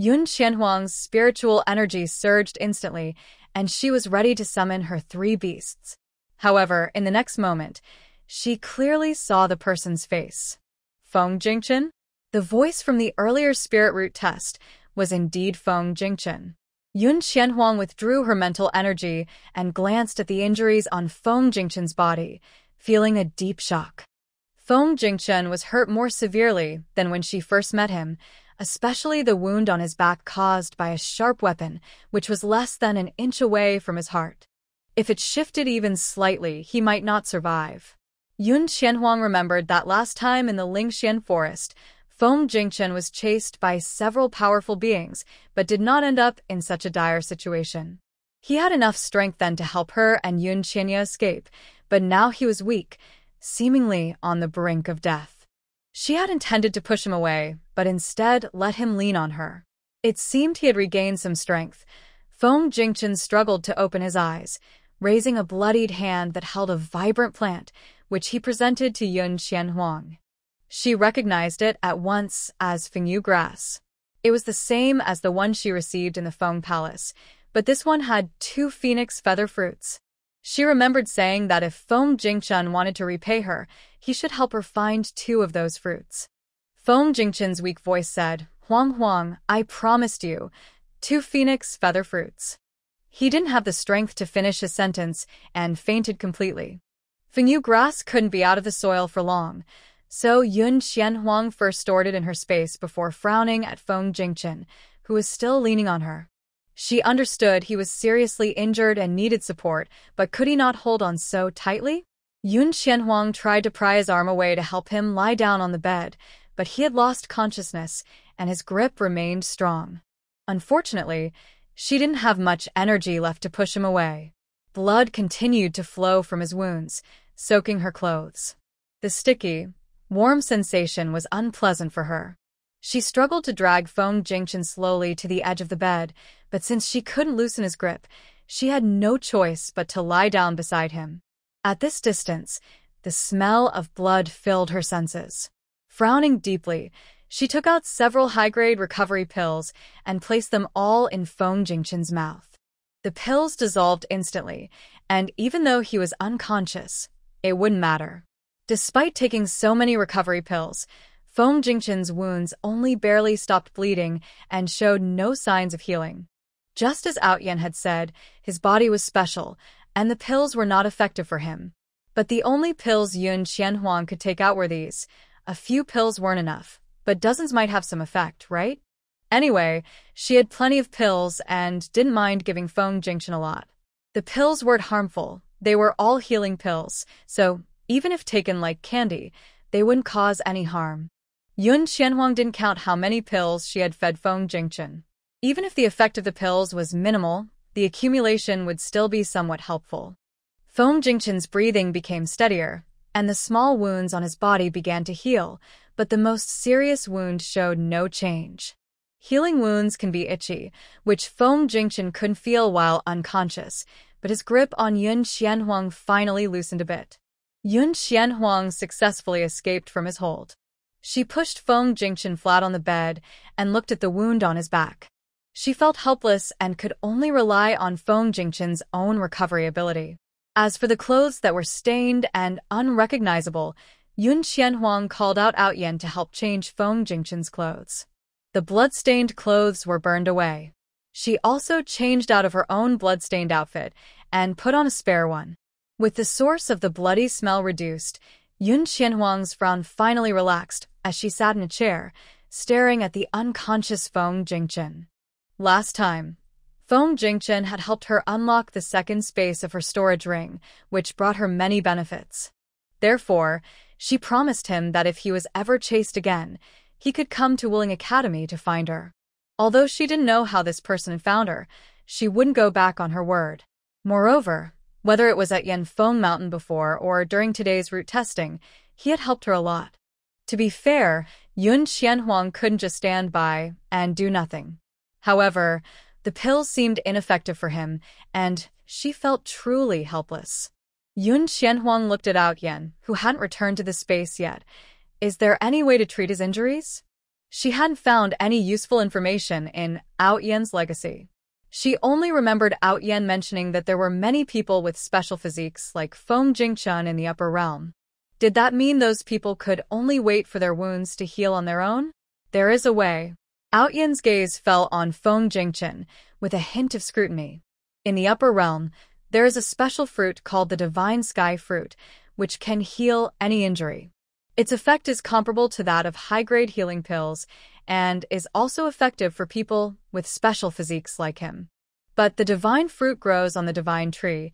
Yun Qianhuang's spiritual energy surged instantly, and she was ready to summon her three beasts. However, in the next moment, she clearly saw the person's face. Feng Jingchen? The voice from the earlier spirit root test was indeed Feng Jingchen. Yun Qianhuang withdrew her mental energy and glanced at the injuries on Feng Jingchen's body, feeling a deep shock. Feng Jingchen was hurt more severely than when she first met him, especially the wound on his back caused by a sharp weapon which was less than an inch away from his heart. If it shifted even slightly, he might not survive. Yun Qianhuang remembered that last time in the Lingxian forest, Feng Jingchen was chased by several powerful beings, but did not end up in such a dire situation. He had enough strength then to help her and Yun Qianya escape, but now he was weak, seemingly on the brink of death. She had intended to push him away, but instead let him lean on her. It seemed he had regained some strength. Feng Jingchen struggled to open his eyes, raising a bloodied hand that held a vibrant plant, which he presented to Yun Qianhuang. She recognized it at once as Fengyu grass. It was the same as the one she received in the Feng Palace, but this one had 2 phoenix feather fruits. She remembered saying that if Feng Jingchen wanted to repay her, he should help her find 2 of those fruits. Feng Jingchen's weak voice said, "Huang, I promised you 2 phoenix feather fruits." He didn't have the strength to finish his sentence and fainted completely. Fengyu grass couldn't be out of the soil for long, so Yun Qianhuang first stored it in her space before frowning at Feng Jingchen, who was still leaning on her. She understood he was seriously injured and needed support, but could he not hold on so tightly? Yun Qianhuang tried to pry his arm away to help him lie down on the bed, but he had lost consciousness, and his grip remained strong. Unfortunately, she didn't have much energy left to push him away. Blood continued to flow from his wounds, soaking her clothes. The sticky, warm sensation was unpleasant for her. She struggled to drag Feng Jingchen slowly to the edge of the bed, but since she couldn't loosen his grip, she had no choice but to lie down beside him. At this distance, the smell of blood filled her senses. Frowning deeply, she took out several high-grade recovery pills and placed them all in Feng Jingchen's mouth. The pills dissolved instantly, and even though he was unconscious, it wouldn't matter. Despite taking so many recovery pills, Feng Jingchen's wounds only barely stopped bleeding and showed no signs of healing. Just as Outyan had said, his body was special, and the pills were not effective for him. But the only pills Yun Qianhuang could take out were these. A few pills weren't enough, but dozens might have some effect, right? Anyway, she had plenty of pills and didn't mind giving Feng Jingchen a lot. The pills weren't harmful, they were all healing pills, so even if taken like candy, they wouldn't cause any harm. Yun Qianhuang didn't count how many pills she had fed Feng Jingchen. Even if the effect of the pills was minimal, the accumulation would still be somewhat helpful. Feng Jingchen's breathing became steadier, and the small wounds on his body began to heal, but the most serious wound showed no change. Healing wounds can be itchy, which Feng Jingchen couldn't feel while unconscious, but his grip on Yun Qianhuang finally loosened a bit. Yun Qianhuang successfully escaped from his hold. She pushed Feng Jingchen flat on the bed and looked at the wound on his back. She felt helpless and could only rely on Feng Jingchen's own recovery ability. As for the clothes that were stained and unrecognizable, Yun Qianhuang called out Outyan to help change Feng Jingchen's clothes. The blood-stained clothes were burned away. She also changed out of her own blood-stained outfit and put on a spare one. With the source of the bloody smell reduced, Yun Qianhuang's frown finally relaxed as she sat in a chair, staring at the unconscious Feng Jingchen. Last time, Feng Jingchen had helped her unlock the second space of her storage ring, which brought her many benefits. Therefore, she promised him that if he was ever chased again, he could come to Wuling Academy to find her. Although she didn't know how this person had found her, she wouldn't go back on her word. Moreover, whether it was at Yanfeng Mountain before or during today's route testing, he had helped her a lot. To be fair, Yun Qianhuang couldn't just stand by and do nothing. However, the pills seemed ineffective for him, and she felt truly helpless. Yun Qianhuang looked at Outyan, who hadn't returned to the space yet. Is there any way to treat his injuries? She hadn't found any useful information in Ao Yan's legacy. She only remembered Ao Yan mentioning that there were many people with special physiques like Feng Jingchun in the upper realm. Did that mean those people could only wait for their wounds to heal on their own? There is a way. Ao Yan's gaze fell on Feng Jingchun with a hint of scrutiny. In the upper realm, there is a special fruit called the Divine Sky Fruit, which can heal any injury. Its effect is comparable to that of high-grade healing pills and is also effective for people with special physiques like him. But the divine fruit grows on the divine tree,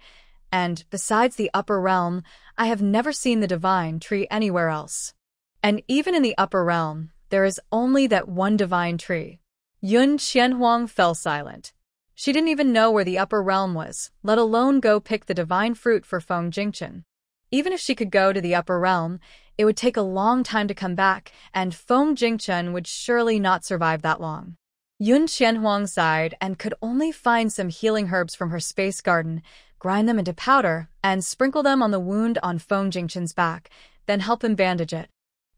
and besides the upper realm, I have never seen the divine tree anywhere else. And even in the upper realm, there is only that one divine tree. Yun Qianhuang fell silent. She didn't even know where the upper realm was, let alone go pick the divine fruit for Feng Jingchun. Even if she could go to the upper realm, it would take a long time to come back, and Feng Jingchun would surely not survive that long. Yun Qianhuang sighed and could only find some healing herbs from her space garden, grind them into powder, and sprinkle them on the wound on Feng Jingchun's back, then help him bandage it.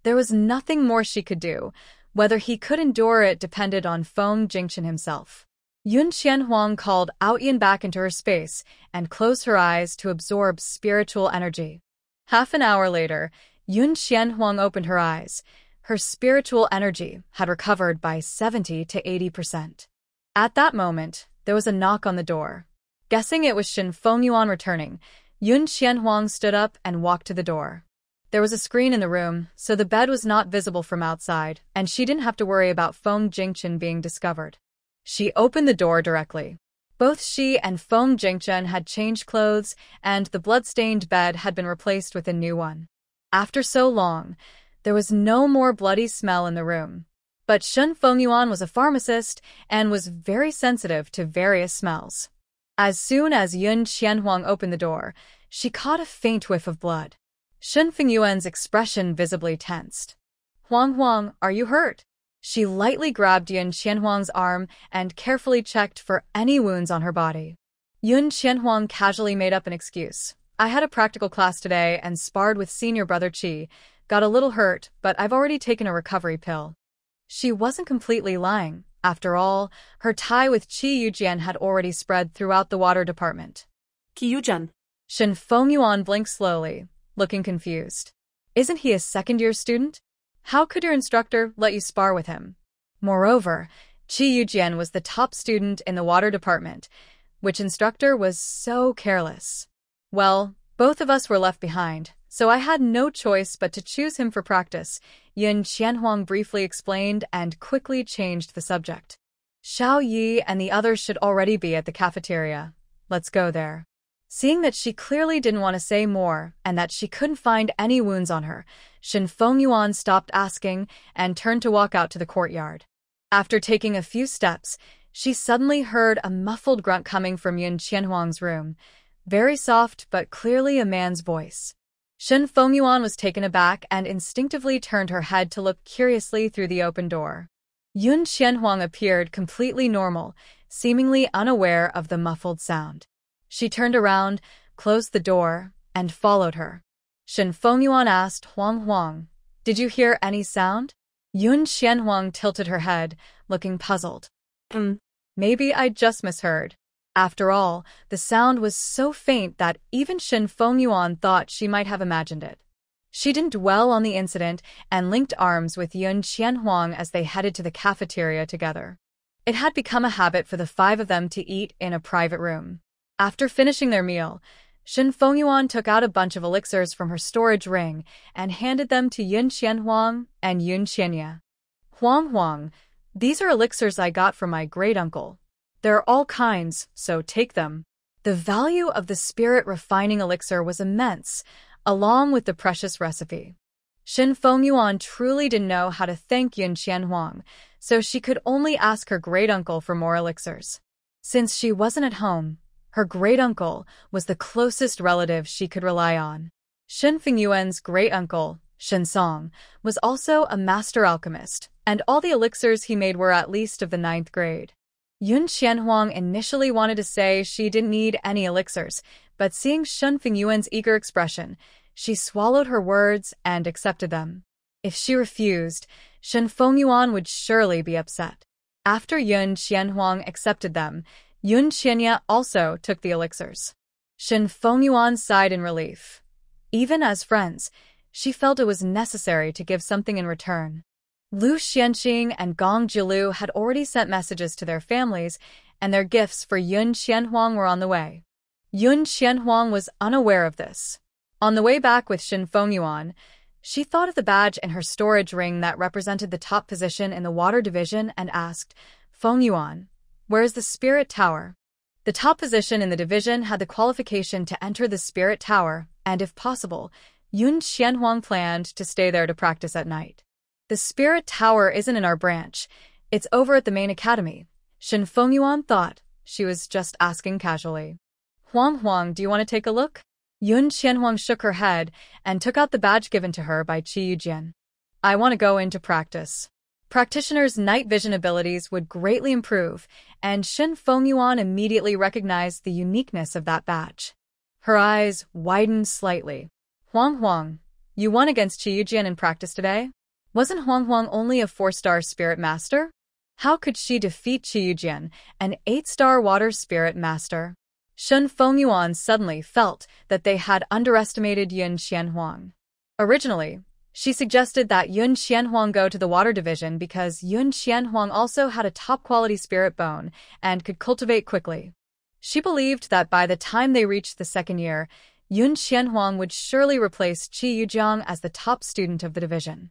There was nothing more she could do. Whether he could endure it depended on Feng Jingchun himself. Yun Qianhuang called Ao Yan back into her space and closed her eyes to absorb spiritual energy. Half an hour later, Yun Qianhuang opened her eyes. Her spiritual energy had recovered by 70 to 80%. At that moment, there was a knock on the door. Guessing it was Shin Fengyuan returning, Yun Qianhuang stood up and walked to the door. There was a screen in the room, so the bed was not visible from outside, and she didn't have to worry about Feng Jingchun being discovered. She opened the door directly. Both she and Feng Jingchun had changed clothes, and the blood-stained bed had been replaced with a new one. After so long, there was no more bloody smell in the room. But Shin Fengyuan was a pharmacist and was very sensitive to various smells. As soon as Yun Qianhuang opened the door, she caught a faint whiff of blood. Shin Fengyuan's expression visibly tensed. "Huang, are you hurt?" She lightly grabbed Yun Qianhuang's arm and carefully checked for any wounds on her body. Yun Qianhuang casually made up an excuse. "I had a practical class today and sparred with senior brother Qi. Got a little hurt, but I've already taken a recovery pill." She wasn't completely lying. After all, her tie with Qi Yujian had already spread throughout the water department. Qi Yujian. Shin Fengyuan blinked slowly, looking confused. "Isn't he a second-year student? How could your instructor let you spar with him?" Moreover, Qi Yujian was the top student in the water department. Which instructor was so careless? "Well, both of us were left behind, so I had no choice but to choose him for practice," Yun Qianhuang briefly explained and quickly changed the subject. "Xiao Yi and the others should already be at the cafeteria. Let's go there." Seeing that she clearly didn't want to say more and that she couldn't find any wounds on her, Shin Fengyuan stopped asking and turned to walk out to the courtyard. After taking a few steps, she suddenly heard a muffled grunt coming from Yun Qianhuang's room. Very soft but clearly a man's voice. Shin Fengyuan was taken aback and instinctively turned her head to look curiously through the open door. Yun Qianhuang appeared completely normal, seemingly unaware of the muffled sound. She turned around, closed the door, and followed her. Shin Fengyuan asked Huang, "Did you hear any sound?" Yun Qianhuang tilted her head, looking puzzled. Maybe I just misheard." After all, the sound was so faint that even Shin Fengyuan thought she might have imagined it. She didn't dwell on the incident and linked arms with Yun Qianhuang as they headed to the cafeteria together. It had become a habit for the five of them to eat in a private room. After finishing their meal, Shin Fengyuan took out a bunch of elixirs from her storage ring and handed them to Yun Qianhuang and Yun Qianya. "Huang, these are elixirs I got from my great-uncle. There are all kinds, so take them." The value of the spirit-refining elixir was immense, along with the precious recipe. Shin Fengyuan truly didn't know how to thank Yun Qianhuang, so she could only ask her great-uncle for more elixirs. Since she wasn't at home, her great-uncle was the closest relative she could rely on. Shin Fengyuan's great-uncle, Shin Song, was also a master alchemist, and all the elixirs he made were at least of the 9th grade. Yun Qianhuang initially wanted to say she didn't need any elixirs, but seeing Shin Fengyuan's eager expression, she swallowed her words and accepted them. If she refused, Shen Fengyuan would surely be upset. After Yun Qianhuang accepted them, Yun Qianya also took the elixirs. Shen Fengyuan sighed in relief. Even as friends, she felt it was necessary to give something in return. Lu Xianqing and Gong Jilu had already sent messages to their families, and their gifts for Yun Qianhuang were on the way. Yun Qianhuang was unaware of this. On the way back with Shen Fengyuan, she thought of the badge in her storage ring that represented the top position in the water division and asked, "Fengyuan, where is the spirit tower?" The top position in the division had the qualification to enter the spirit tower, and if possible, Yun Qianhuang planned to stay there to practice at night. "The spirit tower isn't in our branch. It's over at the main academy," Shen Fengyuan thought. She was just asking casually. "Huang, do you want to take a look?" Yun Qianhuang shook her head and took out the badge given to her by Qi Yujian. "I want to go into practice." Practitioners' night vision abilities would greatly improve, and Shen Fengyuan immediately recognized the uniqueness of that badge. Her eyes widened slightly. Huang, you won against Qi Yujian in practice today? Wasn't Huang only a 4-star spirit master? How could she defeat Qi Yujian, an 8-star water spirit master? Shen Fengyuan suddenly felt that they had underestimated Yun Qianhuang. Originally, she suggested that Yun Qianhuang go to the water division because Yun Qianhuang also had a top-quality spirit bone and could cultivate quickly. She believed that by the time they reached the second year, Yun Qianhuang would surely replace Qi Yujiang as the top student of the division.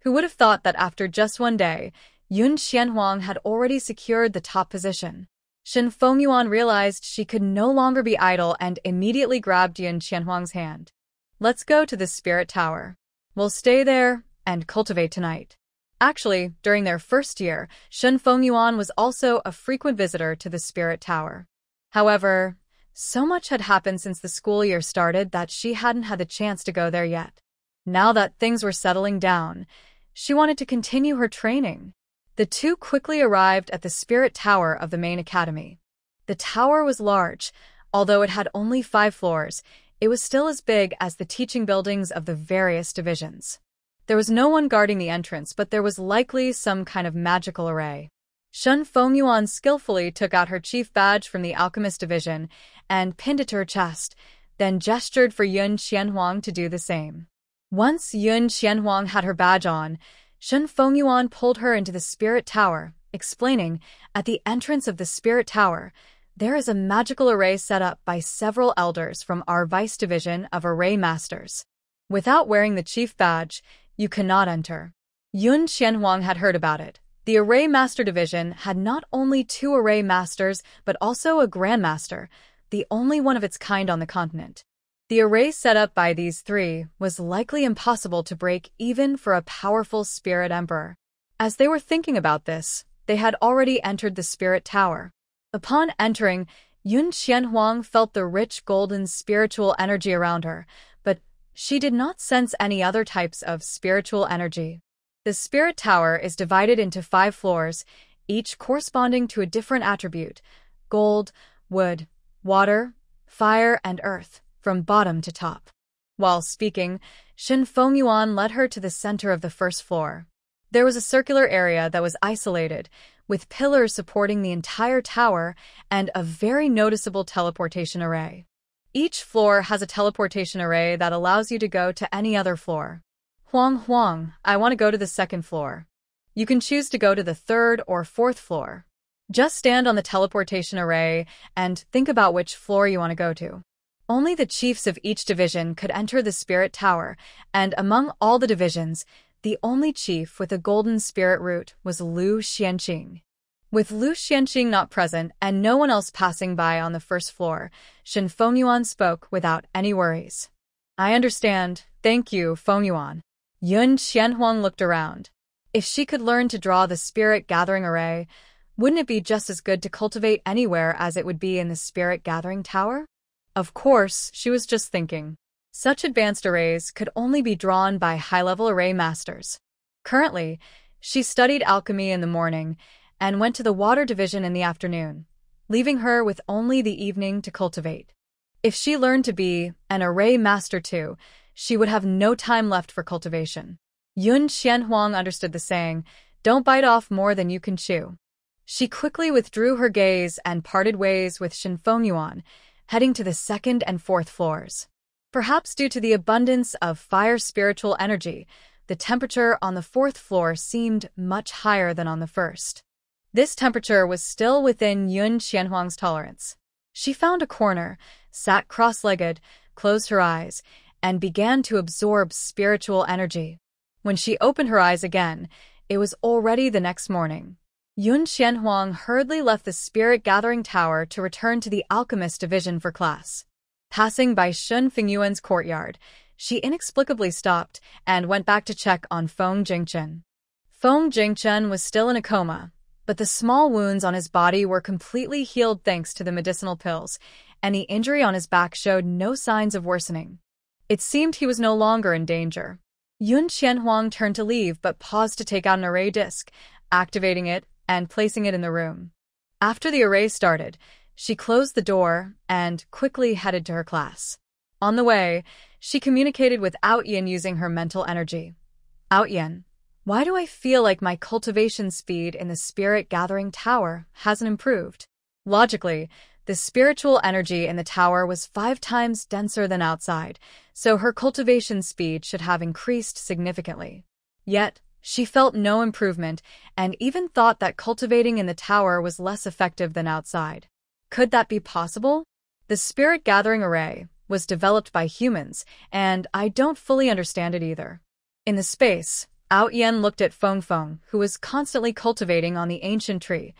Who would have thought that after just one day, Yun Qianhuang had already secured the top position? Shen Fengyuan realized she could no longer be idle and immediately grabbed Yun Qianhuang's hand. "Let's go to the spirit tower. We'll stay there and cultivate tonight." Actually, during their first year, Shen Fengyuan was also a frequent visitor to the spirit tower. However, so much had happened since the school year started that she hadn't had the chance to go there yet. Now that things were settling down, she wanted to continue her training. The two quickly arrived at the spirit tower of the main academy. The tower was large. Although it had only 5 floors, it was still as big as the teaching buildings of the various divisions. There was no one guarding the entrance, but there was likely some kind of magical array. Shen Fengyuan skillfully took out her chief badge from the alchemist division and pinned it to her chest, then gestured for Yun Qianhuang to do the same. Once Yun Qianhuang had her badge on, Shen Fengyuan pulled her into the spirit tower, explaining, "At the entrance of the spirit tower, there is a magical array set up by several elders from our vice division of array masters. Without wearing the chief badge, you cannot enter." Yun Qianhuang had heard about it. The array master division had not only 2 array masters but also a grandmaster, the only one of its kind on the continent. The array set up by these 3 was likely impossible to break even for a powerful spirit emperor. As they were thinking about this, they had already entered the spirit tower. Upon entering, Yun Qianhuang felt the rich golden spiritual energy around her, but she did not sense any other types of spiritual energy. The spirit tower is divided into 5 floors, each corresponding to a different attribute: gold, wood, water, fire, and earth, from bottom to top. While speaking, Shen Fengyuan led her to the center of the first floor. There was a circular area that was isolated, with pillars supporting the entire tower and a very noticeable teleportation array. Each floor has a teleportation array that allows you to go to any other floor. Huang, I want to go to the second floor. You can choose to go to the 3rd or 4th floor. Just stand on the teleportation array and think about which floor you want to go to. Only the chiefs of each division could enter the spirit tower, and among all the divisions, the only chief with a golden spirit root was Lu Xianqing. With Lu Xianqing not present and no one else passing by on the first floor, Shen Fengyuan spoke without any worries. "I understand. Thank you, Fengyuan." Yun Qianhuang looked around. If she could learn to draw the spirit gathering array, wouldn't it be just as good to cultivate anywhere as it would be in the spirit gathering tower? Of course, she was just thinking. Such advanced arrays could only be drawn by high-level array masters. Currently, she studied alchemy in the morning and went to the water division in the afternoon, leaving her with only the evening to cultivate. If she learned to be an array master too, she would have no time left for cultivation. Yun Xianhuang understood the saying, "Don't bite off more than you can chew." She quickly withdrew her gaze and parted ways with Shen Fengyuan, heading to the second and fourth floors. Perhaps due to the abundance of fire spiritual energy, the temperature on the fourth floor seemed much higher than on the first. This temperature was still within Yun Xianhuang's tolerance. She found a corner, sat cross-legged, closed her eyes, and began to absorb spiritual energy. When she opened her eyes again, it was already the next morning. Yun Xianhuang hurriedly left the spirit-gathering tower to return to the alchemist division for class. Passing by Shen Fengyuan's courtyard, she inexplicably stopped and went back to check on Feng Jingchen. Feng Jingchen was still in a coma, but the small wounds on his body were completely healed thanks to the medicinal pills, and the injury on his back showed no signs of worsening. It seemed he was no longer in danger. Yun Xianhuang turned to leave but paused to take out an array disc, activating it and placing it in the room. After the array started, she closed the door and quickly headed to her class. On the way, she communicated with Outyin using her mental energy. "Outyin, why do I feel like my cultivation speed in the spirit-gathering tower hasn't improved?" Logically, the spiritual energy in the tower was 5 times denser than outside, so her cultivation speed should have increased significantly. Yet, she felt no improvement and even thought that cultivating in the tower was less effective than outside. Could that be possible? The spirit gathering array was developed by humans, and I don't fully understand it either. In the space, Outyin looked at Feng Feng, who was constantly cultivating on the ancient tree.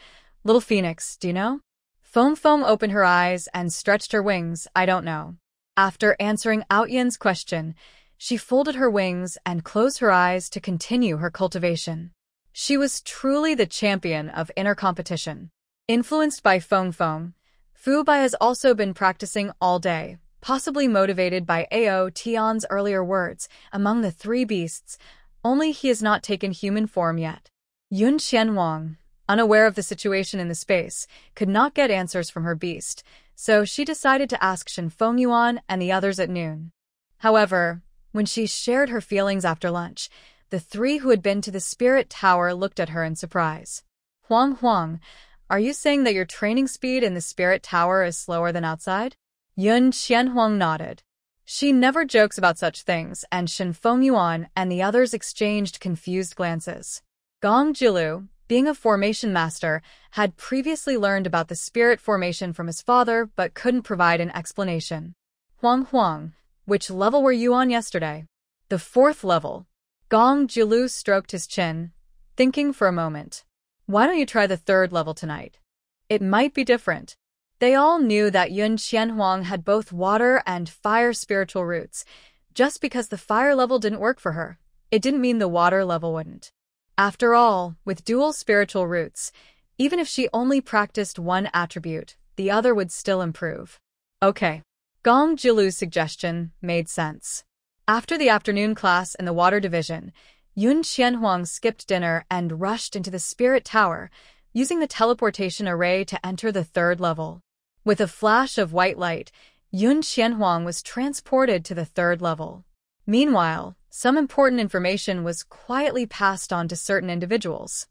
"Little Phoenix, do you know?" Feng Feng opened her eyes and stretched her wings. "I don't know." After answering Outyin's question, she folded her wings and closed her eyes to continue her cultivation. She was truly the champion of inner competition. Influenced by Feng Feng, Fu Bai has also been practicing all day, possibly motivated by Ao Tian's earlier words, among the 3 beasts, only he has not taken human form yet. Yun Xianhuang, unaware of the situation in the space, could not get answers from her beast, so she decided to ask Shen Fengyuan and the others at noon. However, when she shared her feelings after lunch, the 3 who had been to the spirit tower looked at her in surprise. "Huang, are you saying that your training speed in the spirit tower is slower than outside?" Yun Xianhuang nodded. She never jokes about such things, and Shen Fengyuan and the others exchanged confused glances. Gong Jilu, being a formation master, had previously learned about the spirit formation from his father but couldn't provide an explanation. "Huang, which level were you on yesterday?" "The 4th level." Gong Jilu stroked his chin, thinking for a moment. "Why don't you try the 3rd level tonight? It might be different." They all knew that Yun Xianhuang had both water and fire spiritual roots. Just because the fire level didn't work for her, it didn't mean the water level wouldn't. After all, with dual spiritual roots, even if she only practiced one attribute, the other would still improve. Okay. Gong Jilu's suggestion made sense. After the afternoon class in the water division, Yun Xianhuang skipped dinner and rushed into the spirit tower, using the teleportation array to enter the 3rd level. With a flash of white light, Yun Xianhuang was transported to the 3rd level. Meanwhile, some important information was quietly passed on to certain individuals.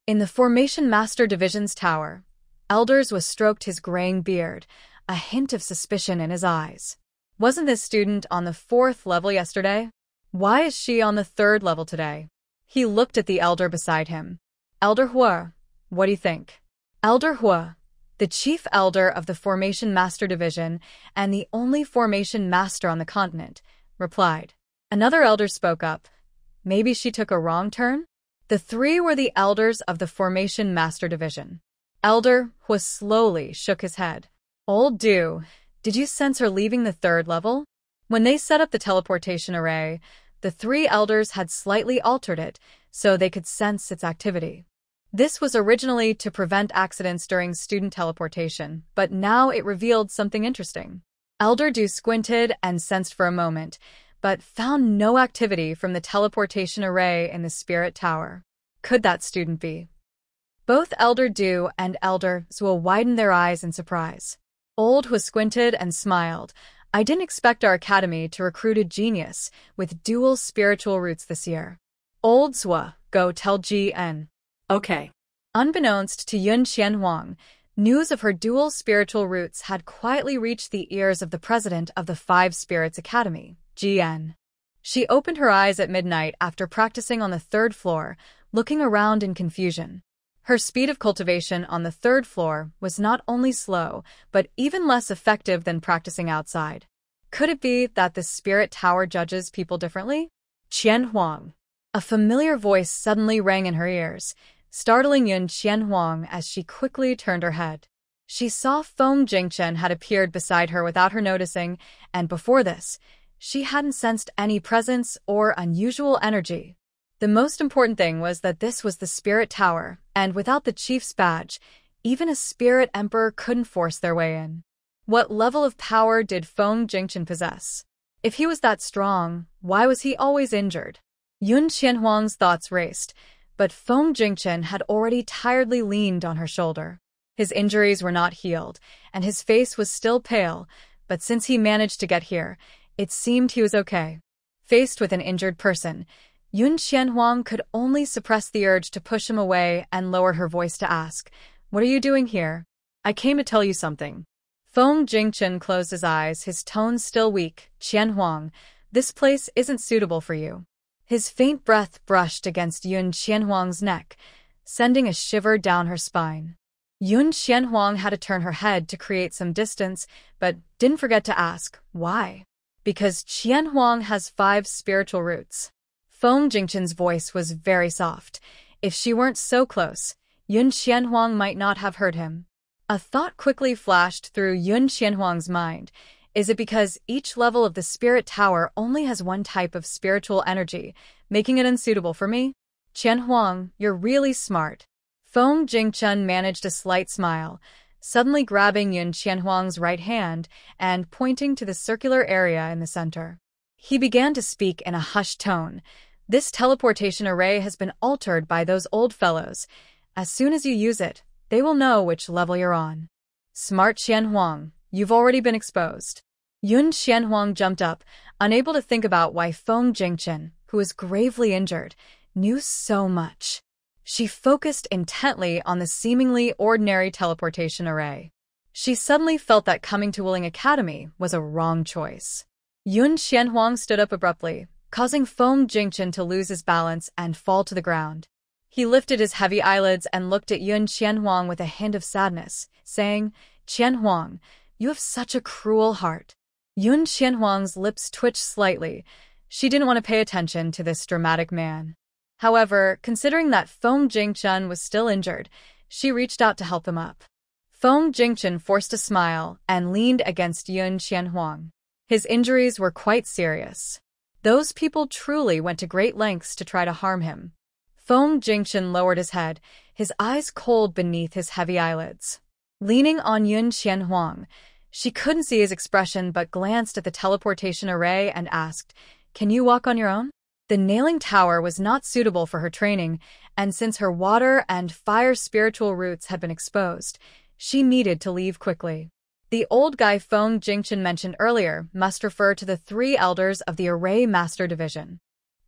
In the Formation Master Division's tower, Elders was stroked his graying beard, a hint of suspicion in his eyes. "Wasn't this student on the 4th level yesterday? Why is she on the 3rd level today?" He looked at the elder beside him. "Elder Hua, what do you think?" Elder Hua, the chief elder of the Formation Master Division and the only Formation Master on the continent, replied. Another elder spoke up. "Maybe she took a wrong turn?" The 3 were the elders of the Formation Master Division. Elder Hua slowly shook his head. "Old Du, did you sense her leaving the 3rd level?" When they set up the teleportation array, the 3 elders had slightly altered it so they could sense its activity. This was originally to prevent accidents during student teleportation, but now it revealed something interesting. Elder Du squinted and sensed for a moment, but found no activity from the teleportation array in the spirit tower. Could that student be? Both Elder Du and Elder Zhuo widened their eyes in surprise. Old Hua squinted and smiled. "I didn't expect our academy to recruit a genius with dual spiritual roots this year." Old Zwa, go tell GN. Okay. Unbeknownst to Yun Qianhuang, news of her dual spiritual roots had quietly reached the ears of the president of the Five Spirits Academy, GN. She opened her eyes at midnight after practicing on the third floor, looking around in confusion. Her speed of cultivation on the third floor was not only slow, but even less effective than practicing outside. Could it be that the spirit tower judges people differently? Qianhuang. A familiar voice suddenly rang in her ears, startling Yun Qianhuang as she quickly turned her head. She saw Feng Jingchen had appeared beside her without her noticing, and before this, she hadn't sensed any presence or unusual energy. The most important thing was that this was the spirit tower, and without the chief's badge, even a spirit emperor couldn't force their way in. What level of power did Feng Jingchen possess? If he was that strong, why was he always injured? Yun Qianhuang's thoughts raced, but Feng Jingchen had already tiredly leaned on her shoulder. His injuries were not healed, and his face was still pale, but since he managed to get here, it seemed he was okay. Faced with an injured person, Yun Qianhuang could only suppress the urge to push him away and lower her voice to ask, "What are you doing here?" I came to tell you something. Feng Jingchen closed his eyes, his tone still weak. "Qianhuang, this place isn't suitable for you." His faint breath brushed against Yun Qianhuang's neck, sending a shiver down her spine. Yun Qianhuang had to turn her head to create some distance, but didn't forget to ask, why? Because Qianhuang has 5 spiritual roots. Feng Jingchen's voice was very soft. If she weren't so close, Yun Qianhuang might not have heard him. A thought quickly flashed through Yun Qianhuang's mind. Is it because each level of the spirit tower only has one type of spiritual energy, making it unsuitable for me? Qianhuang, you're really smart. Feng Jingchen managed a slight smile, suddenly grabbing Yun Qianhuang's right hand and pointing to the circular area in the center. He began to speak in a hushed tone. This teleportation array has been altered by those old fellows. As soon as you use it, they will know which level you're on. Smart Qianhuang, you've already been exposed. Yun Qianhuang jumped up, unable to think about why Feng Jingchen, who was gravely injured, knew so much. She focused intently on the seemingly ordinary teleportation array. She suddenly felt that coming to Wuling Academy was a wrong choice. Yun Qianhuang stood up abruptly, causing Feng Jingchen to lose his balance and fall to the ground. He lifted his heavy eyelids and looked at Yun Qianhuang with a hint of sadness, saying, "Qianhuang, you have such a cruel heart." Yun Qianhuang's lips twitched slightly. She didn't want to pay attention to this dramatic man. However, considering that Feng Jingchen was still injured, she reached out to help him up. Feng Jingchen forced a smile and leaned against Yun Qianhuang. His injuries were quite serious. Those people truly went to great lengths to try to harm him. Feng Jingchen lowered his head, his eyes cold beneath his heavy eyelids. Leaning on Yun Qianhuang, she couldn't see his expression but glanced at the teleportation array and asked, "Can you walk on your own?" The nailing tower was not suitable for her training, and since her water and fire spiritual roots had been exposed, she needed to leave quickly. The old guy Feng Jingchen mentioned earlier must refer to the 3 elders of the Array Master Division.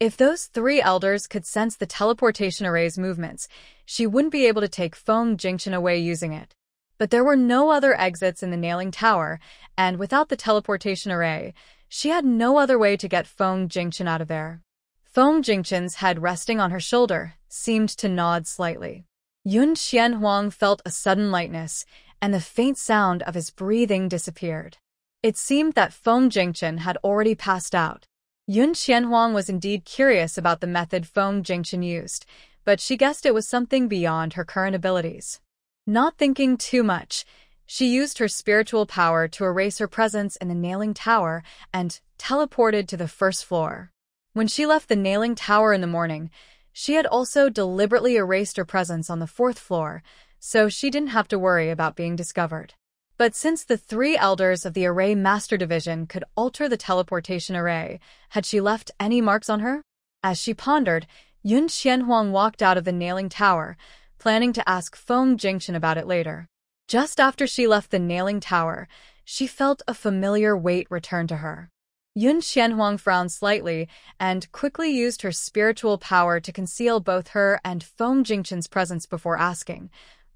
If those 3 elders could sense the teleportation array's movements, she wouldn't be able to take Feng Jingchen away using it. But there were no other exits in the nailing tower, and without the teleportation array, she had no other way to get Feng Jingchen out of there. Feng Jingchen's head resting on her shoulder seemed to nod slightly. Yun Qianhuang felt a sudden lightness, and the faint sound of his breathing disappeared. It seemed that Feng Jingchen had already passed out. Yun Qianhuang was indeed curious about the method Feng Jingchen used, but she guessed it was something beyond her current abilities. Not thinking too much, she used her spiritual power to erase her presence in the nailing tower and teleported to the first floor. When she left the nailing tower in the morning, she had also deliberately erased her presence on the 4th floor, so she didn't have to worry about being discovered. But since the 3 elders of the Array Master Division could alter the teleportation array, had she left any marks on her? As she pondered, Yun Qianhuang walked out of the nailing tower, planning to ask Feng Jingchen about it later. Just after she left the nailing tower, she felt a familiar weight return to her. Yun Xianhuang frowned slightly and quickly used her spiritual power to conceal both her and Feng Jingchen's presence before asking,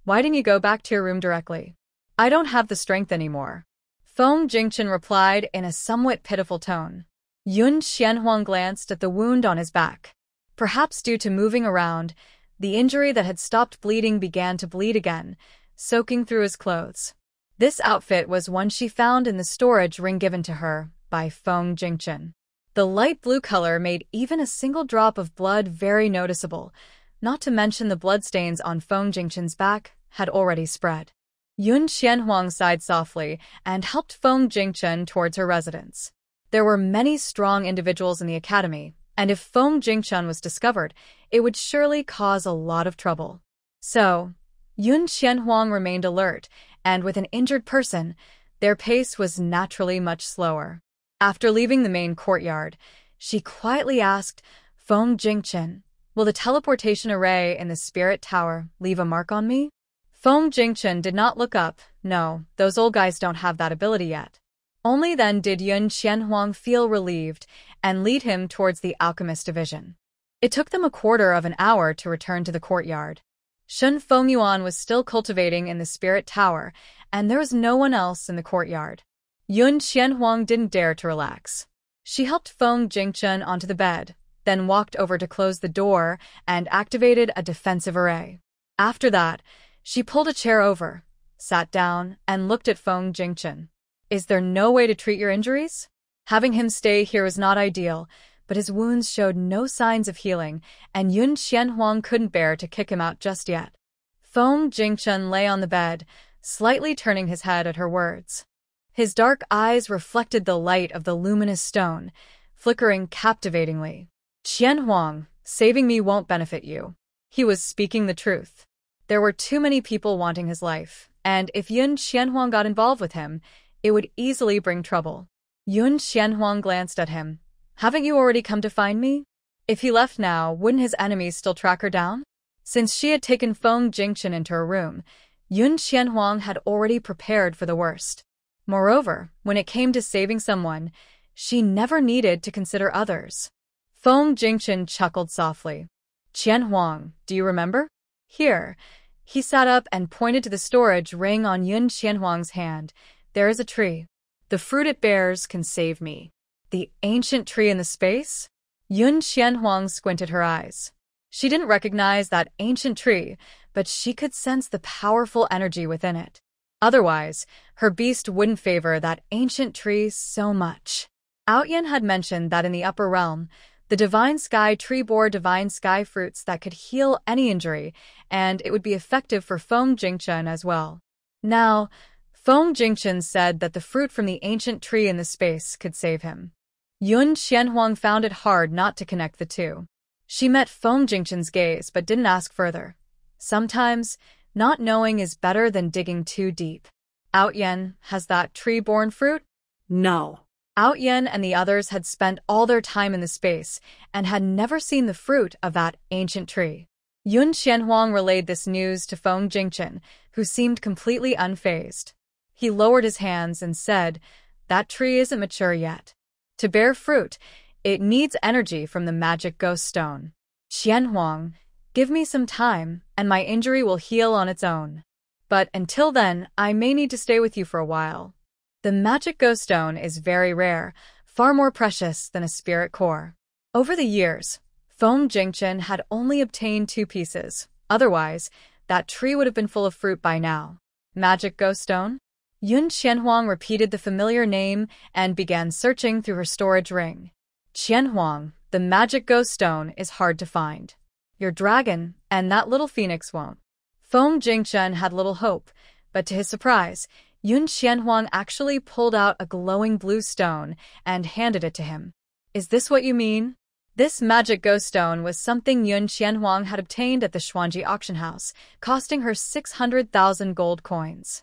"Why didn't you go back to your room directly?" "I don't have the strength anymore," Feng Jingchen replied in a somewhat pitiful tone. Yun Xianhuang glanced at the wound on his back. Perhaps due to moving around, the injury that had stopped bleeding began to bleed again, soaking through his clothes. This outfit was one she found in the storage ring given to her by Feng Jingchen. The light blue color made even a single drop of blood very noticeable, not to mention the bloodstains on Feng Jingchen's back had already spread. Yun Xianhuang sighed softly and helped Feng Jingchen towards her residence. There were many strong individuals in the academy, and if Feng Jingchen was discovered, it would surely cause a lot of trouble. So, Yun Xianhuang remained alert, and with an injured person, their pace was naturally much slower. After leaving the main courtyard, she quietly asked Feng Jingchen, "Will the teleportation array in the spirit tower leave a mark on me?" Feng Jingchen did not look up. "No, those old guys don't have that ability yet." Only then did Yun Xianhuang feel relieved and lead him towards the alchemist division. It took them a quarter of an hour to return to the courtyard. Shun Fengyuan was still cultivating in the spirit tower, and there was no one else in the courtyard. Yun Xianhuang didn't dare to relax. She helped Feng Jingchen onto the bed, then walked over to close the door and activated a defensive array. After that, she pulled a chair over, sat down, and looked at Feng Jingchen. "Is there no way to treat your injuries?" Having him stay here was not ideal, but his wounds showed no signs of healing, and Yun Xianhuang couldn't bear to kick him out just yet. Feng Jingchen lay on the bed, slightly turning his head at her words. His dark eyes reflected the light of the luminous stone, flickering captivatingly. "Xianhuang, saving me won't benefit you." He was speaking the truth. There were too many people wanting his life, and if Yun Xianhuang got involved with him, it would easily bring trouble. Yun Xianhuang glanced at him. "Haven't you already come to find me?" If he left now, wouldn't his enemies still track her down? Since she had taken Feng Jingchen into her room, Yun Xianhuang had already prepared for the worst. Moreover, when it came to saving someone, she never needed to consider others. Feng Jingchen chuckled softly. "Qianhuang, do you remember? Here." He sat up and pointed to the storage ring on Yun Xianhuang's hand. "There is a tree. The fruit it bears can save me." "The ancient tree in the space?" Yun Xianhuang squinted her eyes. She didn't recognize that ancient tree, but she could sense the powerful energy within it. Otherwise, her beast wouldn't favor that ancient tree so much. Outyan had mentioned that in the upper realm, the divine sky tree bore divine sky fruits that could heal any injury, and it would be effective for Feng Jingchen as well. Now, Feng Jingchen said that the fruit from the ancient tree in the space could save him. Yun Xianhuang found it hard not to connect the two. She met Feng Jingchen's gaze but didn't ask further. Sometimes, not knowing is better than digging too deep. "Outyan, has that tree borne fruit?" No. Outyan and the others had spent all their time in the space and had never seen the fruit of that ancient tree. Yun Xianhuang relayed this news to Feng Jingchen, who seemed completely unfazed. He lowered his hands and said, "That tree isn't mature yet. To bear fruit, it needs energy from the magic ghost stone. Qianhuang, give me some time, and my injury will heal on its own. But until then, I may need to stay with you for a while." The magic ghost stone is very rare, far more precious than a spirit core. Over the years, Feng Jingchen had only obtained 2 pieces. Otherwise, that tree would have been full of fruit by now. Magic ghost stone? Yun Qianhuang repeated the familiar name and began searching through her storage ring. "Qianhuang, the magic ghost stone is hard to find. Your dragon and that little phoenix won't." Feng Jingchen had little hope, but to his surprise, Yun Qianhuang actually pulled out a glowing blue stone and handed it to him. "Is this what you mean?" This magic ghost stone was something Yun Qianhuang had obtained at the Xuanji auction house, costing her 600,000 gold coins.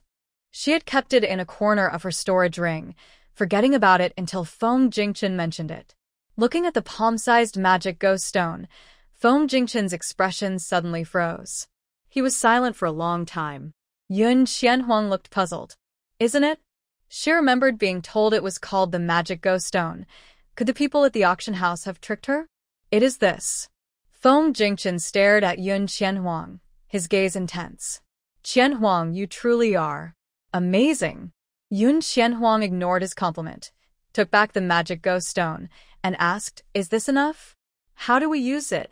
She had kept it in a corner of her storage ring, forgetting about it until Feng Jingchen mentioned it. Looking at the palm-sized magic ghost stone, Feng Jingchen's expression suddenly froze. He was silent for a long time. Yun Qianhuang looked puzzled. "Isn't it?" She remembered being told it was called the magic ghost stone. Could the people at the auction house have tricked her? It is this. Feng Jingchen stared at Yun Qianhuang, his gaze intense. Qianhuang, you truly are amazing. Yun Qianhuang ignored his compliment, took back the magic ghost stone, and asked, is this enough? How do we use it?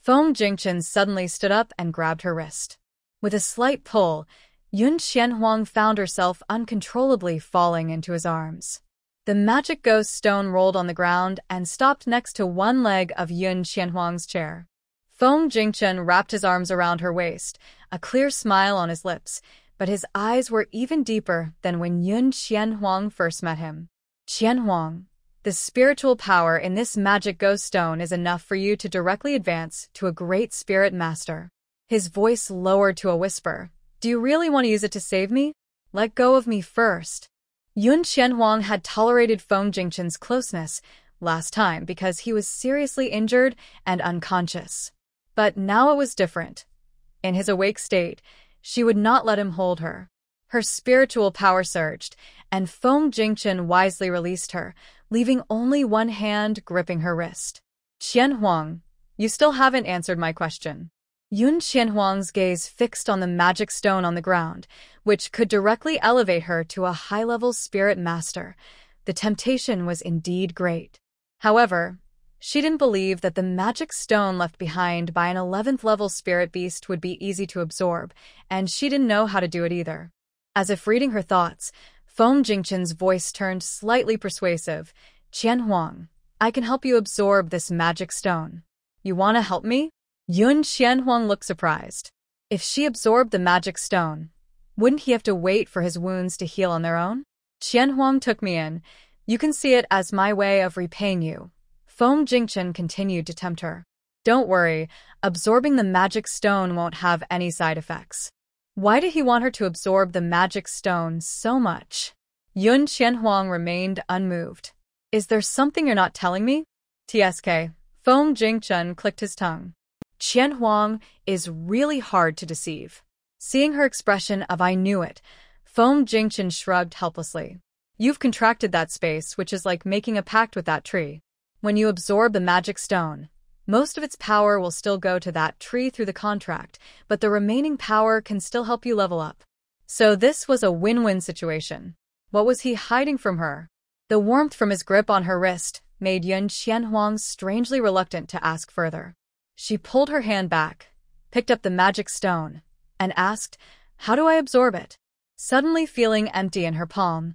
Feng Jingchen suddenly stood up and grabbed her wrist. With a slight pull, Yun Qianhuang found herself uncontrollably falling into his arms. The magic ghost stone rolled on the ground and stopped next to one leg of Yun Qianhuang's chair. Feng Jingchen wrapped his arms around her waist, a clear smile on his lips, but his eyes were even deeper than when Yun Qianhuang first met him. Qianhuang, the spiritual power in this magic ghost stone is enough for you to directly advance to a great spirit master. His voice lowered to a whisper. Do you really want to use it to save me? Let go of me first. Yun Qianhuang had tolerated Feng Jingchen's closeness last time because he was seriously injured and unconscious. But now it was different. In his awake state, she would not let him hold her. Her spiritual power surged, and Feng Jingchen wisely released her, leaving only one hand gripping her wrist. Qianhuang, you still haven't answered my question. Yun Qianhuang's gaze fixed on the magic stone on the ground, which could directly elevate her to a high-level spirit master. The temptation was indeed great. However, she didn't believe that the magic stone left behind by an 11th-level spirit beast would be easy to absorb, and she didn't know how to do it either. As if reading her thoughts, Feng Jingchen's voice turned slightly persuasive. Qianhuang, I can help you absorb this magic stone. You want to help me? Yun Qianhuang looked surprised. If she absorbed the magic stone, wouldn't he have to wait for his wounds to heal on their own? Qianhuang took me in. You can see it as my way of repaying you. Feng Jingchen continued to tempt her. Don't worry, absorbing the magic stone won't have any side effects. Why did he want her to absorb the magic stone so much? Yun Qianhuang remained unmoved. Is there something you're not telling me? TSK. Feng Jingchen clicked his tongue. Qianhuang is really hard to deceive. Seeing her expression of I knew it, Feng Jingchen shrugged helplessly. You've contracted that space, which is like making a pact with that tree. When you absorb the magic stone, most of its power will still go to that tree through the contract, but the remaining power can still help you level up. So this was a win-win situation. What was he hiding from her? The warmth from his grip on her wrist made Yun Qianhuang strangely reluctant to ask further. She pulled her hand back, picked up the magic stone, and asked, how do I absorb it? Suddenly feeling empty in her palm,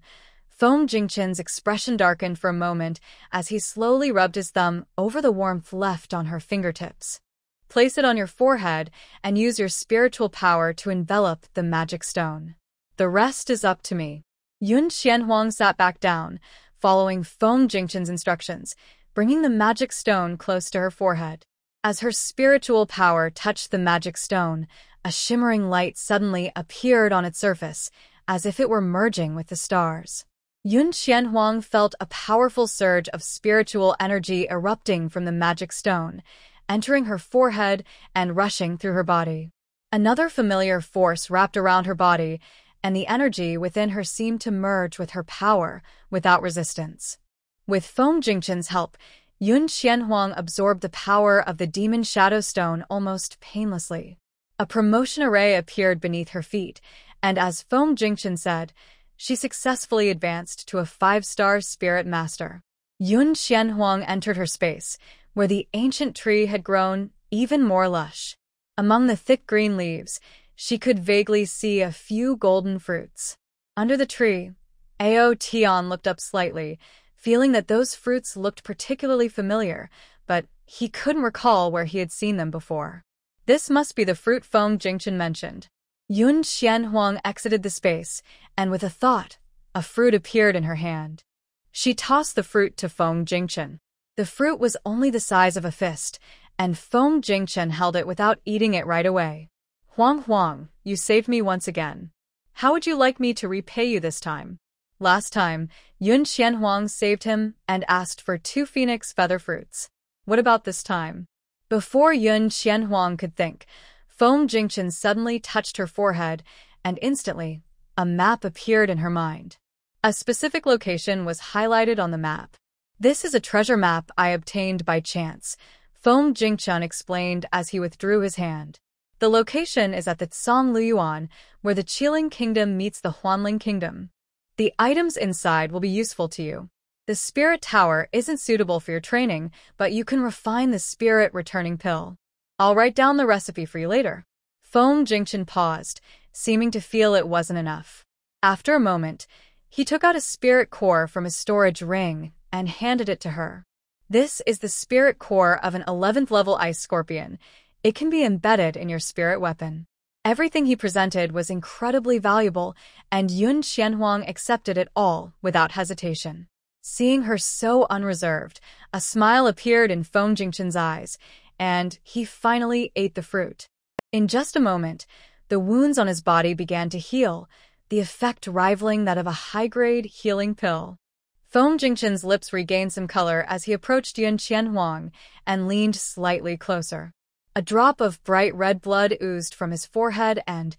Feng Jingchen's expression darkened for a moment as he slowly rubbed his thumb over the warmth left on her fingertips. Place it on your forehead and use your spiritual power to envelop the magic stone. The rest is up to me. Yun Qianhuang sat back down, following Feng Jingchen's instructions, bringing the magic stone close to her forehead. As her spiritual power touched the magic stone, a shimmering light suddenly appeared on its surface, as if it were merging with the stars. Yun Qianhuang felt a powerful surge of spiritual energy erupting from the magic stone, entering her forehead and rushing through her body. Another familiar force wrapped around her body, and the energy within her seemed to merge with her power without resistance. With Feng Jingchen's help, Yun Qianhuang absorbed the power of the demon shadow stone almost painlessly. A promotion array appeared beneath her feet, and as Feng Jingchen said, she successfully advanced to a 5-star spirit master. Yun Qianhuang entered her space, where the ancient tree had grown even more lush. Among the thick green leaves, she could vaguely see a few golden fruits. Under the tree, Ao Tian looked up slightly, feeling that those fruits looked particularly familiar, but he couldn't recall where he had seen them before. This must be the fruit Feng Jingchen mentioned. Yun Qianhuang exited the space, and with a thought, a fruit appeared in her hand. She tossed the fruit to Feng Jingchen. The fruit was only the size of a fist, and Feng Jingchen held it without eating it right away. Huang, you saved me once again. How would you like me to repay you this time? Last time, Yun Qianhuang saved him and asked for 2 phoenix feather fruits. What about this time? Before Yun Qianhuang could think, Feng Jingchen suddenly touched her forehead, and instantly, a map appeared in her mind. A specific location was highlighted on the map. "This is a treasure map I obtained by chance," Feng Jingchun explained as he withdrew his hand. "The location is at the Songliyuan, where the Qiling Kingdom meets the Huanling Kingdom. The items inside will be useful to you. The Spirit Tower isn't suitable for your training, but you can refine the Spirit Returning Pill. I'll write down the recipe for you later." Feng Jingchun paused, seeming to feel it wasn't enough. After a moment, he took out a spirit core from his storage ring and handed it to her. "This is the spirit core of an 11th level ice scorpion. It can be embedded in your spirit weapon." Everything he presented was incredibly valuable, and Yun Qianhuang accepted it all without hesitation. Seeing her so unreserved, a smile appeared in Feng Jingchun's eyes, and he finally ate the fruit. In just a moment, the wounds on his body began to heal, the effect rivaling that of a high-grade healing pill. Feng Jingchun's lips regained some color as he approached Yun Qianhuang and leaned slightly closer. A drop of bright red blood oozed from his forehead and,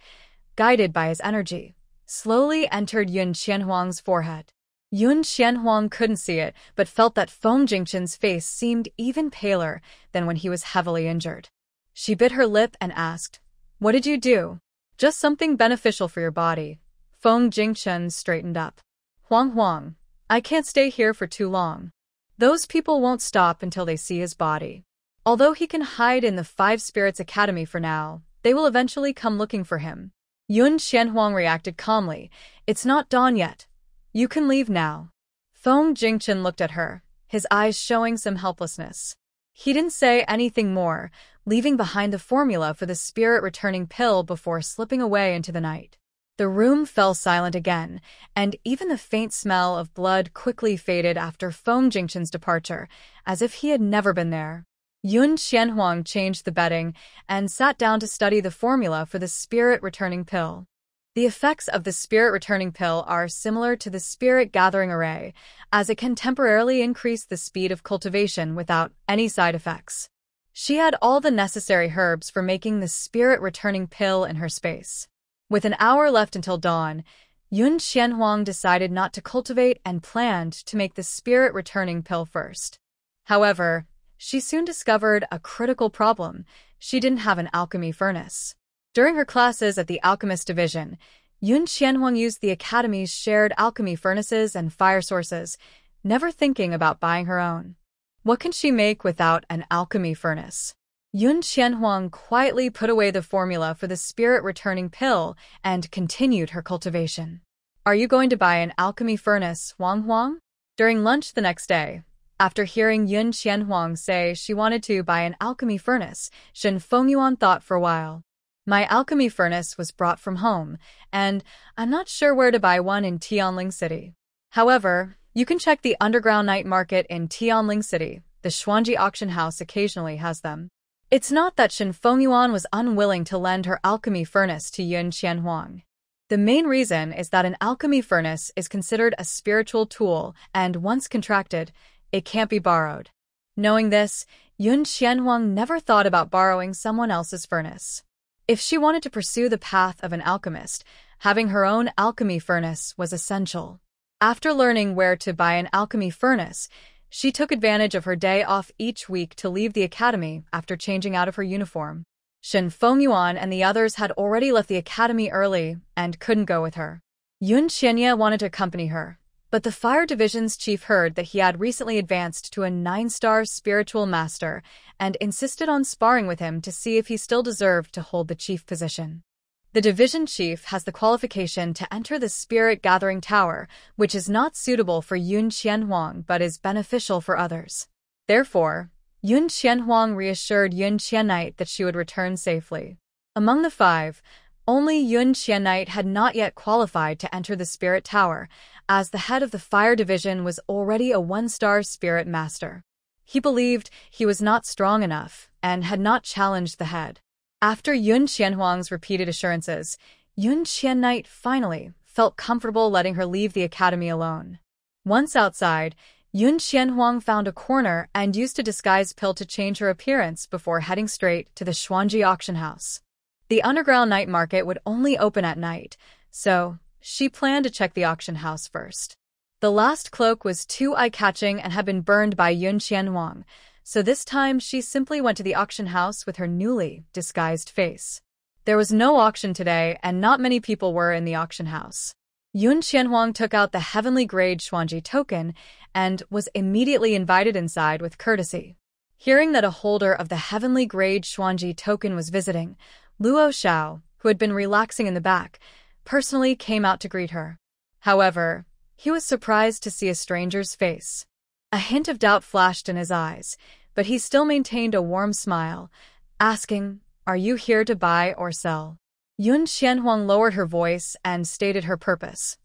guided by his energy, slowly entered Yun Qianhuang's forehead. Yun Qianhuang couldn't see it, but felt that Feng Jingchun's face seemed even paler than when he was heavily injured. She bit her lip and asked, "What did you do?" "Just something beneficial for your body." Feng Jingchun straightened up. "Huang, I can't stay here for too long. Those people won't stop until they see his body. Although he can hide in the Five Spirits Academy for now, they will eventually come looking for him." Yun Qianhuang reacted calmly. "It's not dawn yet. You can leave now." Feng Jingchun looked at her, his eyes showing some helplessness. He didn't say anything more, leaving behind the formula for the spirit returning pill before slipping away into the night. The room fell silent again, and even the faint smell of blood quickly faded after Feng Jingchun's departure, as if he had never been there. Yun Qianhuang changed the bedding and sat down to study the formula for the spirit returning pill. The effects of the spirit returning pill are similar to the spirit gathering array, as it can temporarily increase the speed of cultivation without any side effects. She had all the necessary herbs for making the spirit returning pill in her space. With an hour left until dawn, Yun Qianhuang decided not to cultivate and planned to make the spirit returning pill first. However, she soon discovered a critical problem. She didn't have an alchemy furnace. During her classes at the Alchemist Division, Yun Qianhuang used the Academy's shared alchemy furnaces and fire sources, never thinking about buying her own. What can she make without an alchemy furnace? Yun Qianhuang quietly put away the formula for the spirit returning pill and continued her cultivation. "Are you going to buy an alchemy furnace, Huang?" During lunch the next day, after hearing Yun Qianhuang say she wanted to buy an alchemy furnace, Shen Fengyuan thought for a while. "My alchemy furnace was brought from home, and I'm not sure where to buy one in Tianling City. However, you can check the underground night market in Tianling City. The Xuanji auction house occasionally has them." It's not that Shen Fengyuan was unwilling to lend her alchemy furnace to Yun Qianhuang. The main reason is that an alchemy furnace is considered a spiritual tool, and once contracted, it can't be borrowed. Knowing this, Yun Qianhuang never thought about borrowing someone else's furnace. If she wanted to pursue the path of an alchemist, having her own alchemy furnace was essential. After learning where to buy an alchemy furnace, she took advantage of her day off each week to leave the academy after changing out of her uniform. Shen Fengyuan and the others had already left the academy early and couldn't go with her. Yun Qianya wanted to accompany her, but the fire division's chief heard that he had recently advanced to a 9-star spiritual master and insisted on sparring with him to see if he still deserved to hold the chief position. The division chief has the qualification to enter the Spirit Gathering Tower, which is not suitable for Yun Qianhuang but is beneficial for others. Therefore, Yun Qianhuang reassured Yun Qiannight that she would return safely. Among the 5, only Yun Qiannight had not yet qualified to enter the Spirit Tower, as the head of the fire division was already a 1-star spirit master. He believed he was not strong enough and had not challenged the head. After Yun Qianhuang's repeated assurances, Yun Qiannight finally felt comfortable letting her leave the academy alone. Once outside, Yun Qianhuang found a corner and used a disguise pill to change her appearance before heading straight to the Xuanji auction house. The underground night market would only open at night, so she planned to check the auction house first. The last cloak was too eye-catching and had been burned by Yun Qianhuang, so this time she simply went to the auction house with her newly disguised face. There was no auction today, and not many people were in the auction house. Yun Qianhuang took out the heavenly grade Xuanji token and was immediately invited inside with courtesy. Hearing that a holder of the heavenly grade Xuanji token was visiting, Luo Xiao, who had been relaxing in the back, personally came out to greet her. However, he was surprised to see a stranger's face. A hint of doubt flashed in his eyes, but he still maintained a warm smile, asking, "Are you here to buy or sell?" Yun Qianhuang lowered her voice and stated her purpose.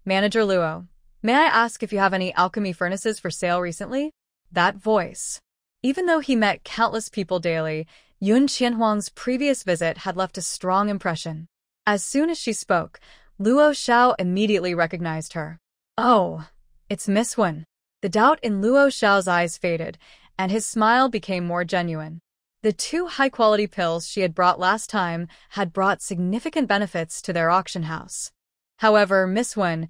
"Manager Luo, may I ask if you have any alchemy furnaces for sale recently?" That voice. Even though he met countless people daily, Yun Qianhuang's previous visit had left a strong impression. As soon as she spoke, Luo Xiao immediately recognized her. "Oh, it's Miss Wen." The doubt in Luo Xiao's eyes faded, and his smile became more genuine. The 2 high-quality pills she had brought last time had brought significant benefits to their auction house. However, Miss Wen,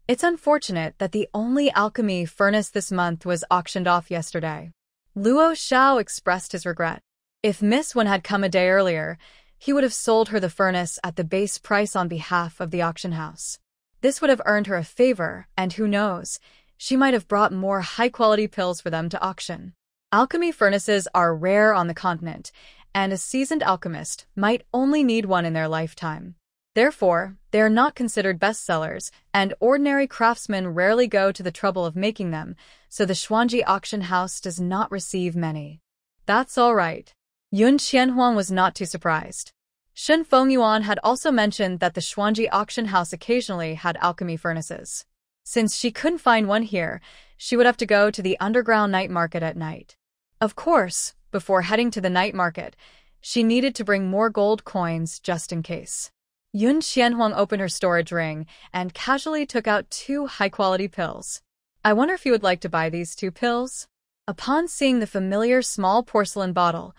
it's unfortunate that the only alchemy furnace this month was auctioned off yesterday. Luo Xiao expressed his regret. If Miss Wen had come a day earlier, he would have sold her the furnace at the base price on behalf of the auction house. This would have earned her a favor, and who knows, she might have brought more high-quality pills for them to auction. Alchemy furnaces are rare on the continent, and a seasoned alchemist might only need one in their lifetime. Therefore, they are not considered bestsellers, and ordinary craftsmen rarely go to the trouble of making them, so the Xuanji auction house does not receive many. That's all right. Yun Qianhuang was not too surprised. Shen Fengyuan had also mentioned that the Xuanji auction house occasionally had alchemy furnaces. Since she couldn't find one here, she would have to go to the underground night market at night. Of course, before heading to the night market, she needed to bring more gold coins just in case. Yun Qianhuang opened her storage ring and casually took out 2 high-quality pills. "I wonder if you would like to buy these 2 pills?" Upon seeing the familiar small porcelain bottle,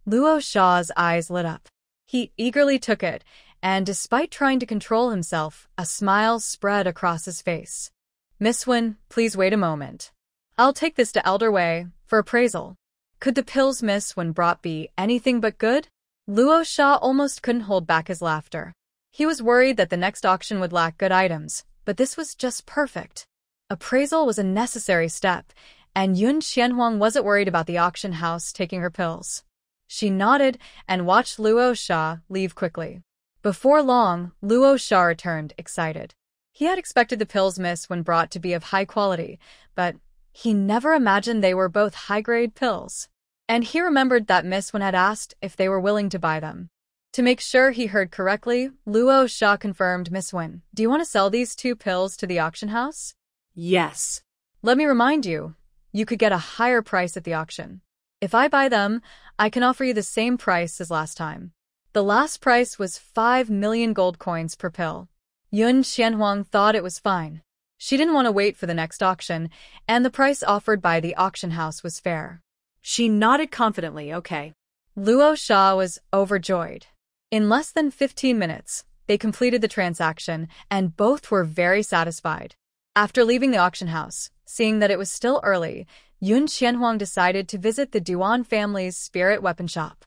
Luo Xiao's eyes lit up. He eagerly took it, and despite trying to control himself, a smile spread across his face. "Miss Wen, please wait a moment. I'll take this to Elder Wei for appraisal." Could the pills Miss Wen brought be anything but good? Luo Xiao almost couldn't hold back his laughter. He was worried that the next auction would lack good items, but this was just perfect. Appraisal was a necessary step, and Yun Qianhuang wasn't worried about the auction house taking her pills. She nodded and watched Luo Xiao leave quickly. Before long, Luo Xiao returned, excited. He had expected the pills Miss Wen brought to be of high quality, but he never imagined they were both high-grade pills. And he remembered that Miss Wen had asked if they were willing to buy them. To make sure he heard correctly, Luo Xiao confirmed, "Miss Wen, do you want to sell these 2 pills to the auction house?" Yes. "Let me remind you, you could get a higher price at the auction. If I buy them, I can offer you the same price as last time." The last price was 5 million gold coins per pill. Yun Qianhuang thought it was fine. She didn't want to wait for the next auction, and the price offered by the auction house was fair. She nodded confidently, "Okay." Luo Xiao was overjoyed. In less than 15 minutes, they completed the transaction, and both were very satisfied. After leaving the auction house, seeing that it was still early, Yun Qianhuang decided to visit the Duan family's spirit weapon shop.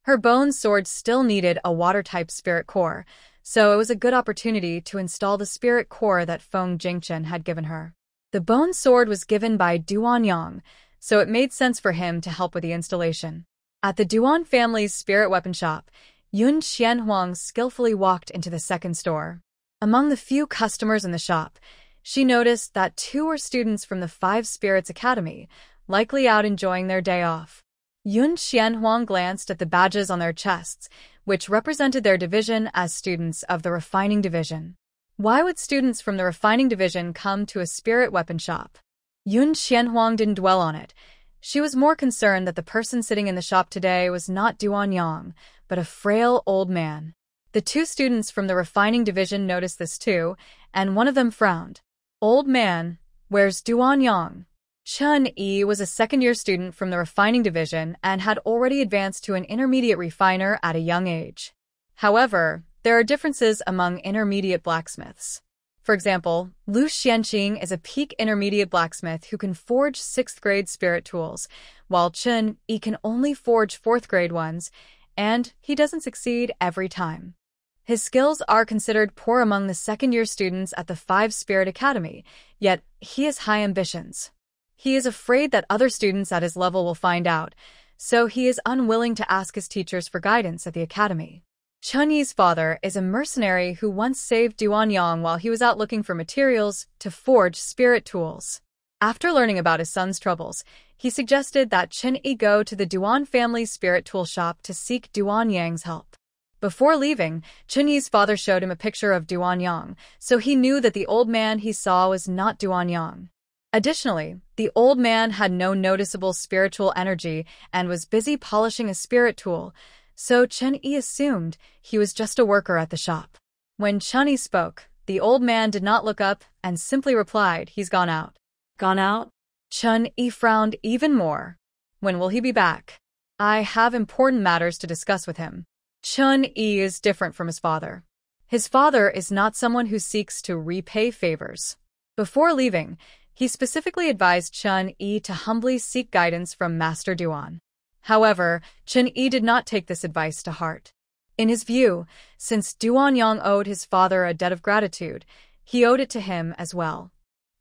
Her bone sword still needed a water-type spirit core, so it was a good opportunity to install the spirit core that Feng Jingchen had given her. The bone sword was given by Duan Yang, so it made sense for him to help with the installation. At the Duan family's spirit weapon shop, Yun Qianhuang skillfully walked into the second store. Among the few customers in the shop, she noticed that 2 were students from the 5 Spirits Academy, likely out enjoying their day off. Yun Qianhuang glanced at the badges on their chests, which represented their division as students of the Refining Division. Why would students from the Refining Division come to a spirit weapon shop? Yun Qianhuang didn't dwell on it. She was more concerned that the person sitting in the shop today was not Duan Yang, but a frail old man. The 2 students from the Refining Division noticed this too, and one of them frowned. "Old man, where's Duan Yang?" Chen Yi was a second-year student from the Refining Division and had already advanced to an intermediate refiner at a young age. However, there are differences among intermediate blacksmiths. For example, Lu Xianqing is a peak intermediate blacksmith who can forge 6th-grade spirit tools, while Chen Yi can only forge 4th-grade ones, and he doesn't succeed every time. His skills are considered poor among the second-year students at the 5-Spirit Academy, yet he has high ambitions. He is afraid that other students at his level will find out, so he is unwilling to ask his teachers for guidance at the academy. Chen Yi's father is a mercenary who once saved Duan Yang while he was out looking for materials to forge spirit tools. After learning about his son's troubles, he suggested that Chen Yi go to the Duan family's spirit tool shop to seek Duan Yang's help. Before leaving, Chen Yi's father showed him a picture of Duan Yang, so he knew that the old man he saw was not Duan Yang. Additionally, the old man had no noticeable spiritual energy and was busy polishing a spirit tool, so Chen Yi assumed he was just a worker at the shop. When Chen Yi spoke, the old man did not look up and simply replied, "He's gone out." Gone out? Chen Yi frowned even more. "When will he be back? I have important matters to discuss with him." Chen Yi is different from his father. His father is not someone who seeks to repay favors. Before leaving, he specifically advised Chen Yi to humbly seek guidance from Master Duan. However, Chen Yi did not take this advice to heart. In his view, since Duan Yang owed his father a debt of gratitude, he owed it to him as well.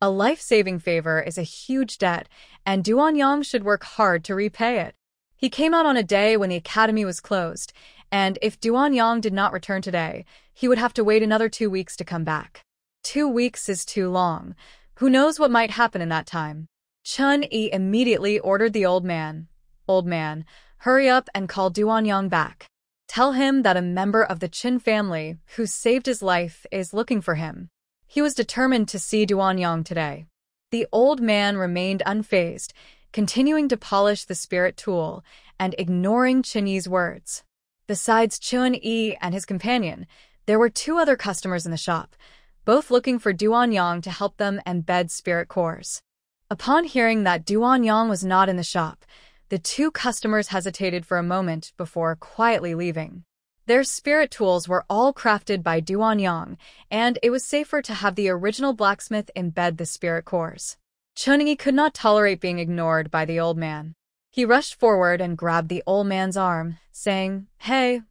A life-saving favor is a huge debt, and Duan Yang should work hard to repay it. He came out on a day when the academy was closed, and if Duan Yang did not return today, he would have to wait another 2 weeks to come back. 2 weeks is too long. Who knows what might happen in that time? Chen Yi immediately ordered the old man, "Old man, hurry up and call Duan Yang back. Tell him that a member of the Qin family who saved his life is looking for him." He was determined to see Duan Yang today. The old man remained unfazed, continuing to polish the spirit tool and ignoring Chen Yi's words. Besides Chen Yi and his companion, there were 2 other customers in the shop, both looking for Duan Yang to help them embed spirit cores. Upon hearing that Duan Yang was not in the shop, the 2 customers hesitated for a moment before quietly leaving. Their spirit tools were all crafted by Duan Yang, and it was safer to have the original blacksmith embed the spirit cores. Chen Yi could not tolerate being ignored by the old man. He rushed forward and grabbed the old man's arm, saying, "Hey,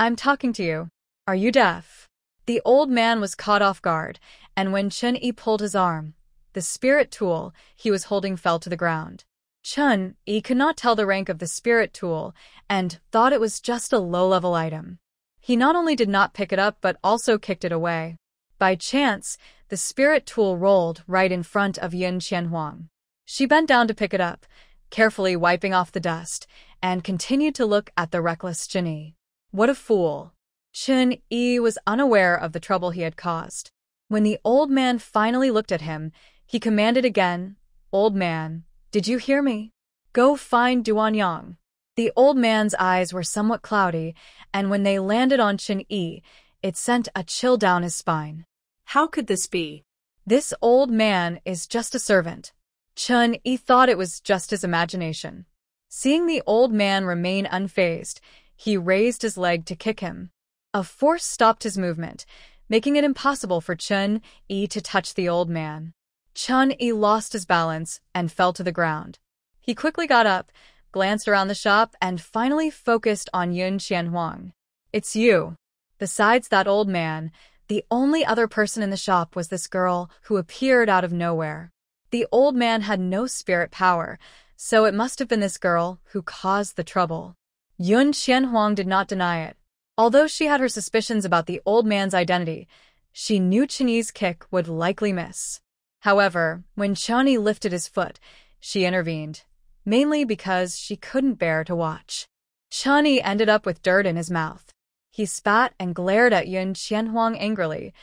I'm talking to you. Are you deaf?" The old man was caught off guard, and when Chen Yi pulled his arm, the spirit tool he was holding fell to the ground. Chen Yi could not tell the rank of the spirit tool and thought it was just a low-level item. He not only did not pick it up but also kicked it away. By chance, the spirit tool rolled right in front of Yun Qianhuang. She bent down to pick it up, carefully wiping off the dust, and continued to look at the reckless Chen Yi. What a fool! Chen Yi was unaware of the trouble he had caused. When the old man finally looked at him, he commanded again, "Old man, did you hear me? Go find Duan Yang." The old man's eyes were somewhat cloudy, and when they landed on Chen Yi, it sent a chill down his spine. How could this be? This old man is just a servant. Chen Yi thought it was just his imagination. Seeing the old man remain unfazed, he raised his leg to kick him. A force stopped his movement, making it impossible for Chen Yi to touch the old man. Chen Yi lost his balance and fell to the ground. He quickly got up, glanced around the shop, and finally focused on Yun Qianhuang. "It's you." Besides that old man, the only other person in the shop was this girl who appeared out of nowhere. The old man had no spirit power, so it must have been this girl who caused the trouble. Yun Qianhuang did not deny it. Although she had her suspicions about the old man's identity, she knew Chen Yi's kick would likely miss. However, when Chen Yi lifted his foot, she intervened, mainly because she couldn't bear to watch. Chen Yi ended up with dirt in his mouth. He spat and glared at Yun Qianhuang angrily.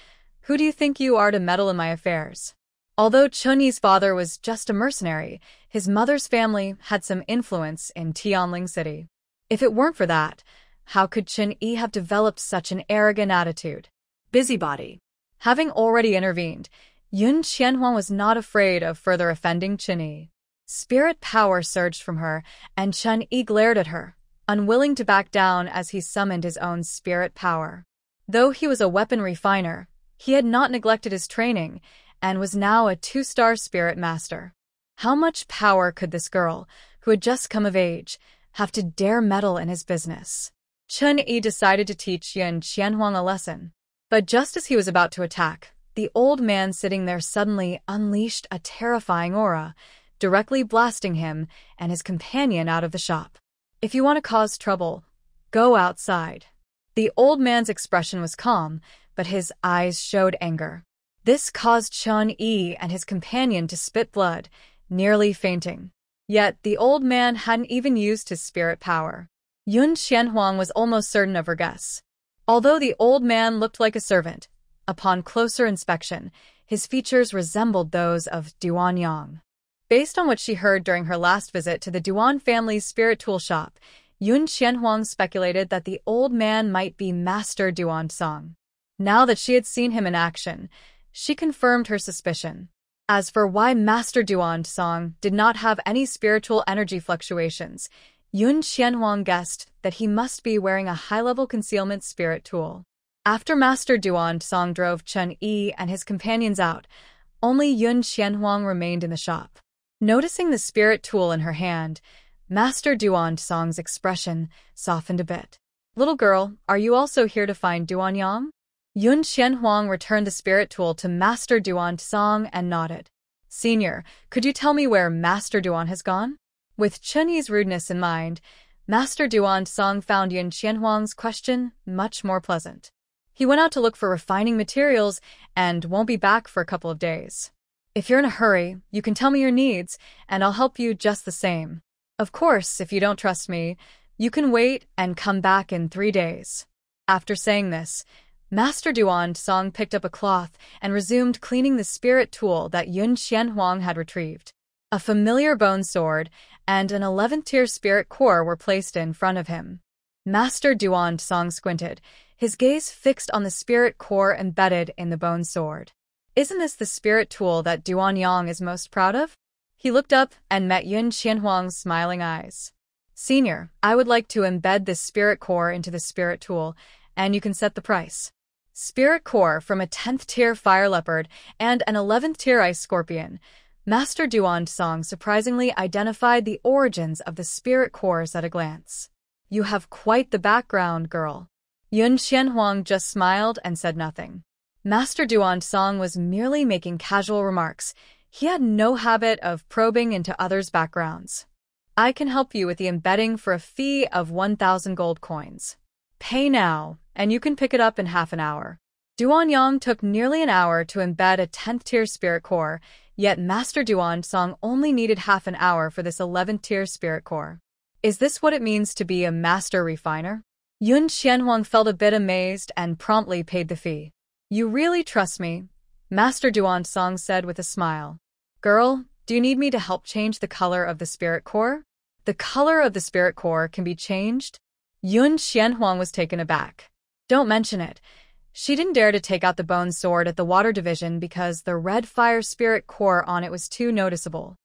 "Who do you think you are to meddle in my affairs?" Although Chen Yi's father was just a mercenary, his mother's family had some influence in Tianling City. If it weren't for that, how could Chen Yi have developed such an arrogant attitude? Busybody. Having already intervened, Yun Qianhuang was not afraid of further offending Chen Yi. Spirit power surged from her, and Chen Yi glared at her, unwilling to back down as he summoned his own spirit power. Though he was a weapon refiner, He had not neglected his training and was now a 2-star spirit master. How much power could this girl, who had just come of age, have to dare meddle in his business? Chun-Yi decided to teach Yun Qianhuang a lesson. But just as he was about to attack, the old man sitting there suddenly unleashed a terrifying aura, directly blasting him and his companion out of the shop. If you want to cause trouble, go outside. The old man's expression was calm, but his eyes showed anger. This caused Chun-Yi and his companion to spit blood, nearly fainting. Yet the old man hadn't even used his spirit power. Yun Qianhuang was almost certain of her guess. Although the old man looked like a servant, upon closer inspection, his features resembled those of Duan Yang. Based on what she heard during her last visit to the Duan family's spirit tool shop, Yun Qianhuang speculated that the old man might be Master Duan Song. Now that she had seen him in action, she confirmed her suspicion. As for why Master Duan Song did not have any spiritual energy fluctuations, Yun Qianhuang guessed that he must be wearing a high-level concealment spirit tool. After Master Duan Song drove Chun-Yi and his companions out, only Yun Qianhuang remained in the shop. Noticing the spirit tool in her hand, Master Duan Song's expression softened a bit. "Little girl, are you also here to find Duan Yang?" Yun Qianhuang returned the spirit tool to Master Duan Song and nodded. "Senior, could you tell me where Master Duan has gone?" With Chun-Yi's rudeness in mind, Master Duan Song found Yun Qianhuang's question much more pleasant. "He went out to look for refining materials and won't be back for a couple of days. If you're in a hurry, you can tell me your needs, and I'll help you just the same. Of course, if you don't trust me, you can wait and come back in 3 days." After saying this, Master Duan Song picked up a cloth and resumed cleaning the spirit tool that Yun Qianhuang had retrieved. A familiar bone sword and an 11th-tier spirit core were placed in front of him. Master Duan Song squinted, his gaze fixed on the spirit core embedded in the bone sword. "Isn't this the spirit tool that Duan Yang is most proud of?" He looked up and met Yun Qianhuang's smiling eyes. "Senior, I would like to embed this spirit core into the spirit tool, and you can set the price." Spirit core from a 10th-tier fire leopard and an 11th-tier ice scorpion, Master Duan Song surprisingly identified the origins of the spirit cores at a glance. "You have quite the background, girl." Yun Qianhuang just smiled and said nothing. Master Duan Song was merely making casual remarks. He had no habit of probing into others' backgrounds. "I can help you with the embedding for a fee of 1,000 gold coins. Pay now, and you can pick it up in half an hour." Duan Yang took nearly an hour to embed a 10th-tier spirit core, yet Master Duan Song only needed half an hour for this 11th-tier spirit core. Is this what it means to be a master refiner? Yun Qianhuang felt a bit amazed and promptly paid the fee. "You really trust me?" Master Duan Song said with a smile. "Girl, do you need me to help change the color of the spirit core?" "The color of the spirit core can be changed?" Yun Qianhuang was taken aback. "Don't mention it." She didn't dare to take out the bone sword at the water division because the red fire spirit core on it was too noticeable.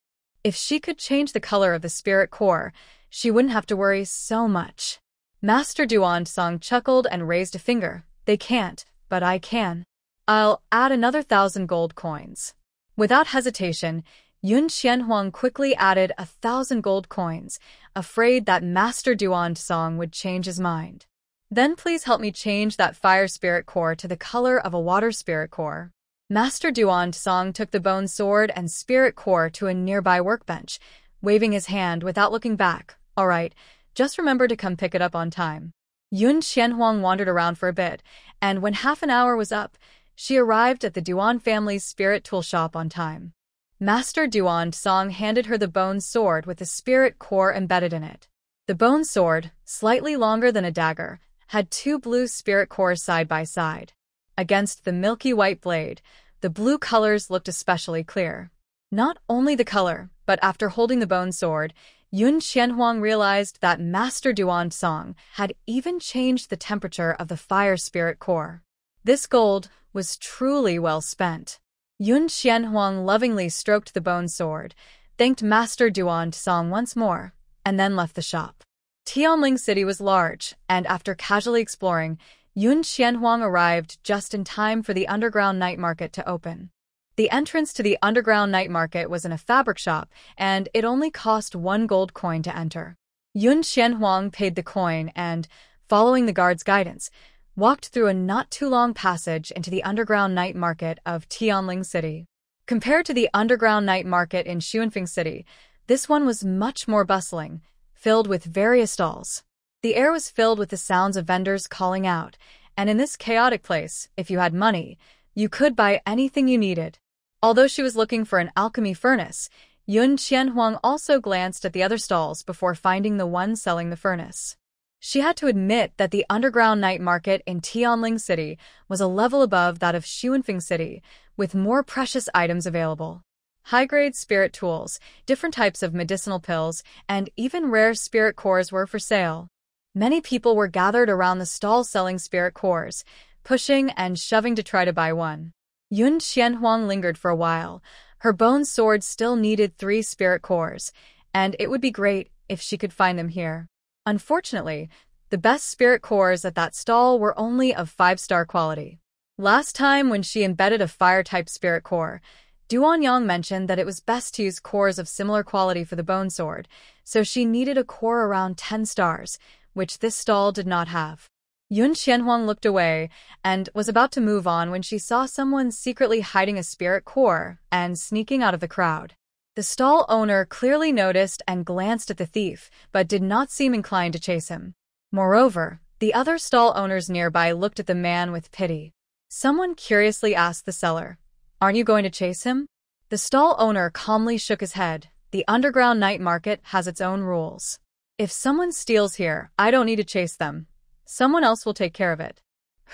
If she could change the color of the spirit core, she wouldn't have to worry so much. Master Duan Song chuckled and raised a finger. "They can't, but I can. I'll add another 1,000 gold coins." Without hesitation, Yun Qianhuang quickly added 1,000 gold coins, afraid that Master Duan Song would change his mind. "Then please help me change that fire spirit core to the color of a water spirit core." Master Duan Song took the bone sword and spirit core to a nearby workbench, waving his hand without looking back. "All right, just remember to come pick it up on time." Yun Qianhuang wandered around for a bit, and when half an hour was up, she arrived at the Duan family's spirit tool shop on time. Master Duan Song handed her the bone sword with the spirit core embedded in it. The bone sword, slightly longer than a dagger, had 2 blue spirit cores side by side. Against the milky white blade, the blue colors looked especially clear. Not only the color, but after holding the bone sword, Yun Qianhuang realized that Master Duan Song had even changed the temperature of the fire spirit core. This gold was truly well spent. Yun Qianhuang lovingly stroked the bone sword, thanked Master Duan Song once more, and then left the shop. Tianling City was large, and after casually exploring, Yun Xianhuang arrived just in time for the underground night market to open. The entrance to the underground night market was in a fabric shop, and it only cost 1 gold coin to enter. Yun Xianhuang paid the coin and, following the guard's guidance, walked through a not-too-long passage into the underground night market of Tianling City. Compared to the underground night market in Xuanfeng City, this one was much more bustling, filled with various stalls. The air was filled with the sounds of vendors calling out, and in this chaotic place, if you had money, you could buy anything you needed. Although she was looking for an alchemy furnace, Yun Qianhuang also glanced at the other stalls before finding the one selling the furnace. She had to admit that the underground night market in Tianling City was a level above that of Xuanfeng City, with more precious items available. High-grade spirit tools, different types of medicinal pills, and even rare spirit cores were for sale. Many people were gathered around the stall selling spirit cores, pushing and shoving to try to buy one. Yun Qianhuang lingered for a while. Her bone sword still needed 3 spirit cores, and it would be great if she could find them here. Unfortunately, the best spirit cores at that stall were only of 5-star quality. Last time when she embedded a fire-type spirit core, Duanyang mentioned that it was best to use cores of similar quality for the bone sword, so she needed a core around 10 stars, which this stall did not have. Yun Qianhuang looked away and was about to move on when she saw someone secretly hiding a spirit core and sneaking out of the crowd. The stall owner clearly noticed and glanced at the thief, but did not seem inclined to chase him. Moreover, the other stall owners nearby looked at the man with pity. Someone curiously asked the seller, "Aren't you going to chase him?" The stall owner calmly shook his head. The underground night market has its own rules. If someone steals here, I don't need to chase them. Someone else will take care of it.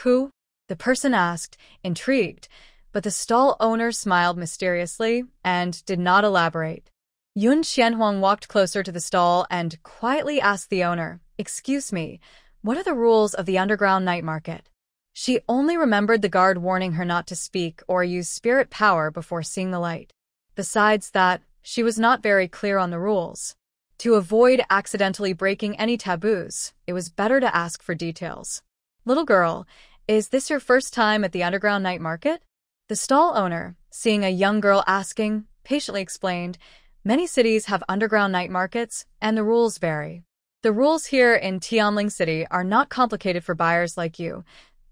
Who? The person asked, intrigued, but the stall owner smiled mysteriously and did not elaborate. Yun Qianhuang walked closer to the stall and quietly asked the owner, "Excuse me, what are the rules of the underground night market?" She only remembered the guard warning her not to speak or use spirit power before seeing the light. Besides that, she was not very clear on the rules. To avoid accidentally breaking any taboos, it was better to ask for details. "Little girl, is this your first time at the underground night market?" The stall owner, seeing a young girl asking, patiently explained, "Many cities have underground night markets, and the rules vary. The rules here in Tianling City are not complicated for buyers like you.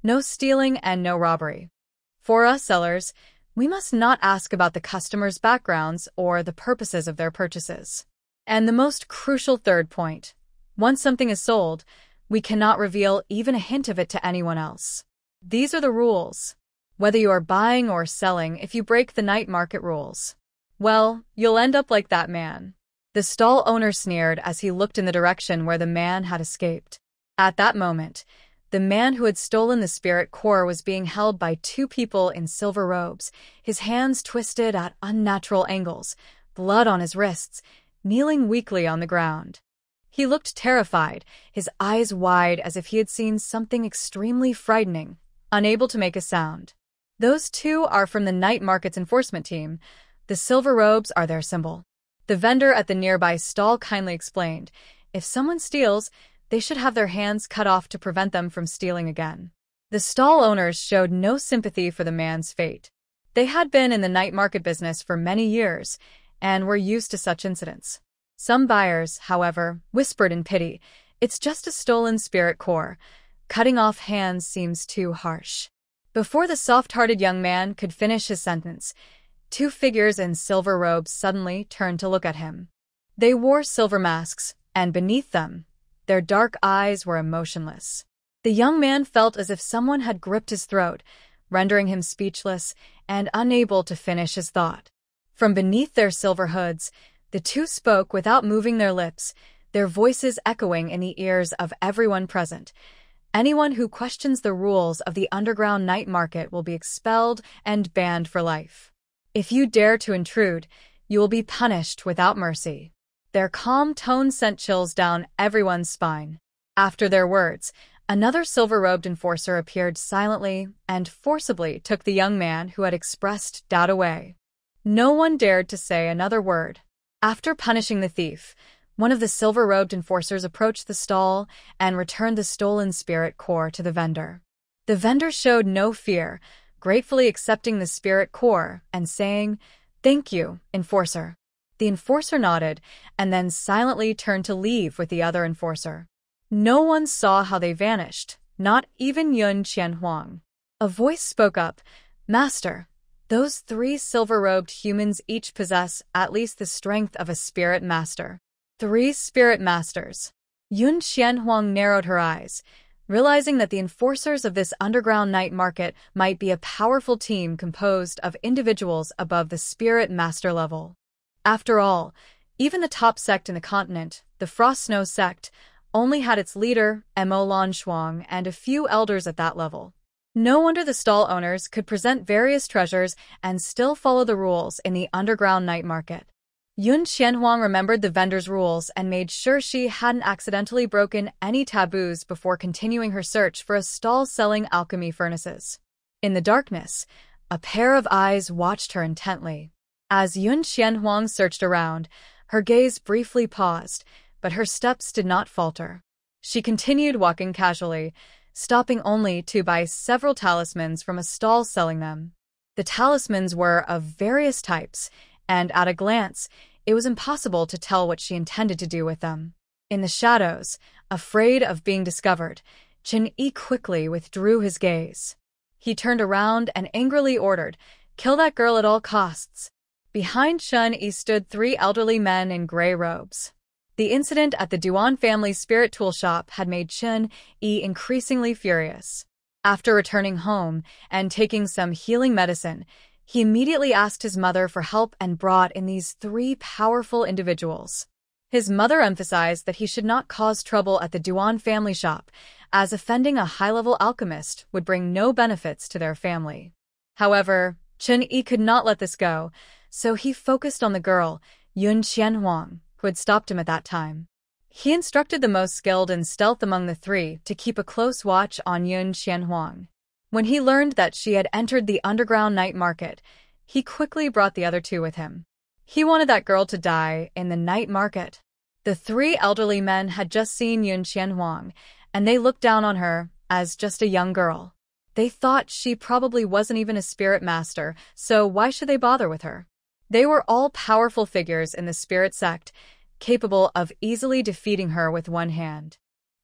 No stealing and no robbery. For us sellers, we must not ask about the customers' backgrounds or the purposes of their purchases. And the most crucial third point, once something is sold, we cannot reveal even a hint of it to anyone else. These are the rules. Whether you are buying or selling, if you break the night market rules, well, you'll end up like that man." The stall owner sneered as he looked in the direction where the man had escaped. At that moment, the man who had stolen the spirit core was being held by 2 people in silver robes, his hands twisted at unnatural angles, blood on his wrists, kneeling weakly on the ground. He looked terrified, his eyes wide as if he had seen something extremely frightening, unable to make a sound. Those 2 are from the night market's enforcement team. The silver robes are their symbol. The vendor at the nearby stall kindly explained, if someone steals, they should have their hands cut off to prevent them from stealing again. The stall owners showed no sympathy for the man's fate. They had been in the night market business for many years, and were used to such incidents. Some buyers, however, whispered in pity, "It's just a stolen spirit core. Cutting off hands seems too harsh." Before the soft-hearted young man could finish his sentence, 2 figures in silver robes suddenly turned to look at him. They wore silver masks, and beneath them, their dark eyes were emotionless. The young man felt as if someone had gripped his throat, rendering him speechless and unable to finish his thought. From beneath their silver hoods, the 2 spoke without moving their lips, their voices echoing in the ears of everyone present. "Anyone who questions the rules of the underground night market will be expelled and banned for life. If you dare to intrude, you will be punished without mercy." Their calm tone sent chills down everyone's spine. After their words, another silver-robed enforcer appeared silently and forcibly took the young man who had expressed doubt away. No one dared to say another word. After punishing the thief, one of the silver-robed enforcers approached the stall and returned the stolen spirit core to the vendor. The vendor showed no fear, gratefully accepting the spirit core and saying, "Thank you, enforcer." The enforcer nodded and then silently turned to leave with the other enforcer. No one saw how they vanished, not even Yun Qianhuang. A voice spoke up, "Master, those 3 silver-robed humans each possess at least the strength of a spirit master." 3 spirit masters. Yun Qianhuang narrowed her eyes, realizing that the enforcers of this underground night market might be a powerful team composed of individuals above the spirit master level. After all, even the top sect in the continent, the Frost Snow sect, only had its leader, Mo Lanshuang, and a few elders at that level. No wonder the stall owners could present various treasures and still follow the rules in the underground night market. Yun Qianhuang remembered the vendor's rules and made sure she hadn't accidentally broken any taboos before continuing her search for a stall selling alchemy furnaces. In the darkness, a pair of eyes watched her intently. As Yun Qianhuang searched around, her gaze briefly paused, but her steps did not falter. She continued walking casually, stopping only to buy several talismans from a stall selling them. The talismans were of various types, and at a glance, it was impossible to tell what she intended to do with them. In the shadows, afraid of being discovered, Chen Yi quickly withdrew his gaze. He turned around and angrily ordered, "Kill that girl at all costs." Behind Chen Yi stood 3 elderly men in gray robes. The incident at the Duan family's spirit tool shop had made Chen Yi increasingly furious. After returning home and taking some healing medicine, he immediately asked his mother for help and brought in these 3 powerful individuals. His mother emphasized that he should not cause trouble at the Duan family shop, as offending a high-level alchemist would bring no benefits to their family. However, Chen Yi could not let this go, so he focused on the girl, Yun Qianhuang, who had stopped him at that time. He instructed the most skilled in stealth among the 3 to keep a close watch on Yun Qianhuang. When he learned that she had entered the underground night market, he quickly brought the other 2 with him. He wanted that girl to die in the night market. The 3 elderly men had just seen Yun Qianhuang, and they looked down on her as just a young girl. They thought she probably wasn't even a spirit master, so why should they bother with her? They were all powerful figures in the spirit sect, capable of easily defeating her with one hand.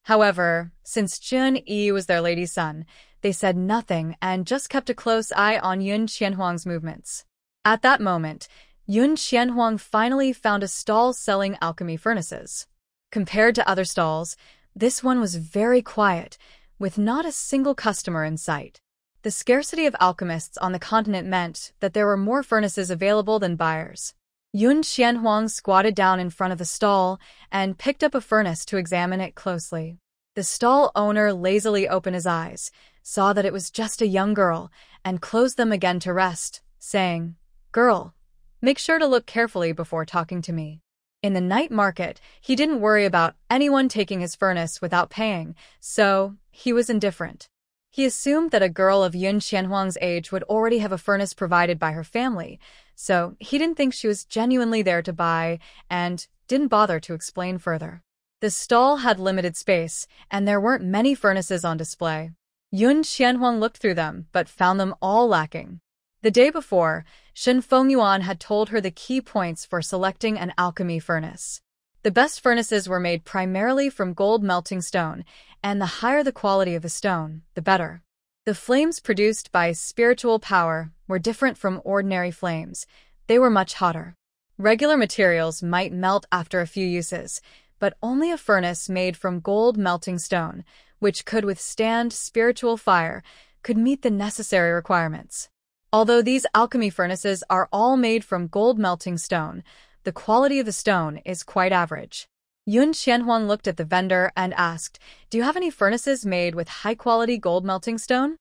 However, since Chen Yi was their lady's son, they said nothing and just kept a close eye on Yun Qianhuang's movements. At that moment, Yun Qianhuang finally found a stall selling alchemy furnaces. Compared to other stalls, this one was very quiet, with not a single customer in sight. The scarcity of alchemists on the continent meant that there were more furnaces available than buyers. Yun Qianhuang squatted down in front of the stall and picked up a furnace to examine it closely. The stall owner lazily opened his eyes, saw that it was just a young girl, and closed them again to rest, saying, "Girl, make sure to look carefully before talking to me." In the night market, he didn't worry about anyone taking his furnace without paying, so he was indifferent. He assumed that a girl of Yun Qianhuang's age would already have a furnace provided by her family, so he didn't think she was genuinely there to buy and didn't bother to explain further. The stall had limited space, and there weren't many furnaces on display. Yun Qianhuang looked through them, but found them all lacking. The day before, Shen Fengyuan had told her the key points for selecting an alchemy furnace. The best furnaces were made primarily from gold melting stone, and the higher the quality of the stone, the better. The flames produced by spiritual power were different from ordinary flames. They were much hotter. Regular materials might melt after a few uses, but only a furnace made from gold melting stone, which could withstand spiritual fire, could meet the necessary requirements. Although these alchemy furnaces are all made from gold melting stone, the quality of the stone is quite average. Yun Qianhuang looked at the vendor and asked, "Do you have any furnaces made with high-quality gold melting stone?"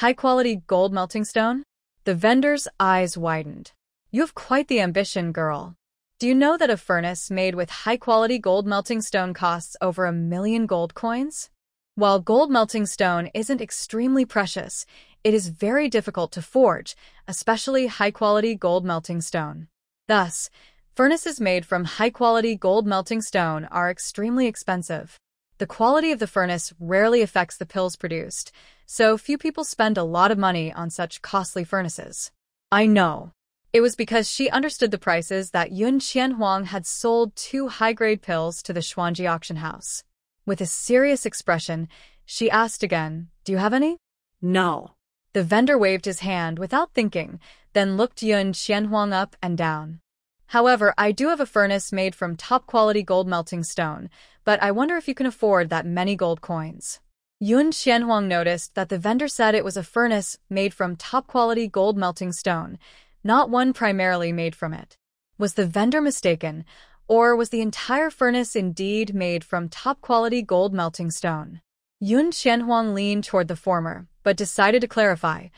"High-quality gold melting stone?" The vendor's eyes widened. "You have quite the ambition, girl. Do you know that a furnace made with high-quality gold melting stone costs over 1 million gold coins? While gold melting stone isn't extremely precious, it is very difficult to forge, especially high-quality gold melting stone. Thus, furnaces made from high-quality gold melting stone are extremely expensive." The quality of the furnace rarely affects the pills produced, so few people spend a lot of money on such costly furnaces. I know. It was because she understood the prices that Yun Qianhuang had sold 2 high-grade pills to the Xuanji auction house. With a serious expression, she asked again, "Do you have any?" No. The vendor waved his hand without thinking, then looked Yun Qianhuang up and down. "However, I do have a furnace made from top-quality gold melting stone, but I wonder if you can afford that many gold coins." Yun Qianhuang noticed that the vendor said it was a furnace made from top-quality gold melting stone, not one primarily made from it. Was the vendor mistaken, or was the entire furnace indeed made from top-quality gold melting stone? Yun Qianhuang leaned toward the former, but decided to clarify.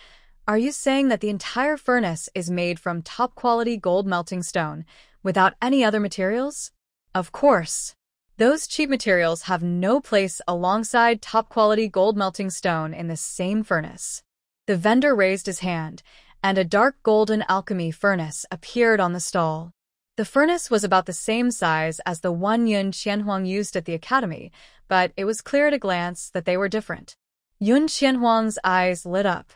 "Are you saying that the entire furnace is made from top-quality gold melting stone, without any other materials?" "Of course. Those cheap materials have no place alongside top-quality gold melting stone in the same furnace." The vendor raised his hand, and a dark golden alchemy furnace appeared on the stall. The furnace was about the same size as the one Yun Qianhuang used at the academy, but it was clear at a glance that they were different. Yun Qianhuang's eyes lit up.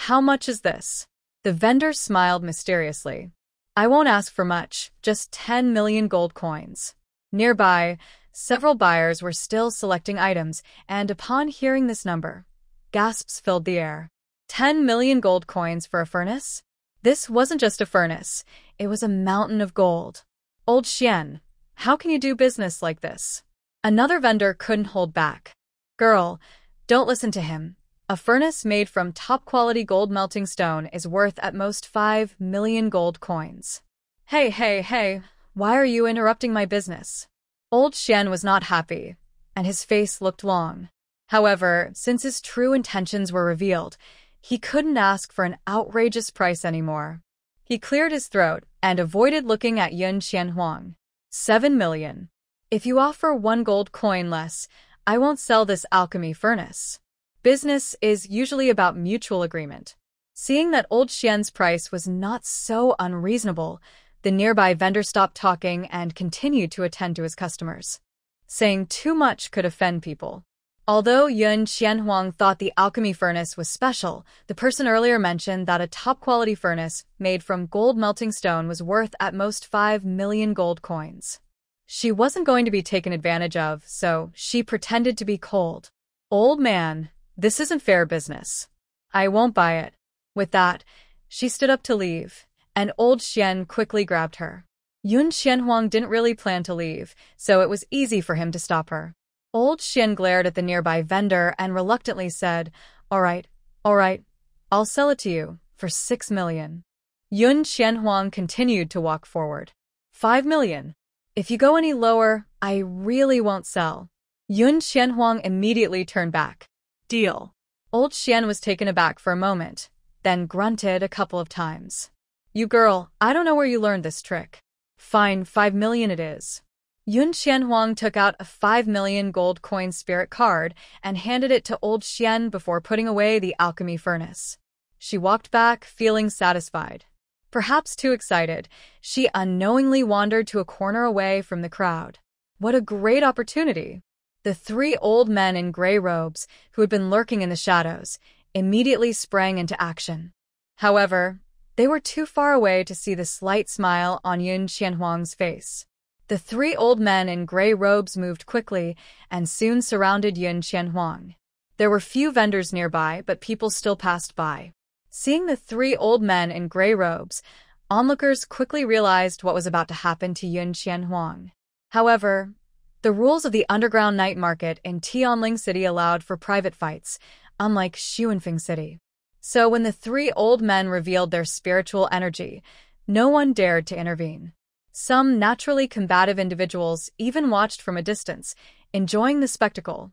"How much is this?" The vendor smiled mysteriously. "I won't ask for much, just 10 million gold coins." Nearby, several buyers were still selecting items, and upon hearing this number, gasps filled the air. 10 million gold coins for a furnace? This wasn't just a furnace, it was a mountain of gold. "Old Xian, how can you do business like this?" Another vendor couldn't hold back. "Girl, don't listen to him. A furnace made from top-quality gold melting stone is worth at most 5 million gold coins." Hey, why are you interrupting my business?" Old Xian was not happy, and his face looked long. However, since his true intentions were revealed, he couldn't ask for an outrageous price anymore. He cleared his throat and avoided looking at Yun Qianhuang. 7 million. If you offer 1 gold coin less, I won't sell this alchemy furnace. Business is usually about mutual agreement. Seeing that Old Xian's price was not so unreasonable, the nearby vendor stopped talking and continued to attend to his customers. Saying too much could offend people. Although Yun Qianhuang thought the alchemy furnace was special, the person earlier mentioned that a top-quality furnace made from gold melting stone was worth at most 5 million gold coins. She wasn't going to be taken advantage of, so she pretended to be cold. "Old man, this isn't fair business. I won't buy it." With that, she stood up to leave, and Old Xian quickly grabbed her. Yun Qianhuang didn't really plan to leave, so it was easy for him to stop her. Old Xian glared at the nearby vendor and reluctantly said, All right, I'll sell it to you for 6 million. Yun Qianhuang continued to walk forward. 5 million. If you go any lower, I really won't sell. Yun Qianhuang immediately turned back. Deal. Old Xian was taken aback for a moment, then grunted a couple of times. "You girl, I don't know where you learned this trick." "Fine, 5 million it is." Yun Qianhuang took out a 5 million gold coin spirit card and handed it to Old Xian before putting away the alchemy furnace. She walked back, feeling satisfied. Perhaps too excited, she unknowingly wandered to a corner away from the crowd. What a great opportunity! The 3 old men in gray robes, who had been lurking in the shadows, immediately sprang into action. However, they were too far away to see the slight smile on Yun Qianhuang's face. The 3 old men in gray robes moved quickly and soon surrounded Yun Qianhuang. There were few vendors nearby, but people still passed by. Seeing the 3 old men in gray robes, onlookers quickly realized what was about to happen to Yun Qianhuang. However, the rules of the underground night market in Tianling City allowed for private fights, unlike Xuanfeng City. So when the 3 old men revealed their spiritual energy, no one dared to intervene. Some naturally combative individuals even watched from a distance, enjoying the spectacle.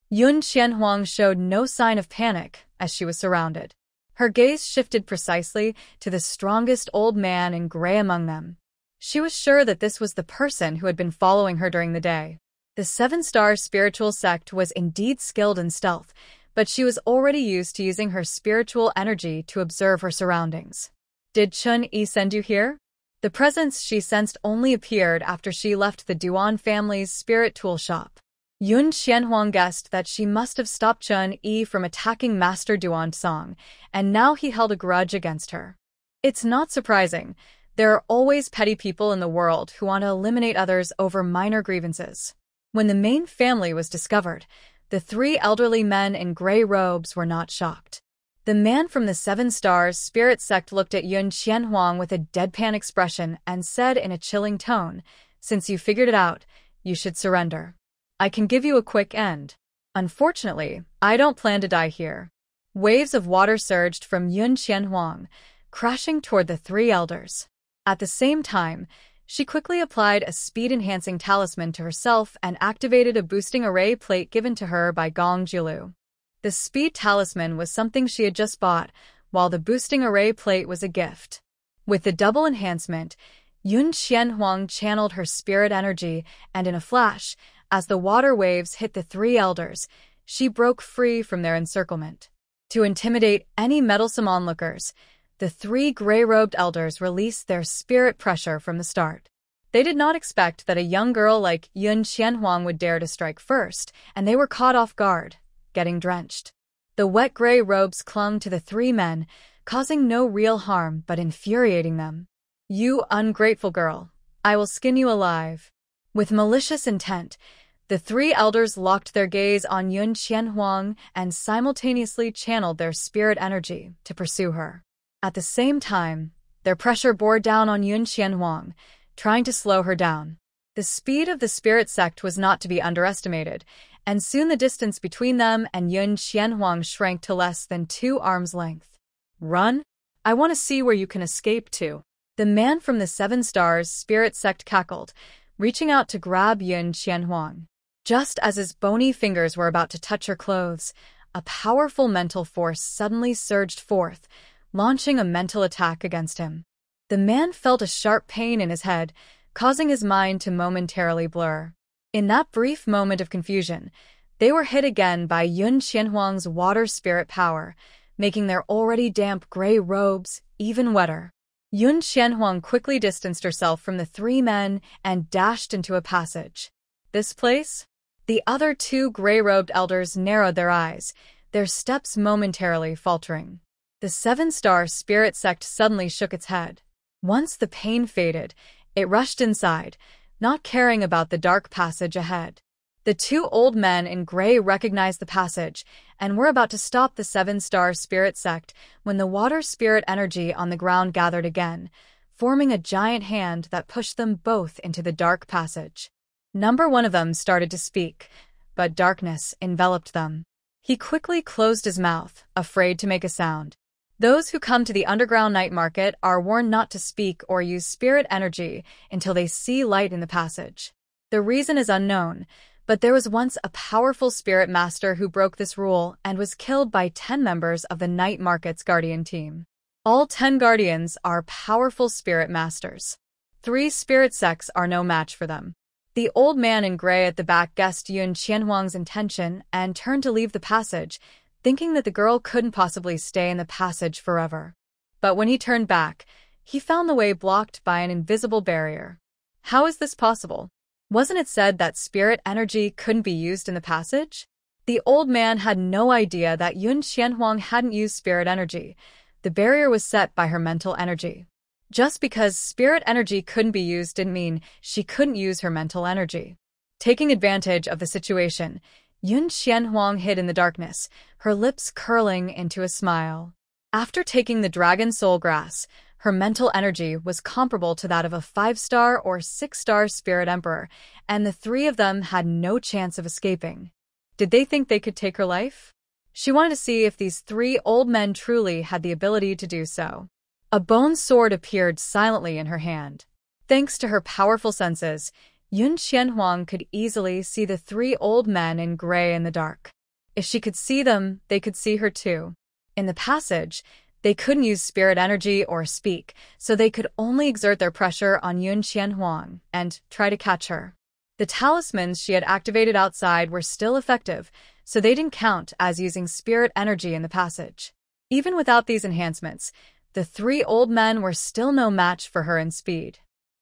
Yun Qianhuang showed no sign of panic as she was surrounded. Her gaze shifted precisely to the strongest old man in gray among them. She was sure that this was the person who had been following her during the day. The 7-star spiritual sect was indeed skilled in stealth, but she was already used to using her spiritual energy to observe her surroundings. "Did Chun Yi send you here?" The presence she sensed only appeared after she left the Duan family's spirit tool shop. Yun Xianhuang guessed that she must have stopped Chun Yi from attacking Master Duan Song, and now he held a grudge against her. It's not surprising. There are always petty people in the world who want to eliminate others over minor grievances. When the main family was discovered, the three elderly men in gray robes were not shocked. The man from the Seven Stars spirit sect looked at Yun Xianhuang with a deadpan expression and said in a chilling tone, "Since you figured it out, you should surrender. I can give you a quick end. Unfortunately, I don't plan to die here." Waves of water surged from Yun Xianhuang, crashing toward the three elders. At the same time, she quickly applied a speed-enhancing talisman to herself and activated a boosting array plate given to her by Gong Jiulu. The speed talisman was something she had just bought, while the boosting array plate was a gift. With the double enhancement, Yun Xianhuang channeled her spirit energy, and in a flash, as the water waves hit the three elders, she broke free from their encirclement. To intimidate any meddlesome onlookers, the three gray-robed elders released their spirit pressure from the start. They did not expect that a young girl like Yun Xianhuang would dare to strike first, and they were caught off guard, getting drenched. The wet gray robes clung to the three men, causing no real harm but infuriating them. "You ungrateful girl, I will skin you alive." With malicious intent, the three elders locked their gaze on Yun Xianhuang and simultaneously channeled their spirit energy to pursue her. At the same time, their pressure bore down on Yun Xianhuang, trying to slow her down. The speed of the spirit sect was not to be underestimated, and soon the distance between them and Yun Xianhuang shrank to less than 2 arms' length. "Run? I want to see where you can escape to." The man from the Seven Stars spirit sect cackled, reaching out to grab Yun Xianhuang. Just as his bony fingers were about to touch her clothes, a powerful mental force suddenly surged forth, launching a mental attack against him. The man felt a sharp pain in his head, causing his mind to momentarily blur. In that brief moment of confusion, they were hit again by Yun Xianhuang's water spirit power, making their already damp gray robes even wetter. Yun Xianhuang quickly distanced herself from the three men and dashed into a passage. "This place?" The other two gray-robed elders narrowed their eyes, their steps momentarily faltering. The Seven-Star Spirit Sect suddenly shook its head. Once the pain faded, it rushed inside, not caring about the dark passage ahead. The two old men in gray recognized the passage and were about to stop the Seven-Star Spirit Sect when the water spirit energy on the ground gathered again, forming a giant hand that pushed them both into the dark passage. Number one of them started to speak, but darkness enveloped them. He quickly closed his mouth, afraid to make a sound. Those who come to the underground night market are warned not to speak or use spirit energy until they see light in the passage. The reason is unknown, but there was once a powerful spirit master who broke this rule and was killed by 10 members of the night market's guardian team. All 10 guardians are powerful spirit masters. 3 spirit sects are no match for them. The old man in gray at the back guessed Yun Qianhuang's intention and turned to leave the passage, thinking that the girl couldn't possibly stay in the passage forever. But when he turned back, he found the way blocked by an invisible barrier. How is this possible? Wasn't it said that spirit energy couldn't be used in the passage? The old man had no idea that Yun Qianhuang hadn't used spirit energy. The barrier was set by her mental energy. Just because spirit energy couldn't be used didn't mean she couldn't use her mental energy. Taking advantage of the situation, Yun Qianhuang hid in the darkness, her lips curling into a smile. After taking the dragon soul grass, her mental energy was comparable to that of a 5-star or 6-star spirit emperor, and the 3 of them had no chance of escaping. Did they think they could take her life? She wanted to see if these 3 old men truly had the ability to do so. A bone sword appeared silently in her hand. Thanks to her powerful senses, Yun Qianhuang could easily see the 3 old men in gray in the dark. If she could see them, they could see her too. In the passage, they couldn't use spirit energy or speak, so they could only exert their pressure on Yun Qianhuang and try to catch her. The talismans she had activated outside were still effective, so they didn't count as using spirit energy in the passage. Even without these enhancements, the 3 old men were still no match for her in speed.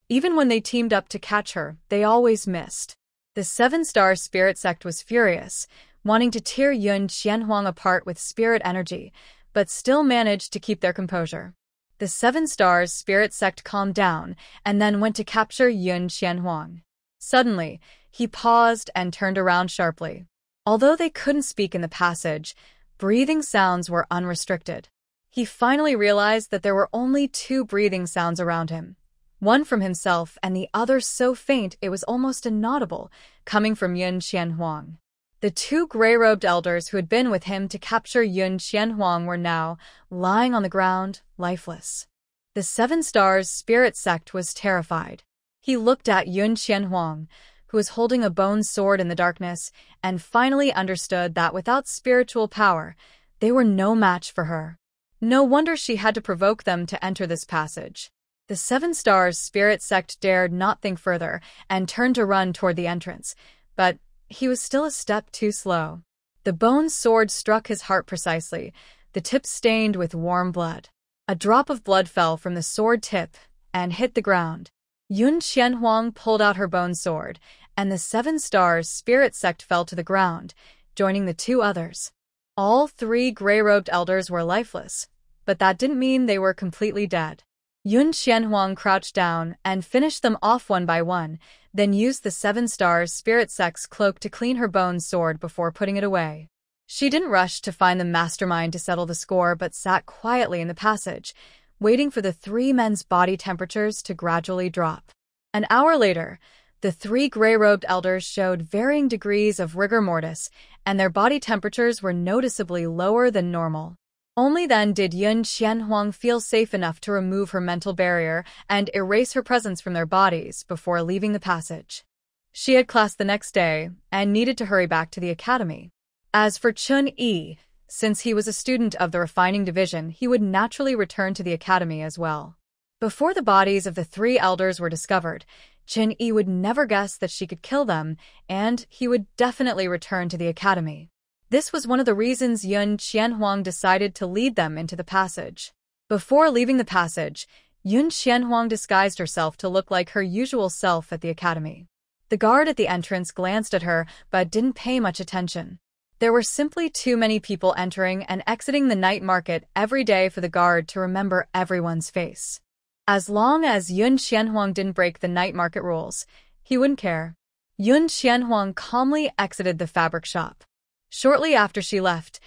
Even when they teamed up to catch her, they always missed. The The Seven-Star Spirit Sect was furious, wanting to tear Yun Qianhuang apart with spirit energy, but still managed to keep their composure. The Seven Stars Spirit Sect calmed down and then went to capture Yun Qianhuang. Suddenly, he paused and turned around sharply. Although they couldn't speak in the passage, breathing sounds were unrestricted. He finally realized that there were only two breathing sounds around him. One from himself and the other so faint it was almost inaudible, coming from Yun Qianhuang. The two gray-robed elders who had been with him to capture Yun Qianhuang were now lying on the ground, lifeless. The Seven Stars Spirit Sect was terrified. He looked at Yun Qianhuang, who was holding a bone sword in the darkness, and finally understood that without spiritual power, they were no match for her. No wonder she had to provoke them to enter this passage. The Seven Stars Spirit Sect dared not think further and turned to run toward the entrance, but he was still a step too slow. The bone sword struck his heart precisely, the tip stained with warm blood. A drop of blood fell from the sword tip and hit the ground. Yun Qianhuang pulled out her bone sword, and the Seven Stars Spirit Sect fell to the ground, joining the two others. All three gray-robed elders were lifeless, but that didn't mean they were completely dead. Yun Qianhuang crouched down and finished them off one by one, then used the Seven Stars Spirit Sect's cloak to clean her bone sword before putting it away. She didn't rush to find the mastermind to settle the score but sat quietly in the passage, waiting for the three men's body temperatures to gradually drop. An hour later, the three gray-robed elders showed varying degrees of rigor mortis, and their body temperatures were noticeably lower than normal. Only then did Yun Qianhuang feel safe enough to remove her mental barrier and erase her presence from their bodies before leaving the passage. She had class the next day and needed to hurry back to the academy. As for Chun Yi, since he was a student of the refining division, he would naturally return to the academy as well. Before the bodies of the three elders were discovered, Chun Yi would never guess that she could kill them, and he would definitely return to the academy. This was one of the reasons Yun Qianhuang decided to lead them into the passage. Before leaving the passage, Yun Qianhuang disguised herself to look like her usual self at the academy. The guard at the entrance glanced at her but didn't pay much attention. There were simply too many people entering and exiting the night market every day for the guard to remember everyone's face. As long as Yun Qianhuang didn't break the night market rules, he wouldn't care. Yun Qianhuang calmly exited the fabric shop. Shortly after she left,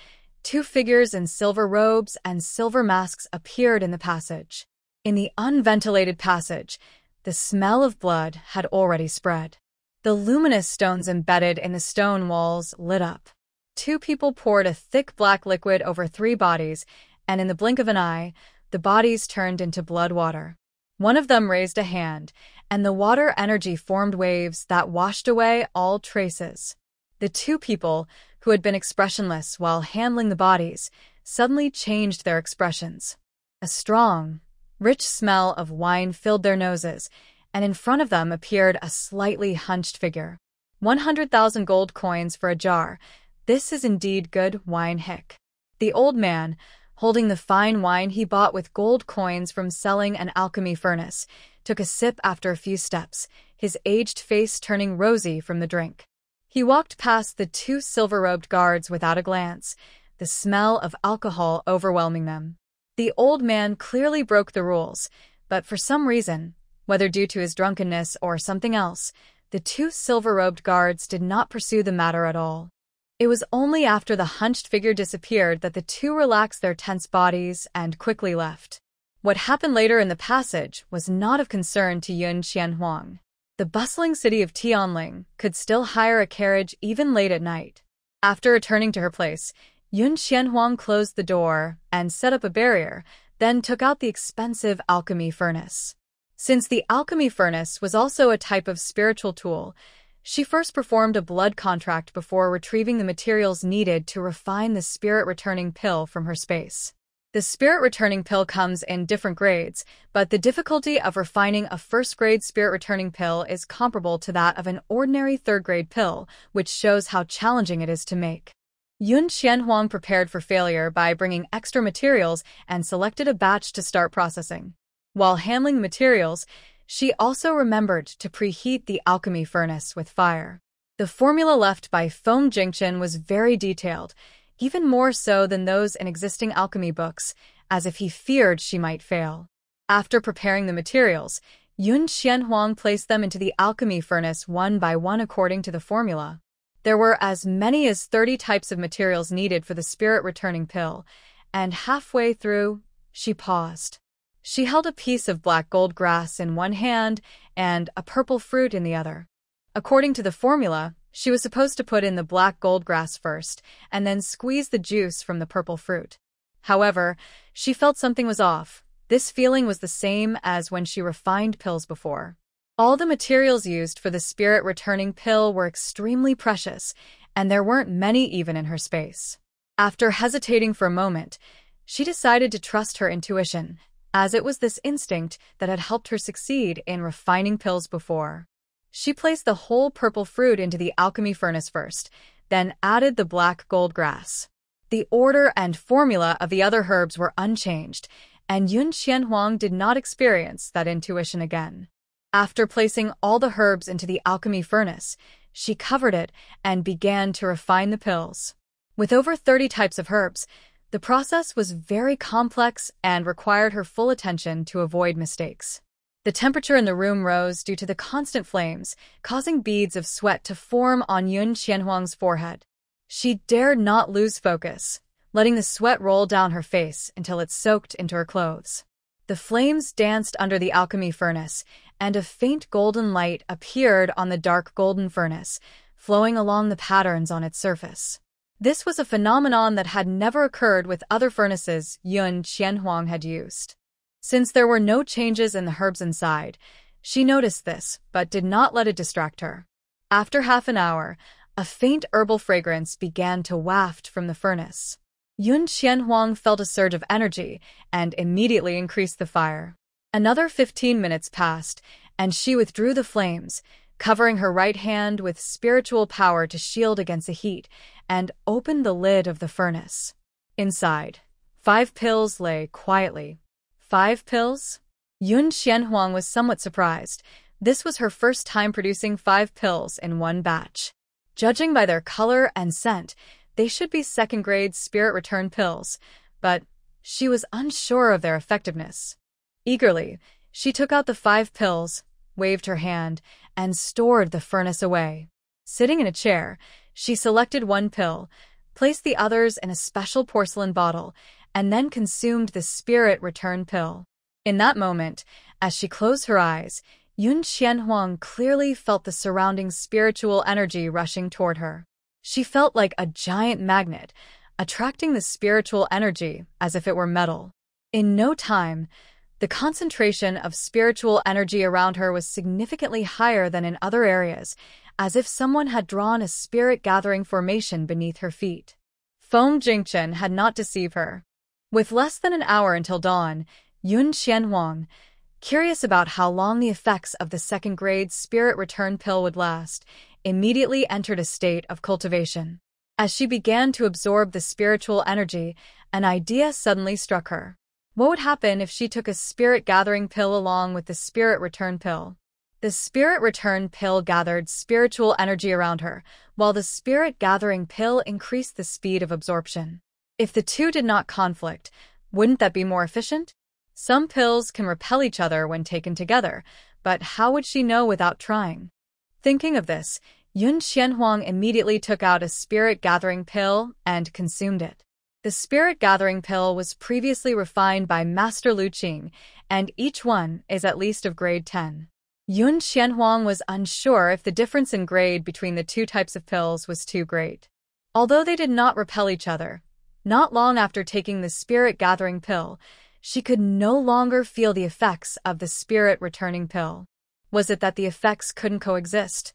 two figures in silver robes and silver masks appeared in the passage. In the unventilated passage, the smell of blood had already spread. The luminous stones embedded in the stone walls lit up. Two people poured a thick black liquid over three bodies, and in the blink of an eye, the bodies turned into blood water. One of them raised a hand, and the water energy formed waves that washed away all traces. The two people, who had been expressionless while handling the bodies, suddenly changed their expressions. A strong, rich smell of wine filled their noses, and in front of them appeared a slightly hunched figure. 100,000 gold coins for a jar. This is indeed good wine. Hick. The old man, holding the fine wine he bought with gold coins from selling an alchemy furnace, took a sip after a few steps, his aged face turning rosy from the drink. He walked past the two silver-robed guards without a glance, the smell of alcohol overwhelming them. The old man clearly broke the rules, but for some reason, whether due to his drunkenness or something else, the two silver-robed guards did not pursue the matter at all. It was only after the hunched figure disappeared that the two relaxed their tense bodies and quickly left. What happened later in the passage was not of concern to Yun Qianhuang. The bustling city of Tianling could still hire a carriage even late at night. After returning to her place, Yun Qianhuang closed the door and set up a barrier, then took out the expensive alchemy furnace. Since the alchemy furnace was also a type of spiritual tool, she first performed a blood contract before retrieving the materials needed to refine the spirit-returning pill from her space. The spirit-returning pill comes in different grades, but the difficulty of refining a first-grade spirit-returning pill is comparable to that of an ordinary third-grade pill, which shows how challenging it is to make. Yun Qianhuang prepared for failure by bringing extra materials and selected a batch to start processing. While handling the materials, she also remembered to preheat the alchemy furnace with fire. The formula left by Feng Jingchen was very detailed, even more so than those in existing alchemy books, as if he feared she might fail. After preparing the materials, Yun Qianhuang placed them into the alchemy furnace one by one according to the formula. There were as many as 30 types of materials needed for the spirit-returning pill, and halfway through, she paused. She held a piece of black gold grass in one hand and a purple fruit in the other. According to the formula, she was supposed to put in the black gold grass first and then squeeze the juice from the purple fruit. However, she felt something was off. This feeling was the same as when she refined pills before. All the materials used for the spirit-returning pill were extremely precious, and there weren't many even in her space. After hesitating for a moment, she decided to trust her intuition, as it was this instinct that had helped her succeed in refining pills before. She placed the whole purple fruit into the alchemy furnace first, then added the black gold grass. The order and formula of the other herbs were unchanged, and Yun Qianhuang did not experience that intuition again. After placing all the herbs into the alchemy furnace, she covered it and began to refine the pills. With over 30 types of herbs, the process was very complex and required her full attention to avoid mistakes. The temperature in the room rose due to the constant flames, causing beads of sweat to form on Yun Qianhuang's forehead. She dared not lose focus, letting the sweat roll down her face until it soaked into her clothes. The flames danced under the alchemy furnace, and a faint golden light appeared on the dark golden furnace, flowing along the patterns on its surface. This was a phenomenon that had never occurred with other furnaces Yun Qianhuang had used. Since there were no changes in the herbs inside, she noticed this, but did not let it distract her. After half an hour, a faint herbal fragrance began to waft from the furnace. Yun Qianhuang felt a surge of energy and immediately increased the fire. Another 15 minutes passed, and she withdrew the flames, covering her right hand with spiritual power to shield against the heat, and opened the lid of the furnace. Inside, 5 pills lay quietly. 5 pills? Yun Qianhuang was somewhat surprised. This was her first time producing 5 pills in one batch. Judging by their color and scent, they should be second-grade spirit return pills, but she was unsure of their effectiveness. Eagerly, she took out the 5 pills, waved her hand, and stored the furnace away. Sitting in a chair, she selected 1 pill, placed the others in a special porcelain bottle, and then consumed the spirit return pill. In that moment, as she closed her eyes, Yun Qianhuang clearly felt the surrounding spiritual energy rushing toward her. She felt like a giant magnet, attracting the spiritual energy as if it were metal. In no time, the concentration of spiritual energy around her was significantly higher than in other areas, as if someone had drawn a spirit-gathering formation beneath her feet. Feng Jingchen had not deceived her. With less than an hour until dawn, Yun Qianhuang, curious about how long the effects of the second-grade spirit return pill would last, immediately entered a state of cultivation. As she began to absorb the spiritual energy, an idea suddenly struck her. What would happen if she took a spirit-gathering pill along with the spirit return pill? The spirit return pill gathered spiritual energy around her, while the spirit-gathering pill increased the speed of absorption. If the two did not conflict, wouldn't that be more efficient? Some pills can repel each other when taken together, but how would she know without trying? Thinking of this, Yun Qianhuang immediately took out a spirit-gathering pill and consumed it. The spirit-gathering pill was previously refined by Master Lu Qing, and each one is at least of grade 10. Yun Qianhuang was unsure if the difference in grade between the 2 types of pills was too great. Although they did not repel each other, not long after taking the spirit-gathering pill, she could no longer feel the effects of the spirit-returning pill. Was it that the effects couldn't coexist,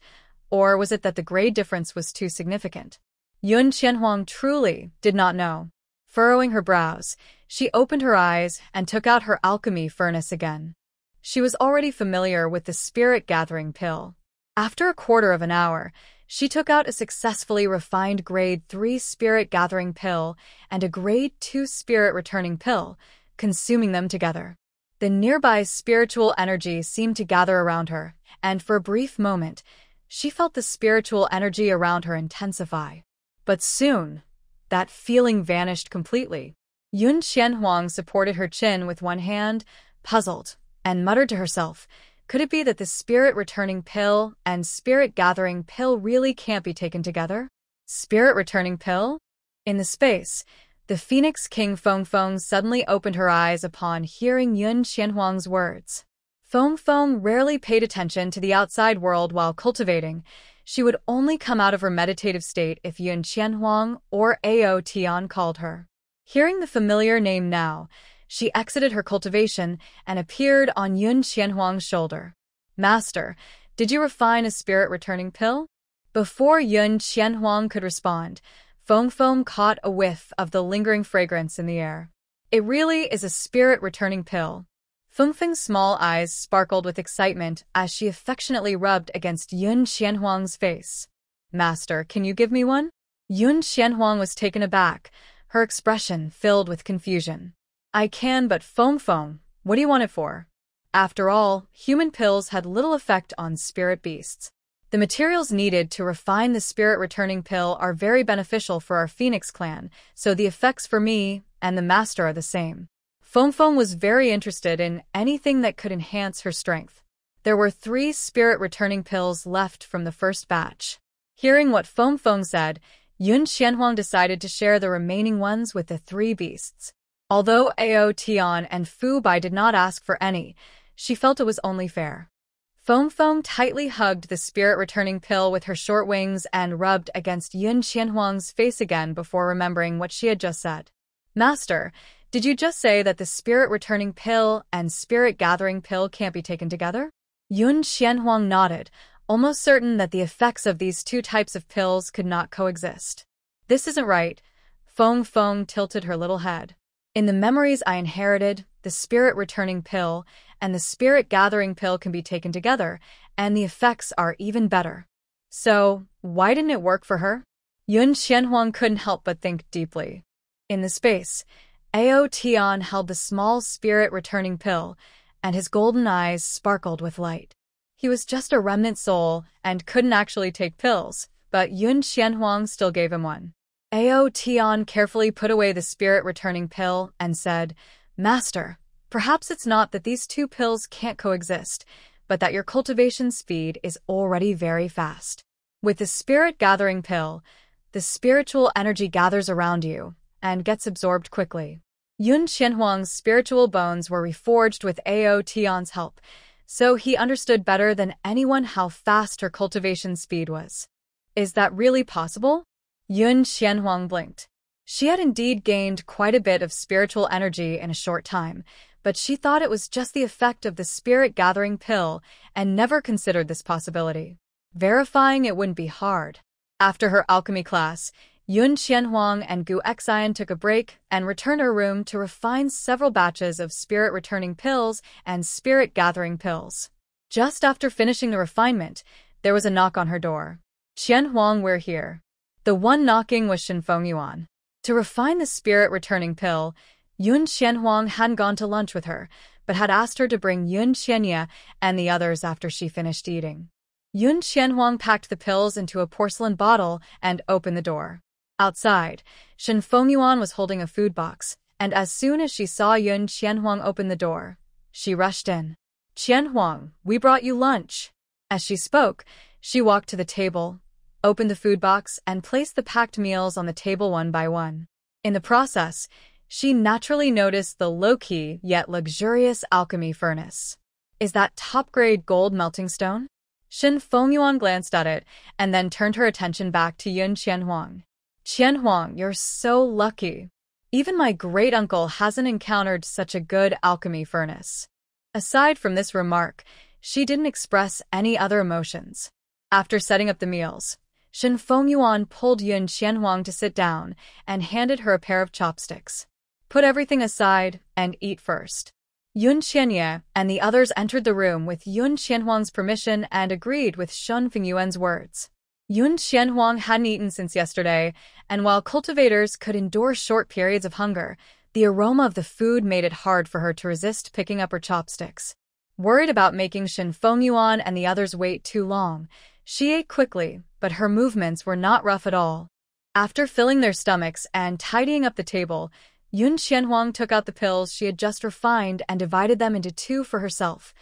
or was it that the grade difference was too significant? Yun Qianhuang truly did not know. Furrowing her brows, she opened her eyes and took out her alchemy furnace again. She was already familiar with the spirit-gathering pill. After a quarter of an hour, she took out a successfully refined grade 3 spirit-gathering pill and a grade 2 spirit-returning pill, consuming them together. The nearby spiritual energy seemed to gather around her, and for a brief moment, She felt the spiritual energy around her intensify. But soon, that feeling vanished completely. Yun Qianhuang supported her chin with one hand, puzzled, and muttered to herself, could it be that the spirit-returning pill and spirit-gathering pill really can't be taken together? Spirit-returning pill? In the space, the Phoenix King Feng Feng suddenly opened her eyes upon hearing Yun Qianhuang's words. Feng Feng rarely paid attention to the outside world while cultivating. She would only come out of her meditative state if Yun Qianhuang or Ao Tian called her. Hearing the familiar name now, she exited her cultivation and appeared on Yun Qianhuang's shoulder. Master, did you refine a spirit-returning pill? Before Yun Qianhuang could respond, Feng Feng caught a whiff of the lingering fragrance in the air. It really is a spirit-returning pill. Feng Feng's small eyes sparkled with excitement as she affectionately rubbed against Yun Qianhuang's face. Master, can you give me one? Yun Qianhuang was taken aback, her expression filled with confusion. I can, but Feng Feng, what do you want it for? After all, human pills had little effect on spirit beasts. The materials needed to refine the spirit-returning pill are very beneficial for our Phoenix clan, so the effects for me and the master are the same. Feng Feng was very interested in anything that could enhance her strength. There were 3 spirit-returning pills left from the first batch. Hearing what Feng Feng said, Yun Qianhuang decided to share the remaining ones with the 3 beasts. Although Ao Tian and Fu Bai did not ask for any, she felt it was only fair. Feng Feng tightly hugged the spirit-returning pill with her short wings and rubbed against Yun Qianhuang's face again before remembering what she had just said. Master, did you just say that the spirit-returning pill and spirit-gathering pill can't be taken together? Yun Qianhuang nodded, almost certain that the effects of these 2 types of pills could not coexist. This isn't right. Feng Feng tilted her little head. In the memories I inherited, the spirit-returning pill and the spirit-gathering pill can be taken together, and the effects are even better. So, why didn't it work for her? Yun Qianhuang couldn't help but think deeply. In the space, Ao Tian held the small spirit-returning pill, and his golden eyes sparkled with light. He was just a remnant soul and couldn't actually take pills, but Yun Qianhuang still gave him one. Ao Tian carefully put away the spirit-returning pill and said, Master, perhaps it's not that these 2 pills can't coexist, but that your cultivation speed is already very fast. With the spirit-gathering pill, the spiritual energy gathers around you and gets absorbed quickly. Yun Qianhuang's spiritual bones were reforged with Ao Tian's help, so he understood better than anyone how fast her cultivation speed was. Is that really possible? Yun Qianhuang blinked. She had indeed gained quite a bit of spiritual energy in a short time, but she thought it was just the effect of the spirit-gathering pill and never considered this possibility. Verifying it wouldn't be hard. After her alchemy class, Yun Qianhuang and Gu Xian took a break and returned to her room to refine several batches of spirit-returning pills and spirit-gathering pills. Just after finishing the refinement, there was a knock on her door. Qianhuang, we're here. The one knocking was Shen Fengyuan. To refine the spirit-returning pill, Yun Qianhuang hadn't gone to lunch with her, but had asked her to bring Yun Qianye and the others after she finished eating. Yun Qianhuang packed the pills into a porcelain bottle and opened the door. Outside, Shen Fengyuan was holding a food box, and as soon as she saw Yun Qianhuang open the door, she rushed in. Qianhuang, we brought you lunch. As she spoke, she walked to the table, opened the food box, and placed the packed meals on the table one by one. In the process, she naturally noticed the low-key yet luxurious alchemy furnace. Is that top-grade gold melting stone? Shen Fengyuan glanced at it and then turned her attention back to Yun Qianhuang. Qianhuang, you're so lucky. Even my great-uncle hasn't encountered such a good alchemy furnace. Aside from this remark, she didn't express any other emotions. After setting up the meals, Shen Fengyuan pulled Yun Qianhuang to sit down and handed her a pair of chopsticks. Put everything aside and eat first. Yun Qianye and the others entered the room with Yun Qianhuang's permission and agreed with Shen Fengyuan's words. Yun Qianhuang hadn't eaten since yesterday, and while cultivators could endure short periods of hunger, the aroma of the food made it hard for her to resist picking up her chopsticks. Worried about making Shen Fengyuan and the others wait too long, She ate quickly, but her movements were not rough at all. After filling their stomachs and tidying up the table, Yun Qianhuang took out the pills she had just refined and divided them into two for herself.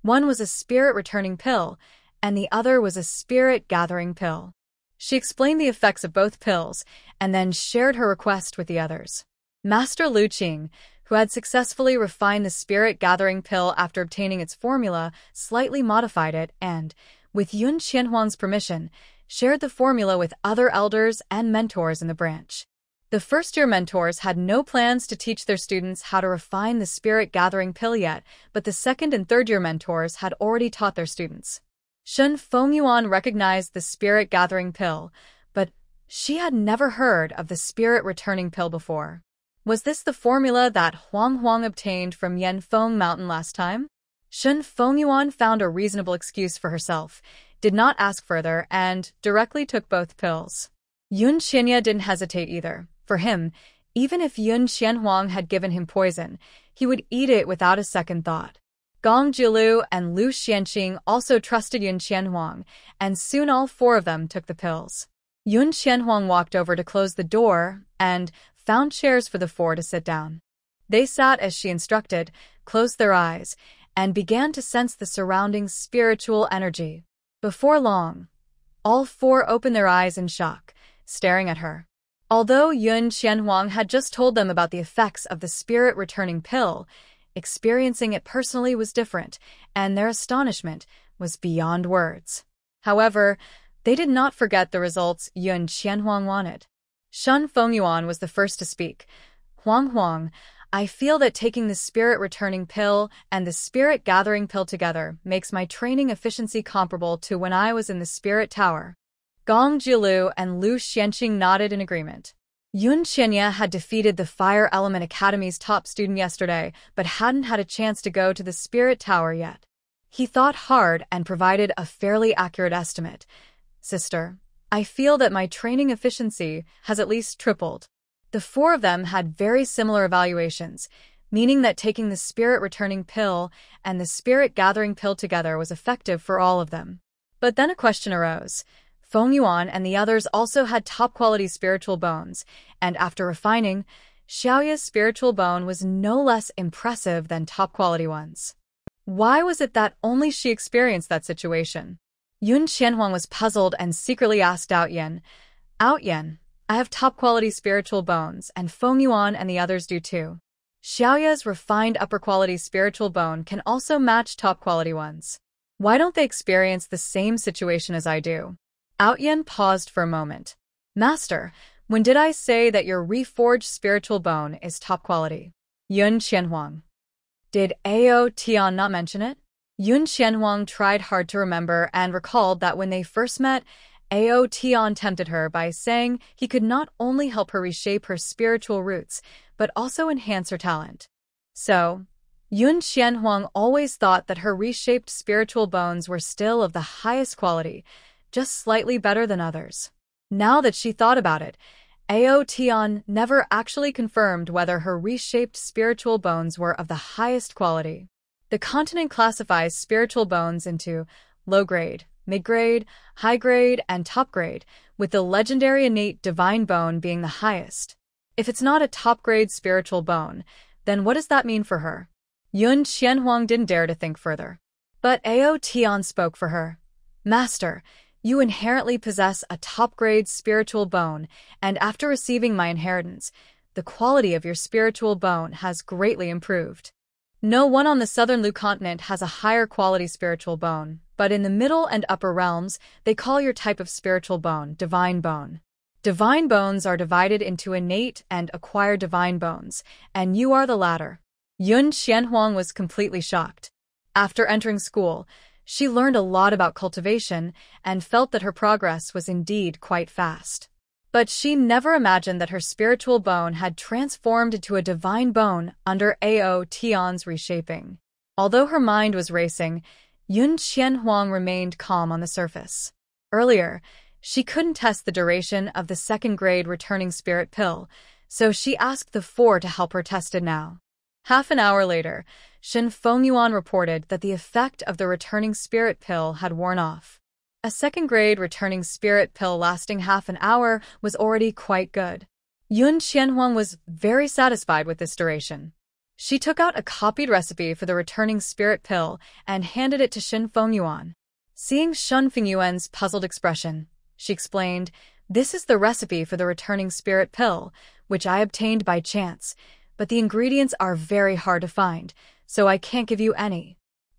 One was a spirit-returning pill, and the other was a spirit-gathering pill. She explained the effects of both pills, and then shared her request with the others. Master Lu Qing, who had successfully refined the spirit-gathering pill after obtaining its formula, slightly modified it and, with Yun Qianhuang's permission, shared the formula with other elders and mentors in the branch. The first-year mentors had no plans to teach their students how to refine the spirit-gathering pill yet, but the second and third-year mentors had already taught their students. Shen Fengyuan recognized the spirit-gathering pill, but she had never heard of the spirit-returning pill before. Was this the formula that Huang Huang obtained from Yanfeng Mountain last time? Shen Fengyuan found a reasonable excuse for herself, did not ask further, and directly took both pills. Yun Qianya didn't hesitate either. For him, even if Yun Qianhuang had given him poison, he would eat it without a second thought. Gong Jiulu and Lu Xianqing also trusted Yun Qianhuang, and soon all four of them took the pills. Yun Qianhuang walked over to close the door and found chairs for the four to sit down. They sat as she instructed, closed their eyes, and began to sense the surrounding spiritual energy. Before long, all four opened their eyes in shock, staring at her. Although Yun Qianhuang had just told them about the effects of the spirit-returning pill, experiencing it personally was different, and their astonishment was beyond words. However, they did not forget the results Yun Qianhuang wanted. Shen Fengyuan was the first to speak. Huang Huang, I feel that taking the spirit-returning pill and the spirit-gathering pill together makes my training efficiency comparable to when I was in the Spirit Tower. Gong Jiulu and Lu Xianqing nodded in agreement. Yun Qianya had defeated the Fire Element Academy's top student yesterday, but hadn't had a chance to go to the Spirit Tower yet. He thought hard and provided a fairly accurate estimate. Sister, I feel that my training efficiency has at least tripled. The four of them had very similar evaluations, meaning that taking the spirit-returning pill and the spirit-gathering pill together was effective for all of them. But then a question arose. Fengyuan and the others also had top-quality spiritual bones, and after refining, Xiaoya's spiritual bone was no less impressive than top-quality ones. Why was it that only she experienced that situation? Yun Qianhuang was puzzled and secretly asked Outyan, Outyan, I have top-quality spiritual bones, and Fengyuan and the others do too. Xiaoya's refined upper-quality spiritual bone can also match top-quality ones. Why don't they experience the same situation as I do? Outyan paused for a moment. Master, when did I say that your reforged spiritual bone is top quality? Yun Qianhuang. Did Ao Tian not mention it? Yun Qianhuang tried hard to remember and recalled that when they first met, Ao Tian tempted her by saying he could not only help her reshape her spiritual roots, but also enhance her talent. So, Yun Qianhuang always thought that her reshaped spiritual bones were still of the highest quality, just slightly better than others. Now that she thought about it, Ao Tian never actually confirmed whether her reshaped spiritual bones were of the highest quality. The continent classifies spiritual bones into low-grade, mid-grade, high-grade, and top-grade, with the legendary innate divine bone being the highest. If it's not a top-grade spiritual bone, then what does that mean for her? Yun Qianhuang didn't dare to think further. But Ao Tian spoke for her. Master, you inherently possess a top-grade spiritual bone, and after receiving my inheritance, the quality of your spiritual bone has greatly improved. No one on the southern Lu continent has a higher quality spiritual bone, but in the middle and upper realms, they call your type of spiritual bone divine bone. Divine bones are divided into innate and acquired divine bones, and you are the latter. Yun Qianhuang was completely shocked. After entering school, she learned a lot about cultivation and felt that her progress was indeed quite fast. But she never imagined that her spiritual bone had transformed into a divine bone under Ao Tian's reshaping. Although her mind was racing, Yun Qianhuang remained calm on the surface. Earlier, she couldn't test the duration of the second-grade returning spirit pill, so she asked the four to help her test it now. Half an hour later, Shen Fengyuan reported that the effect of the returning spirit pill had worn off. A second-grade returning spirit pill lasting half an hour was already quite good. Yun Qianhuang was very satisfied with this duration. She took out a copied recipe for the returning spirit pill and handed it to Shen Fengyuan. Seeing Shen Fengyuan's puzzled expression, she explained, "This is the recipe for the returning spirit pill, which I obtained by chance, but the ingredients are very hard to find, so I can't give you any."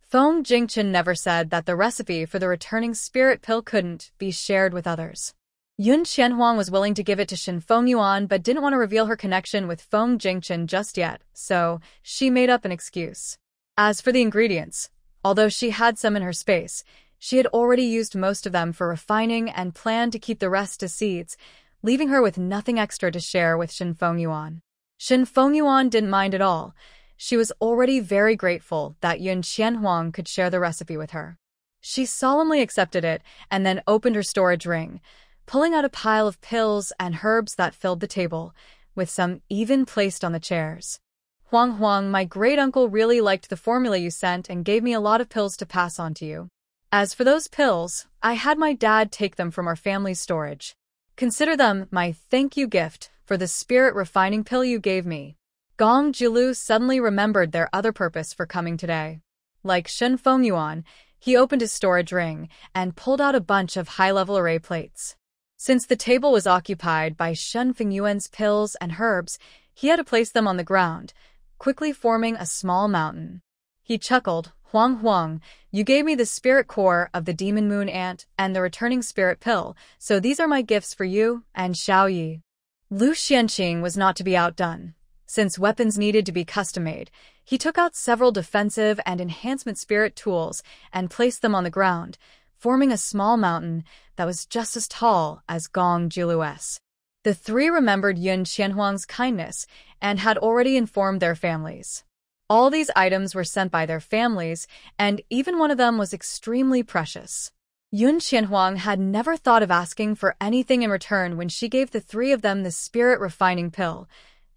Feng Jingchen never said that the recipe for the returning spirit pill couldn't be shared with others. Yun Qianhuang was willing to give it to Shen Fengyuan but didn't want to reveal her connection with Feng Jingchen just yet, so she made up an excuse. As for the ingredients, although she had some in her space, she had already used most of them for refining and planned to keep the rest as seeds, leaving her with nothing extra to share with Shen Fengyuan. Shen Fengyuan didn't mind at all. She was already very grateful that Yun Qianhuang could share the recipe with her. She solemnly accepted it and then opened her storage ring, pulling out a pile of pills and herbs that filled the table, with some even placed on the chairs. "Huang, my great-uncle really liked the formula you sent and gave me a lot of pills to pass on to you. As for those pills, I had my dad take them from our family's storage. Consider them my thank-you gift for the spirit-refining pill you gave me." Gong Jilu suddenly remembered their other purpose for coming today. Like Shen Fengyuan, he opened his storage ring and pulled out a bunch of high-level array plates. Since the table was occupied by Shen Fengyuan's pills and herbs, he had to place them on the ground, quickly forming a small mountain. He chuckled, Huang, you gave me the spirit core of the demon moon ant and the returning spirit pill, so these are my gifts for you and Xiaoyi." Lu Xianqing was not to be outdone. Since weapons needed to be custom-made, he took out several defensive and enhancement spirit tools and placed them on the ground, forming a small mountain that was just as tall as Gong Jilu's. The three remembered Yun Qianhuang's kindness and had already informed their families. All these items were sent by their families, and even one of them was extremely precious. Yun Qianhuang had never thought of asking for anything in return when she gave the three of them the spirit-refining pill.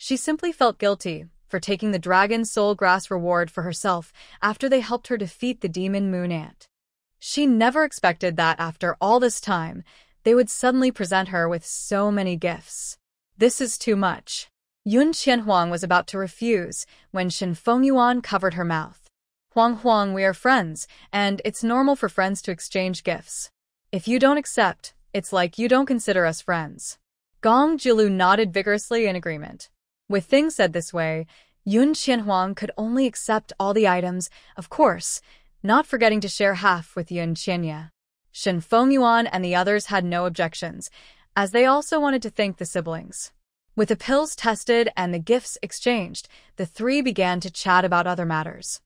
She simply felt guilty for taking the dragon soul grass reward for herself after they helped her defeat the demon moon ant. She never expected that after all this time, they would suddenly present her with so many gifts. This is too much. Yun Qianhuang was about to refuse when Shen Fengyuan covered her mouth. Huang, we are friends, and it's normal for friends to exchange gifts. If you don't accept, it's like you don't consider us friends. Gong Jilu nodded vigorously in agreement. With things said this way, Yun Qianhuang could only accept all the items, of course, not forgetting to share half with Yun Qianya. Shen Fengyuan and the others had no objections, as they also wanted to thank the siblings. With the pills tested and the gifts exchanged, the three began to chat about other matters.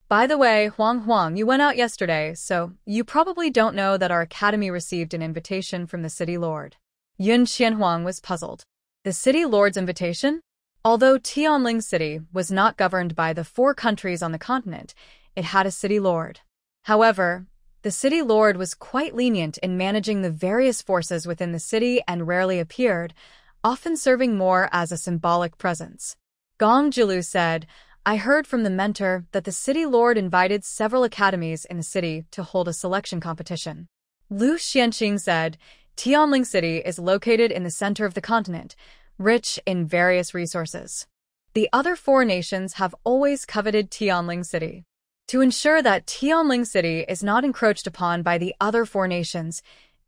"By the way, Huang, you went out yesterday, so you probably don't know that our academy received an invitation from the city lord." Yun Qianhuang was puzzled. The city lord's invitation? Although Tianling City was not governed by the 4 countries on the continent, it had a city lord. However, the city lord was quite lenient in managing the various forces within the city and rarely appeared, often serving more as a symbolic presence. Gong Jilu said, "I heard from the mentor that the city lord invited several academies in the city to hold a selection competition." Lu Xianqing said, "Tianling City is located in the center of the continent, rich in various resources. The other 4 nations have always coveted Tianling City. To ensure that Tianling City is not encroached upon by the other 4 nations,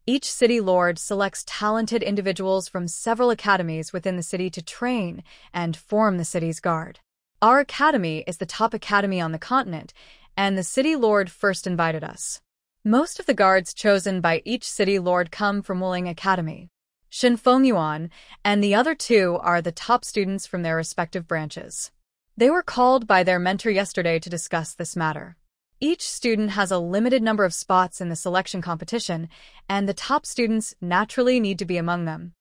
each city lord selects talented individuals from several academies within the city to train and form the city's guard. Our academy is the top academy on the continent, and the city lord first invited us. Most of the guards chosen by each city lord come from Wuling Academy. Shen Fengyuan and the other 2 are the top students from their respective branches. They were called by their mentor yesterday to discuss this matter. Each student has a limited number of spots in the selection competition, and the top students naturally need to be among them.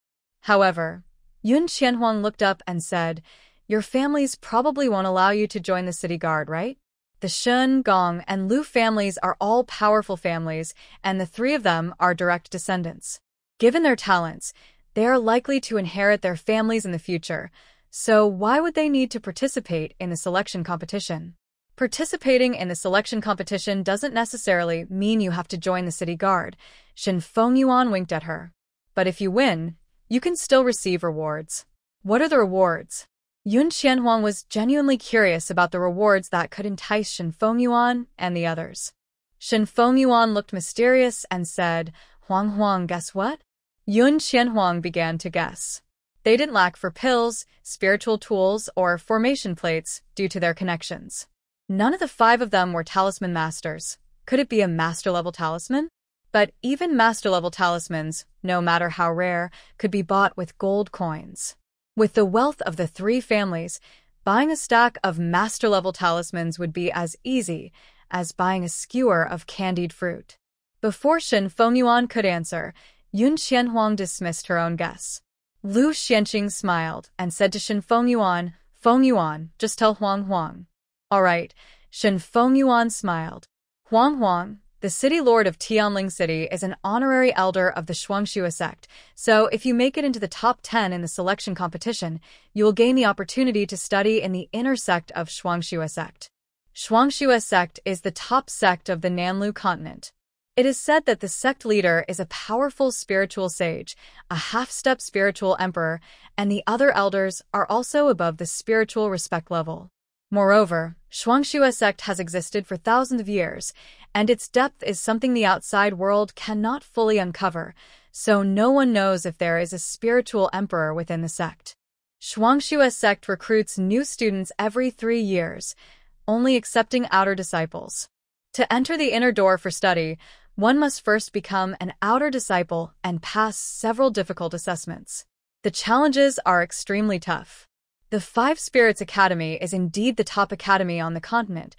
However, Yun Qianhuang looked up and said, "Your families probably won't allow you to join the city guard, right? The Shen, Gong, and Lu families are all powerful families, and the 3 of them are direct descendants. Given their talents, they are likely to inherit their families in the future, so why would they need to participate in the selection competition?" Participating in the selection competition doesn't necessarily mean you have to join the city guard. Shin Fengyuan winked at her. But if you win, you can still receive rewards. What are the rewards? Yun Qianhuang was genuinely curious about the rewards that could entice Shin Fengyuan and the others. Shin Fengyuan looked mysterious and said, Huang, guess what? Yun Qianhuang began to guess. They didn't lack for pills, spiritual tools, or formation plates due to their connections. None of the 5 of them were talisman masters. Could it be a master-level talisman? But even master-level talismans, no matter how rare, could be bought with gold coins. With the wealth of the 3 families, buying a stack of master-level talismans would be as easy as buying a skewer of candied fruit. Before Shin Fengyuan could answer, Yun Qianhuang dismissed her own guess. Lu Xianqing smiled and said to Shin Fengyuan, just tell Huang. All right, Shin Fengyuan smiled. Huang, the city lord of Tianling City, is an honorary elder of the Shuangxue sect, so if you make it into the top 10 in the selection competition, you will gain the opportunity to study in the inner sect of Shuangxue sect. Shuangxue sect is the top sect of the Nanlu continent. It is said that the sect leader is a powerful spiritual sage, a half-step spiritual emperor, and the other elders are also above the spiritual respect level. Moreover, Shuangxue sect has existed for thousands of years, and its depth is something the outside world cannot fully uncover, so no one knows if there is a spiritual emperor within the sect. Shuangxue sect recruits new students every 3 years, only accepting outer disciples. To enter the inner door for study, one must first become an outer disciple and pass several difficult assessments. The challenges are extremely tough. The 5 Spirits Academy is indeed the top academy on the continent,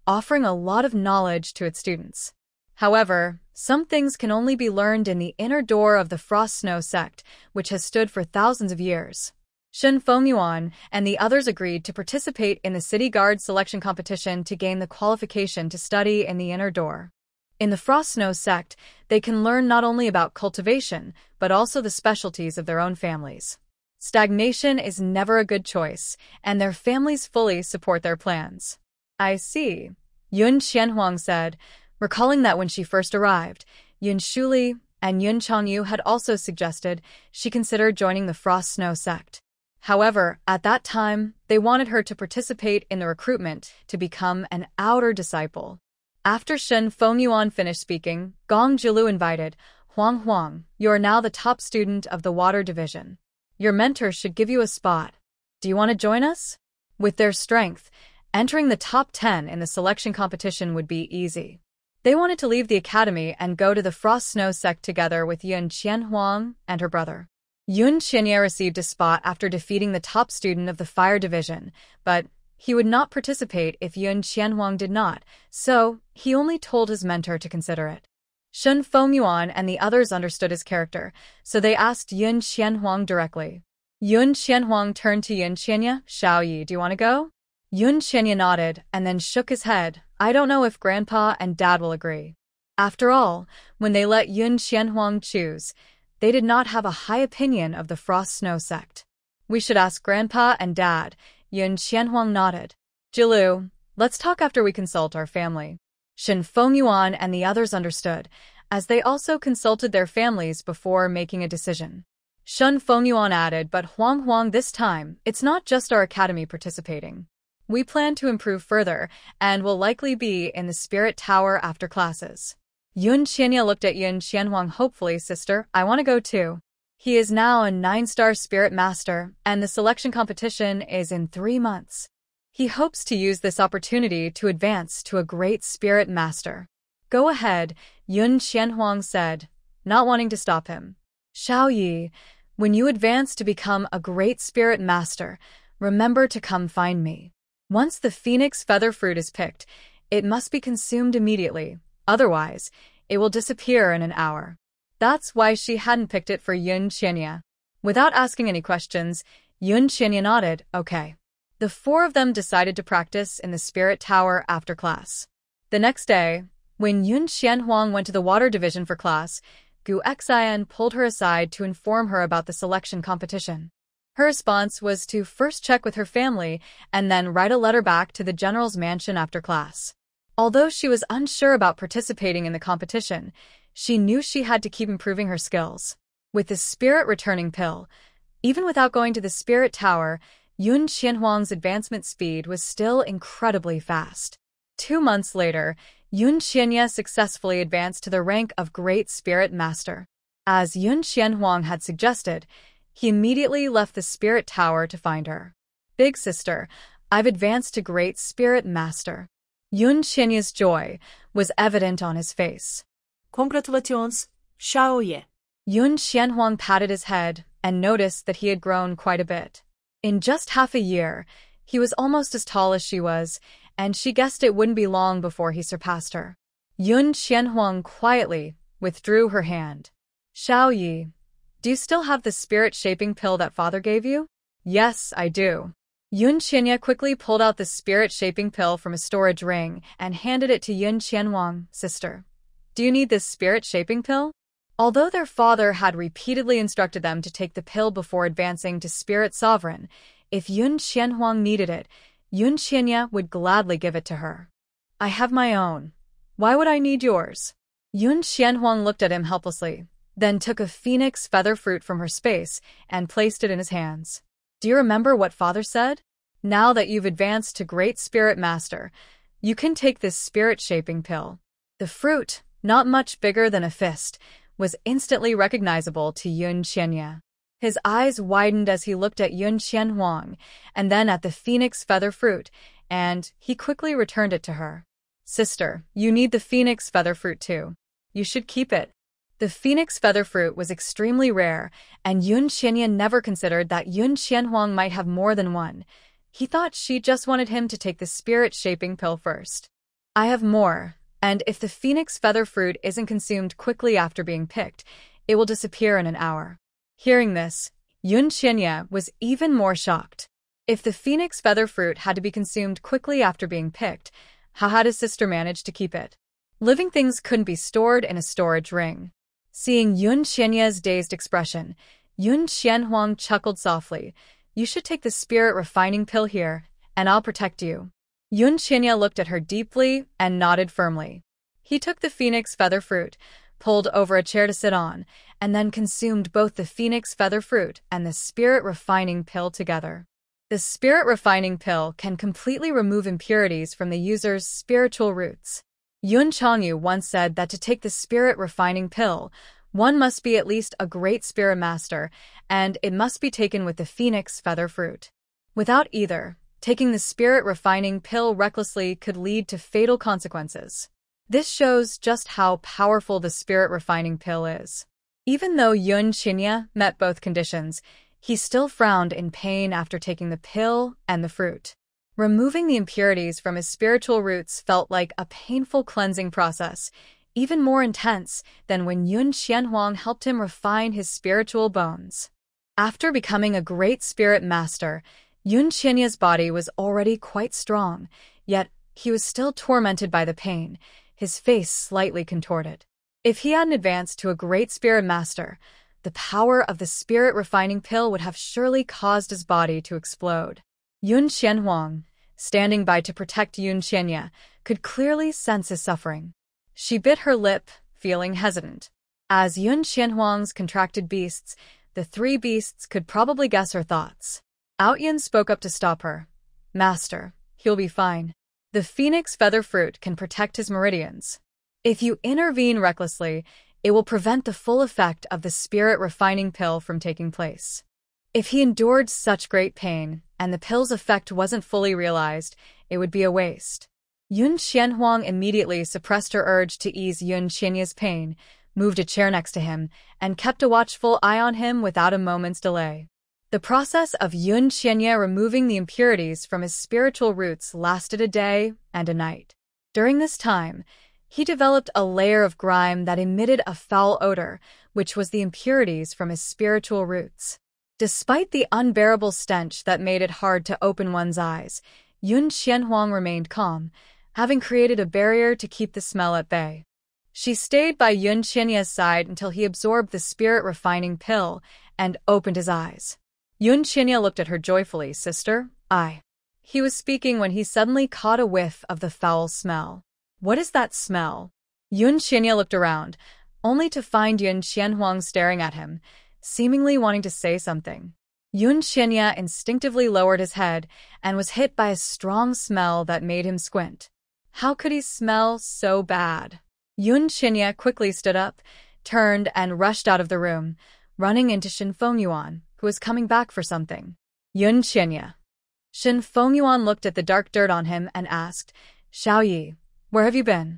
offering a lot of knowledge to its students. However, some things can only be learned in the inner door of the Frost Snow sect, which has stood for thousands of years. Shin Fengyuan and the others agreed to participate in the city guard selection competition to gain the qualification to study in the inner door. In the Frost Snow sect, they can learn not only about cultivation, but also the specialties of their own families. Stagnation is never a good choice, and their families fully support their plans. I see, Yun Qianhuang said, recalling that when she first arrived, Yun Shuli and Yun Changyu had also suggested she consider joining the Frost Snow sect. However, at that time, they wanted her to participate in the recruitment to become an outer disciple. After Shin Fengyuan finished speaking, Gong Jilu invited, Huang, you are now the top student of the water division. Your mentor should give you a spot. Do you want to join us? With their strength, entering the top 10 in the selection competition would be easy. They wanted to leave the academy and go to the Frost Snow sect together with Yun Qianhuang and her brother. Yun Qianye received a spot after defeating the top student of the fire division, but he would not participate if Yun Qianhuang did not, so he only told his mentor to consider it. Shin Fengyuan and the others understood his character, so they asked Yun Qianhuang directly. Yun Qianhuang turned to Yun Qianye, Xiaoyi, do you want to go? Yun Qianye nodded and then shook his head. I don't know if Grandpa and Dad will agree. After all, when they let Yun Qianhuang choose, they did not have a high opinion of the Frost Snow sect. We should ask Grandpa and Dad, Yun Qianhuang nodded. Jilu, let's talk after we consult our family. Shin Fengyuan and the others understood, as they also consulted their families before making a decision. Shin Fengyuan added, but Huang, this time, it's not just our academy participating. We plan to improve further, and will likely be in the Spirit Tower after classes. Yun Qianye looked at Yun Qianhuang hopefully, sister, I want to go too. He is now a 9-star Spirit Master, and the selection competition is in 3 months. He hopes to use this opportunity to advance to a great Spirit Master. Go ahead, Yun Qianhuang said, not wanting to stop him. Xiaoyi, when you advance to become a great Spirit Master, remember to come find me. Once the phoenix feather fruit is picked, it must be consumed immediately, otherwise, it will disappear in an hour. That's why she hadn't picked it for Yun Qianye. Without asking any questions, Yun Qianye nodded, okay. The 4 of them decided to practice in the Spirit Tower after class. The next day, when Yun Qianhuang went to the water division for class, Gu Xian pulled her aside to inform her about the selection competition. Her response was to first check with her family and then write a letter back to the general's mansion after class. Although she was unsure about participating in the competition, she knew she had to keep improving her skills. With the spirit returning pill, even without going to the spirit tower, Yun Qianhuang's advancement speed was still incredibly fast. 2 months later, Yun Qianye successfully advanced to the rank of Great Spirit Master. As Yun Qianhuang had suggested, he immediately left the spirit tower to find her. Big sister, I've advanced to Great Spirit Master. Yun Qianye's joy was evident on his face. Congratulations, Xiaoye. Yun Qianhuang patted his head and noticed that he had grown quite a bit. In just half a year, he was almost as tall as she was, and she guessed it wouldn't be long before he surpassed her. Yun Qianhuang quietly withdrew her hand. Xiaoyi, do you still have the spirit-shaping pill that father gave you? Yes, I do. Yun Qianye quickly pulled out the spirit-shaping pill from a storage ring and handed it to Yun Qianhuang, sister. Do you need this spirit-shaping pill? Although their father had repeatedly instructed them to take the pill before advancing to Spirit Sovereign, if Yun Qianhuang needed it, Yun Qianye would gladly give it to her. I have my own. Why would I need yours? Yun Qianhuang looked at him helplessly, then took a phoenix feather fruit from her space and placed it in his hands. Do you remember what father said? Now that you've advanced to Great Spirit Master, you can take this spirit-shaping pill. The fruit, not much bigger than a fist, was instantly recognizable to Yun Qianye. His eyes widened as he looked at Yun Qianhuang and then at the phoenix feather fruit, and he quickly returned it to her. Sister, you need the phoenix feather fruit too. You should keep it. The phoenix feather fruit was extremely rare, and Yun Qianye never considered that Yun Qianhuang might have more than one. He thought she just wanted him to take the spirit-shaping pill first. I have more, and if the phoenix feather fruit isn't consumed quickly after being picked, it will disappear in an hour. Hearing this, Yun Qianye was even more shocked. If the phoenix feather fruit had to be consumed quickly after being picked, how had his sister managed to keep it? Living things couldn't be stored in a storage ring. Seeing Yun Qianye's dazed expression, Yun Qianhuang chuckled softly. You should take the spirit refining pill here, and I'll protect you. Yun Qianye looked at her deeply and nodded firmly. He took the phoenix feather fruit, pulled over a chair to sit on, and then consumed both the phoenix feather fruit and the spirit refining pill together. The spirit refining pill can completely remove impurities from the user's spiritual roots. Yun Changyu once said that to take the spirit refining pill, one must be at least a great spirit master, and it must be taken with the phoenix feather fruit. Without either, taking the spirit refining pill recklessly could lead to fatal consequences. This shows just how powerful the spirit refining pill is. Even though Yun Qianye met both conditions, he still frowned in pain after taking the pill and the fruit. Removing the impurities from his spiritual roots felt like a painful cleansing process, even more intense than when Yun Qianhuang helped him refine his spiritual bones. After becoming a great spirit master, Yun Qianye's body was already quite strong, yet he was still tormented by the pain, his face slightly contorted. If he hadn't advanced to a great spirit master, the power of the spirit refining pill would have surely caused his body to explode. Yun Qianhuang, standing by to protect Yun Qianye, could clearly sense his suffering. She bit her lip, feeling hesitant. As Yun Qianhuang's contracted beasts, the 3 beasts could probably guess her thoughts. Outyin spoke up to stop her. Master, he'll be fine. The phoenix feather fruit can protect his meridians. If you intervene recklessly, it will prevent the full effect of the spirit refining pill from taking place. If he endured such great pain, and the pill's effect wasn't fully realized, it would be a waste. Yun Qianhuang immediately suppressed her urge to ease Yun Qianye's pain, moved a chair next to him, and kept a watchful eye on him without a moment's delay. The process of Yun Qianye removing the impurities from his spiritual roots lasted a day and a night. During this time, he developed a layer of grime that emitted a foul odor, which was the impurities from his spiritual roots. Despite the unbearable stench that made it hard to open one's eyes, Yun Qianhuang remained calm, having created a barrier to keep the smell at bay. She stayed by Yun Qianye's side until he absorbed the spirit refining pill and opened his eyes. Yun Qinya looked at her joyfully. Sister, I. He was speaking when he suddenly caught a whiff of the foul smell. What is that smell? Yun Qinya looked around, only to find Yun Qianhuang staring at him, seemingly wanting to say something. Yun Qinya instinctively lowered his head and was hit by a strong smell that made him squint. How could he smell so bad? Yun Qinya quickly stood up, turned and rushed out of the room, running into Shin Fengyuan, who was coming back for something. Yun Qinya. Shin Fengyuan looked at the dark dirt on him and asked, Xiaoyi, where have you been?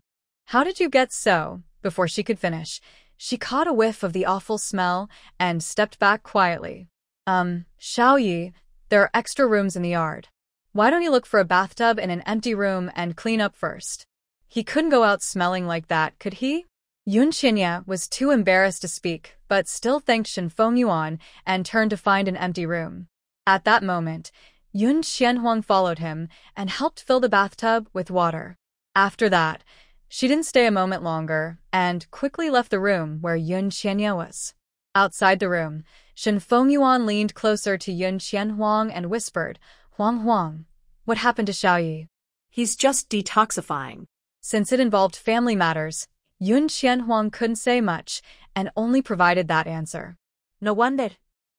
How did you get so? Before she could finish, she caught a whiff of the awful smell and stepped back quietly. Xiaoyi, there are extra rooms in the yard. Why don't you look for a bathtub in an empty room and clean up first? He couldn't go out smelling like that, could he? Yun Qinya was too embarrassed to speak, but still thanked Shin Fengyuan and turned to find an empty room. At that moment, Yun Qianhuang followed him and helped fill the bathtub with water. After that, she didn't stay a moment longer and quickly left the room where Yun Qianya was. Outside the room, Shin Fengyuan leaned closer to Yun Qianhuang and whispered, Huang, what happened to Xiaoyi? He's just detoxifying. Since it involved family matters, Yun Qianhuang couldn't say much and only provided that answer. No wonder.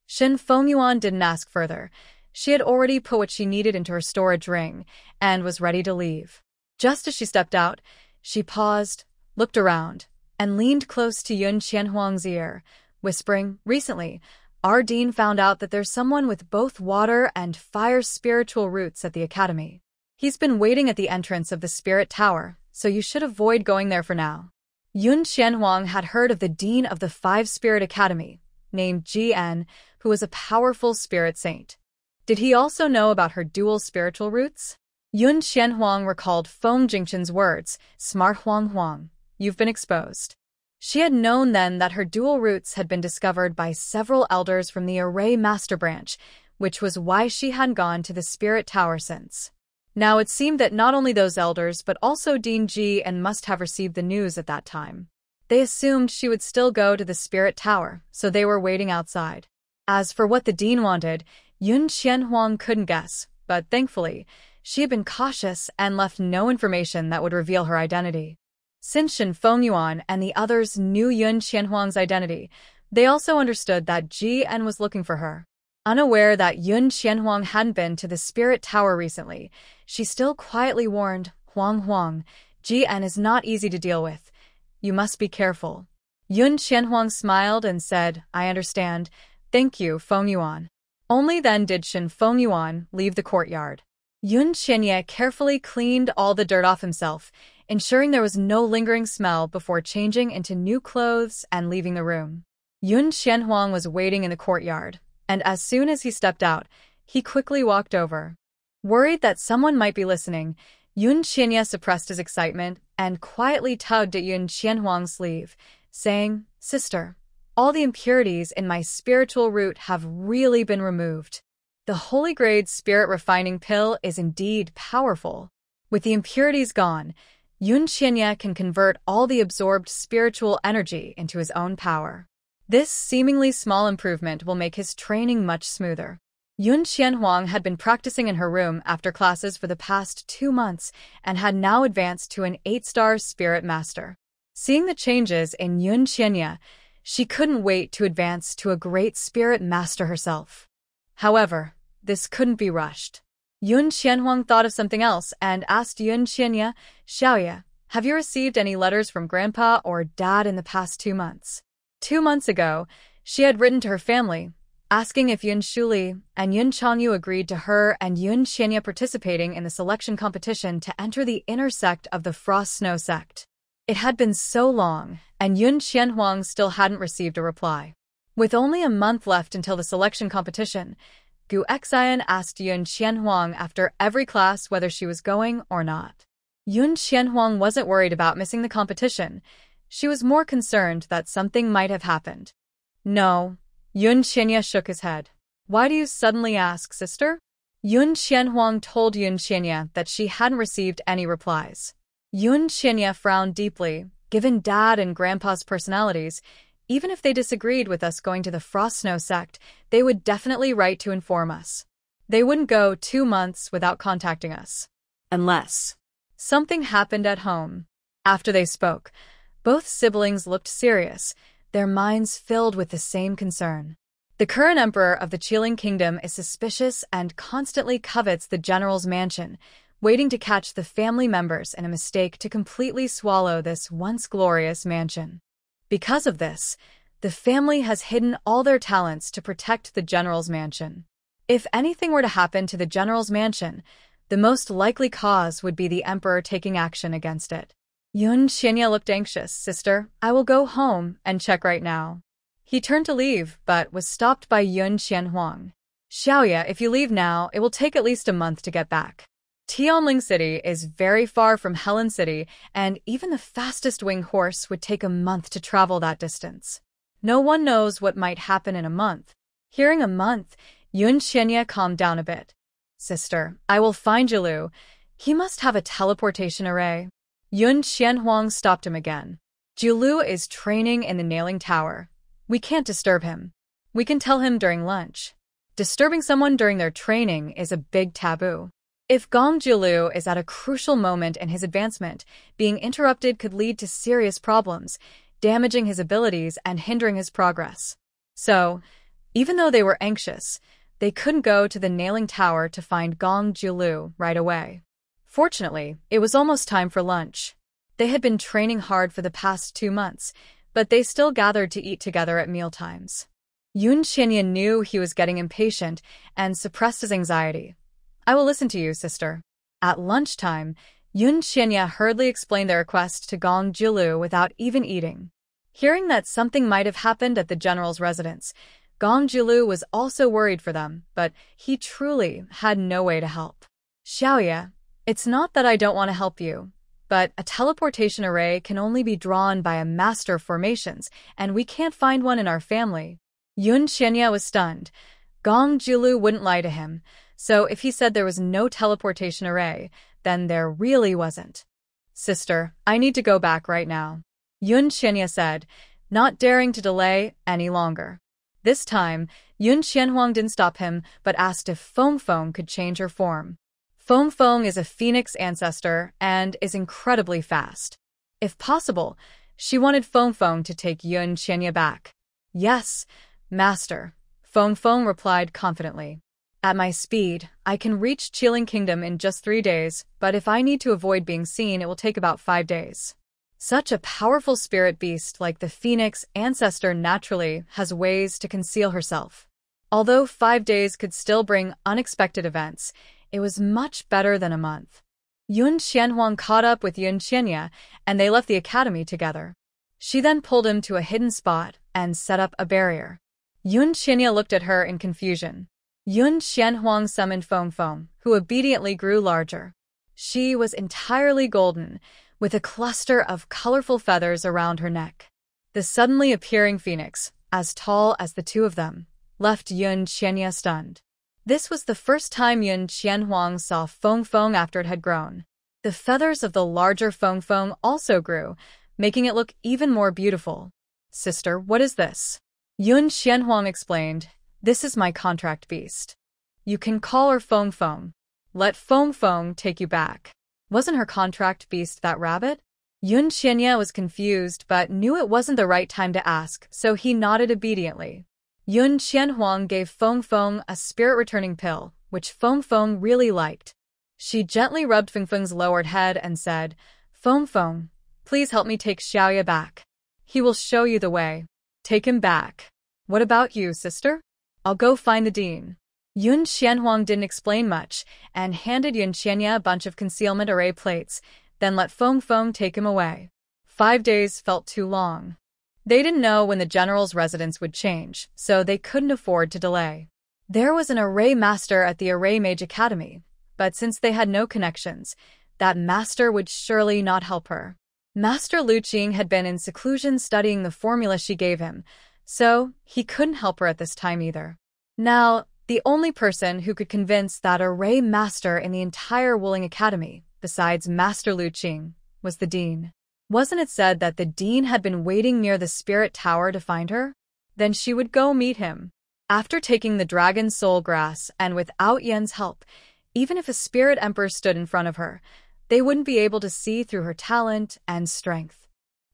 Shin Fengyuan didn't ask further. She had already put what she needed into her storage ring and was ready to leave. Just as she stepped out, she paused, looked around, and leaned close to Yun Qianhuang's ear, whispering, Recently, our dean found out that there's someone with both water and fire spiritual roots at the academy. He's been waiting at the entrance of the spirit tower, so you should avoid going there for now. Yun Qianhuang had heard of the dean of the Five Spirit Academy, named Ji-En, who was a powerful spirit saint. Did he also know about her dual spiritual roots? Yun Qianhuang recalled Feng Jingchen's words, Smart Huang, you've been exposed. She had known then that her dual roots had been discovered by several elders from the Array Master Branch, which was why she hadn't gone to the Spirit Tower since. Now it seemed that not only those elders but also Dean Ji-En must have received the news at that time. They assumed she would still go to the Spirit Tower, so they were waiting outside. As for what the dean wanted, Yun Qianhuang couldn't guess, but thankfully, she had been cautious and left no information that would reveal her identity. Since Shin Fengyuan and the others knew Yun Qianhuang's identity, they also understood that Ji-En was looking for her. Unaware that Yun Qianhuang hadn't been to the Spirit Tower recently, she still quietly warned, Huang, Ji-En is not easy to deal with. You must be careful. Yun Qianhuang smiled and said, I understand. Thank you, Fengyuan. Only then did Shin Fengyuan leave the courtyard. Yun Qianya carefully cleaned all the dirt off himself, ensuring there was no lingering smell before changing into new clothes and leaving the room. Yun Qianhuang was waiting in the courtyard, and as soon as he stepped out, he quickly walked over. Worried that someone might be listening, Yun Qianya suppressed his excitement and quietly tugged at Yun Qianhuang's sleeve, saying, Sister, all the impurities in my spiritual root have really been removed. The holy grade spirit refining pill is indeed powerful. With the impurities gone, Yun Qianya can convert all the absorbed spiritual energy into his own power. This seemingly small improvement will make his training much smoother. Yun Qianhuang had been practicing in her room after classes for the past 2 months and had now advanced to an 8-star spirit master. Seeing the changes in Yun Qianya, she couldn't wait to advance to a great spirit master herself. However, this couldn't be rushed. Yun Qianhuang thought of something else and asked Yun Qianya, Xiaoya, have you received any letters from Grandpa or Dad in the past 2 months? 2 months ago, she had written to her family, asking if Yun Shuli and Yun Changyu agreed to her and Yun Qianya participating in the selection competition to enter the inner sect of the Frost Snow sect. It had been so long, and Yun Qianhuang still hadn't received a reply. With only a month left until the selection competition, Gu Xian asked Yun Qianhuang after every class whether she was going or not. Yun Qianhuang wasn't worried about missing the competition. She was more concerned that something might have happened. No. Yun Qianya shook his head. Why do you suddenly ask, sister? Yun Qianhuang told Yun Qianya that she hadn't received any replies. Yun Qianya frowned deeply. Given Dad and Grandpa's personalities, Even if they disagreed with us going to the Frost Snow sect, they would definitely write to inform us. They wouldn't go 2 months without contacting us. Unless Something happened at home. After they spoke, both siblings looked serious, their minds filled with the same concern. The current emperor of the Qilin Kingdom is suspicious and constantly covets the general's mansion, waiting to catch the family members in a mistake to completely swallow this once glorious mansion. Because of this, the family has hidden all their talents to protect the general's mansion. If anything were to happen to the general's mansion, the most likely cause would be the emperor taking action against it. Yun Xianya looked anxious. Sister, I will go home and check right now. He turned to leave, but was stopped by Yun Xianhuang. Xiaoya, if you leave now, it will take at least a month to get back. Tianling City is very far from Helen City, and even the fastest winged horse would take a month to travel that distance. No one knows what might happen in a month. Hearing a month, Yun Xianya calmed down a bit. Sister, I will find Jilu. He must have a teleportation array. Yun Xianhuang stopped him again. Jilu is training in the nailing tower. We can't disturb him. We can tell him during lunch. Disturbing someone during their training is a big taboo. If Gong Jilu is at a crucial moment in his advancement, being interrupted could lead to serious problems, damaging his abilities and hindering his progress. So, even though they were anxious, they couldn't go to the nailing tower to find Gong Jilu right away. Fortunately, it was almost time for lunch. They had been training hard for the past 2 months, but they still gathered to eat together at mealtimes. Yun Xianya knew he was getting impatient and suppressed his anxiety. I will listen to you, sister. At lunchtime, Yun Xianya hurriedly explained their request to Gong Jilu without even eating. Hearing that something might have happened at the general's residence, Gong Jilu was also worried for them, but he truly had no way to help. Xiaoya, it's not that I don't want to help you, but a teleportation array can only be drawn by a master of formations, and we can't find one in our family. Yun Xianya was stunned. Gong Jilu wouldn't lie to him, so if he said there was no teleportation array, then there really wasn't. Sister, I need to go back right now, Yun Xianya said, not daring to delay any longer. This time, Yun Xianhuang didn't stop him, but asked if Feng Feng could change her form. Feng Feng is a phoenix ancestor and is incredibly fast. If possible, she wanted Feng Feng to take Yun Xianya back. Yes, master, Feng Feng replied confidently. At my speed, I can reach Qilin Kingdom in just 3 days, but if I need to avoid being seen, it will take about 5 days. Such a powerful spirit beast like the Phoenix ancestor naturally has ways to conceal herself. Although 5 days could still bring unexpected events, it was much better than a month. Yun Xianhuang caught up with Yun Xianya, and they left the academy together. She then pulled him to a hidden spot and set up a barrier. Yun Xianya looked at her in confusion. Yun Xianhuang summoned Feng Feng, who obediently grew larger. She was entirely golden, with a cluster of colorful feathers around her neck. The suddenly appearing phoenix, as tall as the two of them, left Yun Xianya stunned. This was the first time Yun Xianhuang saw Feng Feng after it had grown. The feathers of the larger Feng Feng also grew, making it look even more beautiful. Sister, what is this? Yun Xianhuang explained, this is my contract beast. You can call her Feng Feng. Let Feng Feng take you back. Wasn't her contract beast that rabbit? Yun Xianya was confused but knew it wasn't the right time to ask, so he nodded obediently. Yun Xianhuang gave Feng Feng a spirit-returning pill, which Feng Feng really liked. She gently rubbed Feng Feng's lowered head and said, Feng Feng, please help me take Xiaoya back. He will show you the way. Take him back. What about you, sister? I'll go find the dean. Yun Xianhuang didn't explain much and handed Yun Xianya a bunch of concealment array plates, then let Feng Feng take him away. 5 days felt too long. They didn't know when the general's residence would change, so they couldn't afford to delay. There was an array master at the Array Mage Academy, but since they had no connections, that master would surely not help her. Master Lu Qing had been in seclusion studying the formula she gave him, so he couldn't help her at this time either. Now, the only person who could convince that array master in the entire Wuling Academy, besides Master Lu Qing, was the dean. Wasn't it said that the dean had been waiting near the spirit tower to find her? Then she would go meet him. After taking the dragon soul grass and without Yen's help, even if a spirit emperor stood in front of her, they wouldn't be able to see through her talent and strength.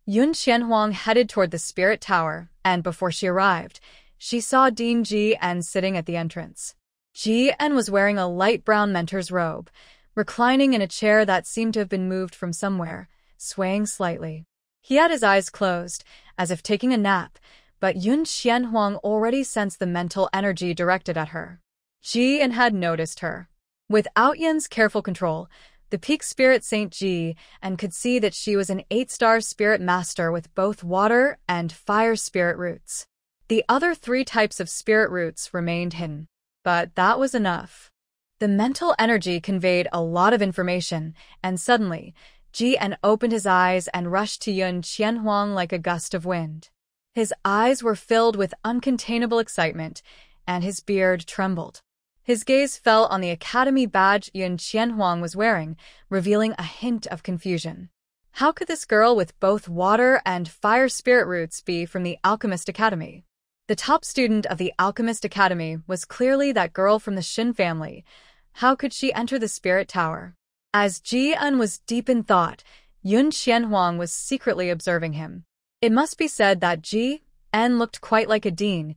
Yun Qianhuang headed toward the spirit tower, and before she arrived, she saw Dean Ji-en sitting at the entrance. Ji-en was wearing a light brown mentor's robe, reclining in a chair that seemed to have been moved from somewhere, swaying slightly. He had his eyes closed, as if taking a nap, but Yun Qianhuang already sensed the mental energy directed at her. Ji-en had noticed her. Without Yen's careful control, the peak spirit Saint Ji-en could see that she was an 8-star spirit master with both water and fire spirit roots. The other 3 types of spirit roots remained hidden, but that was enough. The mental energy conveyed a lot of information, and suddenly, Ji-en opened his eyes and rushed to Yun Qianhuang like a gust of wind. His eyes were filled with uncontainable excitement, and his beard trembled. His gaze fell on the academy badge Yun Qianhuang was wearing, revealing a hint of confusion. How could this girl with both water and fire spirit roots be from the Alchemist Academy? The top student of the Alchemist Academy was clearly that girl from the Shin family. How could she enter the spirit tower? As Ji-en was deep in thought, Yun Qianhuang was secretly observing him. It must be said that Ji-en looked quite like a dean,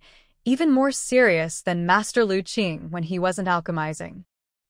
even more serious than Master Lu Qing when he wasn't alchemizing.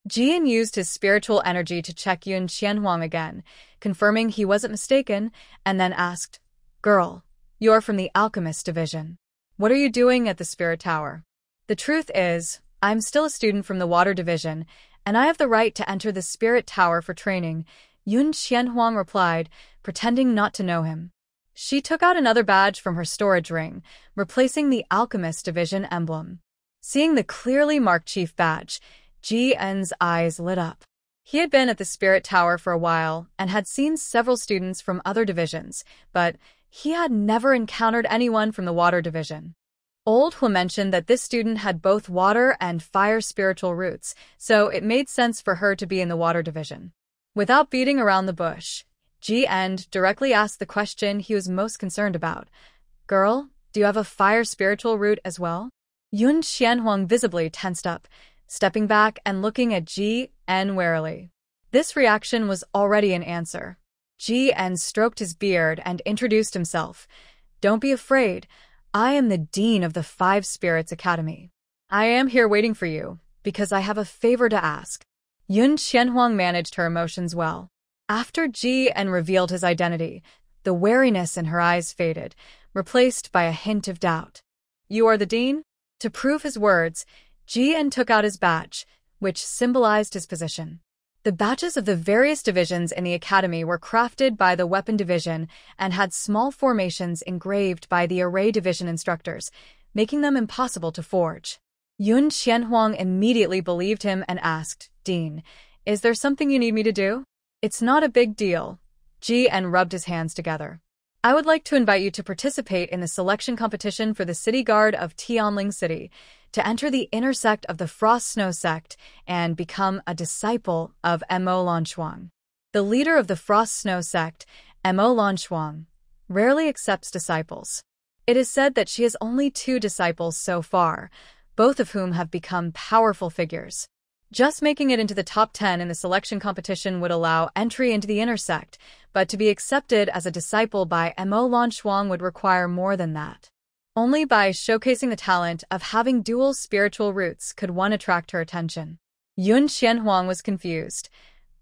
Ji-en used his spiritual energy to check Yun Qianhuang again, confirming he wasn't mistaken, and then asked, "Girl, you're from the Alchemist Division. What are you doing at the Spirit Tower?" "The truth is, I'm still a student from the Water Division, and I have the right to enter the Spirit Tower for training," Yun Qianhuang replied, pretending not to know him. She took out another badge from her storage ring, replacing the Alchemist Division emblem. Seeing the clearly marked chief badge, Ji-en's eyes lit up. He had been at the Spirit Tower for a while and had seen several students from other divisions, but he had never encountered anyone from the Water Division. Old Hua mentioned that this student had both water and fire spiritual roots, so it made sense for her to be in the Water Division. Without beating around the bush, Ji-en directly asked the question he was most concerned about. "Girl, do you have a fire spiritual root as well?" Yun Qianhuang visibly tensed up, stepping back and looking at Ji-en warily. This reaction was already an answer. Ji-en stroked his beard and introduced himself. "Don't be afraid. I am the Dean of the 5 Spirits Academy. I am here waiting for you, because I have a favor to ask." Yun Qianhuang managed her emotions well. After Ji-en revealed his identity, the wariness in her eyes faded, replaced by a hint of doubt. "You are the dean?" To prove his words, Ji-en took out his badge, which symbolized his position. The badges of the various divisions in the academy were crafted by the Weapon Division and had small formations engraved by the Array Division instructors, making them impossible to forge. Yun Qianhuang immediately believed him and asked, "Dean, is there something you need me to do?" "It's not a big deal." Ji-en rubbed his hands together. "I would like to invite you to participate in the selection competition for the City Guard of Tianling City, to enter the inner sect of the Frost Snow sect and become a disciple of Mo Lanchuang. The leader of the Frost Snow sect, Mo Lanchuang, rarely accepts disciples. It is said that she has only 2 disciples so far, both of whom have become powerful figures. Just making it into the top 10 in the selection competition would allow entry into the inner sect, but to be accepted as a disciple by Mo Lanchuang would require more than that. Only by showcasing the talent of having dual spiritual roots could one attract her attention. Yun Qianhuang was confused.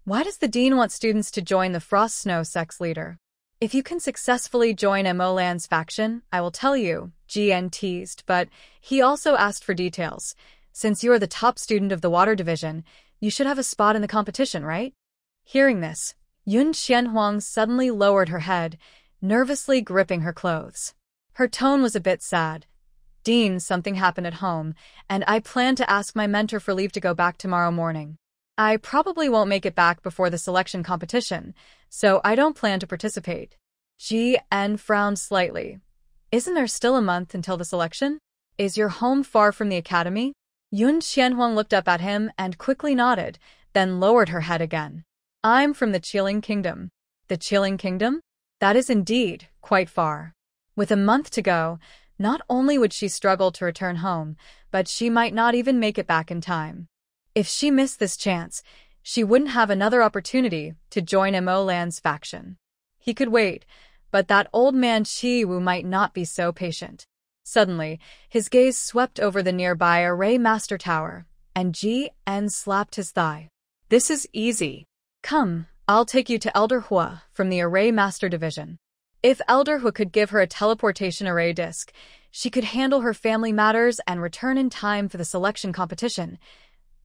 Why does the dean want students to join the Frost Snow sect's leader? "If you can successfully join Mo Lan's faction, I will tell you," Ji-en teased, but he also asked for details. "Since you are the top student of the Water Division, you should have a spot in the competition, right?" Hearing this, Yun Qianhuang suddenly lowered her head, nervously gripping her clothes. Her tone was a bit sad. "Dean, something happened at home, and I plan to ask my mentor for leave to go back tomorrow morning. I probably won't make it back before the selection competition, so I don't plan to participate." Ji-en frowned slightly. "Isn't there still a month until the selection? Is your home far from the academy?" Yun Qianhuang looked up at him and quickly nodded, then lowered her head again. "I'm from the Qilin Kingdom." "The Qilin Kingdom?" That is indeed quite far. With a month to go, not only would she struggle to return home, but she might not even make it back in time. If she missed this chance, she wouldn't have another opportunity to join Mo Lan's faction. He could wait, but that old man Chi Wu might not be so patient. Suddenly, his gaze swept over the nearby Array Master Tower, and Ji-en slapped his thigh. This is easy. Come, I'll take you to Elder Hua from the Array Master Division. If Elder Hua could give her a teleportation array disc, she could handle her family matters and return in time for the selection competition.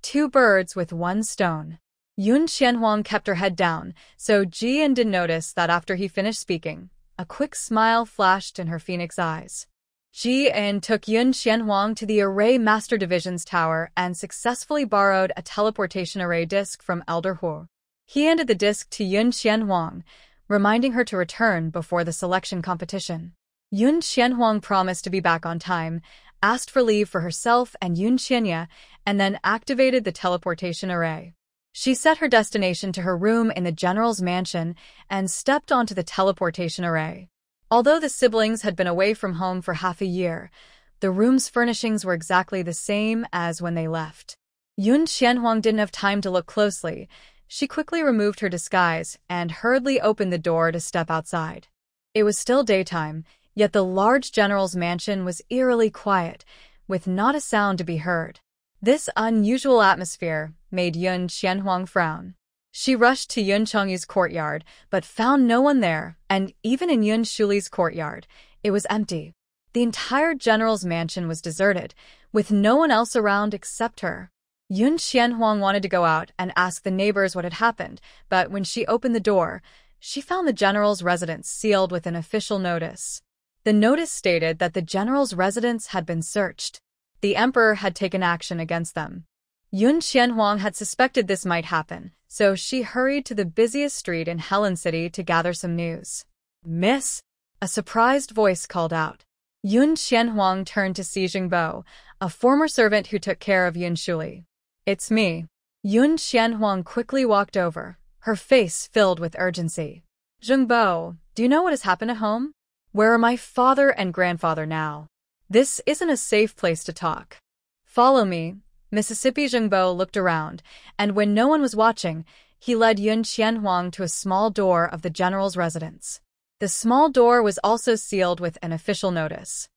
2 birds with 1 stone. Yun Qianhuang kept her head down, so Ji-en didn't notice that after he finished speaking, a quick smile flashed in her phoenix eyes. Ji-en took Yun Qianhuang to the Array Master Division's tower and successfully borrowed a teleportation array disc from Elder Hua. He handed the disc to Yun Qianhuang, reminding her to return before the selection competition. Yun Qianhuang promised to be back on time, asked for leave for herself and Yun Qianya, and then activated the teleportation array. She set her destination to her room in the general's mansion and stepped onto the teleportation array. Although the siblings had been away from home for half a year, the room's furnishings were exactly the same as when they left. Yun Qianhuang didn't have time to look closely. She quickly removed her disguise and hurriedly opened the door to step outside. It was still daytime, yet the large general's mansion was eerily quiet, with not a sound to be heard. This unusual atmosphere made Yun Qianhuang frown. She rushed to Yun Chongyu's courtyard, but found no one there, and even in Yun Shuli's courtyard, it was empty. The entire general's mansion was deserted, with no one else around except her. Yun Qianhuang wanted to go out and ask the neighbors what had happened, but when she opened the door, she found the general's residence sealed with an official notice. The notice stated that the general's residence had been searched. The emperor had taken action against them. Yun Qianhuang had suspected this might happen, so she hurried to the busiest street in Helen City to gather some news. "Miss?" a surprised voice called out. Yun Qianhuang turned to Si Jingbo, a former servant who took care of Yun Shuli. "It's me." Yun Qianhuang quickly walked over, her face filled with urgency. "Jingbo, do you know what has happened at home? Where are my father and grandfather now? This isn't a safe place to talk. Follow me." Mississippi Jingbo looked around, and when no one was watching, he led Yun Qianhuang to a small door of the general's residence. The small door was also sealed with an official notice.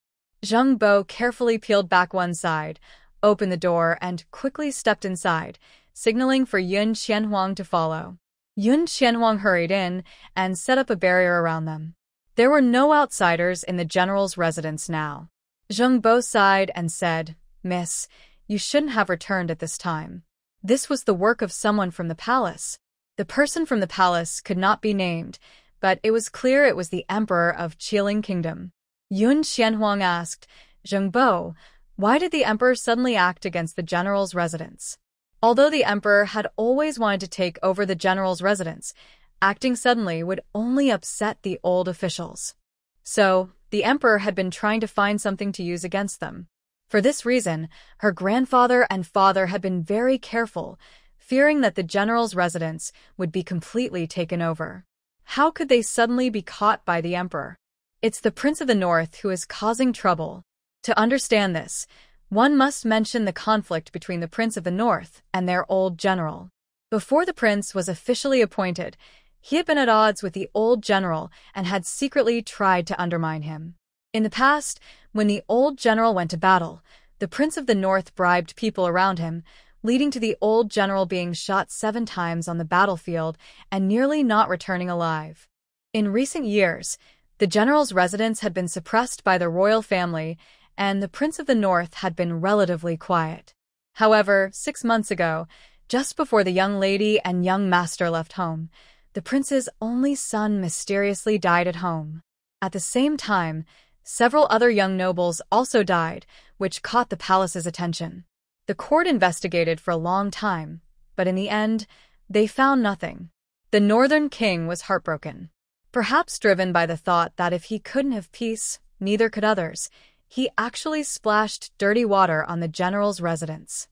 Jingbo carefully peeled back one side, opened the door, and quickly stepped inside, signaling for Yun Qianhuang to follow. Yun Qianhuang hurried in and set up a barrier around them. There were no outsiders in the general's residence now. Jingbo sighed and said, "Miss, you shouldn't have returned at this time. This was the work of someone from the palace." The person from the palace could not be named, but it was clear it was the emperor of Qiling Kingdom. Yun Qianhuang asked, "Jingbo, why did the emperor suddenly act against the general's residence?" Although the emperor had always wanted to take over the general's residence, acting suddenly would only upset the old officials. So, the emperor had been trying to find something to use against them. For this reason, her grandfather and father had been very careful, fearing that the general's residence would be completely taken over. How could they suddenly be caught by the emperor? It's the Prince of the North who is causing trouble. To understand this, one must mention the conflict between the Prince of the North and their old general. Before the prince was officially appointed, he had been at odds with the old general and had secretly tried to undermine him. In the past, when the old general went to battle, the Prince of the North bribed people around him, leading to the old general being shot 7 times on the battlefield and nearly not returning alive. In recent years, the general's residence had been suppressed by the royal family, and the Prince of the North had been relatively quiet. However, 6 months ago, just before the young lady and young master left home, the prince's only son mysteriously died at home. At the same time, several other young nobles also died, which caught the palace's attention. The court investigated for a long time, but in the end, they found nothing. The northern king was heartbroken. Perhaps driven by the thought that if he couldn't have peace, neither could others, he actually splashed dirty water on the general's residence.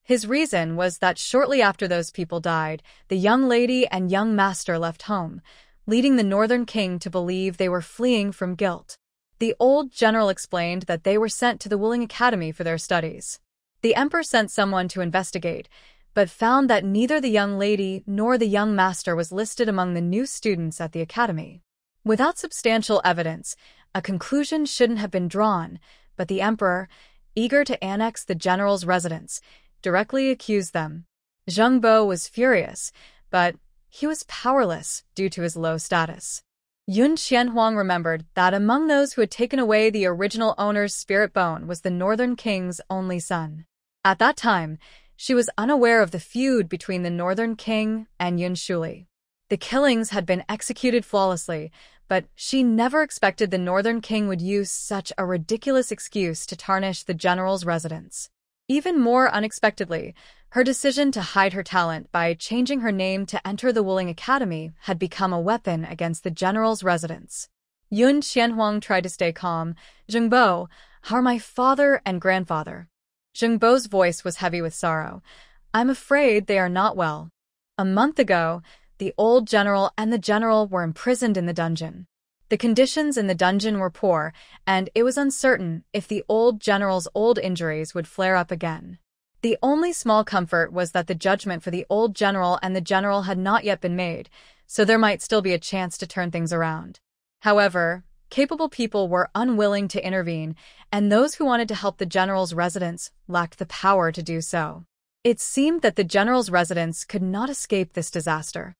His reason was that shortly after those people died, the young lady and young master left home, leading the northern king to believe they were fleeing from guilt. The old general explained that they were sent to the Wuling Academy for their studies. The emperor sent someone to investigate, but found that neither the young lady nor the young master was listed among the new students at the academy. Without substantial evidence, a conclusion shouldn't have been drawn, but the emperor, eager to annex the general's residence, directly accused them. Zheng Bo was furious, but he was powerless due to his low status. Yun Qianhuang remembered that among those who had taken away the original owner's spirit bone was the northern king's only son. At that time, she was unaware of the feud between the northern king and Yun Shuli. The killings had been executed flawlessly, but she never expected the northern king would use such a ridiculous excuse to tarnish the general's residence. Even more unexpectedly, her decision to hide her talent by changing her name to enter the Wuling Academy had become a weapon against the general's residence. Yun Qianhuang tried to stay calm. "Zheng Bo, how are my father and grandfather?" Zheng Bo's voice was heavy with sorrow. "I'm afraid they are not well. A month ago, the old general and the general were imprisoned in the dungeon. The conditions in the dungeon were poor, and it was uncertain if the old general's old injuries would flare up again. The only small comfort was that the judgment for the old general and the general had not yet been made, so there might still be a chance to turn things around. However, capable people were unwilling to intervene, and those who wanted to help the general's residence lacked the power to do so. It seemed that the general's residence could not escape this disaster.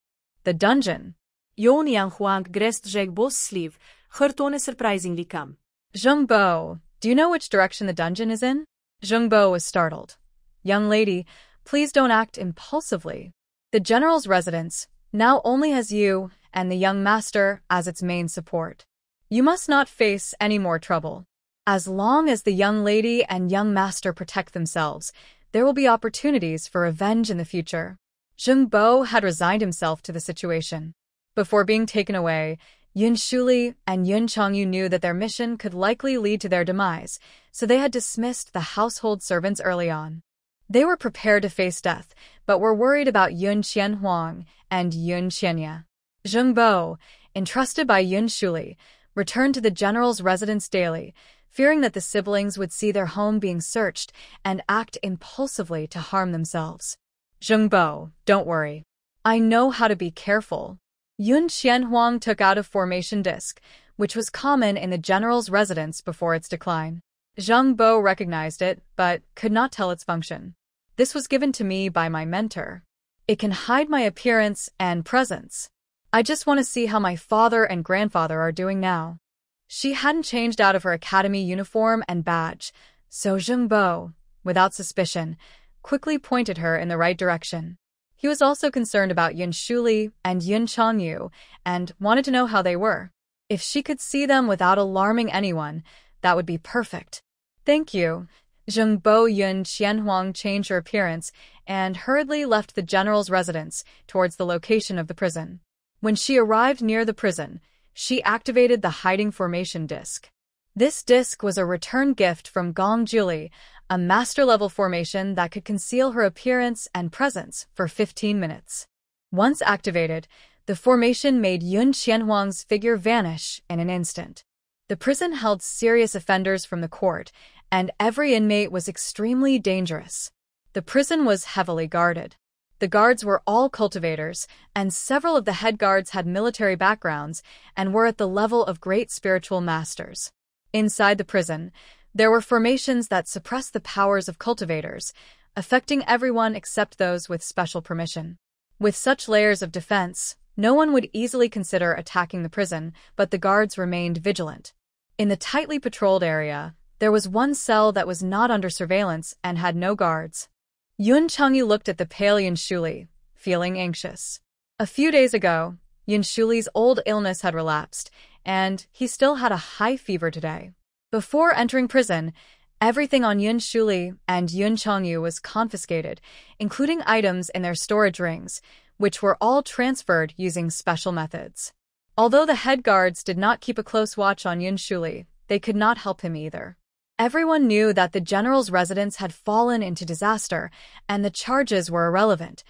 The dungeon. Yun Qianhuang grest Zheng Bo's sleeve, her tone surprisingly calm. "Zheng Bo, do you know which direction the dungeon is in?" Zheng Bo was startled. "Young lady, please don't act impulsively. The general's residence now only has you and the young master as its main support. You must not face any more trouble. As long as the young lady and young master protect themselves, there will be opportunities for revenge in the future." Zheng Bo had resigned himself to the situation. Before being taken away, Yun Shuli and Yun Changyu knew that their mission could likely lead to their demise, so they had dismissed the household servants early on. They were prepared to face death, but were worried about Yun Qianhuang and Yun Qianya. Zheng Bo, entrusted by Yun Shuli, returned to the general's residence daily, fearing that the siblings would see their home being searched and act impulsively to harm themselves. "Zheng Bo, don't worry. I know how to be careful." Yun Qianhuang took out a formation disc, which was common in the general's residence before its decline. Zheng Bo recognized it, but could not tell its function. "This was given to me by my mentor. It can hide my appearance and presence. I just want to see how my father and grandfather are doing now." She hadn't changed out of her academy uniform and badge, so Zheng Bo, without suspicion, quickly pointed her in the right direction. He was also concerned about Yun Shuli and Yun Changyu and wanted to know how they were. If she could see them without alarming anyone, that would be perfect. "Thank you." Zheng Bo Yun Qianhuang changed her appearance and hurriedly left the general's residence towards the location of the prison. When she arrived near the prison, she activated the hiding formation disc. This disc was a return gift from Gong Juli, a master-level formation that could conceal her appearance and presence for 15 minutes. Once activated, the formation made Yun Qianhuang's figure vanish in an instant. The prison held serious offenders from the court, and every inmate was extremely dangerous. The prison was heavily guarded. The guards were all cultivators, and several of the head guards had military backgrounds and were at the level of great spiritual masters. Inside the prison, there were formations that suppressed the powers of cultivators, affecting everyone except those with special permission. With such layers of defense, no one would easily consider attacking the prison, but the guards remained vigilant. In the tightly patrolled area, there was one cell that was not under surveillance and had no guards. Yun Changyu looked at the pale Yun Shuli, feeling anxious. A few days ago, Yun Shuli's old illness had relapsed, and he still had a high fever today. Before entering prison, everything on Yun Shuli and Yun Changyu was confiscated, including items in their storage rings, which were all transferred using special methods. Although the head guards did not keep a close watch on Yun Shuli, they could not help him either. Everyone knew that the general's residence had fallen into disaster, and the charges were irrelevant.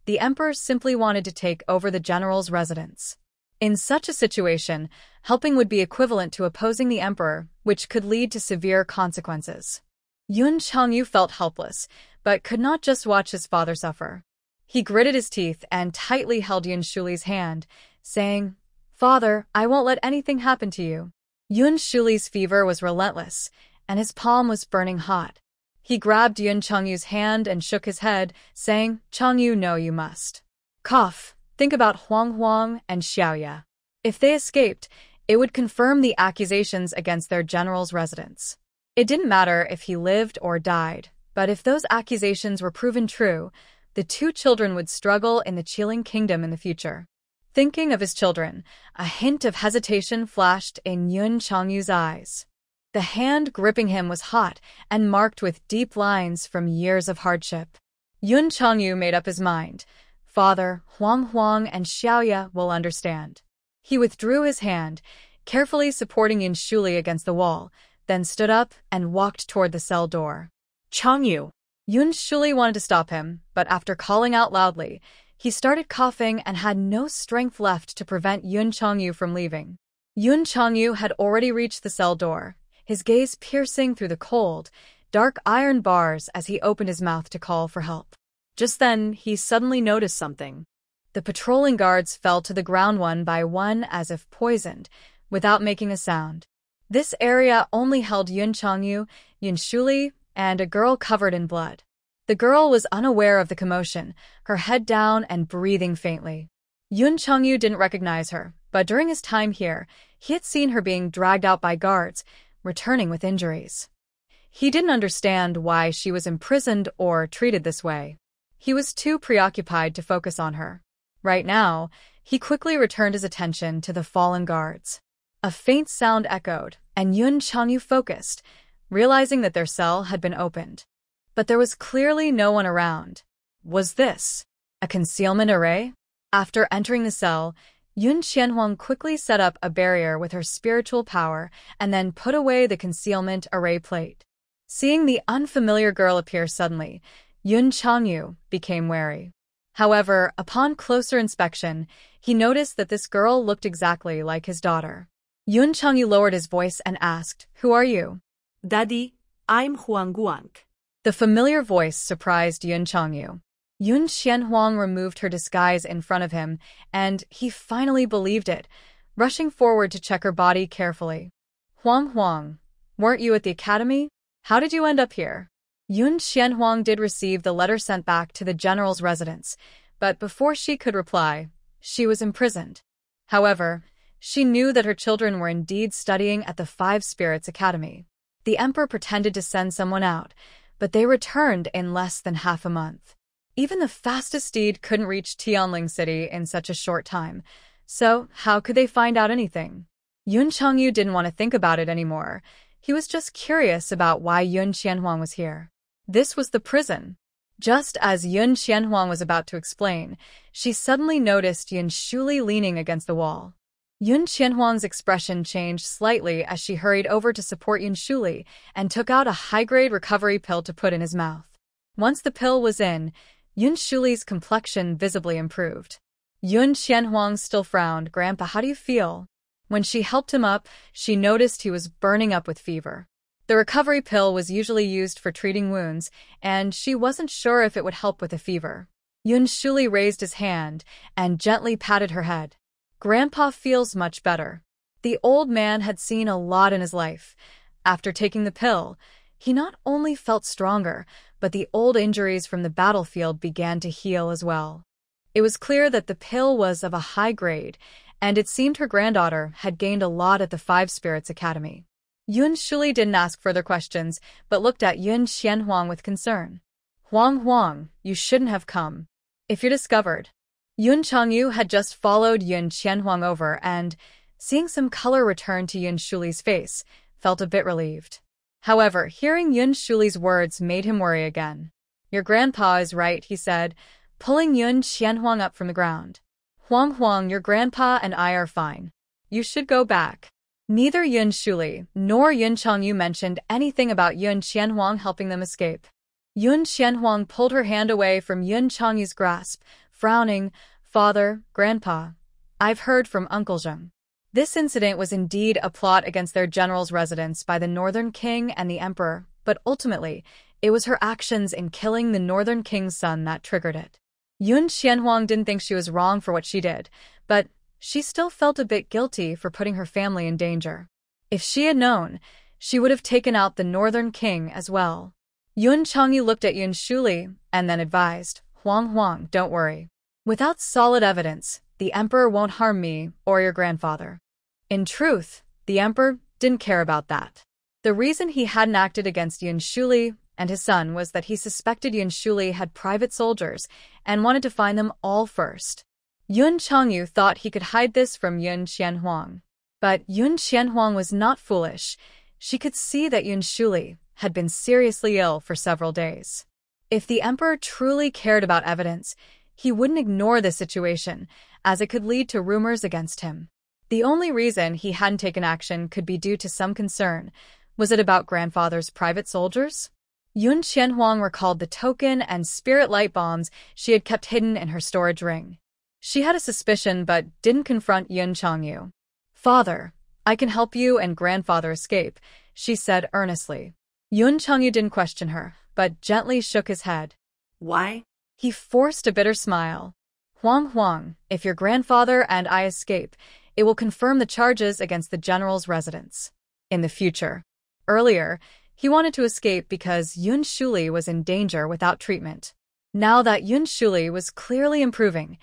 The emperor simply wanted to take over the general's residence. In such a situation, helping would be equivalent to opposing the emperor, which could lead to severe consequences. Yun Changyu felt helpless, but could not just watch his father suffer. He gritted his teeth and tightly held Yun Shuli's hand, saying, "Father, I won't let anything happen to you." Yun Shuli's fever was relentless, and his palm was burning hot. He grabbed Yun Changyu's hand and shook his head, saying, "Changyu, no, you must. Cough. Think about Huang Huang and Xiaoya. If they escaped, it would confirm the accusations against their general's residence. It didn't matter if he lived or died, but if those accusations were proven true, the two children would struggle in the Qiling kingdom in the future." Thinking of his children, a hint of hesitation flashed in Yun Changyu's eyes. The hand gripping him was hot and marked with deep lines from years of hardship. Yun Changyu made up his mind. "Father, Huang Huang and Xiaoya will understand." He withdrew his hand, carefully supporting Yun Shuli against the wall, then stood up and walked toward the cell door. Changyu. Yun Shuli wanted to stop him, but after calling out loudly, he started coughing and had no strength left to prevent Yun Changyu from leaving. Yun Changyu had already reached the cell door, his gaze piercing through the cold, dark iron bars as he opened his mouth to call for help. Just then, he suddenly noticed something. The patrolling guards fell to the ground one by one as if poisoned, without making a sound. This area only held Yun Changyu, Yun Shuli, and a girl covered in blood. The girl was unaware of the commotion, her head down and breathing faintly. Yun Changyu didn't recognize her, but during his time here, he had seen her being dragged out by guards, returning with injuries. He didn't understand why she was imprisoned or treated this way. He was too preoccupied to focus on her. Right now, he quickly returned his attention to the fallen guards. A faint sound echoed, and Yun Changyu focused, realizing that their cell had been opened. But there was clearly no one around. Was this a concealment array? After entering the cell, Yun Qianhuang quickly set up a barrier with her spiritual power and then put away the concealment array plate. Seeing the unfamiliar girl appear suddenly, Yun Changyu became wary. However, upon closer inspection, he noticed that this girl looked exactly like his daughter. Yun Changyu lowered his voice and asked, "Who are you?" "Daddy, I'm Huang Guang." The familiar voice surprised Yun Changyu. Yun Qianhuang removed her disguise in front of him, and he finally believed it, rushing forward to check her body carefully. "Huang Huang, weren't you at the academy? How did you end up here?" Yun Qianhuang did receive the letter sent back to the general's residence, but before she could reply, she was imprisoned. However, she knew that her children were indeed studying at the Five Spirits Academy. The emperor pretended to send someone out, but they returned in less than half a month. Even the fastest steed couldn't reach Tianling City in such a short time, so how could they find out anything? Yun Changyu didn't want to think about it anymore. He was just curious about why Yun Qianhuang was here. This was the prison. Just as Yun Qianhuang was about to explain, she suddenly noticed Yun Shuli leaning against the wall. Yun Qianhuang's expression changed slightly as she hurried over to support Yun Shuli and took out a high-grade recovery pill to put in his mouth. Once the pill was in, Yun Shuli's complexion visibly improved. Yun Qianhuang still frowned. "Grandpa, how do you feel?" When she helped him up, she noticed he was burning up with fever. The recovery pill was usually used for treating wounds, and she wasn't sure if it would help with the fever. Yun Shuli raised his hand and gently patted her head. "Grandpa feels much better." The old man had seen a lot in his life. After taking the pill, he not only felt stronger, but the old injuries from the battlefield began to heal as well. It was clear that the pill was of a high grade, and it seemed her granddaughter had gained a lot at the Five Spirits Academy. Yun Shuli didn't ask further questions, but looked at Yun Qianhuang with concern. "Huang Huang, you shouldn't have come. If you're discovered." Yun Changyu had just followed Yun Qianhuang over and, seeing some color return to Yun Shuli's face, felt a bit relieved. However, hearing Yun Shuli's words made him worry again. "Your grandpa is right," he said, pulling Yun Qianhuang up from the ground. "Huang Huang, your grandpa and I are fine. You should go back." Neither Yun Shuli nor Yun Changyu mentioned anything about Yun Qianhuang helping them escape. Yun Qianhuang pulled her hand away from Yun Changyu's grasp, frowning. "Father, Grandpa, I've heard from Uncle Zheng. This incident was indeed a plot against their general's residence by the Northern King and the Emperor, but ultimately, it was her actions in killing the Northern King's son that triggered it. Yun Xianhuang didn't think she was wrong for what she did, but she still felt a bit guilty for putting her family in danger. If she had known, she would have taken out the Northern King as well. Yun Changyu looked at Yun Shuli and then advised, Huang, don't worry. Without solid evidence, the Emperor won't harm me or your grandfather. In truth, the Emperor didn't care about that. The reason he hadn't acted against Yun Shuli and his son was that he suspected Yun Shuli had private soldiers and wanted to find them all first. Yun Changyu thought he could hide this from Yun Xianhuang. But Yun Xianhuang was not foolish. She could see that Yun Shuli had been seriously ill for several days. If the Emperor truly cared about evidence, he wouldn't ignore the situation, as it could lead to rumors against him. The only reason he hadn't taken action could be due to some concern. Was it about grandfather's private soldiers? Yun Xianhuang recalled the token and spirit light bombs she had kept hidden in her storage ring. She had a suspicion but didn't confront Yun Changyu. Father, I can help you and grandfather escape, she said earnestly. Yun Changyu didn't question her, but gently shook his head. Why? He forced a bitter smile. Huang, if your grandfather and I escape, it will confirm the charges against the general's residence. In the future. Earlier, he wanted to escape because Yun Shuli was in danger without treatment. Now that Yun Shuli was clearly improving,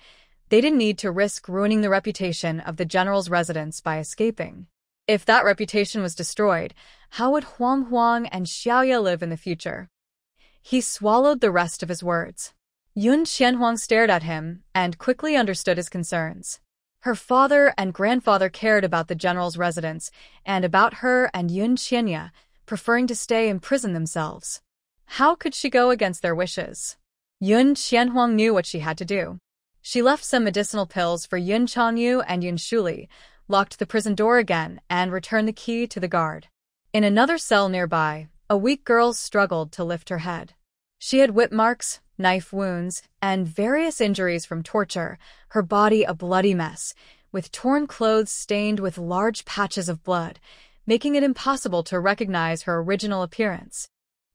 they didn't need to risk ruining the reputation of the general's residence by escaping. If that reputation was destroyed, how would Huang and Xiaoya live in the future? He swallowed the rest of his words. Yun Xianhuang stared at him and quickly understood his concerns. Her father and grandfather cared about the general's residence and about her and Yun Xianya, preferring to stay in prison themselves. How could she go against their wishes? Yun Xianhuang knew what she had to do. She left some medicinal pills for Yun Changyu and Yun Shuli, locked the prison door again, and returned the key to the guard. In another cell nearby, a weak girl struggled to lift her head. She had whip marks, knife wounds, and various injuries from torture, her body a bloody mess, with torn clothes stained with large patches of blood, making it impossible to recognize her original appearance.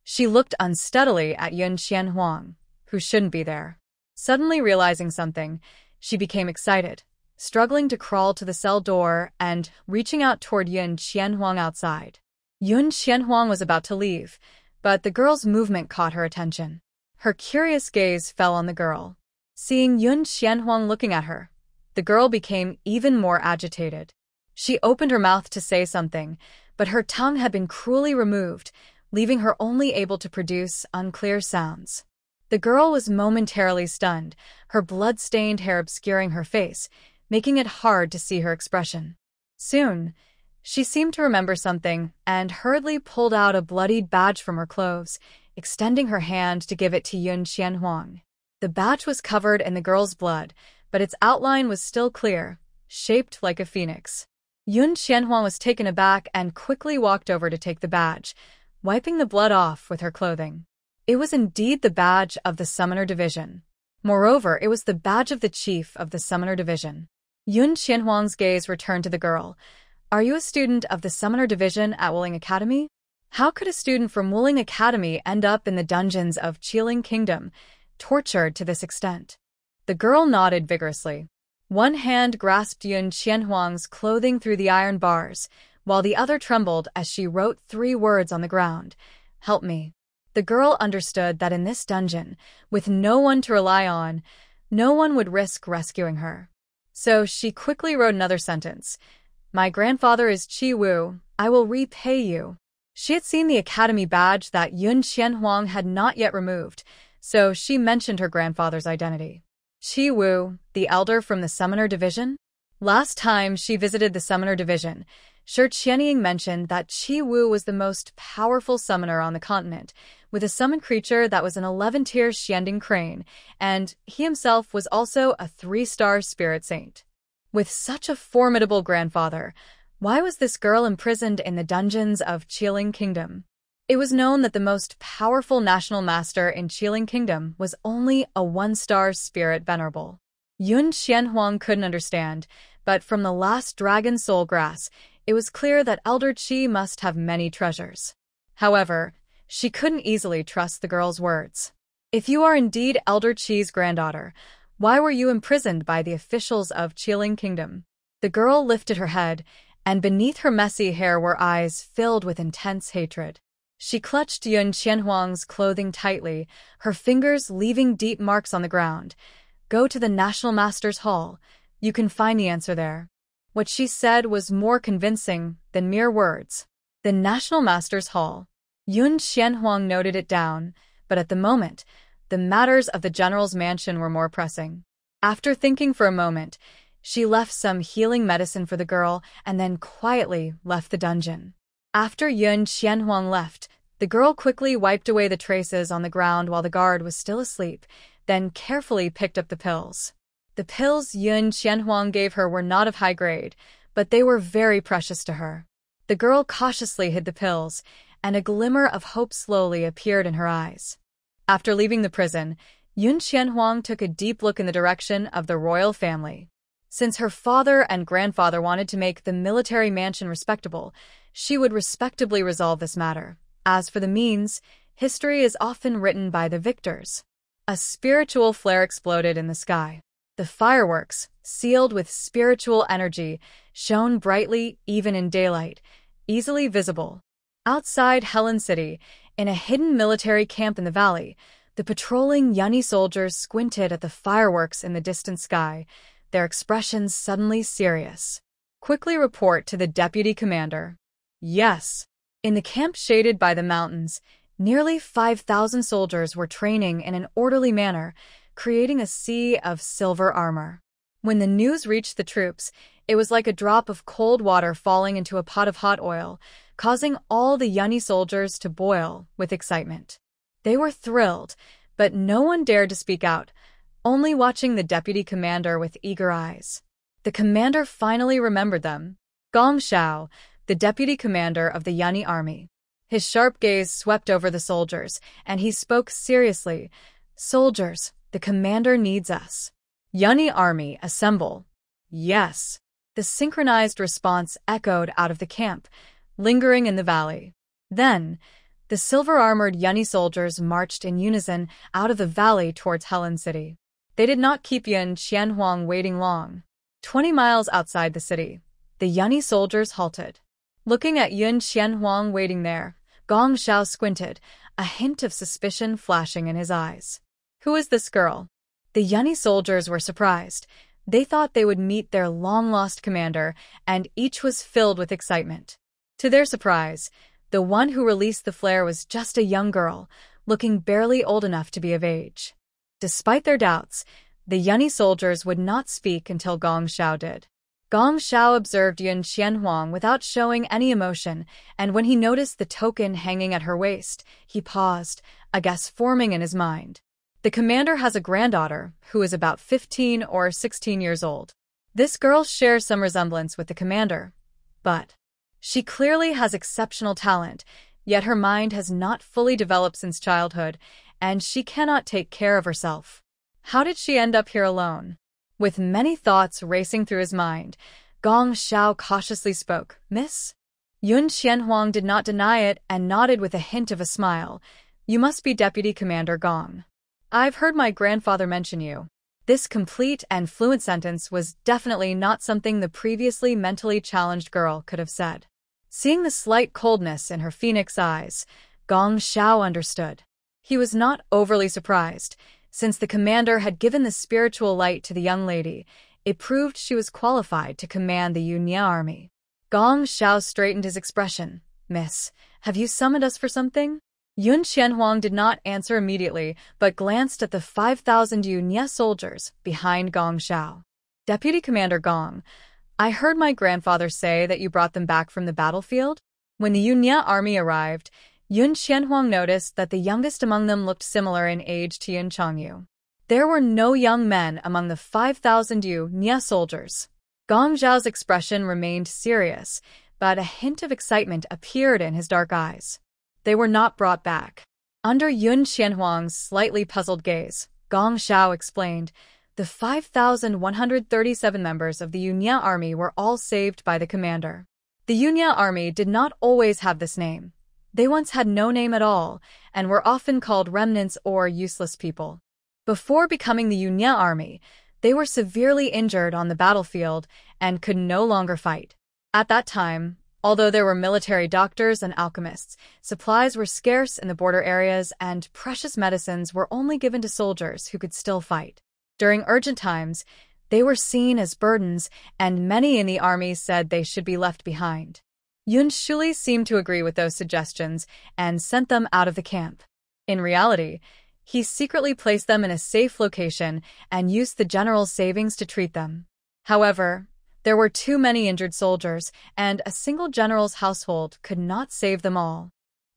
She looked unsteadily at Yun Xianhuang, who shouldn't be there. Suddenly realizing something, she became excited, struggling to crawl to the cell door and reaching out toward Yun Xianhuang outside. Yun Xianhuang was about to leave, but the girl's movement caught her attention. Her curious gaze fell on the girl. Seeing Yun Xianhuang looking at her, the girl became even more agitated. She opened her mouth to say something, but her tongue had been cruelly removed, leaving her only able to produce unclear sounds. The girl was momentarily stunned, her blood-stained hair obscuring her face, making it hard to see her expression. Soon, she seemed to remember something and hurriedly pulled out a bloodied badge from her clothes, extending her hand to give it to Yun Xianhuang. The badge was covered in the girl's blood, but its outline was still clear, shaped like a phoenix. Yun Xianhuang was taken aback and quickly walked over to take the badge, wiping the blood off with her clothing. It was indeed the badge of the Summoner Division. Moreover, it was the badge of the chief of the Summoner Division. Yun Xianhuang's gaze returned to the girl. Are you a student of the Summoner Division at Wuling Academy? How could a student from Wuling Academy end up in the dungeons of Qiling Kingdom, tortured to this extent? The girl nodded vigorously. One hand grasped Yun Xianhuang's clothing through the iron bars, while the other trembled as she wrote 3 words on the ground. Help me. The girl understood that in this dungeon, with no one to rely on, no one would risk rescuing her. So she quickly wrote another sentence. My grandfather is Qi Wu. I will repay you. She had seen the academy badge that Yun Xianhuang had not yet removed, so she mentioned her grandfather's identity. Qi Wu, the elder from the Summoner Division? Last time she visited the Summoner Division, Shi Qianying mentioned that Qi Wu was the most powerful summoner on the continent, with a summoned creature that was an 11-tier Xianding crane, and he himself was also a 3-star spirit saint. With such a formidable grandfather, why was this girl imprisoned in the dungeons of Qiling Kingdom? It was known that the most powerful national master in Qiling Kingdom was only a 1-star spirit venerable. Yun Xianhuang couldn't understand, but from the last dragon soul grass, it was clear that Elder Chi must have many treasures. However, she couldn't easily trust the girl's words. If you are indeed Elder Chi's granddaughter, why were you imprisoned by the officials of Qiling Kingdom? The girl lifted her head, and beneath her messy hair were eyes filled with intense hatred. She clutched Yun Qianhuang's clothing tightly, her fingers leaving deep marks on the ground. Go to the National Master's Hall. You can find the answer there. What she said was more convincing than mere words. The National Master's Hall. Yun Qianhuang noted it down, but at the moment, the matters of the general's mansion were more pressing. After thinking for a moment, she left some healing medicine for the girl and then quietly left the dungeon. After Yun Qianhuang left, the girl quickly wiped away the traces on the ground while the guard was still asleep, then carefully picked up the pills. The pills Yun Qianhuang gave her were not of high grade, but they were very precious to her. The girl cautiously hid the pills, and a glimmer of hope slowly appeared in her eyes. After leaving the prison, Yun Qianhuang took a deep look in the direction of the royal family. Since her father and grandfather wanted to make the military mansion respectable, she would respectably resolve this matter. As for the means, history is often written by the victors. A spiritual flare exploded in the sky. The fireworks, sealed with spiritual energy, shone brightly even in daylight, easily visible. Outside Helen City, in a hidden military camp in the valley, the patrolling Yunni soldiers squinted at the fireworks in the distant sky, their expressions suddenly serious. Quickly report to the deputy commander. Yes. In the camp shaded by the mountains, nearly 5,000 soldiers were training in an orderly manner, creating a sea of silver armor. When the news reached the troops, it was like a drop of cold water falling into a pot of hot oil, causing all the Yunni soldiers to boil with excitement. They were thrilled, but no one dared to speak out, only watching the deputy commander with eager eyes. The commander finally remembered them. Gong Xiao, the deputy commander of the Yunni army. His sharp gaze swept over the soldiers, and he spoke seriously. Soldiers, the commander needs us. Yunni army, assemble. Yes. The synchronized response echoed out of the camp, lingering in the valley. Then, the silver-armored Yunni soldiers marched in unison out of the valley towards Helen City. They did not keep Yun Qianhuang waiting long. 20 miles outside the city, the Yunni soldiers halted. Looking at Yun Qianhuang waiting there, Gong Xiao squinted, a hint of suspicion flashing in his eyes. Who is this girl? The Yunni soldiers were surprised. They thought they would meet their long-lost commander, and each was filled with excitement. To their surprise, the one who released the flare was just a young girl, looking barely old enough to be of age. Despite their doubts, the Yunni soldiers would not speak until Gong Xiao did. Gong Xiao observed Yun Qianhuang without showing any emotion, and when he noticed the token hanging at her waist, he paused, a guess forming in his mind. The commander has a granddaughter who is about 15 or 16 years old. This girl shares some resemblance with the commander, but she clearly has exceptional talent, yet her mind has not fully developed since childhood, and she cannot take care of herself. How did she end up here alone? With many thoughts racing through his mind, Gong Xiao cautiously spoke. Miss? Yun Qianhuang did not deny it and nodded with a hint of a smile. You must be Deputy Commander Gong. I've heard my grandfather mention you. This complete and fluent sentence was definitely not something the previously mentally challenged girl could have said. Seeing the slight coldness in her phoenix eyes, Gong Xiao understood. He was not overly surprised. Since the commander had given the spiritual light to the young lady, it proved she was qualified to command the Yunni army. Gong Xiao straightened his expression. Miss, have you summoned us for something? Yun Qianhuang did not answer immediately, but glanced at the 5,000 Yunni soldiers behind Gong Xiao. Deputy Commander Gong, I heard my grandfather say that you brought them back from the battlefield? When the Yunni army arrived, Yun Qianhuang noticed that the youngest among them looked similar in age to Yun Changyu. There were no young men among the 5,000 Yunni soldiers. Gong Xiao's expression remained serious, but a hint of excitement appeared in his dark eyes. They were not brought back. Under Yun Qianhuang's slightly puzzled gaze, Gong Xiao explained, the 5,137 members of the Yunya army were all saved by the commander. The Yunya army did not always have this name. They once had no name at all, and were often called remnants or useless people. Before becoming the Yunya army, they were severely injured on the battlefield and could no longer fight. At that time, although there were military doctors and alchemists, supplies were scarce in the border areas and precious medicines were only given to soldiers who could still fight. During urgent times, they were seen as burdens, and many in the army said they should be left behind. Yun Shuli seemed to agree with those suggestions and sent them out of the camp. In reality, he secretly placed them in a safe location and used the general's savings to treat them. However, there were too many injured soldiers, and a single general's household could not save them all.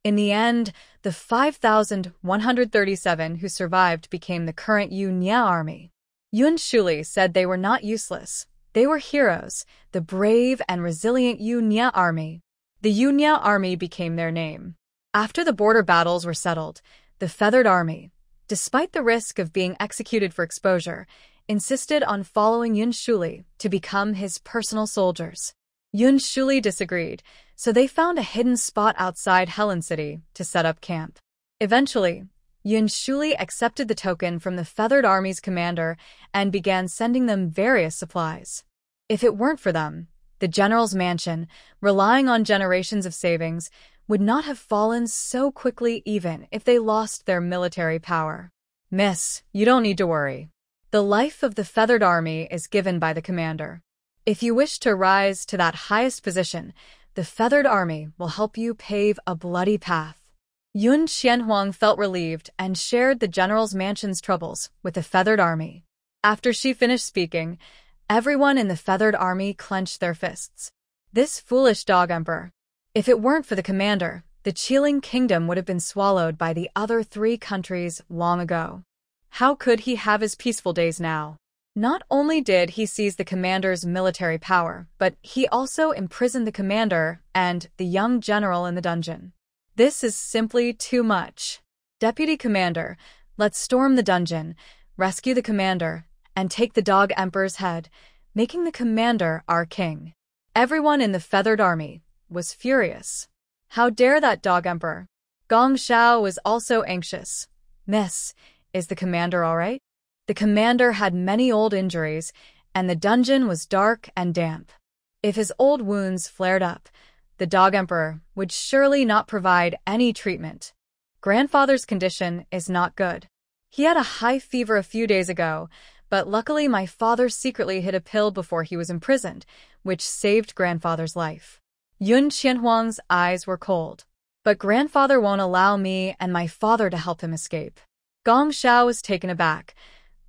In the end, the 5,137 who survived became the current Yunya army. Yun Shuli said they were not useless. They were heroes, the brave and resilient Yunya army. The Yunya army became their name. After the border battles were settled, the Feathered Army, despite the risk of being executed for exposure, insisted on following Yun Shuli to become his personal soldiers. Yun Shuli disagreed, so they found a hidden spot outside Helen City to set up camp. Eventually, Yun Shuli accepted the token from the Feathered Army's commander and began sending them various supplies. If it weren't for them, the general's mansion, relying on generations of savings, would not have fallen so quickly even if they lost their military power. Miss, you don't need to worry. The life of the Feathered Army is given by the commander. If you wish to rise to that highest position, the Feathered Army will help you pave a bloody path. Yun Qianhuang felt relieved and shared the general's mansion's troubles with the Feathered Army. After she finished speaking, everyone in the Feathered Army clenched their fists. This foolish dog emperor. If it weren't for the commander, the Qiling kingdom would have been swallowed by the other 3 countries long ago. How could he have his peaceful days now? Not only did he seize the commander's military power, but he also imprisoned the commander and the young general in the dungeon. This is simply too much. Deputy Commander, let's storm the dungeon, rescue the commander, and take the dog emperor's head, making the commander our king. Everyone in the Feathered Army was furious. How dare that dog emperor? Gong Xiao was also anxious. Miss, is the commander all right? The commander had many old injuries, and the dungeon was dark and damp. If his old wounds flared up, the dog emperor would surely not provide any treatment. Grandfather's condition is not good. He had a high fever a few days ago, but luckily my father secretly hid a pill before he was imprisoned, which saved grandfather's life. Yun Qianhuang's eyes were cold. But grandfather won't allow me and my father to help him escape. Gong Xiao was taken aback.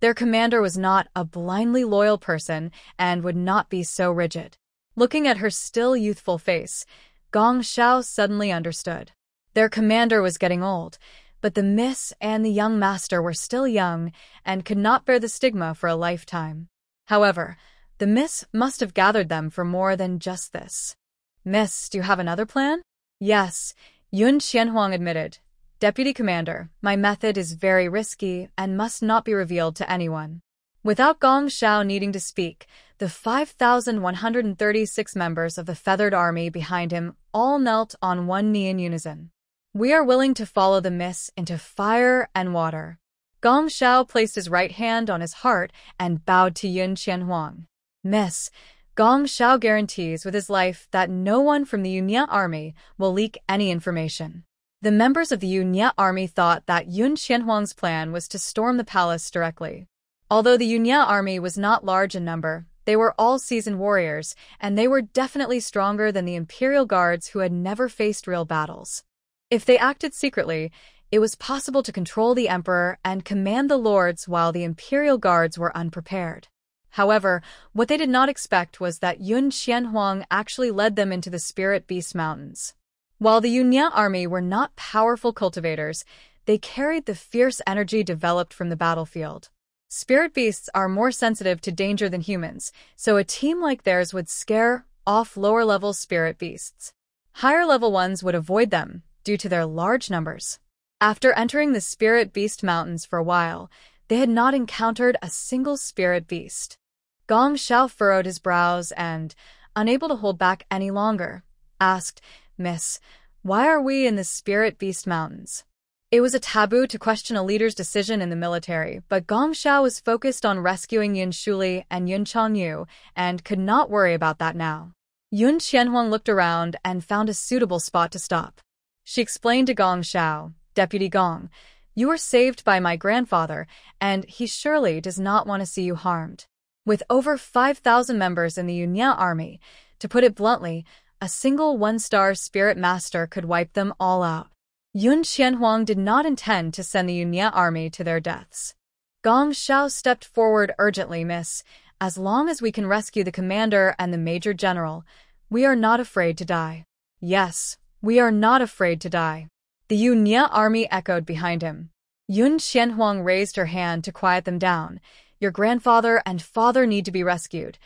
Their commander was not a blindly loyal person and would not be so rigid. Looking at her still youthful face, Gong Xiao suddenly understood. Their commander was getting old, but the miss and the young master were still young and could not bear the stigma for a lifetime. However, the miss must have gathered them for more than just this. Miss, do you have another plan? Yes, Yun Qianhuang admitted. Deputy Commander, my method is very risky and must not be revealed to anyone. Without Gong Xiao needing to speak, the 5,136 members of the Feathered Army behind him all knelt on one knee in unison. We are willing to follow the miss into fire and water. Gong Xiao placed his right hand on his heart and bowed to Yun Qianhuang. Miss, Gong Xiao guarantees with his life that no one from the Yunya army will leak any information. The members of the Yunya army thought that Yun Qianhuang's plan was to storm the palace directly. Although the Yunya army was not large in number, they were all seasoned warriors, and they were definitely stronger than the imperial guards who had never faced real battles. If they acted secretly, it was possible to control the emperor and command the lords while the imperial guards were unprepared. However, what they did not expect was that Yun Qianhuang actually led them into the Spirit Beast Mountains. While the Yunya army were not powerful cultivators, they carried the fierce energy developed from the battlefield. Spirit beasts are more sensitive to danger than humans, so a team like theirs would scare off lower-level spirit beasts. Higher-level ones would avoid them due to their large numbers. After entering the Spirit Beast Mountains for a while, They had not encountered a single spirit beast. Gong Xiao furrowed his brows and, unable to hold back any longer, asked, "Miss, why are we in the Spirit Beast Mountains?" It was a taboo to question a leader's decision in the military, but Gong Xiao was focused on rescuing Yun Shuli and Yun Changyu and could not worry about that now. Yun Qianhuang looked around and found a suitable spot to stop. She explained to Gong Xiao, "Deputy Gong, you were saved by my grandfather, and he surely does not want to see you harmed." With over 5,000 members in the Yunya army, to put it bluntly, a single one-star spirit master could wipe them all out. Yun Qianhuang did not intend to send the Yunya army to their deaths. Gong Xiao stepped forward urgently, "Miss, as long as we can rescue the commander and the major general, we are not afraid to die." "Yes, we are not afraid to die." The Yunya army echoed behind him. Yun Qianhuang raised her hand to quiet them down. "Your grandfather and father need to be rescued.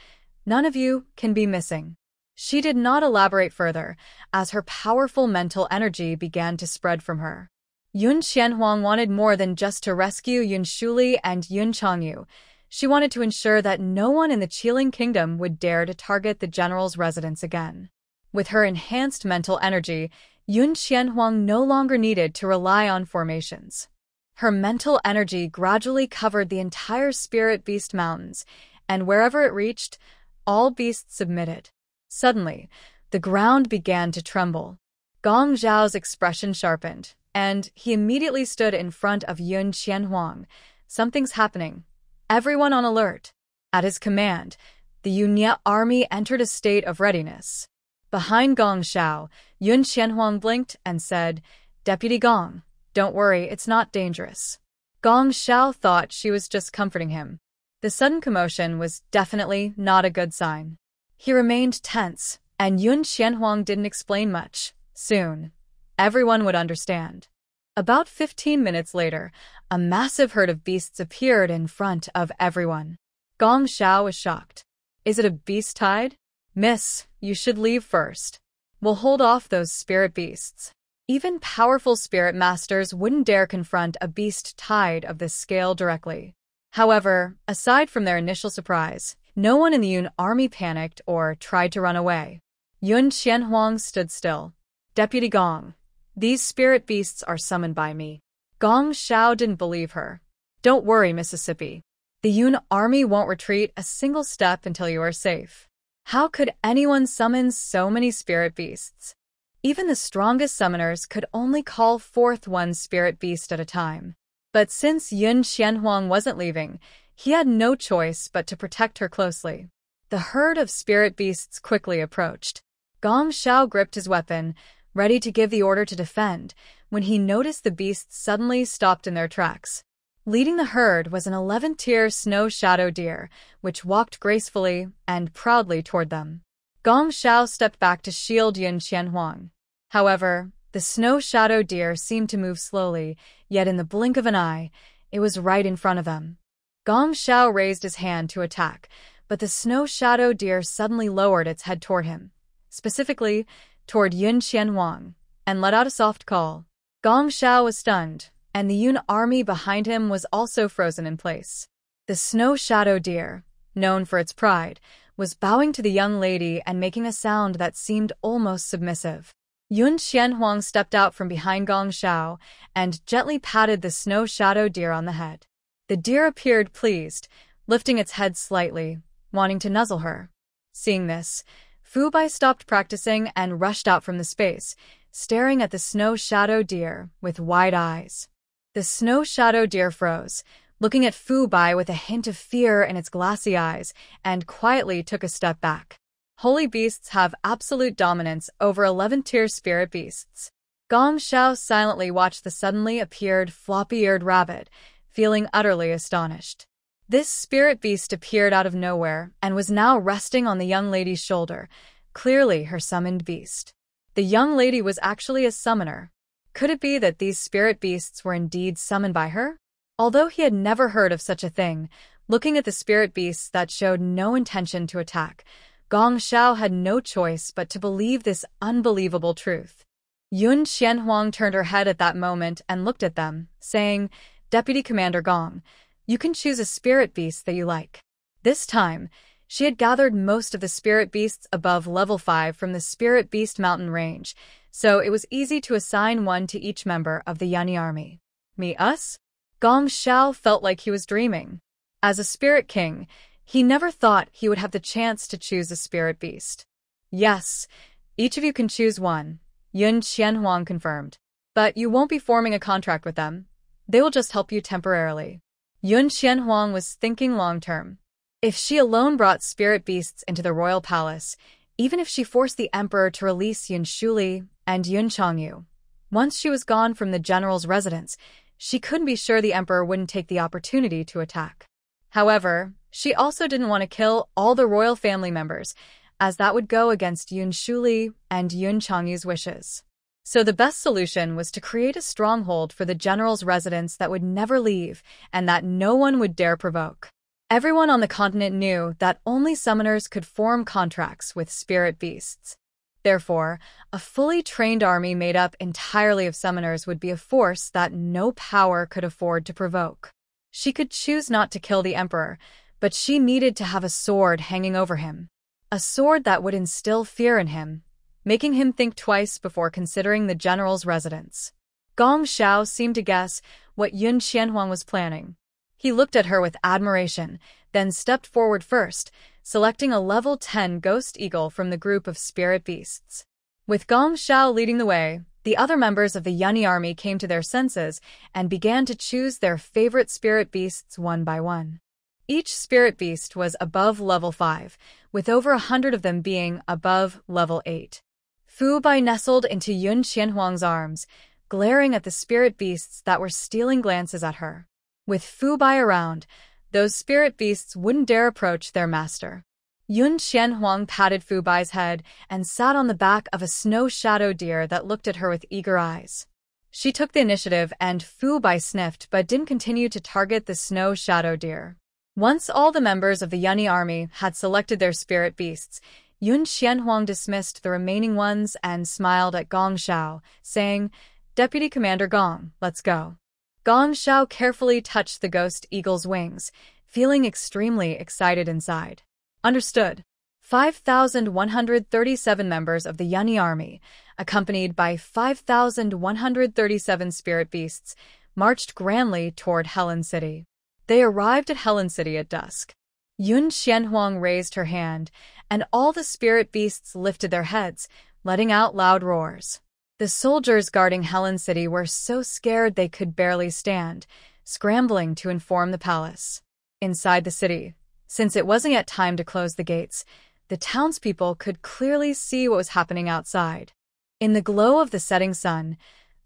None of you can be missing." She did not elaborate further, as her powerful mental energy began to spread from her. Yun Qianhuang wanted more than just to rescue Yun Shuli and Yun Changyu. She wanted to ensure that no one in the Qiling Kingdom would dare to target the general's residence again. With her enhanced mental energy, Yun Qianhuang no longer needed to rely on formations. Her mental energy gradually covered the entire Spirit Beast Mountains, and wherever it reached, all beasts submitted. Suddenly, the ground began to tremble. Gong Zhao's expression sharpened, and he immediately stood in front of Yun Qianhuang. "Something's happening. Everyone on alert." At his command, the Yunya army entered a state of readiness. Behind Gong Xiao, Yun Qianhuang blinked and said, "Deputy Gong, don't worry, it's not dangerous." Gong Xiao thought she was just comforting him. The sudden commotion was definitely not a good sign. He remained tense, and Yun Qianhuang didn't explain much. Soon, everyone would understand. About 15 minutes later, a massive herd of beasts appeared in front of everyone. Gong Xiao was shocked. "Is it a beast tide?" "Miss, you should leave first. We'll hold off those spirit beasts." Even powerful spirit masters wouldn't dare confront a beast tide of this scale directly. However, aside from their initial surprise, no one in the Yun army panicked or tried to run away. Yun Qianhuang stood still. "Deputy Gong, these spirit beasts are summoned by me." Gong Xiao didn't believe her. "Don't worry, Mississippi. The Yun army won't retreat a single step until you are safe." How could anyone summon so many spirit beasts? Even the strongest summoners could only call forth one spirit beast at a time. But since Yun Qianhuang wasn't leaving, he had no choice but to protect her closely. The herd of spirit beasts quickly approached. Gong Xiao gripped his weapon, ready to give the order to defend, when he noticed the beasts suddenly stopped in their tracks. Leading the herd was an 11th-tier snow shadow deer, which walked gracefully and proudly toward them. Gong Xiao stepped back to shield Yun Qianhuang. However, the snow shadow deer seemed to move slowly, yet in the blink of an eye, it was right in front of them. Gong Xiao raised his hand to attack, but the snow shadow deer suddenly lowered its head toward him, specifically toward Yun Qianhuang, and let out a soft call. Gong Xiao was stunned, and the Yun army behind him was also frozen in place. The snow shadow deer, known for its pride, was bowing to the young lady and making a sound that seemed almost submissive. Yun Qianhuang stepped out from behind Gong Xiao and gently patted the snow shadow deer on the head. The deer appeared pleased, lifting its head slightly, wanting to nuzzle her. Seeing this, Fu Bai stopped practicing and rushed out from the space, staring at the snow shadow deer with wide eyes. The snow shadow deer froze, looking at Fu Bai with a hint of fear in its glassy eyes, and quietly took a step back. Holy beasts have absolute dominance over 11th-tier spirit beasts. Gong Xiao silently watched the suddenly appeared floppy-eared rabbit, feeling utterly astonished. This spirit beast appeared out of nowhere and was now resting on the young lady's shoulder, clearly her summoned beast. The young lady was actually a summoner. Could it be that these spirit beasts were indeed summoned by her? Although he had never heard of such a thing, looking at the spirit beasts that showed no intention to attack, Gong Xiao had no choice but to believe this unbelievable truth. Yun Qianhuang turned her head at that moment and looked at them, saying, "Deputy Commander Gong, You can choose a spirit beast that you like. This time, she had gathered most of the spirit beasts above level 5 from the Spirit Beast Mountain range, so it was easy to assign one to each member of the Yunni army. Me, us? Gong Xiao felt like he was dreaming. As a spirit king, he never thought he would have the chance to choose a spirit beast. Yes, each of you can choose one, Yun Qianhuang confirmed. But you won't be forming a contract with them. They will just help you temporarily. Yun Qianhuang was thinking long-term. If she alone brought spirit beasts into the royal palace, even if she forced the emperor to release Yun Shuli and Yun Changyu, once she was gone from the general's residence, she couldn't be sure the emperor wouldn't take the opportunity to attack. However, she also didn't want to kill all the royal family members, as that would go against Yun Shuli and Yun Changyu's wishes. So the best solution was to create a stronghold for the general's residence that would never leave and that no one would dare provoke. Everyone on the continent knew that only summoners could form contracts with spirit beasts. Therefore, a fully trained army made up entirely of summoners would be a force that no power could afford to provoke. She could choose not to kill the emperor, but she needed to have a sword hanging over him. A sword that would instill fear in him, making him think twice before considering the general's residence. Gong Xiao seemed to guess what Yun Qianhuang was planning. He looked at her with admiration, then stepped forward first, selecting a level 10 ghost eagle from the group of spirit beasts. With Gong Xiao leading the way, the other members of the Yunni army came to their senses and began to choose their favorite spirit beasts one by one. Each spirit beast was above level 5, with over 100 of them being above level 8. Fu Bai nestled into Yun Qianhuang's arms, glaring at the spirit beasts that were stealing glances at her. With Fu Bai around, those spirit beasts wouldn't dare approach their master. Yun Qianhuang patted Fu Bai's head and sat on the back of a snow shadow deer that looked at her with eager eyes. She took the initiative and Fu Bai sniffed but didn't continue to target the snow shadow deer. Once all the members of the Yunni army had selected their spirit beasts, Yun Qianhuang dismissed the remaining ones and smiled at Gong Xiao, saying, "Deputy Commander Gong, let's go." Gong Xiao carefully touched the ghost eagle's wings, feeling extremely excited inside. Understood. 5,137 members of the Yunni army, accompanied by 5,137 spirit beasts, marched grandly toward Helen City. They arrived at Helen City at dusk. Yun Qianhuang raised her hand, and all the spirit beasts lifted their heads, letting out loud roars. The soldiers guarding Helen City were so scared they could barely stand, scrambling to inform the palace. Inside the city, since it wasn't yet time to close the gates, the townspeople could clearly see what was happening outside. In the glow of the setting sun,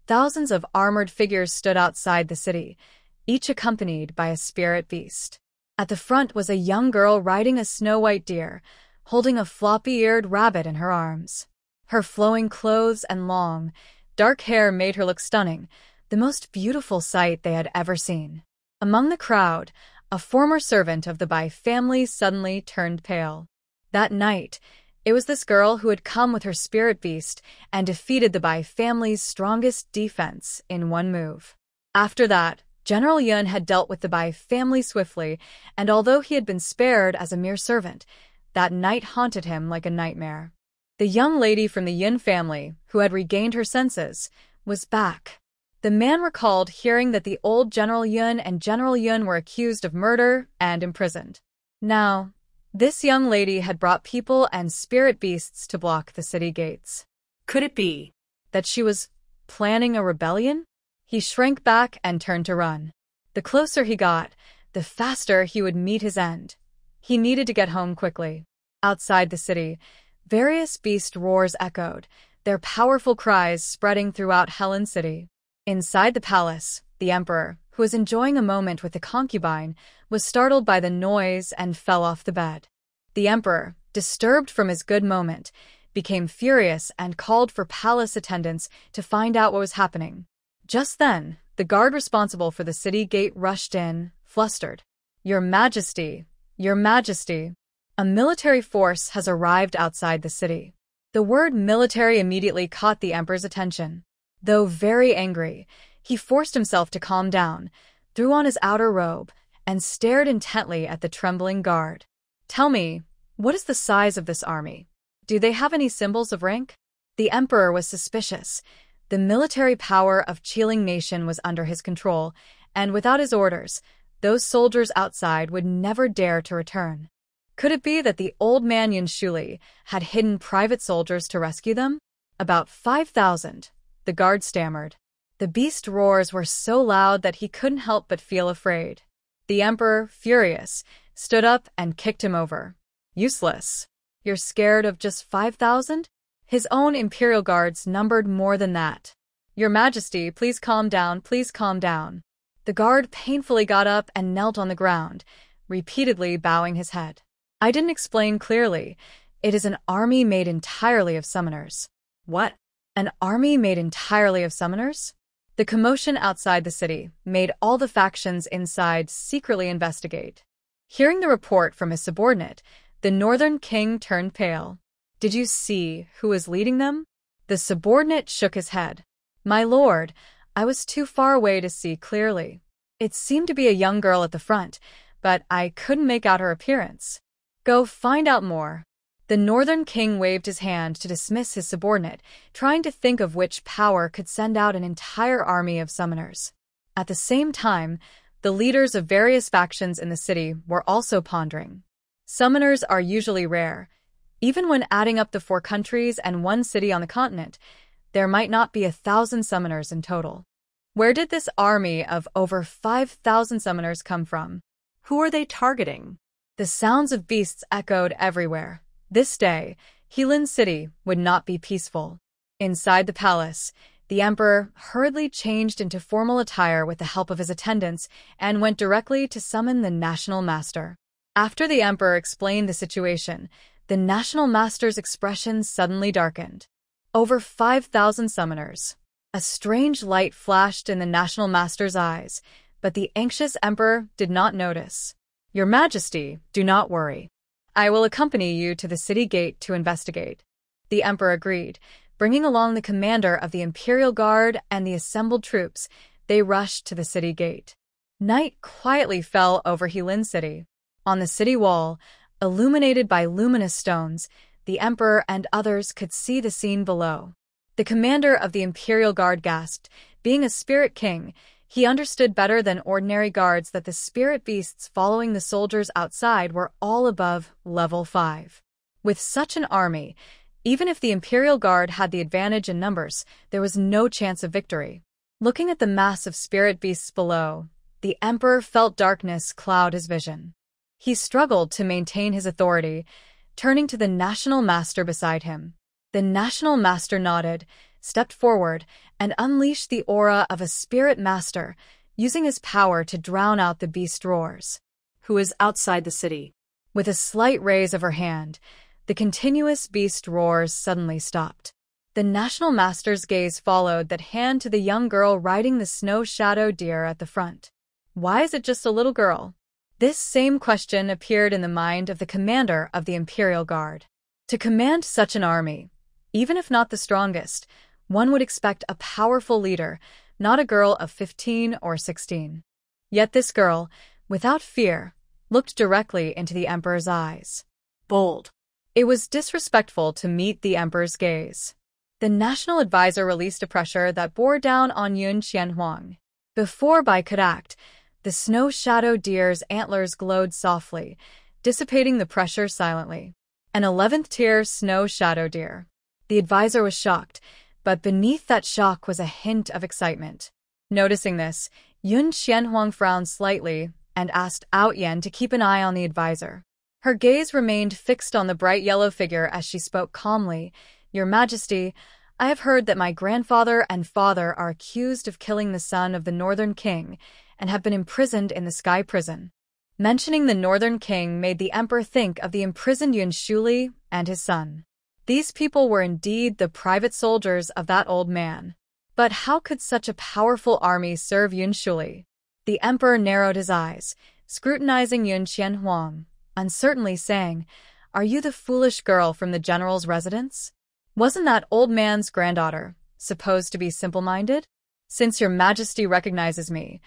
thousands of armored figures stood outside the city, each accompanied by a spirit beast. At the front was a young girl riding a snow-white deer, holding a floppy-eared rabbit in her arms. Her flowing clothes and long, dark hair made her look stunning, the most beautiful sight they had ever seen. Among the crowd, a former servant of the Bai family suddenly turned pale. That night, it was this girl who had come with her spirit beast and defeated the Bai family's strongest defense in one move. After that, General Yun had dealt with the Bai family swiftly, and although he had been spared as a mere servant, that night haunted him like a nightmare. The young lady from the Yun family, who had regained her senses, was back. The man recalled hearing that the old General Yun and General Yun were accused of murder and imprisoned. Now, this young lady had brought people and spirit beasts to block the city gates. Could it be that she was planning a rebellion? He shrank back and turned to run. The closer he got, the faster he would meet his end. He needed to get home quickly. Outside the city, various beast roars echoed, their powerful cries spreading throughout Helen City. Inside the palace, the emperor, who was enjoying a moment with the concubine, was startled by the noise and fell off the bed. The emperor, disturbed from his good moment, became furious and called for palace attendants to find out what was happening. Just then, the guard responsible for the city gate rushed in, flustered. "Your Majesty, Your Majesty, a military force has arrived outside the city." The word military immediately caught the emperor's attention. Though very angry, he forced himself to calm down, threw on his outer robe, and stared intently at the trembling guard. "Tell me, what is the size of this army? Do they have any symbols of rank?" The emperor was suspicious. The military power of Qiling nation was under his control, and without his orders, those soldiers outside would never dare to return. Could it be that the old man Yunshuli had hidden private soldiers to rescue them? "About 5,000, the guard stammered. The beast roars were so loud that he couldn't help but feel afraid. The emperor, furious, stood up and kicked him over. "Useless. You're scared of just 5,000? His own imperial guards numbered more than that. "Your Majesty, please calm down, please calm down." The guard painfully got up and knelt on the ground, repeatedly bowing his head. "I didn't explain clearly. It is an army made entirely of summoners." "What? An army made entirely of summoners?" The commotion outside the city made all the factions inside secretly investigate. Hearing the report from his subordinate, the northern king turned pale. "Did you see who was leading them?" The subordinate shook his head. "My lord, I was too far away to see clearly. It seemed to be a young girl at the front, but I couldn't make out her appearance." "Go find out more." The northern king waved his hand to dismiss his subordinate, trying to think of which power could send out an entire army of summoners. At the same time, the leaders of various factions in the city were also pondering. Summoners are usually rare. Even when adding up the 4 countries and 1 city on the continent, there might not be 1,000 summoners in total. Where did this army of over 5,000 summoners come from? Who are they targeting? The sounds of beasts echoed everywhere. This day, Heilin City would not be peaceful. Inside the palace, the emperor hurriedly changed into formal attire with the help of his attendants and went directly to summon the national master. After the emperor explained the situation, the national master's expression suddenly darkened. Over 5,000 summoners. A strange light flashed in the national master's eyes, but the anxious emperor did not notice. "Your Majesty, do not worry. I will accompany you to the city gate to investigate." The emperor agreed. Bringing along the commander of the Imperial Guard and the assembled troops, they rushed to the city gate. Night quietly fell over Heilin City. On the city wall, illuminated by luminous stones, the emperor and others could see the scene below. The commander of the Imperial Guard gasped. Being a spirit king, he understood better than ordinary guards that the spirit beasts following the soldiers outside were all above level 5. With such an army, even if the Imperial Guard had the advantage in numbers, there was no chance of victory. Looking at the mass of spirit beasts below, the emperor felt darkness cloud his vision. He struggled to maintain his authority, turning to the national master beside him. The national master nodded, stepped forward, and unleashed the aura of a spirit master, using his power to drown out the beast roars. Who is outside the city? With a slight raise of her hand, the continuous beast roars suddenly stopped. The national master's gaze followed that hand to the young girl riding the snow shadow deer at the front. Why is it just a little girl? This same question appeared in the mind of the commander of the Imperial Guard. To command such an army, even if not the strongest, one would expect a powerful leader, not a girl of 15 or 16. Yet this girl, without fear, looked directly into the emperor's eyes. Bold. It was disrespectful to meet the emperor's gaze. The national advisor released a pressure that bore down on Yun Qianhuang. Before Bai could act, the snow shadow deer's antlers glowed softly, dissipating the pressure silently. An 11th tier snow shadow deer. The advisor was shocked, but beneath that shock was a hint of excitement. Noticing this, Yun Qianhuang frowned slightly and asked Out Yen to keep an eye on the advisor. Her gaze remained fixed on the bright yellow figure as she spoke calmly. "Your Majesty, I have heard that my grandfather and father are accused of killing the son of the Northern King and have been imprisoned in the Sky Prison." Mentioning the Northern King made the emperor think of the imprisoned Yunshuli and his son. These people were indeed the private soldiers of that old man. But how could such a powerful army serve Yunshuli? The emperor narrowed his eyes, scrutinizing Yun Qianhuang, uncertainly saying, "Are you the foolish girl from the general's residence? Wasn't that old man's granddaughter supposed to be simple-minded? Since your Majesty recognizes me,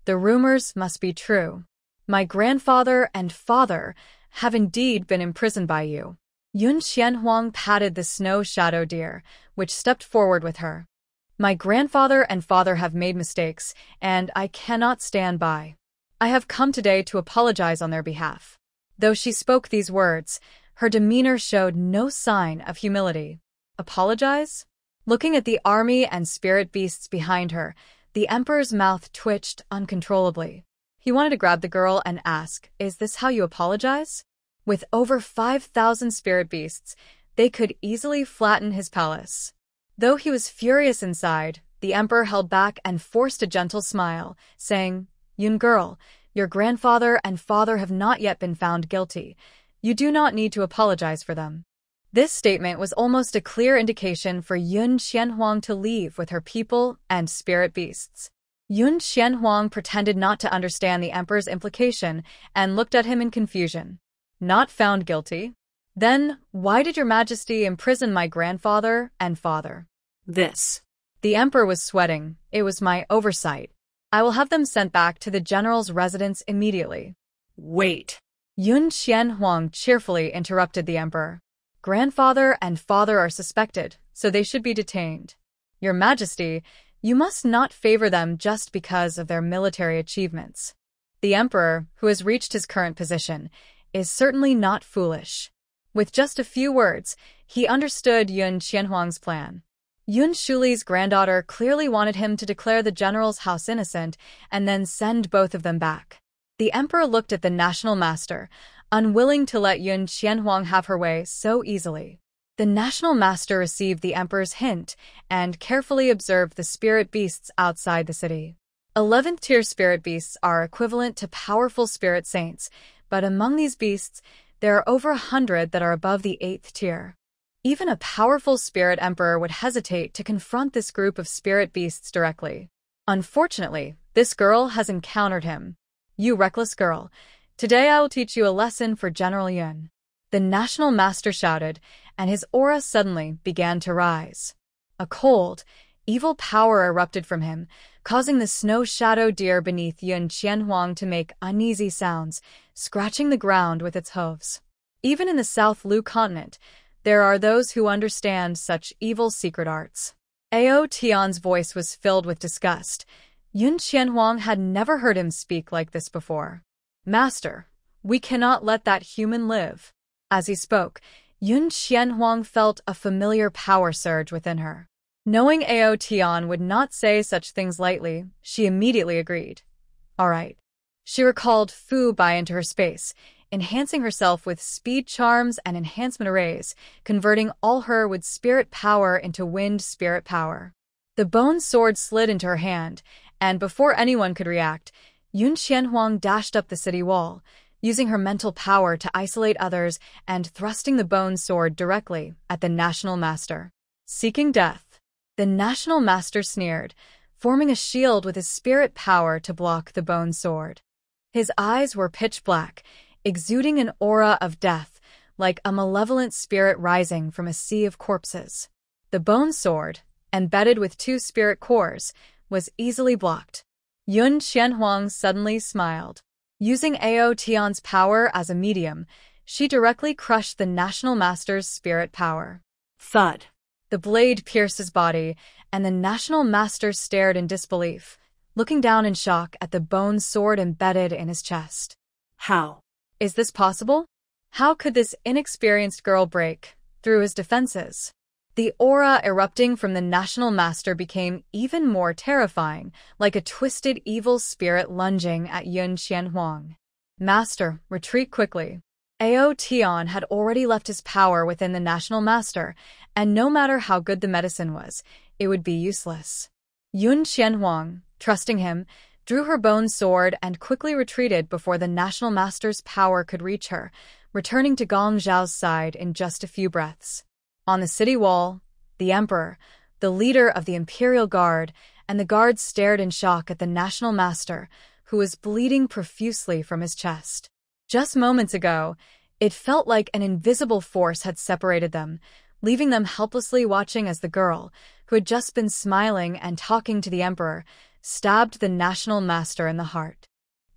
the rumors must be true." My grandfather and father have indeed been imprisoned by you. Yun Xianhuang patted the snow shadow deer, which stepped forward with her. My grandfather and father have made mistakes, and I cannot stand by. I have come today to apologize on their behalf. Though she spoke these words, her demeanor showed no sign of humility. Apologize? Looking at the army and spirit beasts behind her, the emperor's mouth twitched uncontrollably. He wanted to grab the girl and ask, "Is this how you apologize?" With over 5,000 spirit beasts, they could easily flatten his palace. Though he was furious inside, the emperor held back and forced a gentle smile, saying, "Yun girl, your grandfather and father have not yet been found guilty. You do not need to apologize for them." This statement was almost a clear indication for Yun Xianhuang to leave with her people and spirit beasts. Yun Xianhuang pretended not to understand the emperor's implication and looked at him in confusion. Not found guilty? Then, why did your majesty imprison my grandfather and father? This. The emperor was sweating. It was my oversight. I will have them sent back to the general's residence immediately. Wait. Yun Xianhuang cheerfully interrupted the emperor. Grandfather and father are suspected, so they should be detained. Your majesty, you must not favor them just because of their military achievements. The emperor, who has reached his current position, is certainly not foolish. With just a few words, he understood Yun Xianhuang's plan. Yun Shuli's granddaughter clearly wanted him to declare the general's house innocent and then send both of them back. The emperor looked at the national master, unwilling to let Yun Xianhuang have her way so easily. The national master received the emperor's hint and carefully observed the spirit beasts outside the city. 11th-tier spirit beasts are equivalent to powerful spirit saints, but among these beasts, there are over 100 that are above the 8th tier. Even a powerful spirit emperor would hesitate to confront this group of spirit beasts directly. Unfortunately, this girl has encountered him. You reckless girl, today I will teach you a lesson for General Yun. The national master shouted, and his aura suddenly began to rise. A cold, evil power erupted from him, causing the snow shadow deer beneath Yun Xianhuang to make uneasy sounds, scratching the ground with its hooves. Even in the South Lu continent, there are those who understand such evil secret arts. Ao Tian's voice was filled with disgust. Yun Xianhuang had never heard him speak like this before. Master, we cannot let that human live. As he spoke, Yun Xianhuang felt a familiar power surge within her. Knowing Ao Tian would not say such things lightly, she immediately agreed. All right. She recalled Fu Bai into her space, enhancing herself with speed charms and enhancement arrays, converting all her with spirit power into wind spirit power. The bone sword slid into her hand, and before anyone could react, Yun Xianhuang dashed up the city wall, using her mental power to isolate others and thrusting the bone sword directly at the national master. Seeking death, the national master sneered, forming a shield with his spirit power to block the bone sword. His eyes were pitch black, exuding an aura of death, like a malevolent spirit rising from a sea of corpses. The bone sword, embedded with 2 spirit cores, was easily blocked. Yun Xianhuang suddenly smiled. Using Ao Tian's power as a medium, she directly crushed the national master's spirit power. Thud. The blade pierced his body, and the national master stared in disbelief, looking down in shock at the bone sword embedded in his chest. How? Is this possible? How could this inexperienced girl break through his defenses? The aura erupting from the national master became even more terrifying, like a twisted evil spirit lunging at Yun Xianhuang. Master, retreat quickly. Ao Tian had already left his power within the national master, and no matter how good the medicine was, it would be useless. Yun Xianhuang, trusting him, drew her bone sword and quickly retreated before the national master's power could reach her, returning to Gong Zhao's side in just a few breaths. On the city wall, the emperor, the leader of the imperial guard, and the guards stared in shock at the national master, who was bleeding profusely from his chest. Just moments ago, it felt like an invisible force had separated them, leaving them helplessly watching as the girl, who had just been smiling and talking to the emperor, stabbed the national master in the heart.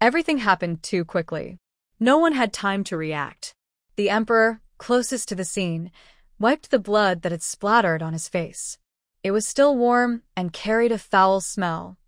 Everything happened too quickly. No one had time to react. The emperor, closest to the scene, wiped the blood that had splattered on his face. It was still warm and carried a foul smell.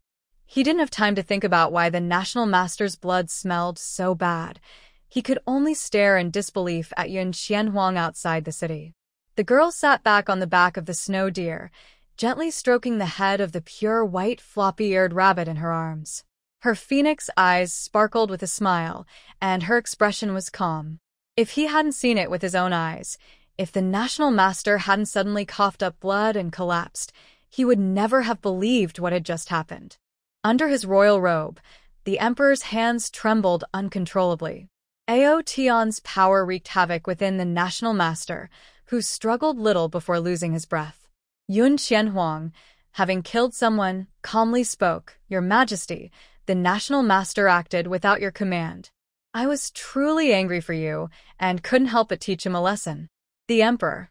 He didn't have time to think about why the national master's blood smelled so bad. He could only stare in disbelief at Yun Qianhuang outside the city. The girl sat back on the back of the snow deer, gently stroking the head of the pure white floppy-eared rabbit in her arms. Her phoenix eyes sparkled with a smile, and her expression was calm. If he hadn't seen it with his own eyes, if the national master hadn't suddenly coughed up blood and collapsed, he would never have believed what had just happened. Under his royal robe, the emperor's hands trembled uncontrollably. Ao Tian's power wreaked havoc within the national master, who struggled little before losing his breath. Yun Qianhuang, having killed someone, calmly spoke, "Your Majesty, the national master acted without your command. I was truly angry for you, and couldn't help but teach him a lesson." The emperor.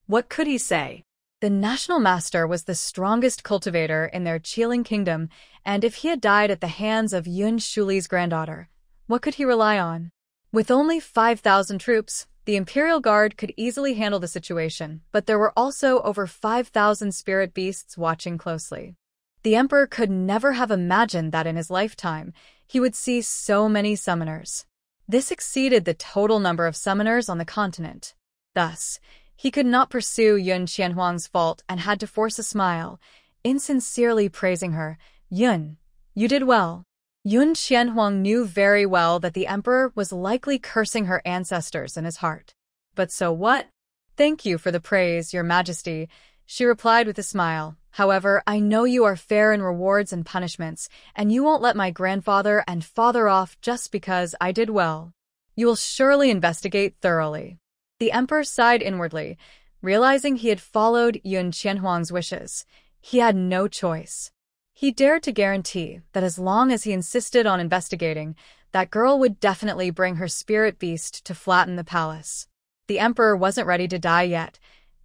What could he say? The national master was the strongest cultivator in their Qiling kingdom, and if he had died at the hands of Yun Shuli's granddaughter, what could he rely on? With only 5,000 troops, the Imperial Guard could easily handle the situation, but there were also over 5,000 spirit beasts watching closely. The emperor could never have imagined that in his lifetime, he would see so many summoners. This exceeded the total number of summoners on the continent. Thus, he could not pursue Yun Qianhuang's fault and had to force a smile, insincerely praising her. "Yun, you did well." Yun Qianhuang knew very well that the emperor was likely cursing her ancestors in his heart. "But so what?" "Thank you for the praise, Your Majesty," she replied with a smile. "However, I know you are fair in rewards and punishments, and you won't let my grandfather and father off just because I did well. You will surely investigate thoroughly." The emperor sighed inwardly, realizing he had followed Yun Qianhuang's wishes. He had no choice. He dared to guarantee that as long as he insisted on investigating, that girl would definitely bring her spirit beast to flatten the palace. The emperor wasn't ready to die yet.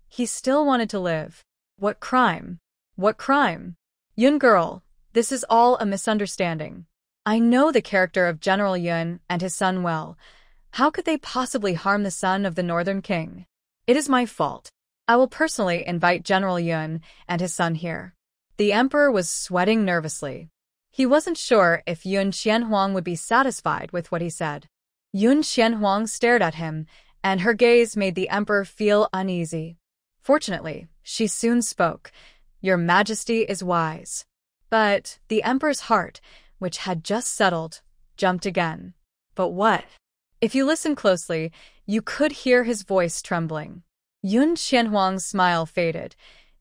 He still wanted to live. What crime? What crime? Yun girl, this is all a misunderstanding. I know the character of General Yun and his son well. How could they possibly harm the son of the Northern King? It is my fault. I will personally invite General Yun and his son here. The emperor was sweating nervously. He wasn't sure if Yun Qianhuang would be satisfied with what he said. Yun Qianhuang stared at him, and her gaze made the emperor feel uneasy. Fortunately, she soon spoke. "Your Majesty is wise." But the emperor's heart, which had just settled, jumped again. But what? If you listen closely, you could hear his voice trembling. Yun Qianhuang's smile faded.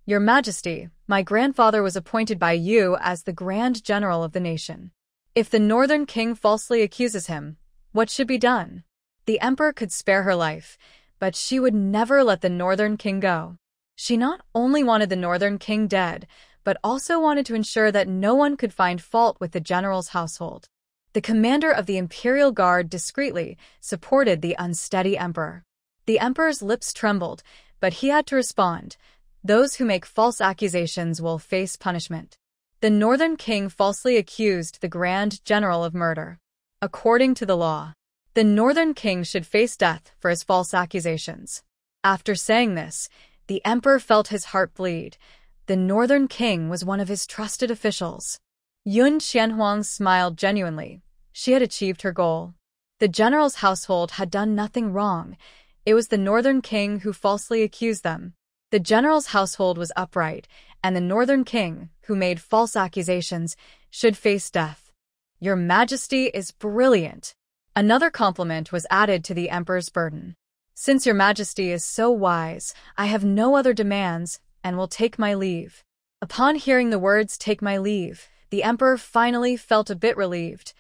"Your Majesty, my grandfather was appointed by you as the Grand General of the nation. If the Northern King falsely accuses him, what should be done?" The emperor could spare her life, but she would never let the Northern King go. She not only wanted the Northern King dead, but also wanted to ensure that no one could find fault with the general's household. The commander of the Imperial Guard discreetly supported the unsteady emperor. The emperor's lips trembled, but he had to respond. "Those who make false accusations will face punishment." The Northern King falsely accused the Grand General of murder. According to the law, the Northern King should face death for his false accusations. After saying this, the emperor felt his heart bleed. The Northern King was one of his trusted officials. Yun Qianhuang smiled genuinely. She had achieved her goal. The general's household had done nothing wrong. It was the Northern King who falsely accused them. The general's household was upright, and the Northern King, who made false accusations, should face death. "Your Majesty is brilliant." Another compliment was added to the emperor's burden. "Since Your Majesty is so wise, I have no other demands, and will take my leave." Upon hearing the words "take my leave," the emperor finally felt a bit relieved.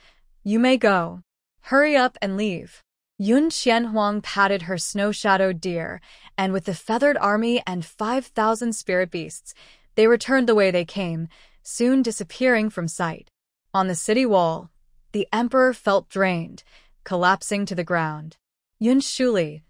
"You may go. Hurry up and leave." Yun Qianhuang patted her snow-shadowed deer, and with the feathered army and 5,000 spirit beasts, they returned the way they came, soon disappearing from sight. On the city wall, the emperor felt drained, collapsing to the ground. "Yun Shuli,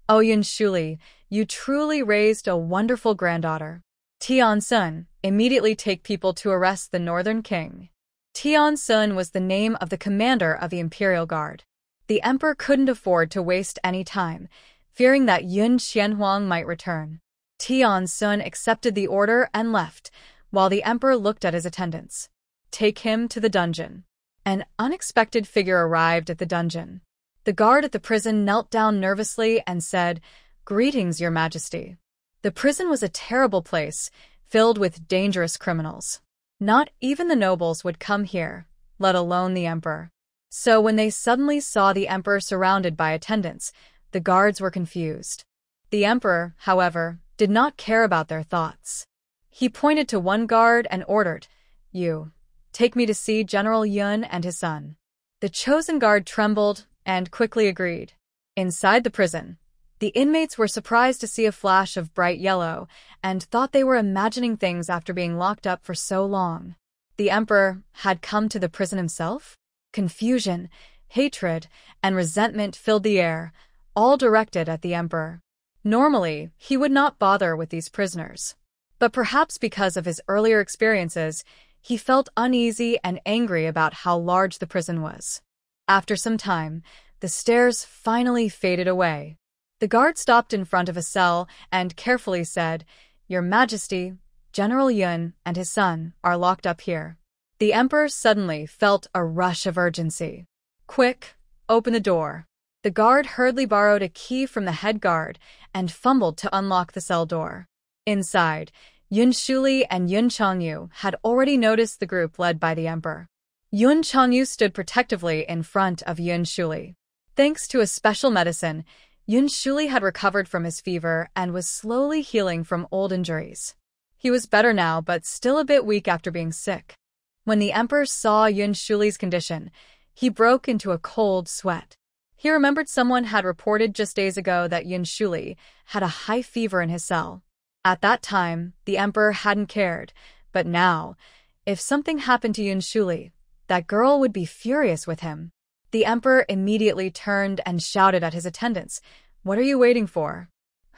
oh Yun Shuli, you truly raised a wonderful granddaughter. Tian Sun, immediately take people to arrest the Northern King." Tian Sun was the name of the commander of the Imperial Guard. The emperor couldn't afford to waste any time, fearing that Yun Qianhuang might return. Tian Sun accepted the order and left, while the emperor looked at his attendants. Take him to the dungeon. An unexpected figure arrived at the dungeon. The guard at the prison knelt down nervously and said, "Greetings, Your Majesty." The prison was a terrible place, filled with dangerous criminals. Not even the nobles would come here, let alone the emperor. So when they suddenly saw the emperor surrounded by attendants, the guards were confused. The emperor, however, did not care about their thoughts. He pointed to one guard and ordered, "You, take me to see General Yun and his son." The chosen guard trembled and quickly agreed. Inside the prison, the inmates were surprised to see a flash of bright yellow and thought they were imagining things after being locked up for so long. The emperor had come to the prison himself? Confusion, hatred, and resentment filled the air, all directed at the emperor. Normally, he would not bother with these prisoners. But perhaps because of his earlier experiences, he felt uneasy and angry about how large the prison was. After some time, the stares finally faded away. The guard stopped in front of a cell and carefully said, "Your Majesty, General Yun and his son are locked up here." The emperor suddenly felt a rush of urgency. "Quick, open the door." The guard hurriedly borrowed a key from the head guard and fumbled to unlock the cell door. Inside, Yun Shuli and Yun Changyu had already noticed the group led by the emperor. Yun Changyu stood protectively in front of Yun Shuli. Thanks to a special medicine, Yun Shuli had recovered from his fever and was slowly healing from old injuries. He was better now, but still a bit weak after being sick. When the emperor saw Yun Shuli's condition, he broke into a cold sweat. He remembered someone had reported just days ago that Yun Shuli had a high fever in his cell. At that time, the emperor hadn't cared, but now, if something happened to Yun Shuli, that girl would be furious with him. The emperor immediately turned and shouted at his attendants, "What are you waiting for?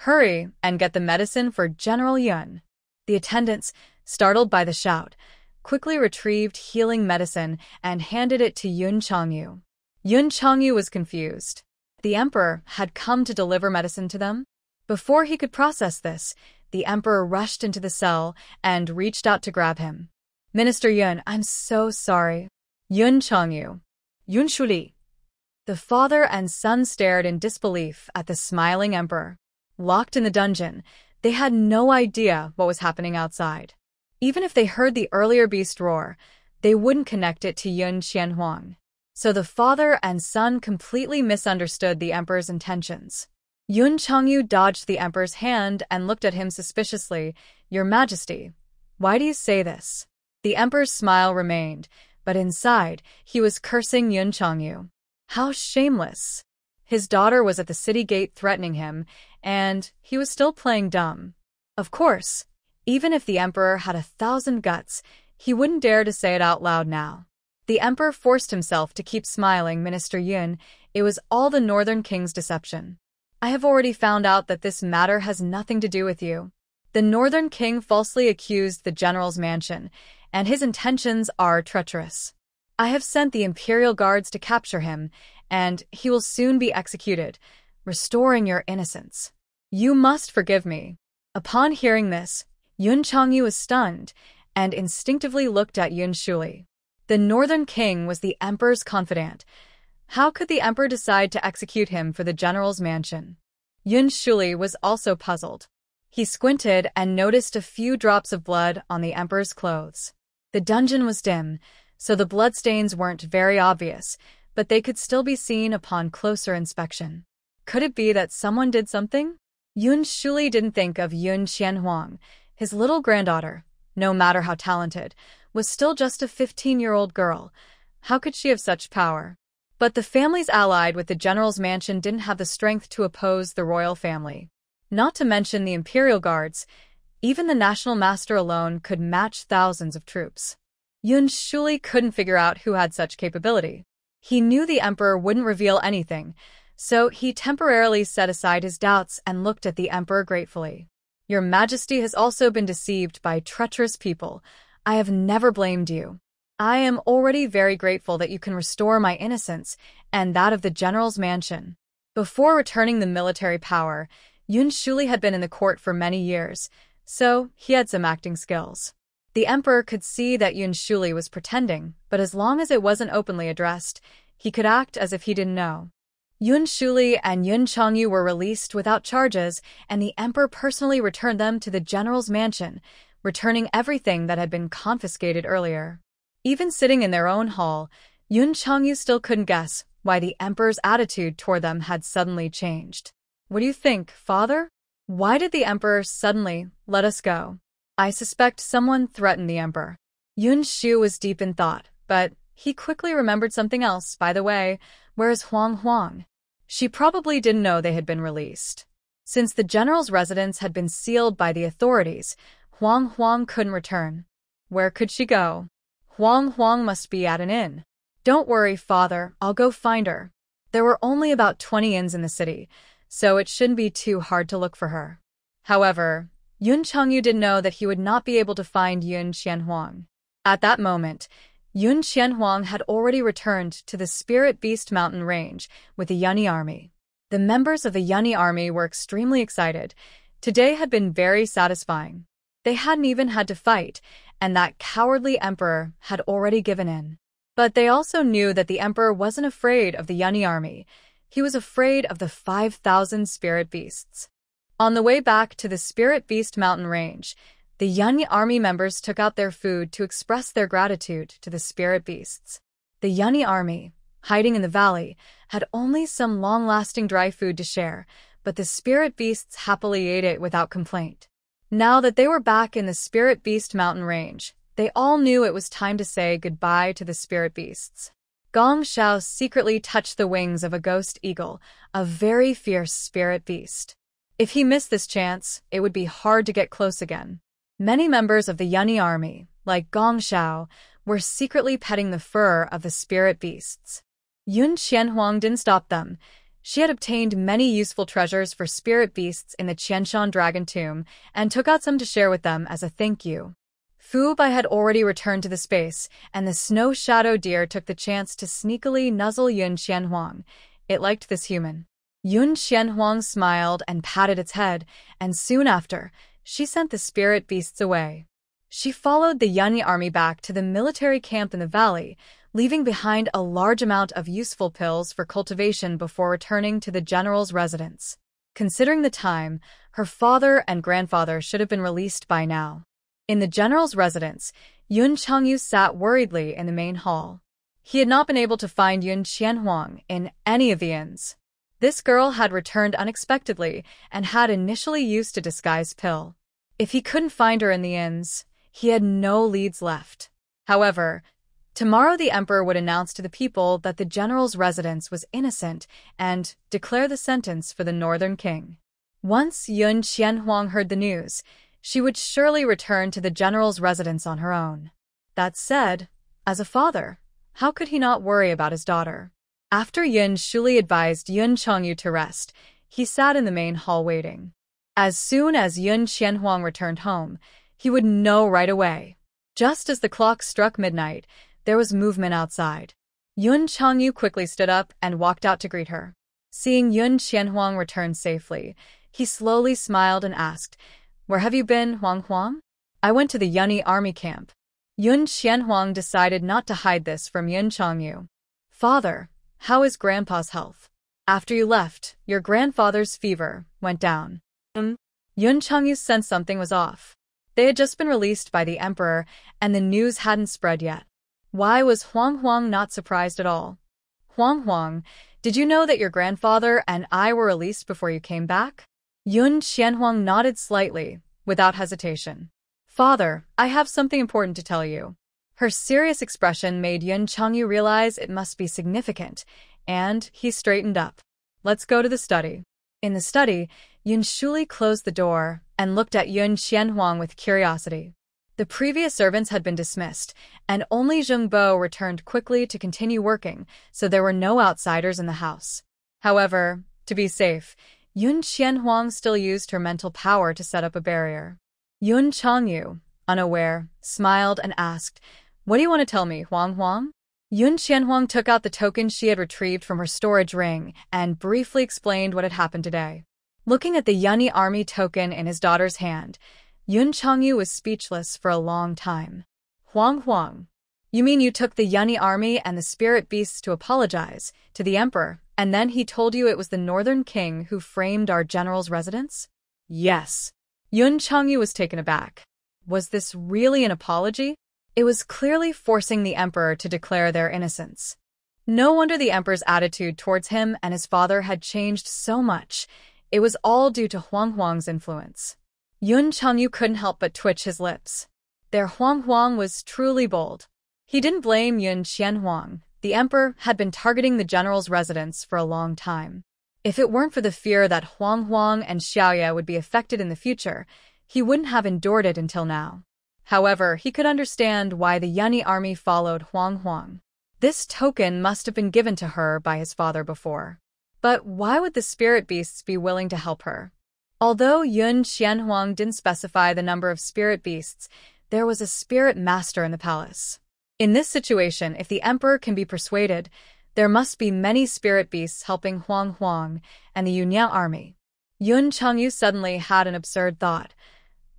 Hurry and get the medicine for General Yun." The attendants, startled by the shout, quickly retrieved healing medicine and handed it to Yun Changyu. Yun Changyu was confused. The emperor had come to deliver medicine to them? Before he could process this, the emperor rushed into the cell and reached out to grab him. "Minister Yun, I'm so sorry." Yun Changyu. Yun Shuli. The father and son stared in disbelief at the smiling emperor. Locked in the dungeon, they had no idea what was happening outside. Even if they heard the earlier beast roar, they wouldn't connect it to Yun Qianhuang. So the father and son completely misunderstood the emperor's intentions. Yun Changyu dodged the emperor's hand and looked at him suspiciously. "Your Majesty, why do you say this?" The emperor's smile remained, but inside, he was cursing Yun Changyu. How shameless! His daughter was at the city gate threatening him, and he was still playing dumb. Of course, even if the emperor had 1,000 guts, he wouldn't dare to say it out loud now. The emperor forced himself to keep smiling. "Minister Yun, it was all the Northern King's deception. I have already found out that this matter has nothing to do with you. The Northern King falsely accused the general's mansion, and his intentions are treacherous. I have sent the Imperial Guards to capture him, and he will soon be executed, restoring your innocence. You must forgive me." Upon hearing this, Yun Changyu was stunned and instinctively looked at Yun Shuli. The Northern King was the emperor's confidant. How could the emperor decide to execute him for the general's mansion? Yun Shuli was also puzzled. He squinted and noticed a few drops of blood on the emperor's clothes. The dungeon was dim, so the bloodstains weren't very obvious, but they could still be seen upon closer inspection. Could it be that someone did something? Yun Shuli didn't think of Yun Qianhuang. His little granddaughter, no matter how talented, was still just a 15-year-old girl. How could she have such power? But the families allied with the general's mansion didn't have the strength to oppose the royal family. Not to mention the Imperial Guards, even the National Master alone could match thousands of troops. Yun Shuli couldn't figure out who had such capability. He knew the emperor wouldn't reveal anything, so he temporarily set aside his doubts and looked at the emperor gratefully. "Your Majesty has also been deceived by treacherous people. I have never blamed you. I am already very grateful that you can restore my innocence and that of the general's mansion. Before returning the military power, Yun Shuli had been in the court for many years, so he had some acting skills. The emperor could see that Yun Shuli was pretending, but as long as it wasn't openly addressed, he could act as if he didn't know. Yun Shuli and Yun Changyu were released without charges, and the emperor personally returned them to the general's mansion, returning everything that had been confiscated earlier. Even sitting in their own hall, Yun Changyu still couldn't guess why the emperor's attitude toward them had suddenly changed. What do you think, father? Why did the emperor suddenly let us go? I suspect someone threatened the emperor. Yun Shu was deep in thought, but he quickly remembered something else. By the way, where's Huang Huang? She probably didn't know they had been released. Since the general's residence had been sealed by the authorities, Huang Huang couldn't return. Where could she go? Huang Huang must be at an inn. Don't worry, father, I'll go find her. There were only about 20 inns in the city, so it shouldn't be too hard to look for her. However, Yun Changyu didn't know that he would not be able to find Yun Qianhuang. At that moment, Yun Qianhuang had already returned to the Spirit Beast Mountain Range with the Yunni army. The members of the Yunni army were extremely excited. Today had been very satisfying. They hadn't even had to fight, and that cowardly emperor had already given in. But they also knew that the emperor wasn't afraid of the Yunni army. He was afraid of the 5,000 spirit beasts. On the way back to the Spirit Beast Mountain Range, the Yunni army members took out their food to express their gratitude to the spirit beasts. The Yunni army, hiding in the valley, had only some long-lasting dry food to share, but the spirit beasts happily ate it without complaint. Now that they were back in the Spirit Beast Mountain Range, they all knew it was time to say goodbye to the spirit beasts. Gong Xiao secretly touched the wings of a ghost eagle, a very fierce spirit beast. If he missed this chance, it would be hard to get close again. Many members of the Yunni army, like Gong Xiao, were secretly petting the fur of the spirit beasts. Yun Qianhuang didn't stop them. She had obtained many useful treasures for spirit beasts in the Qianshan Dragon Tomb and took out some to share with them as a thank you. Fu Bai had already returned to the space, and the snow shadow deer took the chance to sneakily nuzzle Yun Qianhuang. It liked this human. Yun Qianhuang smiled and patted its head, and soon after, she sent the spirit beasts away. She followed the Yunni army back to the military camp in the valley, leaving behind a large amount of useful pills for cultivation before returning to the general's residence. Considering the time, her father and grandfather should have been released by now. In the general's residence, Yun Changyu sat worriedly in the main hall. He had not been able to find Yun Qianhuang in any of the inns. This girl had returned unexpectedly and had initially used a disguise pill. If he couldn't find her in the inns, he had no leads left. However, tomorrow the emperor would announce to the people that the general's residence was innocent and declare the sentence for the northern king. Once Yun Qianhuang heard the news, she would surely return to the general's residence on her own. That said, as a father, how could he not worry about his daughter? After Yun Shuli advised Yun Changyu to rest, he sat in the main hall waiting. As soon as Yun Qianhuang returned home, he would know right away. Just as the clock struck midnight, there was movement outside. Yun Changyu quickly stood up and walked out to greet her. Seeing Yun Qianhuang return safely, he slowly smiled and asked, "Where have you been, Huang Huang?" "I went to the Yunni army camp." Yun Qianhuang decided not to hide this from Yun Changyu. "Father, how is Grandpa's health? After you left, your grandfather's fever went down." Yun Changyu sensed something was off. They had just been released by the emperor, and the news hadn't spread yet. Why was Huang Huang not surprised at all? "Huang Huang, did you know that your grandfather and I were released before you came back?" Yun Qianhuang nodded slightly, without hesitation. "Father, I have something important to tell you." Her serious expression made Yun Changyu realize it must be significant, and he straightened up. "Let's go to the study." In the study, Yun Shuli closed the door and looked at Yun Qianhuang with curiosity. The previous servants had been dismissed, and only Zheng Bo returned quickly to continue working, so there were no outsiders in the house. However, to be safe, Yun Qianhuang still used her mental power to set up a barrier. Yun Changyu, unaware, smiled and asked, What do you want to tell me, Huang Huang? Yun Qianhuang took out the token she had retrieved from her storage ring and briefly explained what had happened today. Looking at the Yunni army token in his daughter's hand, Yun Changyu was speechless for a long time. Huang Huang, you mean you took the Yunni army and the spirit beasts to apologize to the emperor, and then he told you it was the northern king who framed our general's residence? Yes. Yun Changyu was taken aback. Was this really an apology? It was clearly forcing the emperor to declare their innocence. No wonder the emperor's attitude towards him and his father had changed so much. It was all due to Huang Huang's influence. Yun Changyu couldn't help but twitch his lips. Their Huang Huang was truly bold. He didn't blame Yun Qianhuang. The emperor had been targeting the general's residence for a long time. If it weren't for the fear that Huang Huang and Xiaoya would be affected in the future, he wouldn't have endured it until now. However, he could understand why the Yunni army followed Huang Huang. This token must have been given to her by his father before. But why would the spirit beasts be willing to help her? Although Yun Qianhuang didn't specify the number of spirit beasts, there was a spirit master in the palace. In this situation, if the emperor can be persuaded, there must be many spirit beasts helping Huang Huang and the Yunya army. Yun Changyu suddenly had an absurd thought.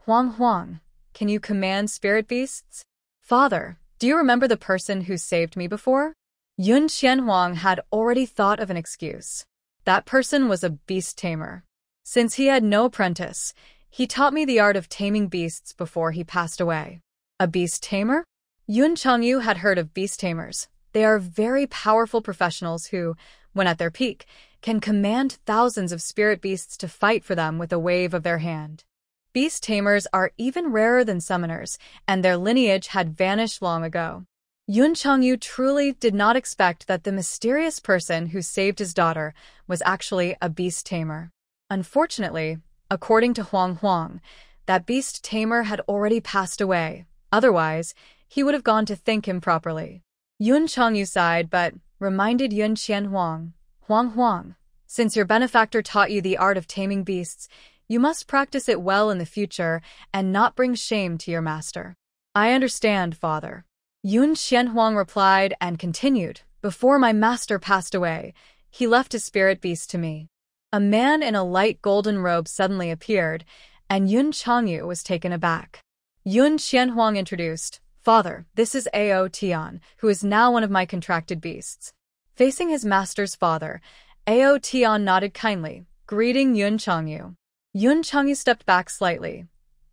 Huang Huang, can you command spirit beasts? Father, do you remember the person who saved me before? Yun Qianhuang had already thought of an excuse. That person was a beast tamer. Since he had no apprentice, he taught me the art of taming beasts before he passed away. A beast tamer? Yun Changyu had heard of beast tamers. They are very powerful professionals who, when at their peak, can command thousands of spirit beasts to fight for them with a wave of their hand. Beast tamers are even rarer than summoners, and their lineage had vanished long ago. Yun Changyu truly did not expect that the mysterious person who saved his daughter was actually a beast tamer. Unfortunately, according to Huang Huang, that beast tamer had already passed away. Otherwise, he would have gone to thank him properly. Yun Changyu sighed but reminded Yun Qianhuang, Huang Huang, since your benefactor taught you the art of taming beasts, you must practice it well in the future and not bring shame to your master. I understand, father. Yun Qianhuang replied and continued, before my master passed away, he left his spirit beast to me. A man in a light golden robe suddenly appeared, and Yun Changyu was taken aback. Yun Qianhuang introduced, Father, this is Ao Tian, who is now one of my contracted beasts. Facing his master's father, Ao Tian nodded kindly, greeting Yun Changyu. Yun Changyu stepped back slightly.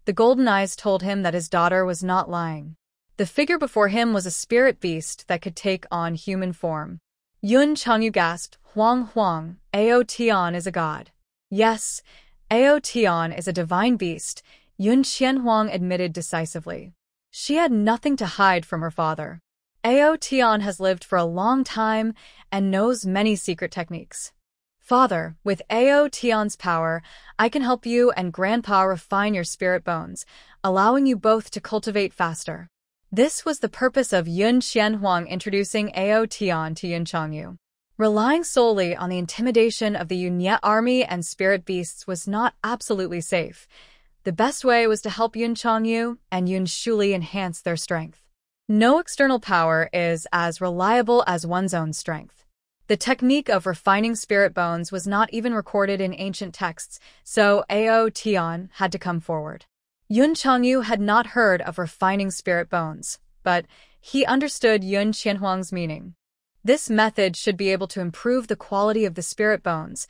The golden eyes told him that his daughter was not lying. The figure before him was a spirit beast that could take on human form. Yun Changyu gasped, Huang Huang, Ao Tian is a god. Yes, Ao Tian is a divine beast, Yun Qianhuang admitted decisively. She had nothing to hide from her father. Ao Tian has lived for a long time and knows many secret techniques. Father, with Ao Tian's power, I can help you and Grandpa refine your spirit bones, allowing you both to cultivate faster. This was the purpose of Yun Qianhuang introducing Ao Tian to Yun Changyu. Relying solely on the intimidation of the Yunya army and spirit beasts was not absolutely safe. The best way was to help Yun Changyu and Yun Shuli enhance their strength. No external power is as reliable as one's own strength. The technique of refining spirit bones was not even recorded in ancient texts, so Ao Tian had to come forward. Yun Changyu had not heard of refining spirit bones, but he understood Yun Qianhuang's meaning. This method should be able to improve the quality of the spirit bones,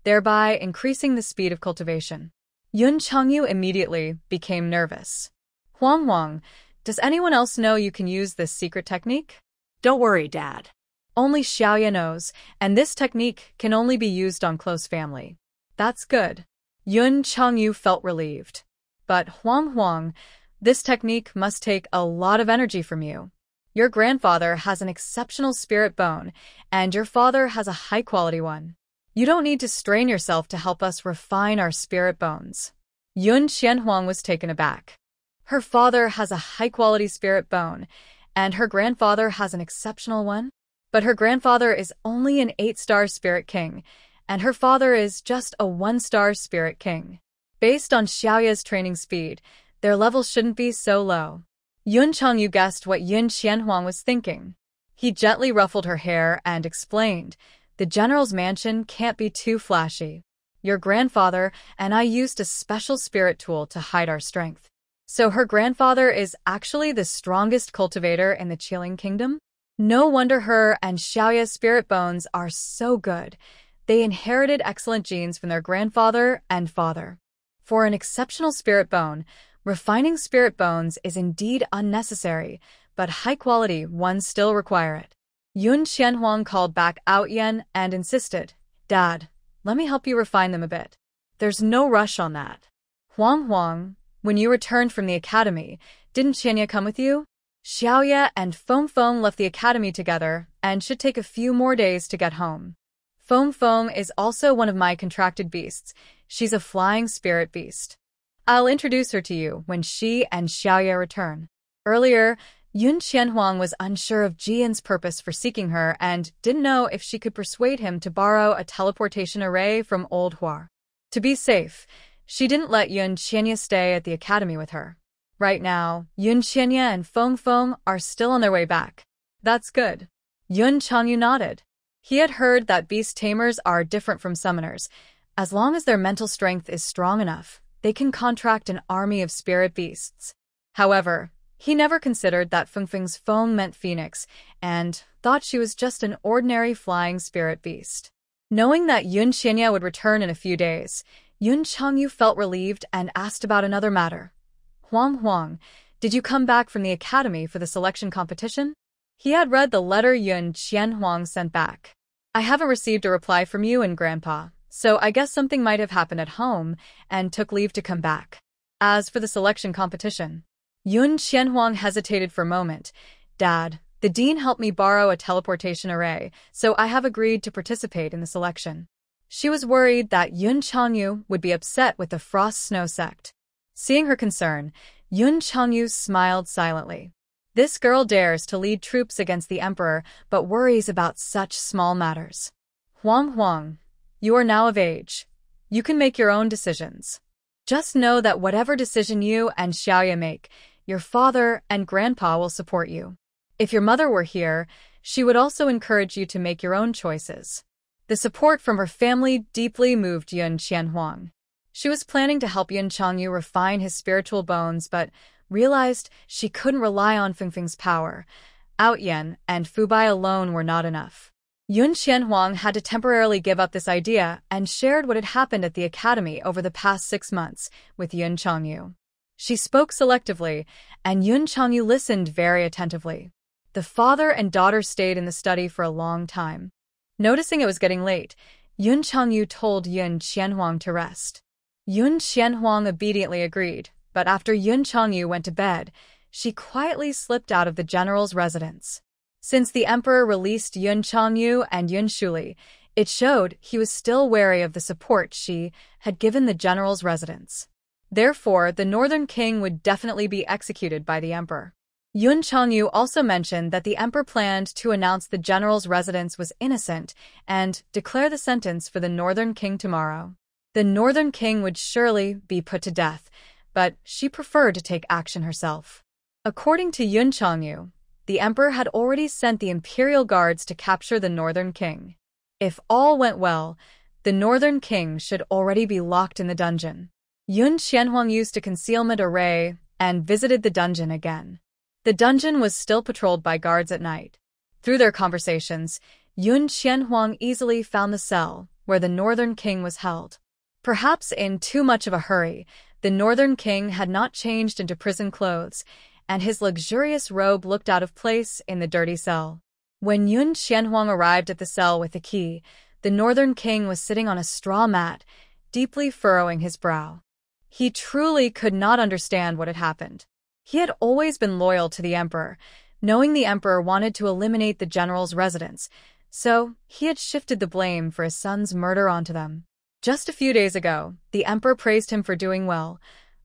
thereby increasing the speed of cultivation. Yun Changyu immediately became nervous. Huang Huang, does anyone else know you can use this secret technique? Don't worry, Dad. Only Xiaoya knows, and this technique can only be used on close family. That's good. Yun Changyu felt relieved. But Huang Huang, this technique must take a lot of energy from you. Your grandfather has an exceptional spirit bone, and your father has a high-quality one. You don't need to strain yourself to help us refine our spirit bones. Yun Qianhuang was taken aback. Her father has a high-quality spirit bone, and her grandfather has an exceptional one? But her grandfather is only an 8-star spirit king, and her father is just a 1-star spirit king. Based on Xiaoya's training speed, their level shouldn't be so low. Yun Changyu guessed what Yun Qianhuang was thinking. He gently ruffled her hair and explained, "The general's mansion can't be too flashy. Your grandfather and I used a special spirit tool to hide our strength." So her grandfather is actually the strongest cultivator in the Qilin Kingdom? No wonder her and Xiaoya's spirit bones are so good. They inherited excellent genes from their grandfather and father. For an exceptional spirit bone, refining spirit bones is indeed unnecessary, but high-quality ones still require it. Yun Qianhuang called back Out Yen and insisted, "Dad, let me help you refine them a bit." "There's no rush on that." "Huang, when you returned from the academy, didn't Qianya come with you?" "Xiaoya and Feng left the academy together and should take a few more days to get home. Feng is also one of my contracted beasts. She's a flying spirit beast. I'll introduce her to you when she and Xiaoya return." Earlier, Yun Qianhuang was unsure of Jian's purpose for seeking her and didn't know if she could persuade him to borrow a teleportation array from Old Huar. To be safe, she didn't let Yun Qianya stay at the academy with her. Right now, Yun Qianya and Feng are still on their way back. "That's good." Yun Changyu nodded. He had heard that beast tamers are different from summoners. As long as their mental strength is strong enough, they can contract an army of spirit beasts. However, he never considered that Feng's Feng meant phoenix and thought she was just an ordinary flying spirit beast. Knowing that Yun Qianya would return in a few days, Yun Changyu felt relieved and asked about another matter. "Huang, did you come back from the academy for the selection competition?" He had read the letter Yun Qianhuang sent back. "I haven't received a reply from you and Grandpa, so I guess something might have happened at home and took leave to come back." As for the selection competition, Yun Qianhuang hesitated for a moment. "Dad, the dean helped me borrow a teleportation array, so I have agreed to participate in the selection." She was worried that Yun Changyu would be upset with the Frost Snow sect. Seeing her concern, Yun Changyu smiled silently. This girl dares to lead troops against the emperor, but worries about such small matters. Huang, you are now of age. You can make your own decisions. Just know that whatever decision you and Xiaoya make, your father and grandpa will support you. If your mother were here, she would also encourage you to make your own choices. The support from her family deeply moved Yun Qianhuang. She was planning to help Yun Changyu refine his spiritual bones, but realized she couldn't rely on Feng's power. Out Yen and Fubai alone were not enough. Yun Qianhuang had to temporarily give up this idea and shared what had happened at the academy over the past 6 months with Yun Changyu. She spoke selectively, and Yun Changyu listened very attentively. The father and daughter stayed in the study for a long time. Noticing it was getting late, Yun Changyu told Yun Qianhuang to rest. Yun Qianhuang obediently agreed, but after Yun Changyu went to bed, she quietly slipped out of the general's residence. Since the emperor released Yun Changyu and Yun Shuli, it showed he was still wary of the support she had given the general's residence. Therefore, the northern king would definitely be executed by the emperor. Yun Changyu also mentioned that the emperor planned to announce the general's residence was innocent and declare the sentence for the northern king tomorrow. The northern king would surely be put to death, but she preferred to take action herself. According to Yun Changyu, the emperor had already sent the imperial guards to capture the northern king. If all went well, the northern king should already be locked in the dungeon. Yun Qianhuang used a concealment array and visited the dungeon again. The dungeon was still patrolled by guards at night. Through their conversations, Yun Qianhuang easily found the cell where the northern king was held. Perhaps in too much of a hurry, the northern king had not changed into prison clothes, and his luxurious robe looked out of place in the dirty cell. When Yun Qianhuang arrived at the cell with the key, the northern king was sitting on a straw mat, deeply furrowing his brow. He truly could not understand what had happened. He had always been loyal to the emperor, knowing the emperor wanted to eliminate the general's residence, so he had shifted the blame for his son's murder onto them. Just a few days ago, the emperor praised him for doing well.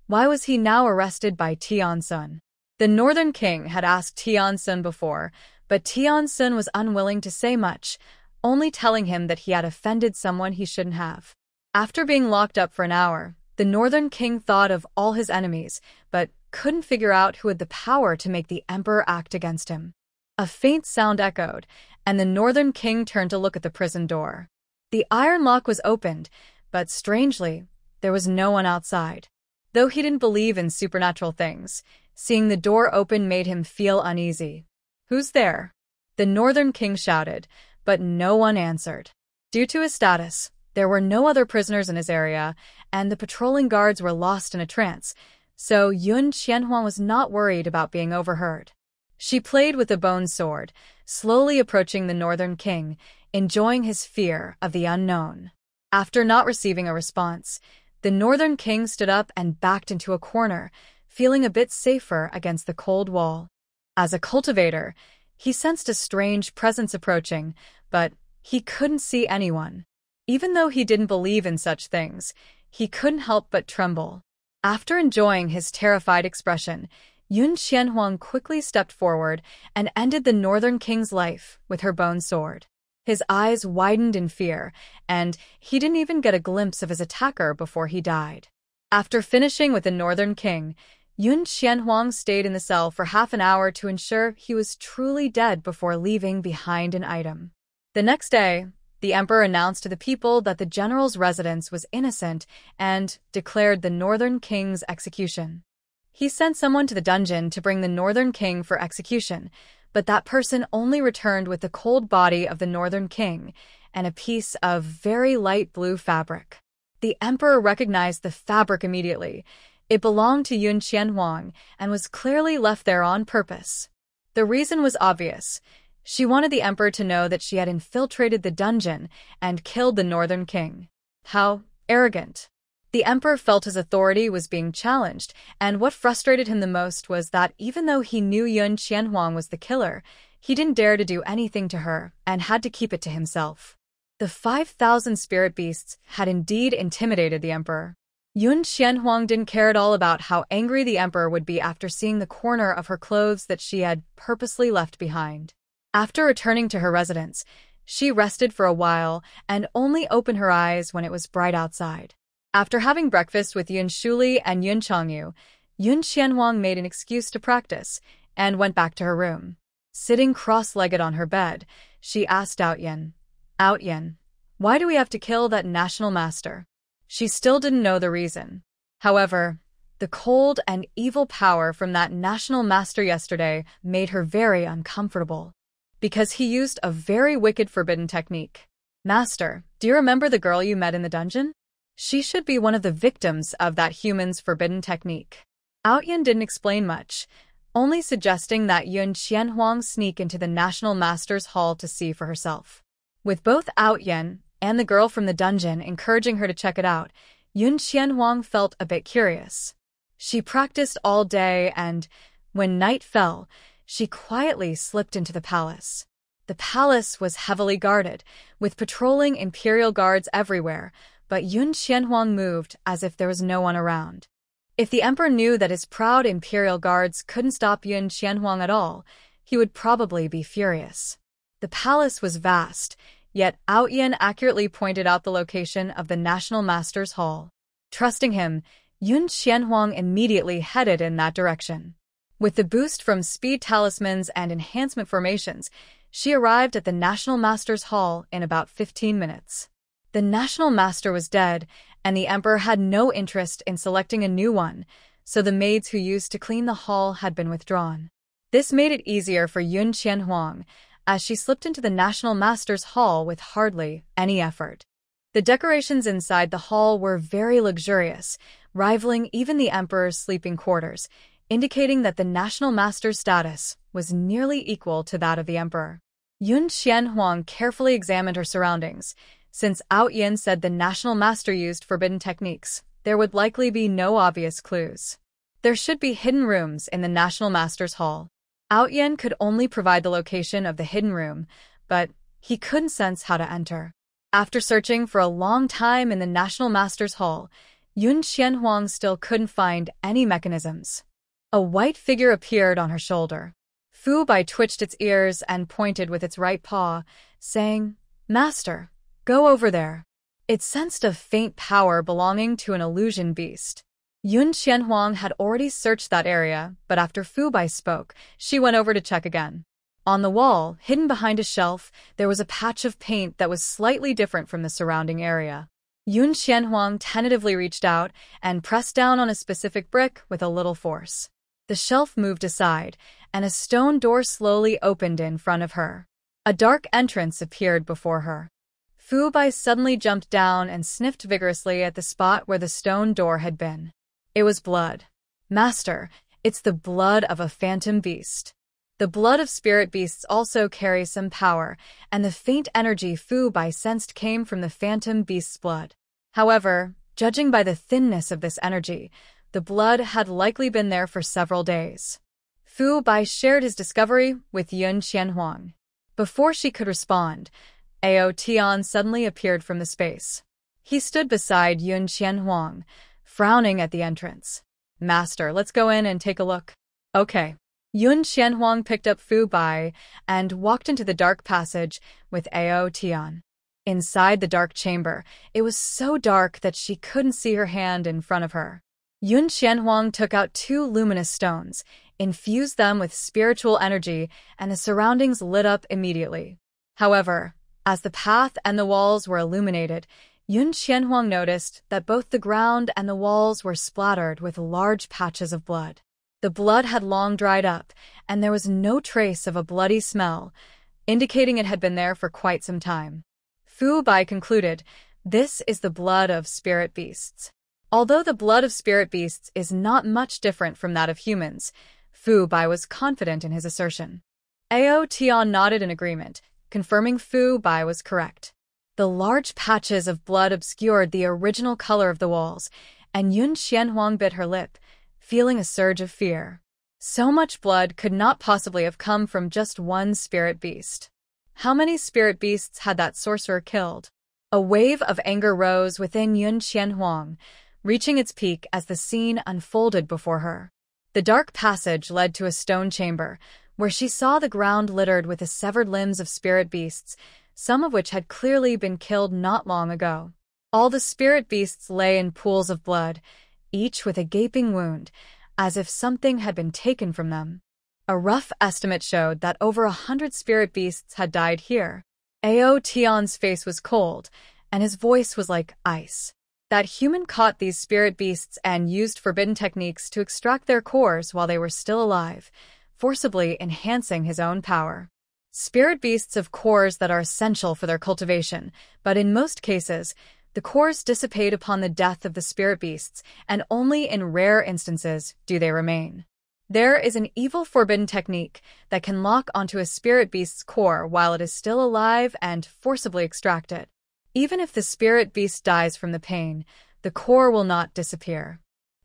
Why was he now arrested by Tiansun? The northern king had asked Tiansun before, but Tiansun was unwilling to say much, only telling him that he had offended someone he shouldn't have. After being locked up for an hour, the northern king thought of all his enemies, but couldn't figure out who had the power to make the emperor act against him. A faint sound echoed, and the Northern King turned to look at the prison door. The iron lock was opened, but strangely, there was no one outside. Though he didn't believe in supernatural things, seeing the door open made him feel uneasy. "Who's there?" the Northern King shouted, but no one answered. Due to his status, there were no other prisoners in his area, and the patrolling guards were lost in a trance, so Yun Qianhuang was not worried about being overheard. She played with the bone sword, slowly approaching the Northern King, enjoying his fear of the unknown. After not receiving a response, the Northern King stood up and backed into a corner, feeling a bit safer against the cold wall. As a cultivator, he sensed a strange presence approaching, but he couldn't see anyone. Even though he didn't believe in such things, he couldn't help but tremble. After enjoying his terrified expression, Yun Qianhuang quickly stepped forward and ended the Northern King's life with her bone sword. His eyes widened in fear, and he didn't even get a glimpse of his attacker before he died. After finishing with the Northern King, Yun Qianhuang stayed in the cell for half an hour to ensure he was truly dead before leaving behind an item. The next day, the emperor announced to the people that the general's residence was innocent and declared the Northern King's execution. He sent someone to the dungeon to bring the Northern King for execution, but that person only returned with the cold body of the Northern King and a piece of very light blue fabric. The emperor recognized the fabric immediately. It belonged to Yun Qianhuang and was clearly left there on purpose. The reason was obvious. She wanted the emperor to know that she had infiltrated the dungeon and killed the Northern King. How arrogant. The emperor felt his authority was being challenged, and what frustrated him the most was that even though he knew Yun Qianhuang was the killer, he didn't dare to do anything to her and had to keep it to himself. The 5,000 spirit beasts had indeed intimidated the emperor. Yun Qianhuang didn't care at all about how angry the emperor would be after seeing the corner of her clothes that she had purposely left behind. After returning to her residence, she rested for a while and only opened her eyes when it was bright outside. After having breakfast with Yun Shuli and Yun Changyu, Yun Qianhuang made an excuse to practice and went back to her room. Sitting cross-legged on her bed, she asked Outyen, why do we have to kill that national master? She still didn't know the reason. However, the cold and evil power from that national master yesterday made her very uncomfortable. Because he used a very wicked forbidden technique. Master, do you remember the girl you met in the dungeon? She should be one of the victims of that human's forbidden technique. Outyen didn't explain much, only suggesting that Yun Qianhuang sneak into the National Master's Hall to see for herself. With both Outyen and the girl from the dungeon encouraging her to check it out, Yun Qianhuang felt a bit curious. She practiced all day and, when night fell, she quietly slipped into the palace. The palace was heavily guarded, with patrolling imperial guards everywhere, but Yun Qianhuang moved as if there was no one around. If the emperor knew that his proud imperial guards couldn't stop Yun Qianhuang at all, he would probably be furious. The palace was vast, yet Outyen accurately pointed out the location of the National Master's Hall. Trusting him, Yun Qianhuang immediately headed in that direction. With the boost from speed talismans and enhancement formations, she arrived at the National Master's Hall in about 15 minutes. The National Master was dead, and the emperor had no interest in selecting a new one, so the maids who used to clean the hall had been withdrawn. This made it easier for Yun Qianhuang, as she slipped into the National Master's Hall with hardly any effort. The decorations inside the hall were very luxurious, rivaling even the emperor's sleeping quarters, indicating that the National Master's status was nearly equal to that of the emperor. Yun Qianhuang carefully examined her surroundings. Since Outyen said the National Master used forbidden techniques, there would likely be no obvious clues. There should be hidden rooms in the National Master's Hall. Outyen could only provide the location of the hidden room, but he couldn't sense how to enter. After searching for a long time in the National Master's Hall, Yun Qianhuang still couldn't find any mechanisms. A white figure appeared on her shoulder. Fu Bai twitched its ears and pointed with its right paw, saying, "Master, go over there." It sensed a faint power belonging to an illusion beast. Yun Qianhuang had already searched that area, but after Fu Bai spoke, she went over to check again. On the wall, hidden behind a shelf, there was a patch of paint that was slightly different from the surrounding area. Yun Qianhuang tentatively reached out and pressed down on a specific brick with a little force. The shelf moved aside, and a stone door slowly opened in front of her. A dark entrance appeared before her. Fu Bai suddenly jumped down and sniffed vigorously at the spot where the stone door had been. It was blood. Master, it's the blood of a phantom beast. The blood of spirit beasts also carries some power, and the faint energy Fu Bai sensed came from the phantom beast's blood. However, judging by the thinness of this energy, the blood had likely been there for several days. Fu Bai shared his discovery with Yun Qianhuang. Before she could respond, Ao Tian suddenly appeared from the space. He stood beside Yun Qianhuang, frowning at the entrance. Master, let's go in and take a look. Okay. Yun Qianhuang picked up Fu Bai and walked into the dark passage with Ao Tian. Inside the dark chamber, it was so dark that she couldn't see her hand in front of her. Yun Qianhuang took out 2 luminous stones, infused them with spiritual energy, and the surroundings lit up immediately. However, as the path and the walls were illuminated, Yun Qianhuang noticed that both the ground and the walls were splattered with large patches of blood. The blood had long dried up, and there was no trace of a bloody smell, indicating it had been there for quite some time. Fu Bai concluded, this is the blood of spirit beasts. Although the blood of spirit beasts is not much different from that of humans, Fu Bai was confident in his assertion. Ao Tian nodded in agreement, confirming Fu Bai was correct. The large patches of blood obscured the original color of the walls, and Yun Qianhuang bit her lip, feeling a surge of fear. So much blood could not possibly have come from just one spirit beast. How many spirit beasts had that sorcerer killed? A wave of anger rose within Yun Qianhuang, reaching its peak as the scene unfolded before her. The dark passage led to a stone chamber, where she saw the ground littered with the severed limbs of spirit beasts, some of which had clearly been killed not long ago. All the spirit beasts lay in pools of blood, each with a gaping wound, as if something had been taken from them. A rough estimate showed that over 100 spirit beasts had died here. Ao Tian's face was cold, and his voice was like ice. That human caught these spirit beasts and used forbidden techniques to extract their cores while they were still alive, forcibly enhancing his own power. Spirit beasts have cores that are essential for their cultivation, but in most cases, the cores dissipate upon the death of the spirit beasts, and only in rare instances do they remain. There is an evil forbidden technique that can lock onto a spirit beast's core while it is still alive and forcibly extract it. Even if the spirit beast dies from the pain, the core will not disappear.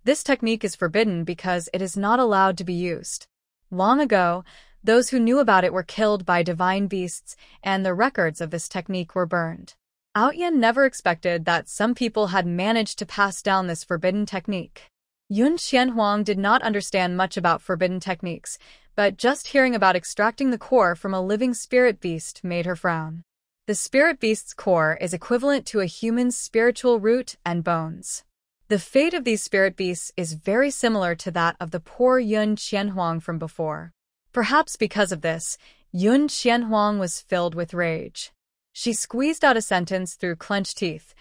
This technique is forbidden because it is not allowed to be used. Long ago, those who knew about it were killed by divine beasts, and the records of this technique were burned. Outyan never expected that some people had managed to pass down this forbidden technique. Yun Qianhuang did not understand much about forbidden techniques, but just hearing about extracting the core from a living spirit beast made her frown. The spirit beast's core is equivalent to a human's spiritual root and bones. The fate of these spirit beasts is very similar to that of the poor Yun Qianhuang from before. Perhaps because of this, Yun Qianhuang was filled with rage. She squeezed out a sentence through clenched teeth.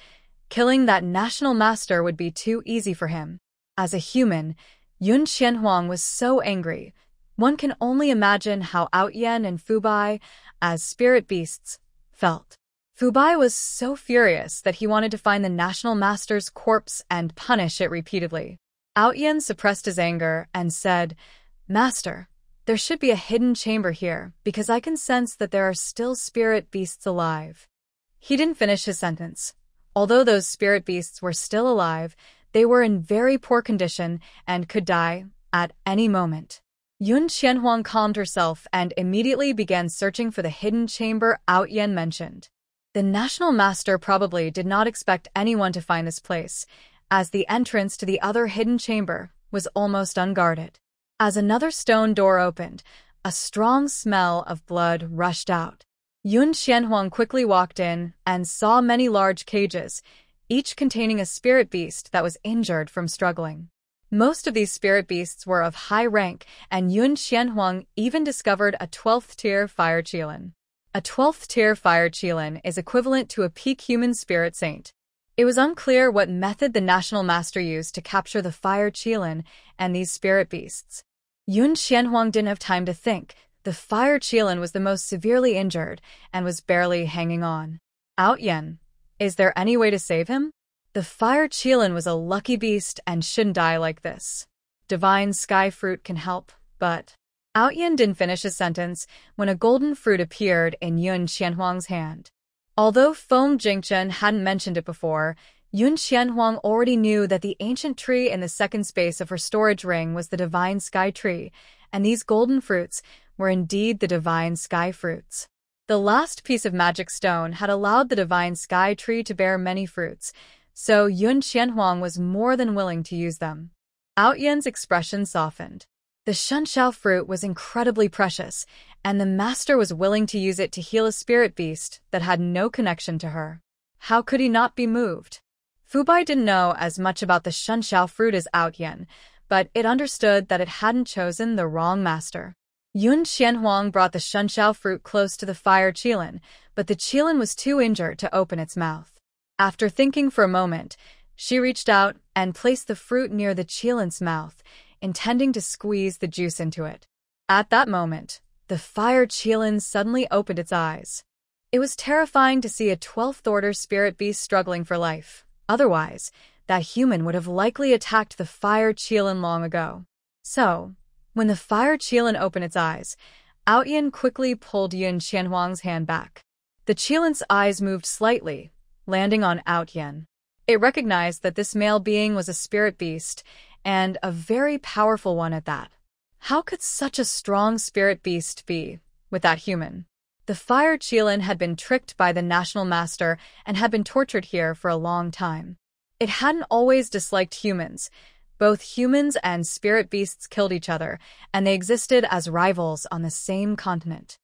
Killing that national master would be too easy for him. As a human, Yun Qianhuang was so angry. One can only imagine how Outyan and Fu Bai, as spirit beasts, felt. Fu Bai was so furious that he wanted to find the national master's corpse and punish it repeatedly. Outyan suppressed his anger and said, "Master, there should be a hidden chamber here, because I can sense that there are still spirit beasts alive." He didn't finish his sentence. Although those spirit beasts were still alive, they were in very poor condition and could die at any moment. Yun Qianhuang calmed herself and immediately began searching for the hidden chamber Outyan mentioned. The national master probably did not expect anyone to find this place, as the entrance to the other hidden chamber was almost unguarded. As another stone door opened, a strong smell of blood rushed out. Yun Qianhuang quickly walked in and saw many large cages, each containing a spirit beast that was injured from struggling. Most of these spirit beasts were of high rank, and Yun Xianhuang even discovered a 12th-tier fire qilin. A 12th-tier fire qilin is equivalent to a peak human spirit saint. It was unclear what method the national master used to capture the fire qilin and these spirit beasts. Yun Xianhuang didn't have time to think. The fire qilin was the most severely injured and was barely hanging on. Out Yen, is there any way to save him? The fire qilin was a lucky beast and shouldn't die like this. Divine sky fruit can help, but... Out Yen didn't finish his sentence when a golden fruit appeared in Yun Xianhuang's hand. Although Feng Jingchen hadn't mentioned it before, Yun Xianhuang already knew that the ancient tree in the second space of her storage ring was the divine sky tree, and these golden fruits were indeed the divine sky fruits. The last piece of magic stone had allowed the divine sky tree to bear many fruits, so Yun Xianhuang was more than willing to use them. Out Yen's expression softened. The Shunshao fruit was incredibly precious, and the master was willing to use it to heal a spirit beast that had no connection to her. How could he not be moved? Fubai didn't know as much about the Shunshao fruit as Out Yen, but it understood that it hadn't chosen the wrong master. Yun Xianhuang brought the Shunshao fruit close to the fire qilin, but the qilin was too injured to open its mouth. After thinking for a moment, she reached out and placed the fruit near the qilin's mouth, intending to squeeze the juice into it. At that moment, the fire qilin suddenly opened its eyes. It was terrifying to see a 12th-order spirit beast struggling for life. Otherwise, that human would have likely attacked the fire qilin long ago. So, when the fire qilin opened its eyes, Out Yen quickly pulled Yun Xianhuang's hand back. The qilin's eyes moved slightly, landing on Out Yen. It recognized that this male being was a spirit beast, and a very powerful one at that. How could such a strong spirit beast be with that human? The fire qilin had been tricked by the national master and had been tortured here for a long time. It hadn't always disliked humans. Both humans and spirit beasts killed each other, and they existed as rivals on the same continent.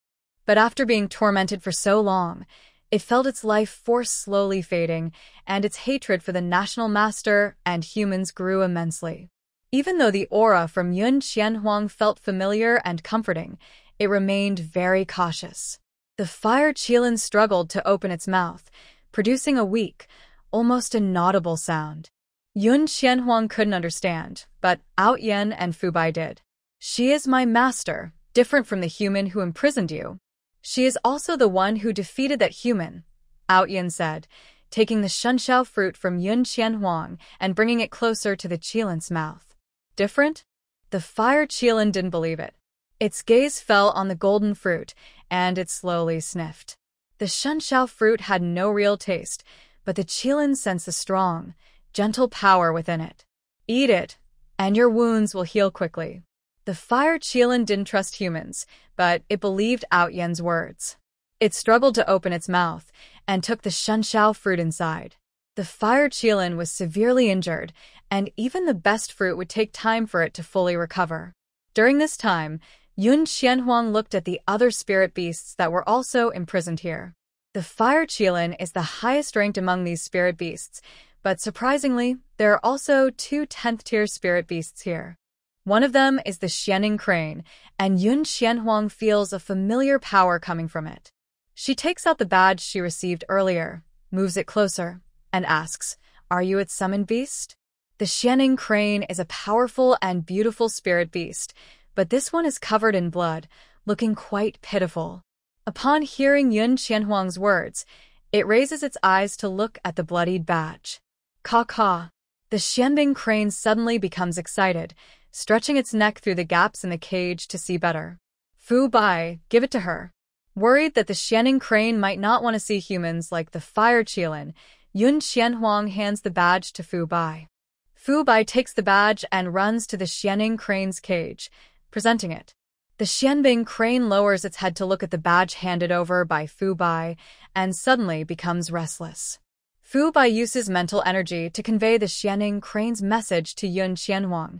But after being tormented for so long, it felt its life force slowly fading, and its hatred for the national master and humans grew immensely. Even though the aura from Yun Xianhuang felt familiar and comforting, it remained very cautious. The fire qilin struggled to open its mouth, producing a weak, almost inaudible sound. Yun Xianhuang couldn't understand, but Out Yen and Fubai did. She is my master, different from the human who imprisoned you. She is also the one who defeated that human, Out Yen said, taking the Shunshao fruit from Yun Xianhuang and bringing it closer to the qilin's mouth. Different? The fire qilin didn't believe it. Its gaze fell on the golden fruit, and it slowly sniffed. The Shunshao fruit had no real taste, but the qilin sensed a strong, gentle power within it. Eat it, and your wounds will heal quickly. The fire qilin didn't trust humans, but it believed Out Yen's words. It struggled to open its mouth and took the Shunshao fruit inside. The fire qilin was severely injured, and even the best fruit would take time for it to fully recover. During this time, Yun Xianhuang looked at the other spirit beasts that were also imprisoned here. The fire qilin is the highest ranked among these spirit beasts, but surprisingly, there are also 2 10th-tier spirit beasts here. One of them is the Xianing crane, and Yun Xianhuang feels a familiar power coming from it. She takes out the badge she received earlier, moves it closer, and asks, "Are you its summoned beast?" The Xianing crane is a powerful and beautiful spirit beast, but this one is covered in blood, looking quite pitiful. Upon hearing Yun Xianhuang's words, it raises its eyes to look at the bloodied badge. Caw-caw. The Xianbing crane suddenly becomes excited, stretching its neck through the gaps in the cage to see better. Fu Bai, give it to her. Worried that the Xianing crane might not want to see humans like the fire qilin, Yun Xianhuang hands the badge to Fu Bai. Fu Bai takes the badge and runs to the Xianing crane's cage, presenting it. The Xianbing crane lowers its head to look at the badge handed over by Fu Bai, and suddenly becomes restless. Fu Bai uses mental energy to convey the Xianing crane's message to Yun Xianhuang.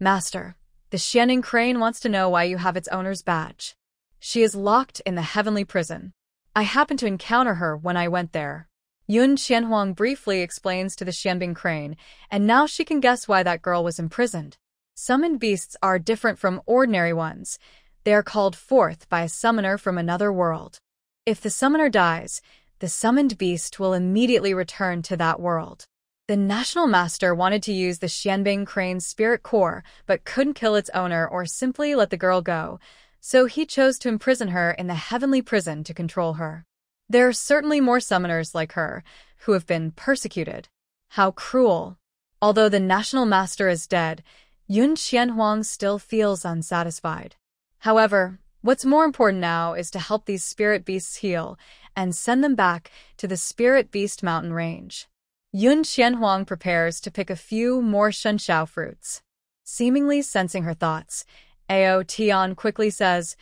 Master, the Xianing crane wants to know why you have its owner's badge. She is locked in the heavenly prison. I happened to encounter her when I went there. Yun Qianhuang briefly explains to the Xianbing crane, and now she can guess why that girl was imprisoned. Summoned beasts are different from ordinary ones. They are called forth by a summoner from another world. If the summoner dies, the summoned beast will immediately return to that world. The National Master wanted to use the Xianbing crane's spirit core, but couldn't kill its owner or simply let the girl go, so he chose to imprison her in the heavenly prison to control her. There are certainly more summoners like her, who have been persecuted. How cruel. Although the National Master is dead, Yun Qianhuang still feels unsatisfied. However, what's more important now is to help these spirit beasts heal and send them back to the Spirit Beast Mountain Range. Yun Qianhuang prepares to pick a few more shenshao fruits. Seemingly sensing her thoughts, Ao Tian quickly says,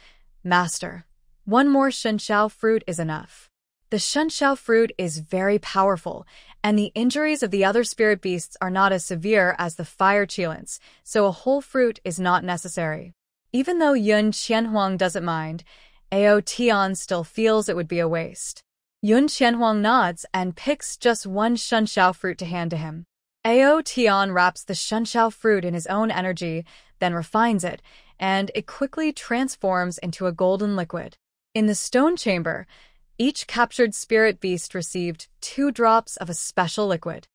"Master, one more shenshao fruit is enough." The shenshao fruit is very powerful, and the injuries of the other spirit beasts are not as severe as the fire chilins, so a whole fruit is not necessary. Even though Yun Qianhuang doesn't mind, Ao Tian still feels it would be a waste. Yun Qianhuang nods and picks just one shenshao fruit to hand to him. Ao Tian wraps the shenshao fruit in his own energy, then refines it, and it quickly transforms into a golden liquid. In the stone chamber, each captured spirit beast received 2 drops of a special liquid.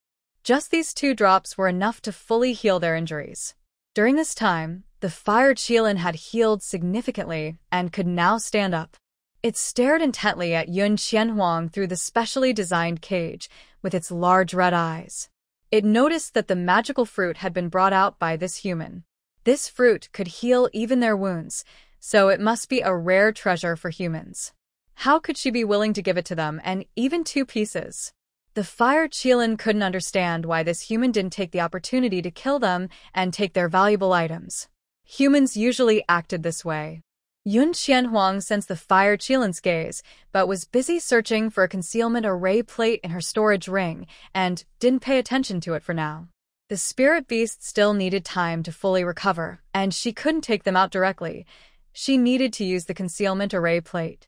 Just these 2 drops were enough to fully heal their injuries. During this time, the fire qilin had healed significantly and could now stand up. It stared intently at Yun Qianhuang through the specially designed cage with its large red eyes. It noticed that the magical fruit had been brought out by this human. This fruit could heal even their wounds, so it must be a rare treasure for humans. How could she be willing to give it to them, and even 2 pieces? The fire qilin couldn't understand why this human didn't take the opportunity to kill them and take their valuable items. Humans usually acted this way. Yun Qianhuang sensed the fire qilin's gaze, but was busy searching for a concealment array plate in her storage ring, and didn't pay attention to it for now. The spirit beast still needed time to fully recover, and she couldn't take them out directly. She needed to use the concealment array plate.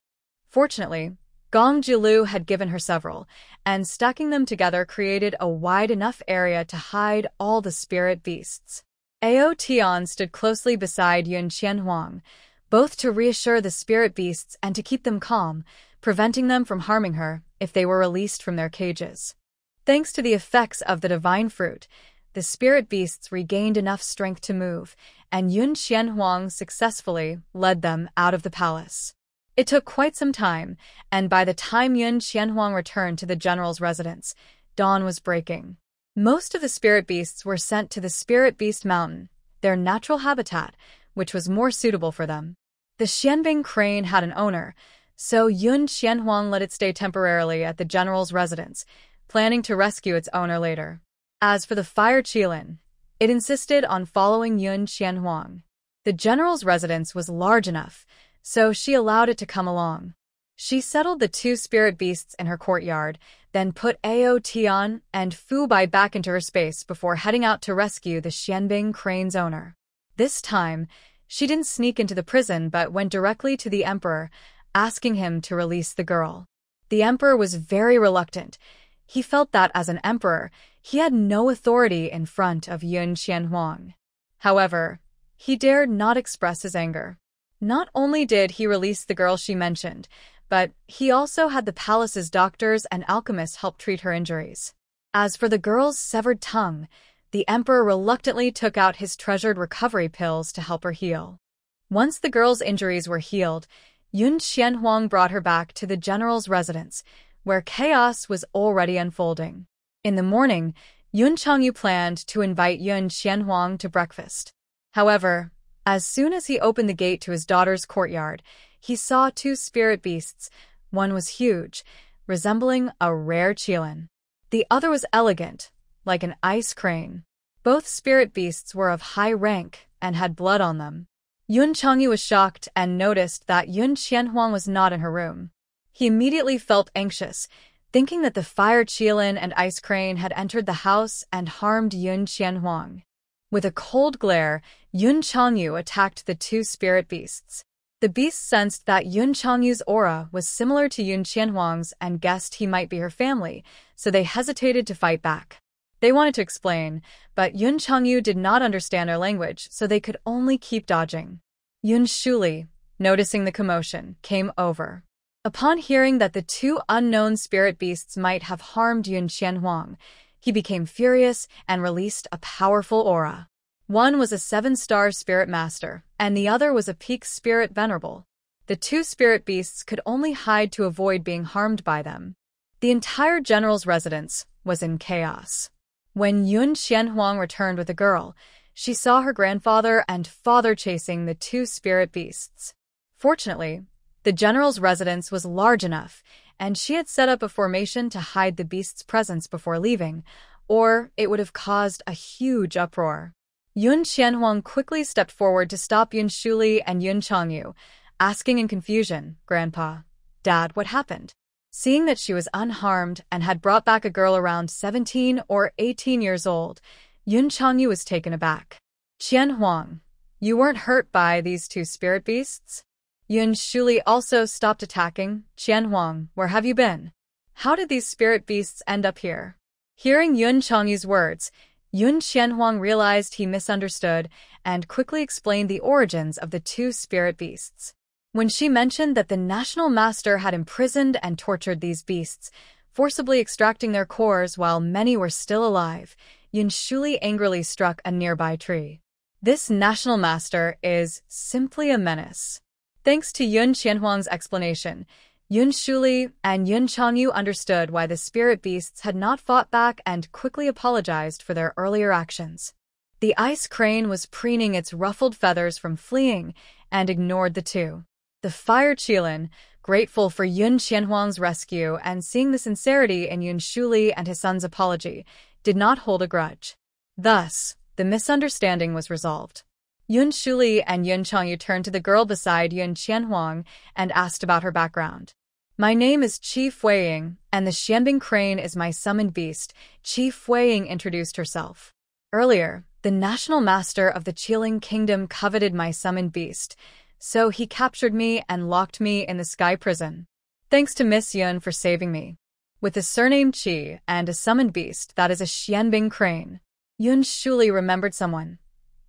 Fortunately, Gong Jilu had given her several, and stacking them together created a wide enough area to hide all the spirit beasts. Ao Tian stood closely beside Yun Qianhuang, both to reassure the spirit beasts and to keep them calm, preventing them from harming her if they were released from their cages. Thanks to the effects of the divine fruit, the spirit beasts regained enough strength to move, and Yun Qianhuang successfully led them out of the palace. It took quite some time, and by the time Yun Qianhuang returned to the general's residence, dawn was breaking. Most of the spirit beasts were sent to the Spirit Beast Mountain, their natural habitat, which was more suitable for them. The Xianbing crane had an owner, so Yun Qianhuang let it stay temporarily at the general's residence, planning to rescue its owner later. As for the fire qilin, it insisted on following Yun Qianhuang. The general's residence was large enough, so she allowed it to come along. She settled the 2 spirit beasts in her courtyard, then put Ao Tian and Fu Bai back into her space before heading out to rescue the Xianbing crane's owner. This time, she didn't sneak into the prison but went directly to the emperor, asking him to release the girl. The emperor was very reluctant. He felt that as an emperor, he had no authority in front of Yun Qianhuang. However, he dared not express his anger. Not only did he release the girl she mentioned, but he also had the palace's doctors and alchemists help treat her injuries. As for the girl's severed tongue, the emperor reluctantly took out his treasured recovery pills to help her heal. Once the girl's injuries were healed, Yun Qianhuang brought her back to the general's residence, where chaos was already unfolding. In the morning, Yun Changyu planned to invite Yun Qianhuang to breakfast. However, as soon as he opened the gate to his daughter's courtyard, he saw 2 spirit beasts. One was huge, resembling a rare qilin. The other was elegant, like an ice crane. Both spirit beasts were of high rank and had blood on them. Yun Changyu was shocked and noticed that Yun Qianhuang was not in her room. He immediately felt anxious, thinking that the fire qilin and ice crane had entered the house and harmed Yun Qianhuang. With a cold glare, Yun Changyu attacked the 2 spirit beasts. The beasts sensed that Yun Changyu's aura was similar to Yun Qianhuang's and guessed he might be her family, so they hesitated to fight back. They wanted to explain, but Yun Changyu did not understand their language, so they could only keep dodging. Yun Shuli, noticing the commotion, came over. Upon hearing that the two unknown spirit beasts might have harmed Yun Qianhuang, he became furious and released a powerful aura. One was a 7-star spirit master, and the other was a peak spirit venerable. The two spirit beasts could only hide to avoid being harmed by them. The entire general's residence was in chaos. When Yun Qianhuang returned with the girl, she saw her grandfather and father chasing the two spirit beasts. Fortunately, the general's residence was large enough, and she had set up a formation to hide the beast's presence before leaving, or it would have caused a huge uproar. Yun Qianhuang quickly stepped forward to stop Yun Shuli and Yun Changyu, asking in confusion, "Grandpa, Dad, what happened?" Seeing that she was unharmed and had brought back a girl around 17 or 18 years old, Yun Changyu was taken aback. "Qianhuang, you weren't hurt by these two spirit beasts?" Yun Shuli also stopped attacking. "Qianhuang, where have you been? How did these spirit beasts end up here?" Hearing Yun Changyu's words, Yun Qianhuang realized he misunderstood and quickly explained the origins of the two spirit beasts. When she mentioned that the national master had imprisoned and tortured these beasts, forcibly extracting their cores while many were still alive, Yun Shuli angrily struck a nearby tree. This national master is simply a menace. Thanks to Yun Qianhuang's explanation, Yun Shuli and Yun Changyu understood why the spirit beasts had not fought back and quickly apologized for their earlier actions. The ice crane was preening its ruffled feathers from fleeing and ignored the two. The fire Qilin, grateful for Yun Qianhuang's rescue and seeing the sincerity in Yun Shuli and his son's apology, did not hold a grudge. Thus, the misunderstanding was resolved. Yun Shuli and Yun Changyu turned to the girl beside Yun Qianhuang and asked about her background. "My name is Qi Fuiying, and the Xianbing crane is my summoned beast," Qi Fuiying introduced herself. "Earlier, the national master of the Qiling kingdom coveted my summoned beast, so he captured me and locked me in the sky prison. Thanks to Miss Yun for saving me. With the surname Qi and a summoned beast that is a Xianbing crane." Yun Shuli remembered someone.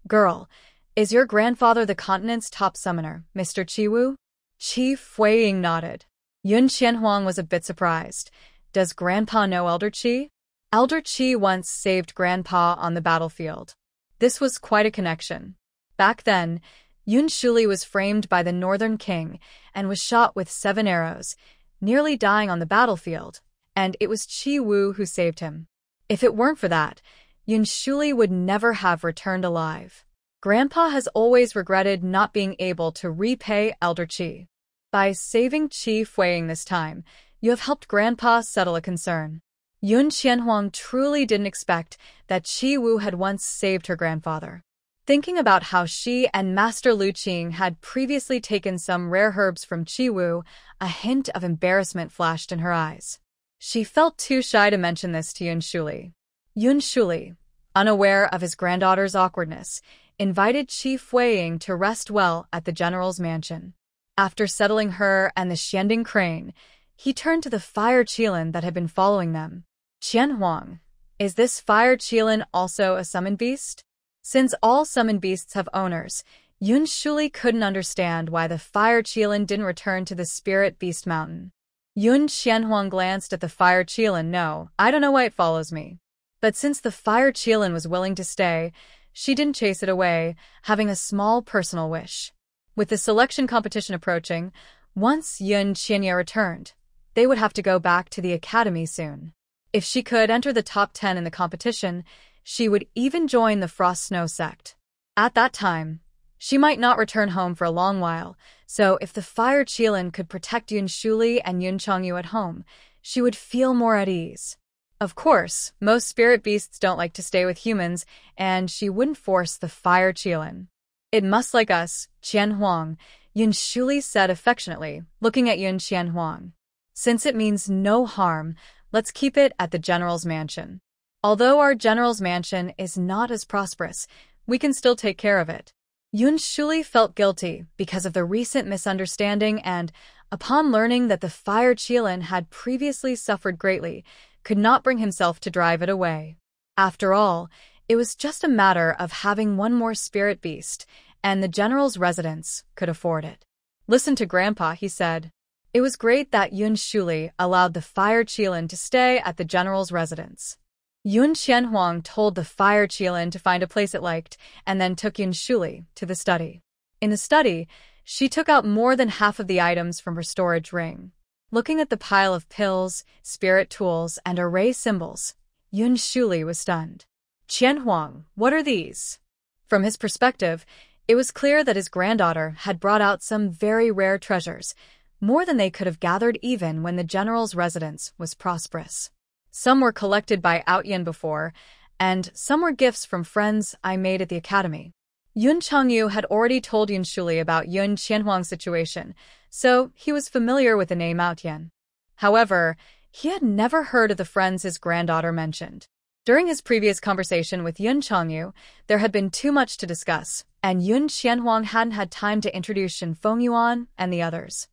"Girl, is your grandfather the continent's top summoner, Mr. Qiwu?" Qi Fuiying nodded. Yun Qianhuang was a bit surprised. "Does Grandpa know Elder Qi?" Elder Qi once saved Grandpa on the battlefield. This was quite a connection. Back then, Yun Shuli was framed by the Northern King and was shot with 7 arrows, nearly dying on the battlefield, and it was Qi Wu who saved him. If it weren't for that, Yun Shuli would never have returned alive. Grandpa has always regretted not being able to repay Elder Qi. By saving Qi Fuiying this time, you have helped Grandpa settle a concern. Yun Qianhuang truly didn't expect that Qi Wu had once saved her grandfather. Thinking about how she and Master Lu Qing had previously taken some rare herbs from Qi Wu, a hint of embarrassment flashed in her eyes. She felt too shy to mention this to Yun Shuli. Yun Shuli, unaware of his granddaughter's awkwardness, invited Qi Fuiying to rest well at the general's mansion. After settling her and the Xianbing crane, he turned to the fire Qilin that had been following them. "Qianhuang, is this fire Qilin also a summoned beast?" Since all summoned beasts have owners, Yun Shuli couldn't understand why the fire Qilin didn't return to the spirit beast mountain. Yun Qianhuang glanced at the fire Qilin. "No, I don't know why it follows me." But since the fire Qilin was willing to stay, she didn't chase it away, having a small personal wish. With the selection competition approaching, once Yun Qianya returned, they would have to go back to the academy soon. If she could enter the top 10 in the competition, she would even join the Frost Snow sect. At that time, she might not return home for a long while, so if the fire Qilin could protect Yun Shuli and Yun Changyu at home, she would feel more at ease. Of course, most spirit beasts don't like to stay with humans, and she wouldn't force the fire Qilin. "It must like us, Qianhuang," Yun Shuli said affectionately, looking at Yun Qianhuang. "Since it means no harm, let's keep it at the general's mansion. Although our general's mansion is not as prosperous, we can still take care of it." Yun Shuli felt guilty because of the recent misunderstanding and, upon learning that the fire Qilin had previously suffered greatly, could not bring himself to drive it away. After all, it was just a matter of having one more spirit beast, and the general's residence could afford it. Listen to Grandpa, he said. It was great that Yun Shuli allowed the fire Qilin to stay at the general's residence. Yun Qianhuang told the fire Qilin to find a place it liked, and then took Yun Shuli to the study. In the study, she took out more than half of the items from her storage ring. Looking at the pile of pills, spirit tools, and array symbols, Yun Shuli was stunned. Qianhuang, what are these? From his perspective, it was clear that his granddaughter had brought out some very rare treasures, more than they could have gathered even when the general's residence was prosperous. Some were collected by Outyin before, and some were gifts from friends I made at the academy. Yun Changyu had already told Yun Shuli about Yun Qianhuang's situation, so he was familiar with the name Outyin. However, he had never heard of the friends his granddaughter mentioned. During his previous conversation with Yun Changyu, there had been too much to discuss, and Yun Qianhuang hadn't had time to introduce Shin Fengyuan and the others.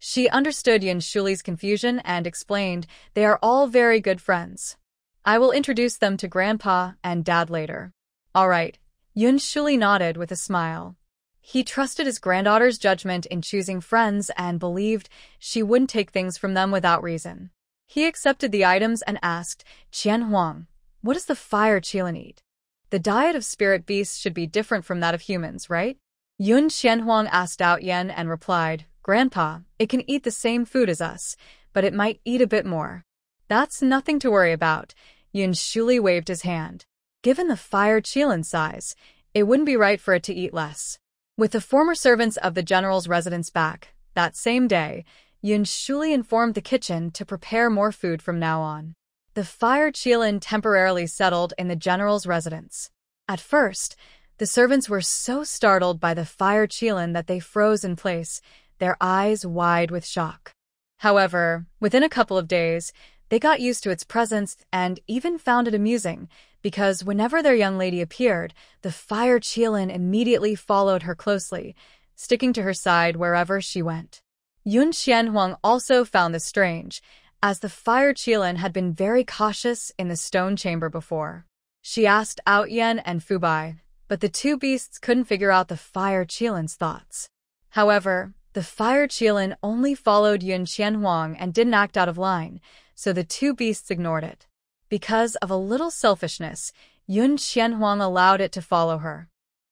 She understood Yun Shuli's confusion and explained, they are all very good friends. I will introduce them to Grandpa and Dad later. All right, Yun Shuli nodded with a smile. He trusted his granddaughter's judgment in choosing friends and believed she wouldn't take things from them without reason. He accepted the items and asked, Qianhuang, what does the fire Qilin eat? The diet of spirit beasts should be different from that of humans, right? Yun Qianhuang asked Outyin and replied, Grandpa, it can eat the same food as us, but it might eat a bit more. That's nothing to worry about. Yun Shuli waved his hand. Given the fire Qilin's size, it wouldn't be right for it to eat less. With the former servants of the general's residence back, that same day, Yun Shuli informed the kitchen to prepare more food from now on. The fire Qilin temporarily settled in the general's residence. At first, the servants were so startled by the fire Qilin that they froze in place, their eyes wide with shock. However, within a couple of days, they got used to its presence and even found it amusing, because whenever their young lady appeared, the fire Qilin immediately followed her closely, sticking to her side wherever she went. Yun Qianhuang also found this strange, as the fire Qilin had been very cautious in the stone chamber before. She asked Outyin and Fubai, but the two beasts couldn't figure out the fire Qilin's thoughts. However, the fire Qilin only followed Yun Qianhuang and didn't act out of line, so the two beasts ignored it. Because of a little selfishness, Yun Qianhuang allowed it to follow her.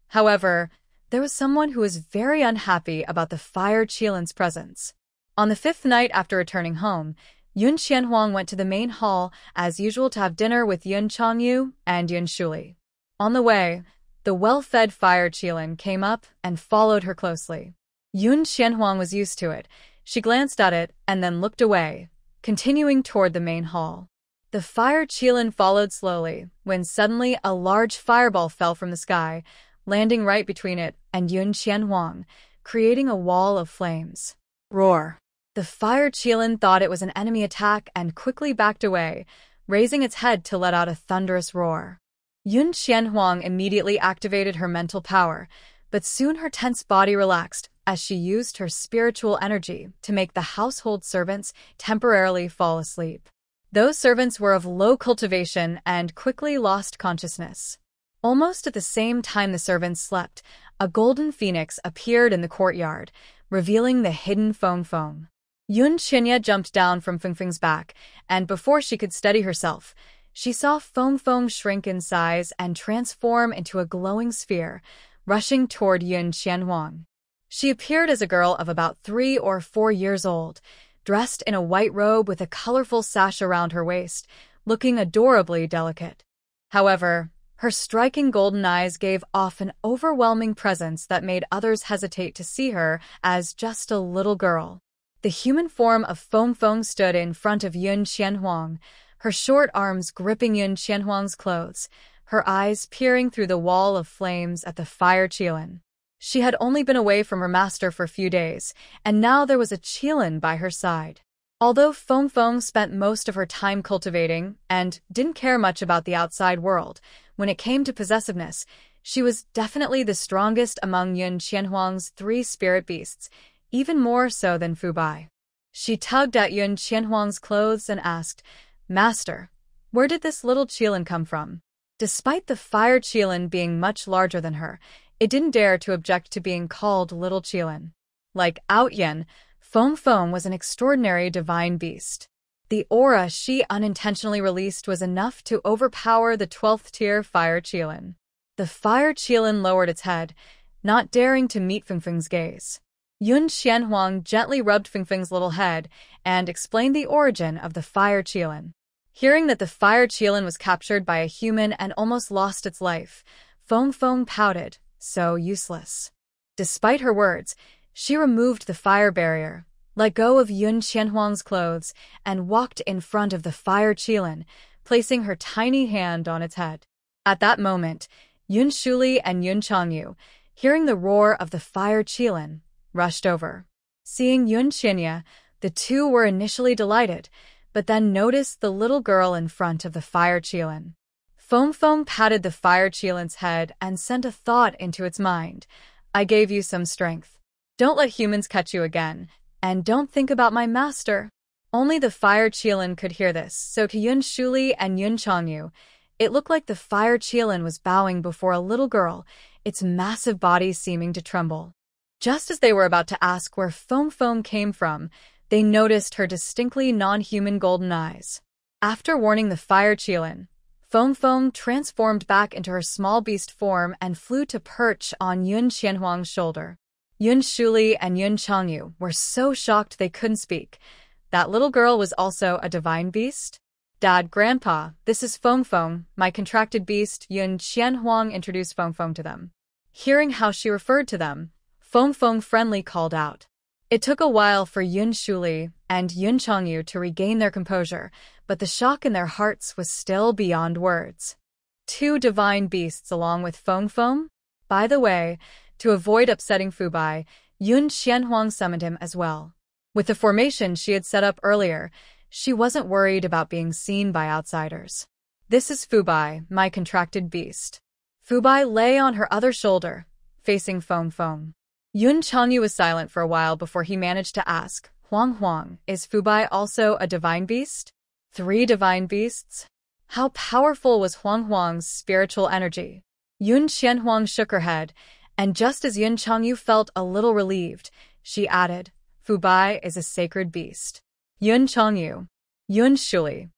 However, there was someone who was very unhappy about the fire Qilin's presence. On the fifth night after returning home, Yun Qianhuang went to the main hall as usual to have dinner with Yun Changyu and Yun Shuli. On the way, the well-fed fire Qilin came up and followed her closely. Yun Qianhuang was used to it. She glanced at it and then looked away, continuing toward the main hall. The fire Qilin followed slowly, when suddenly a large fireball fell from the sky, landing right between it and Yun Qianhuang, creating a wall of flames. Roar! The fire Qilin thought it was an enemy attack and quickly backed away, raising its head to let out a thunderous roar. Yun Qianhuang immediately activated her mental power, but soon her tense body relaxed as she used her spiritual energy to make the household servants temporarily fall asleep. Those servants were of low cultivation and quickly lost consciousness. Almost at the same time the servants slept, a golden phoenix appeared in the courtyard, revealing the hidden Feng. Yun Qinya jumped down from Feng's back, and before she could steady herself, she saw Feng shrink in size and transform into a glowing sphere, rushing toward Yun Qianhuang. She appeared as a girl of about 3 or 4 years old, dressed in a white robe with a colorful sash around her waist, looking adorably delicate. However, her striking golden eyes gave off an overwhelming presence that made others hesitate to see her as just a little girl. The human form of Feng stood in front of Yun Qianhuang, her short arms gripping Yun Qianhuang's clothes, her eyes peering through the wall of flames at the fire Qilin. She had only been away from her master for a few days, and now there was a Qilin by her side. Although Feng spent most of her time cultivating and didn't care much about the outside world, when it came to possessiveness, She was definitely the strongest among Yun Qianhuang's 3 spirit beasts, even more so than Fu Bai. She tugged at Yun Qianhuang's clothes and asked, "Master, where did this little Qilin come from?" Despite the fire Qilin being much larger than her, it didn't dare to object to being called little Qilin. Like Out Yen, Feng Feng was an extraordinary divine beast. The aura she unintentionally released was enough to overpower the 12th tier fire Qilin. The fire Qilin lowered its head, not daring to meet Fengfeng's gaze. Yun Qianhuang gently rubbed Fengfeng's little head and explained the origin of the fire Qilin. Hearing that the fire Qilin was captured by a human and almost lost its life, Feng Feng pouted, so useless. Despite her words, she removed the fire barrier, let go of Yun Qianhuang's clothes, and walked in front of the fire Qilin, placing her tiny hand on its head. At that moment, Yun Shuli and Yun Changyu, hearing the roar of the fire Qilin, rushed over. Seeing Yun Qinya, the two were initially delighted, but then noticed the little girl in front of the fire Qilin. Feng Feng patted the fire Qilin's head and sent a thought into its mind. "I gave you some strength. Don't let humans catch you again, and don't think about my master." Only the fire Qilin could hear this, so to Yun Shuli and Yun Changyu, it looked like the fire Qilin was bowing before a little girl, its massive body seeming to tremble. Just as they were about to ask where Feng Feng came from, they noticed her distinctly non-human golden eyes. After warning the fire Qilin, Feng Feng transformed back into her small beast form and flew to perch on Yun Qianhuang's shoulder. Yun Shuli and Yun Changyu were so shocked they couldn't speak. That little girl was also a divine beast? "Dad, Grandpa, this is Feng Feng, my contracted beast," Yun Qianhuang introduced Feng Feng to them. Hearing how she referred to them, Feng Feng friendly called out. It took a while for Yun Shuli and Yun Changyu to regain their composure, but the shock in their hearts was still beyond words. 2 divine beasts along with Feng Feng? By the way, to avoid upsetting Fu Bai, Yun Qianhuang summoned him as well. With the formation she had set up earlier, she wasn't worried about being seen by outsiders. "This is Fu Bai, my contracted beast." Fu Bai lay on her other shoulder, facing Feng Feng. Yun Changyu was silent for a while before he managed to ask, "Huang Huang, is Fu Bai also a divine beast?" 3 divine beasts? How powerful was Huang Huang's spiritual energy? Yun Qianhuang shook her head, and just as Yun Changyu felt a little relieved, she added, "Fu Bai is a sacred beast." Yun Changyu, Yun Shuli.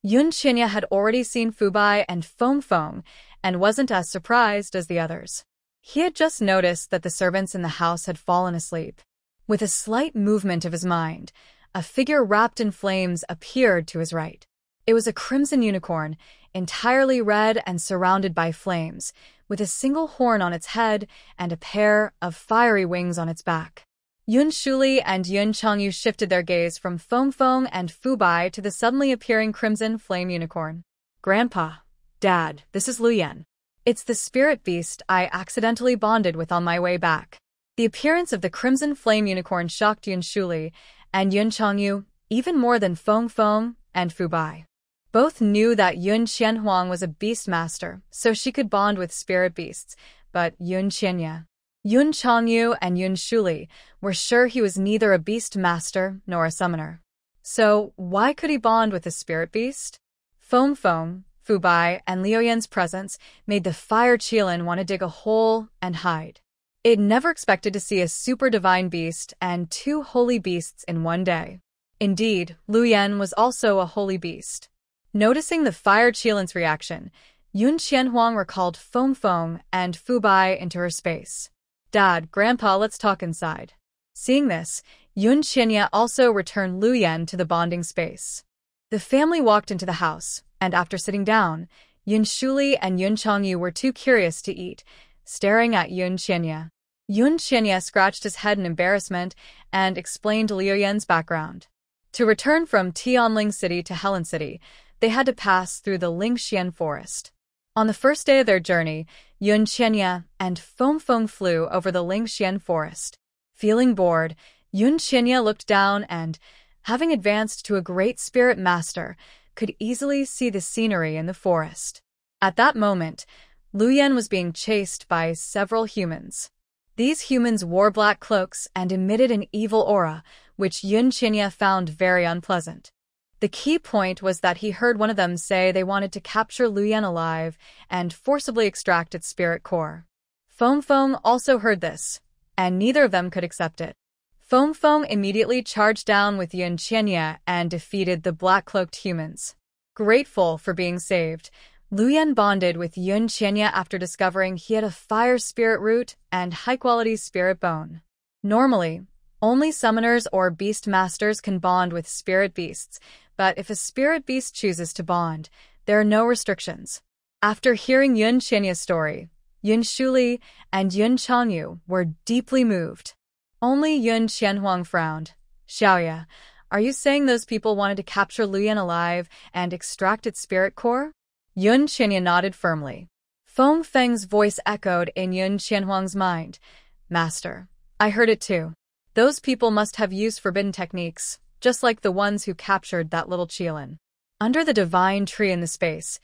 Yun Qinya had already seen Fu Bai and Feng Feng and wasn't as surprised as the others. He had just noticed that the servants in the house had fallen asleep. With a slight movement of his mind, a figure wrapped in flames appeared to his right. It was a crimson unicorn, entirely red and surrounded by flames, with a single horn on its head and a pair of fiery wings on its back. Yun Shuli and Yun Changyu shifted their gaze from Feng Feng and Fu Bai to the suddenly appearing crimson flame unicorn. "Grandpa, Dad, this is Luyan. It's the spirit beast I accidentally bonded with on my way back." The appearance of the crimson flame unicorn shocked Yun Shuli and Yun Changyu even more than Feng Feng and Fu Bai. Both knew that Yun Qianhuang was a beast master, so she could bond with spirit beasts, but Yun Qianya, Yun Changyu and Yun Shuli were sure he was neither a beast master nor a summoner. So why could he bond with a spirit beast? Feng Feng, Fu Bai, and Liu Yan's presence made the fire Qilin want to dig a hole and hide. It never expected to see a super divine beast and 2 holy beasts in one day. Indeed, Liu Yan was also a holy beast. Noticing the fire Qilin's reaction, Yun Qianhuang recalled Feng Feng and Fu Bai into her space. "Dad, Grandpa, let's talk inside." Seeing this, Yun Qinya also returned Liu Yan to the bonding space. The family walked into the house, and after sitting down, Yun Shuli and Yun Changyu were too curious to eat, staring at Yun Qinya. Yun Qinya scratched his head in embarrassment and explained Liu Yan's background. To return from Tianling City to Helen City, they had to pass through the Lingxian forest. On the first day of their journey, Yun Qinya and Feng Feng flew over the Lingxian forest. Feeling bored, Yun Qinya looked down and, having advanced to a great spirit master, could easily see the scenery in the forest. At that moment, Luyan was being chased by several humans. These humans wore black cloaks and emitted an evil aura, which Yun Qinya found very unpleasant. The key point was that he heard one of them say they wanted to capture Luyan alive and forcibly extract its spirit core. Feng Feng also heard this, and neither of them could accept it. Feng Feng immediately charged down with Yun Qinya and defeated the black-cloaked humans. Grateful for being saved, Luyan bonded with Yun Qinya after discovering he had a fire spirit root and high-quality spirit bone. Normally, only summoners or beast masters can bond with spirit beasts, but if a spirit beast chooses to bond, there are no restrictions. After hearing Yun Qinya's story, Yun Shuli and Yun Changyu were deeply moved. Only Yun Qianhuang frowned. Xiaoya, are you saying those people wanted to capture Luyan alive and extract its spirit core? Yun Qinya nodded firmly. Feng Feng's voice echoed in Yun Qianhuang's mind. Master, I heard it too. Those people must have used forbidden techniques, just like the ones who captured that little Qilin. Under the divine tree in the space,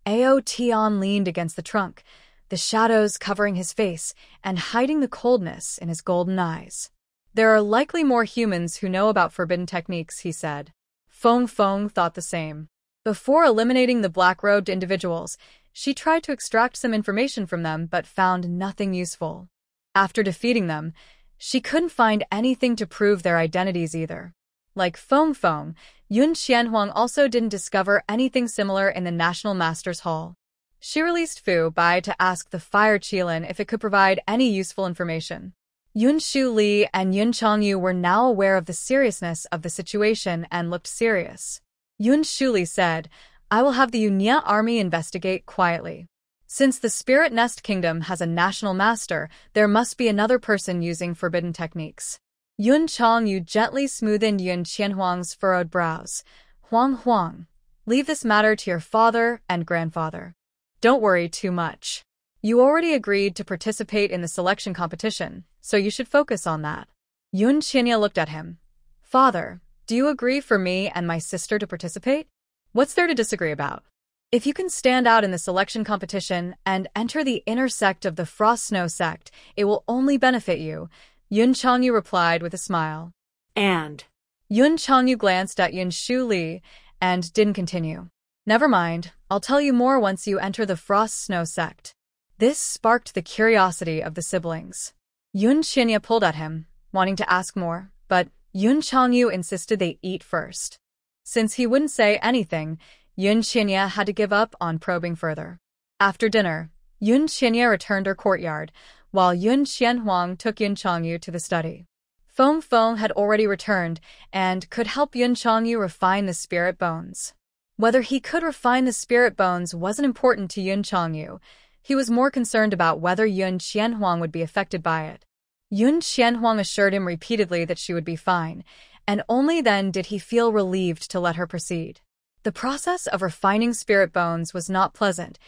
Ao Tian leaned against the trunk, the shadows covering his face and hiding the coldness in his golden eyes. There are likely more humans who know about forbidden techniques, he said. Feng Feng thought the same. Before eliminating the black-robed individuals, she tried to extract some information from them but found nothing useful. After defeating them, she couldn't find anything to prove their identities either. Like Feng Feng, Yun Qianhuang also didn't discover anything similar in the National Masters Hall. She released Fu Bai to ask the Fire Qilin if it could provide any useful information. Yun Shu Li and Yun Changyu were now aware of the seriousness of the situation and looked serious. Yun Shu Li said, I will have the Yunya army investigate quietly. Since the Spirit Nest Kingdom has a national master, there must be another person using forbidden techniques. Yun Changyu gently smoothened Yun Qianhuang's furrowed brows. Huang, leave this matter to your father and grandfather. Don't worry too much. You already agreed to participate in the selection competition, so you should focus on that. Yun Qinya looked at him. Father, do you agree for me and my sister to participate? What's there to disagree about? If you can stand out in the selection competition and enter the inner sect of the Frost Snow sect, it will only benefit you, Yun Changyu replied with a smile. And Yun Changyu glanced at Yun Shu Li and didn't continue. Never mind, I'll tell you more once you enter the Frost Snow sect. This sparked the curiosity of the siblings. Yun Qinya pulled at him, wanting to ask more, but Yun Changyu insisted they eat first. Since he wouldn't say anything, Yun Qinya had to give up on probing further. After dinner, Yun Qinya returned her courtyard, while Yun Qianhuang took Yun Changyu to the study. Feng Feng had already returned and could help Yun Changyu refine the spirit bones. Whether he could refine the spirit bones wasn't important to Yun Changyu. He was more concerned about whether Yun Qianhuang would be affected by it. Yun Qianhuang assured him repeatedly that she would be fine, and only then did he feel relieved to let her proceed. The process of refining spirit bones was not pleasant.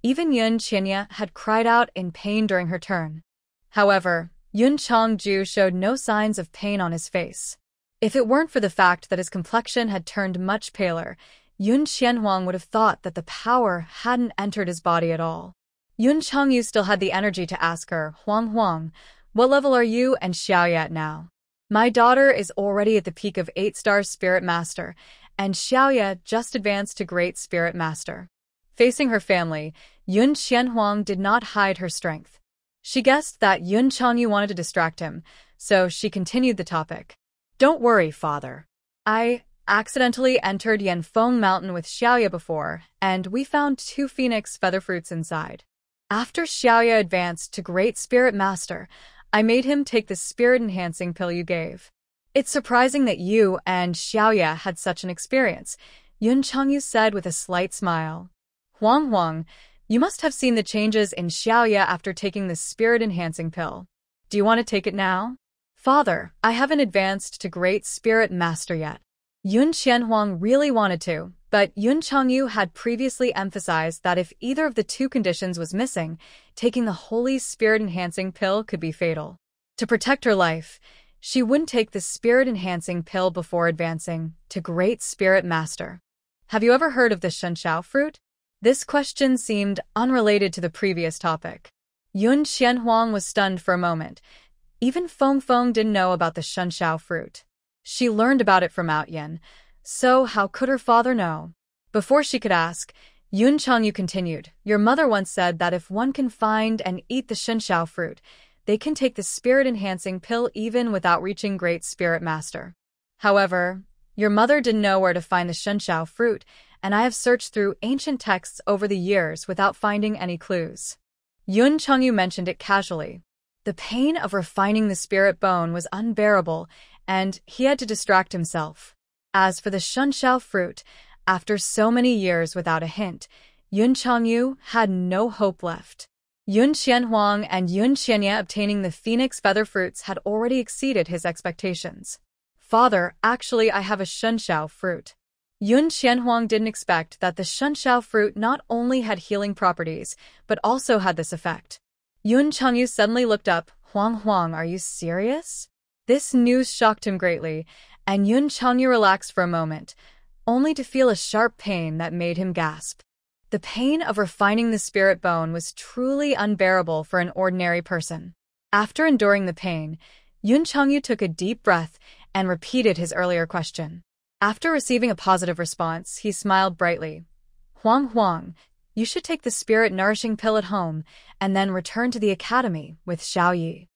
Even Yun Qinya had cried out in pain during her turn. However, Yun Changju showed no signs of pain on his face. If it weren't for the fact that his complexion had turned much paler, Yun Qianhuang would have thought that the power hadn't entered his body at all. Yun Changyu still had the energy to ask her, Huang, what level are you and Xiaoya at now? My daughter is already at the peak of 8-star Spirit Master, and Xiaoya just advanced to Great Spirit Master. Facing her family, Yun Qianhuang did not hide her strength. She guessed that Yun Changyu wanted to distract him, so she continued the topic. Don't worry, father. I accidentally entered Yanfeng Mountain with Xiaoya before, and we found 2 phoenix feather fruits inside. After Xiaoya advanced to Great Spirit Master, I made him take the spirit-enhancing pill you gave. It's surprising that you and Xiaoya had such an experience, Yun Changyu said with a slight smile. Huang, you must have seen the changes in Xiaoya after taking the spirit-enhancing pill. Do you want to take it now? Father, I haven't advanced to Great Spirit Master yet. Yun Qianhuang really wanted to, but Yun Changyu had previously emphasized that if either of the 2 conditions was missing, taking the Holy Spirit-enhancing pill could be fatal. To protect her life, she wouldn't take the spirit-enhancing pill before advancing to Great Spirit Master. Have you ever heard of the Shenshao fruit? This question seemed unrelated to the previous topic. Yun Qianhuang was stunned for a moment. Even Feng Feng didn't know about the shenshao fruit. She learned about it from Outyin, so how could her father know? Before she could ask, Yun Changyu continued, "Your mother once said that if one can find and eat the shenshao fruit, they can take the spirit-enhancing pill even without reaching Great Spirit Master. However, your mother didn't know where to find the shenshao fruit, and I have searched through ancient texts over the years without finding any clues." Yun Changyu mentioned it casually. The pain of refining the spirit bone was unbearable, and he had to distract himself. As for the shenshao fruit, after so many years without a hint, Yun Changyu had no hope left. Yun Qianhuang and Yun Qianye obtaining the phoenix feather fruits had already exceeded his expectations. "Father, actually I have a shenshao fruit." Yun Qianhuang didn't expect that the shenshao fruit not only had healing properties, but also had this effect. Yun Changyu suddenly looked up. "Huang Huang, are you serious?" This news shocked him greatly, and Yun Changyu relaxed for a moment, only to feel a sharp pain that made him gasp. The pain of refining the spirit bone was truly unbearable for an ordinary person. After enduring the pain, Yun Changyu took a deep breath and repeated his earlier question. After receiving a positive response, he smiled brightly. "Huang Huang, you should take the spirit-nourishing pill at home and then return to the academy with Xiao Yi."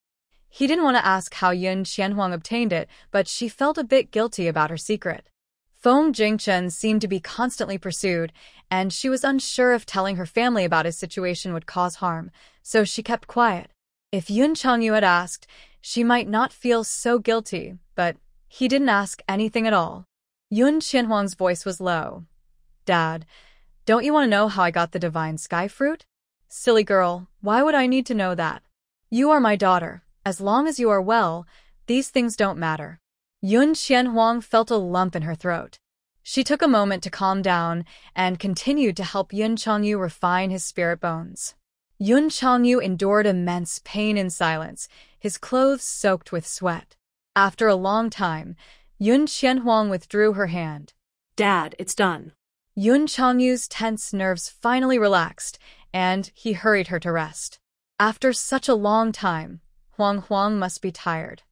He didn't want to ask how Yun Qianhuang obtained it, but she felt a bit guilty about her secret. Feng Jingchen seemed to be constantly pursued, and she was unsure if telling her family about his situation would cause harm, so she kept quiet. If Yun Changyu had asked, she might not feel so guilty, but he didn't ask anything at all. Yun Qianhuang's voice was low. "Dad, don't you want to know how I got the divine sky fruit?" "Silly girl, why would I need to know that? You are my daughter. As long as you are well, these things don't matter." Yun Qianhuang felt a lump in her throat. She took a moment to calm down and continued to help Yun Changyu refine his spirit bones. Yun Changyu endured immense pain in silence, his clothes soaked with sweat. After a long time, Yun Qianhuang withdrew her hand. "Dad, it's done." Yun Changyu's tense nerves finally relaxed, and he hurried her to rest. After such a long time, Huang Huang must be tired.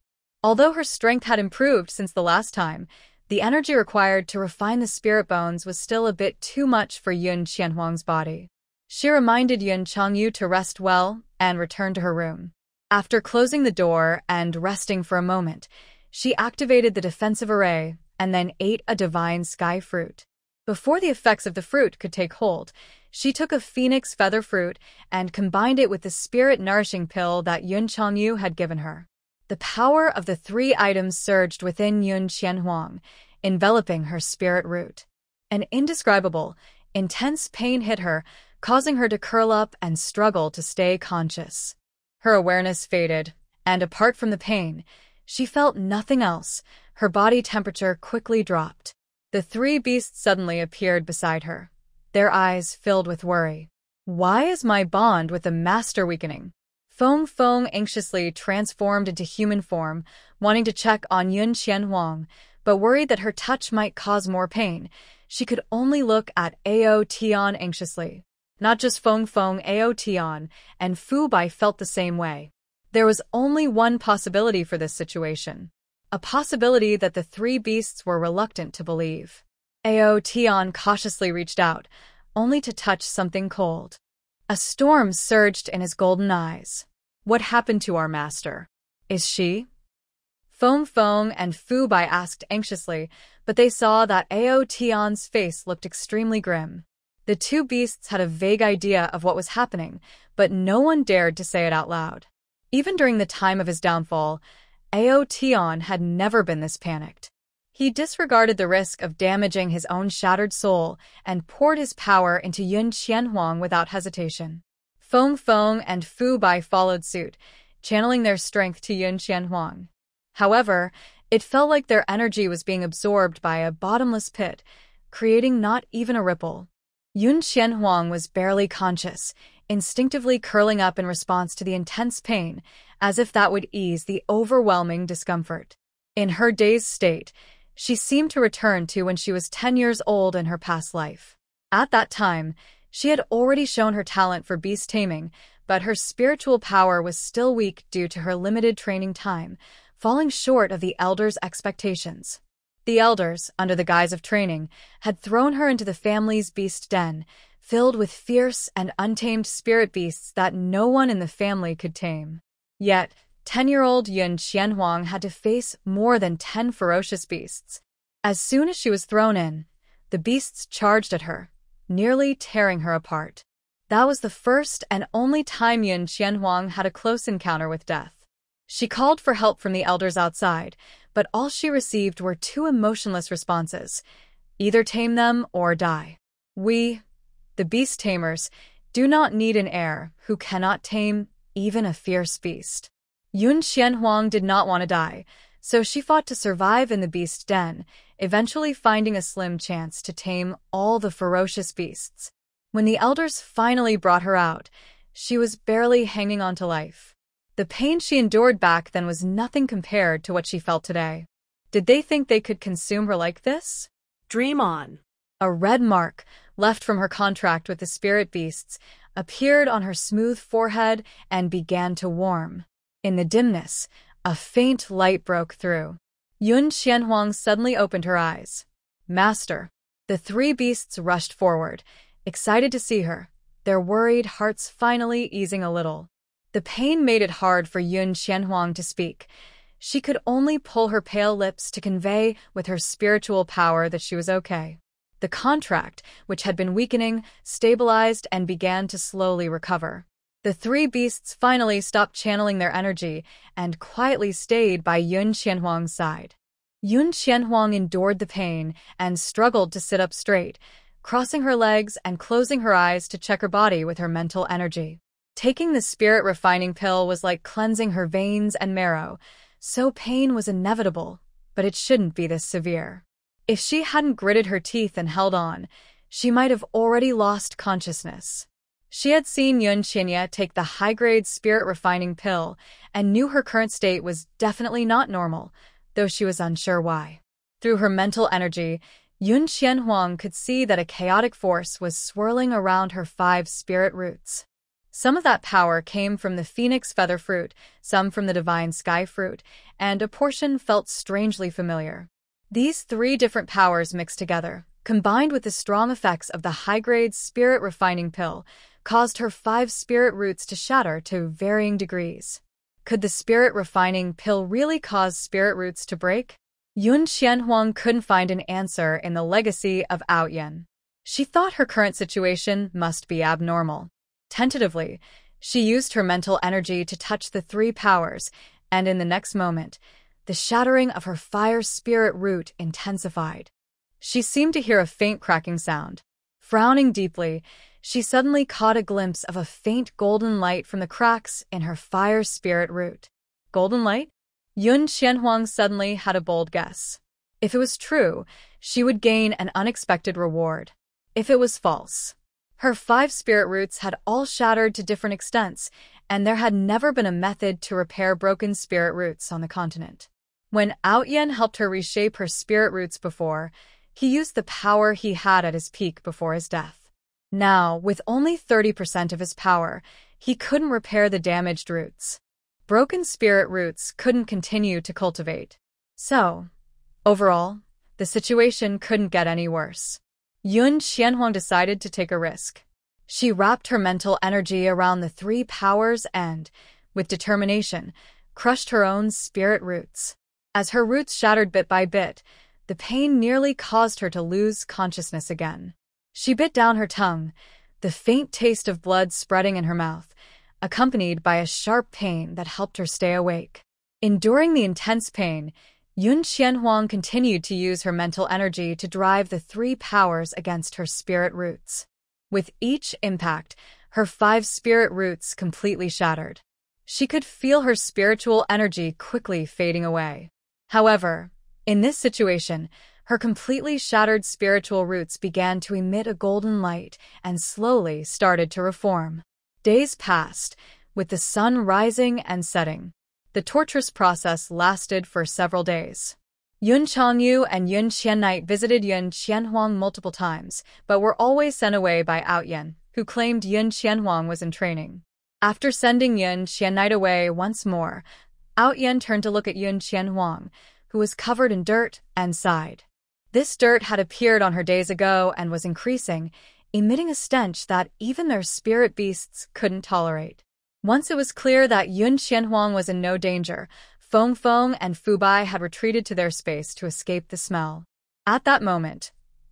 Although her strength had improved since the last time, the energy required to refine the spirit bones was still a bit too much for Yun Qianhuang's body. She reminded Yun Changyu to rest well and returned to her room. After closing the door and resting for a moment, she activated the defensive array and then ate a divine sky fruit. Before the effects of the fruit could take hold, she took a phoenix feather fruit and combined it with the spirit-nourishing pill that Yun Changyu had given her. The power of the three items surged within Yun Qianhuang, enveloping her spirit root. An indescribable, intense pain hit her, causing her to curl up and struggle to stay conscious. Her awareness faded, and apart from the pain, she felt nothing else. Her body temperature quickly dropped. The three beasts suddenly appeared beside her, their eyes filled with worry. "Why is my bond with the master weakening?" Feng Feng anxiously transformed into human form, wanting to check on Yun Qianhuang, but worried that her touch might cause more pain. She could only look at Ao Tian anxiously. Not just Feng Feng, Ao Tian and Fu Bai felt the same way. There was only one possibility for this situation. A possibility that the three beasts were reluctant to believe. Ao Tian cautiously reached out, only to touch something cold. A storm surged in his golden eyes. "What happened to our master? Is she?" Feng Feng and Fu Bai asked anxiously, but they saw that Ao Tian's face looked extremely grim. The two beasts had a vague idea of what was happening, but no one dared to say it out loud. Even during the time of his downfall, Ao Tian had never been this panicked. He disregarded the risk of damaging his own shattered soul and poured his power into Yun Qianhuang without hesitation. Feng Feng and Fu Bai followed suit, channeling their strength to Yun Qianhuang. However, it felt like their energy was being absorbed by a bottomless pit, creating not even a ripple. Yun Qianhuang was barely conscious, instinctively curling up in response to the intense pain, as if that would ease the overwhelming discomfort. In her dazed state, she seemed to return to when she was 10 years old in her past life. At that time, She had already shown her talent for beast taming, but her spiritual power was still weak due to her limited training time, falling short of the elders' expectations. The elders, under the guise of training, had thrown her into the family's beast den, filled with fierce and untamed spirit beasts that no one in the family could tame. Yet, 10-year-old Yun Qianhuang had to face more than 10 ferocious beasts. As soon as she was thrown in, the beasts charged at her, nearly tearing her apart. That was the first and only time Yun Qianhuang had a close encounter with death. She called for help from the elders outside, but all she received were two emotionless responses: either tame them or die. We, the beast tamers, do not need an heir who cannot tame even a fierce beast. Yun Qianhuang did not want to die, so she fought to survive in the beast den, eventually finding a slim chance to tame all the ferocious beasts. When the elders finally brought her out, she was barely hanging on to life. The pain she endured back then was nothing compared to what she felt today. Did they think they could consume her like this? Dream on. A red mark, left from her contract with the spirit beasts, appeared on her smooth forehead and began to warm. In the dimness, a faint light broke through. Yun Qianhuang suddenly opened her eyes. Master. The three beasts rushed forward, excited to see her, their worried hearts finally easing a little. The pain made it hard for Yun Qianhuang to speak. She could only pull her pale lips to convey with her spiritual power that she was okay. The contract, which had been weakening, stabilized and began to slowly recover. The three beasts finally stopped channeling their energy and quietly stayed by Yun Qianhuang's side. Yun Qianhuang endured the pain and struggled to sit up straight, crossing her legs and closing her eyes to check her body with her mental energy. Taking the spirit refining pill was like cleansing her veins and marrow, so pain was inevitable, but it shouldn't be this severe. If she hadn't gritted her teeth and held on, she might have already lost consciousness. She had seen Yun Qianya take the high-grade spirit refining pill and knew her current state was definitely not normal, though she was unsure why. Through her mental energy, Yun Qianhuang could see that a chaotic force was swirling around her 5 spirit roots. Some of that power came from the phoenix feather fruit, some from the divine sky fruit, and a portion felt strangely familiar. These 3 different powers mixed together, combined with the strong effects of the high-grade spirit refining pill, caused her 5 spirit roots to shatter to varying degrees. Could the spirit refining pill really cause spirit roots to break? Yun Qianhuang couldn't find an answer in the legacy of Outyen. She thought her current situation must be abnormal. Tentatively, she used her mental energy to touch the 3 powers, and in the next moment, the shattering of her fire spirit root intensified. She seemed to hear a faint cracking sound. Frowning deeply, she suddenly caught a glimpse of a faint golden light from the cracks in her fire spirit root. Golden light? Yun Qianhuang suddenly had a bold guess. If it was true, she would gain an unexpected reward. If it was false, her 5 spirit roots had all shattered to different extents, and there had never been a method to repair broken spirit roots on the continent. When Outyen helped her reshape her spirit roots before, he used the power he had at his peak before his death. Now, with only 30% of his power, he couldn't repair the damaged roots. Broken spirit roots couldn't continue to cultivate. So, overall, the situation couldn't get any worse. Yun Qianhuang decided to take a risk. She wrapped her mental energy around the 3 powers and, with determination, crushed her own spirit roots. As her roots shattered bit by bit, the pain nearly caused her to lose consciousness again. She bit down her tongue, the faint taste of blood spreading in her mouth, accompanied by a sharp pain that helped her stay awake. Enduring the intense pain, Yun Qianhuang continued to use her mental energy to drive the 3 powers against her spirit roots. With each impact, her 5 spirit roots completely shattered. She could feel her spiritual energy quickly fading away. However, in this situation, her completely shattered spiritual roots began to emit a golden light and slowly started to reform. Days passed, with the sun rising and setting. The torturous process lasted for several days. Yun Changyu and Yun Qiannight visited Yun Qianhuang multiple times, but were always sent away by Outyen, who claimed Yun Qianhuang was in training. After sending Yun Qiannight away once more, Out-Yen turned to look at Yun Qianhuang, who was covered in dirt, and sighed. This dirt had appeared on her days ago and was increasing, emitting a stench that even their spirit beasts couldn't tolerate. Once it was clear that Yun Qianhuang was in no danger, Feng Feng and Fu Bai had retreated to their space to escape the smell. At that moment,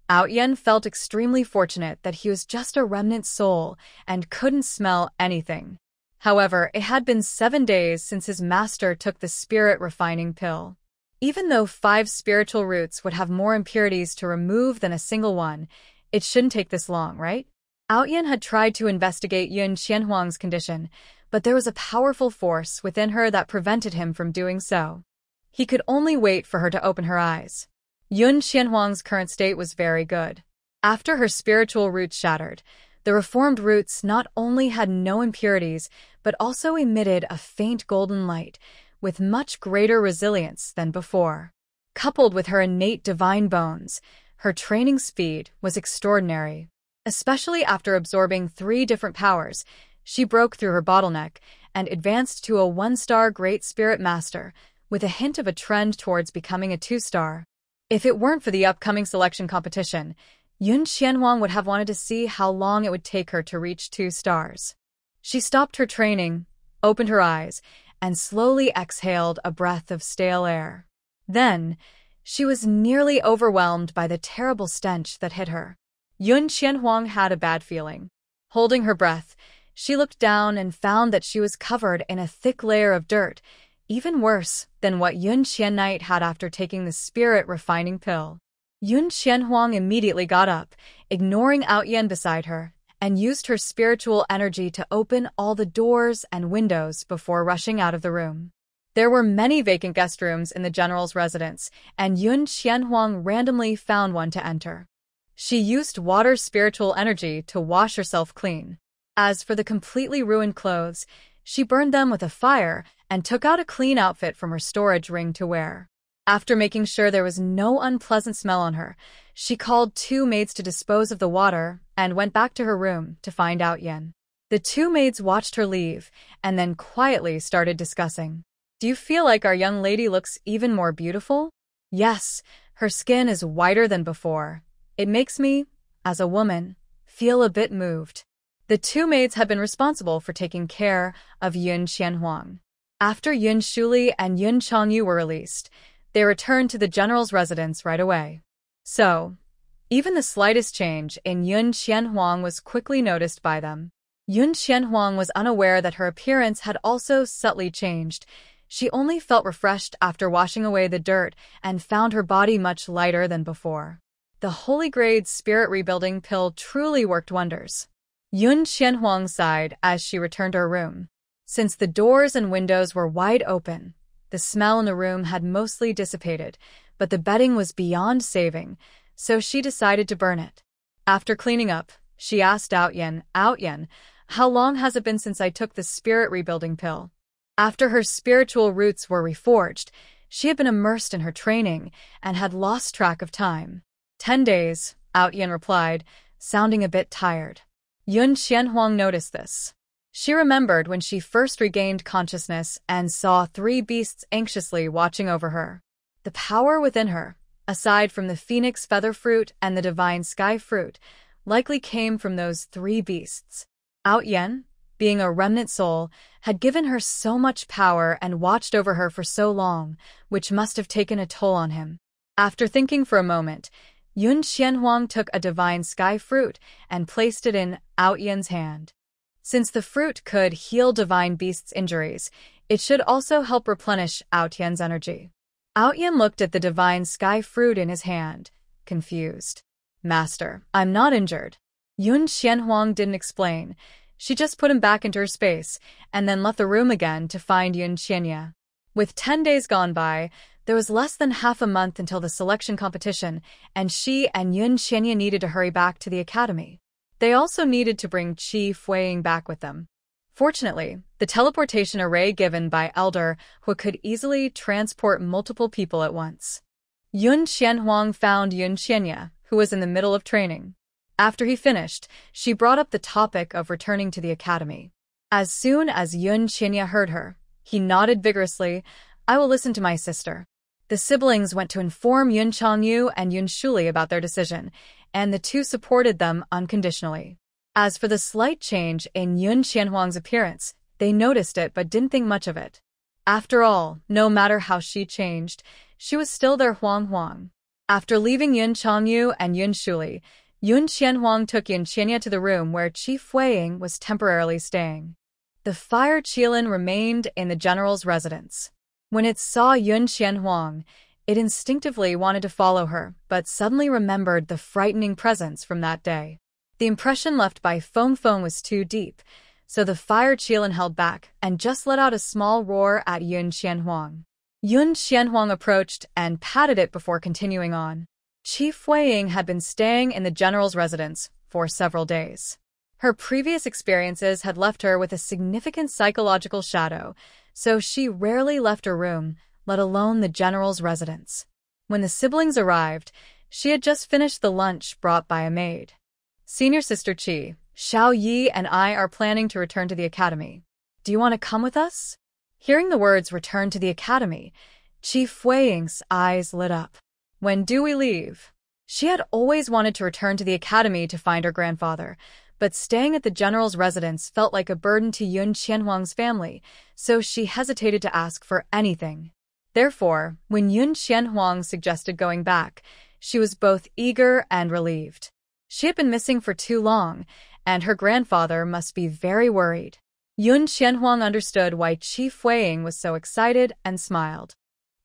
Out-Yen felt extremely fortunate that he was just a remnant soul and couldn't smell anything. However, it had been 7 days since his master took the spirit-refining pill. Even though 5 spiritual roots would have more impurities to remove than a single one, it shouldn't take this long, right? Out-Yen had tried to investigate Yun Qianhuang's condition, but there was a powerful force within her that prevented him from doing so. He could only wait for her to open her eyes. Yun Qianhuang's current state was very good. After her spiritual roots shattered, the reformed roots not only had no impurities, but also emitted a faint golden light, with much greater resilience than before. Coupled with her innate divine bones, her training speed was extraordinary. Especially after absorbing 3 different powers, she broke through her bottleneck and advanced to a 1-star Great Spirit Master, with a hint of a trend towards becoming a 2-star. If it weren't for the upcoming selection competition, Yun Qianhuang would have wanted to see how long it would take her to reach 2 stars. She stopped her training, opened her eyes, and slowly exhaled a breath of stale air. Then, she was nearly overwhelmed by the terrible stench that hit her. Yun Qianhuang had a bad feeling. Holding her breath, she looked down and found that she was covered in a thick layer of dirt, even worse than what Yun Qiannight had after taking the spirit-refining pill. Yun Qianhuang immediately got up, ignoring Out-Yen beside her, and used her spiritual energy to open all the doors and windows before rushing out of the room. There were many vacant guest rooms in the general's residence, and Yun Qianhuang randomly found one to enter. She used water's spiritual energy to wash herself clean. As for the completely ruined clothes, she burned them with a fire and took out a clean outfit from her storage ring to wear. After making sure there was no unpleasant smell on her, she called 2 maids to dispose of the water and went back to her room to find Out-Yen. The 2 maids watched her leave and then quietly started discussing. "Do you feel like our young lady looks even more beautiful?" "Yes, her skin is whiter than before. It makes me, as a woman, feel a bit moved." The 2 maids had been responsible for taking care of Yun Qianhuang. After Yun Shuli and Yun Changyu were released, they returned to the general's residence right away. So, even the slightest change in Yun Qianhuang was quickly noticed by them. Yun Qianhuang was unaware that her appearance had also subtly changed. She only felt refreshed after washing away the dirt and found her body much lighter than before. The Holy Grade Spirit Rebuilding Pill truly worked wonders. Yun Qianhuang sighed as she returned to her room. Since the doors and windows were wide open, the smell in the room had mostly dissipated, but the bedding was beyond saving, so she decided to burn it. After cleaning up, she asked Out-Yen, "Out-Yen, how long has it been since I took the spirit rebuilding pill?" After her spiritual roots were reforged, she had been immersed in her training and had lost track of time. 10 days, Out-Yen replied, sounding a bit tired. Yun Qianhuang noticed this. She remembered when she first regained consciousness and saw 3 beasts anxiously watching over her. The power within her, aside from the phoenix feather fruit and the divine sky fruit, likely came from those 3 beasts. Out-Yen, being a remnant soul, had given her so much power and watched over her for so long, which must have taken a toll on him. After thinking for a moment, Yun Qianhuang took a divine sky fruit and placed it in Out-Yen's hand. Since the fruit could heal divine beasts' injuries, it should also help replenish Out-Yen's energy. Out-Yen looked at the divine sky fruit in his hand, confused. "Master, I'm not injured." Yun Qianhuang didn't explain. She just put him back into her space and then left the room again to find Yun Qianya. With 10 days gone by, there was less than half a month until the selection competition, and she and Yun Qianya needed to hurry back to the academy. They also needed to bring Qi Fuiying back with them. Fortunately, the teleportation array given by Elder Hu could easily transport multiple people at once. Yun Qianhuang found Yun Qianya, who was in the middle of training. After he finished, she brought up the topic of returning to the academy. As soon as Yun Qinya heard her, he nodded vigorously. I will listen to my sister. The siblings went to inform Yun Changyu and Yun Shuli about their decision, and the two supported them unconditionally. As for the slight change in Yun Qianhuang's appearance, they noticed it but didn't think much of it. After all, no matter how she changed, she was still their Huang. After leaving Yun Changyu and Yun Shuli, Yun Qianhuang took Yun Qianya to the room where Chief Weiying was temporarily staying. The fire Qilin remained in the general's residence. When it saw Yun Qianhuang, it instinctively wanted to follow her, but suddenly remembered the frightening presence from that day. The impression left by Feng Feng was too deep, so the fire Qilin held back and just let out a small roar at Yun Qianhuang. Yun Qianhuang approached and patted it before continuing on. Chief Weiying had been staying in the general's residence for several days. Her previous experiences had left her with a significant psychological shadow, so she rarely left her room, let alone the general's residence. When the siblings arrived, she had just finished the lunch brought by a maid. Senior Sister Qi, Xiao Yi and I are planning to return to the academy. Do you want to come with us? Hearing the words return to the academy, Chief Weiying's eyes lit up. When do we leave? She had always wanted to return to the academy to find her grandfather, but staying at the general's residence felt like a burden to Yun Qianhuang's family, so she hesitated to ask for anything. Therefore, when Yun Qianhuang suggested going back, she was both eager and relieved. She had been missing for too long, and her grandfather must be very worried. Yun Qianhuang understood why Chief Weiying was so excited and smiled.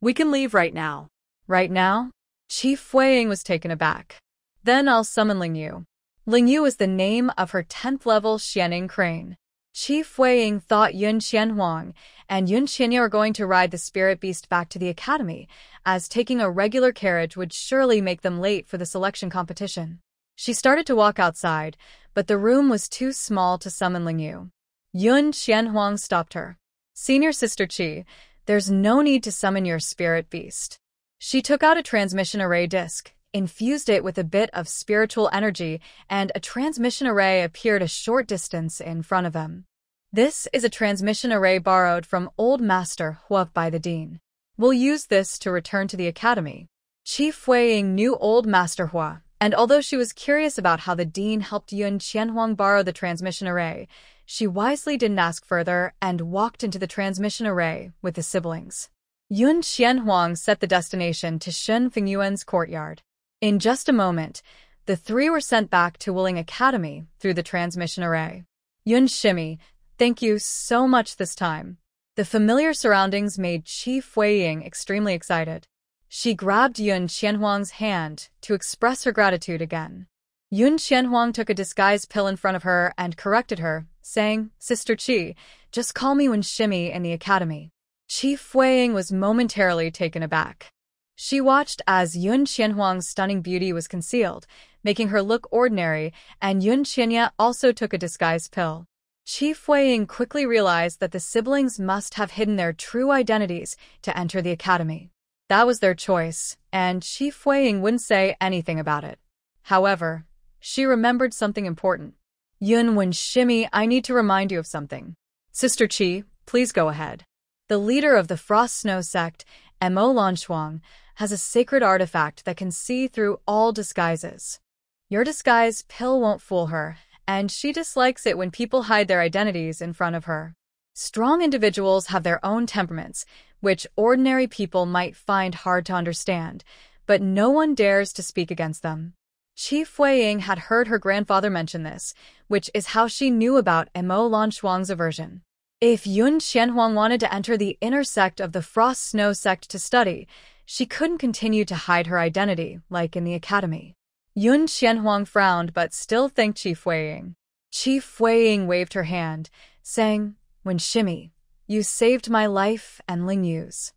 We can leave right now. Right now? Chief Weiying was taken aback. Then I'll summon Lingyu. Lingyu is the name of her 10th level Xianing crane. Chief Weiying thought Yun Qianhuang and Yun Qianya were going to ride the spirit beast back to the academy, as taking a regular carriage would surely make them late for the selection competition. She started to walk outside, but the room was too small to summon Lingyu. Yun Qianhuang stopped her. Senior Sister Qi, there's no need to summon your spirit beast. She took out a transmission array disc, infused it with a bit of spiritual energy, and a transmission array appeared a short distance in front of them. This is a transmission array borrowed from Old Master Hua by the Dean. We'll use this to return to the academy. Chief Weiying knew Old Master Hua, and although she was curious about how the Dean helped Yun Qianhuang borrow the transmission array, she wisely didn't ask further and walked into the transmission array with the siblings. Yun Qianhuang set the destination to Shen Fengyuan's courtyard. In just a moment, the three were sent back to Wuling Academy through the transmission array. Yun Shimi, thank you so much this time. The familiar surroundings made Chief Weiying extremely excited. She grabbed Yun Qianhuang's hand to express her gratitude again. Yun Qianhuang took a disguise pill in front of her and corrected her, saying, Sister Qi, just call me Yun Shimi in the academy. Chief Weiying was momentarily taken aback. She watched as Yun Qianhuang's stunning beauty was concealed, making her look ordinary, and Yun Qianya also took a disguise pill. Chief Weiying quickly realized that the siblings must have hidden their true identities to enter the academy. That was their choice, and Chief Weiying wouldn't say anything about it. However, she remembered something important. Yun Shimi, I need to remind you of something. Sister Qi, please go ahead. The leader of the Frost Snow sect, Mo Lanshuang, has a sacred artifact that can see through all disguises. Your disguise pill won't fool her, and she dislikes it when people hide their identities in front of her. Strong individuals have their own temperaments, which ordinary people might find hard to understand, but no one dares to speak against them. Chief Weiying had heard her grandfather mention this, which is how she knew about Mo Lanshuang's aversion. If Yun Qianhuang wanted to enter the inner sect of the Frost Snow sect to study, she couldn't continue to hide her identity, like in the academy. Yun Qianhuang frowned but still thanked Chief Weiying. Chief Weiying waved her hand, saying, Yun Shimi, you saved my life and Lingyu's.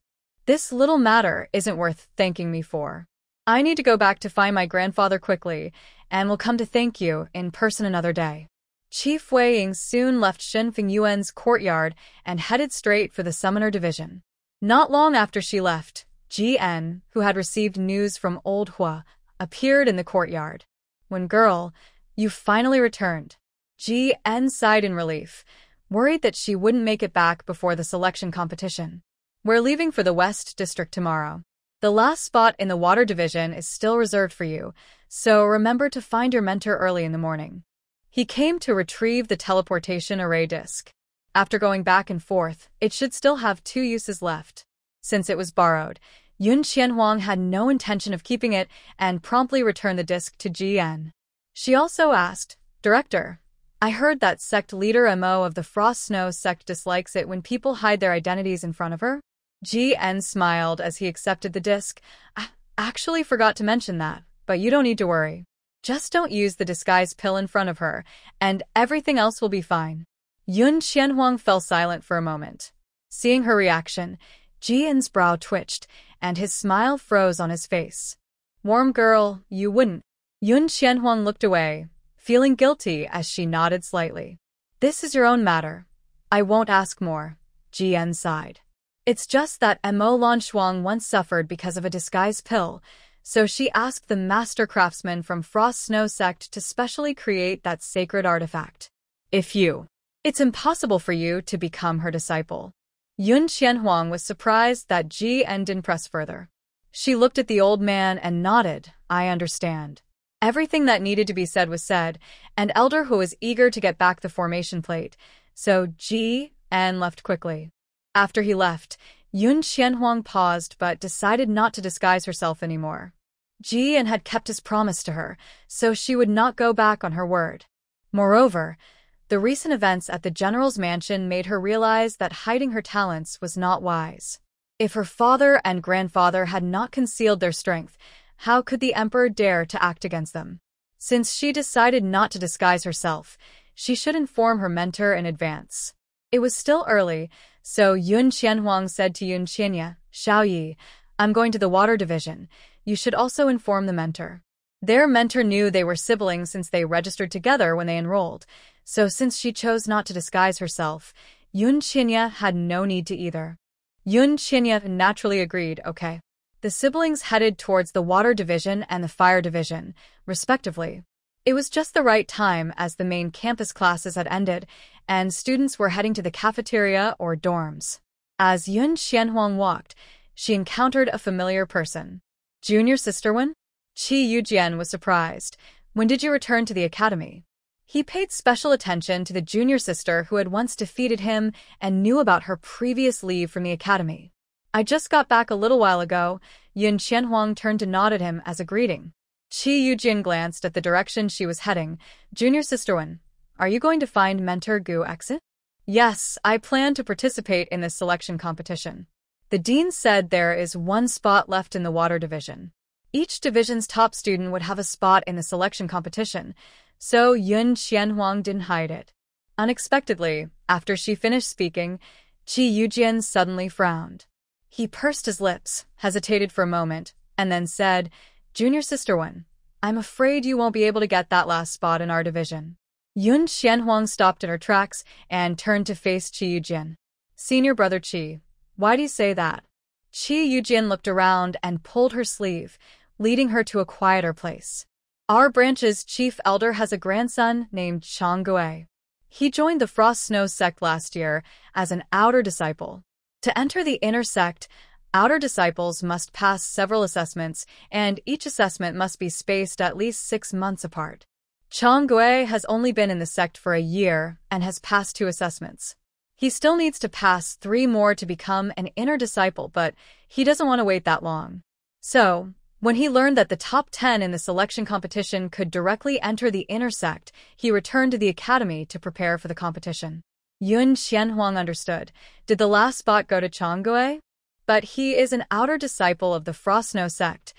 This little matter isn't worth thanking me for. I need to go back to find my grandfather quickly, and will come to thank you in person another day. Chief Weiying soon left Shen Fengyuan's courtyard and headed straight for the Summoner Division. Not long after she left, Ji En, who had received news from Old Hua, appeared in the courtyard. When girl, You finally returned. Ji-en sighed in relief, worried that she wouldn't make it back before the selection competition. We're leaving for the West District tomorrow. The last spot in the water division is still reserved for you, so remember to find your mentor early in the morning. He came to retrieve the teleportation array disk. After going back and forth, it should still have 2 uses left. Since it was borrowed, Yun Qianhuang had no intention of keeping it and promptly returned the disk to Ji-en. She also asked, Director, I heard that sect leader Mo of the Frost Snow sect dislikes it when people hide their identities in front of her? Ji-en smiled as he accepted the disk. I actually forgot to mention that, but you don't need to worry. Just don't use the disguise pill in front of her, and everything else will be fine. Yun Qianhuang fell silent for a moment. Seeing her reaction, Ji-en's brow twitched, and his smile froze on his face. Warm girl, you wouldn't. Yun Qianhuang looked away, feeling guilty as she nodded slightly. This is your own matter. I won't ask more, Ji-en sighed. It's just that Mo Lanshuang once suffered because of a disguise pill, so she asked the master craftsman from Frost Snow sect to specially create that sacred artifact. It's impossible for you to become her disciple. Yun Qianhuang was surprised that Ji-en didn't press further. She looked at the old man and nodded, I understand. Everything that needed to be said was said, and Elder Hu was eager to get back the formation plate, so Ji-en left quickly. After he left, Yun Qianhuang paused but decided not to disguise herself anymore. Ji-en had kept his promise to her, so she would not go back on her word. Moreover, the recent events at the general's mansion made her realize that hiding her talents was not wise. If her father and grandfather had not concealed their strength, how could the emperor dare to act against them? Since she decided not to disguise herself, she should inform her mentor in advance. It was still early, so Yun Qianhuang said to Yun Qianya, Xiaoyi, I'm going to the water division. You should also inform the mentor. Their mentor knew they were siblings since they registered together when they enrolled, so since she chose not to disguise herself, Yun Qianya had no need to either. Yun Qianya naturally agreed, okay. The siblings headed towards the water division and the fire division, respectively. It was just the right time as the main campus classes had ended, and students were heading to the cafeteria or dorms. As Yun Qianhuang walked, she encountered a familiar person. Junior Sister Wen? Qi Yujian was surprised. When did you return to the academy? He paid special attention to the junior sister who had once defeated him and knew about her previous leave from the academy. I just got back a little while ago. Yun Qianhuang turned to nod at him as a greeting. Qi Yujian glanced at the direction she was heading. Junior Sister Wen, are you going to find Mentor Gu exit? Yes, I plan to participate in this selection competition. The dean said there is 1 spot left in the water division. Each division's top student would have a spot in the selection competition, so Yun Qianhuang didn't hide it. Unexpectedly, after she finished speaking, Qi Yujian suddenly frowned. He pursed his lips, hesitated for a moment, and then said, Junior Sister Wen, I'm afraid you won't be able to get that last spot in our division. Yun Qianhuang stopped in her tracks and turned to face Qi Yujian. Senior brother Qi, why do you say that? Qi Yujian looked around and pulled her sleeve, leading her to a quieter place. Our branch's chief elder has a grandson named Chang Gui. He joined the Frost Snow sect last year as an outer disciple. To enter the inner sect, outer disciples must pass several assessments, and each assessment must be spaced at least 6 months apart. Chang Gui has only been in the sect for a year and has passed 2 assessments. He still needs to pass 3 more to become an inner disciple, but he doesn't want to wait that long. So, when he learned that the top 10 in the selection competition could directly enter the inner sect, he returned to the academy to prepare for the competition. Yun Qianhuang understood. Did the last spot go to Chang Gui? But he is an outer disciple of the Frost Snow sect.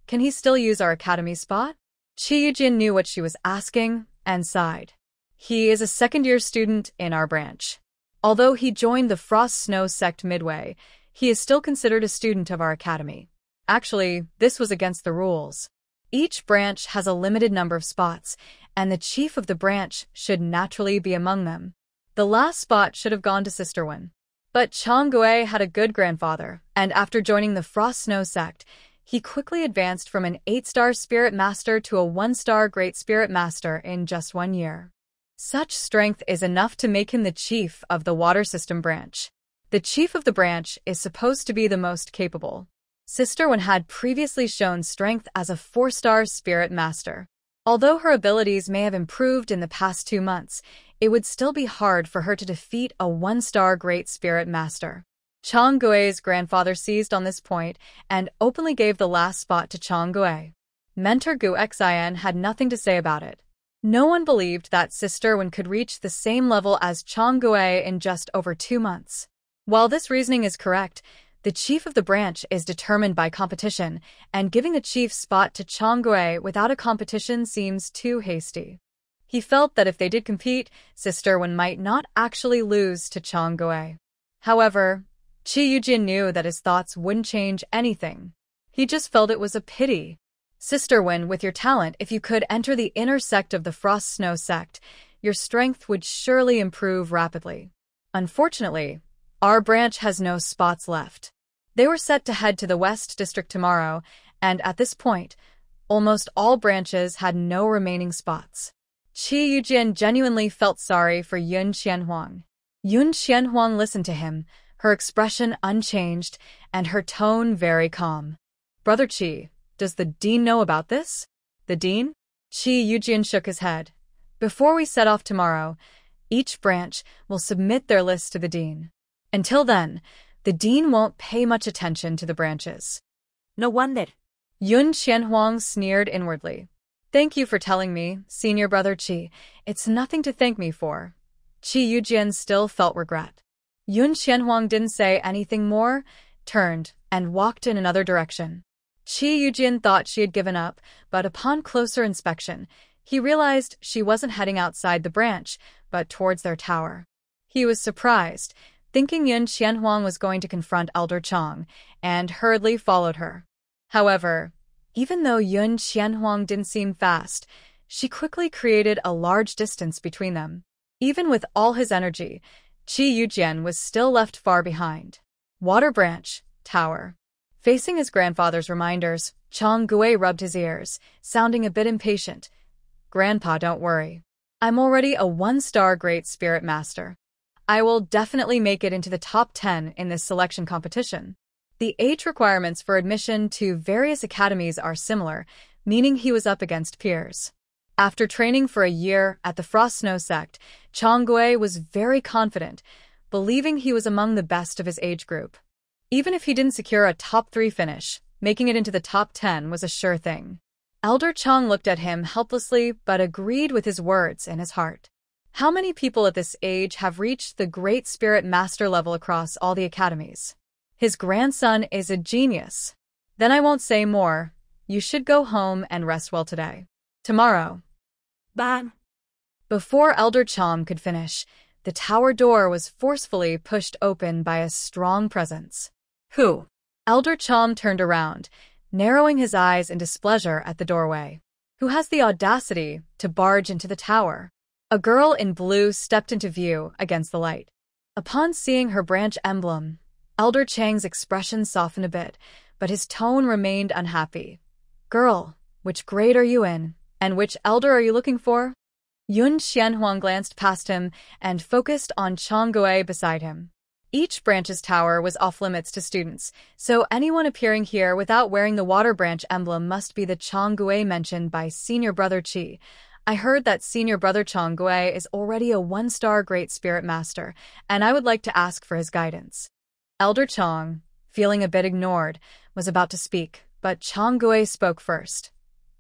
Can he still use our academy spot? Qi Yujin knew what she was asking and sighed. He is a second-year student in our branch. Although he joined the Frost Snow sect midway, he is still considered a student of our academy. Actually, this was against the rules. Each branch has a limited number of spots, and the chief of the branch should naturally be among them. The last spot should have gone to Sister Wen. But Chang Gui had a good grandfather, and after joining the Frost Snow sect, He quickly advanced from an 8-star Spirit Master to a 1-star Great Spirit Master in just 1 year. Such strength is enough to make him the chief of the Water System branch. The chief of the branch is supposed to be the most capable. Sister Wen had previously shown strength as a 4-star Spirit Master. Although her abilities may have improved in the past 2 months, it would still be hard for her to defeat a 1-star Great Spirit Master. Chang Gui's grandfather seized on this point and openly gave the last spot to Chang Gui. Mentor Gu Xin had nothing to say about it. No one believed that Sister Wen could reach the same level as Chang Gui in just over 2 months. While this reasoning is correct, the chief of the branch is determined by competition, and giving the chief's spot to Chang Gui without a competition seems too hasty. He felt that if they did compete, Sister Wen might not actually lose to Chang Gui. However, Qi Yujin knew that his thoughts wouldn't change anything. He just felt it was a pity. Sister Wen, with your talent, if you could enter the inner sect of the Frost Snow sect, your strength would surely improve rapidly. Unfortunately, our branch has no spots left. They were set to head to the West District tomorrow, and at this point, almost all branches had no remaining spots. Qi Yujin genuinely felt sorry for Yun Qianhuang. Yun Qianhuang listened to him, her expression unchanged and her tone very calm. Brother Qi, does the dean know about this? The dean? Qi Yujin shook his head. Before we set off tomorrow, each branch will submit their list to the dean. Until then, the dean won't pay much attention to the branches. No wonder. Yun Qianhuang sneered inwardly. Thank you for telling me, senior brother Qi. It's nothing to thank me for. Qi Yujin still felt regret. Yun Qianhuang didn't say anything more, turned, and walked in another direction. Qi Yujin thought she had given up, but upon closer inspection, he realized she wasn't heading outside the branch, but towards their tower. He was surprised, thinking Yun Qianhuang was going to confront Elder Chang, and hurriedly followed her. However, even though Yun Qianhuang didn't seem fast, she quickly created a large distance between them. Even with all his energy, Qi Yujin was still left far behind. Water Branch, Tower. Facing his grandfather's reminders, Chang Gui rubbed his ears, sounding a bit impatient. Grandpa, don't worry. I'm already a 1-star Great Spirit Master. I will definitely make it into the top 10 in this selection competition. The age requirements for admission to various academies are similar, meaning he was up against peers. After training for a year at the Frost Snow sect, Chang Gui was very confident, believing he was among the best of his age group. Even if he didn't secure a top 3 finish, making it into the top 10 was a sure thing. Elder Chang looked at him helplessly but agreed with his words in his heart. How many people at this age have reached the Great Spirit Master level across all the academies? His grandson is a genius. Then I won't say more. You should go home and rest well today. Tomorrow. Bang! Before Elder Chang could finish, the tower door was forcefully pushed open by a strong presence. Who? Elder Chang turned around, narrowing his eyes in displeasure at the doorway. Who has the audacity to barge into the tower? A girl in blue stepped into view against the light. Upon seeing her branch emblem, Elder Chang's expression softened a bit, but his tone remained unhappy. Girl, which grade are you in, and which elder are you looking for? Yun Qianhuang glanced past him and focused on Chang Gui beside him. Each branch's tower was off-limits to students, so anyone appearing here without wearing the Water Branch emblem must be the Chang Gui mentioned by Senior Brother Qi. I heard that Senior Brother Chang Gui is already a 1-star Great Spirit Master, and I would like to ask for his guidance. Elder Chang, feeling a bit ignored, was about to speak, but Chang Gui spoke first.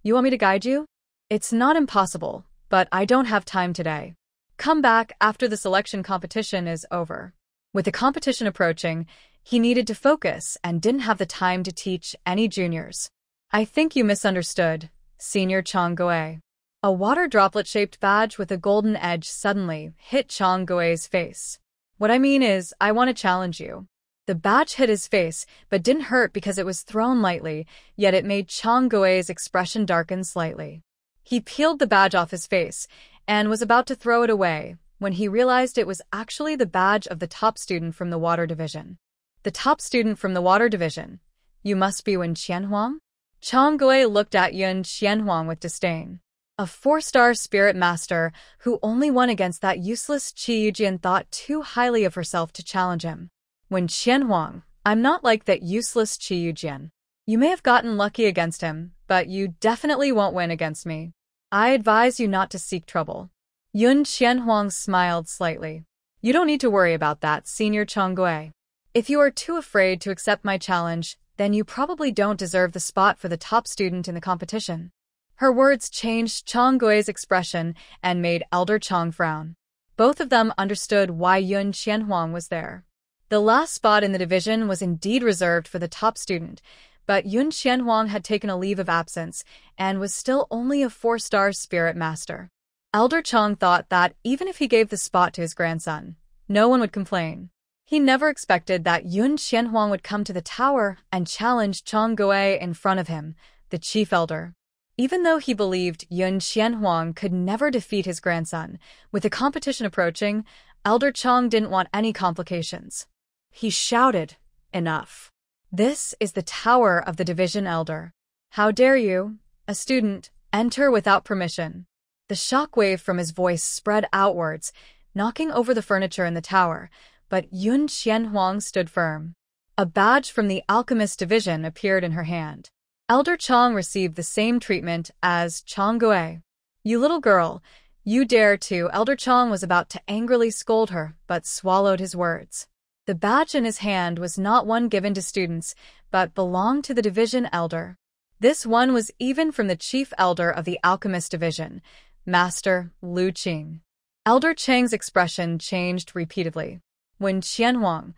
You want me to guide you? It's not impossible, but I don't have time today. Come back after the selection competition is over. With the competition approaching, he needed to focus and didn't have the time to teach any juniors. I think you misunderstood, Senior Chang Gui. A water droplet-shaped badge with a golden edge suddenly hit Chang Gui's face. What I mean is, I want to challenge you. The badge hit his face, but didn't hurt because it was thrown lightly, yet it made Chang Gui's expression darken slightly. He peeled the badge off his face and was about to throw it away when he realized it was actually the badge of the top student from the Water Division. The top student from the Water Division, You must be Wen Qianhuang? Chang Gui looked at Yun Qianhuang with disdain. A 4-star spirit master who only won against that useless Qi Yujian thought too highly of herself to challenge him. Wen Qianhuang, I'm not like that useless Qi Yujian. You may have gotten lucky against him, but you definitely won't win against me. I advise you not to seek trouble. Yun Qianhuang smiled slightly. You don't need to worry about that, Senior Chang Gui. If you are too afraid to accept my challenge, then you probably don't deserve the spot for the top student in the competition. Her words changed Chang Gui's expression and made Elder Chang frown. Both of them understood why Yun Qianhuang was there. The last spot in the division was indeed reserved for the top student, but Yun Qianhuang had taken a leave of absence and was still only a 4-star spirit master. Elder Chang thought that even if he gave the spot to his grandson, no one would complain. He never expected that Yun Qianhuang would come to the tower and challenge Chang Gui in front of him, the chief elder. Even though he believed Yun Qianhuang could never defeat his grandson, with the competition approaching, Elder Chang didn't want any complications. He shouted, "Enough. This is the tower of the division elder. How dare you, a student, enter without permission?" The shockwave from his voice spread outwards, knocking over the furniture in the tower, but Yun Qianhuang stood firm. A badge from the alchemist division appeared in her hand. Elder Chang received the same treatment as Chang Gui. "You little girl, you dare to." Elder Chang was about to angrily scold her, but swallowed his words. The badge in his hand was not one given to students, but belonged to the division elder. This one was even from the chief elder of the alchemist division, Master Lu Qing. Elder Chang's expression changed repeatedly. "Wen Qianhuang,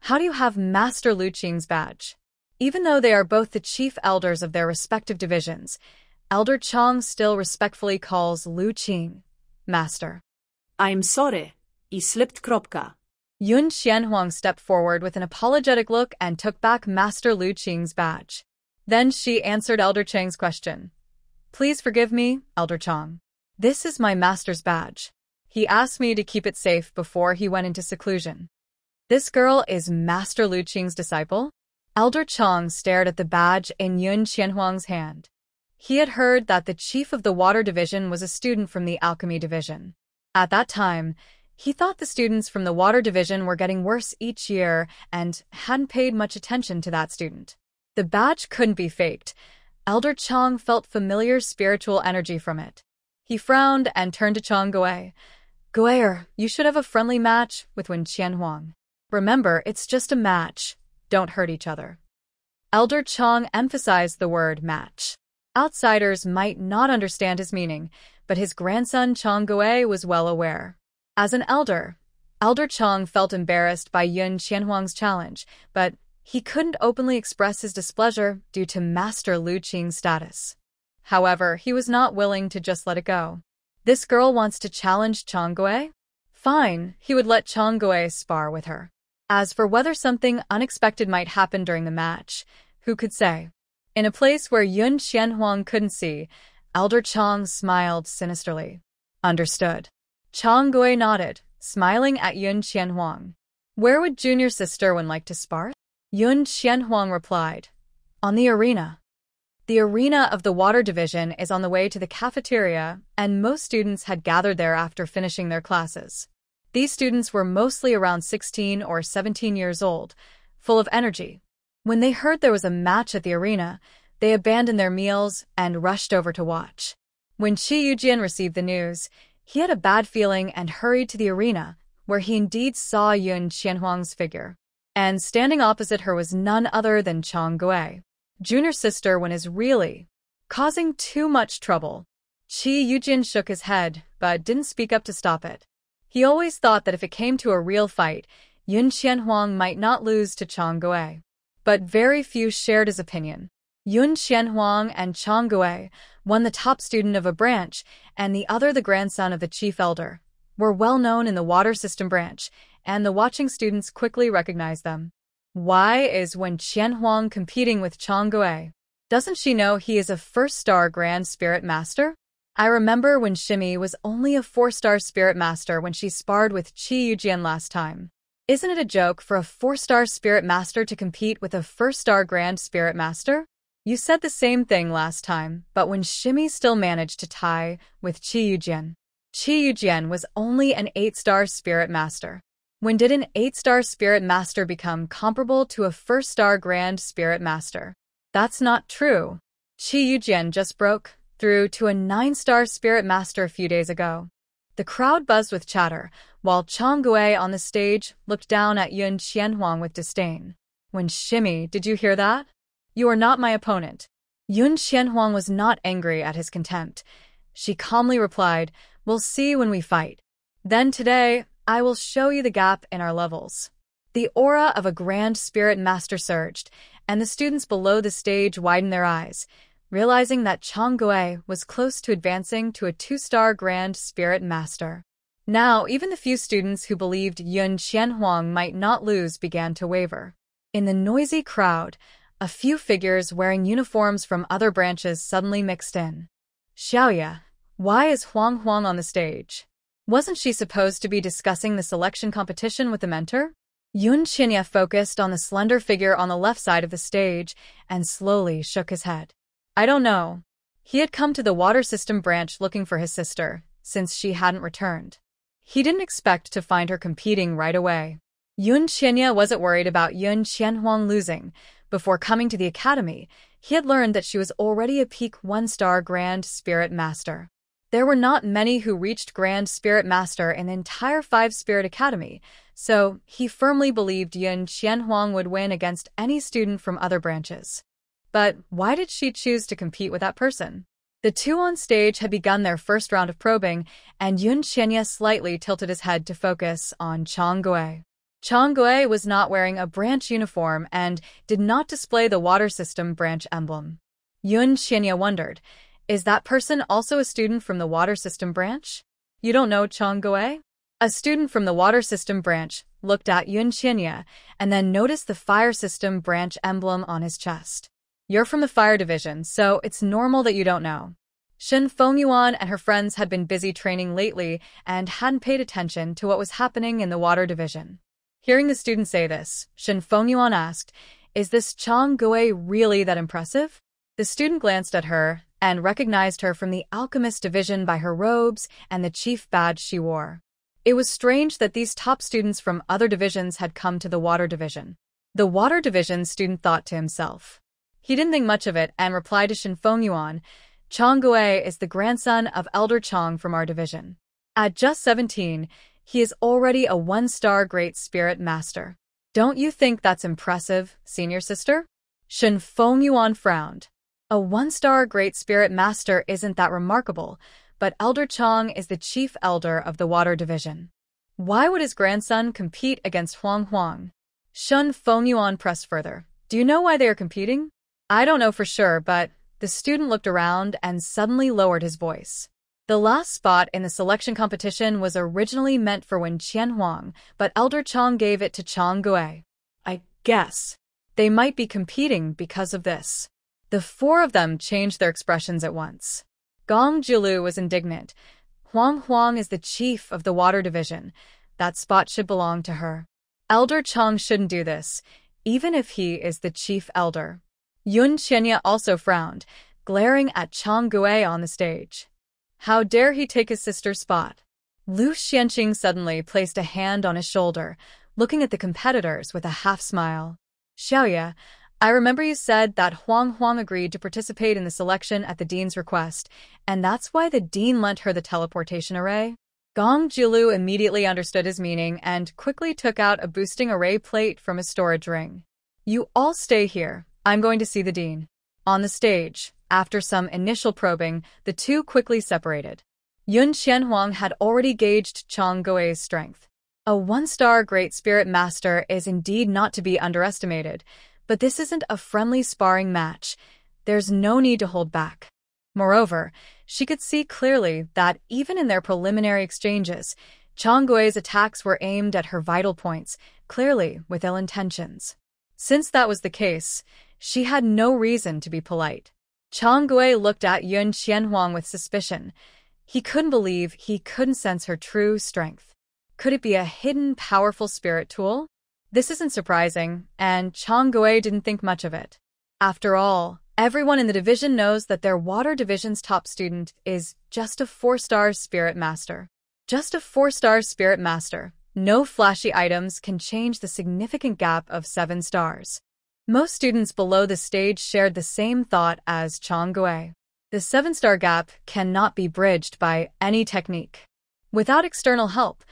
how do you have Master Lu Qing's badge?" Even though they are both the chief elders of their respective divisions, Elder Chang still respectfully calls Lu Qing Master. I'm sorry, I slipped kropka. Yun Qianhuang stepped forward with an apologetic look and took back Master Lu Qing's badge. Then she answered Elder Chang's question. "Please forgive me, Elder Chang. This is my master's badge. He asked me to keep it safe before he went into seclusion." "This girl is Master Lu Qing's disciple?" Elder Chang stared at the badge in Yun Qianhuang's hand. He had heard that the chief of the water division was a student from the alchemy division. At that time, he thought the students from the water division were getting worse each year and hadn't paid much attention to that student. The badge couldn't be faked. Elder Chang felt familiar spiritual energy from it. He frowned and turned to Chang Gui. "Guier, you should have a friendly match with Wen Qianhuang. Remember, it's just a match. Don't hurt each other." Elder Chang emphasized the word match. Outsiders might not understand his meaning, but his grandson Chang Gui was well aware. As an elder, Elder Chang felt embarrassed by Yun Qianhuang's challenge, but he couldn't openly express his displeasure due to Master Lu Qing's status. However, he was not willing to just let it go. This girl wants to challenge Chang Gui? Fine, he would let Chang Gui spar with her. As for whether something unexpected might happen during the match, who could say? In a place where Yun Qianhuang couldn't see, Elder Chang smiled sinisterly. "Understood." Chang Gui nodded, smiling at Yun Qianhuang. "Where would junior sister Wen like to spar?" Yun Qianhuang replied. "On the arena." The arena of the water division is on the way to the cafeteria, and most students had gathered there after finishing their classes. These students were mostly around 16 or 17 years old, full of energy. When they heard there was a match at the arena, they abandoned their meals and rushed over to watch. When Qi Yujian received the news, he had a bad feeling and hurried to the arena, where he indeed saw Yun Qianhuang's figure. And standing opposite her was none other than Chang Gui. Junior sister Wen is really causing too much trouble. Qi Yujian shook his head, but didn't speak up to stop it. He always thought that if it came to a real fight, Yun Qianhuang might not lose to Chang Gui. But very few shared his opinion. Yun Qianhuang and Chang Gui, one the top student of a branch and the other the grandson of the chief elder, were well known in the water system branch, and the watching students quickly recognized them. Why is Wen Qianhuang competing with Chang Gui? Doesn't she know he is a first-star Grand Spirit Master? I remember when Shimi was only a 4-star Spirit Master when she sparred with Qi Yujian last time. Isn't it a joke for a 4-star Spirit Master to compete with a first-star Grand Spirit Master? You said the same thing last time, but when Shimmy still managed to tie with Chi Yujian. Chi Yujian was only an 8-star Spirit Master. When did an 8-star Spirit Master become comparable to a first-star Grand Spirit Master? That's not true. Chi Yujian just broke through to a 9-star Spirit Master a few days ago. The crowd buzzed with chatter, while Chang Gui on the stage looked down at Yun Qianhuang with disdain. When Shimmy, did you hear that? You are not my opponent. Yun Qianhuang was not angry at his contempt. She calmly replied, "We'll see when we fight. Then today, I will show you the gap in our levels." The aura of a Grand Spirit Master surged, and the students below the stage widened their eyes, realizing that Chang Gui was close to advancing to a 2-star Grand Spirit Master. Now, even the few students who believed Yun Qianhuang might not lose began to waver. In the noisy crowd, a few figures wearing uniforms from other branches suddenly mixed in. Xiaoya, why is Huang Huang on the stage? Wasn't she supposed to be discussing the selection competition with the mentor? Yun Qinya focused on the slender figure on the left side of the stage and slowly shook his head. I don't know. He had come to the water system branch looking for his sister, since she hadn't returned. He didn't expect to find her competing right away. Yun Qinya wasn't worried about Yun Qianhuang losing. Before coming to the academy, he had learned that she was already a peak 1-star Grand Spirit Master. There were not many who reached Grand Spirit Master in the entire 5-Spirit Academy, so he firmly believed Yun Qianhuang would win against any student from other branches. But why did she choose to compete with that person? The two on stage had begun their first round of probing, and Yun Qinya slightly tilted his head to focus on Chang Gui. Chang Gui was not wearing a branch uniform and did not display the water system branch emblem. Yun Qinya wondered, is that person also a student from the water system branch? You don't know Chang Gui? A student from the water system branch looked at Yun Qinya and then noticed the fire system branch emblem on his chest. You're from the fire division, so it's normal that you don't know. Shen Fengyuan and her friends had been busy training lately and hadn't paid attention to what was happening in the water division. Hearing the student say this, Shen Fengyuan asked, is this Chang Gui really that impressive? The student glanced at her and recognized her from the alchemist division by her robes and the chief badge she wore. It was strange that these top students from other divisions had come to the water division. The water division student thought to himself. He didn't think much of it and replied to Shen Fengyuan, Chang Gui is the grandson of Elder Chang from our division. At just 17, he is already a 1-star Great Spirit Master. Don't you think that's impressive, senior sister? Shen Fengyuan frowned. A 1-star Great Spirit Master isn't that remarkable, but Elder Chang is the chief elder of the water division. Why would his grandson compete against Huang Huang? Shen Fengyuan pressed further. Do you know why they are competing? I don't know for sure, but the student looked around and suddenly lowered his voice. The last spot in the selection competition was originally meant for Wen Qianhuang, but Elder Chang gave it to Chang Gui. I guess they might be competing because of this. The four of them changed their expressions at once. Gong Jiulu was indignant. Huang Huang is the chief of the water division. That spot should belong to her. Elder Chang shouldn't do this, even if he is the chief elder. Yun Qinya also frowned, glaring at Chang Gui on the stage. How dare he take his sister's spot? Lu Xianqing suddenly placed a hand on his shoulder, looking at the competitors with a half-smile. Xiaoya, I remember you said that Huang Huang agreed to participate in the selection at the dean's request, and that's why the dean lent her the teleportation array? Gong Jiulu immediately understood his meaning and quickly took out a boosting array plate from his storage ring. You all stay here. I'm going to see the dean. On the stage, after some initial probing, the two quickly separated. Yun Qianhuang had already gauged Chang Gui's strength. A 1-star Great Spirit Master is indeed not to be underestimated, but this isn't a friendly sparring match. There's no need to hold back. Moreover, she could see clearly that even in their preliminary exchanges, Chang Gui's attacks were aimed at her vital points, clearly with ill intentions. Since that was the case, she had no reason to be polite. Chang Gui looked at Yun Qianhuang with suspicion. He couldn't believe he couldn't sense her true strength. Could it be a hidden, powerful spirit tool? This isn't surprising, and Chang Gui didn't think much of it. After all, everyone in the division knows that their water division's top student is just a 4-star spirit master. Just a 4-star spirit master. No flashy items can change the significant gap of 7 stars. Most students below the stage shared the same thought as Chang Gui. The 7-star gap cannot be bridged by any technique. Without external help,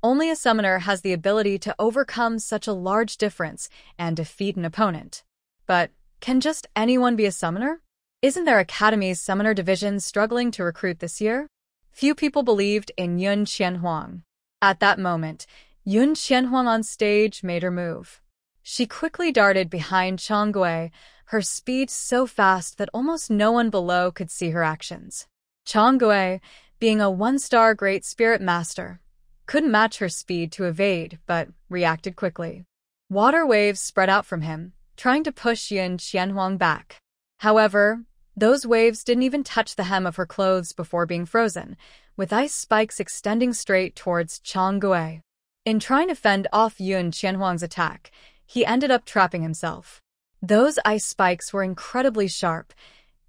only a summoner has the ability to overcome such a large difference and defeat an opponent. But can just anyone be a summoner? Isn't their academy's summoner division struggling to recruit this year? Few people believed in Yun Qianhuang. At that moment, Yun Qianhuang on stage made her move. She quickly darted behind Chang Gui, her speed so fast that almost no one below could see her actions. Chang Gui, being a 1-star great spirit master, couldn't match her speed to evade, but reacted quickly. Water waves spread out from him, trying to push Yun Qianhuang back. However, those waves didn't even touch the hem of her clothes before being frozen, with ice spikes extending straight towards Chang Gui. In trying to fend off Yun Qianhuang's attack, he ended up trapping himself. Those ice spikes were incredibly sharp.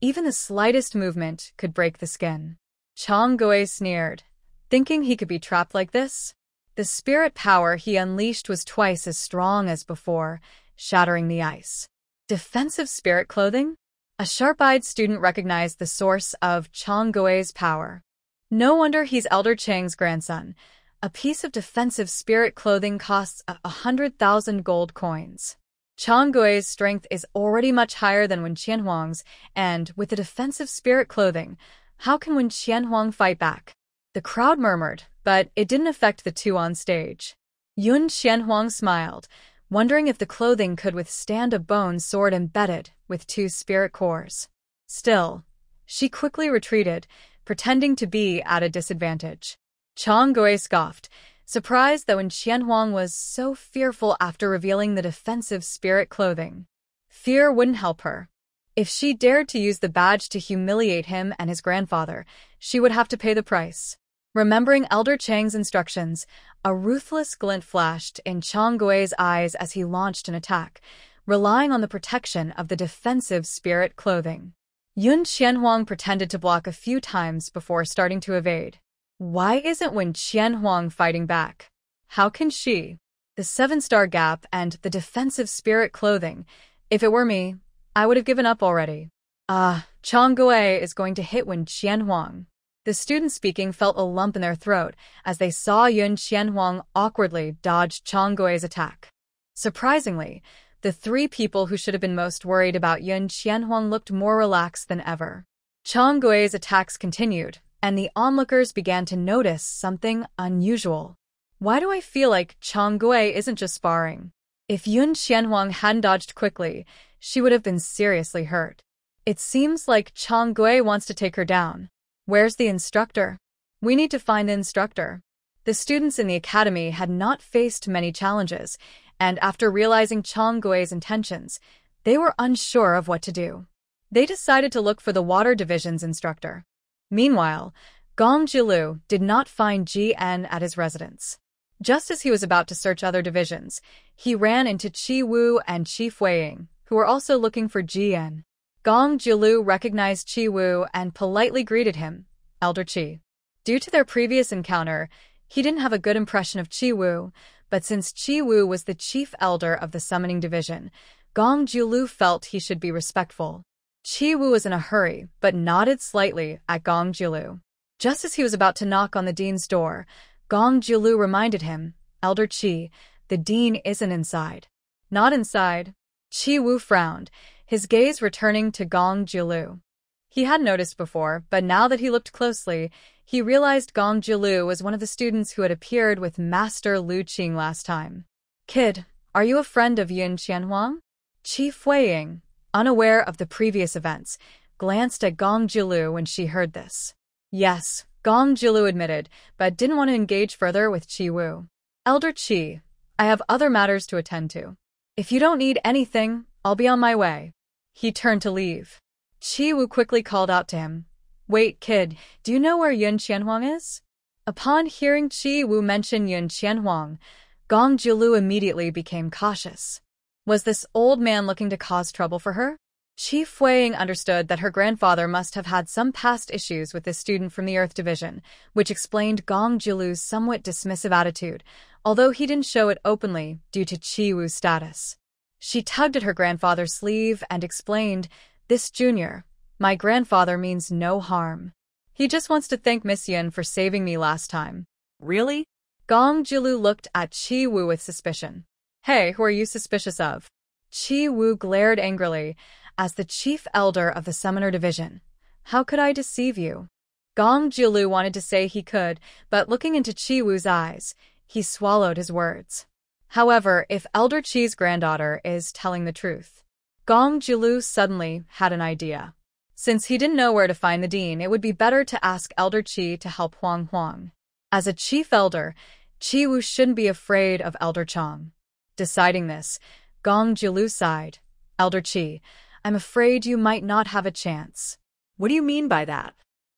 Even the slightest movement could break the skin. Chang Gui sneered, thinking he could be trapped like this. The spirit power he unleashed was twice as strong as before, shattering the ice. Defensive spirit clothing? A sharp-eyed student recognized the source of Chang Gui's power. No wonder he's Elder Chang's grandson. A piece of defensive spirit clothing costs 100,000 gold coins. Chang Gui's strength is already much higher than Wen Qianhuang's, and with the defensive spirit clothing, how can Wen Qianhuang fight back? The crowd murmured, but it didn't affect the two on stage. Yun Qianhuang smiled, wondering if the clothing could withstand a bone sword embedded with 2 spirit cores. Still, she quickly retreated, pretending to be at a disadvantage. Chang Gui scoffed, surprised that Wen Qianhuang was so fearful after revealing the defensive spirit clothing. Fear wouldn't help her. If she dared to use the badge to humiliate him and his grandfather, she would have to pay the price. Remembering Elder Chang's instructions, a ruthless glint flashed in Chang Gui's eyes as he launched an attack, relying on the protection of the defensive spirit clothing. Yun Qianhuang pretended to block a few times before starting to evade. Why isn't Wen Qianhuang fighting back? How can she? The 7-star gap and the defensive spirit clothing. If it were me, I would have given up already. Chang Gui is going to hit Wen Qianhuang. The students speaking felt a lump in their throat as they saw Yun Qianhuang awkwardly dodge Chang Gui's attack. Surprisingly, the 3 people who should have been most worried about Yun Qianhuang looked more relaxed than ever. Chang Gui's attacks continued, and the onlookers began to notice something unusual. Why do I feel like Chang Gui isn't just sparring? If Yun Qianhuang hadn't dodged quickly, she would have been seriously hurt. It seems like Chang Gui wants to take her down. Where's the instructor? We need to find the instructor. The students in the academy had not faced many challenges, and after realizing Chang Gui's intentions, they were unsure of what to do. They decided to look for the water division's instructor. Meanwhile, Gong Jilu did not find GN at his residence. Just as he was about to search other divisions, he ran into Qi Wu and Qi Fuiying, who were also looking for GN. Gong Jilu recognized Qi Wu and politely greeted him, Elder Qi. Due to their previous encounter, he didn't have a good impression of Qi Wu, but since Qi Wu was the chief elder of the summoning division, Gong Jilu felt he should be respectful. Qi Wu was in a hurry, but nodded slightly at Gong Jilu. Just as he was about to knock on the dean's door, Gong Jilu reminded him, Elder Qi, the dean isn't inside. Not inside. Qi Wu frowned, his gaze returning to Gong Jilu. He had noticed before, but now that he looked closely, he realized Gong Jilu was one of the students who had appeared with Master Lu Qing last time. Kid, are you a friend of Yun Qianhuang? Qi Fuiying, unaware of the previous events, glanced at Gong Jilu when she heard this. Yes, Gong Jilu admitted, but didn't want to engage further with Qi Wu. Elder Qi, I have other matters to attend to. If you don't need anything, I'll be on my way. He turned to leave. Qi Wu quickly called out to him. Wait, kid, do you know where Yun Qianhuang is? Upon hearing Qi Wu mention Yun Qianhuang, Gong Jiulu immediately became cautious. Was this old man looking to cause trouble for her? Qi Fuiying understood that her grandfather must have had some past issues with this student from the Earth Division, which explained Gong Jiulu's somewhat dismissive attitude, although he didn't show it openly due to Qi Wu's status. She tugged at her grandfather's sleeve and explained, "This junior, my grandfather means no harm. He just wants to thank Miss Yun for saving me last time." Really? Gong Jiulu looked at Qi Wu with suspicion. "Hey, who are you suspicious of?" Qi Wu glared angrily. "As the chief elder of the Summoner Division, how could I deceive you?" Gong Jiulu wanted to say he could, but looking into Qi Wu's eyes, he swallowed his words. However, if Elder Qi's granddaughter is telling the truth, Gong Jiulu suddenly had an idea. Since he didn't know where to find the dean, it would be better to ask Elder Qi to help Huang Huang. As a chief elder, Qi Wu shouldn't be afraid of Elder Chang. Deciding this, Gong Jiulu sighed. "Elder Qi, I'm afraid you might not have a chance." What do you mean by that?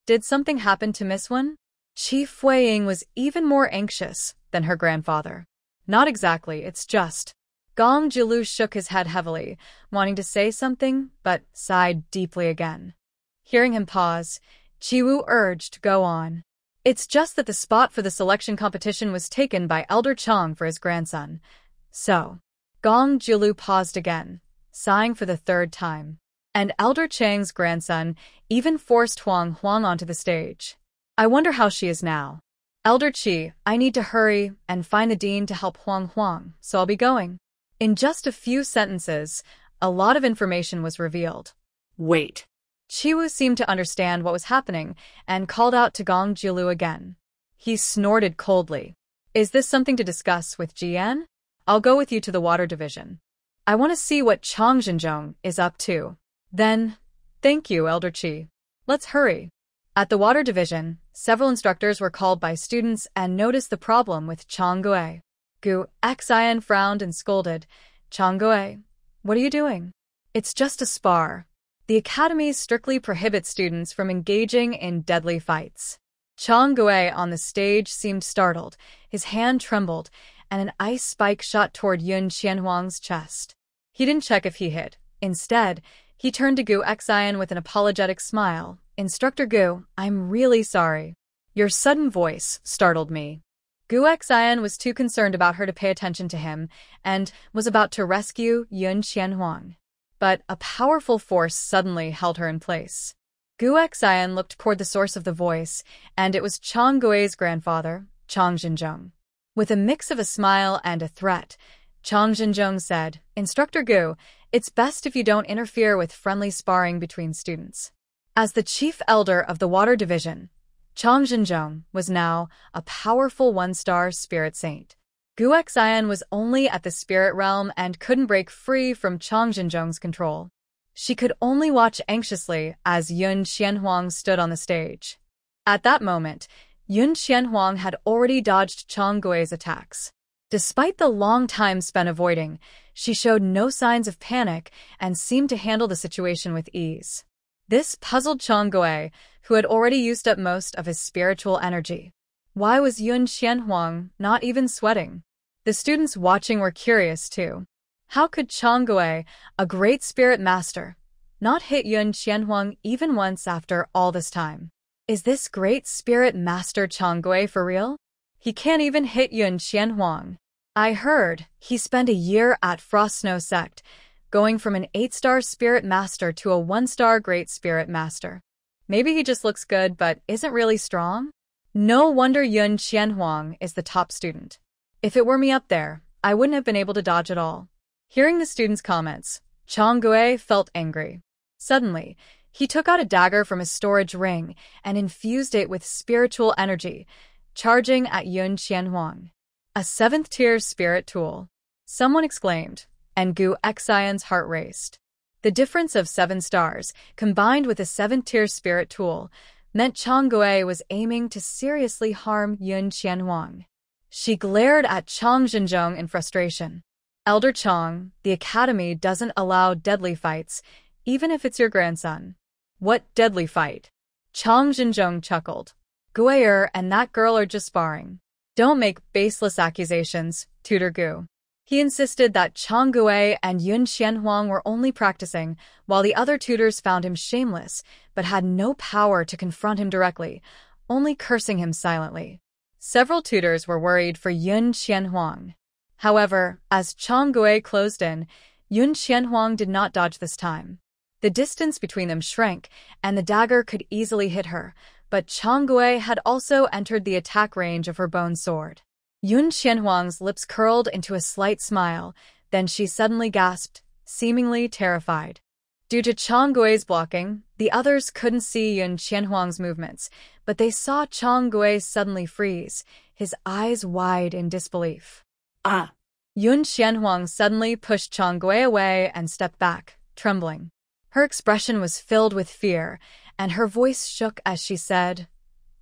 Did something happen to Miss Wen? Qi Fuiying was even more anxious than her grandfather. Not exactly, it's just. Gong Jiulu shook his head heavily, wanting to say something, but sighed deeply again. Hearing him pause, Qi Wu urged, "Go on." "It's just that the spot for the selection competition was taken by Elder Chang for his grandson. So." Gong Jiulu paused again, sighing for the third time. "And Elder Chang's grandson even forced Huang Huang onto the stage. I wonder how she is now. Elder Qi, I need to hurry and find the dean to help Huang Huang, so I'll be going." In just a few sentences, a lot of information was revealed. Wait. Qi Wu seemed to understand what was happening and called out to Gong Jiulu again. He snorted coldly. "Is this something to discuss with Jian? I'll go with you to the Water Division. I want to see what Chang Zhenzhong is up to." "Then, thank you, Elder Qi. Let's hurry." At the Water Division, several instructors were called by students and noticed the problem with Chang Gui. Gu Xian frowned and scolded. "Chang Gui, what are you doing?" "It's just a spar. The academy strictly prohibits students from engaging in deadly fights." Chang Gui on the stage seemed startled, his hand trembled, and an ice spike shot toward Yun Qianhuang's chest. He didn't check if he hit. Instead, he turned to Gu Xian with an apologetic smile. "Instructor Gu, I'm really sorry. Your sudden voice startled me." Gu Xian was too concerned about her to pay attention to him and was about to rescue Yun Qianhuang. But a powerful force suddenly held her in place. Gu Xian looked toward the source of the voice, and it was Chang Gui's grandfather, Chang Zhenzhong. With a mix of a smile and a threat, Chang Zhenzhong said, "Instructor Gu, it's best if you don't interfere with friendly sparring between students." As the chief elder of the Water Division, Chang Zhenzhong was now a powerful one-star spirit saint. Gu Xian was only at the spirit realm and couldn't break free from Chang Zhenzhong's control. She could only watch anxiously as Yun Qianhuang stood on the stage. At that moment, Yun Qianhuang had already dodged Chang Gui's attacks. Despite the long time spent avoiding, she showed no signs of panic and seemed to handle the situation with ease. This puzzled Chang Gui, who had already used up most of his spiritual energy. Why was Yun Qianhuang not even sweating? The students watching were curious too. How could Chang Gui, a great spirit master, not hit Yun Qianhuang even once after all this time? Is this great spirit master Chang Gui for real? He can't even hit Yun Qianhuang. I heard he spent a year at Frost Snow Sect, going from an 8-star spirit master to a 1-star great spirit master. Maybe he just looks good but isn't really strong? No wonder Yun Qianhuang is the top student. If it were me up there, I wouldn't have been able to dodge it all. Hearing the students' comments, Chang Gui felt angry. Suddenly, he took out a dagger from his storage ring and infused it with spiritual energy, charging at Yun Qianhuang. A 7th-tier spirit tool. Someone exclaimed, and Gu Xian's heart raced. The difference of 7 stars, combined with a 7th-tier spirit tool, meant Chang Gui was aiming to seriously harm Yun Qianhuang. She glared at Chang Zhenzhong in frustration. "Elder Chang, the academy doesn't allow deadly fights, even if it's your grandson." "What deadly fight?" Chang Zhenzhong chuckled. Guyer and that girl are just sparring. Don't make baseless accusations, Tutor Gu. He insisted that Chang Gui and Yun Qianhuang were only practicing, while the other tutors found him shameless, but had no power to confront him directly, only cursing him silently. Several tutors were worried for Yun Qianhuang. However, as Chang Gui closed in, Yun Qianhuang did not dodge this time. The distance between them shrank, and the dagger could easily hit her, but Chang Gui had also entered the attack range of her bone sword. Yun Qianhuang's lips curled into a slight smile, then she suddenly gasped, seemingly terrified. Due to Chang Gui's blocking, the others couldn't see Yun Qianhuang's movements, but they saw Chang Gui suddenly freeze, his eyes wide in disbelief. Ah! Yun Qianhuang suddenly pushed Chang Gui away and stepped back, trembling. Her expression was filled with fear, and her voice shook as she said,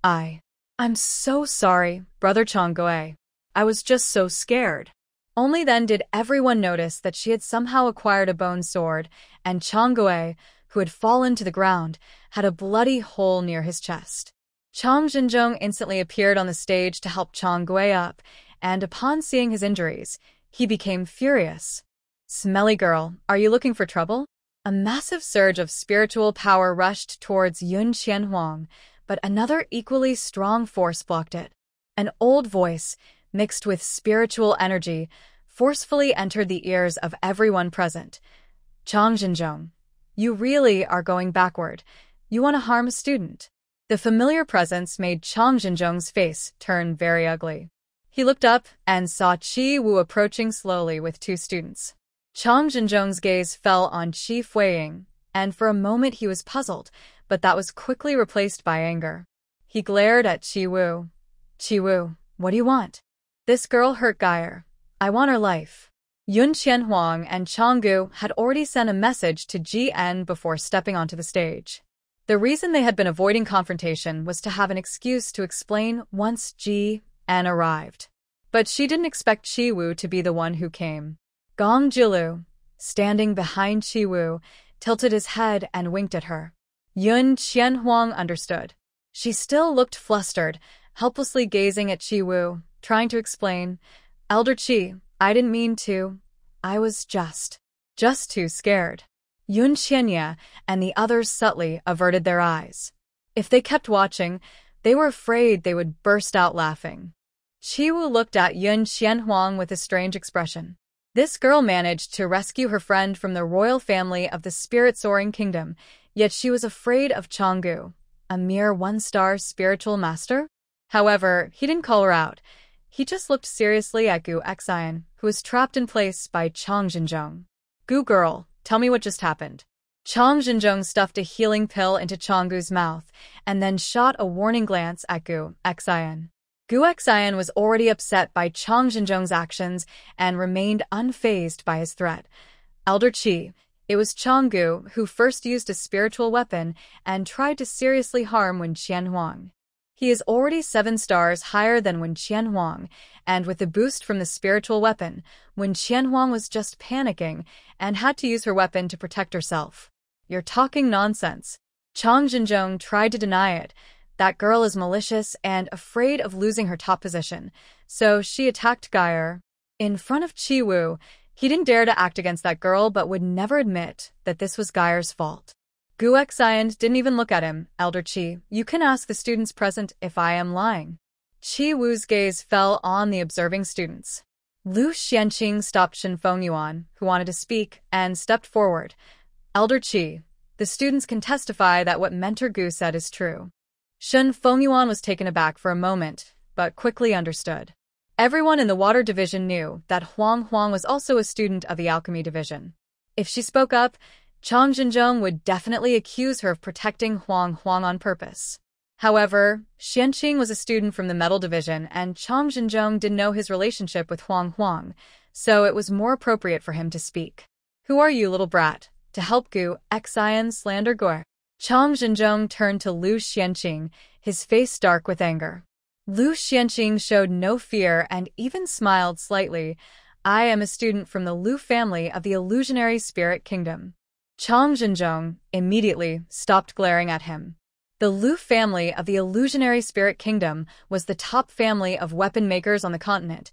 I'm so sorry, Brother Chang Gui. I was just so scared. Only then did everyone notice that she had somehow acquired a bone sword, and Chang Gui, who had fallen to the ground, had a bloody hole near his chest. Chang Zhenzhong instantly appeared on the stage to help Chang Gui up, and upon seeing his injuries, he became furious. Smelly girl, are you looking for trouble? A massive surge of spiritual power rushed towards Yun Qianhuang, but another equally strong force blocked it. An old voice, mixed with spiritual energy, forcefully entered the ears of everyone present. Chang Zhenzhong, you really are going backward. You want to harm a student. The familiar presence made Chang Zhenzhong's face turn very ugly. He looked up and saw Qi Wu approaching slowly with two students. Chang Zhenzhong's gaze fell on Qi Fuiying, and for a moment he was puzzled, but that was quickly replaced by anger. He glared at Qi Wu. Qi Wu, what do you want? This girl hurt Guyer. I want her life. Yun Qianhuang and Chang Gu had already sent a message to Ji En before stepping onto the stage. The reason they had been avoiding confrontation was to have an excuse to explain once Ji En arrived. But she didn't expect Qi Wu to be the one who came. Gong Jilu, standing behind Qi Wu, tilted his head and winked at her. Yun Qianhuang understood. She still looked flustered, helplessly gazing at Qi Wu, trying to explain, Elder Qi, I didn't mean to. I was just too scared. Yun Qianya and the others subtly averted their eyes. If they kept watching, they were afraid they would burst out laughing. Qi Wu looked at Yun Qianhuang with a strange expression. This girl managed to rescue her friend from the royal family of the spirit-soaring kingdom, yet she was afraid of Chang Gu, a mere one-star spiritual master? However, he didn't call her out. He just looked seriously at Gu Xian, who was trapped in place by Chang Zhenzhong. Gu girl, tell me what just happened. Chang Zhenzhong stuffed a healing pill into Chang Gu's mouth, and then shot a warning glance at Gu Xian. Gu Xian was already upset by Chang Zhenzhong's actions and remained unfazed by his threat. Elder Qi, it was Chang Gu who first used a spiritual weapon and tried to seriously harm Wen Qianhuang. He is already 7 stars higher than Wen Qianhuang, and with the boost from the spiritual weapon, Wen Qianhuang was just panicking and had to use her weapon to protect herself. You're talking nonsense. Chang Zhenzhong tried to deny it. That girl is malicious and afraid of losing her top position, so she attacked Guyer. In front of Qi Wu, he didn't dare to act against that girl but would never admit that this was Guyer's fault. Gu Xian didn't even look at him. Elder Qi, you can ask the students present if I am lying. Qi Wu's gaze fell on the observing students. Lu Xianqing stopped Shen Fengyuan, who wanted to speak, and stepped forward. Elder Qi, the students can testify that what Mentor Gu said is true. Shen Fengyuan was taken aback for a moment, but quickly understood. Everyone in the water division knew that Huang Huang was also a student of the alchemy division. If she spoke up, Chang Zhenzhong would definitely accuse her of protecting Huang Huang on purpose. However, Xianqing was a student from the metal division and Chang Zhenzhong didn't know his relationship with Huang Huang, so it was more appropriate for him to speak. Who are you, little brat, to help Gu Xian slander Guer? Chang Zhenzhong turned to Lu Xianqing, his face dark with anger. Lu Xianqing showed no fear and even smiled slightly. I am a student from the Lu family of the illusionary spirit kingdom. Chang Zhenzhong immediately stopped glaring at him. The Lu family of the illusionary spirit kingdom was the top family of weapon makers on the continent,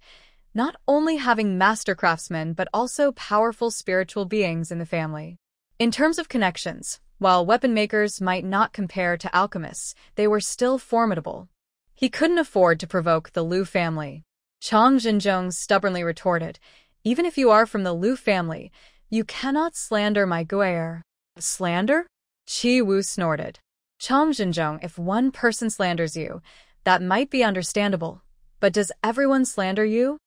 not only having master craftsmen but also powerful spiritual beings in the family. In terms of connections, while weapon makers might not compare to alchemists, they were still formidable. He couldn't afford to provoke the Lu family. Chang Zhenzhong stubbornly retorted, "Even if you are from the Lu family, you cannot slander my Guer." Slander? Qi Wu snorted. Chang Zhenzhong, if one person slanders you, that might be understandable. But does everyone slander you?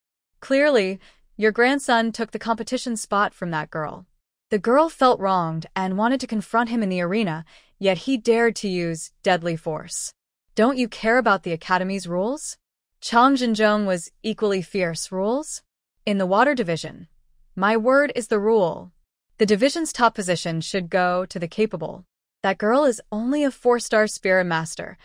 Clearly, your grandson took the competition spot from that girl. The girl felt wronged and wanted to confront him in the arena, yet he dared to use deadly force. Don't you care about the academy's rules? Chang Zhenzhong was equally fierce. Rules? In the water division, my word is the rule. The division's top position should go to the capable. That girl is only a 4-star spirit master.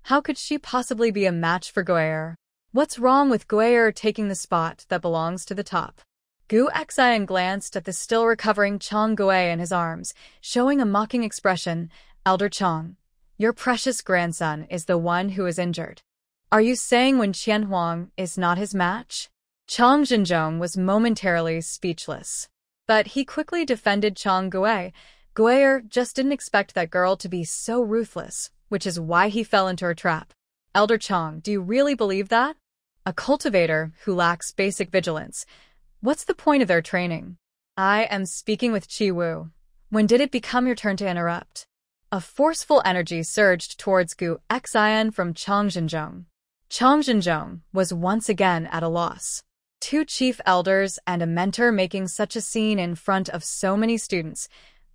How could she possibly be a match for Guer? What's wrong with Guer taking the spot that belongs to the top? Gu Xian glanced at the still recovering Chang Gui in his arms, showing a mocking expression. Elder Chang, your precious grandson is the one who is injured. Are you saying Wen Qianhuang is not his match? Chang Zhenzhong was momentarily speechless. But he quickly defended Chang Gui. Guer just didn't expect that girl to be so ruthless, which is why he fell into her trap. Elder Chang, do you really believe that? A cultivator who lacks basic vigilance. What's the point of their training? I am speaking with Qi Wu. When did it become your turn to interrupt? A forceful energy surged towards Gu Xian from Chang Zhenzhong. Chang Zhenzhong was once again at a loss. 2 chief elders and a mentor making such a scene in front of so many students.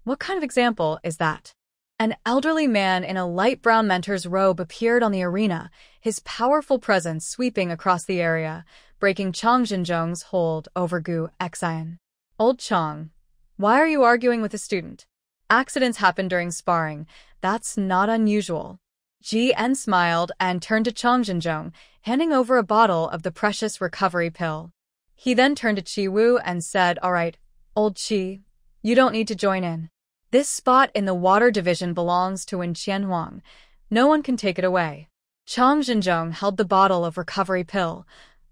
What kind of example is that? An elderly man in a light brown mentor's robe appeared on the arena, his powerful presence sweeping across the area, breaking Chang Zhenzhong's hold over Gu Xian. Old Chang, why are you arguing with a student? Accidents happen during sparring. That's not unusual. Ji-en smiled and turned to Chang Zhenzhong, handing over a bottle of the precious recovery pill. He then turned to Qi Wu and said, "All right, old Qi, you don't need to join in. This spot in the water division belongs to Wen Qianhuang. No one can take it away." Chang Zhenzhong held the bottle of recovery pill,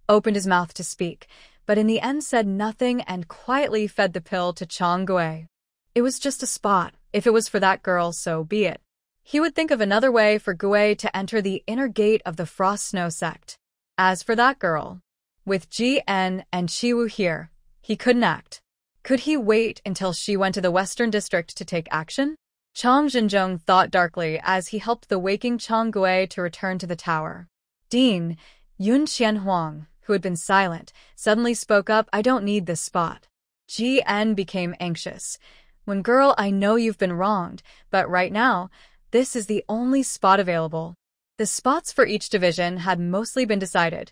opened his mouth to speak, but in the end said nothing and quietly fed the pill to Chang Gui. It was just a spot. If it was for that girl, so be it. He would think of another way for Gui to enter the inner gate of the Frost Snow sect. As for that girl, with Ji-en and Qi Wu here, he couldn't act. Could he wait until she went to the Western District to take action? Chang Zhenzhong thought darkly as he helped the waking Chang Gui to return to the tower. Dean, Yun Qianhuang, who had been silent, suddenly spoke up, "I don't need this spot." Ji-en became anxious. "When girl, I know you've been wronged, but right now, this is the only spot available." The spots for each division had mostly been decided.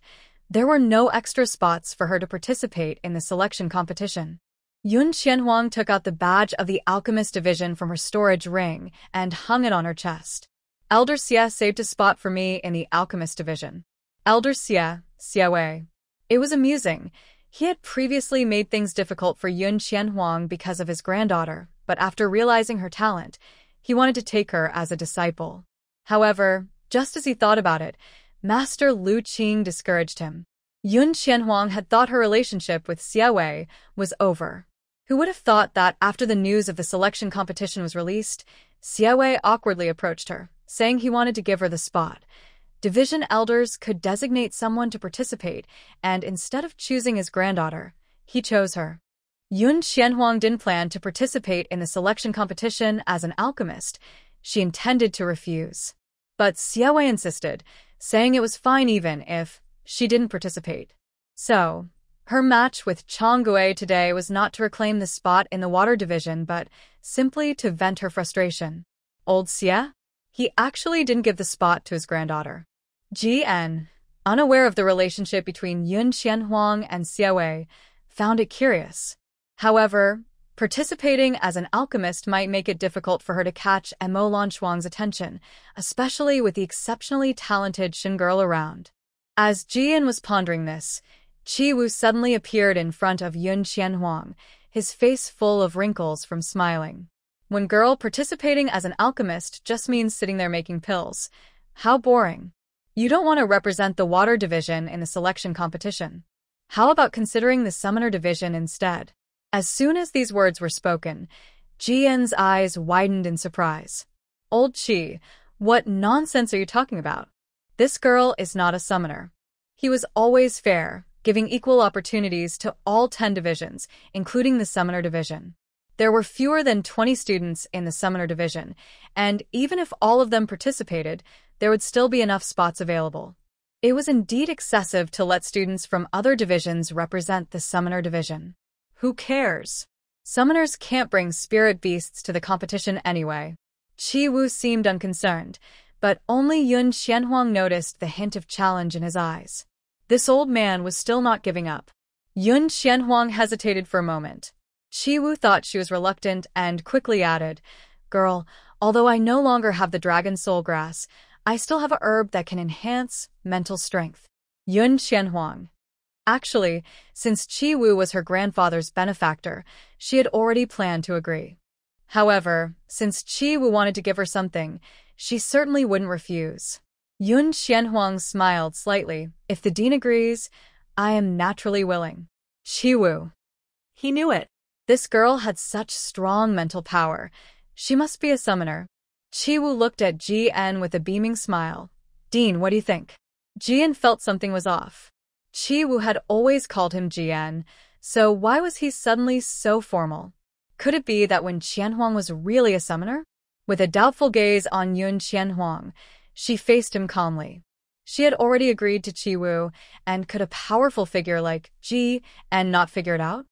There were no extra spots for her to participate in the selection competition. Yun Qianhuang took out the badge of the Alchemist Division from her storage ring and hung it on her chest. "Elder Xie saved a spot for me in the Alchemist Division." Elder Xie Wei. It was amusing. He had previously made things difficult for Yun Qianhuang because of his granddaughter, but after realizing her talent, he wanted to take her as a disciple. However, just as he thought about it, Master Lu Qing discouraged him. Yun Qianhuang had thought her relationship with Xie Wei was over. Who would have thought that after the news of the selection competition was released, Xie Wei awkwardly approached her, saying he wanted to give her the spot. Division elders could designate someone to participate, and instead of choosing his granddaughter, he chose her. Yun Qianhuang didn't plan to participate in the selection competition as an alchemist. She intended to refuse. But Xie Wei insisted, saying it was fine even if she didn't participate. So, her match with Chang Gui today was not to reclaim the spot in the water division, but simply to vent her frustration. Old Xie? He actually didn't give the spot to his granddaughter. Ji-en, unaware of the relationship between Yun Qianhuang and Xie Wei, found it curious. However, participating as an alchemist might make it difficult for her to catch Mo Lanchuang's attention, especially with the exceptionally talented Shin girl around. As Ji-en was pondering this, Qi Wu suddenly appeared in front of Yun Qianhuang, his face full of wrinkles from smiling. When girl, participating as an alchemist just means sitting there making pills. How boring. You don't want to represent the water division in the selection competition. How about considering the summoner division instead? As soon as these words were spoken, Jian's eyes widened in surprise. Old Qi, what nonsense are you talking about? This girl is not a summoner. He was always fair, giving equal opportunities to all 10 divisions, including the summoner division. There were fewer than 20 students in the summoner division, and even if all of them participated, there would still be enough spots available. It was indeed excessive to let students from other divisions represent the summoner division. Who cares? Summoners can't bring spirit beasts to the competition anyway. Qi Wu seemed unconcerned, but only Yun Xianhuang noticed the hint of challenge in his eyes. This old man was still not giving up. Yun Xianhuang hesitated for a moment. Qi Wu thought she was reluctant and quickly added, "Girl, although I no longer have the dragon soul grass, I still have a herb that can enhance mental strength." Yun Xianhuang. Actually, since Qi Wu was her grandfather's benefactor, she had already planned to agree. However, since Qi Wu wanted to give her something, she certainly wouldn't refuse. Yun Xianhuang smiled slightly. "If the dean agrees, I am naturally willing." Qi Wu. He knew it. This girl had such strong mental power. She must be a summoner. Qi Wu looked at Jian with a beaming smile. "Dean, what do you think?" Jian felt something was off. Qi Wu had always called him Jian, so why was he suddenly so formal? Could it be that when Qianhuang was really a summoner? With a doubtful gaze on Yun Qianhuang, she faced him calmly. She had already agreed to Qi Wu, and could a powerful figure like Ji and not figure it out?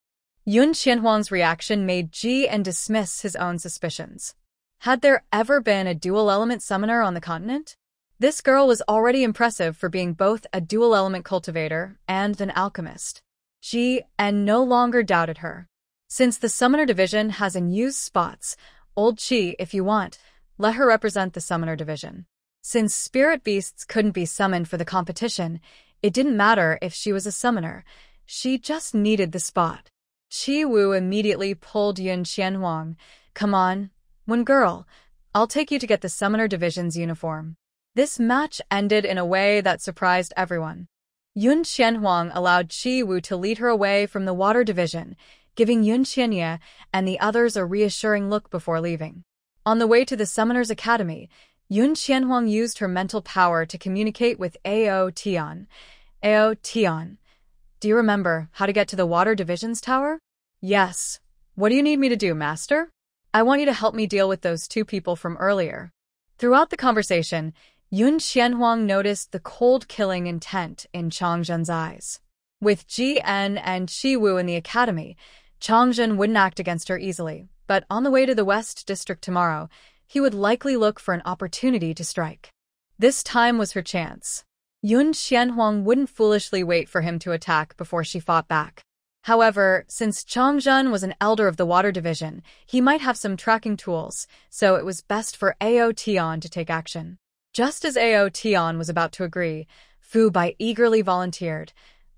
Yun Qianhuang's reaction made Ji and dismiss his own suspicions. Had there ever been a dual-element summoner on the continent? This girl was already impressive for being both a dual-element cultivator and an alchemist. Ji and no longer doubted her. Since the summoner division has unused spots, old Qi, if you want, let her represent the summoner division. Since spirit beasts couldn't be summoned for the competition, it didn't matter if she was a summoner. She just needed the spot. Qi Wu immediately pulled Yun Qianhuang. "Come on, one girl. I'll take you to get the summoner division's uniform." This match ended in a way that surprised everyone. Yun Qianhuang allowed Qi Wu to lead her away from the water division, giving Yun Qianye and the others a reassuring look before leaving. On the way to the Summoner's Academy, Yun Qianhuang used her mental power to communicate with Ao Tian. "Ao Tian, do you remember how to get to the Water Division's tower?" "Yes. What do you need me to do, Master?" "I want you to help me deal with those 2 people from earlier." Throughout the conversation, Yun Qianhuang noticed the cold killing intent in Changzhen's eyes. With Jian and Qi Wu in the academy, Changzhen wouldn't act against her easily, but on the way to the West District tomorrow, he would likely look for an opportunity to strike. This time was her chance. Yun Qianhuang wouldn't foolishly wait for him to attack before she fought back. However, since Changzhen was an elder of the Water Division, he might have some tracking tools, so it was best for Ao Tian to take action. Just as Ao Tian was about to agree, Fu Bai eagerly volunteered.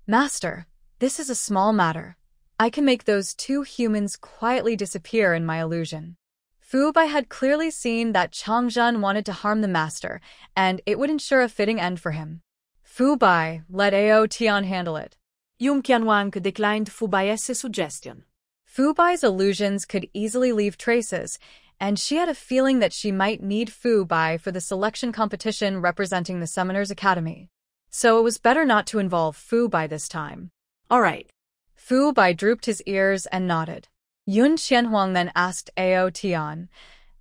"Master, this is a small matter. I can make those 2 humans quietly disappear in my illusion." Fu Bai had clearly seen that Changzhen wanted to harm the master, and it would ensure a fitting end for him. Fu Bai let Ao Tian handle it. Yun Qianhuang declined Fu Bai's suggestion. Fu Bai's illusions could easily leave traces, and she had a feeling that she might need Fu Bai for the selection competition representing the Summoner's Academy. So it was better not to involve Fu Bai this time. "All right." Fu Bai drooped his ears and nodded. Yun Qianhuang then asked Ao Tian,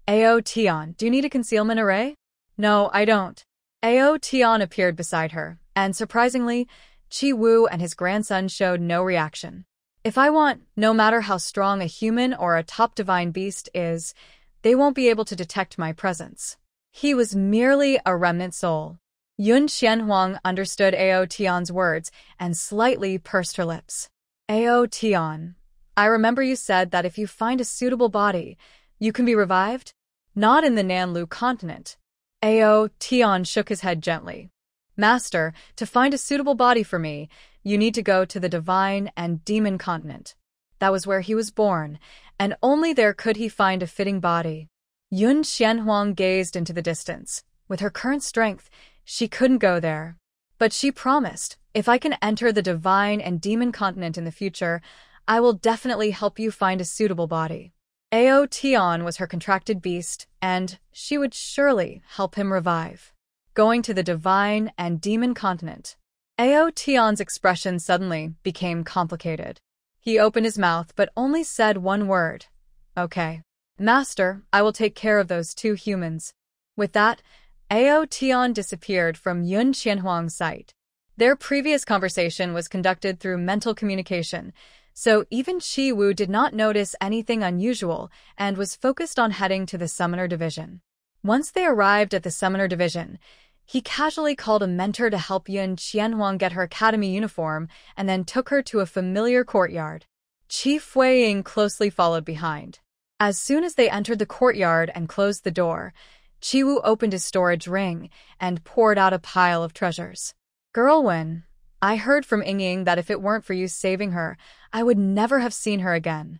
"Ao Tian, do you need a concealment array?" "No, I don't." Ao Tian appeared beside her, and surprisingly, Qi Wu and his grandson showed no reaction. "If I want, no matter how strong a human or a top divine beast is, they won't be able to detect my presence." He was merely a remnant soul. Yun Qianhuang understood Ao Tian's words and slightly pursed her lips. "Ao Tian, I remember you said that if you find a suitable body, you can be revived? Not in the Nanlu continent." Ao Tian shook his head gently. "Master, to find a suitable body for me, you need to go to the Divine and Demon continent. That was where he was born, and only there could he find a fitting body. Yun Xianhuang gazed into the distance. With her current strength, she couldn't go there. But she promised, if I can enter the divine and demon continent in the future, I will definitely help you find a suitable body. Ao Tian was her contracted beast, and she would surely help him revive. Going to the divine and demon continent. Ao Tian's expression suddenly became complicated. He opened his mouth but only said one word. Okay. Master, I will take care of those two humans. With that, Ao Tian disappeared from Yun Xianhuang's sight. Their previous conversation was conducted through mental communication, so even Qi Wu did not notice anything unusual and was focused on heading to the Summoner Division. Once they arrived at the Summoner Division, he casually called a mentor to help Yun Xianhuang get her academy uniform and then took her to a familiar courtyard. Qi Fuiying closely followed behind. As soon as they entered the courtyard and closed the door, Qi Wu opened his storage ring and poured out a pile of treasures. Girlwin, I heard from Yingying that if it weren't for you saving her, I would never have seen her again.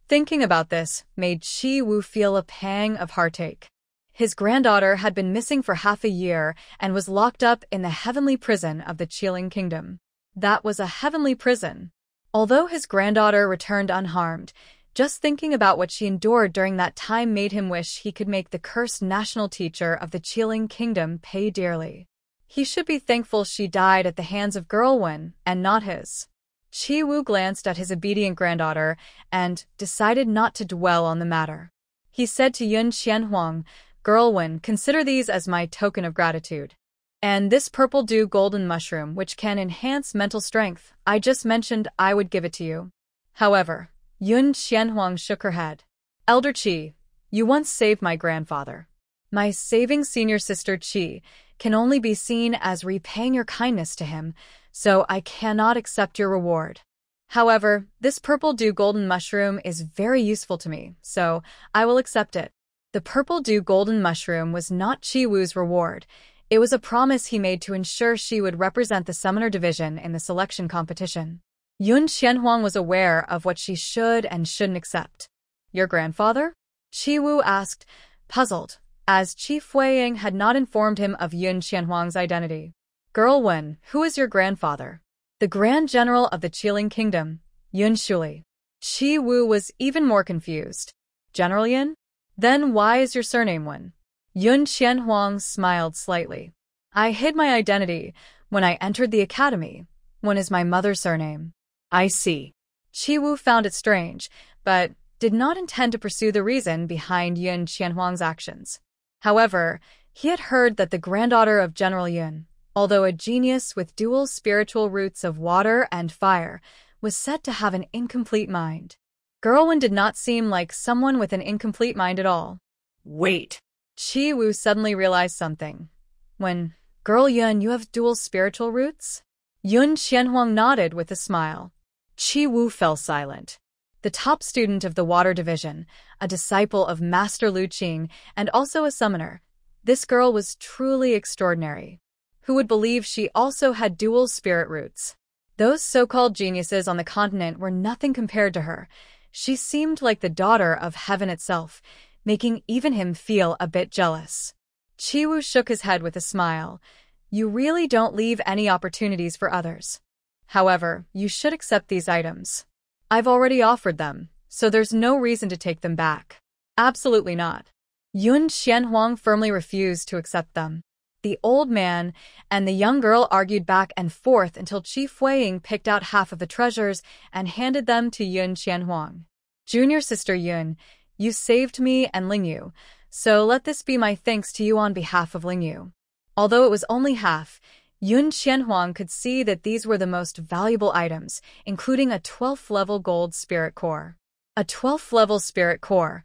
Thinking about this made Qi Wu feel a pang of heartache. His granddaughter had been missing for half a year and was locked up in the heavenly prison of the Qilin Kingdom. That was a heavenly prison. Although his granddaughter returned unharmed, just thinking about what she endured during that time made him wish he could make the cursed national teacher of the Qilin Kingdom pay dearly. He should be thankful she died at the hands of Girlwin and not his. Qi Wu glanced at his obedient granddaughter and decided not to dwell on the matter. He said to Yun Xianhuang, Girlwin, consider these as my token of gratitude. And this purple dew golden mushroom, which can enhance mental strength, I just mentioned I would give it to you. However, Yun Xianhuang shook her head. Elder Qi, you once saved my grandfather. My saving senior sister Qi can only be seen as repaying your kindness to him, so I cannot accept your reward. However, this purple dew golden mushroom is very useful to me, so I will accept it. The purple dew golden mushroom was not Qi Wu's reward. It was a promise he made to ensure she would represent the Summoner Division in the selection competition. Yun Xianhuang was aware of what she should and shouldn't accept. Your grandfather? Qi Wu asked, puzzled, as Qi Fuiying had not informed him of Yun Xianhuang's identity. Girlwin, who is your grandfather? The Grand General of the Qilin Kingdom, Yun Shuli. Qi Wu was even more confused. General Yun? Then why is your surname Wen? Yun Xianhuang smiled slightly. I hid my identity when I entered the academy. Wen is my mother's surname. I see. Qi Wu found it strange, but did not intend to pursue the reason behind Yun Xianhuang's actions. However, he had heard that the granddaughter of General Yun, although a genius with dual spiritual roots of water and fire, was said to have an incomplete mind. Girlwin did not seem like someone with an incomplete mind at all. Wait. Qi Wu suddenly realized something. When, Girl Yun, you have dual spiritual roots? Yun Xianhuang nodded with a smile. Qi Wu fell silent. The top student of the Water Division, a disciple of Master Lu Qing, and also a summoner. This girl was truly extraordinary. Who would believe she also had dual spirit roots? Those so-called geniuses on the continent were nothing compared to her. She seemed like the daughter of heaven itself, making even him feel a bit jealous. Qi Wu shook his head with a smile. You really don't leave any opportunities for others. However, you should accept these items. I've already offered them, so there's no reason to take them back. Absolutely not. Yun Xianhuang firmly refused to accept them. The old man and the young girl argued back and forth until Qi Fuiying picked out half of the treasures and handed them to Yun Xianhuang. Junior sister Yun, you saved me and Lingyu, so let this be my thanks to you on behalf of Lingyu. Although it was only half, Yun Xianhuang could see that these were the most valuable items, including a 12th level gold spirit core. A 12th level spirit core,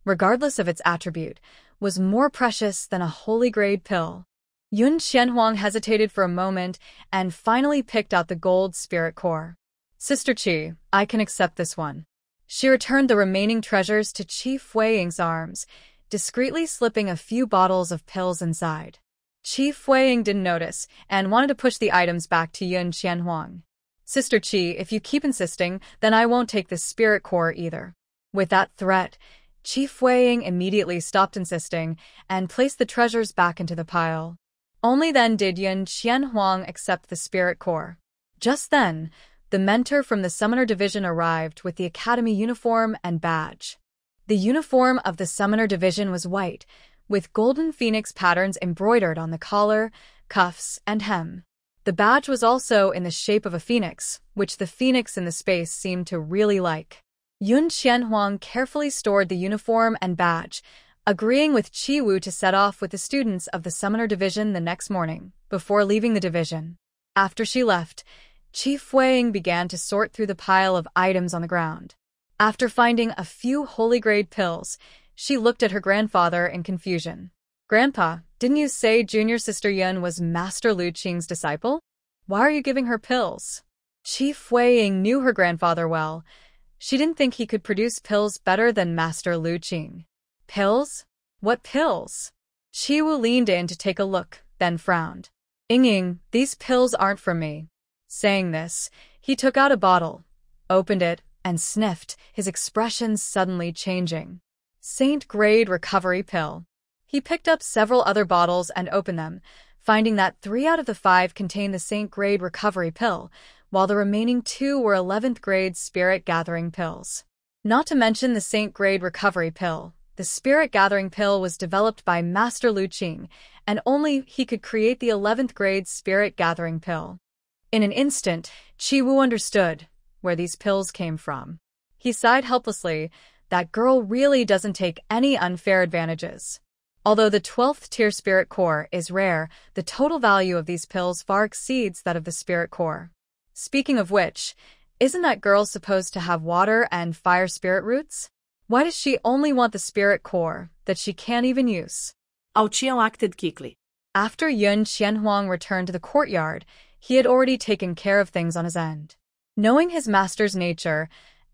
regardless of its attribute, was more precious than a holy grade pill. Yun Xianhuang hesitated for a moment and finally picked out the gold spirit core. Sister Qi, I can accept this one. She returned the remaining treasures to Qi Fuiying's arms, discreetly slipping a few bottles of pills inside. Qi Fuiying didn't notice and wanted to push the items back to Yun Xianhuang. Sister Chi, if you keep insisting, then I won't take this spirit core either. With that threat, Chi Fueying immediately stopped insisting and placed the treasures back into the pile. Only then did Yun Qianhuang accept the spirit core. Just then, the mentor from the Summoner Division arrived with the Academy uniform and badge. The uniform of the Summoner Division was white, with golden phoenix patterns embroidered on the collar, cuffs, and hem. The badge was also in the shape of a phoenix, which the phoenix in the space seemed to really like. Yun Qianhuang carefully stored the uniform and badge, agreeing with Qi Wu to set off with the students of the Summoner Division the next morning, before leaving the division. After she left, Qi Fueying began to sort through the pile of items on the ground. After finding a few holy-grade pills, she looked at her grandfather in confusion. "Grandpa, didn't you say junior sister Yun was Master Lu Qing's disciple? Why are you giving her pills?" Qi Fueying knew her grandfather well. She didn't think he could produce pills better than Master Lu Qing. "Pills? What pills?" Qi Wu leaned in to take a look, then frowned. "Ying, these pills aren't for me." Saying this, he took out a bottle, opened it, and sniffed, his expression suddenly changing. Saint Grade Recovery Pill. He picked up several other bottles and opened them, finding that 3 out of the 5 contained the Saint Grade Recovery Pill, while the remaining 2 were 11th grade Spirit Gathering Pills. Not to mention the Saint Grade Recovery Pill, the Spirit Gathering Pill was developed by Master Lu Qing, and only he could create the 11th grade Spirit Gathering Pill. In an instant, Qi Wu understood where these pills came from. He sighed helplessly. That girl really doesn't take any unfair advantages. Although the 12th tier Spirit Core is rare, the total value of these pills far exceeds that of the Spirit Core. Speaking of which, isn't that girl supposed to have water and fire spirit roots? Why does she only want the Spirit Core that she can't even use? Ao acted quickly. After Yun Qianhuang returned to the courtyard, he had already taken care of things on his end. Knowing his master's nature,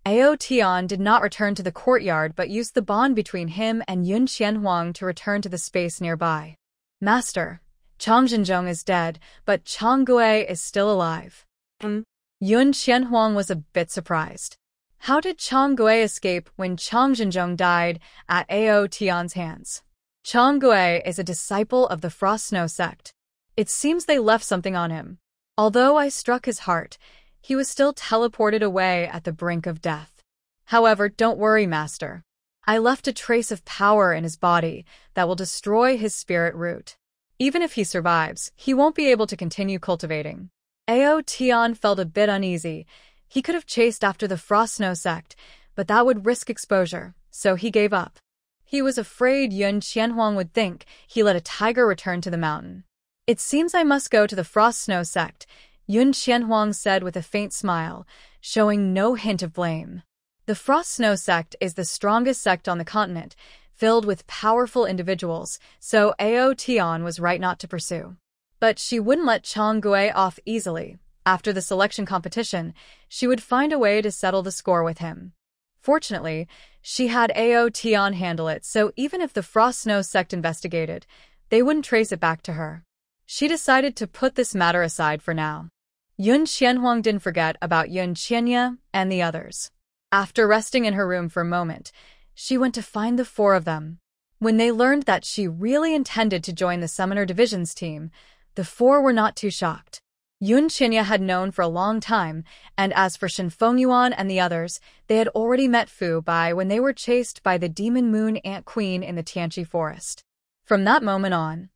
Ao Tian did not return to the courtyard but used the bond between him and Yun Qianhuang to return to the space nearby. "Master, Chang Zhenzhong is dead, but Chang Gui is still alive." Yun Qianhuang was a bit surprised. How did Chang Gui escape when Chang Zhenzhong died at Ao Tian's hands? Chang Gui is a disciple of the Frost Snow sect. It seems they left something on him. Although I struck his heart, he was still teleported away at the brink of death. However, don't worry, Master. I left a trace of power in his body that will destroy his spirit root. Even if he survives, he won't be able to continue cultivating. Ao Tian felt a bit uneasy. He could have chased after the Frost Snow sect, but that would risk exposure, so he gave up. He was afraid Yun Qianhuang would think he let a tiger return to the mountain. "It seems I must go to the Frost Snow sect," Yun Qianhuang said with a faint smile, showing no hint of blame. The Frost Snow sect is the strongest sect on the continent, filled with powerful individuals, so Ao Tian was right not to pursue. But she wouldn't let Chang Gui off easily. After the selection competition, she would find a way to settle the score with him. Fortunately, she had Ao Tian handle it, so even if the Frost Snow sect investigated, they wouldn't trace it back to her. She decided to put this matter aside for now. Yun Qianhuang didn't forget about Yun Qianya and the others. After resting in her room for a moment, she went to find the 4 of them. When they learned that she really intended to join the Summoner Division's team, the 4 were not too shocked. Yun Qianya had known for a long time, and as for Shen Fengyuan and the others, they had already met Fu Bai when they were chased by the Demon Moon Ant Queen in the Tianqi Forest. From that moment on,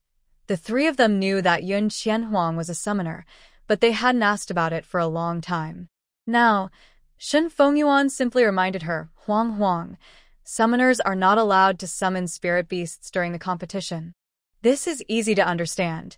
the 3 of them knew that Yun Qianhuang was a summoner, but they hadn't asked about it for a long time. Now, Shen Fengyuan simply reminded her, Huang, summoners are not allowed to summon spirit beasts during the competition. This is easy to understand.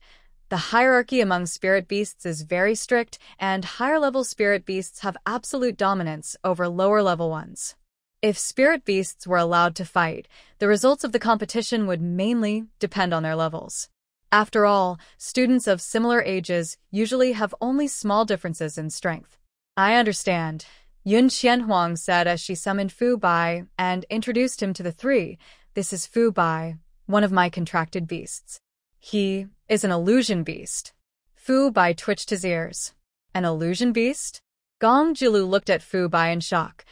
The hierarchy among spirit beasts is very strict, and higher-level spirit beasts have absolute dominance over lower-level ones. If spirit beasts were allowed to fight, the results of the competition would mainly depend on their levels. After all, students of similar ages usually have only small differences in strength. "I understand," Yun Qianhuang said as she summoned Fu Bai and introduced him to the 3. "This is Fu Bai, one of my contracted beasts. He is an illusion beast." Fu Bai twitched his ears. "An illusion beast? Gong Jilu looked at Fu Bai in shock,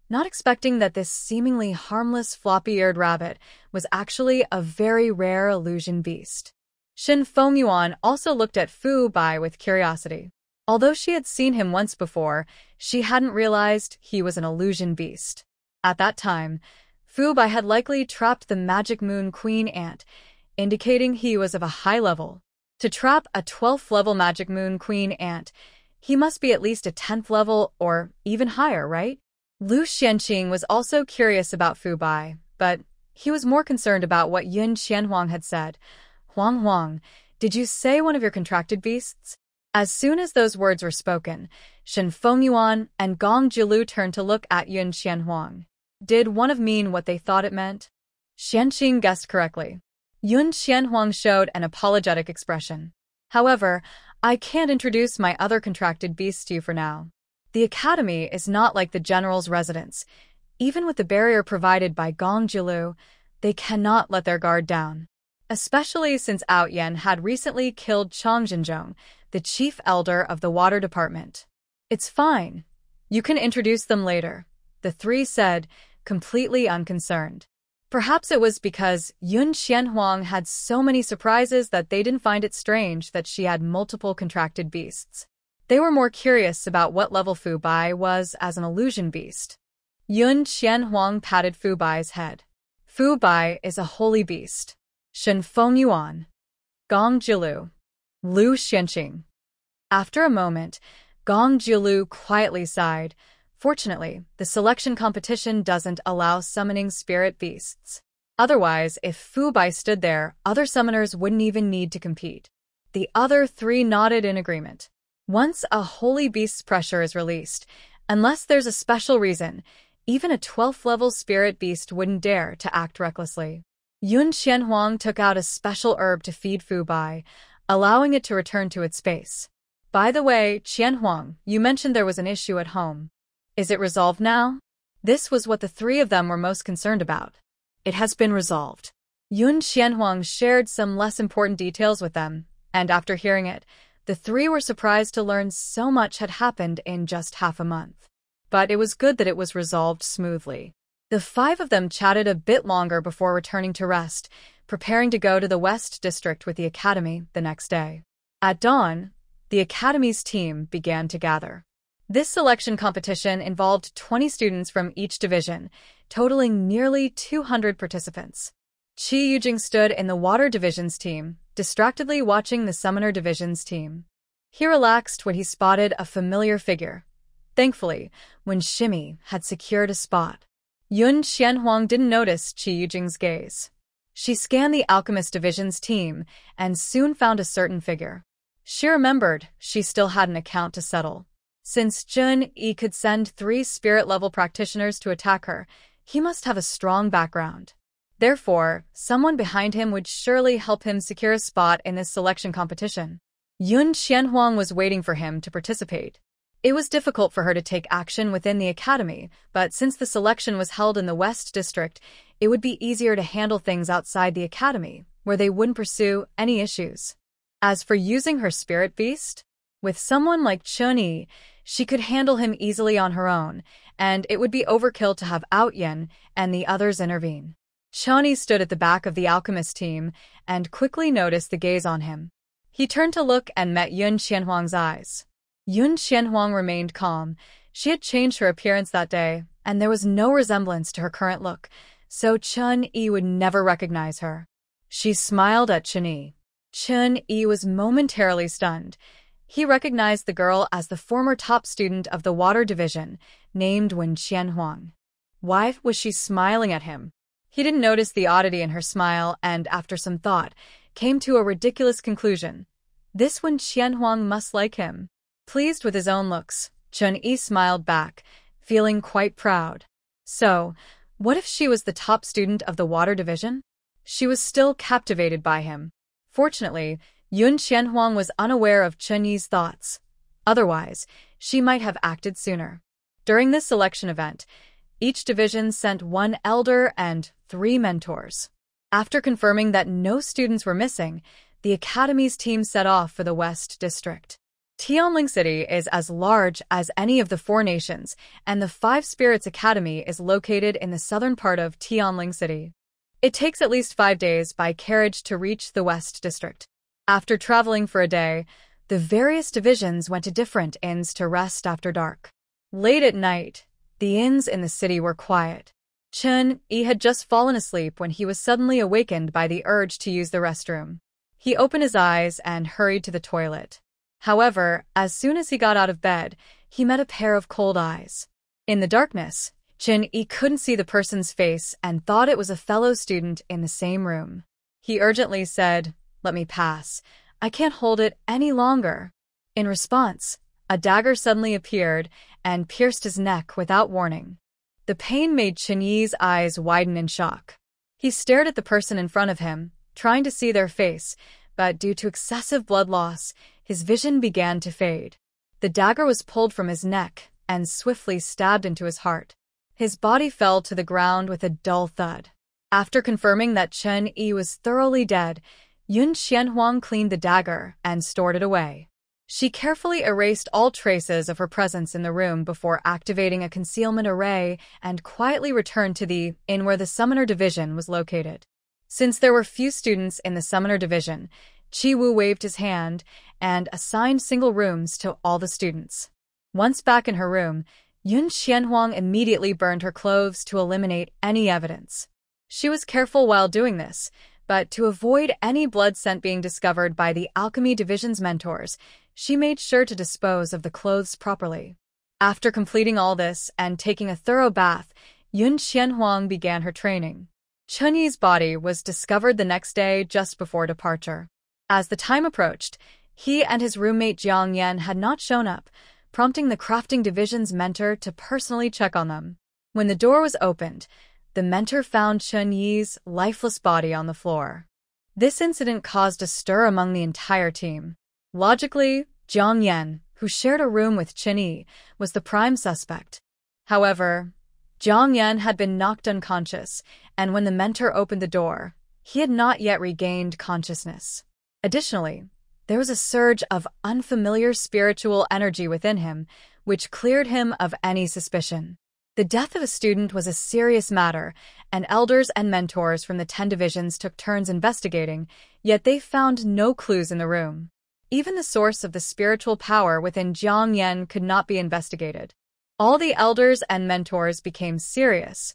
not expecting that this seemingly harmless floppy-eared rabbit was actually a very rare illusion beast. Shin Fengyuan also looked at Fu Bai with curiosity. Although she had seen him once before, she hadn't realized he was an illusion beast. At that time, Fu Bai had likely trapped the magic moon queen ant, indicating he was of a high level. To trap a 12th level magic moon queen ant, he must be at least a 10th level or even higher, right? Lu Xianqing was also curious about Fu Bai, but he was more concerned about what Yun Qianhuang had said. Huang Huang, did you say one of your contracted beasts? As soon as those words were spoken, Shin Fengyuan and Gong Jilu turned to look at Yun Qianhuang. Did one of mean what they thought it meant? Xianqing guessed correctly. Yun Qianhuang showed an apologetic expression. However, I can't introduce my other contracted beasts to you for now. The academy is not like the general's residence. Even with the barrier provided by Gong Jilu, they cannot let their guard down. Especially since Out Yen had recently killed Chang Zhenzhong, the chief elder of the water department. It's fine. You can introduce them later, the three said, completely unconcerned. Perhaps it was because Yun Qianhuang had so many surprises that they didn't find it strange that she had multiple contracted beasts. They were more curious about what level Fu Bai was as an illusion beast. Yun Qianhuang patted Fu Bai's head. Fu Bai is a holy beast. Shin Fengyuan, Gong Jilu, Lu Xianqing. After a moment, Gong Jilu quietly sighed. Fortunately, the selection competition doesn't allow summoning spirit beasts. Otherwise, if Fu Bai stood there, other summoners wouldn't even need to compete. The other three nodded in agreement. Once a holy beast's pressure is released, unless there's a special reason, even a 12th level spirit beast wouldn't dare to act recklessly. Yun Qianhuang took out a special herb to feed Fu Bai, allowing it to return to its space. By the way, Qianhuang, you mentioned there was an issue at home. Is it resolved now? This was what the three of them were most concerned about. It has been resolved. Yun Qianhuang shared some less important details with them, and after hearing it, the three were surprised to learn so much had happened in just half a month. But it was good that it was resolved smoothly. The five of them chatted a bit longer before returning to rest, preparing to go to the West District with the Academy the next day. At dawn, the Academy's team began to gather. This selection competition involved 20 students from each division, totaling nearly 200 participants. Qi Yujing stood in the Water Division's team, distractedly watching the Summoner Division's team. He relaxed when he spotted a familiar figure. Thankfully, when Shimmy had secured a spot, Yun Qianhuang didn't notice Qi Yujing's gaze. She scanned the Alchemist Division's team and soon found a certain figure. She remembered she still had an account to settle. Since Jun Yi could send 3 spirit-level practitioners to attack her, he must have a strong background. Therefore, someone behind him would surely help him secure a spot in this selection competition. Yun Qianhuang was waiting for him to participate. It was difficult for her to take action within the academy, but since the selection was held in the West District, it would be easier to handle things outside the academy, where they wouldn't pursue any issues. As for using her spirit beast, with someone like Chun Yi, she could handle him easily on her own, and it would be overkill to have Out Yen and the others intervene. Chun Yi stood at the back of the alchemist team and quickly noticed the gaze on him. He turned to look and met Yun Qianhuang's eyes. Yun Qianhuang remained calm. She had changed her appearance that day, and there was no resemblance to her current look, so Chun Yi would never recognize her. She smiled at Chun Yi. Chun Yi was momentarily stunned. He recognized the girl as the former top student of the Water Division, named Wen Qianhuang. Why was she smiling at him? He didn't notice the oddity in her smile and, after some thought, came to a ridiculous conclusion. This Wen Qianhuang must like him. Pleased with his own looks, Chun Yi smiled back, feeling quite proud. So, what if she was the top student of the Water Division? She was still captivated by him. Fortunately, Yun Qianhuang was unaware of Chun Yi's thoughts. Otherwise, she might have acted sooner. During this selection event, each division sent 1 elder and 3 mentors. After confirming that no students were missing, the Academy's team set off for the West District. Tianling City is as large as any of the four nations, and the Five Spirits Academy is located in the southern part of Tianling City. It takes at least 5 days by carriage to reach the West District. After traveling for a day, the various divisions went to different inns to rest after dark. Late at night, the inns in the city were quiet. Chun-Yi had just fallen asleep when he was suddenly awakened by the urge to use the restroom. He opened his eyes and hurried to the toilet. However, as soon as he got out of bed, he met a pair of cold eyes. In the darkness, Chun-Yi couldn't see the person's face and thought it was a fellow student in the same room. He urgently said, "Let me pass. I can't hold it any longer." In response, a dagger suddenly appeared and pierced his neck without warning. The pain made Chun-Yi's eyes widen in shock. He stared at the person in front of him, trying to see their face, but due to excessive blood loss, his vision began to fade. The dagger was pulled from his neck and swiftly stabbed into his heart. His body fell to the ground with a dull thud. After confirming that Chun-Yi was thoroughly dead, Yun Xianhuang cleaned the dagger and stored it away. She carefully erased all traces of her presence in the room before activating a concealment array and quietly returned to the inn where the Summoner Division was located. Since there were few students in the Summoner Division, Chi-Wu waved his hand and assigned single rooms to all the students. Once back in her room, Yun Xianhuang immediately burned her clothes to eliminate any evidence. She was careful while doing this, but to avoid any blood scent being discovered by the Alchemy Division's mentors, she made sure to dispose of the clothes properly. After completing all this and taking a thorough bath, Yun Xianhuang began her training. Chun-Yi's body was discovered the next day just before departure. As the time approached, he and his roommate Jiang Yan had not shown up, prompting the Crafting Division's mentor to personally check on them. When the door was opened, the mentor found Chun-Yi's lifeless body on the floor. This incident caused a stir among the entire team. Logically, Jiang Yan, who shared a room with Chun-Yi, was the prime suspect. However, Jiang Yan had been knocked unconscious, and when the mentor opened the door, he had not yet regained consciousness. Additionally, there was a surge of unfamiliar spiritual energy within him, which cleared him of any suspicion. The death of a student was a serious matter, and elders and mentors from the 10 divisions took turns investigating, yet they found no clues in the room. Even the source of the spiritual power within Jiang Yan could not be investigated. All the elders and mentors became serious,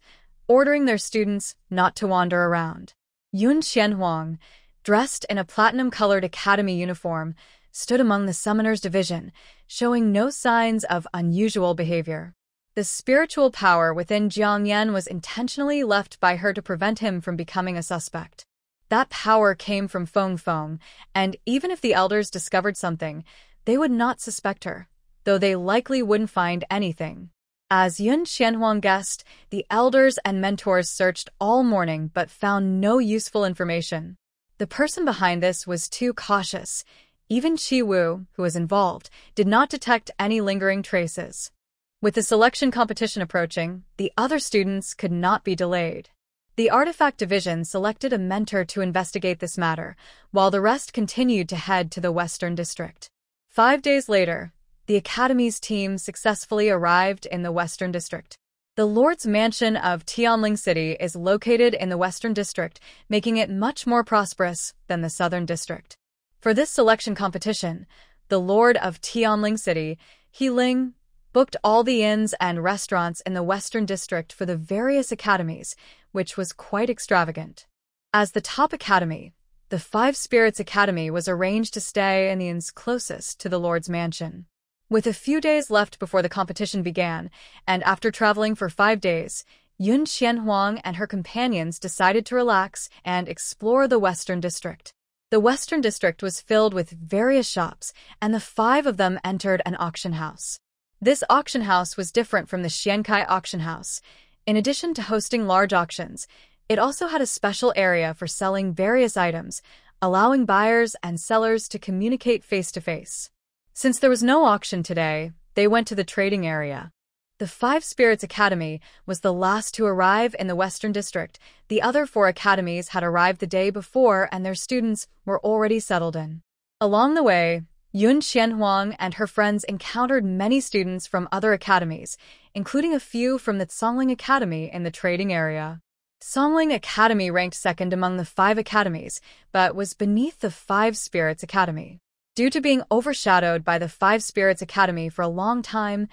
ordering their students not to wander around. Yun Xianhuang, dressed in a platinum-colored academy uniform, stood among the Summoners Division, showing no signs of unusual behavior. The spiritual power within Jiang Yan was intentionally left by her to prevent him from becoming a suspect. That power came from Feng Feng, and even if the elders discovered something, they would not suspect her, though they likely wouldn't find anything. As Yun Xianhuang guessed, the elders and mentors searched all morning but found no useful information. The person behind this was too cautious. Even Chi-Wu, who was involved, did not detect any lingering traces. With the selection competition approaching, the other students could not be delayed. The Artifact Division selected a mentor to investigate this matter, while the rest continued to head to the Western District. 5 days later, the Academy's team successfully arrived in the Western District. The Lord's Mansion of Tianling City is located in the Western District, making it much more prosperous than the Southern District. For this selection competition, the Lord of Tianling City, He Ling, booked all the inns and restaurants in the Western District for the various academies, which was quite extravagant. As the top academy, the Five Spirits Academy was arranged to stay in the inns closest to the Lord's Mansion. With a few days left before the competition began, and after traveling for 5 days, Yun Xianhuang and her companions decided to relax and explore the Western District. The Western District was filled with various shops, and the 5 of them entered an auction house. This auction house was different from the Xiankai auction house. In addition to hosting large auctions, it also had a special area for selling various items, allowing buyers and sellers to communicate face-to-face. Since there was no auction today, they went to the trading area. The Five Spirits Academy was the last to arrive in the Western District. The other 4 academies had arrived the day before and their students were already settled in. Along the way, Yun Xianhuang and her friends encountered many students from other academies, including a few from the Songling Academy in the trading area. Songling Academy ranked second among the 5 academies, but was beneath the 5 Spirits Academy. Due to being overshadowed by the 5 Spirits Academy for a long time,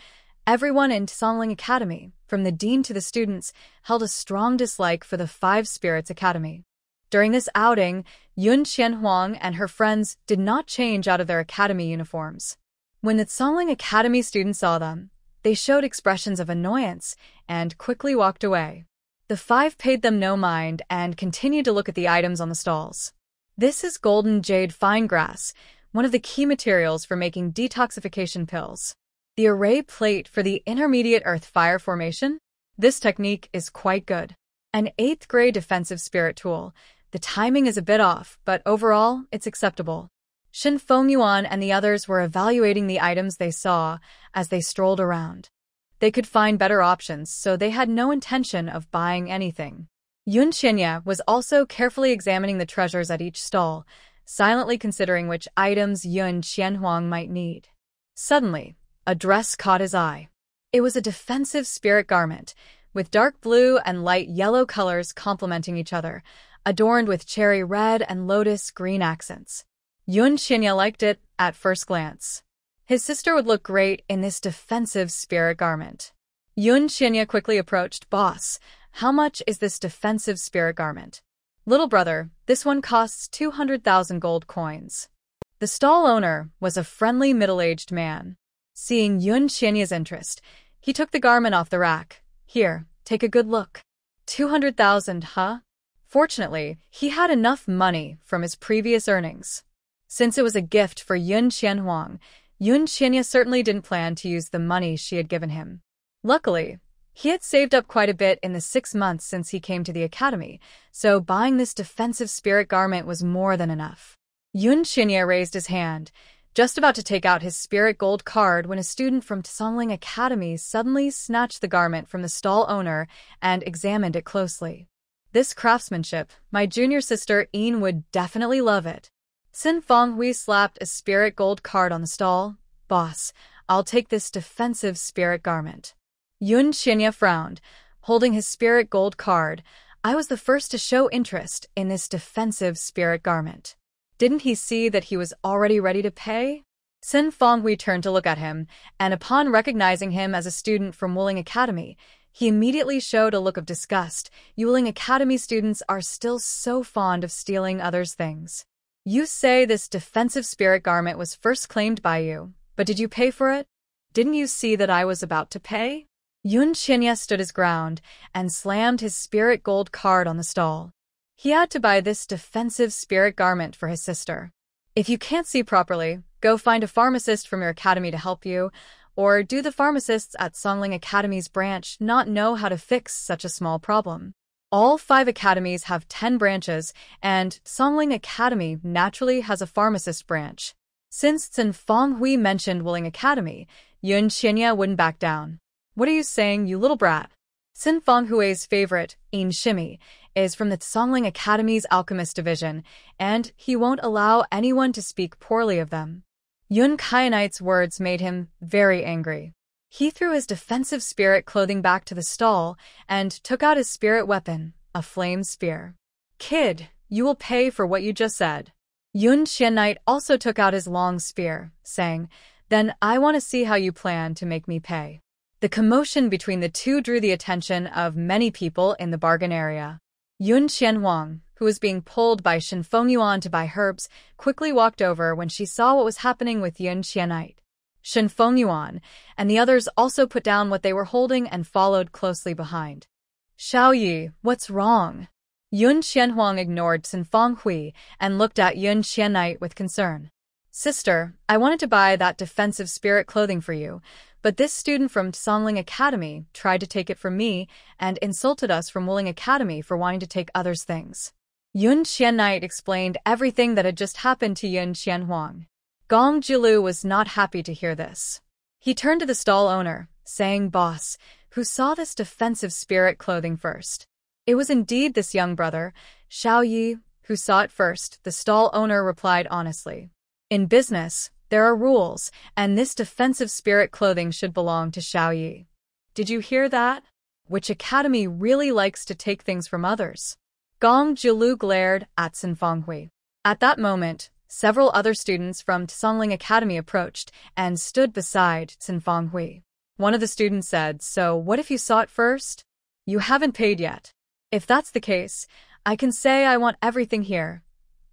everyone in Songling Academy, from the dean to the students, held a strong dislike for the 5 Spirits Academy. During this outing, Yun Xianhuang and her friends did not change out of their academy uniforms. When the Songling Academy students saw them, they showed expressions of annoyance and quickly walked away. The 5 paid them no mind and continued to look at the items on the stalls. This is golden jade fine grass, one of the key materials for making detoxification pills. The array plate for the intermediate earth-fire formation? This technique is quite good. An 8th grade defensive spirit tool. The timing is a bit off, but overall, it's acceptable. Shin Fengyuan and the others were evaluating the items they saw as they strolled around. They could find better options, so they had no intention of buying anything. Yun Xianya was also carefully examining the treasures at each stall, silently considering which items Yun Xianhuang might need. Suddenly, a dress caught his eye. It was a defensive spirit garment, with dark blue and light yellow colors complementing each other, adorned with cherry red and lotus green accents. Yun Xianya liked it at first glance. His sister would look great in this defensive spirit garment. Yun Xianya quickly approached, "Boss, how much is this defensive spirit garment?" "Little brother, this one costs 200,000 gold coins." The stall owner was a friendly middle-aged man. Seeing Yun Xianya's interest, he took the garment off the rack. "Here, take a good look." 200,000, huh? Fortunately, he had enough money from his previous earnings. Since it was a gift for Yun Xianhuang, Yun Xianya certainly didn't plan to use the money she had given him. Luckily, he had saved up quite a bit in the 6 months since he came to the academy, so buying this defensive spirit garment was more than enough. Yun Xianya raised his hand, just about to take out his spirit gold card when a student from Songling Academy suddenly snatched the garment from the stall owner and examined it closely. "This craftsmanship, my junior sister Yin would definitely love it." Sin Fenghui slapped a spirit gold card on the stall. "Boss, I'll take this defensive spirit garment." Yun Xianya frowned, holding his spirit gold card. "I was the first to show interest in this defensive spirit garment." Didn't he see that he was already ready to pay? Sin Fenghui turned to look at him, and upon recognizing him as a student from Wuling Academy, he immediately showed a look of disgust. Wuling Academy students are still so fond of stealing others' things. "You say this defensive spirit garment was first claimed by you, but did you pay for it? Didn't you see that I was about to pay?" Yun Xianya stood his ground and slammed his spirit gold card on the stall. He had to buy this defensive spirit garment for his sister. If you can't see properly, go find a pharmacist from your academy to help you, or do the pharmacists at Songling Academy's branch not know how to fix such a small problem? All 5 academies have 10 branches, and Songling Academy naturally has a pharmacist branch. Since Sin Fenghui mentioned Wuling Academy, Yun Xianya wouldn't back down. "What are you saying, you little brat?" Sin Fenghui's favorite, Yin Shimi, is from the Songling Academy's Alchemist Division, and he won't allow anyone to speak poorly of them. Yun Kyanite's words made him very angry. He threw his defensive spirit clothing back to the stall and took out his spirit weapon, a flame spear. "Kid, you will pay for what you just said." Yun Xianite also took out his long spear, saying, "Then I want to see how you plan to make me pay." The commotion between the two drew the attention of many people in the bargain area. Yun Xianhuang, who was being pulled by Shin Fengyuan to buy herbs, quickly walked over when she saw what was happening with Yun Xianite. Shin Fengyuan and the others also put down what they were holding and followed closely behind. "Xiaoyi, what's wrong?" Yun Xianhuang ignored Sin Fenghui and looked at Yun Xianite with concern. "Sister, I wanted to buy that defensive spirit clothing for you, but this student from Songling Academy tried to take it from me and insulted us from Wuling Academy for wanting to take others' things." Yun Xianite explained everything that had just happened to Yun Xianhuang. Gong Jilu was not happy to hear this. He turned to the stall owner, saying, "Boss, who saw this defensive spirit clothing first?" It was indeed this young brother, Xiaoyi, who saw it first, the stall owner replied honestly. In business, There are rules, and this defensive spirit clothing should belong to Xiaoyi. Did you hear that? Which academy really likes to take things from others? Gong Jilu glared at Sin Fanghui. At that moment, several other students from Tsongling Academy approached and stood beside Sin Fanghui. One of the students said, "So what if you saw it first? You haven't paid yet. If that's the case, I can say I want everything here.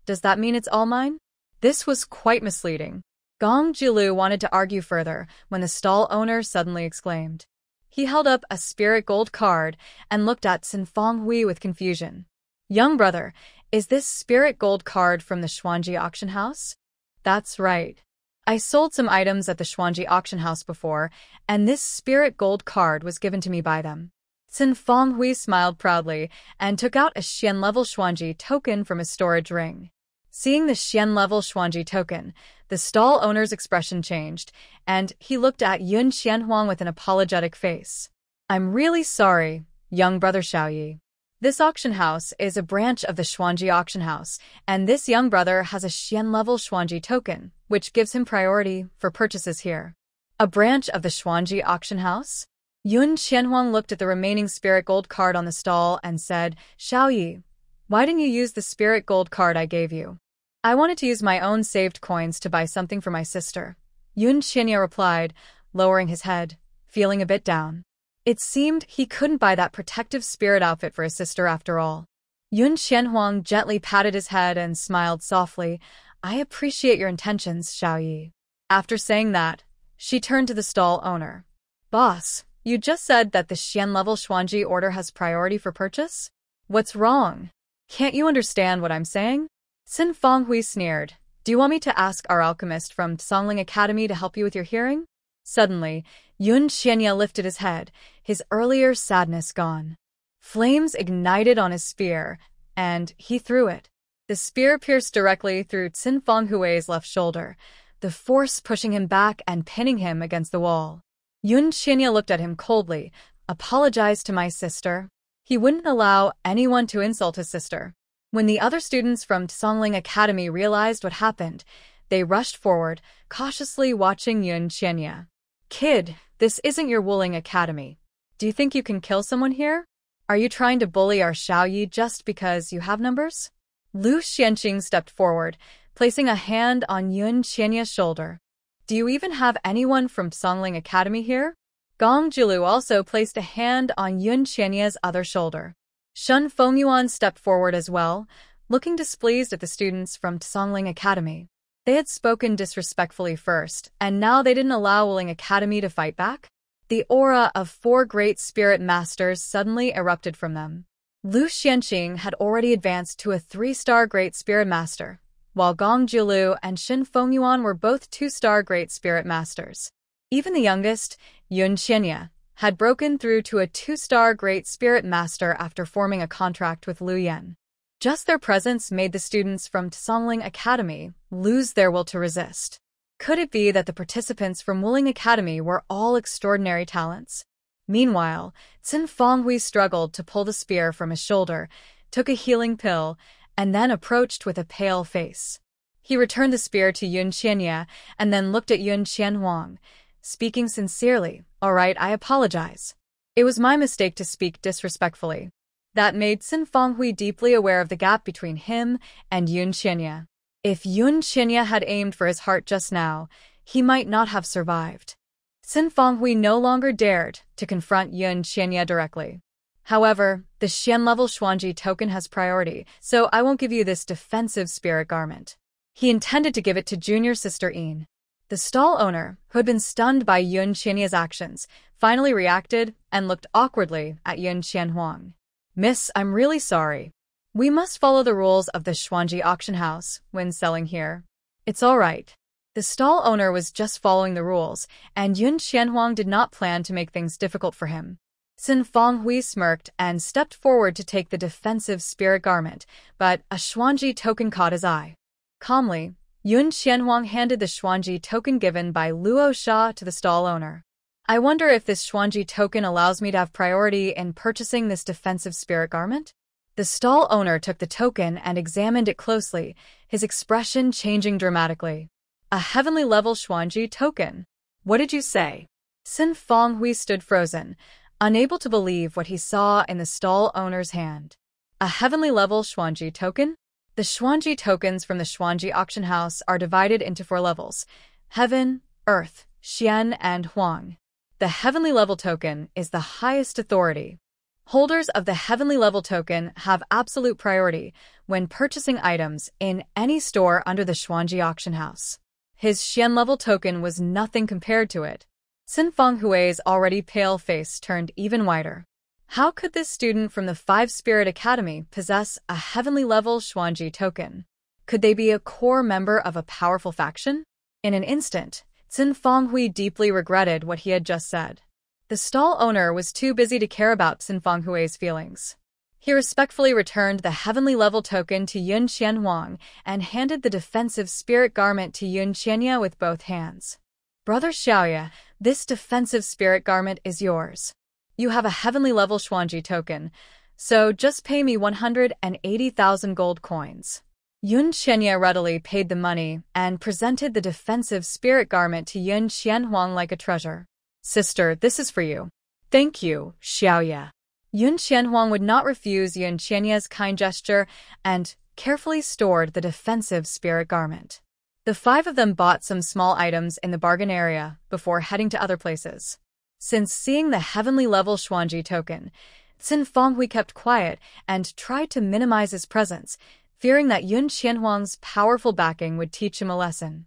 Does that mean it's all mine?" This was quite misleading. Gong Jilu wanted to argue further when the stall owner suddenly exclaimed. He held up a spirit gold card and looked at Sin Fanghui with confusion. "Young brother, is this spirit gold card from the Xuanji auction house?" "That's right. I sold some items at the Xuanji auction house before, and this spirit gold card was given to me by them." Sin Fanghui smiled proudly and took out a Xian-level Xuanji token from his storage ring. Seeing the Xian-level Xuanji token, the stall owner's expression changed, and he looked at Yun Xianhuang with an apologetic face. "I'm really sorry, young brother Xiaoyi. This auction house is a branch of the Xuanji auction house, and this young brother has a Xian-level Xuanji token, which gives him priority for purchases here." "A branch of the Xuanji auction house?" Yun Xianhuang looked at the remaining spirit gold card on the stall and said, "Xiaoyi, why didn't you use the spirit gold card I gave you?" "I wanted to use my own saved coins to buy something for my sister," Yun Xianya replied, lowering his head, feeling a bit down. It seemed he couldn't buy that protective spirit outfit for his sister after all. Yun Xianhuang gently patted his head and smiled softly. "I appreciate your intentions, Xiaoyi." After saying that, she turned to the stall owner. "Boss, you just said that the Xian-level Xuanji order has priority for purchase? What's wrong? Can't you understand what I'm saying?" Sin Fanghui sneered. "Do you want me to ask our alchemist from Tsongling Academy to help you with your hearing?" Suddenly, Yun Xianya lifted his head, his earlier sadness gone. Flames ignited on his spear, and he threw it. The spear pierced directly through Sin Fanghui's left shoulder, the force pushing him back and pinning him against the wall. Yun Xianya looked at him coldly. "Apologize to my sister." He wouldn't allow anyone to insult his sister. When the other students from Tsongling Academy realized what happened, they rushed forward, cautiously watching Yun Xianya. "Kid, this isn't your Wuling Academy. Do you think you can kill someone here? Are you trying to bully our Xiaoyi just because you have numbers?" Lu Xianqing stepped forward, placing a hand on Yun Xianya's shoulder. "Do you even have anyone from Tsongling Academy here?" Gong Jilu also placed a hand on Yun Xianya's other shoulder. Shun Fengyuan stepped forward as well, looking displeased at the students from Tsongling Academy. They had spoken disrespectfully first, and now they didn't allow Wuling Academy to fight back. The aura of 4 great spirit masters suddenly erupted from them. Lu Xianqing had already advanced to a 3-star great spirit master, while Gong Jilu and Shin Fengyuan were both 2-star great spirit masters. Even the youngest, Yun Xianya, had broken through to a 2-star great spirit master after forming a contract with Lu Yan. Just their presence made the students from Tsongling Academy lose their will to resist. Could it be that the participants from Wuling Academy were all extraordinary talents? Meanwhile, Sin Fanghui struggled to pull the spear from his shoulder, took a healing pill, and then approached with a pale face. He returned the spear to Yun Xianya and then looked at Yun Xianhuang, speaking sincerely. "All right, I apologize. It was my mistake to speak disrespectfully." That made Sin Fanghui deeply aware of the gap between him and Yun Xianya. If Yun Xianya had aimed for his heart just now, he might not have survived. Sin Fanghui no longer dared to confront Yun Xianya directly. "However, the Xian-level Xuanji token has priority, so I won't give you this defensive spirit garment." He intended to give it to junior sister Yin. The stall owner, who had been stunned by Yun Xianya's actions, finally reacted and looked awkwardly at Yun Xianhuang. "Miss, I'm really sorry. We must follow the rules of the Xuanji auction house when selling here." "It's all right." The stall owner was just following the rules, and Yun Xianhuang did not plan to make things difficult for him. Sin Fanghui smirked and stepped forward to take the defensive spirit garment, but a Xuanji token caught his eye. Calmly, Yun Xianhuang handed the Xuanji token given by Luo Sha to the stall owner. "I wonder if this Xuanji token allows me to have priority in purchasing this defensive spirit garment?" The stall owner took the token and examined it closely, his expression changing dramatically. A heavenly level Xuanji token. What did you say? Sin Fonghui stood frozen, unable to believe what he saw in the stall owner's hand. A heavenly level Xuanji token? The Xuanji tokens from the Xuanji auction house are divided into 4 levels: Heaven, Earth, Xian, and Huang. The heavenly level token is the highest authority. Holders of the heavenly level token have absolute priority when purchasing items in any store under the Xuanji auction house. His Xian level token was nothing compared to it. Sin Fonghui's already pale face turned even whiter. How could this student from the 5-Spirit Academy possess a heavenly level Xuanji token? Could they be a core member of a powerful faction? In an instant, Sin Fonghui deeply regretted what he had just said. The stall owner was too busy to care about Sin Fonghui's feelings. He respectfully returned the heavenly level token to Yun Qianhuang and handed the defensive spirit garment to Yun Qianya with both hands. Brother Xiaoya, this defensive spirit garment is yours. You have a heavenly level Xuanji token, so just pay me 180,000 gold coins. Yun Qianya readily paid the money and presented the defensive spirit garment to Yun Qianhuang like a treasure. Sister, this is for you. Thank you, Xiaoya. Yun Qianhuang would not refuse Yun Qianya's kind gesture and carefully stored the defensive spirit garment. The 5 of them bought some small items in the bargain area before heading to other places. Since seeing the heavenly level Xuanji token, Sin Fonghui kept quiet and tried to minimize his presence, fearing that Yun Qianhuang's powerful backing would teach him a lesson.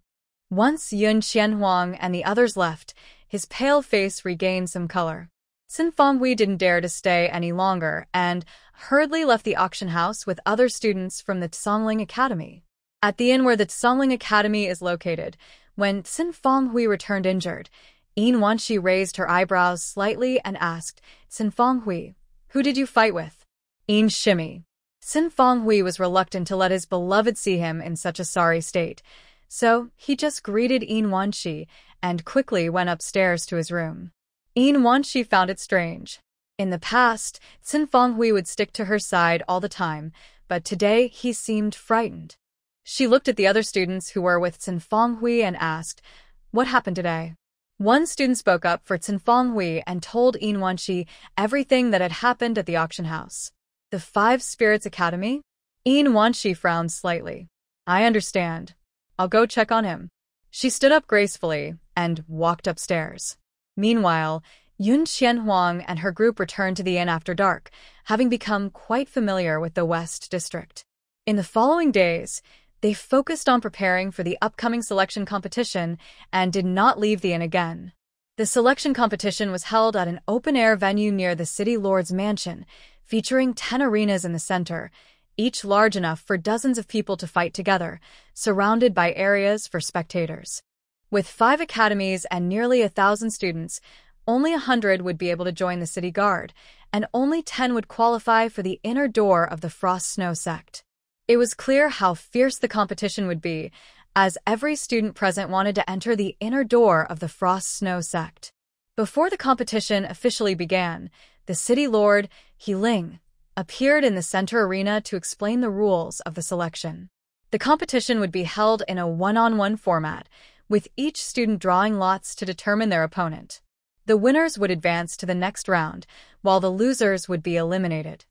Once Yun Qianhuang and the others left, his pale face regained some color. Sin Fonghui didn't dare to stay any longer and hurriedly left the auction house with other students from the Tsongling Academy. At the inn where the Tsongling Academy is located, when Sin Fonghui returned injured, Yin Wanshi raised her eyebrows slightly and asked, Sin Fonghui, who did you fight with? Yin shimmy. Sin Fonghui was reluctant to let his beloved see him in such a sorry state, so he just greeted Yin Wanshi and quickly went upstairs to his room. Yin Wanshi found it strange. In the past, Sin Fonghui would stick to her side all the time, but today he seemed frightened. She looked at the other students who were with Sin Fonghui and asked, what happened today? One student spoke up for Sin Fonghui and told Yin Wanshi everything that had happened at the auction house. The 5 Spirits Academy? Yin Wanshi frowned slightly. I understand. I'll go check on him. She stood up gracefully and walked upstairs. Meanwhile, Yun Qianhuang and her group returned to the inn after dark, having become quite familiar with the West District. In the following days, they focused on preparing for the upcoming selection competition and did not leave the inn again. The selection competition was held at an open-air venue near the city lord's mansion, featuring 10 arenas in the center, each large enough for dozens of people to fight together, surrounded by areas for spectators. With 5 academies and nearly 1,000 students, only 100 would be able to join the city guard, and only 10 would qualify for the inner door of the Frost Snow sect. It was clear how fierce the competition would be, as every student present wanted to enter the inner door of the Frost Snow sect. Before the competition officially began, the city lord, He Ling, appeared in the center arena to explain the rules of the selection. The competition would be held in a one-on-one format, with each student drawing lots to determine their opponent. The winners would advance to the next round, while the losers would be eliminated.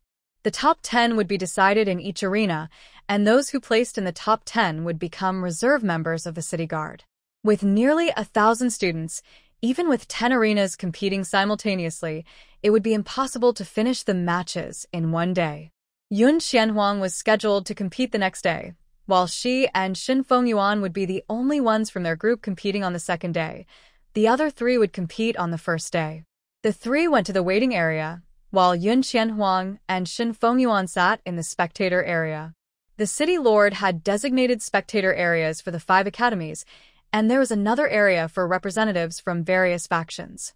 The top 10 would be decided in each arena, and those who placed in the top 10 would become reserve members of the city guard. With nearly 1,000 students, even with 10 arenas competing simultaneously, it would be impossible to finish the matches in one day. Yun Qianhuang was scheduled to compete the next day, while she and Xin Fengyuan would be the only ones from their group competing on the second day. The other 3 would compete on the first day. The 3 went to the waiting area, while Yun Qianhuang and Xin Fengyuan sat in the spectator area. The city lord had designated spectator areas for the 5 academies, and there was another area for representatives from various factions.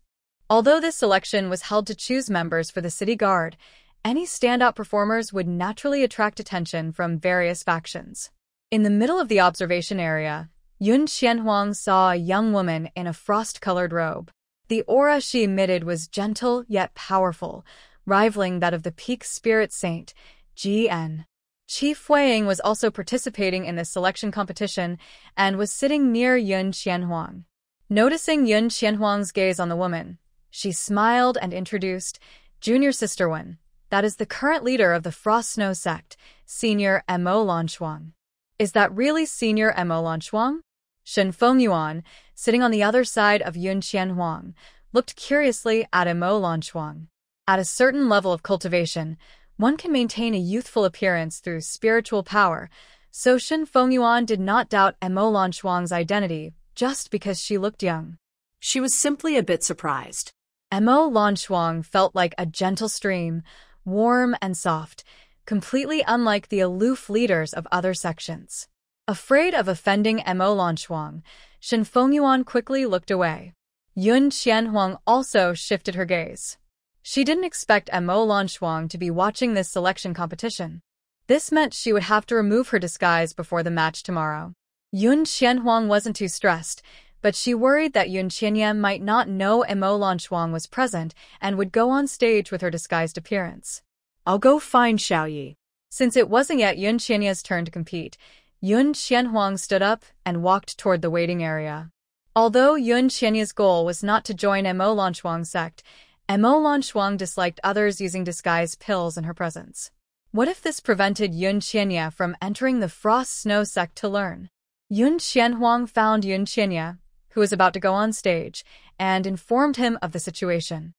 Although this selection was held to choose members for the city guard, any standout performers would naturally attract attention from various factions. In the middle of the observation area, Yun Qianhuang saw a young woman in a frost-colored robe. The aura she emitted was gentle yet powerful, rivaling that of the peak spirit saint, Gn. Chief Huiying was also participating in this selection competition and was sitting near Yun Qianhuang. Noticing Yun Qianhuang's gaze on the woman, she smiled and introduced, Junior Sister Wen, that is the current leader of the Frost Snow sect, Senior Mo Lanchuang. Is that really Senior Mo Lanchuang? Shen Fengyuan, sitting on the other side of Yun Qianhuang, looked curiously at Mo Lanchuang. At a certain level of cultivation, one can maintain a youthful appearance through spiritual power, so Shen Fengyuan did not doubt Mo Lanchuang's identity just because she looked young. She was simply a bit surprised. Mo Lanchuang felt like a gentle stream, warm and soft, completely unlike the aloof leaders of other sections. Afraid of offending Mo Lanchuang, Shen Fengyuan quickly looked away. Yun Qianhuang also shifted her gaze. She didn't expect Mo Lanchuang to be watching this selection competition. This meant she would have to remove her disguise before the match tomorrow. Yun Qianhuang wasn't too stressed, but she worried that Yun Qianya might not know Mo Lanchuang was present and would go on stage with her disguised appearance. I'll go find Xiaoyi. Since it wasn't yet Yun Qianya's turn to compete, Yun Qianhuang stood up and walked toward the waiting area. Although Yun Qianya's goal was not to join Mo Lanchuang's sect, Mo Lanchuang disliked others using disguise pills in her presence. What if this prevented Yun Qianya from entering the Frost Snow sect to learn? Yun Qianhuang found Yun Qianya, who was about to go on stage, and informed him of the situation.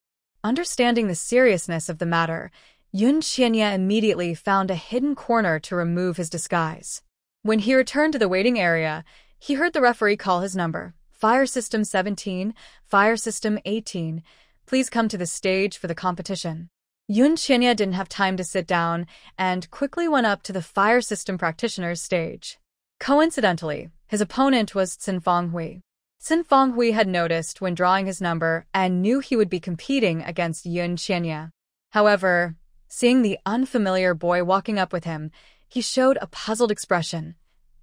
Understanding the seriousness of the matter, Yun Qianya immediately found a hidden corner to remove his disguise. When he returned to the waiting area, he heard the referee call his number, Fire System 17, Fire System 18, please come to the stage for the competition. Yun Qianya didn't have time to sit down and quickly went up to the Fire System Practitioner's stage. Coincidentally, his opponent was Xin Fenghui. Xin Fenghui had noticed when drawing his number and knew he would be competing against Yun Qianya. However, seeing the unfamiliar boy walking up with him, he showed a puzzled expression.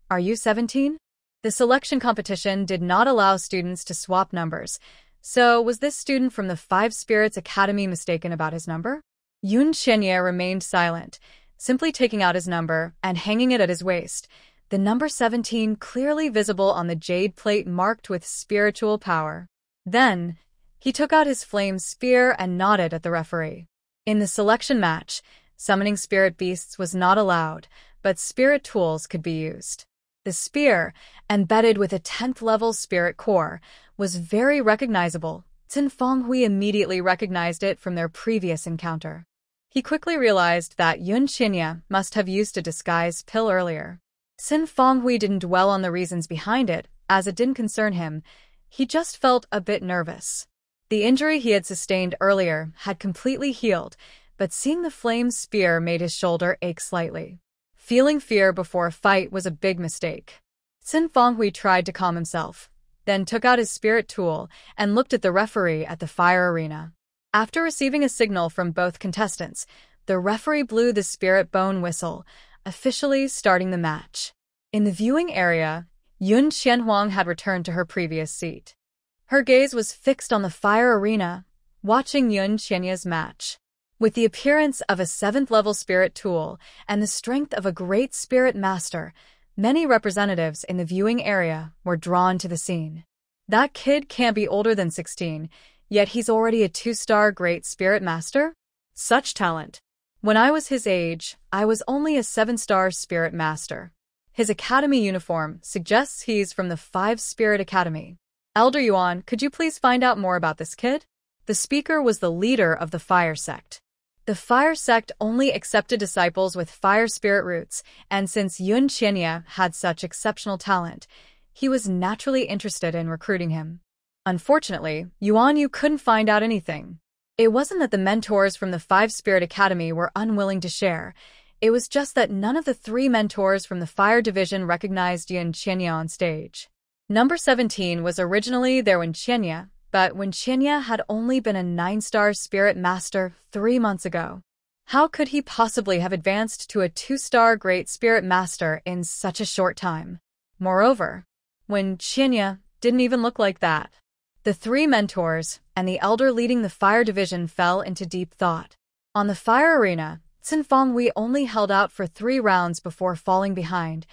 Are you 17? The selection competition did not allow students to swap numbers, so was this student from the Five Spirits Academy mistaken about his number? Yun Qianya remained silent, simply taking out his number and hanging it at his waist, the number 17 clearly visible on the jade plate marked with spiritual power. Then, he took out his flame spear and nodded at the referee. In the selection match, summoning spirit beasts was not allowed, but spirit tools could be used. The spear, embedded with a 10th level spirit core, was very recognizable. Xin Fenghui immediately recognized it from their previous encounter. He quickly realized that Yun Qianya must have used a disguise pill earlier. Xin Fenghui didn't dwell on the reasons behind it, as it didn't concern him. He just felt a bit nervous. The injury he had sustained earlier had completely healed, but seeing the flame spear made his shoulder ache slightly. Feeling fear before a fight was a big mistake. Xin Fenghui tried to calm himself, then took out his spirit tool and looked at the referee at the fire arena. After receiving a signal from both contestants, the referee blew the spirit bone whistle, officially starting the match. In the viewing area, Yun Qianhuang had returned to her previous seat. Her gaze was fixed on the fire arena, watching Yun Qianya's match. With the appearance of a 7th-level spirit tool and the strength of a great spirit master, many representatives in the viewing area were drawn to the scene. That kid can't be older than 16, yet he's already a 2-star great spirit master? Such talent. When I was his age, I was only a 7-star spirit master. His academy uniform suggests he's from the 5 Spirit Academy. Elder Yuan, could you please find out more about this kid? The speaker was the leader of the fire sect. The fire sect only accepted disciples with fire spirit roots, and since Yun Qianya had such exceptional talent, he was naturally interested in recruiting him. Unfortunately, Yuan Yu couldn't find out anything. It wasn't that the mentors from the 5 Spirit Academy were unwilling to share. It was just that none of the 3 mentors from the fire division recognized Yun Qianya on stage. Number 17 was originally there when Qianya, but when Qianya had only been a 9-star spirit master 3 months ago. How could he possibly have advanced to a 2-star great spirit master in such a short time? Moreover, when Qianya didn't even look like that. The 3 mentors and the elder leading the fire division fell into deep thought. On the fire arena, Xin Fanghui only held out for 3 rounds before falling behind,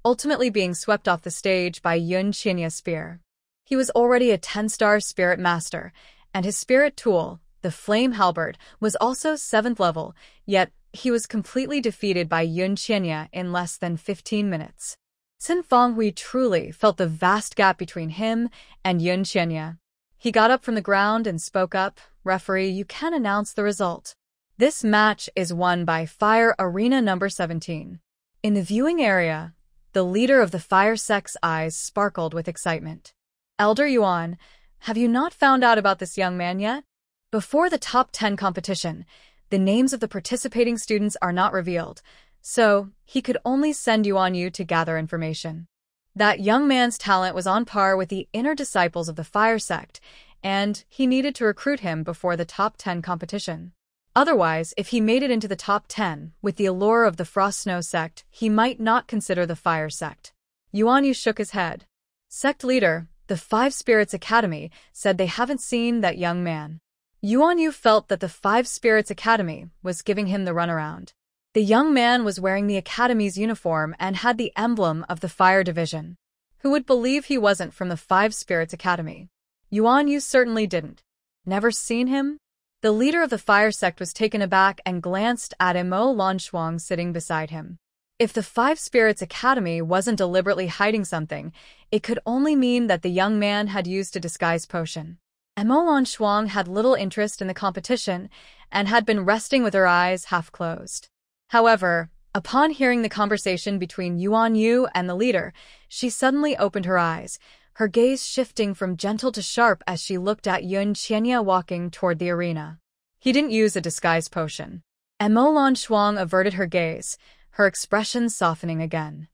ultimately being swept off the stage by Yun Qianya's spear. He was already a 10-star spirit master, and his spirit tool, the Flame Halberd, was also 7th level, yet he was completely defeated by Yun Qianya in less than 15 minutes. Xin Fanghui truly felt the vast gap between him and Yun Qianya. He got up from the ground and spoke up, "Referee, you can announce the result. This match is won by Fire Arena number 17. In the viewing area, the leader of the Fire Sect's eyes sparkled with excitement. "Elder Yuan, have you not found out about this young man yet? Before the top 10 competition, the names of the participating students are not revealed, so he could only send Yuan Yu to gather information. That young man's talent was on par with the inner disciples of the Fire Sect, and he needed to recruit him before the top 10 competition. Otherwise, if he made it into the top 10 with the allure of the Frost Snow Sect, he might not consider the Fire Sect." Yuan Yu shook his head. Sect leader, the 5 Spirits Academy, said they haven't seen that young man. Yuan Yu felt that the 5 Spirits Academy was giving him the runaround. The young man was wearing the Academy's uniform and had the emblem of the Fire Division. Who would believe he wasn't from the 5 Spirits Academy? Yuan Yu certainly didn't. Never seen him? The leader of the Fire Sect was taken aback and glanced at Mo Lanshuang sitting beside him. If the 5 Spirits Academy wasn't deliberately hiding something, it could only mean that the young man had used a disguise potion. Mo Lanshuang had little interest in the competition and had been resting with her eyes half closed. However, upon hearing the conversation between Yuan Yu and the leader, she suddenly opened her eyes, her gaze shifting from gentle to sharp as she looked at Yun Qianya walking toward the arena. He didn't use a disguise potion. Mo Lanshuang averted her gaze, her expression softening again.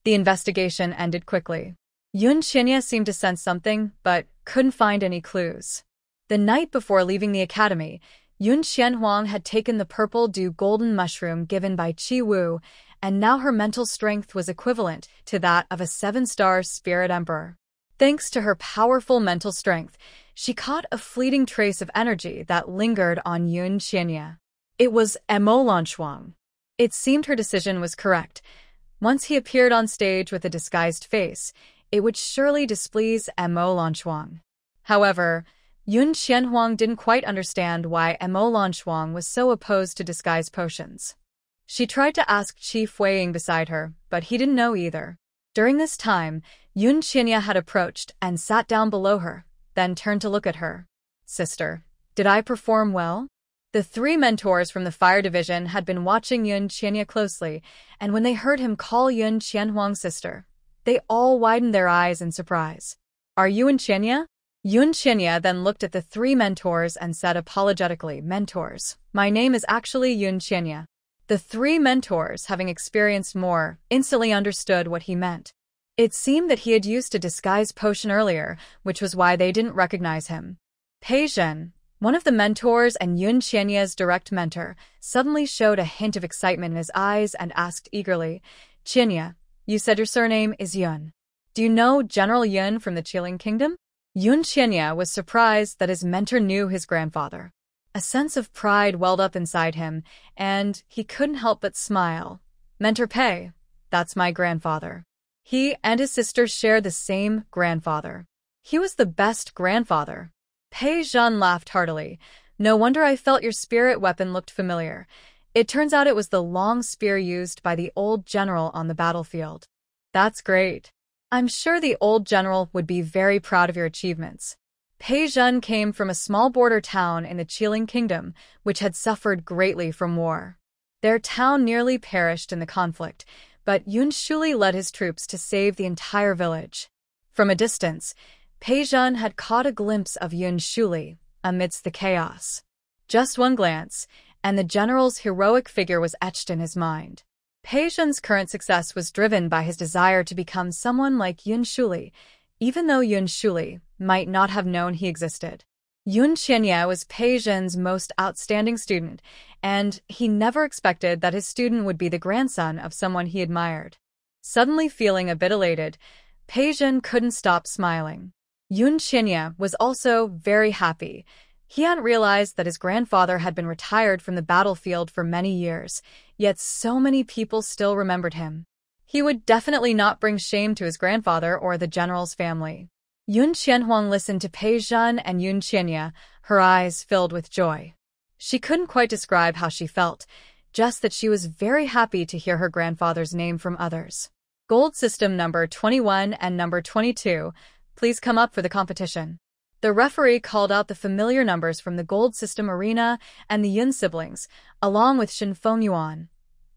The investigation ended quickly. Yun Qianya seemed to sense something, but couldn't find any clues. The night before leaving the academy, Yun Qianhuang had taken the purple dew golden mushroom given by Qi Wu, and now her mental strength was equivalent to that of a 7-star spirit emperor. Thanks to her powerful mental strength, she caught a fleeting trace of energy that lingered on Yun Qianya. It was Mo Lanshuang. It seemed her decision was correct. Once he appeared on stage with a disguised face, it would surely displease Mo Lanshuang. However, Yun Qianhuang didn't quite understand why Mo Lanshuang was so opposed to disguise potions. She tried to ask Qi Fuiying beside her, but he didn't know either. During this time, Yun Qianya had approached and sat down below her, then turned to look at her. "Sister, did I perform well?" The 3 mentors from the Fire Division had been watching Yun Qianya closely, and when they heard him call Yun Qianhuang sister, they all widened their eyes in surprise. "Are you Yun Qianya?" Yun Qianya then looked at the 3 mentors and said apologetically, "Mentors, my name is actually Yun Qianya." The 3 mentors, having experienced more, instantly understood what he meant. It seemed that he had used a disguise potion earlier, which was why they didn't recognize him. Pei Zhen, one of the mentors and Yun Qianya's direct mentor, suddenly showed a hint of excitement in his eyes and asked eagerly, "Qianya, you said your surname is Yun. Do you know General Yun from the Qiling Kingdom?" Yun Qianya was surprised that his mentor knew his grandfather. A sense of pride welled up inside him, and he couldn't help but smile. "Mentor Pei, that's my grandfather." He and his sister shared the same grandfather. He was the best grandfather. Pei Zhen laughed heartily. "No wonder I felt your spirit weapon looked familiar. It turns out it was the long spear used by the old general on the battlefield." "That's great. I'm sure the old general would be very proud of your achievements." Pei Zhen came from a small border town in the Qiling Kingdom, which had suffered greatly from war. Their town nearly perished in the conflict, but Yun Shuli led his troops to save the entire village. From a distance, Pei Zhen had caught a glimpse of Yun Shuli amidst the chaos. Just one glance, and the general's heroic figure was etched in his mind. Pei Zhen's current success was driven by his desire to become someone like Yun Shuli, even though Yun Shuli might not have known he existed. Yun Qianya was Pei Zhen's most outstanding student, and he never expected that his student would be the grandson of someone he admired. Suddenly feeling a bit elated, Pei Zhen couldn't stop smiling. Yun Qianya was also very happy. He hadn't realized that his grandfather had been retired from the battlefield for many years, yet so many people still remembered him. He would definitely not bring shame to his grandfather or the general's family. Yun Qianhuang listened to Pei Zhan and Yun Qianya, her eyes filled with joy. She couldn't quite describe how she felt, just that she was very happy to hear her grandfather's name from others. Gold System number 21 and number 22, please come up for the competition. The referee called out the familiar numbers from the Gold System arena and the Yun siblings, along with Shen Fengyuan.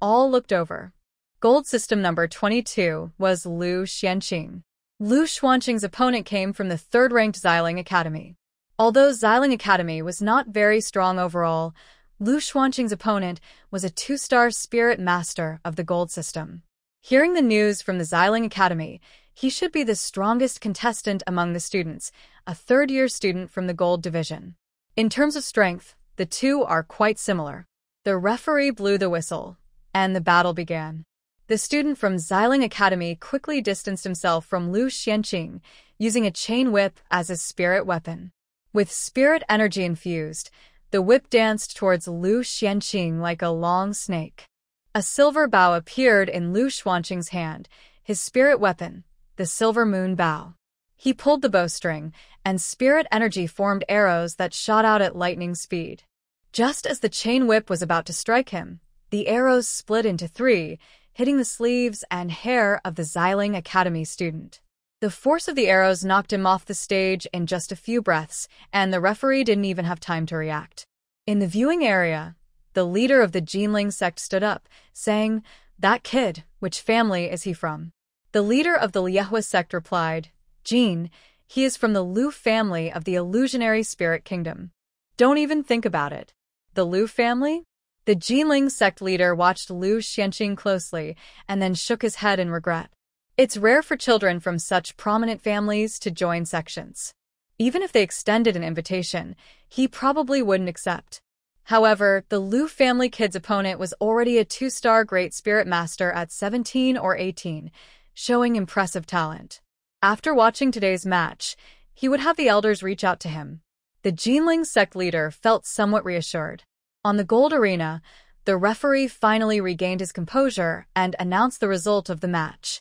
All looked over. Gold System number 22 was Lu Xianqing. Lu Xuanqing's opponent came from the third-ranked Xiling Academy. Although Xiling Academy was not very strong overall, Lu Xuanqing's opponent was a 2-star spirit master of the Gold System. Hearing the news from the Xiling Academy, he should be the strongest contestant among the students, a third-year student from the Gold Division. In terms of strength, the two are quite similar. The referee blew the whistle, and the battle began. The student from Xiling Academy quickly distanced himself from Lu Xianqing, using a chain whip as his spirit weapon. With spirit energy infused, the whip danced towards Lu Xianqing like a long snake. A silver bow appeared in Lu Xuanqing's hand, his spirit weapon, the silver moon bow. He pulled the bowstring, and spirit energy formed arrows that shot out at lightning speed. Just as the chain whip was about to strike him, the arrows split into 3, hitting the sleeves and hair of the Xiling Academy student. The force of the arrows knocked him off the stage in just a few breaths, and the referee didn't even have time to react. In the viewing area, the leader of the Jinling sect stood up, saying, "That kid, which family is he from?" The leader of the Liehua sect replied, "Jin, he is from the Lu family of the illusionary spirit kingdom." "Don't even think about it." "The Lu family?" The Jinling sect leader watched Lu Xianqing closely and then shook his head in regret. It's rare for children from such prominent families to join sections. Even if they extended an invitation, he probably wouldn't accept. However, the Lu family kid's opponent was already a 2-star Great Spirit Master at 17 or 18, showing impressive talent. After watching today's match, he would have the elders reach out to him. The Jinling sect leader felt somewhat reassured. On the gold arena, the referee finally regained his composure and announced the result of the match.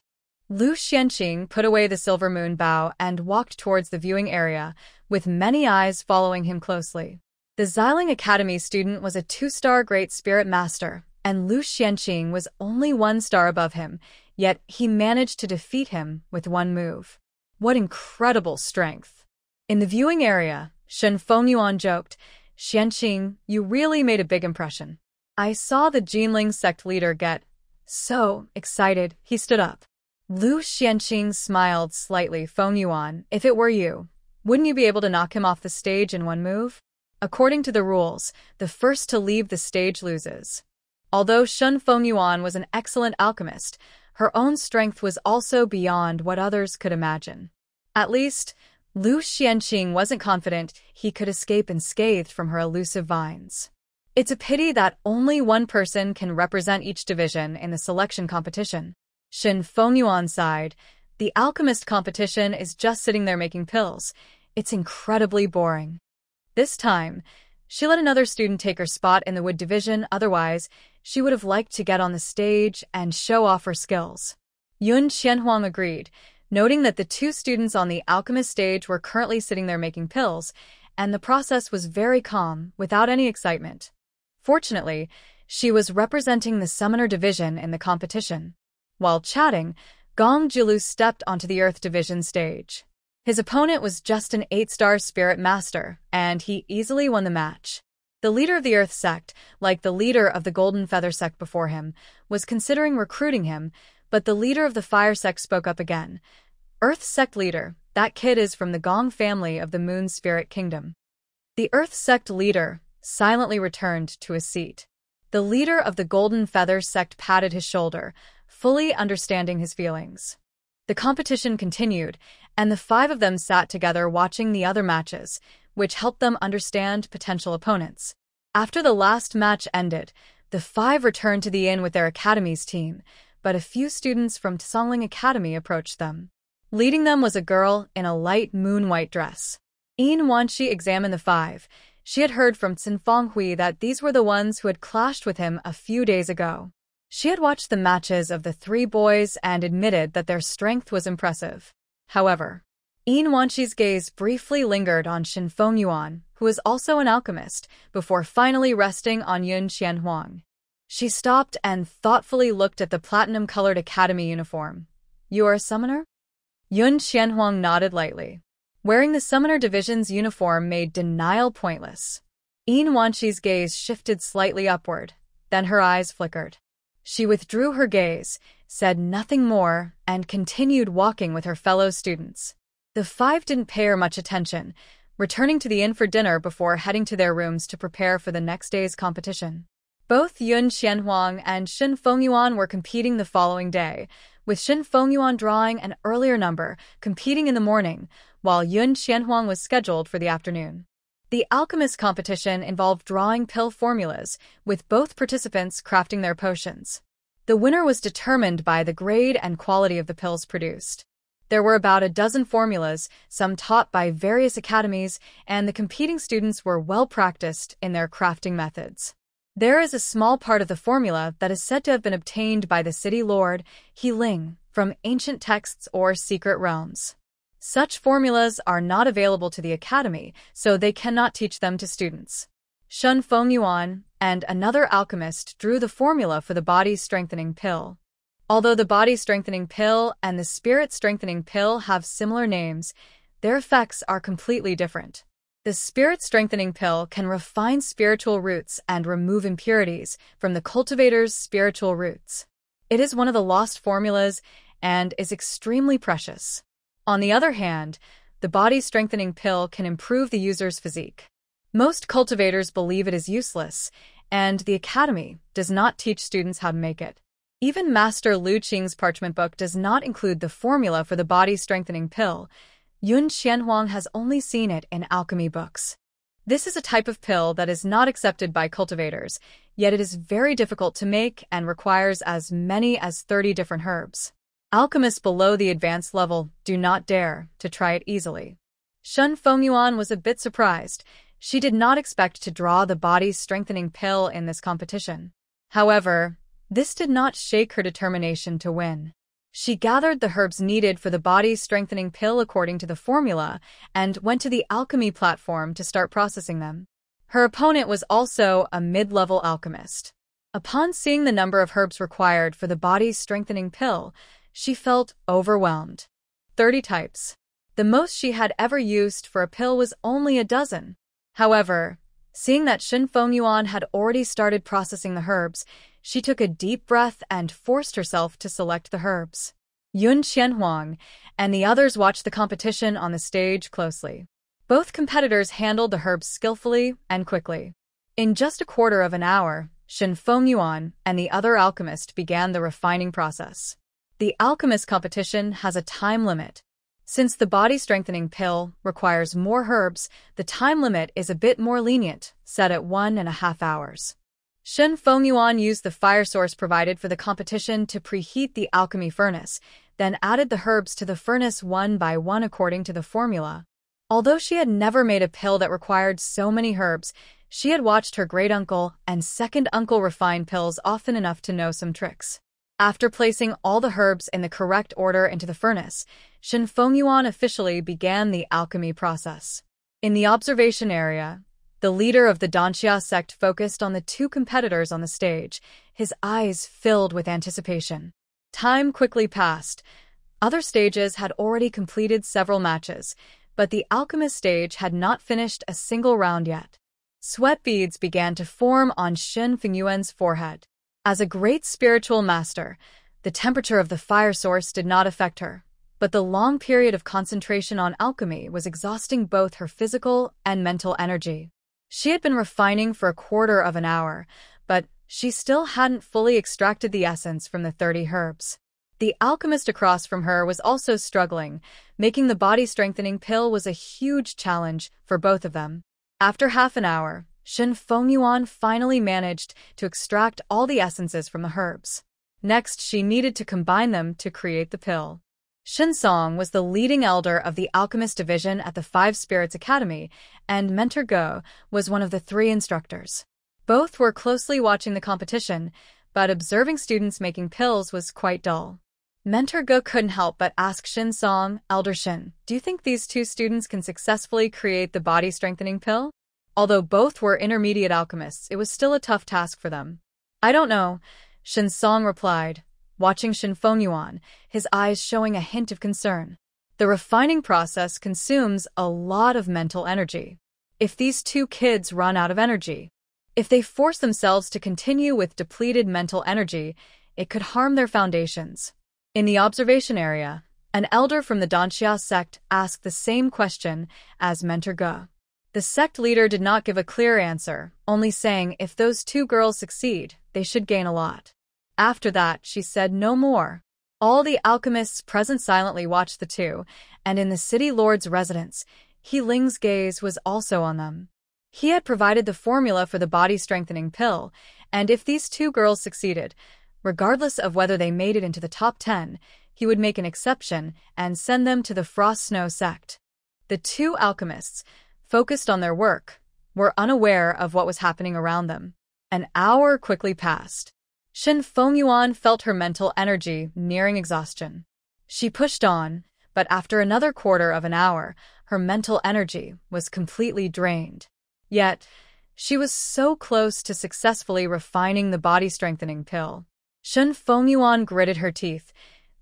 Lu Xianqing put away the silver moon bow and walked towards the viewing area, with many eyes following him closely. The Xiling Academy student was a 2-star Great Spirit Master, and Lu Xianqing was only 1 star above him, yet he managed to defeat him with 1 move. What incredible strength! In the viewing area, Shen Fengyuan joked, "Xianqing, you really made a big impression." I saw the Jinling sect leader get so excited, he stood up. Lu Xianqing smiled slightly. "Fengyuan, if it were you, wouldn't you be able to knock him off the stage in 1 move? According to the rules, the first to leave the stage loses." Although Shen Fengyuan was an excellent alchemist, her own strength was also beyond what others could imagine. At least, Lu Xianqing wasn't confident he could escape unscathed from her elusive vines. It's a pity that only 1 person can represent each division in the selection competition. Shen Fengyuan sighed, "The alchemist competition is just sitting there making pills. It's incredibly boring." This time, she let another student take her spot in the wood division, otherwise, she would have liked to get on the stage and show off her skills. Yun Qianhuang agreed, noting that the 2 students on the alchemist stage were currently sitting there making pills, and the process was very calm, without any excitement. Fortunately, she was representing the summoner division in the competition. While chatting, Gong Jilu stepped onto the Earth Division stage. His opponent was just an 8-star Spirit Master, and he easily won the match. The leader of the Earth sect, like the leader of the Golden Feather sect before him, was considering recruiting him, but the leader of the Fire sect spoke up again. "Earth sect leader, that kid is from the Gong family of the Moon Spirit Kingdom." The Earth sect leader silently returned to his seat. The leader of the Golden Feather sect patted his shoulder, fully understanding his feelings. The competition continued, and the 5 of them sat together watching the other matches, which helped them understand potential opponents. After the last match ended, the 5 returned to the inn with their academy's team, but a few students from Xiling Academy approached them. Leading them was a girl in a light moon-white dress. Yin Wanxi examined the 5. She had heard from Xin Fenghui that these were the ones who had clashed with him a few days ago. She had watched the matches of the three boys and admitted that their strength was impressive. However, Yin Wanqi's gaze briefly lingered on Shin Fengyuan, who was also an alchemist, before finally resting on Yun Qianhuang. She stopped and thoughtfully looked at the platinum-colored academy uniform. "You are a summoner?" Yun Qianhuang nodded lightly. Wearing the summoner division's uniform made denial pointless. Yin Wanqi's gaze shifted slightly upward, then her eyes flickered. She withdrew her gaze, said nothing more, and continued walking with her fellow students. The five didn't pay her much attention, returning to the inn for dinner before heading to their rooms to prepare for the next day's competition. Both Yun Qianhuang and Shin Fengyuan were competing the following day, with Shin Fengyuan drawing an earlier number, competing in the morning, while Yun Qianhuang was scheduled for the afternoon. The alchemist competition involved drawing pill formulas, with both participants crafting their potions. The winner was determined by the grade and quality of the pills produced. There were about a dozen formulas, some taught by various academies, and the competing students were well practiced in their crafting methods. There is a small part of the formula that is said to have been obtained by the city lord, He Ling, from ancient texts or secret realms. Such formulas are not available to the academy, so they cannot teach them to students. Shin Fengyuan and another alchemist drew the formula for the body-strengthening pill. Although the body-strengthening pill and the spirit-strengthening pill have similar names, their effects are completely different. The spirit-strengthening pill can refine spiritual roots and remove impurities from the cultivator's spiritual roots. It is one of the lost formulas and is extremely precious. On the other hand, the body-strengthening pill can improve the user's physique. Most cultivators believe it is useless, and the academy does not teach students how to make it. Even Master Lu Qing's parchment book does not include the formula for the body-strengthening pill. Yun Qianhuang has only seen it in alchemy books. This is a type of pill that is not accepted by cultivators, yet it is very difficult to make and requires as many as 30 different herbs. Alchemists below the advanced level do not dare to try it easily. Shin Fengyuan was a bit surprised. She did not expect to draw the body-strengthening pill in this competition. However, this did not shake her determination to win. She gathered the herbs needed for the body-strengthening pill according to the formula and went to the alchemy platform to start processing them. Her opponent was also a mid-level alchemist. Upon seeing the number of herbs required for the body-strengthening pill, she felt overwhelmed. 30 types. The most she had ever used for a pill was only a dozen. However, seeing that Shin Fengyuan had already started processing the herbs, she took a deep breath and forced herself to select the herbs. Yun Qianhuang and the others watched the competition on the stage closely. Both competitors handled the herbs skillfully and quickly. In just a quarter of an hour, Shin Fengyuan and the other alchemist began the refining process. The alchemist competition has a time limit. Since the body-strengthening pill requires more herbs, the time limit is a bit more lenient, set at 1.5 hours. Shin Fengyuan used the fire source provided for the competition to preheat the alchemy furnace, then added the herbs to the furnace one by one according to the formula. Although she had never made a pill that required so many herbs, she had watched her great-uncle and second-uncle refine pills often enough to know some tricks. After placing all the herbs in the correct order into the furnace, Shin Fengyuan officially began the alchemy process. In the observation area, the leader of the Danxia sect focused on the two competitors on the stage, his eyes filled with anticipation. Time quickly passed. Other stages had already completed several matches, but the alchemist stage had not finished a single round yet. Sweat beads began to form on Shin Fengyuan's forehead. As a great spiritual master, the temperature of the fire source did not affect her, but the long period of concentration on alchemy was exhausting both her physical and mental energy. She had been refining for a quarter of an hour, but she still hadn't fully extracted the essence from the 30 herbs. The alchemist across from her was also struggling. Making the body-strengthening pill was a huge challenge for both of them. After half an hour, Shin Fengyuan finally managed to extract all the essences from the herbs. Next, she needed to combine them to create the pill. Shin Song was the leading elder of the alchemist division at the Five Spirits Academy, and Mentor Go was one of the 3 instructors. Both were closely watching the competition, but observing students making pills was quite dull. Mentor Go couldn't help but ask Shin Song, Elder Shin, do you think these 2 students can successfully create the body-strengthening pill? Although both were intermediate alchemists, it was still a tough task for them. I don't know, Shin Song replied, watching Shin Fengyuan, his eyes showing a hint of concern. The refining process consumes a lot of mental energy. If these 2 kids run out of energy, if they force themselves to continue with depleted mental energy, it could harm their foundations. In the observation area, an elder from the Danxia sect asked the same question as Mentor Ge. The sect leader did not give a clear answer, only saying if those 2 girls succeed, they should gain a lot. After that, she said no more. All the alchemists present silently watched the 2, and in the city lord's residence, He Ling's gaze was also on them. He had provided the formula for the body-strengthening pill, and if these 2 girls succeeded, regardless of whether they made it into the top 10, he would make an exception and send them to the Frost Snow sect. The 2 alchemists, focused on their work, were unaware of what was happening around them. An hour quickly passed. Shin Fengyuan felt her mental energy nearing exhaustion. She pushed on, but after another quarter of an hour, her mental energy was completely drained. Yet, she was so close to successfully refining the body-strengthening pill. Shin Fengyuan gritted her teeth,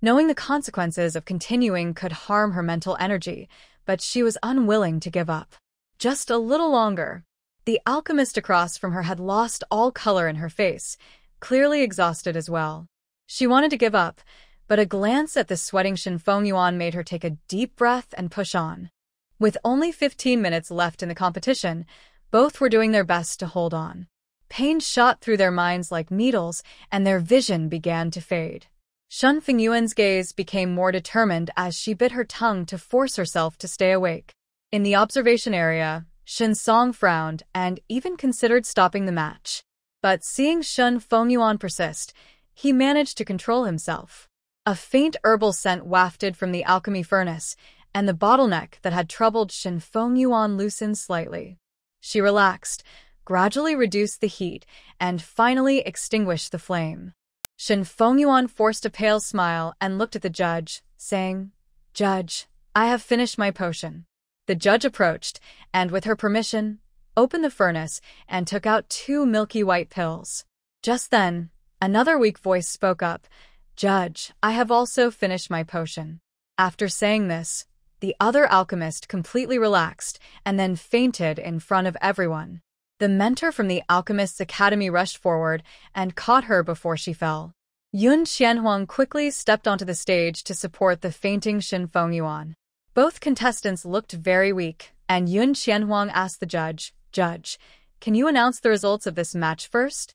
knowing the consequences of continuing could harm her mental energy, but she was unwilling to give up. Just a little longer. The alchemist across from her had lost all color in her face, clearly exhausted as well. She wanted to give up, but a glance at the sweating Shin Fengyuan made her take a deep breath and push on. With only 15 minutes left in the competition, both were doing their best to hold on. Pain shot through their minds like needles, and their vision began to fade. Shin Fengyuan's gaze became more determined as she bit her tongue to force herself to stay awake. In the observation area, Shin Song frowned and even considered stopping the match. But seeing Shin Fengyuan persist, he managed to control himself. A faint herbal scent wafted from the alchemy furnace, and the bottleneck that had troubled Shin Fengyuan loosened slightly. She relaxed, gradually reduced the heat, and finally extinguished the flame. Shin Fengyuan forced a pale smile and looked at the judge, saying, "Judge, I have finished my potion." The judge approached, and with her permission, opened the furnace and took out 2 milky white pills. Just then, another weak voice spoke up, "Judge, I have also finished my potion." After saying this, the other alchemist completely relaxed and then fainted in front of everyone. The mentor from the Alchemist's Academy rushed forward and caught her before she fell. Yun Qianhuang quickly stepped onto the stage to support the fainting Shin Fengyuan. Both contestants looked very weak, and Yun Qianhuang asked the judge, "Judge, can you announce the results of this match first?"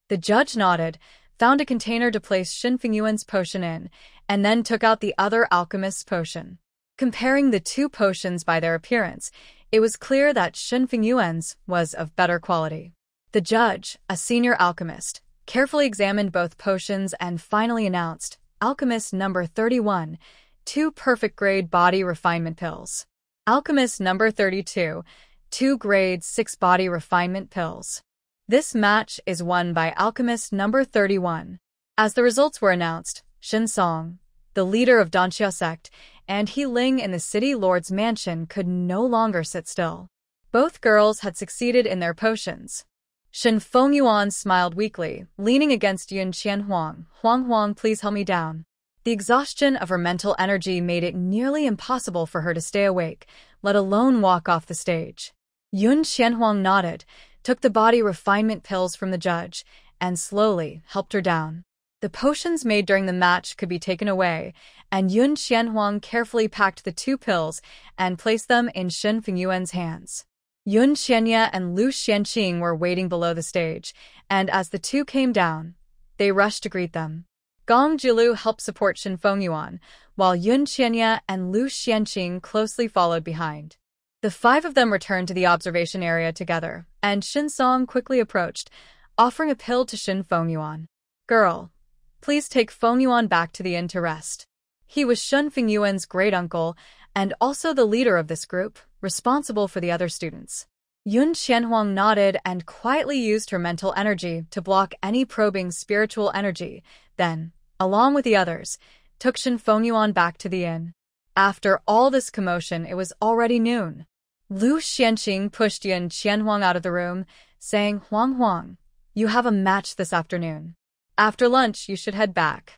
The judge nodded, found a container to place Shin Fengyuan's potion in, and then took out the other alchemist's potion. Comparing the 2 potions by their appearance, it was clear that Shin Fengyuan's was of better quality. The judge, a senior alchemist, carefully examined both potions and finally announced, Alchemist number 31, 2 perfect-grade body refinement pills. Alchemist number 32, 2 grade 6 body refinement pills. This match is won by Alchemist number 31. As the results were announced, Shin Song, the leader of Danxia sect, and He Ling in the city lord's mansion could no longer sit still. Both girls had succeeded in their potions. Shin Fengyuan smiled weakly, leaning against Yun Qianhuang. "Huang, please help me down." The exhaustion of her mental energy made it nearly impossible for her to stay awake, let alone walk off the stage. Yun Qianhuang nodded, took the body refinement pills from the judge, and slowly helped her down. The potions made during the match could be taken away, and Yun Qianhuang carefully packed the 2 pills and placed them in Shin Fengyuan's hands. Yun Xianye and Lu Xianqing were waiting below the stage, and as the 2 came down, they rushed to greet them. Gong Jilu helped support Shin Fengyuan, while Yun Xianye and Lu Xianqing closely followed behind. The 5 of them returned to the observation area together, and Shin Song quickly approached, offering a pill to Shin Fengyuan. "Girl, please take Fengyuan back to the inn to rest." He was Shun Fingyuan's great-uncle and also the leader of this group, responsible for the other students. Yun Qianhuang nodded and quietly used her mental energy to block any probing spiritual energy, then, along with the others, took Shin Fengyuan back to the inn. After all this commotion, it was already noon. Lu Xianqing pushed Yun Qianhuang out of the room, saying, Huang, you have a match this afternoon. After lunch, you should head back.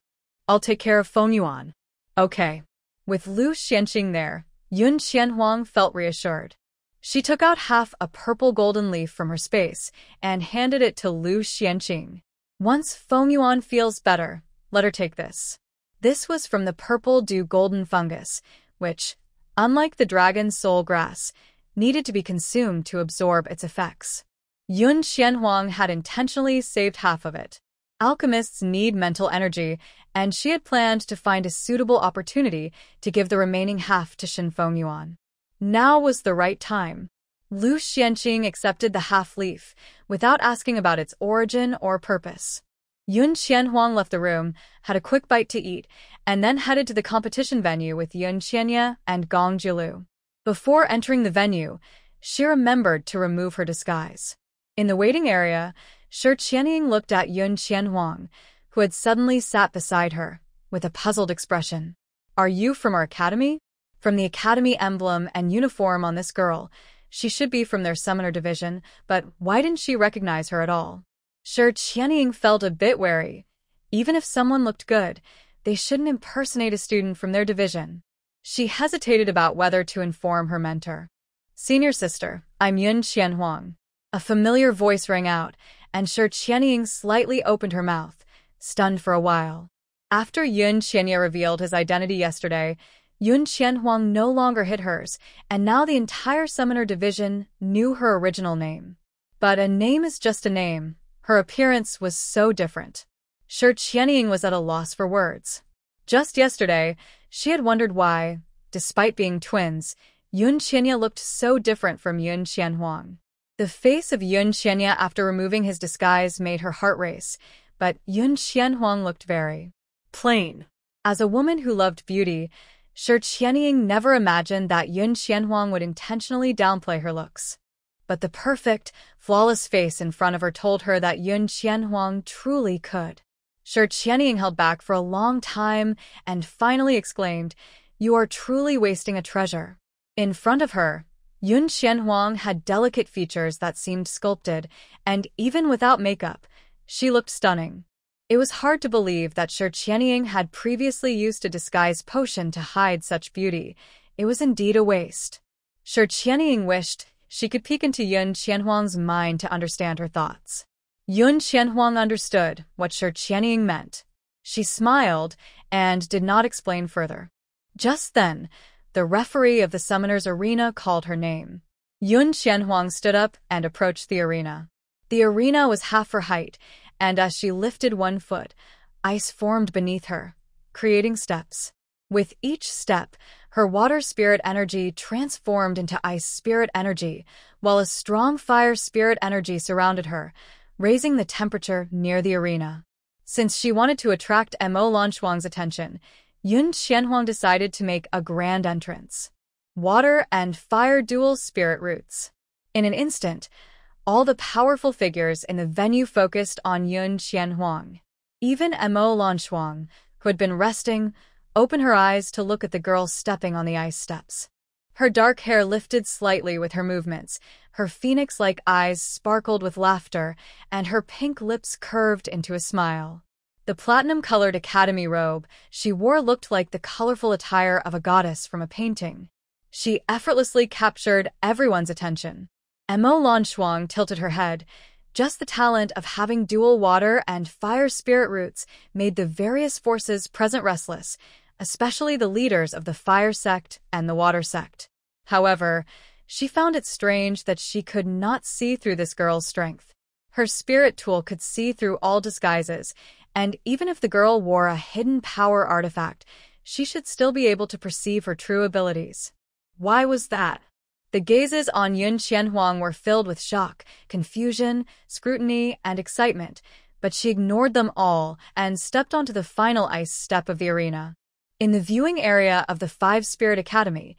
I'll take care of Fengyuan. Okay. With Lu Xianqing there, Yun Qianhuang felt reassured. She took out half a purple golden leaf from her space and handed it to Lu Xianqing. Once Fengyuan feels better, let her take this. This was from the purple dew golden fungus, which, unlike the dragon's soul grass, needed to be consumed to absorb its effects. Yun Qianhuang had intentionally saved half of it. Alchemists need mental energy, and she had planned to find a suitable opportunity to give the remaining half to Shin Fengyuan. Now was the right time. Lu Xianqing accepted the half-leaf, without asking about its origin or purpose. Yun Qianhuang left the room, had a quick bite to eat, and then headed to the competition venue with Yun Qianya and Gong Jilu. Before entering the venue, she remembered to remove her disguise. In the waiting area, Shi Qianying looked at Yun Qianhuang, who had suddenly sat beside her, with a puzzled expression. Are you from our academy? From the academy emblem and uniform on this girl, she should be from their summoner division, but why didn't she recognize her at all? Shi Qianying felt a bit wary. Even if someone looked good, they shouldn't impersonate a student from their division. She hesitated about whether to inform her mentor. Senior sister, I'm Yun Qianhuang. A familiar voice rang out, and Shi Qianying slightly opened her mouth, stunned for a while. After Yun Qianya revealed his identity yesterday, Yun Qianhuang no longer hid hers, and now the entire summoner division knew her original name. But a name is just a name. Her appearance was so different. Shi Qianying was at a loss for words. Just yesterday, she had wondered why, despite being twins, Yun Qianya looked so different from Yun Qianhuang. The face of Yun Qianya after removing his disguise made her heart race, but Yun Qianhuang looked very plain. As a woman who loved beauty, Shi Qianying never imagined that Yun Qianhuang would intentionally downplay her looks. But the perfect, flawless face in front of her told her that Yun Qianhuang truly could. Shi Qianying held back for a long time and finally exclaimed, You are truly wasting a treasure. In front of her, Yun Qianhuang had delicate features that seemed sculpted, and even without makeup, she looked stunning. It was hard to believe that Shi Qianying had previously used a disguise potion to hide such beauty. It was indeed a waste. Shi Qianying wished she could peek into Yun Qianhuang's mind to understand her thoughts. Yun Qianhuang understood what Shi Qianying meant. She smiled and did not explain further. Just then, the referee of the summoner's arena called her name. Yun Qianhuang stood up and approached the arena. The arena was half her height, and as she lifted one foot, ice formed beneath her, creating steps. With each step, her water spirit energy transformed into ice spirit energy, while a strong fire spirit energy surrounded her, raising the temperature near the arena. Since she wanted to attract Mo Lanshuang's attention, Yun Qianhuang decided to make a grand entrance. Water and fire dual spirit roots. In an instant, all the powerful figures in the venue focused on Yun Qianhuang. Even Mo Lanshuang, who had been resting, opened her eyes to look at the girl stepping on the ice steps. Her dark hair lifted slightly with her movements, her phoenix-like eyes sparkled with laughter, and her pink lips curved into a smile. The platinum-colored academy robe she wore looked like the colorful attire of a goddess from a painting. She effortlessly captured everyone's attention. Mo Lanshuang tilted her head. Just the talent of having dual water and fire spirit roots made the various forces present restless, especially the leaders of the fire sect and the water sect. However, she found it strange that she could not see through this girl's strength. Her spirit tool could see through all disguises, and even if the girl wore a hidden power artifact, she should still be able to perceive her true abilities. Why was that? The gazes on Yun Qianhuang were filled with shock, confusion, scrutiny, and excitement, but she ignored them all and stepped onto the final ice step of the arena. In the viewing area of the Five Spirit Academy,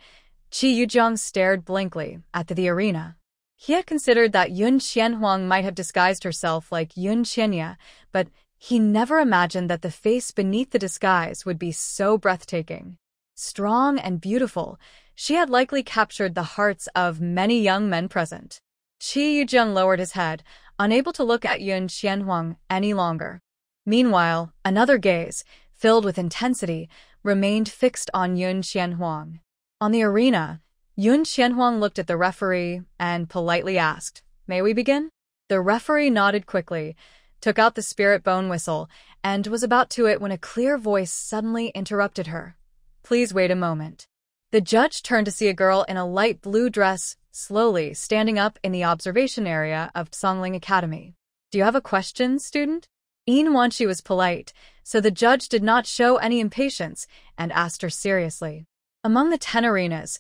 Chi Yujong stared blankly at the arena. He had considered that Yun Qianhuang might have disguised herself like Yun Qianya, but he never imagined that the face beneath the disguise would be so breathtaking. Strong and beautiful, she had likely captured the hearts of many young men present. Chi Yujong lowered his head, unable to look at Yun Qianhuang any longer. Meanwhile, another gaze, filled with intensity, remained fixed on Yun Qianhuang. On the arena, Yun Qianhuang looked at the referee and politely asked, "May we begin?" The referee nodded quickly, took out the spirit bone whistle, and was about to it when a clear voice suddenly interrupted her. "Please wait a moment." The judge turned to see a girl in a light blue dress slowly standing up in the observation area of Songling Academy. "Do you have a question, student?" Yin Wanshi was polite, so the judge did not show any impatience and asked her seriously. Among the 10 arenas,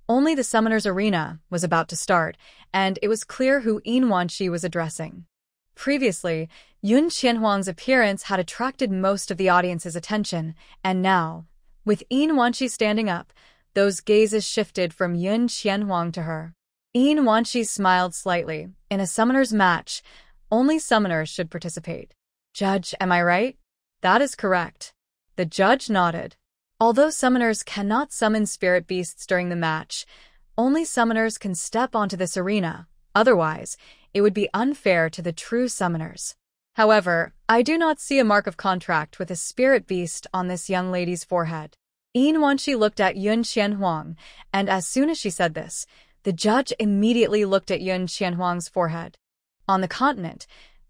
only the Summoner's Arena was about to start, and it was clear who Yin Wanshi was addressing. Previously, Yun Qianhuang's appearance had attracted most of the audience's attention, and now, with Yin Wanshi standing up, those gazes shifted from Yun Qianhuang to her. Yin Wanshi smiled slightly. In a summoner's match, only summoners should participate. "Judge, am I right?" "That is correct." The judge nodded. Although summoners cannot summon spirit beasts during the match, only summoners can step onto this arena. Otherwise, it would be unfair to the true summoners. However, I do not see a mark of contract with a spirit beast on this young lady's forehead. Yin Wanshi looked at Yun Qianhuang, and as soon as she said this, the judge immediately looked at Yun Qianhuang's forehead. On the continent,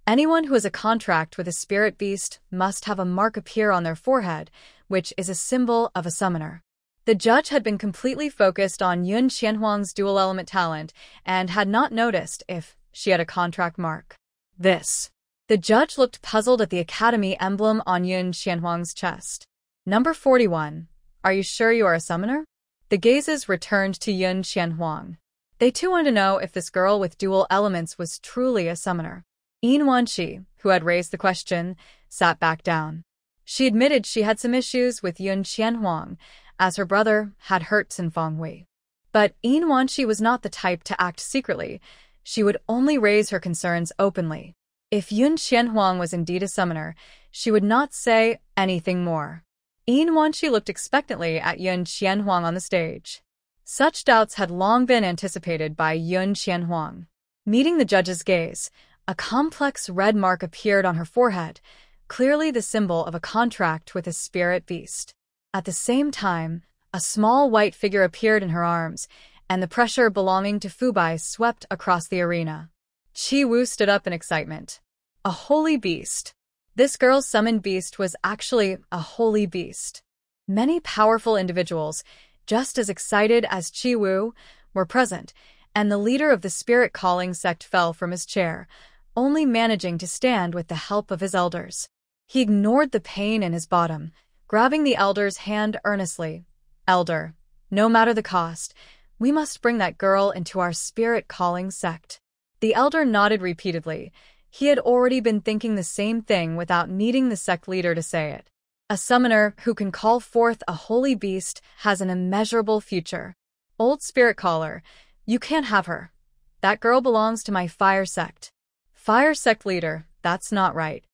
anyone who has a contract with a spirit beast must have a mark appear on their forehead, which is a symbol of a summoner. The judge had been completely focused on Yun Qianhuang's dual-element talent and had not noticed if she had a contract mark. The judge looked puzzled at the academy emblem on Yun Qianhuang's chest. "Number 41. Are you sure you are a summoner?" The gazes returned to Yun Qianhuang. They too wanted to know if this girl with dual elements was truly a summoner. Yin Wanshi, who had raised the question, sat back down. She admitted she had some issues with Yun Qianhuang, as her brother had hurt Fenghui. But Yin Wanshi was not the type to act secretly. She would only raise her concerns openly. If Yun Qianhuang was indeed a summoner, she would not say anything more. Yin Wanshi looked expectantly at Yun Qianhuang on the stage. Such doubts had long been anticipated by Yun Qianhuang. Meeting the judge's gaze, a complex red mark appeared on her forehead, clearly the symbol of a contract with a spirit beast. At the same time, a small white figure appeared in her arms, and the pressure belonging to Fubai swept across the arena. Chi Wu stood up in excitement. A holy beast. This girl's summoned beast was actually a holy beast. Many powerful individuals, just as excited as Chi Wu, were present, and the leader of the spirit calling sect fell from his chair, only managing to stand with the help of his elders. He ignored the pain in his bottom, grabbing the elder's hand earnestly. "Elder, no matter the cost, we must bring that girl into our spirit calling sect." The elder nodded repeatedly. He had already been thinking the same thing without needing the sect leader to say it. A summoner who can call forth a holy beast has an immeasurable future. "Old spirit caller, you can't have her. That girl belongs to my fire sect." "Fire sect leader, that's not right.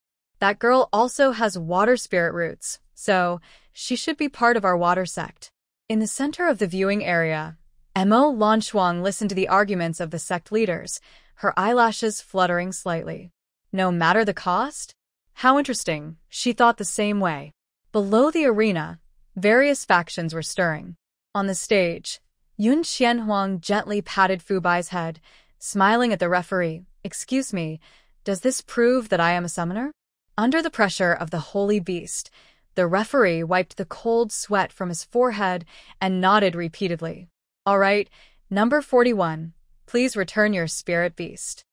That girl also has water spirit roots, so she should be part of our water sect." In the center of the viewing area, Mo Lanshuang listened to the arguments of the sect leaders, her eyelashes fluttering slightly. No matter the cost? How interesting, she thought the same way. Below the arena, various factions were stirring. On the stage, Yun Qianhuang gently patted Fubai's head, smiling at the referee. "Excuse me, does this prove that I am a summoner?" Under the pressure of the holy beast, the referee wiped the cold sweat from his forehead and nodded repeatedly. "All right, number 41, please return your spirit beast."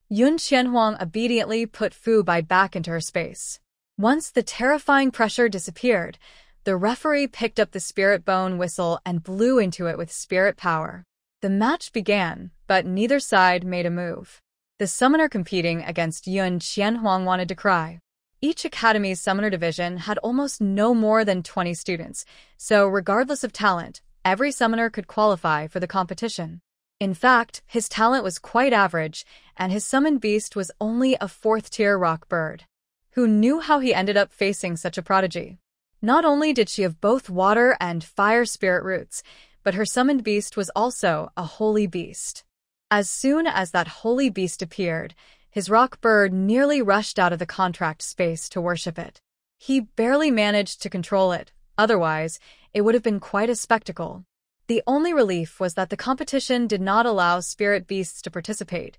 Yun Qianhuang obediently put Fubai back into her space. Once the terrifying pressure disappeared, the referee picked up the spirit bone whistle and blew into it with spirit power. The match began, but neither side made a move. The summoner competing against Yun Qianhuang wanted to cry. Each academy's summoner division had almost no more than 20 students, so regardless of talent, every summoner could qualify for the competition. In fact, his talent was quite average, and his summoned beast was only a 4th-tier rock bird. Who knew how he ended up facing such a prodigy? Not only did she have both water and fire spirit roots, but her summoned beast was also a holy beast. As soon as that holy beast appeared, his rock bird nearly rushed out of the contract space to worship it. He barely managed to control it, otherwise, it would have been quite a spectacle. The only relief was that the competition did not allow spirit beasts to participate.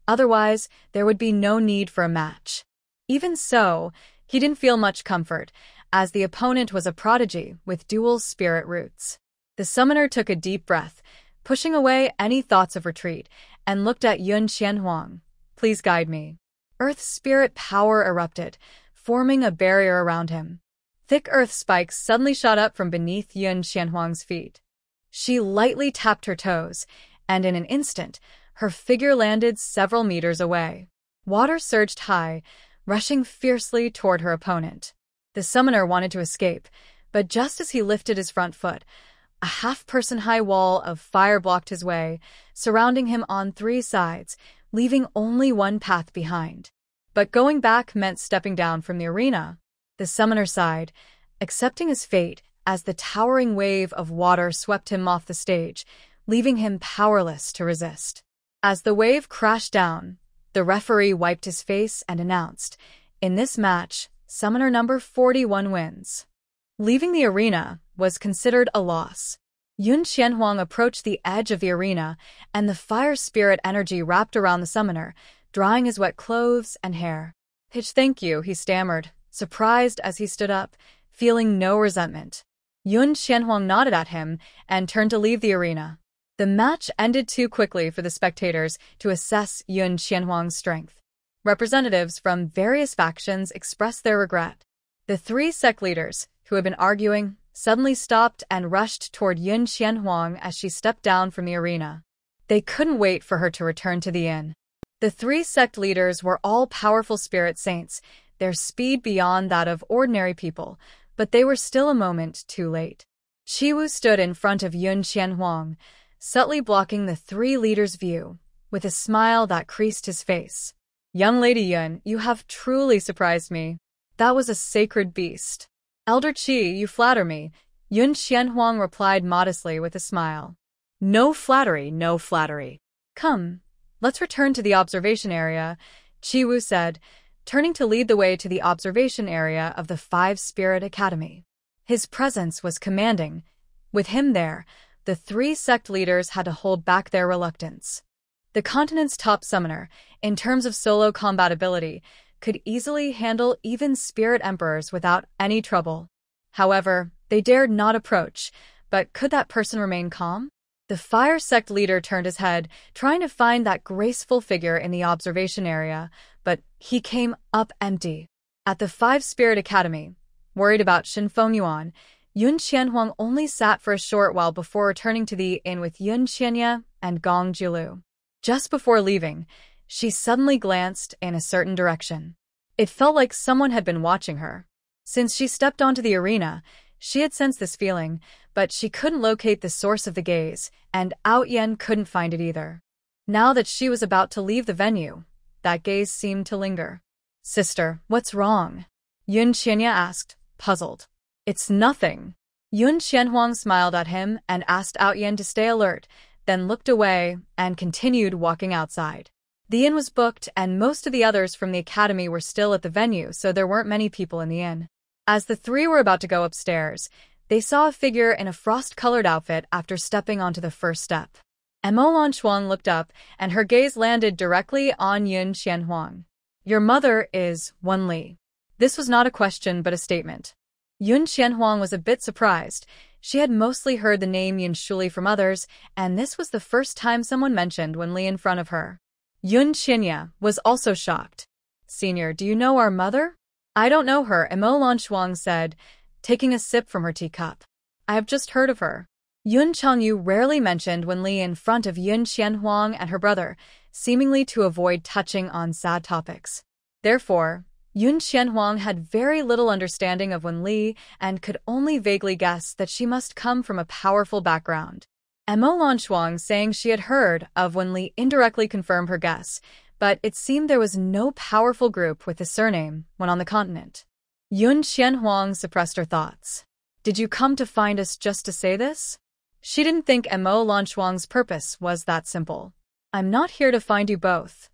Otherwise, there would be no need for a match. Even so, he didn't feel much comfort, as the opponent was a prodigy with dual spirit roots. The summoner took a deep breath, pushing away any thoughts of retreat, and looked at Yun Qianhuang. Please guide me. Earth spirit power erupted, forming a barrier around him. Thick earth spikes suddenly shot up from beneath Yun Qianhuang's feet. She lightly tapped her toes, and in an instant, her figure landed several meters away. Water surged high, rushing fiercely toward her opponent. The summoner wanted to escape, but just as he lifted his front foot, a half-person-high wall of fire blocked his way, surrounding him on 3 sides, leaving only one path behind. But going back meant stepping down from the arena. The summoner sighed, accepting his fate as the towering wave of water swept him off the stage, leaving him powerless to resist. As the wave crashed down, the referee wiped his face and announced, "In this match, summoner number 41 wins." Leaving the arena was considered a loss. Yun Qianhuang approached the edge of the arena, and the fire spirit energy wrapped around the summoner, drying his wet clothes and hair. Thank you," he stammered, surprised as he stood up, feeling no resentment. Yun Qianhuang nodded at him and turned to leave the arena. The match ended too quickly for the spectators to assess Yun Qianhuang's strength. Representatives from various factions expressed their regret. The 3 sect leaders, who had been arguing, suddenly stopped and rushed toward Yun Qianhuang as she stepped down from the arena. They couldn't wait for her to return to the inn. The 3 sect leaders were all powerful spirit saints, their speed beyond that of ordinary people, but they were still a moment too late. Qiwu stood in front of Yun Qianhuang, subtly blocking the 3 leaders' view, with a smile that creased his face. "Young Lady Yun, you have truly surprised me. That was a sacred beast." "Elder Qi, you flatter me," Yun Qianhuang replied modestly with a smile. "No flattery, no flattery. Come, let's return to the observation area," Qiwu said, turning to lead the way to the observation area of the 5-Spirit Academy. His presence was commanding. With him there, the 3 sect leaders had to hold back their reluctance. The continent's top summoner, in terms of solo combatability, could easily handle even spirit emperors without any trouble. However, they dared not approach, but could that person remain calm? The fire sect leader turned his head, trying to find that graceful figure in the observation area, but he came up empty. At the 5-Spirit Academy, worried about Shinfeng Yuan, Yun Qianhuang only sat for a short while before returning to the inn with Yun Qianya and Gong Jilu. Just before leaving, she suddenly glanced in a certain direction. It felt like someone had been watching her. Since she stepped onto the arena, she had sensed this feeling, but she couldn't locate the source of the gaze, and Outyen couldn't find it either. Now that she was about to leave the venue, that gaze seemed to linger. "Sister, what's wrong?" Yun Qianya asked, puzzled. "It's nothing." Yun Qianhuang smiled at him and asked Outyen to stay alert, then looked away and continued walking outside. The inn was booked, and most of the others from the academy were still at the venue, so there weren't many people in the inn. As the 3 were about to go upstairs, they saw a figure in a frost-colored outfit after stepping onto the first step. Mo Lanchuang looked up, and her gaze landed directly on Yun Qianhuang. "Your mother is Wen Li." This was not a question but a statement. Yun Qianhuang was a bit surprised. She had mostly heard the name Yun Shuli from others, and this was the first time someone mentioned Wen Li in front of her. Yun Qianya was also shocked. "Senior, do you know our mother?" "I don't know her," Mo Lanchuang said, taking a sip from her teacup. "I have just heard of her." Yun Changyu rarely mentioned Wen Li in front of Yun Qianhuang and her brother, seemingly to avoid touching on sad topics. Therefore, Yun Qianhuang had very little understanding of Wen Li and could only vaguely guess that she must come from a powerful background. Mo Lanshuang saying she had heard of Wen Li indirectly confirmed her guess, but it seemed there was no powerful group with the surname when on the continent. Yun Qianhuang suppressed her thoughts. Did you come to find us just to say this? She didn't think Mo Lanshuang's purpose was that simple. I'm not here to find you both.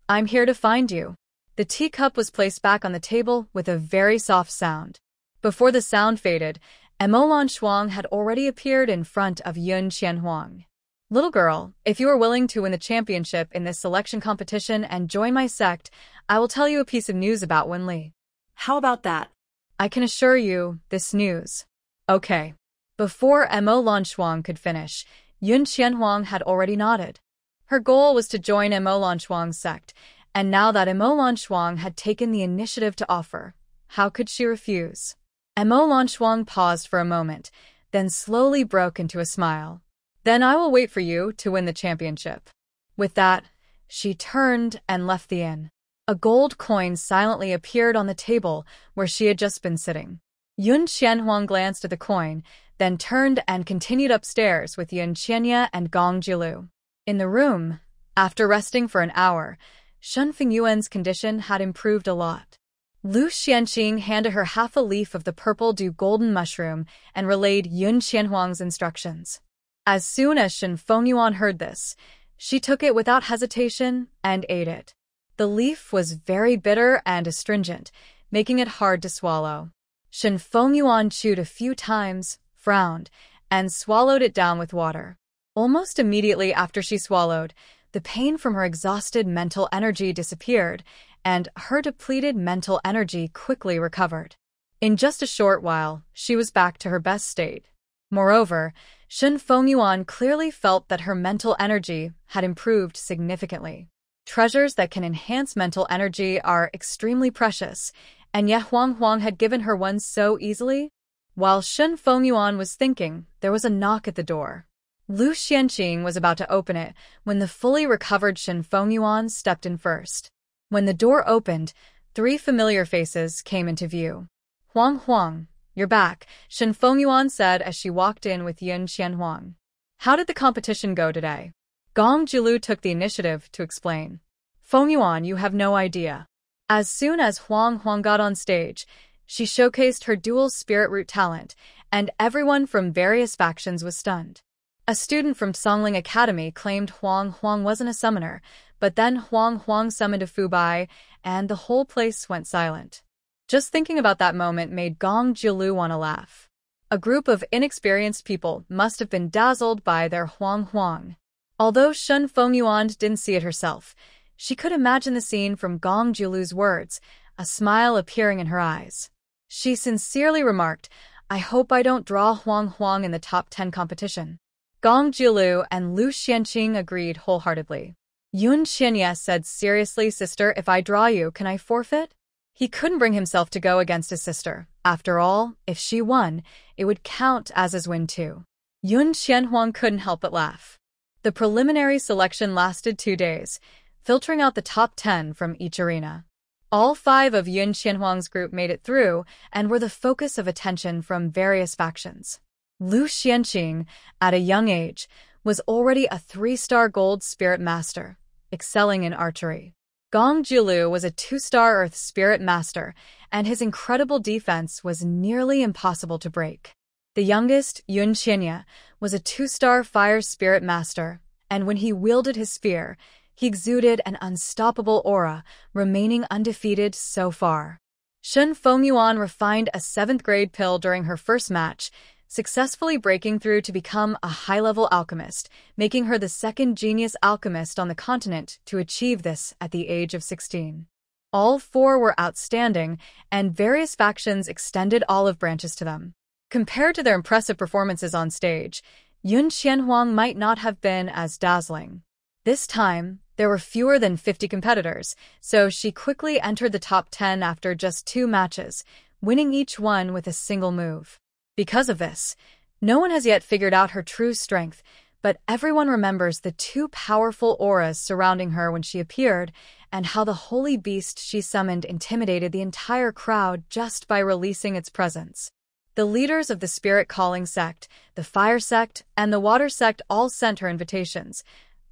I'm here to find you. The teacup was placed back on the table with a very soft sound. Before the sound faded, Mo Lanshuang had already appeared in front of Yun Qianhuang. Little girl, if you are willing to win the championship in this selection competition and join my sect, I will tell you a piece of news about Wen Li. How about that? I can assure you, this news. Okay. Before Mo Lanshuang could finish, Yun Qianhuang had already nodded. Her goal was to join Mo Lanshuang's sect, and now that Mo Lanshuang had taken the initiative to offer, how could she refuse? Mo Lanshuang paused for a moment, then slowly broke into a smile. Then I will wait for you to win the championship. With that, she turned and left the inn. A gold coin silently appeared on the table where she had just been sitting. Yun Qianhuang glanced at the coin, then turned and continued upstairs with Yun Qianya and Gong Jilu. In the room, after resting for an hour, Shen Fingyuan's condition had improved a lot. Lu Xianqing handed her half a leaf of the purple dew golden mushroom and relayed Yun Qianhuang's instructions. As soon as Shen Fengyuan heard this, she took it without hesitation and ate it. The leaf was very bitter and astringent, making it hard to swallow. Shen Fengyuan chewed a few times, frowned, and swallowed it down with water. Almost immediately after she swallowed, the pain from her exhausted mental energy disappeared, and her depleted mental energy quickly recovered. In just a short while, she was back to her best state. Moreover, Shen Fengyuan clearly felt that her mental energy had improved significantly. Treasures that can enhance mental energy are extremely precious, and yet Huang had given her one so easily. While Shen Fengyuan was thinking, there was a knock at the door. Lu Xianqing was about to open it when the fully recovered Shen Fengyuan stepped in first. When the door opened, 3 familiar faces came into view. Huang, you're back, Shen Fengyuan said as she walked in with Yun Qianhuang. How did the competition go today? Gong Jilu took the initiative to explain. Fengyuan, you have no idea. As soon as Huang got on stage, she showcased her dual spirit root talent, and everyone from various factions was stunned. A student from Songling Academy claimed Huang wasn't a summoner, but then Huang summoned a Fubai, and the whole place went silent. Just thinking about that moment made Gong Jilu want to laugh. A group of inexperienced people must have been dazzled by their Huang. Although Shen Fengyuan didn't see it herself, she could imagine the scene from Gong Jilu's words, a smile appearing in her eyes. She sincerely remarked, I hope I don't draw Huang in the top 10 competition. Gong Jilu and Lu Xianqing agreed wholeheartedly. Yun Qianya said seriously, sister, if I draw you, can I forfeit? He couldn't bring himself to go against his sister. After all, if she won, it would count as his win too. Yun Qianhuang couldn't help but laugh. The preliminary selection lasted 2 days, filtering out the top 10 from each arena. All 5 of Yun Qianhuang's group made it through and were the focus of attention from various factions. Lu Xianqing, at a young age, was already a 3-star gold spirit master, excelling in archery. Gong Jilu was a 2-star earth spirit master, and his incredible defense was nearly impossible to break. The youngest, Yun Qianya, was a 2-star fire spirit master, and when he wielded his spear, he exuded an unstoppable aura, remaining undefeated so far. Shen Fengyuan refined a 7th-grade pill during her first match, successfully breaking through to become a high-level alchemist, making her the 2nd genius alchemist on the continent to achieve this at the age of 16. All 4 were outstanding, and various factions extended olive branches to them. Compared to their impressive performances on stage, Yun Qianhuang might not have been as dazzling. This time, there were fewer than 50 competitors, so she quickly entered the top 10 after just 2 matches, winning each one with a single move. Because of this, no one has yet figured out her true strength, but everyone remembers the two powerful auras surrounding her when she appeared, and how the holy beast she summoned intimidated the entire crowd just by releasing its presence. The leaders of the spirit-calling sect, the fire sect, and the water sect all sent her invitations,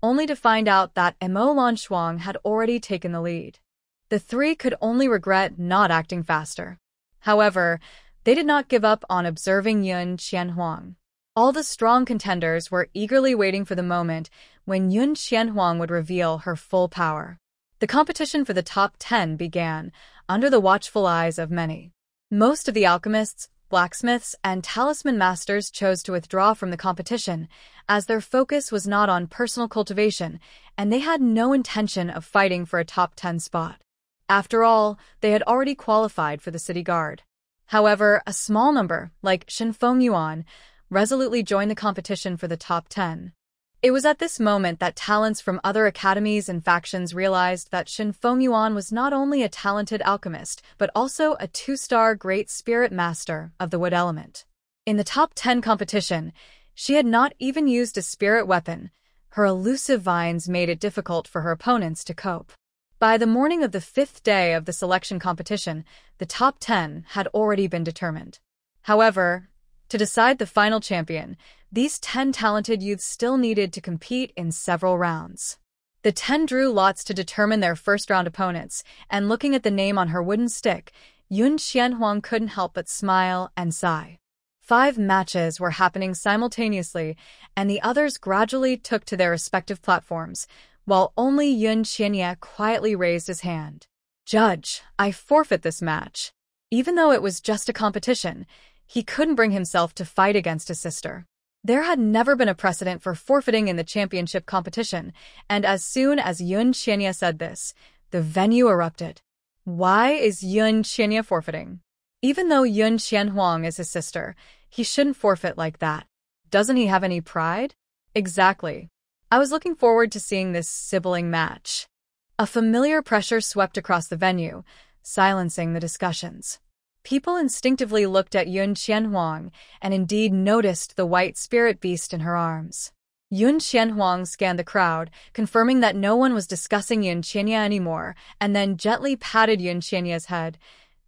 only to find out that Emo Lanshuang had already taken the lead. The three could only regret not acting faster. However, they did not give up on observing Yun Qianhuang. All the strong contenders were eagerly waiting for the moment when Yun Qianhuang would reveal her full power. The competition for the top 10 began, under the watchful eyes of many. Most of the alchemists, blacksmiths, and talisman masters chose to withdraw from the competition, as their focus was not on personal cultivation, and they had no intention of fighting for a top 10 spot. After all, they had already qualified for the city guard. However, a small number, like Shen Fengyuan, resolutely joined the competition for the top 10. It was at this moment that talents from other academies and factions realized that Shen Fengyuan was not only a talented alchemist, but also a 2-star Great Spirit Master of the Wood Element. In the top 10 competition, she had not even used a spirit weapon. Her elusive vines made it difficult for her opponents to cope. By the morning of the 5th day of the selection competition, the top 10 had already been determined. However, to decide the final champion, these 10 talented youths still needed to compete in several rounds. The 10 drew lots to determine their first-round opponents, and looking at the name on her wooden stick, Yun Qianhuang couldn't help but smile and sigh. 5 matches were happening simultaneously, and the others gradually took to their respective platforms, while only Yun Qianye quietly raised his hand. "Judge, I forfeit this match." Even though it was just a competition, he couldn't bring himself to fight against his sister. There had never been a precedent for forfeiting in the championship competition, and as soon as Yun Qianye said this, the venue erupted. Why is Yun Qianye forfeiting? Even though Yun Qianhuang is his sister, he shouldn't forfeit like that. Doesn't he have any pride? Exactly. I was looking forward to seeing this sibling match. A familiar pressure swept across the venue, silencing the discussions. People instinctively looked at Yun Qianhuang and indeed noticed the white spirit beast in her arms. Yun Qianhuang scanned the crowd, confirming that no one was discussing Yun Qianye anymore, and then gently patted Yun Qianye's head.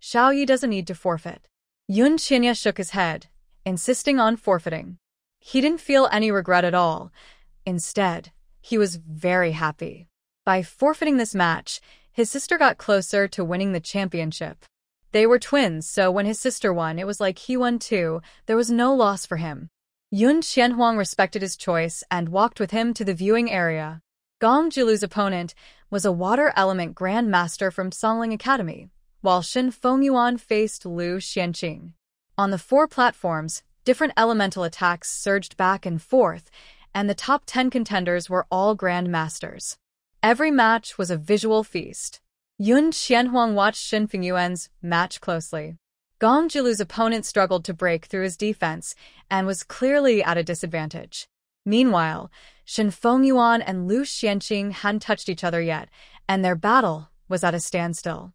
"Xiaoyi doesn't need to forfeit." Yun Qianye shook his head, insisting on forfeiting. He didn't feel any regret at all. Instead, he was very happy. By forfeiting this match, his sister got closer to winning the championship. They were twins, so when his sister won, it was like he won too. There was no loss for him. Yun Qianhuang respected his choice and walked with him to the viewing area. Gong Jilu's opponent was a water element Grand Master from Songling Academy, while Shen Fengyuan faced Lu Xianqing. On the 4 platforms, different elemental attacks surged back and forth, and the top 10 contenders were all Grand Masters. Every match was a visual feast. Yun Qianhuang watched Shen Fengyuan's match closely. Gong Jilu's opponent struggled to break through his defense and was clearly at a disadvantage. Meanwhile, Shen Fengyuan and Lu Xianqing hadn't touched each other yet, and their battle was at a standstill.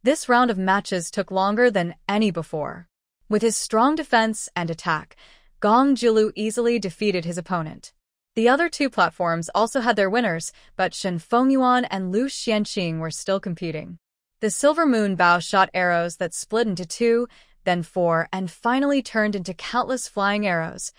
This round of matches took longer than any before. With his strong defense and attack, Gong Jilu easily defeated his opponent. The other 2 platforms also had their winners, but Shen Fengyuan and Lu Xianqing were still competing. The silver moon bow shot arrows that split into 2, then 4, and finally turned into countless flying arrows,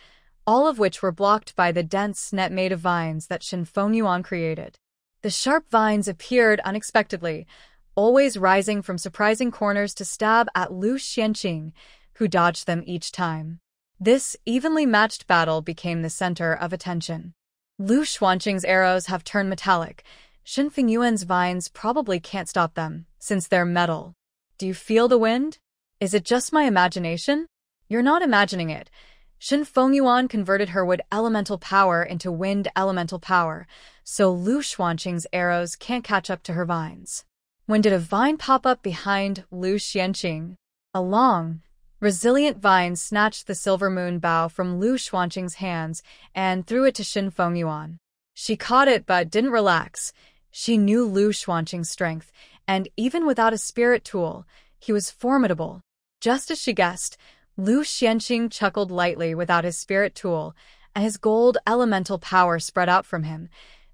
all of which were blocked by the dense net made of vines that Shen Fengyuan created. The sharp vines appeared unexpectedly, always rising from surprising corners to stab at Lu Xianqing, who dodged them each time. This evenly matched battle became the center of attention. Lu Xianqing's arrows have turned metallic. Shen Fengyuan's vines probably can't stop them, since they're metal. Do you feel the wind? Is it just my imagination? You're not imagining it. Shen Fengyuan converted her wood elemental power into wind elemental power, so Lu Xianqing's arrows can't catch up to her vines. When did a vine pop up behind Lu Xianqing? A long, resilient vine snatched the silver moon bow from Lu Xianqing's hands and threw it to Shen Fengyuan. She caught it but didn't relax. She knew Lu Xianqing's strength, and even without a spirit tool, he was formidable. Just as she guessed, Lu Xianqing chuckled lightly without his spirit tool, and his gold elemental power spread out from him,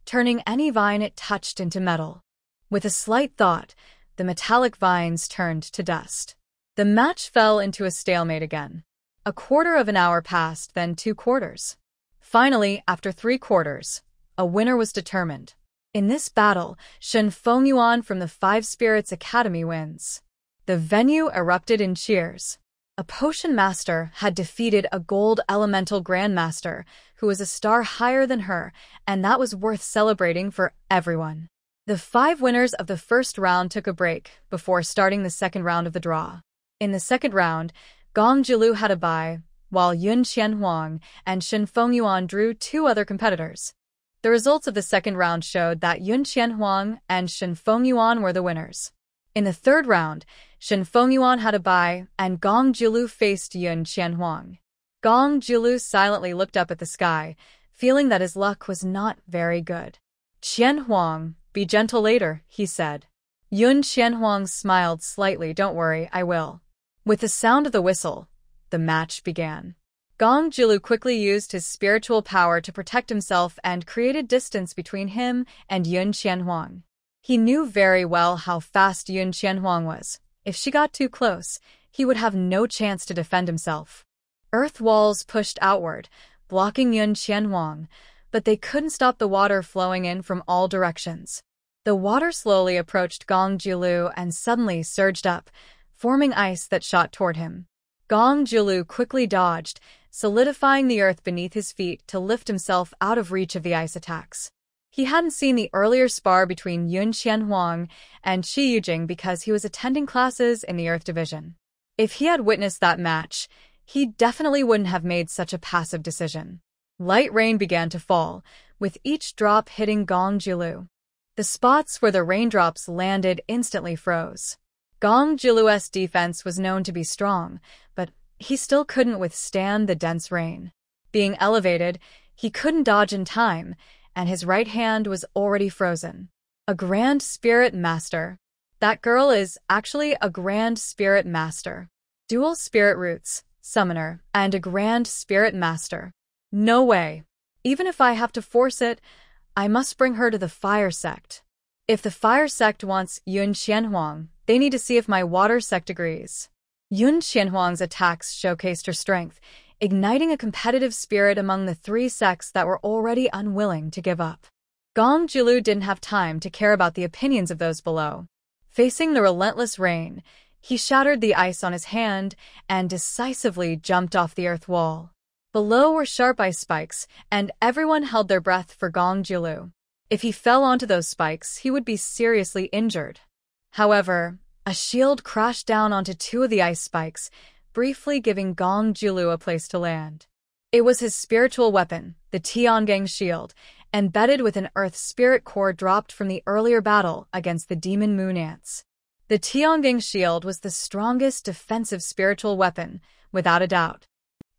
turning any vine it touched into metal. With a slight thought, the metallic vines turned to dust. The match fell into a stalemate again. A quarter of an hour passed, then 2 quarters. Finally, after 3 quarters, a winner was determined. In this battle, Shen Fengyuan from the Five Spirits Academy wins. The venue erupted in cheers. A potion master had defeated a gold elemental grandmaster who was a star higher than her, and that was worth celebrating for everyone. The 5 winners of the first round took a break before starting the second round of the draw. In the second round, Gong Jilu had a bye, while Yun Qianhuang and Shen Fengyuan drew 2 other competitors. The results of the second round showed that Yun Qianhuang and Shen Fengyuan were the winners. In the third round, Shen Fengyuan had a bye, and Gong Jilu faced Yun Qianhuang. Gong Jilu silently looked up at the sky, feeling that his luck was not very good. "Qianhuang, be gentle later," he said. Yun Qianhuang smiled slightly. "Don't worry, I will." With the sound of the whistle, the match began. Gong Jilu quickly used his spiritual power to protect himself and created distance between him and Yun Qianhuang. He knew very well how fast Yun Qianhuang was. If she got too close, he would have no chance to defend himself. Earth walls pushed outward, blocking Yun Qianhuang, but they couldn't stop the water flowing in from all directions. The water slowly approached Gong Jilu and suddenly surged up, forming ice that shot toward him. Gong Jilu quickly dodged, solidifying the earth beneath his feet to lift himself out of reach of the ice attacks. He hadn't seen the earlier spar between Yun Qianhuang and Shi Yujing because he was attending classes in the Earth Division. If he had witnessed that match, he definitely wouldn't have made such a passive decision. Light rain began to fall, with each drop hitting Gong Jilu. The spots where the raindrops landed instantly froze. Gong Jilu's defense was known to be strong, but he still couldn't withstand the dense rain. Being elevated, he couldn't dodge in time, and his right hand was already frozen. A Grand Spirit Master. That girl is actually a Grand Spirit Master. Dual Spirit Roots, Summoner, and a Grand Spirit Master. No way. Even if I have to force it, I must bring her to the Fire Sect. If the Fire Sect wants Yun Qianhuang, they need to see if my Water Sect agrees. Yun Qianhuang's attacks showcased her strength, igniting a competitive spirit among the 3 sects that were already unwilling to give up. Gong Jilu didn't have time to care about the opinions of those below. Facing the relentless rain, he shattered the ice on his hand and decisively jumped off the earth wall. Below were sharp ice spikes, and everyone held their breath for Gong Jilu. If he fell onto those spikes, he would be seriously injured. However, a shield crashed down onto 2 of the ice spikes, briefly giving Gong Jilu a place to land. It was his spiritual weapon, the Tiangang shield, embedded with an earth spirit core dropped from the earlier battle against the demon moon ants. The Tiangang shield was the strongest defensive spiritual weapon, without a doubt.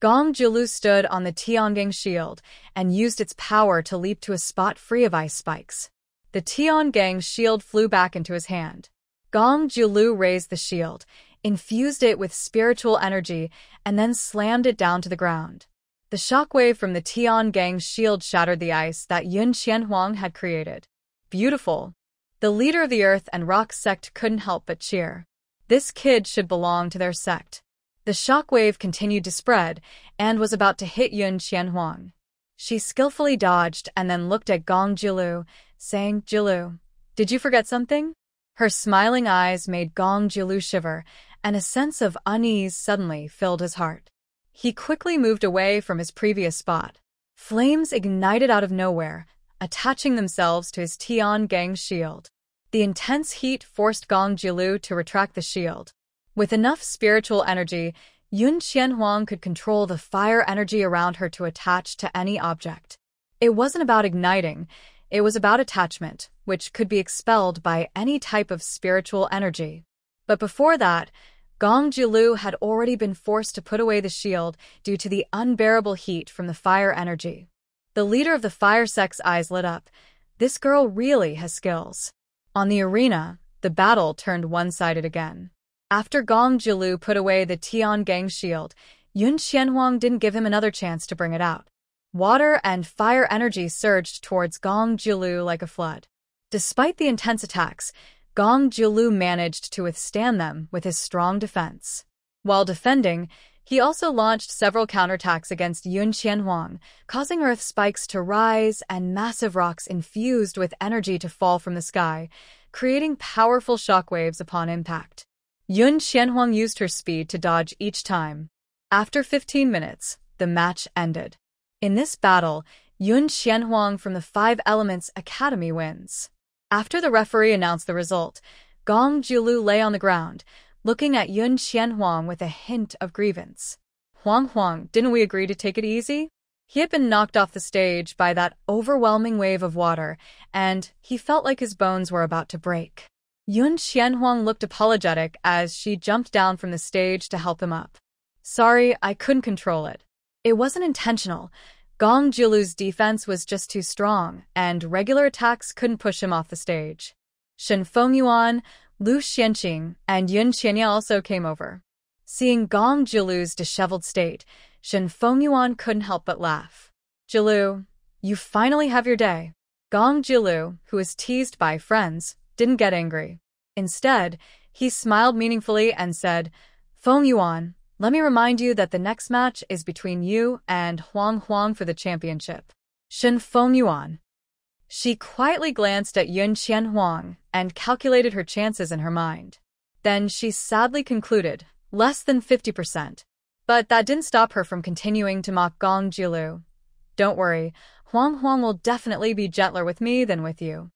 Gong Jilu stood on the Tiangang shield and used its power to leap to a spot free of ice spikes. The Tiangang shield flew back into his hand. Gong Jilu raised the shield, infused it with spiritual energy, and then slammed it down to the ground. The shockwave from the Tiangang shield shattered the ice that Yun Qianhuang had created. Beautiful. The leader of the Earth and Rock sect couldn't help but cheer. This kid should belong to their sect. The shockwave continued to spread and was about to hit Yun Qianhuang. She skillfully dodged and then looked at Gong Jilu, saying, "Jilu, did you forget something?" Her smiling eyes made Gong Jilu shiver, and a sense of unease suddenly filled his heart. He quickly moved away from his previous spot. Flames ignited out of nowhere, attaching themselves to his Tiangang shield. The intense heat forced Gong Jilu to retract the shield. With enough spiritual energy, Yun Qianhuang could control the fire energy around her to attach to any object. It wasn't about igniting, it was about attachment, which could be expelled by any type of spiritual energy. But before that, Gong Jilu had already been forced to put away the shield due to the unbearable heat from the fire energy. The leader of the fire sect's eyes lit up. This girl really has skills. On the arena, the battle turned one-sided again. After Gong Jilu put away the Tiangang shield, Yun Qianhuang didn't give him another chance to bring it out. Water and fire energy surged towards Gong Jiulu like a flood. Despite the intense attacks, Gong Jiulu managed to withstand them with his strong defense. While defending, he also launched several counterattacks against Yun Qianhuang, causing earth spikes to rise and massive rocks infused with energy to fall from the sky, creating powerful shockwaves upon impact. Yun Qianhuang used her speed to dodge each time. After 15 minutes, the match ended. In this battle, Yun Qianhuang from the Five Elements Academy wins. After the referee announced the result, Gong Jiulu lay on the ground, looking at Yun Qianhuang with a hint of grievance. Huang, didn't we agree to take it easy? He had been knocked off the stage by that overwhelming wave of water, and he felt like his bones were about to break. Yun Qianhuang looked apologetic as she jumped down from the stage to help him up. Sorry, I couldn't control it. It wasn't intentional. Gong Jiulu's defense was just too strong, and regular attacks couldn't push him off the stage. Shen Fengyuan, Lu Xianqing, and Yun Qianya also came over. Seeing Gong Jiulu's disheveled state, Shen Fengyuan couldn't help but laugh. Jiulu, you finally have your day. Gong Jiulu, who was teased by friends, didn't get angry. Instead, he smiled meaningfully and said, Fengyuan, let me remind you that the next match is between you and Huang for the championship. Shen Fengyuan. She quietly glanced at Yun Qianhuang and calculated her chances in her mind. Then she sadly concluded, less than 50%. But that didn't stop her from continuing to mock Gong Jiulu. Don't worry, Huang will definitely be gentler with me than with you.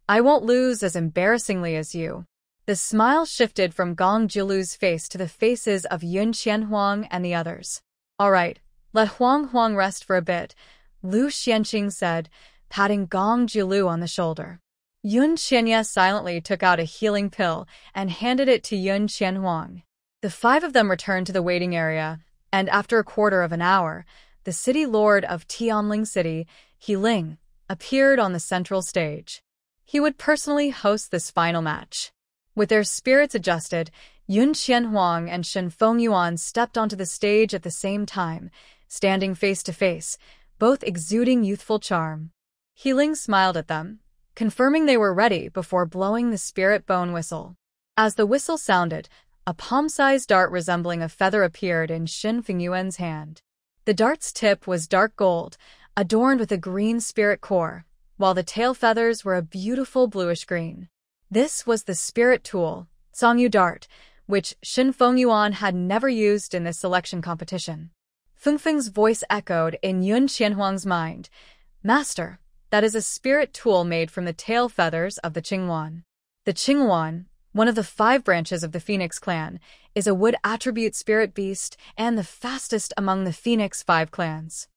I won't lose as embarrassingly as you. The smile shifted from Gong Jiulu's face to the faces of Yun Qianhuang and the others. All right, let Huang rest for a bit, Lu Xianqing said, patting Gong Jiulu on the shoulder. Yun Qianya silently took out a healing pill and handed it to Yun Qianhuang. The five of them returned to the waiting area, and after a quarter of an hour, the city lord of Tianling City, He Ling, appeared on the central stage. He would personally host this final match. With their spirits adjusted, Yun Qianhuang and Shen Fengyuan stepped onto the stage at the same time, standing face to face, both exuding youthful charm. He Ling smiled at them, confirming they were ready before blowing the spirit bone whistle. As the whistle sounded, a palm-sized dart resembling a feather appeared in Shen Fengyuan's hand. The dart's tip was dark gold, adorned with a green spirit core, while the tail feathers were a beautiful bluish-green. This was the spirit tool, Songyu Dart, which Shen Fengyuan had never used in this selection competition. Feng's voice echoed in Yun Qianhuang's mind. Master, that is a spirit tool made from the tail feathers of the Qinghuan. The Qinghuan, one of the 5 branches of the Phoenix clan, is a wood attribute spirit beast and the fastest among the Phoenix 5 clans.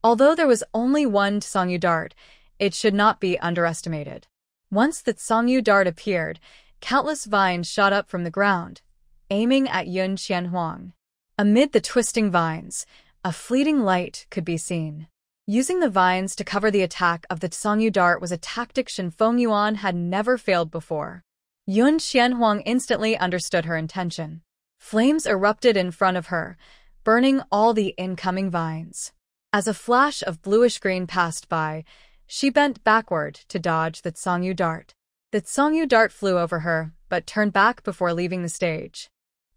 Although there was only one Songyu Dart, it should not be underestimated. Once the Songyu Dart appeared, countless vines shot up from the ground, aiming at Yun Qianhuang. Amid the twisting vines, a fleeting light could be seen. Using the vines to cover the attack of the Songyu Dart was a tactic Shen Fengyuan had never failed before. Yun Qianhuang instantly understood her intention. Flames erupted in front of her, burning all the incoming vines. As a flash of bluish-green passed by, she bent backward to dodge the Songyu Dart. The Songyu Dart flew over her, but turned back before leaving the stage.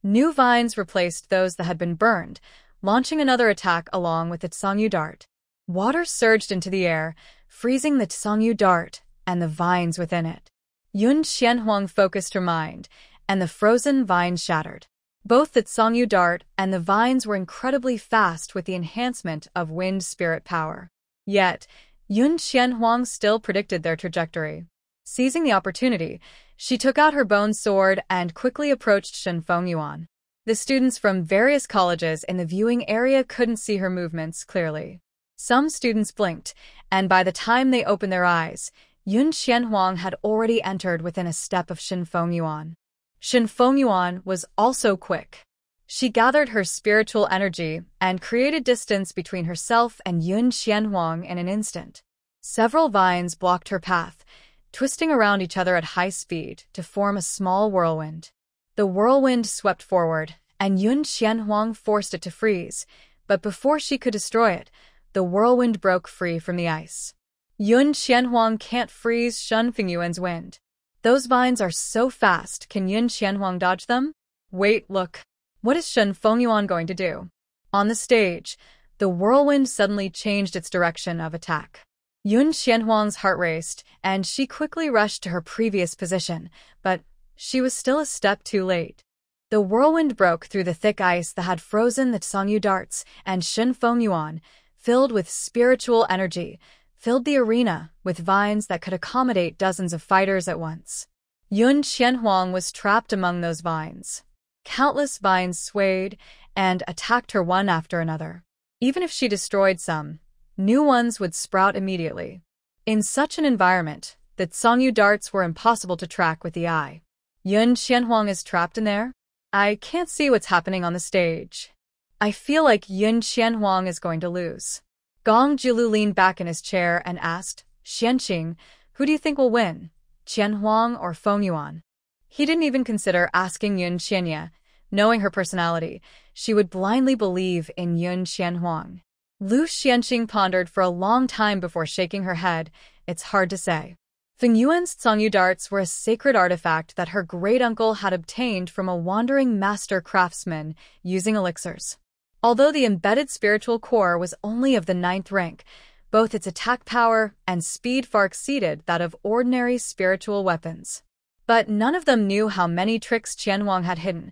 New vines replaced those that had been burned, launching another attack along with the Songyu Dart. Water surged into the air, freezing the Songyu Dart and the vines within it. Yun Qianhuang focused her mind, and the frozen vines shattered. Both the Songyu Dart and the vines were incredibly fast with the enhancement of wind spirit power. Yet, Yun Qianhuang still predicted their trajectory. Seizing the opportunity, she took out her bone sword and quickly approached Shen Fengyuan. The students from various colleges in the viewing area couldn't see her movements clearly. Some students blinked, and by the time they opened their eyes, Yun Qianhuang had already entered within a step of Shen Fengyuan. Shen Fengyuan was also quick. She gathered her spiritual energy and created distance between herself and Yun Qianhuang in an instant. Several vines blocked her path, twisting around each other at high speed to form a small whirlwind. The whirlwind swept forward, and Yun Qianhuang forced it to freeze, but before she could destroy it, the whirlwind broke free from the ice. Yun Qianhuang can't freeze Shen Fingyuan's wind. Those vines are so fast, can Yun Qianhuang dodge them? Wait, look. What is Shen Fengyuan going to do? On the stage, the whirlwind suddenly changed its direction of attack. Yun Qianhuang's heart raced, and she quickly rushed to her previous position, but she was still a step too late. The whirlwind broke through the thick ice that had frozen the Tsangyu darts, and Shen Fengyuan, filled with spiritual energy, filled the arena with vines that could accommodate dozens of fighters at once. Yun Qianhuang was trapped among those vines. Countless vines swayed and attacked her one after another. Even if she destroyed some, new ones would sprout immediately. In such an environment, the Tsangyu darts were impossible to track with the eye. Yun Qianhuang is trapped in there? I can't see what's happening on the stage. I feel like Yun Qianhuang is going to lose. Gong Jiulu leaned back in his chair and asked, Xianqing, who do you think will win, Qianhuang or Fengyuan? He didn't even consider asking Yun Qianya. Knowing her personality, she would blindly believe in Yun Qianhuang. Lu Xianqing pondered for a long time before shaking her head. It's hard to say. Fengyuan's Tsangyu darts were a sacred artifact that her great-uncle had obtained from a wandering master craftsman using elixirs. Although the embedded spiritual core was only of the 9th rank, both its attack power and speed far exceeded that of ordinary spiritual weapons. But none of them knew how many tricks Qianhuang had hidden.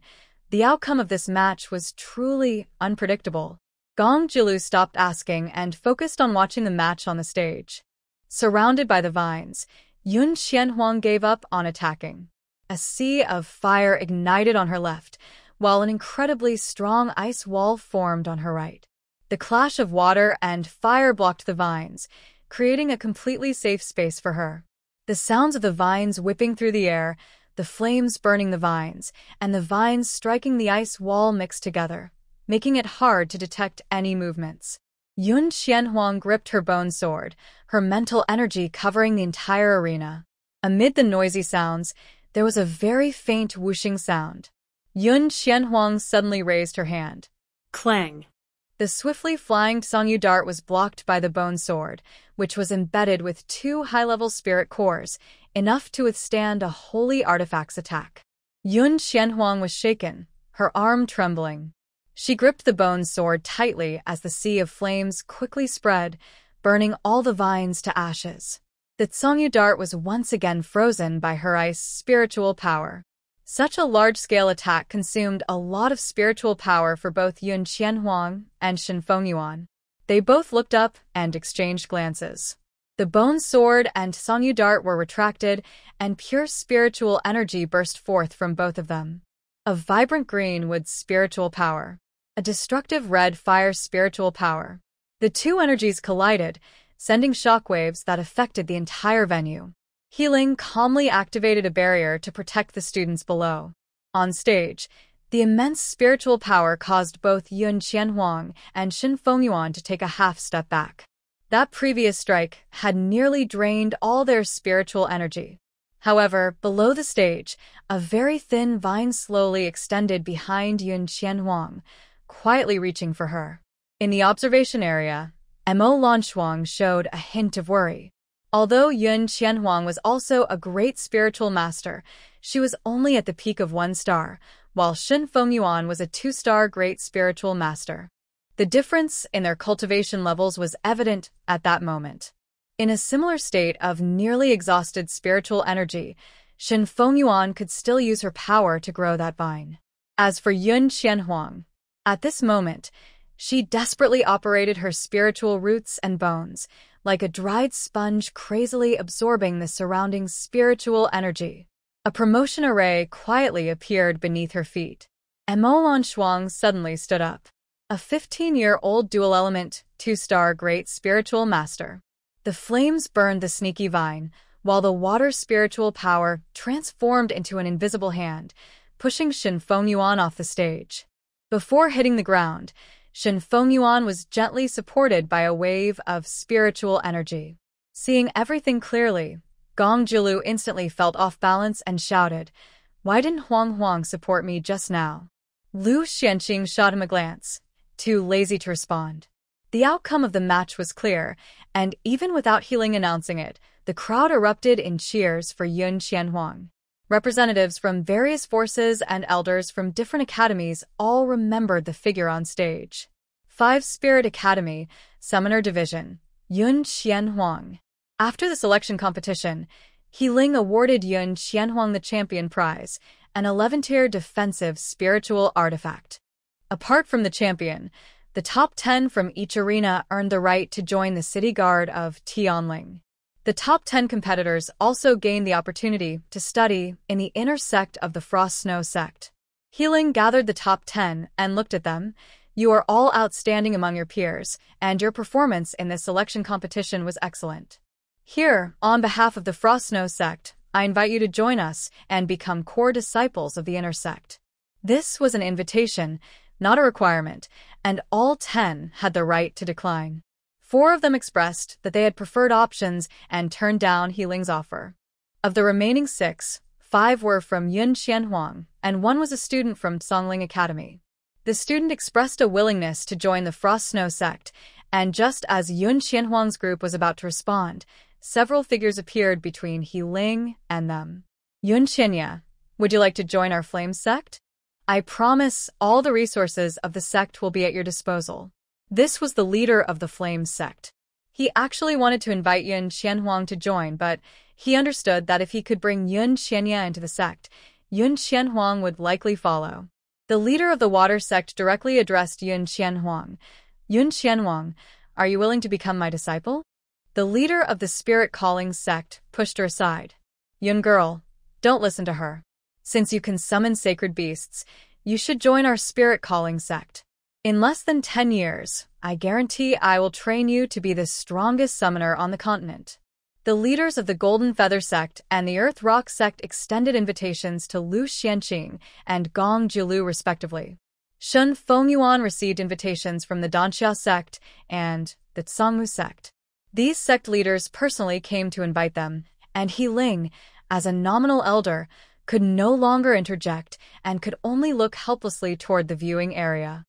The outcome of this match was truly unpredictable. Gong Jiulu stopped asking and focused on watching the match on the stage. Surrounded by the vines, Yun Qianhuang gave up on attacking. A sea of fire ignited on her left, while an incredibly strong ice wall formed on her right. The clash of water and fire blocked the vines, creating a completely safe space for her. The sounds of the vines whipping through the air, the flames burning the vines, and the vines striking the ice wall mixed together, making it hard to detect any movements. Yun Qianhuang gripped her bone sword, her mental energy covering the entire arena. Amid the noisy sounds, there was a very faint whooshing sound. Yun Qianhuang suddenly raised her hand. Clang. The swiftly flying Tsangyu dart was blocked by the bone sword, which was embedded with 2 high-level spirit cores, enough to withstand a holy artifact's attack. Yun Qianhuang was shaken, her arm trembling. She gripped the bone sword tightly as the sea of flames quickly spread, burning all the vines to ashes. The Tsangyu dart was once again frozen by her ice spiritual power. Such a large-scale attack consumed a lot of spiritual power for both Yun Qianhuang and Shen Fengyuan. They both looked up and exchanged glances. The bone sword and Tsangyu dart were retracted, and pure spiritual energy burst forth from both of them. A vibrant green wood spiritual power. A destructive red fire spiritual power. The two energies collided, sending shockwaves that affected the entire venue. Healing calmly activated a barrier to protect the students below. On stage, the immense spiritual power caused both Yun Qianhuang and Shen Fengyuan to take a half step back. That previous strike had nearly drained all their spiritual energy. However, below the stage, a very thin vine slowly extended behind Yun Qianhuang, quietly reaching for her. In the observation area, Mo Lanshuang showed a hint of worry. Although Yun Qianhuang was also a great spiritual master, she was only at the peak of 1 star, while Shen Fengyuan was a 2-star great spiritual master. The difference in their cultivation levels was evident at that moment. In a similar state of nearly exhausted spiritual energy, Shen Fengyuan could still use her power to grow that vine. As for Yun Qianhuang, at this moment, she desperately operated her spiritual roots and bones, like a dried sponge crazily absorbing the surrounding spiritual energy. A promotion array quietly appeared beneath her feet. Mo Lanshuang suddenly stood up. A 15-year-old dual-element, 2-star great spiritual master. The flames burned the sneaky vine, while the water spiritual power transformed into an invisible hand, pushing Shen Fengyuan off the stage. Before hitting the ground, Shen Fengyuan was gently supported by a wave of spiritual energy. Seeing everything clearly, Gong Jiulu instantly felt off balance and shouted, "Why didn't Huang support me just now?" Lu Xianqing shot him a glance, too lazy to respond. The outcome of the match was clear, and even without Healing announcing it, the crowd erupted in cheers for Yun Qianhuang. Representatives from various forces and elders from different academies all remembered the figure on stage. 5 Spirit Academy, Summoner Division, Yun Qianhuang. After the selection competition, Healing awarded Yun Qianhuang the Champion Prize, an 11-tier defensive spiritual artifact. Apart from the champion, the top 10 from each arena earned the right to join the city guard of Tianling. The top 10 competitors also gained the opportunity to study in the inner sect of the Frost Snow sect. Healing gathered the top 10 and looked at them. You are all outstanding among your peers, and your performance in this selection competition was excellent. Here, on behalf of the Frost Snow sect, I invite you to join us and become core disciples of the inner sect. This was an invitation, not a requirement, and all 10 had the right to decline. 4 of them expressed that they had preferred options and turned down Healing's offer. Of the remaining 6, 5 were from Yun Qianhuang, and 1 was a student from Songling Academy. The student expressed a willingness to join the Frost Snow sect, and just as Yun Qianhuang's group was about to respond, several figures appeared between Healing and them. Yun Qianya, would you like to join our Flame sect? I promise all the resources of the sect will be at your disposal. This was the leader of the Flame sect. He actually wanted to invite Yun Qianhuang to join, but he understood that if he could bring Yun Qianya into the sect, Yun Qianhuang would likely follow. The leader of the Water sect directly addressed Yun Qianhuang. Yun Qianhuang, are you willing to become my disciple? The leader of the Spirit Calling sect pushed her aside. Yun girl, don't listen to her. Since you can summon sacred beasts, you should join our Spirit Calling sect. In less than 10 years, I guarantee I will train you to be the strongest summoner on the continent. The leaders of the Golden Feather sect and the Earth Rock sect extended invitations to Lu Xianqing and Gong Jiulu respectively. Shun Fengyuan received invitations from the Danxia sect and the Tsangmu sect. These sect leaders personally came to invite them, and Healing, as a nominal elder, could no longer interject and could only look helplessly toward the viewing area.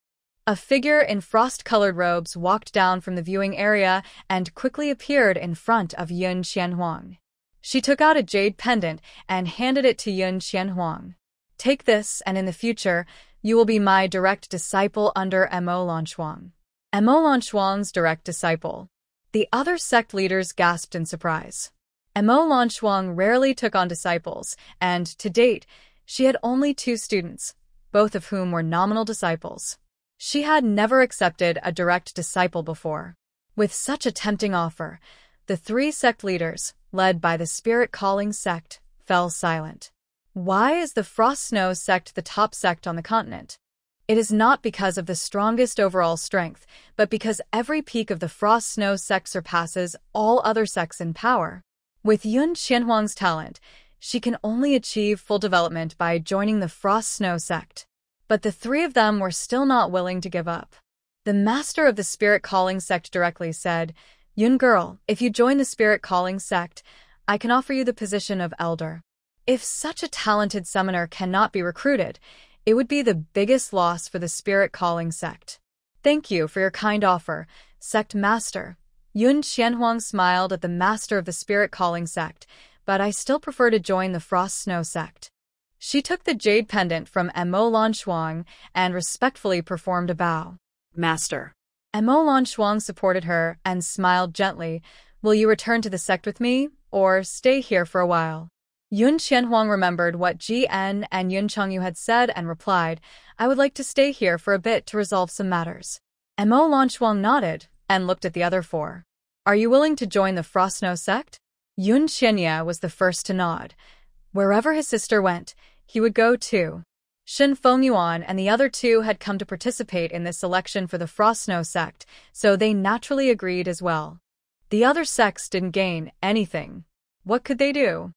A figure in frost-colored robes walked down from the viewing area and quickly appeared in front of Yun Qianhuang. She took out a jade pendant and handed it to Yun Qianhuang. Take this, and in the future, you will be my direct disciple under Mo Lanchuang. Mo Lanchuang's direct disciple. The other sect leaders gasped in surprise. Mo Lanchuang rarely took on disciples, and, to date, she had only 2 students, both of whom were nominal disciples. She had never accepted a direct disciple before. With such a tempting offer, the 3 sect leaders, led by the Spirit Calling sect, fell silent. Why is the Frost Snow sect the top sect on the continent? It is not because of the strongest overall strength, but because every peak of the Frost Snow sect surpasses all other sects in power. With Yun Qianhuang's talent, she can only achieve full development by joining the Frost Snow sect. But the 3 of them were still not willing to give up. The master of the Spirit Calling sect directly said, Yun girl, if you join the Spirit Calling sect, I can offer you the position of elder. If such a talented summoner cannot be recruited, it would be the biggest loss for the Spirit Calling sect. Thank you for your kind offer, sect master. Yun Qianhuang smiled at the master of the Spirit Calling sect, but I still prefer to join the Frost Snow sect. She took the jade pendant from Mo Lanchuang and respectfully performed a bow. Master. Mo Lanchuang supported her and smiled gently. Will you return to the sect with me, or stay here for a while? Yun Qianhuang remembered what Ji-En and Yun Chengyu had said and replied, I would like to stay here for a bit to resolve some matters. Mo Lanchuang nodded and looked at the other 4. Are you willing to join the Frost Snow sect? Yun Qianya was the first to nod. Wherever his sister went, he would go too. Shin Fengyuan and the other 2 had come to participate in this selection for the Frost Snow sect, so they naturally agreed as well. The other sects didn't gain anything. What could they do?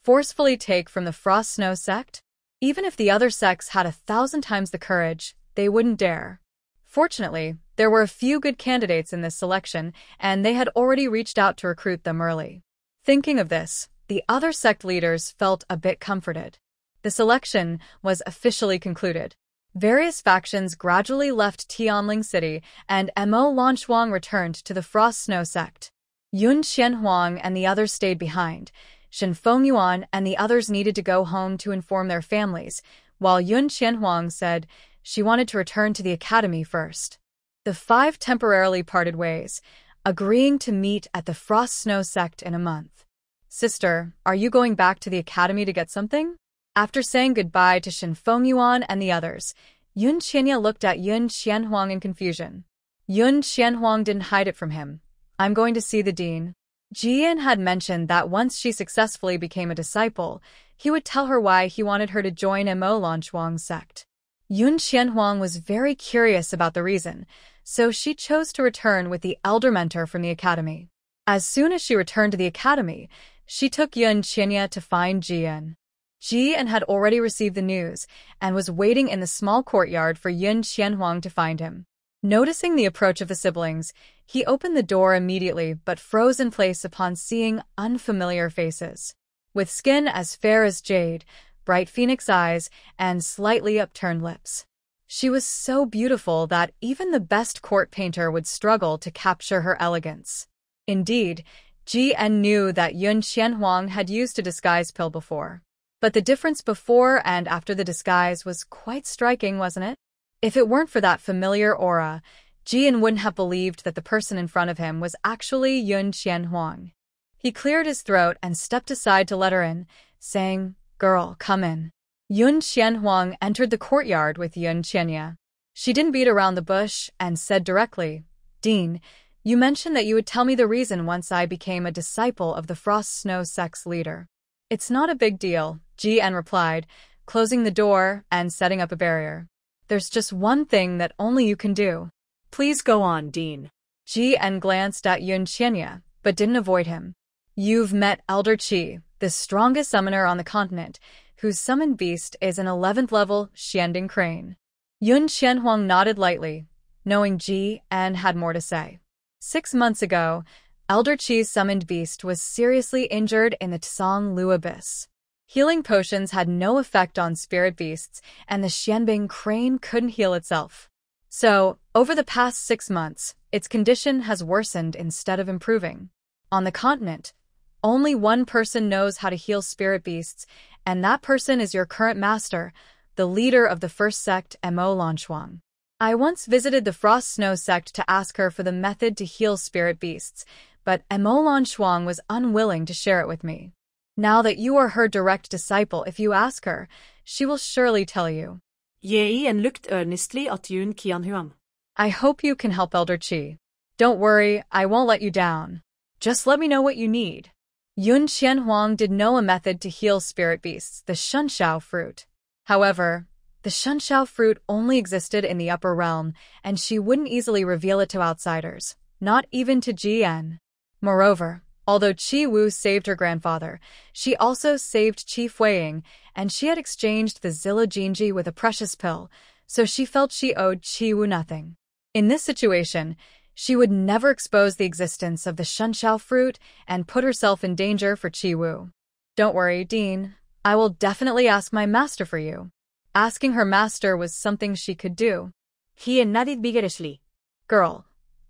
Forcefully take from the Frost Snow sect? Even if the other sects had 1,000 times the courage, they wouldn't dare. Fortunately, there were a few good candidates in this selection, and they had already reached out to recruit them early. Thinking of this, the other sect leaders felt a bit comforted. The selection was officially concluded. Various factions gradually left Tianling City, and Mo Lanchuang returned to the Frost Snow sect. Yun Qianhuang and the others stayed behind. Shen Fengyuan and the others needed to go home to inform their families, while Yun Qianhuang said she wanted to return to the academy first. The five temporarily parted ways, agreeing to meet at the Frost Snow sect in a month. Sister, are you going back to the academy to get something? After saying goodbye to Shen Fengyuan and the others, Yun Qianya looked at Yun Qianhuang in confusion. Yun Qianhuang didn't hide it from him. I'm going to see the dean. Jian had mentioned that once she successfully became a disciple, he would tell her why he wanted her to join Mo Lanchuang's sect. Yun Qianhuang was very curious about the reason, so she chose to return with the elder mentor from the academy. As soon as she returned to the academy, she took Yun Qianya to find Jian. Jian had already received the news and was waiting in the small courtyard for Yun Qianhuang to find him. Noticing the approach of the siblings, he opened the door immediately but froze in place upon seeing unfamiliar faces. With skin as fair as jade, bright phoenix eyes, and slightly upturned lips. She was so beautiful that even the best court painter would struggle to capture her elegance. Indeed, Jian knew that Yun Qianhuang had used a disguise pill before. But the difference before and after the disguise was quite striking, wasn't it? If it weren't for that familiar aura, Jian wouldn't have believed that the person in front of him was actually Yun Qianhuang. He cleared his throat and stepped aside to let her in, saying, "Girl, come in." Yun Qianhuang entered the courtyard with Yun Qianya. She didn't beat around the bush and said directly, "Dean, you mentioned that you would tell me the reason once I became a disciple of the Frost Snow sect's leader." "It's not a big deal," Jian replied, closing the door and setting up a barrier. "There's just one thing that only you can do." Please go on, Dean. Jian glanced at Yun Qianya, but didn't avoid him. "You've met Elder Qi, the strongest summoner on the continent, whose summoned beast is an 11th level Xianding crane." Yun Qianhuang nodded lightly, knowing Jian had more to say. 6 months ago, Elder Qi's summoned beast was seriously injured in the Tsang Lu Abyss. Healing potions had no effect on spirit beasts, and the Xianbing crane couldn't heal itself. So, over the past 6 months, its condition has worsened instead of improving. On the continent, only one person knows how to heal spirit beasts, and that person is your current master, the leader of the first sect, Mo Lanchuang. I once visited the Frost Snow sect to ask her for the method to heal spirit beasts, but Mo Lanchuang was unwilling to share it with me. Now that you are her direct disciple, if you ask her, she will surely tell you. Jian looked earnestly at Yun Qianhuang. I hope you can help Elder Qi. Don't worry, I won't let you down. Just let me know what you need. Yun Qianhuang did know a method to heal spirit beasts, the Shunshao fruit. However, the Shunshao fruit only existed in the upper realm, and she wouldn't easily reveal it to outsiders, not even to Jian. Moreover, although Qi Wu saved her grandfather, she also saved Qi Fuiying, and she had exchanged the Zilla Jinji with a precious pill, so she felt she owed Qi Wu nothing. In this situation, she would never expose the existence of the Shunshao fruit and put herself in danger for Qi Wu. Don't worry, Dean. I will definitely ask my master for you. Asking her master was something she could do. He nodded vigorously. Girl,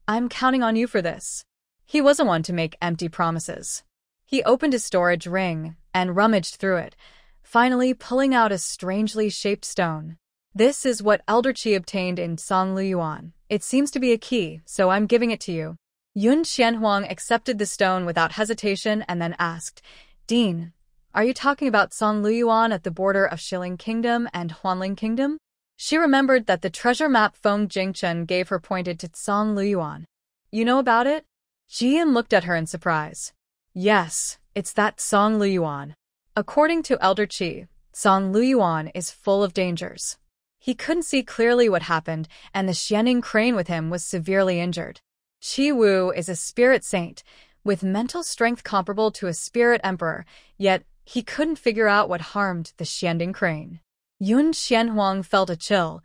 I'm counting on you for this. He wasn't one to make empty promises. He opened his storage ring and rummaged through it, finally pulling out a strangely shaped stone. This is what Elder Qi obtained in Tsang Lu Yuan. It seems to be a key, so I'm giving it to you. Yun Qianhuang accepted the stone without hesitation and then asked, Dean, are you talking about Tsang Lu Yuan at the border of Shiling Kingdom and Huanling Kingdom? She remembered that the treasure map Feng Jingchen gave her pointed to Tsang Lu Yuan. You know about it? Jian looked at her in surprise. Yes, it's that Tsang Lu Yuan. According to Elder Qi, Tsang Lu Yuan is full of dangers. He couldn't see clearly what happened, and the Xianing crane with him was severely injured. Qi Wu is a spirit saint, with mental strength comparable to a spirit emperor, yet he couldn't figure out what harmed the Xianing crane. Yun Qianhuang felt a chill.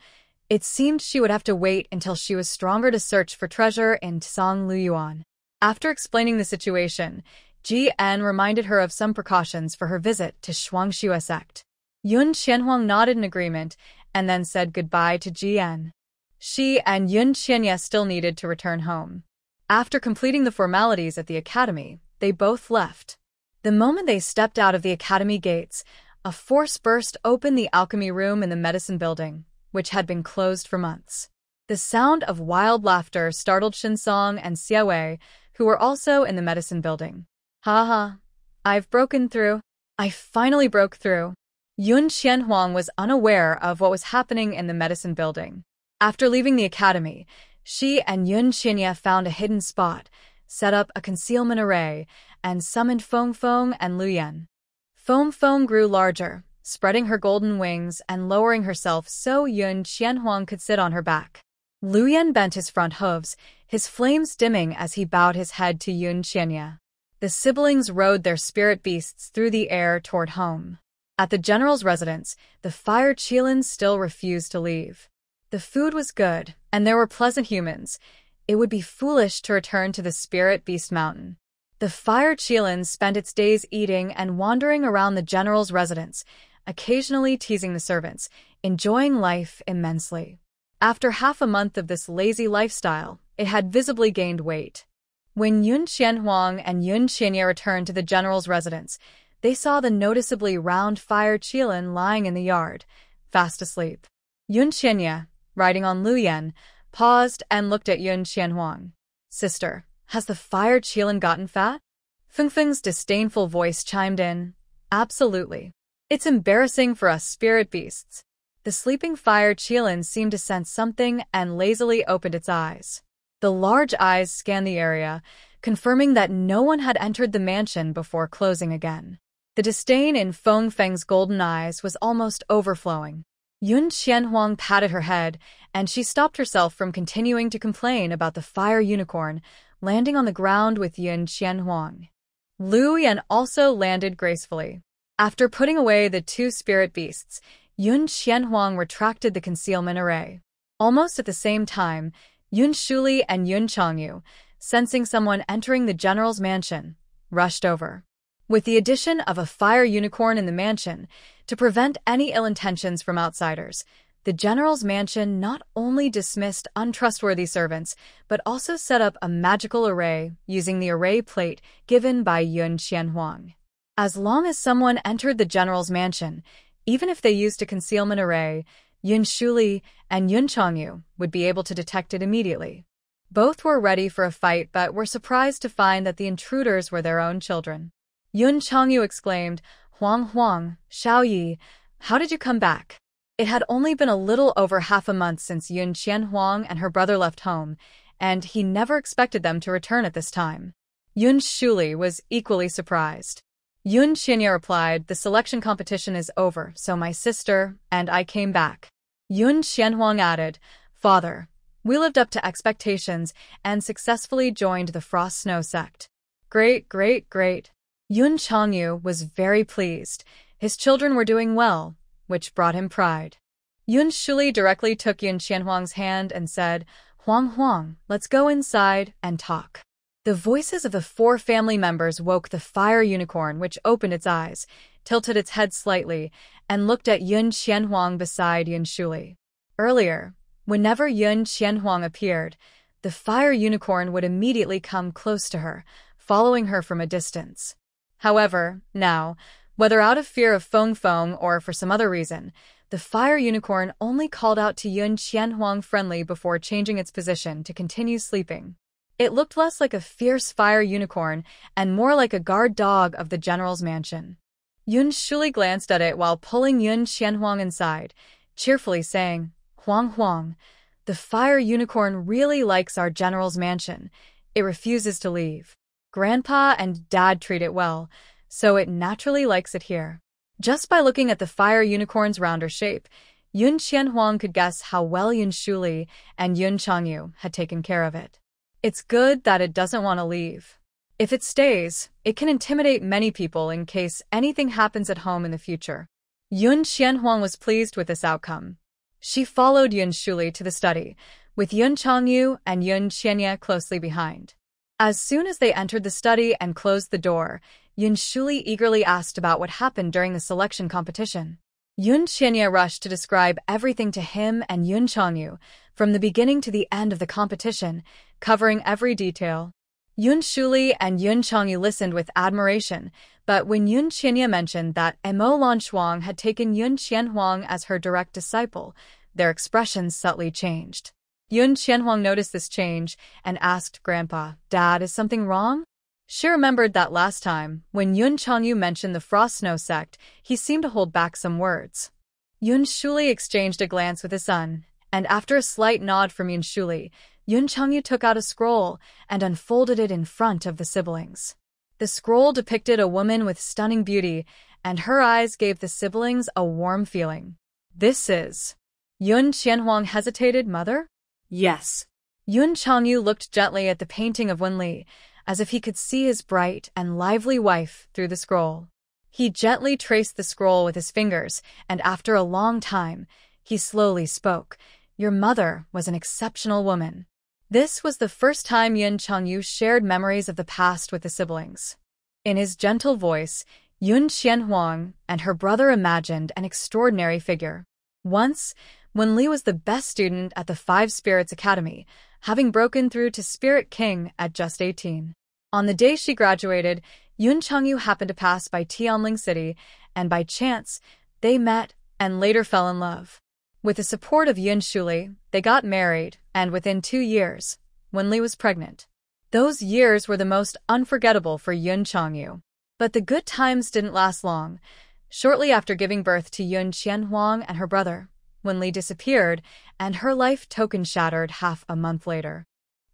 It seemed she would have to wait until she was stronger to search for treasure in Tsang Lu Yuan. After explaining the situation, Jian reminded her of some precautions for her visit to Shuangxue sect. Yun Qianhuang nodded in agreement, and then said goodbye to Jian. She and Yun Qianye still needed to return home. After completing the formalities at the academy, they both left. The moment they stepped out of the academy gates, a force burst open the alchemy room in the medicine building, which had been closed for months. The sound of wild laughter startled Shinsong and Xiaowei, who were also in the medicine building. "Ha ha, I've broken through. I finally broke through." Yun Qianhuang was unaware of what was happening in the medicine building. After leaving the academy, she and Yun Qianye found a hidden spot, set up a concealment array, and summoned Feng Feng and Luyan. Feng Feng grew larger, spreading her golden wings and lowering herself so Yun Qianhuang could sit on her back. Luyan bent his front hooves, his flames dimming as he bowed his head to Yun Qianye. The siblings rode their spirit beasts through the air toward home. At the general's residence, the fire Qilin still refused to leave. The food was good, and there were pleasant humans. It would be foolish to return to the Spirit Beast Mountain. The fire Qilin spent its days eating and wandering around the general's residence, occasionally teasing the servants, enjoying life immensely. After half a month of this lazy lifestyle, it had visibly gained weight. When Yun Qianhuang and Yun Qianye returned to the general's residence, they saw the noticeably round fire Qilin lying in the yard, fast asleep. Yun Qianye, riding on Luyan, paused and looked at Yun Qianhuang. "Sister, has the fire Qilin gotten fat?" Feng Feng's disdainful voice chimed in. "Absolutely. It's embarrassing for us spirit beasts." The sleeping fire Qilin seemed to sense something and lazily opened its eyes. The large eyes scanned the area, confirming that no one had entered the mansion before closing again. The disdain in Feng Feng's golden eyes was almost overflowing. Yun Qianhuang patted her head, and she stopped herself from continuing to complain about the fire unicorn, landing on the ground with Yun Qianhuang. Lu Yan also landed gracefully. After putting away the two spirit beasts, Yun Qianhuang retracted the concealment array. Almost at the same time, Yun Shuli and Yun Changyu, sensing someone entering the general's mansion, rushed over. With the addition of a fire unicorn in the mansion, to prevent any ill intentions from outsiders, the general's mansion not only dismissed untrustworthy servants, but also set up a magical array using the array plate given by Yun Qianhuang. As long as someone entered the general's mansion, even if they used a concealment array, Yun Shuli and Yun Changyu would be able to detect it immediately. Both were ready for a fight but were surprised to find that the intruders were their own children. Yun Changyu exclaimed, "Huang Huang, Xiaoyi, how did you come back?" It had only been a little over half a month since Yun Qianhuang and her brother left home, and he never expected them to return at this time. Yun Shuli was equally surprised. Yun Qianye replied, "The selection competition is over, so my sister and I came back." Yun Qianhuang added, "Father, we lived up to expectations and successfully joined the Frost Snow sect." "Great, great, great." Yun Changyu was very pleased. His children were doing well, which brought him pride. Yun Shuli directly took Yun Qianhuang's hand and said, "Huang Huang, let's go inside and talk." The voices of the four family members woke the fire unicorn, which opened its eyes, tilted its head slightly, and looked at Yun Qianhuang beside Yun Shuli. Earlier, whenever Yun Qianhuang appeared, the fire unicorn would immediately come close to her, following her from a distance. However, now, whether out of fear of Feng Feng or for some other reason, the fire unicorn only called out to Yun Qianhuang friendly before changing its position to continue sleeping. It looked less like a fierce fire unicorn and more like a guard dog of the general's mansion. Yun Shuli glanced at it while pulling Yun Qianhuang inside, cheerfully saying, "Huang Huang, the fire unicorn really likes our general's mansion. It refuses to leave. Grandpa and Dad treat it well, so it naturally likes it here." Just by looking at the fire unicorn's rounder shape, Yun Qianhuang could guess how well Yun Shuli and Yun Changyu had taken care of it. It's good that it doesn't want to leave. If it stays, it can intimidate many people in case anything happens at home in the future. Yun Qianhuang was pleased with this outcome. She followed Yun Shuli to the study, with Yun Changyu and Yun Qianye closely behind. As soon as they entered the study and closed the door, Yun Shuli eagerly asked about what happened during the selection competition. Yun Qianye rushed to describe everything to him and Yun Changyu, from the beginning to the end of the competition, covering every detail. Yun Shuli and Yun Changyu listened with admiration, but when Yun Qianye mentioned that Emo Lanchuang had taken Yun Qianhuang as her direct disciple, their expressions subtly changed. Yun Qianhuang noticed this change and asked Grandpa, "Dad, is something wrong?" She remembered that last time, when Yun Changyu mentioned the Frost Snow sect, he seemed to hold back some words. Yun Shuli exchanged a glance with his son, and after a slight nod from Yun Shuli, Yun Changyu took out a scroll and unfolded it in front of the siblings. The scroll depicted a woman with stunning beauty, and her eyes gave the siblings a warm feeling. "This is..." Yun Qianhuang hesitated. "Mother?" Yes. Yun Changyu looked gently at the painting of Wenli, as if he could see his bright and lively wife through the scroll. He gently traced the scroll with his fingers, and after a long time, he slowly spoke. "Your mother was an exceptional woman." This was the first time Yun Changyu shared memories of the past with the siblings. In his gentle voice, Yun Qianhuang and her brother imagined an extraordinary figure. Once, when Li was the best student at the Five Spirits Academy, having broken through to Spirit King at just 18. On the day she graduated, Yun Changyu happened to pass by Tianling City, and by chance, they met and later fell in love. With the support of Yun Shuli, they got married, and within 2 years, Wenli was pregnant. Those years were the most unforgettable for Yun Changyu. But the good times didn't last long. Shortly after giving birth to Yun Qianhuang and her brother, Wenli disappeared, and her life token shattered half a month later.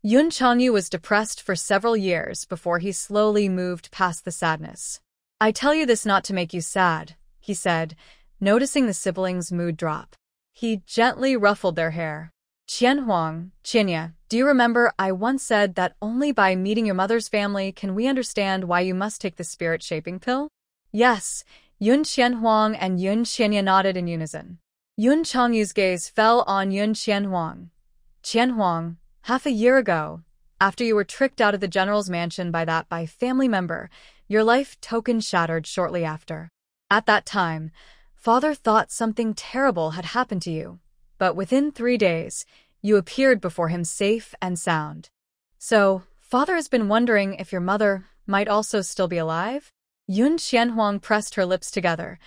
Yun Changyu was depressed for several years before he slowly moved past the sadness. "I tell you this not to make you sad," he said, noticing the siblings' mood drop. He gently ruffled their hair. "Qianhuang, Qianye, do you remember I once said that only by meeting your mother's family can we understand why you must take the spirit-shaping pill?" "Yes." Yun Qianhuang and Yun Qianye nodded in unison. Yun Changyu's gaze fell on Yun Qianhuang. "Qianhuang, half a year ago, after you were tricked out of the general's mansion by family member, your life token shattered shortly after. At that time, Father thought something terrible had happened to you, but within 3 days, you appeared before him safe and sound. So, Father has been wondering if your mother might also still be alive?" Yun Qianhuang pressed her lips together.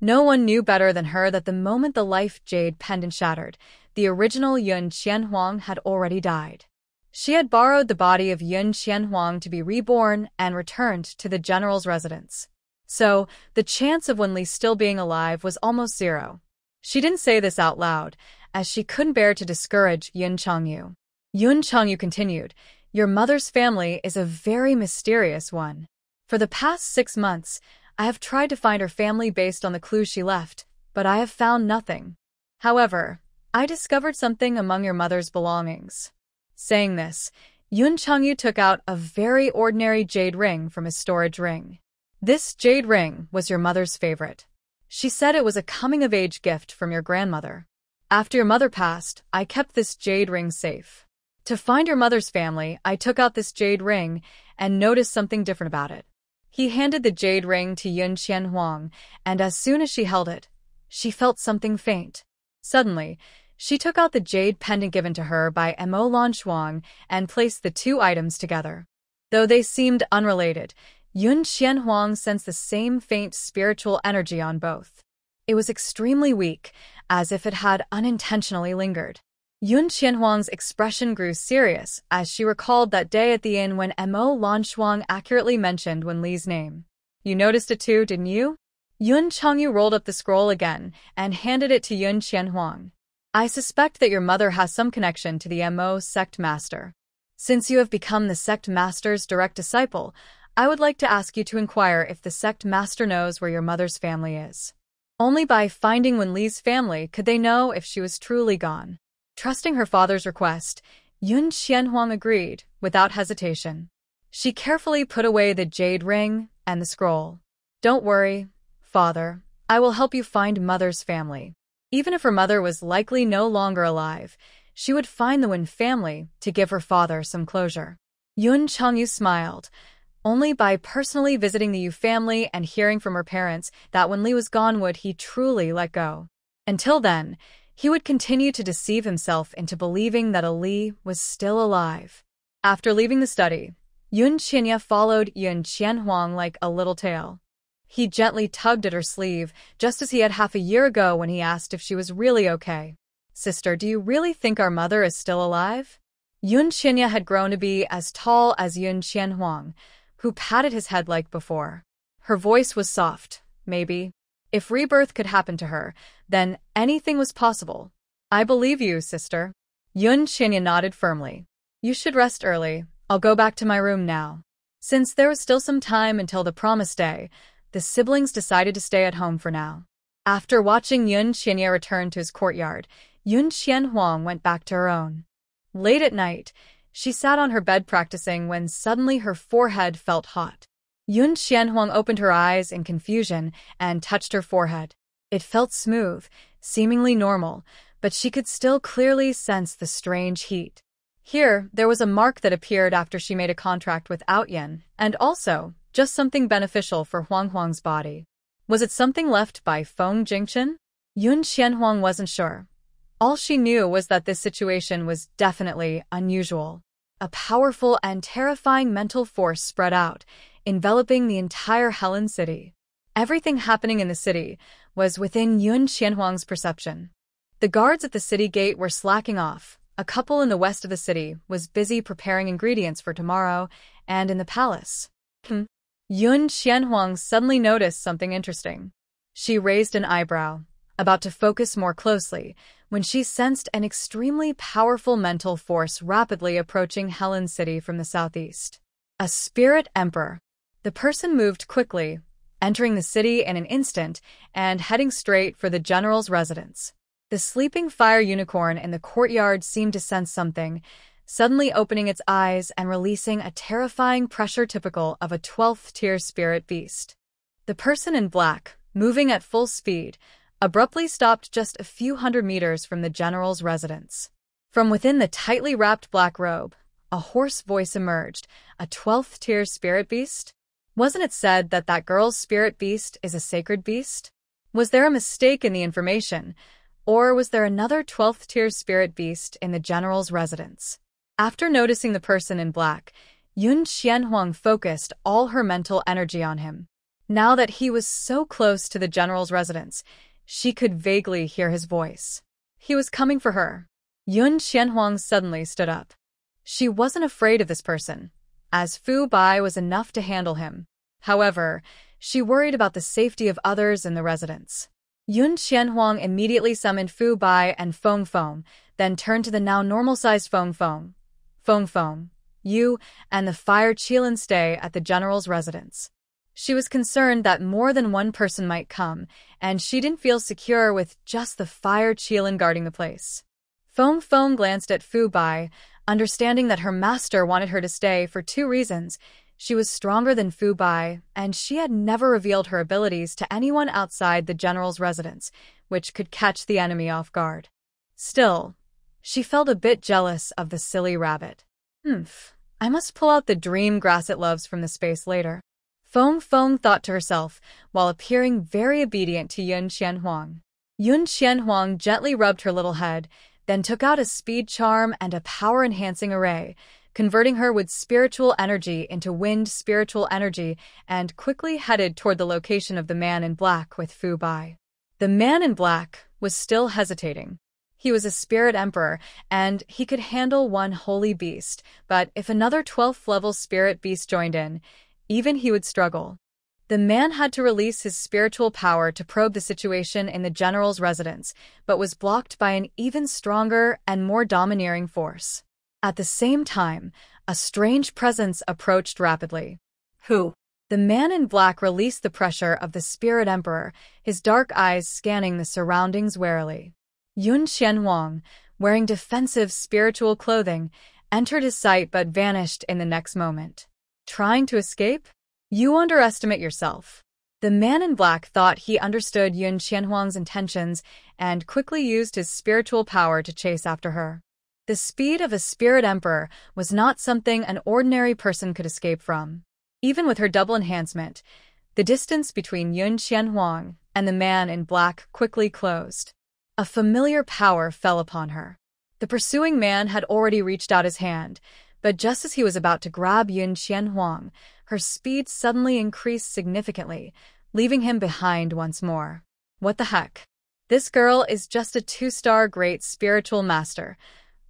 No one knew better than her that the moment the life jade pendant shattered, the original Yun Qianhuang had already died. She had borrowed the body of Yun Qianhuang to be reborn and returned to the general's residence. So, the chance of Wenli still being alive was almost zero. She didn't say this out loud, as she couldn't bear to discourage Yun Changyu. Yun Changyu continued, "Your mother's family is a very mysterious one. For the past 6 months, I have tried to find her family based on the clues she left, but I have found nothing. However, I discovered something among your mother's belongings." Saying this, Yun Changyu took out a very ordinary jade ring from his storage ring. This jade ring was your mother's favorite. She said it was a coming-of-age gift from your grandmother. After your mother passed, I kept this jade ring safe. To find your mother's family, I took out this jade ring and noticed something different about it. He handed the jade ring to Yun Qianhuang, and as soon as she held it, she felt something faint. Suddenly, she took out the jade pendant given to her by Emo Lanchuang and placed the 2 items together. Though they seemed unrelated, Yun Qianhuang sensed the same faint spiritual energy on both. It was extremely weak, as if it had unintentionally lingered. Yun Qianhuang's expression grew serious as she recalled that day at the inn when Emo Lanchuang accurately mentioned Wenli's name. "You noticed it too, didn't you?" Yun Changyu rolled up the scroll again and handed it to Yun Qianhuang. "I suspect that your mother has some connection to the Mo sect master. Since you have become the sect master's direct disciple, I would like to ask you to inquire if the sect master knows where your mother's family is. Only by finding Wenli's family could they know if she was truly gone." Trusting her father's request, Yun Qianhuang agreed, without hesitation. She carefully put away the jade ring and the scroll. "Don't worry, Father. I will help you find Mother's family. Even if her mother was likely no longer alive, she would find the Wen family to give her father some closure." Yun Changyu smiled. Only by personally visiting the Yu family and hearing from her parents that when Li was gone would he truly let go. Until then, he would continue to deceive himself into believing that Li was still alive. After leaving the study, Yun Qinya followed Yun Qianhuang like a little tail. He gently tugged at her sleeve, just as he had half a year ago when he asked if she was really okay. "Sister, do you really think our mother is still alive?" Yun Qinya had grown to be as tall as Yun Qianhuang, who patted his head like before. Her voice was soft. "Maybe. If rebirth could happen to her, then anything was possible." "I believe you, sister." Yun Qinya nodded firmly. "You should rest early. I'll go back to my room now." Since there was still some time until the promised day, the siblings decided to stay at home for now. After watching Yun Qinya return to his courtyard, Yun Qianhuang went back to her own. Late at night, she sat on her bed practicing when suddenly her forehead felt hot. Yun Qianhuang opened her eyes in confusion and touched her forehead. It felt smooth, seemingly normal, but she could still clearly sense the strange heat. Here, there was a mark that appeared after she made a contract with Outyen, and also, just something beneficial for Huang's body. Was it something left by Feng Jingchen? Yun Qianhuang wasn't sure. All she knew was that this situation was definitely unusual. A powerful and terrifying mental force spread out, enveloping the entire Helen city. Everything happening in the city was within Yun Qianhuang's perception. The guards at the city gate were slacking off. A couple in the west of the city was busy preparing ingredients for tomorrow, and in the palace. Yun Qianhuang suddenly noticed something interesting. She raised an eyebrow, about to focus more closely, when she sensed an extremely powerful mental force rapidly approaching Helen City from the southeast. A spirit emperor. The person moved quickly, entering the city in an instant and heading straight for the general's residence. The sleeping fire unicorn in the courtyard seemed to sense something, suddenly opening its eyes and releasing a terrifying pressure typical of a 12th-tier spirit beast. The person in black, moving at full speed, abruptly stopped just a few hundred meters from the general's residence. From within the tightly wrapped black robe, a hoarse voice emerged. "A 12th-tier spirit beast? Wasn't it said that that girl's spirit beast is a sacred beast? Was there a mistake in the information, or was there another 12th-tier spirit beast in the general's residence?" After noticing the person in black, Yun Qianhuang focused all her mental energy on him. Now that he was so close to the general's residence, she could vaguely hear his voice. He was coming for her. Yun Qianhuang suddenly stood up. She wasn't afraid of this person, as Fu Bai was enough to handle him. However, she worried about the safety of others in the residence. Yun Qianhuang immediately summoned Fu Bai and Feng Feng, then turned to the now normal-sized Feng Feng. "Feng Feng, you and the fire Qilin stay at the general's residence." She was concerned that more than one person might come, and she didn't feel secure with just the fire Qilin guarding the place. Feng Feng glanced at Fu Bai, understanding that her master wanted her to stay for two reasons. She was stronger than Fu Bai, and she had never revealed her abilities to anyone outside the general's residence, which could catch the enemy off guard. Still, she felt a bit jealous of the silly rabbit. I must pull out the dream grass it loves from the space later. Feng Feng thought to herself, while appearing very obedient to Yun Qianhuang. Yun Qianhuang gently rubbed her little head, then took out a speed charm and a power-enhancing array, converting her with spiritual energy into wind spiritual energy, and quickly headed toward the location of the man in black with Fu Bai. The man in black was still hesitating. He was a spirit emperor, and he could handle one holy beast, but if another 12th-level spirit beast joined in, even he would struggle. The man had to release his spiritual power to probe the situation in the general's residence, but was blocked by an even stronger and more domineering force. At the same time, a strange presence approached rapidly. Who? The man in black released the pressure of the spirit emperor, his dark eyes scanning the surroundings warily. Yun Qianhuang, wearing defensive spiritual clothing, entered his sight but vanished in the next moment. Trying to escape? You underestimate yourself. The man in black thought he understood Yun Qianhuang's intentions and quickly used his spiritual power to chase after her. The speed of a spirit emperor was not something an ordinary person could escape from. Even with her double enhancement, the distance between Yun Qianhuang and the man in black quickly closed. A familiar power fell upon her. The pursuing man had already reached out his hand, but just as he was about to grab Yun Qianhuang, her speed suddenly increased significantly, leaving him behind once more. What the heck? This girl is just a 2-star great spiritual master.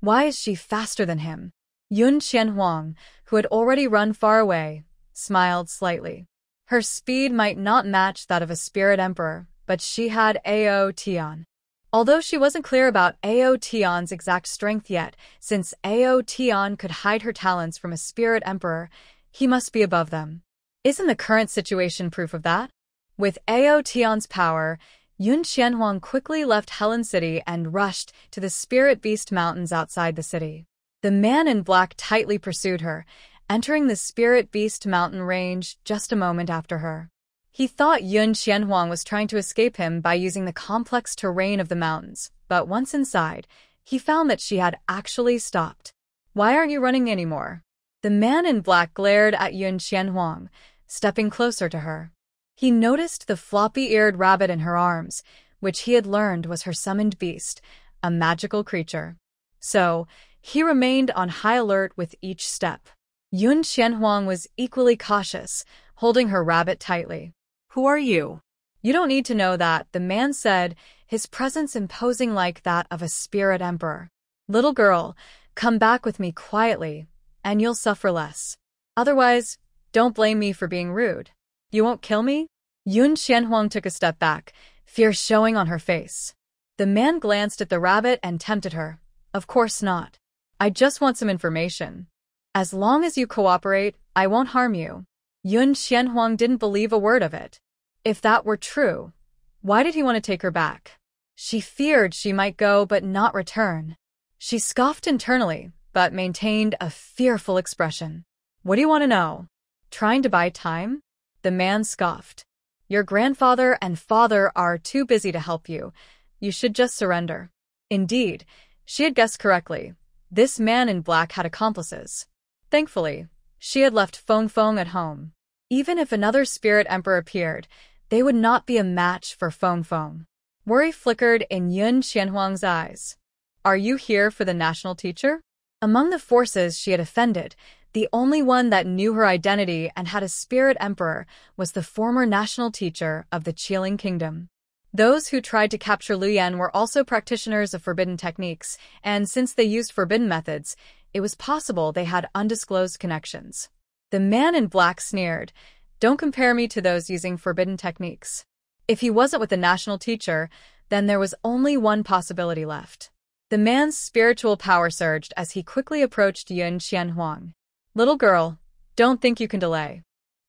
Why is she faster than him? Yun Qianhuang, who had already run far away, smiled slightly. Her speed might not match that of a spirit emperor, but she had Ao Tian. Although she wasn't clear about Ao Tian's exact strength yet, since Ao Tian could hide her talents from a spirit emperor, he must be above them. Isn't the current situation proof of that? With Ao Tian's power, Yun Qianhuang quickly left Helen City and rushed to the Spirit Beast Mountains outside the city. The man in black tightly pursued her, entering the Spirit Beast Mountain range just a moment after her. He thought Yun Qianhuang was trying to escape him by using the complex terrain of the mountains, but once inside, he found that she had actually stopped. Why aren't you running anymore? The man in black glared at Yun Qianhuang, stepping closer to her. He noticed the floppy-eared rabbit in her arms, which he had learned was her summoned beast, a magical creature. So, he remained on high alert with each step. Yun Qianhuang was equally cautious, holding her rabbit tightly. Who are you? You don't need to know that, the man said, his presence imposing like that of a spirit emperor. Little girl, come back with me quietly, and you'll suffer less. Otherwise, don't blame me for being rude. You won't kill me? Yun Qianhuang took a step back, fear showing on her face. The man glanced at the rabbit and tempted her. Of course not. I just want some information. As long as you cooperate, I won't harm you. Yun Qianhuang didn't believe a word of it. If that were true, why did he want to take her back? She feared she might go but not return. She scoffed internally, but maintained a fearful expression. What do you want to know? Trying to buy time? The man scoffed. Your grandfather and father are too busy to help you. You should just surrender. Indeed, she had guessed correctly. This man in black had accomplices. Thankfully, she had left Feng Feng at home. Even if another spirit emperor appeared, they would not be a match for Feng Feng. Worry flickered in Yun Qianhuang's eyes. Are you here for the national teacher? Among the forces she had offended, the only one that knew her identity and had a spirit emperor was the former national teacher of the Qiling Kingdom. Those who tried to capture Luyan were also practitioners of forbidden techniques, and since they used forbidden methods, it was possible they had undisclosed connections. The man in black sneered, "Don't compare me to those using forbidden techniques." If he wasn't with the national teacher, then there was only one possibility left. The man's spiritual power surged as he quickly approached Yun Qianhuang. Little girl, don't think you can delay.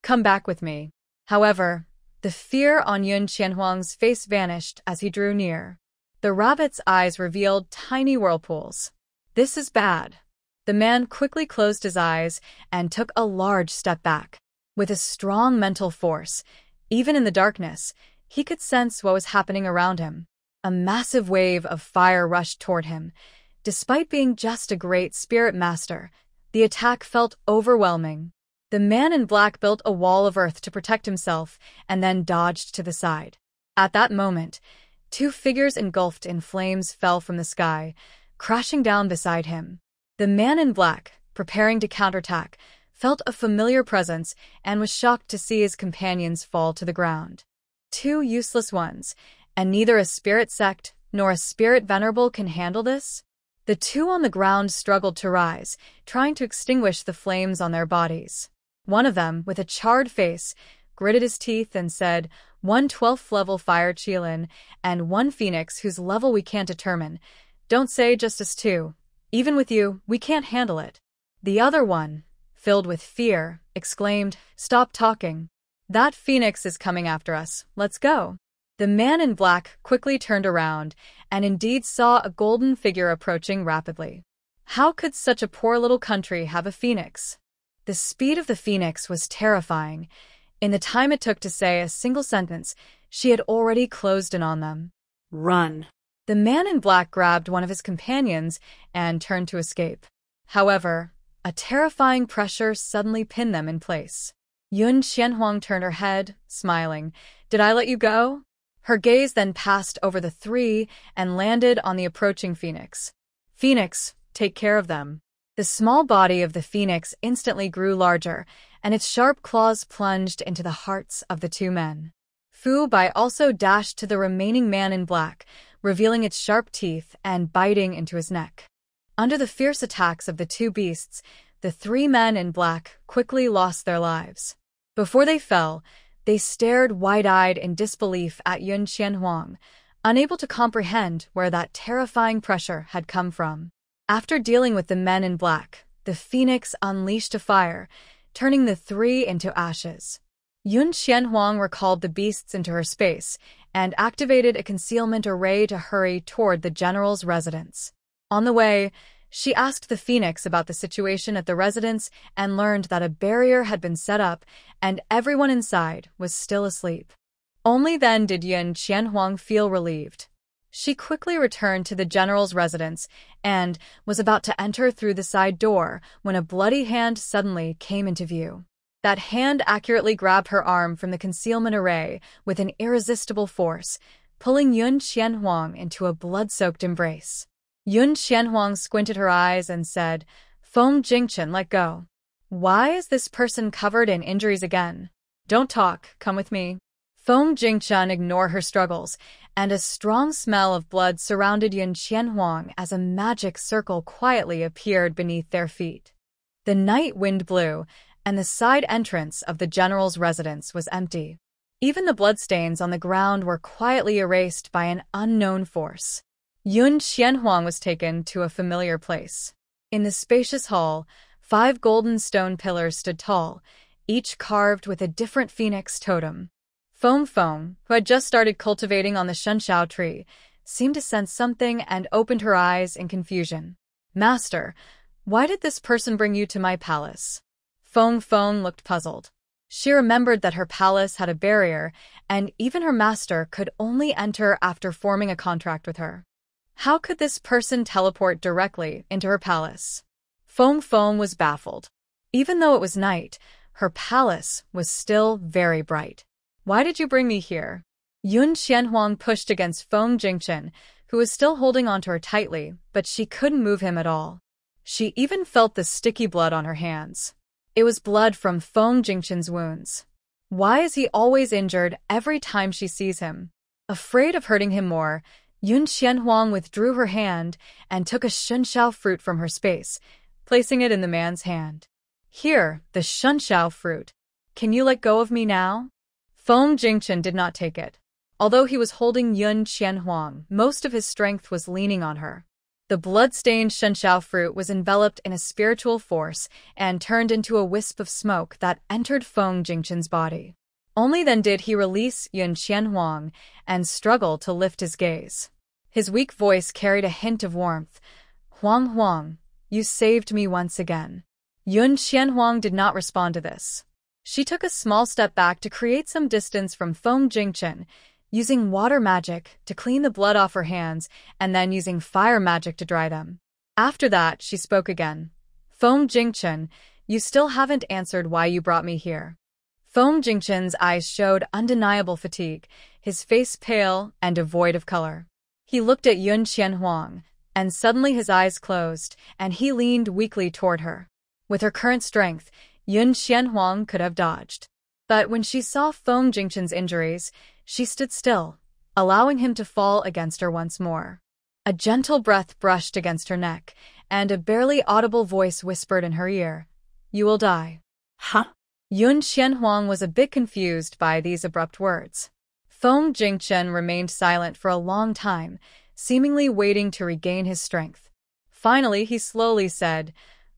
Come back with me. However, the fear on Yun Qianhuang's face vanished as he drew near. The rabbit's eyes revealed tiny whirlpools. This is bad. The man quickly closed his eyes and took a large step back. With a strong mental force, even in the darkness, he could sense what was happening around him. A massive wave of fire rushed toward him. Despite being just a great spirit master, the attack felt overwhelming. The man in black built a wall of earth to protect himself and then dodged to the side. At that moment, two figures engulfed in flames fell from the sky, crashing down beside him. The man in black, preparing to counterattack, felt a familiar presence and was shocked to see his companions fall to the ground. Two useless ones, and neither a spirit sect nor a spirit venerable can handle this? The two on the ground struggled to rise, trying to extinguish the flames on their bodies. One of them, with a charred face, gritted his teeth and said, "One 12th level fire Qilin, and one phoenix whose level we can't determine. Don't say just us two. Even with you, we can't handle it." The other one, filled with fear, exclaimed, "Stop talking. That phoenix is coming after us. Let's go." The man in black quickly turned around and indeed saw a golden figure approaching rapidly. How could such a poor little country have a phoenix? The speed of the phoenix was terrifying. In the time it took to say a single sentence, she had already closed in on them. Run. The man in black grabbed one of his companions and turned to escape. However, a terrifying pressure suddenly pinned them in place. Yun Qianhuang turned her head, smiling. Did I let you go? Her gaze then passed over the three and landed on the approaching phoenix. Phoenix, take care of them. The small body of the phoenix instantly grew larger, and its sharp claws plunged into the hearts of the two men. Fu Bai also dashed to the remaining man in black, revealing its sharp teeth and biting into his neck. Under the fierce attacks of the two beasts, the three men in black quickly lost their lives. Before they fell, they stared wide-eyed in disbelief at Yun Qianhuang, unable to comprehend where that terrifying pressure had come from. After dealing with the men in black, the phoenix unleashed a fire, turning the three into ashes. Yun Qianhuang recalled the beasts into her space and activated a concealment array to hurry toward the general's residence. On the way, she asked the phoenix about the situation at the residence and learned that a barrier had been set up and everyone inside was still asleep. Only then did Yun Qianhuang feel relieved. She quickly returned to the general's residence and was about to enter through the side door when a bloody hand suddenly came into view. That hand accurately grabbed her arm from the concealment array with an irresistible force, pulling Yun Qianhuang into a blood-soaked embrace. Yun Qianhuang squinted her eyes and said, "Feng Jingchen, let go. Why is this person covered in injuries again? Don't talk, come with me." Feng Jingchen ignored her struggles, and a strong smell of blood surrounded Yun Qianhuang as a magic circle quietly appeared beneath their feet. The night wind blew, and the side entrance of the general's residence was empty. Even the bloodstains on the ground were quietly erased by an unknown force. Yun Qianhuang was taken to a familiar place. In the spacious hall, 5 golden stone pillars stood tall, each carved with a different phoenix totem. Feng, who had just started cultivating on the Shenshao tree, seemed to sense something and opened her eyes in confusion. "Master, why did this person bring you to my palace?" Feng looked puzzled. She remembered that her palace had a barrier, and even her master could only enter after forming a contract with her. How could this person teleport directly into her palace? Feng was baffled. Even though it was night, her palace was still very bright. "Why did you bring me here?" Yun Qianhuang pushed against Feng Jingchen, who was still holding onto her tightly, but she couldn't move him at all. She even felt the sticky blood on her hands. It was blood from Feng Jingchen's wounds. Why is he always injured every time she sees him? Afraid of hurting him more, Yun Qianhuang withdrew her hand and took a Shenshao fruit from her space, placing it in the man's hand. "Here, the Shenshao fruit. Can you let go of me now?" Feng Jingchen did not take it. Although he was holding Yun Qianhuang, most of his strength was leaning on her. The blood-stained Shenshao fruit was enveloped in a spiritual force and turned into a wisp of smoke that entered Feng Jingchen's body. Only then did he release Yun Qianhuang and struggle to lift his gaze. His weak voice carried a hint of warmth. "Huang, you saved me once again." Yun Qianhuang did not respond to this. She took a small step back to create some distance from Feng Jingchen, using water magic to clean the blood off her hands and then using fire magic to dry them. After that, she spoke again. "Feng Jingchen, you still haven't answered why you brought me here." Feng Jingchen's eyes showed undeniable fatigue, his face pale and devoid of color. He looked at Yun Qianhuang, and suddenly his eyes closed, and he leaned weakly toward her. With her current strength, Yun Qianhuang could have dodged. But when she saw Feng Jingchen's injuries, she stood still, allowing him to fall against her once more. A gentle breath brushed against her neck, and a barely audible voice whispered in her ear, "You will die." Huh? Yun Qianhuang was a bit confused by these abrupt words. Feng Jingchen remained silent for a long time, seemingly waiting to regain his strength. Finally, he slowly said,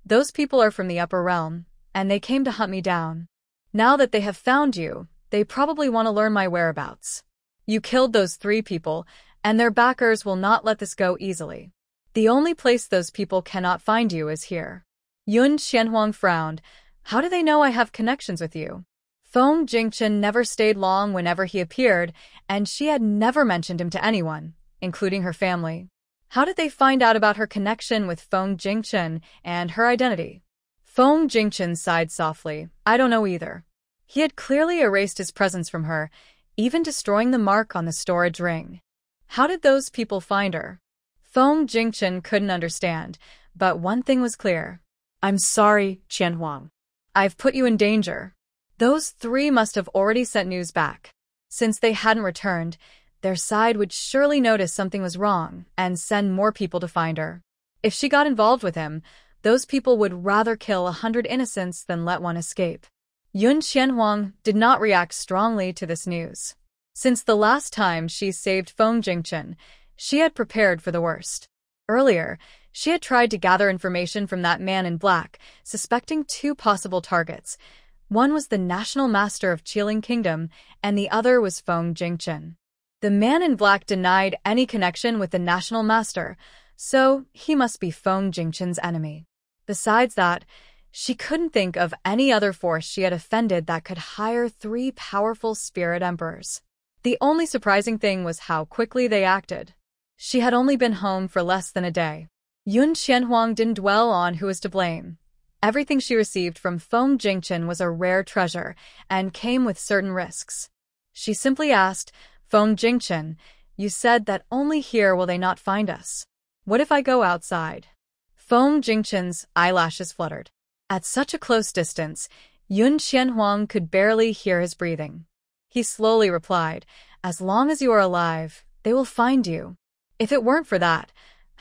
"Those people are from the upper realm, and they came to hunt me down. Now that they have found you, they probably want to learn my whereabouts. You killed those 3 people, and their backers will not let this go easily. The only place those people cannot find you is here." Yun Qianhuang frowned. "How do they know I have connections with you?" Feng Jingchen never stayed long whenever he appeared, and she had never mentioned him to anyone, including her family. How did they find out about her connection with Feng Jingchen and her identity? Feng Jingchen sighed softly. "I don't know either." He had clearly erased his presence from her, even destroying the mark on the storage ring. How did those people find her? Feng Jingchen couldn't understand, but one thing was clear. I'm sorry, Qianhuang. I've put you in danger. Those three must have already sent news back. Since they hadn't returned, their side would surely notice something was wrong and send more people to find her. If she got involved with him, those people would rather kill 100 innocents than let one escape. Yun Qianhuang did not react strongly to this news. Since the last time she saved Feng Jingchen, she had prepared for the worst. Earlier, she had tried to gather information from that man in black, suspecting two possible targets. One was the national master of Qiling Kingdom, and the other was Feng Jingchen. The man in black denied any connection with the national master, so he must be Feng Jingchen's enemy. Besides that, she couldn't think of any other force she had offended that could hire three powerful spirit emperors. The only surprising thing was how quickly they acted. She had only been home for less than a day. Yun Qianhuang didn't dwell on who was to blame. Everything she received from Feng Jingchen was a rare treasure and came with certain risks. She simply asked, Feng Jingchen, you said that only here will they not find us. What if I go outside? Feng Jingchen's eyelashes fluttered. At such a close distance, Yun Qianhuang could barely hear his breathing. He slowly replied, as long as you are alive, they will find you. If it weren't for that,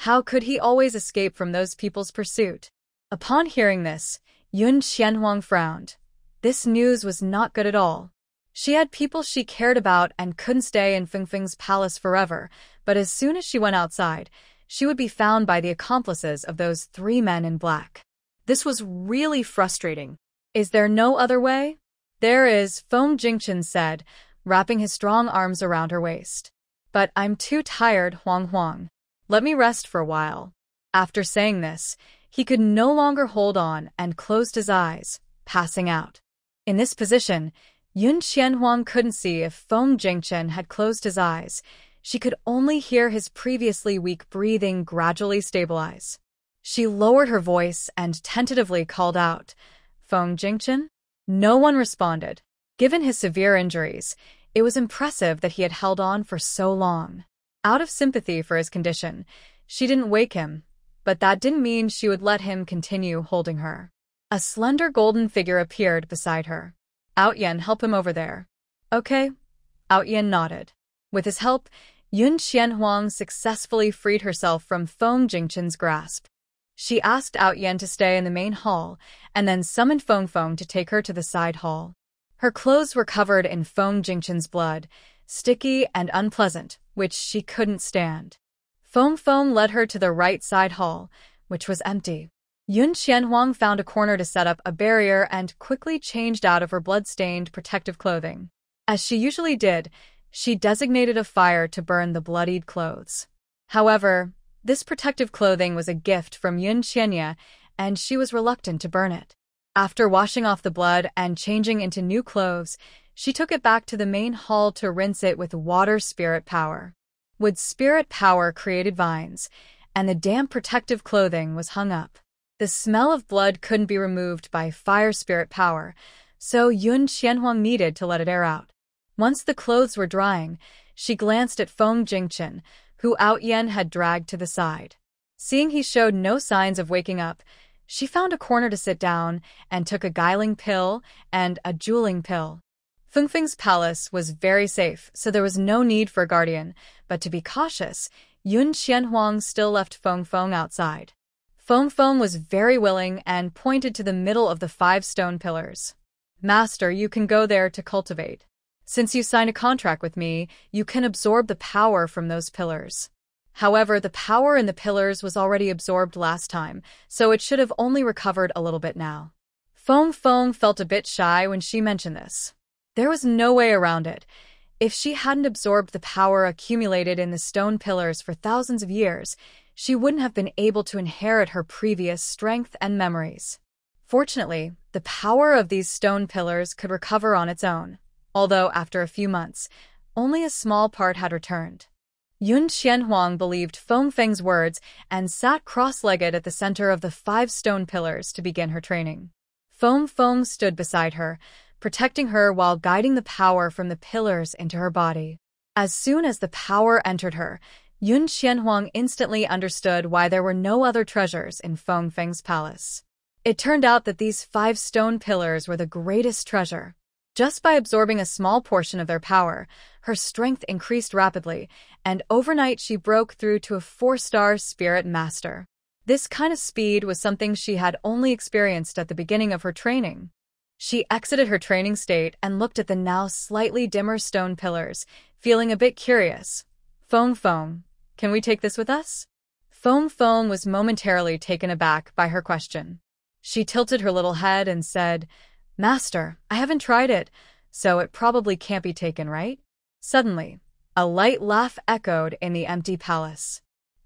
how could he always escape from those people's pursuit? Upon hearing this, Yun Qianhuang frowned. This news was not good at all. She had people she cared about and couldn't stay in Fengfeng's palace forever, but as soon as she went outside, she would be found by the accomplices of those three men in black. This was really frustrating. Is there no other way? There is, Feng Jingchen said, wrapping his strong arms around her waist. But I'm too tired, Huang. Let me rest for a while. After saying this, he could no longer hold on and closed his eyes, passing out. In this position, Yun Qianhuang couldn't see if Feng Jingchen had closed his eyes. She could only hear his previously weak breathing gradually stabilize. She lowered her voice and tentatively called out, Feng Jingchen? No one responded. Given his severe injuries, it was impressive that he had held on for so long. Out of sympathy for his condition, she didn't wake him, but that didn't mean she would let him continue holding her. A slender golden figure appeared beside her. Outyen, help him over there. Okay. Outyen nodded. With his help, Yun Qianhuang successfully freed herself from Feng Jingchen's grasp. She asked Outyen to stay in the main hall and then summoned Feng to take her to the side hall. Her clothes were covered in Feng Jingchen's blood, sticky and unpleasant, which she couldn't stand. Feng led her to the right side hall, which was empty. Yun Qianhuang found a corner to set up a barrier and quickly changed out of her blood-stained protective clothing. As she usually did, she designated a fire to burn the bloodied clothes. However, this protective clothing was a gift from Yun Qianya, and she was reluctant to burn it. After washing off the blood and changing into new clothes, she took it back to the main hall to rinse it with water spirit power. Wood spirit power created vines, and the damp protective clothing was hung up. The smell of blood couldn't be removed by fire spirit power, so Yun Qianhuang needed to let it air out. Once the clothes were drying, she glanced at Feng Jingchen, who Outyen had dragged to the side. Seeing he showed no signs of waking up, she found a corner to sit down and took a guiling pill and a jeweling pill. Fengfeng's palace was very safe, so there was no need for a guardian, but to be cautious, Yun Qianhuang still left Feng outside. Feng was very willing and pointed to the middle of the 5 stone pillars. Master, you can go there to cultivate. Since you signed a contract with me, you can absorb the power from those pillars. However, the power in the pillars was already absorbed last time, so it should have only recovered a little bit now. Feng felt a bit shy when she mentioned this. There was no way around it. If she hadn't absorbed the power accumulated in the stone pillars for thousands of years, she wouldn't have been able to inherit her previous strength and memories. Fortunately, the power of these stone pillars could recover on its own, although after a few months, only a small part had returned. Yun Qianhuang believed Feng's words and sat cross-legged at the center of the 5 stone pillars to begin her training. Feng stood beside her, protecting her while guiding the power from the pillars into her body. As soon as the power entered her, Yun Qianhuang instantly understood why there were no other treasures in Feng Feng's palace. It turned out that these 5 stone pillars were the greatest treasure. Just by absorbing a small portion of their power, her strength increased rapidly, and overnight she broke through to a 4-star spirit master. This kind of speed was something she had only experienced at the beginning of her training. She exited her training state and looked at the now slightly dimmer stone pillars, feeling a bit curious. Feng Feng, can we take this with us? Feng Feng was momentarily taken aback by her question. She tilted her little head and said, "Master, I haven't tried it, so it probably can't be taken, right?" Suddenly, a light laugh echoed in the empty palace.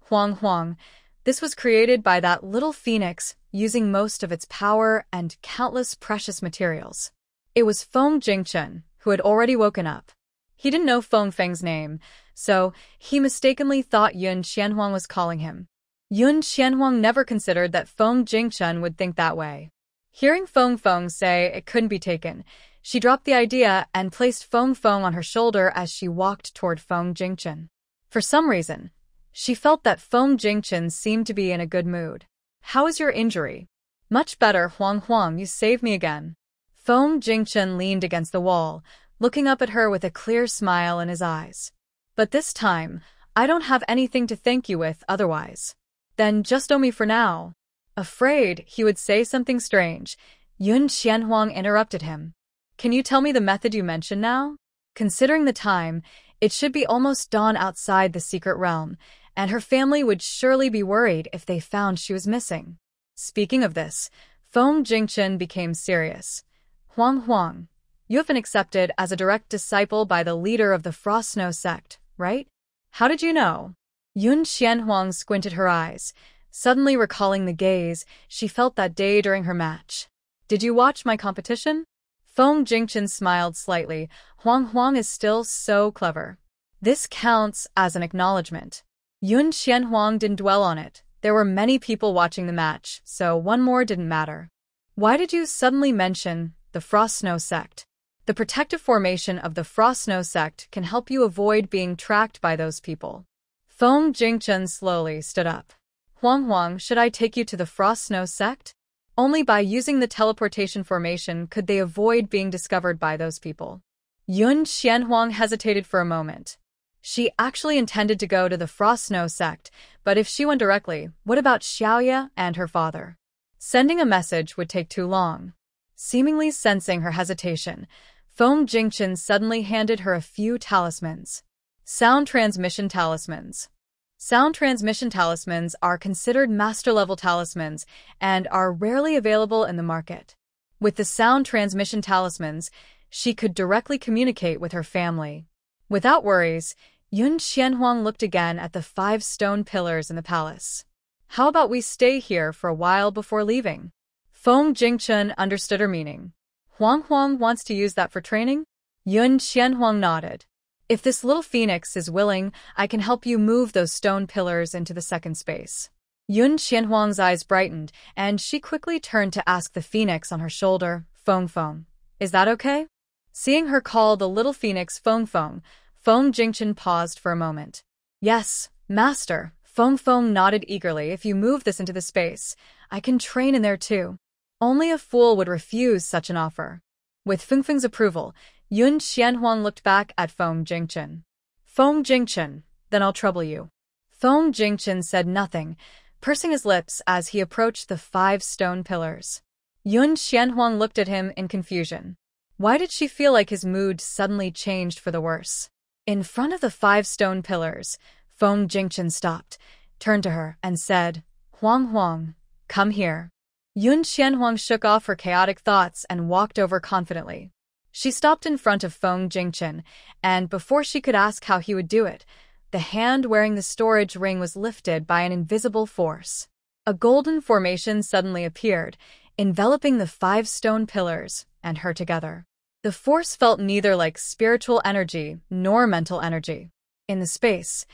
Huang Huang, this was created by that little phoenix using most of its power and countless precious materials. It was Feng Jingchen, who had already woken up. He didn't know Feng Feng's name, so he mistakenly thought Yun Qianhuang was calling him. Yun Qianhuang never considered that Feng Jingchen would think that way. Hearing Feng Feng say it couldn't be taken, she dropped the idea and placed Feng Feng on her shoulder as she walked toward Feng Jingchen. For some reason, she felt that Feng Jingchen seemed to be in a good mood. "How is your injury?" "Much better, Huang Huang, you saved me again." Feng Jingchen leaned against the wall, looking up at her with a clear smile in his eyes. "But this time, I don't have anything to thank you with otherwise." "Then just owe me for now." Afraid he would say something strange, Yun Qianhuang interrupted him. "Can you tell me the method you mentioned now?" Considering the time, it should be almost dawn outside the secret realm, and her family would surely be worried if they found she was missing. Speaking of this, Feng Jingchen became serious. "Huang Huang, you have been accepted as a direct disciple by the leader of the Frost Snow sect, right? How did you know?" Yun Qianhuang squinted her eyes, suddenly recalling the gaze she felt that day during her match. "Did you watch my competition?" Feng Jingchen smiled slightly. Huang Huang is still so clever. This counts as an acknowledgement. Yun Qianhuang didn't dwell on it. There were many people watching the match, so one more didn't matter. "Why did you suddenly mention the Frost Snow sect?" "The protective formation of the Frost Snow sect can help you avoid being tracked by those people." Feng Jingchen slowly stood up. "Huang Huang, should I take you to the Frost Snow sect?" Only by using the teleportation formation could they avoid being discovered by those people. Yun Qianhuang hesitated for a moment. She actually intended to go to the Frost Snow sect, but if she went directly, what about Xiaoya and her father? Sending a message would take too long. Seemingly sensing her hesitation, Feng Jingchen suddenly handed her a few talismans. Sound transmission talismans. Sound transmission talismans are considered master-level talismans and are rarely available in the market. With the sound transmission talismans, she could directly communicate with her family. Without worries, Yun Qianhuang looked again at the 5 stone pillars in the palace. "How about we stay here for a while before leaving?" Feng Jingchen understood her meaning. "Huang Huang wants to use that for training?" Yun Qianhuang nodded. "If this little phoenix is willing, I can help you move those stone pillars into the second space." Yun Qianhuang's eyes brightened, and she quickly turned to ask the phoenix on her shoulder, "Feng Feng, is that okay?" Seeing her call the little phoenix Feng Feng, Feng Jingchen paused for a moment. "Yes, master," Feng Feng nodded eagerly. "If you move this into the space, I can train in there too." Only a fool would refuse such an offer. With Feng Feng's approval, Yun Qianhuang looked back at Feng Jingchen. "Feng Jingchen, then I'll trouble you." Feng Jingchen said nothing, pursing his lips as he approached the 5 stone pillars. Yun Qianhuang looked at him in confusion. Why did she feel like his mood suddenly changed for the worse? In front of the 5 stone pillars, Feng Jingchen stopped, turned to her, and said, "Huang Huang, come here." Yun Qianhuang shook off her chaotic thoughts and walked over confidently. She stopped in front of Feng Jingchen, and before she could ask how he would do it, the hand wearing the storage ring was lifted by an invisible force. A golden formation suddenly appeared, enveloping the 5 stone pillars and her together. The force felt neither like spiritual energy nor mental energy. In the space,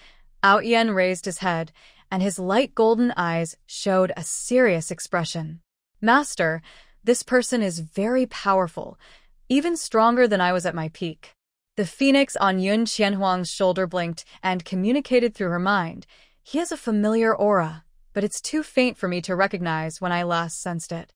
Ao Yen raised his head, and his light golden eyes showed a serious expression. "Master, this person is very powerful. even stronger than I was at my peak. The phoenix on Yun Qianhuang's shoulder blinked and communicated through her mind. He has a familiar aura, but it's too faint for me to recognize when I last sensed it.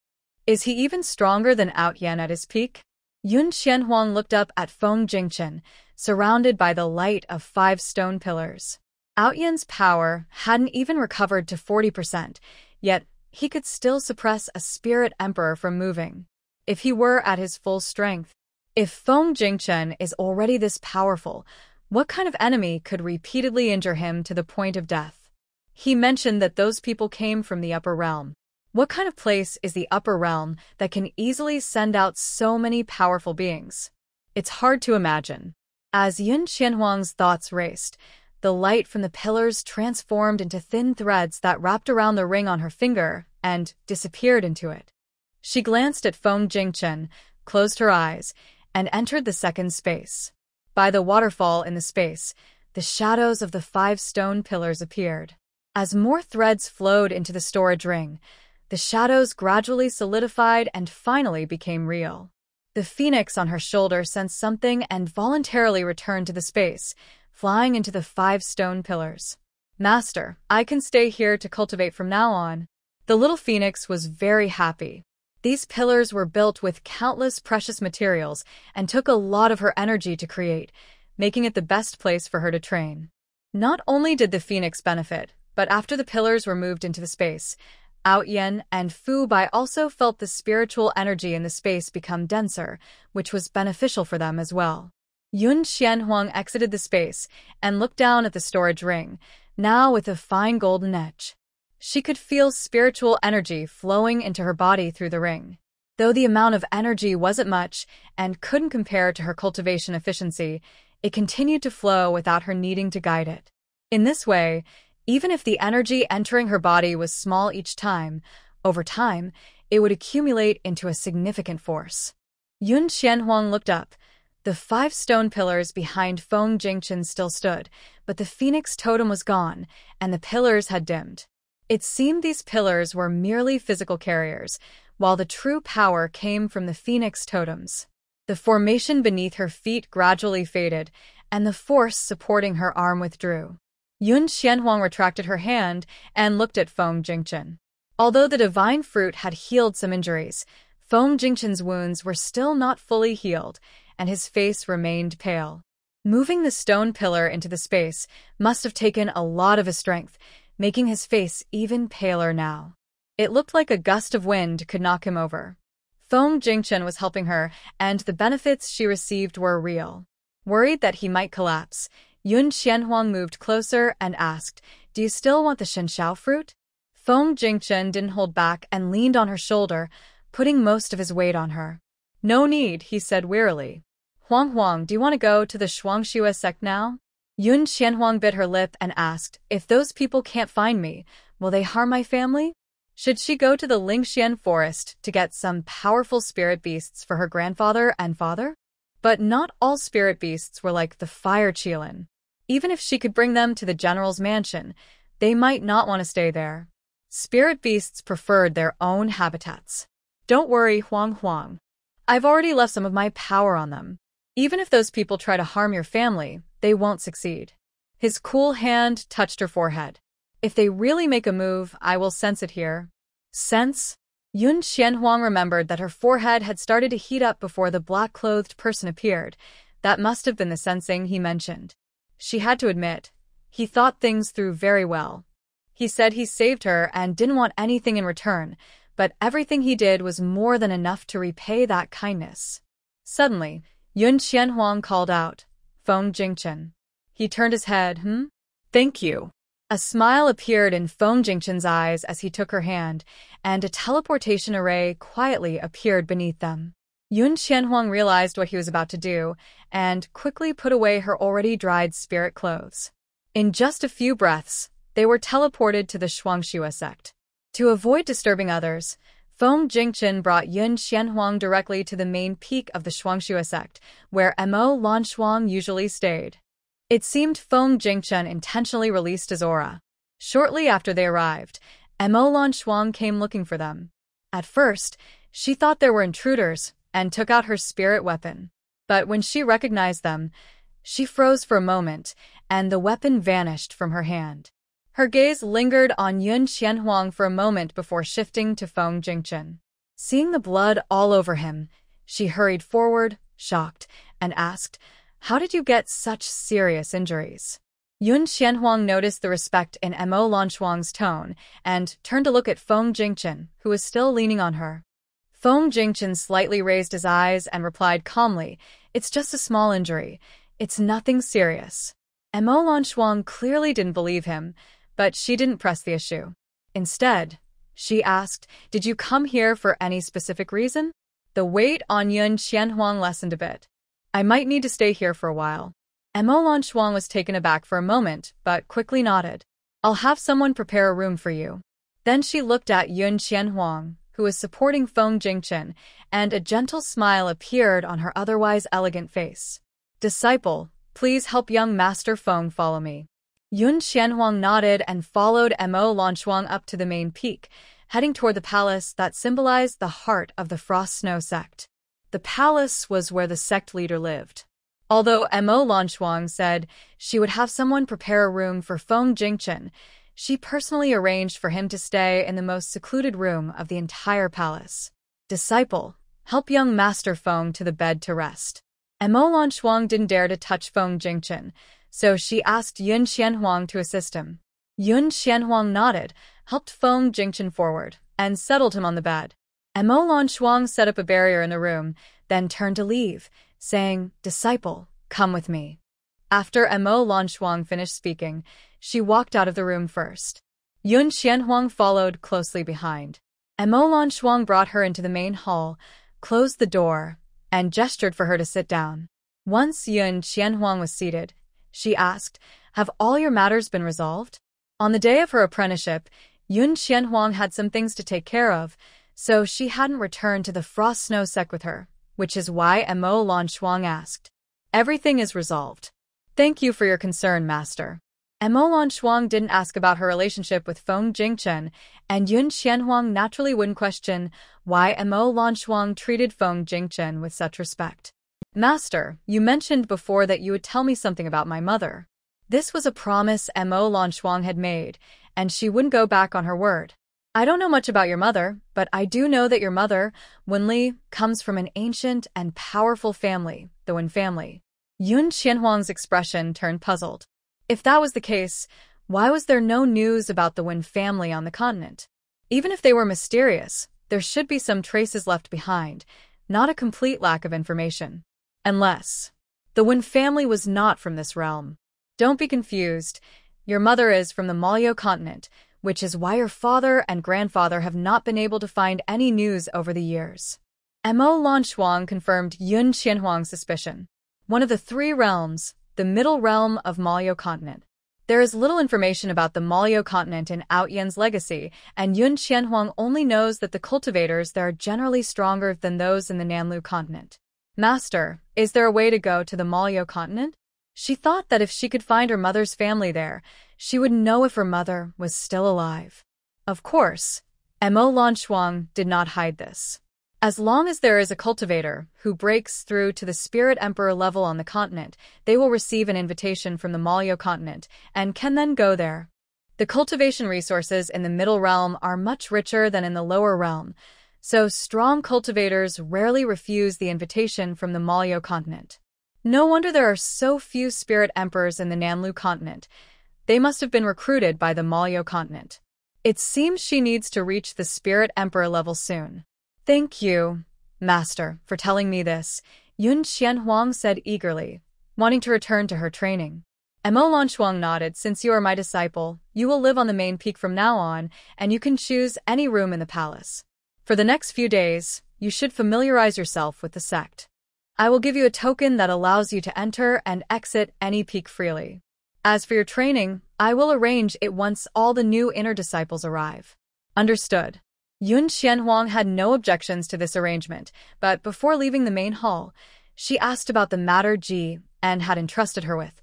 Is he even stronger than Out Yan at his peak? Yun Qianhuang looked up at Feng Jingchen, surrounded by the light of 5 stone pillars. Out Yan's power hadn't even recovered to 40%, yet he could still suppress a spirit emperor from moving. If he were at his full strength, if Feng Jingchen is already this powerful, what kind of enemy could repeatedly injure him to the point of death? He mentioned that those people came from the upper realm. What kind of place is the upper realm that can easily send out so many powerful beings? It's hard to imagine. As Yun Qianhuang's thoughts raced, the light from the pillars transformed into thin threads that wrapped around the ring on her finger and disappeared into it. She glanced at Feng Jingchen, closed her eyes, and entered the second space. By the waterfall in the space, the shadows of the 5 stone pillars appeared. As more threads flowed into the storage ring, the shadows gradually solidified and finally became real. The phoenix on her shoulder sensed something and voluntarily returned to the space, flying into the 5 stone pillars. Master, I can stay here to cultivate from now on. The little phoenix was very happy. These pillars were built with countless precious materials and took a lot of her energy to create, making it the best place for her to train. Not only did the phoenix benefit, but after the pillars were moved into the space, Out Yan and Fu Bai also felt the spiritual energy in the space become denser, which was beneficial for them as well. Yun Qianhuang exited the space and looked down at the storage ring, now with a fine golden edge. She could feel spiritual energy flowing into her body through the ring. Though the amount of energy wasn't much and couldn't compare to her cultivation efficiency, it continued to flow without her needing to guide it. In this way, even if the energy entering her body was small each time, over time, it would accumulate into a significant force. Yun Qianhuang looked up. The 5 stone pillars behind Feng Jingchen still stood, but the phoenix totem was gone, and the pillars had dimmed. It seemed these pillars were merely physical carriers, while the true power came from the phoenix totems. The formation beneath her feet gradually faded, and the force supporting her arm withdrew. Yun Qianhuang retracted her hand and looked at Feng Jingchen. Although the divine fruit had healed some injuries, Feng Jingchen's wounds were still not fully healed, and his face remained pale. Moving the stone pillar into the space must have taken a lot of his strength, making his face even paler now. It looked like a gust of wind could knock him over. Feng Jingchen was helping her, and the benefits she received were real. Worried that he might collapse, Yun Qianhuang moved closer and asked, "Do you still want the Shenshao fruit?" Feng Jingchen didn't hold back and leaned on her shoulder, putting most of his weight on her. "No need," he said wearily. "Huang, do you want to go to the Shuangxue sect now?" Yun Qianhuang bit her lip and asked, "If those people can't find me, will they harm my family?" Should she go to the Lingxian forest to get some powerful spirit beasts for her grandfather and father? But not all spirit beasts were like the fire Qilin. Even if she could bring them to the general's mansion, they might not want to stay there. Spirit beasts preferred their own habitats. "Don't worry, Huang. I've already left some of my power on them. Even if those people try to harm your family, they won't succeed." His cool hand touched her forehead. "If they really make a move, I will sense it here." Sense? Yun Qianhuang remembered that her forehead had started to heat up before the black-clothed person appeared. That must have been the sensing he mentioned. She had to admit, he thought things through very well. He said he saved her and didn't want anything in return, but everything he did was more than enough to repay that kindness. Suddenly, Yun Qianhuang called out, "Feng Jingchen." He turned his head. "Thank you." A smile appeared in Feng Jingchen's eyes as he took her hand, and a teleportation array quietly appeared beneath them. Yun Qianhuang realized what he was about to do, and quickly put away her already dried spirit clothes. In just a few breaths, they were teleported to the Shuangxue sect. To avoid disturbing others, Feng Jingchen brought Yun Qianhuang directly to the main peak of the Shuangxue sect, where Mo Lanshuang usually stayed. It seemed Feng Jingchen intentionally released his aura. Shortly after they arrived, Mo Lanshuang came looking for them. At first, she thought there were intruders, and took out her spirit weapon. But when she recognized them, she froze for a moment, and the weapon vanished from her hand. Her gaze lingered on Yun Qianhuang for a moment before shifting to Feng Jingchen. Seeing the blood all over him, she hurried forward, shocked, and asked, "How did you get such serious injuries?" Yun Qianhuang noticed the respect in Mo Lanshuang's tone and turned to look at Feng Jingchen, who was still leaning on her. Feng Jingchen slightly raised his eyes and replied calmly, "It's just a small injury. It's nothing serious." Mo Lanshuang clearly didn't believe him, but she didn't press the issue. Instead, she asked, "Did you come here for any specific reason?" The weight on Yun Qianhuang lessened a bit. "I might need to stay here for a while." Mo Lanshuang was taken aback for a moment, but quickly nodded. "I'll have someone prepare a room for you." Then she looked at Yun Qianhuang, who was supporting Feng Jingchen, and a gentle smile appeared on her otherwise elegant face. "Disciple, please help young Master Feng follow me." Yun Qianhuang nodded and followed Mo Lanshuang up to the main peak, heading toward the palace that symbolized the heart of the Frost Snow sect. The palace was where the sect leader lived. Although Mo Lanshuang said she would have someone prepare a room for Feng Jingchen, she personally arranged for him to stay in the most secluded room of the entire palace. "Disciple, help young Master Feng to the bed to rest." Mo Lanshuang didn't dare to touch Feng Jingchen, so she asked Yun Qianhuang to assist him. Yun Qianhuang nodded, helped Feng Jingchen forward, and settled him on the bed. Mo Lanshuang set up a barrier in the room, then turned to leave, saying, "Disciple, come with me." After Mo Lanshuang finished speaking, she walked out of the room first. Yun Qianhuang followed closely behind. Mo Lanshuang brought her into the main hall, closed the door, and gestured for her to sit down. Once Yun Qianhuang was seated, she asked, "Have all your matters been resolved?" On the day of her apprenticeship, Yun Qianhuang had some things to take care of, so she hadn't returned to the Frost Snow sect with her, which is why Mo Lanshuang asked. "Everything is resolved. Thank you for your concern, Master." Mo Lanshuang didn't ask about her relationship with Feng Jingchen, and Yun Qianhuang naturally wouldn't question why Mo Lanshuang treated Feng Jingchen with such respect. "Master, you mentioned before that you would tell me something about my mother." This was a promise Mo Lanshuang had made, and she wouldn't go back on her word. "I don't know much about your mother, but I do know that your mother, Wenli, comes from an ancient and powerful family, the Wen family." Yun Qianhuang's expression turned puzzled. If that was the case, why was there no news about the Wen family on the continent? Even if they were mysterious, there should be some traces left behind, not a complete lack of information. Unless the Wen family was not from this realm. Don't be confused. Your mother is from the Malyo continent, which is why your father and grandfather have not been able to find any news over the years. Mo Lanshuang confirmed Yun Qianhuang's suspicion. One of the three realms, the middle realm of Malyo continent. There is little information about the Malyo continent in Outyan's legacy, and Yun Qianhuang only knows that the cultivators there are generally stronger than those in the Nanlu continent. "Master, is there a way to go to the Malyo continent?" She thought that if she could find her mother's family there, she would know if her mother was still alive. Of course, Mo Lanshuang did not hide this. As long as there is a cultivator who breaks through to the Spirit Emperor level on the continent, they will receive an invitation from the Malyo continent and can then go there. The cultivation resources in the middle realm are much richer than in the lower realm, so strong cultivators rarely refuse the invitation from the Malyo continent. No wonder there are so few Spirit Emperors in the Nanlu continent. They must have been recruited by the Malyo continent. It seems she needs to reach the Spirit Emperor level soon. "Thank you, Master, for telling me this," Yun Qianhuang said eagerly, wanting to return to her training. Mo Lanshuang nodded. "Since you are my disciple, you will live on the main peak from now on, and you can choose any room in the palace. For the next few days, you should familiarize yourself with the sect. I will give you a token that allows you to enter and exit any peak freely. As for your training, I will arrange it once all the new inner disciples arrive." Understood. Yun Qianhuang had no objections to this arrangement, but before leaving the main hall, she asked about the matter Ji and had entrusted her with.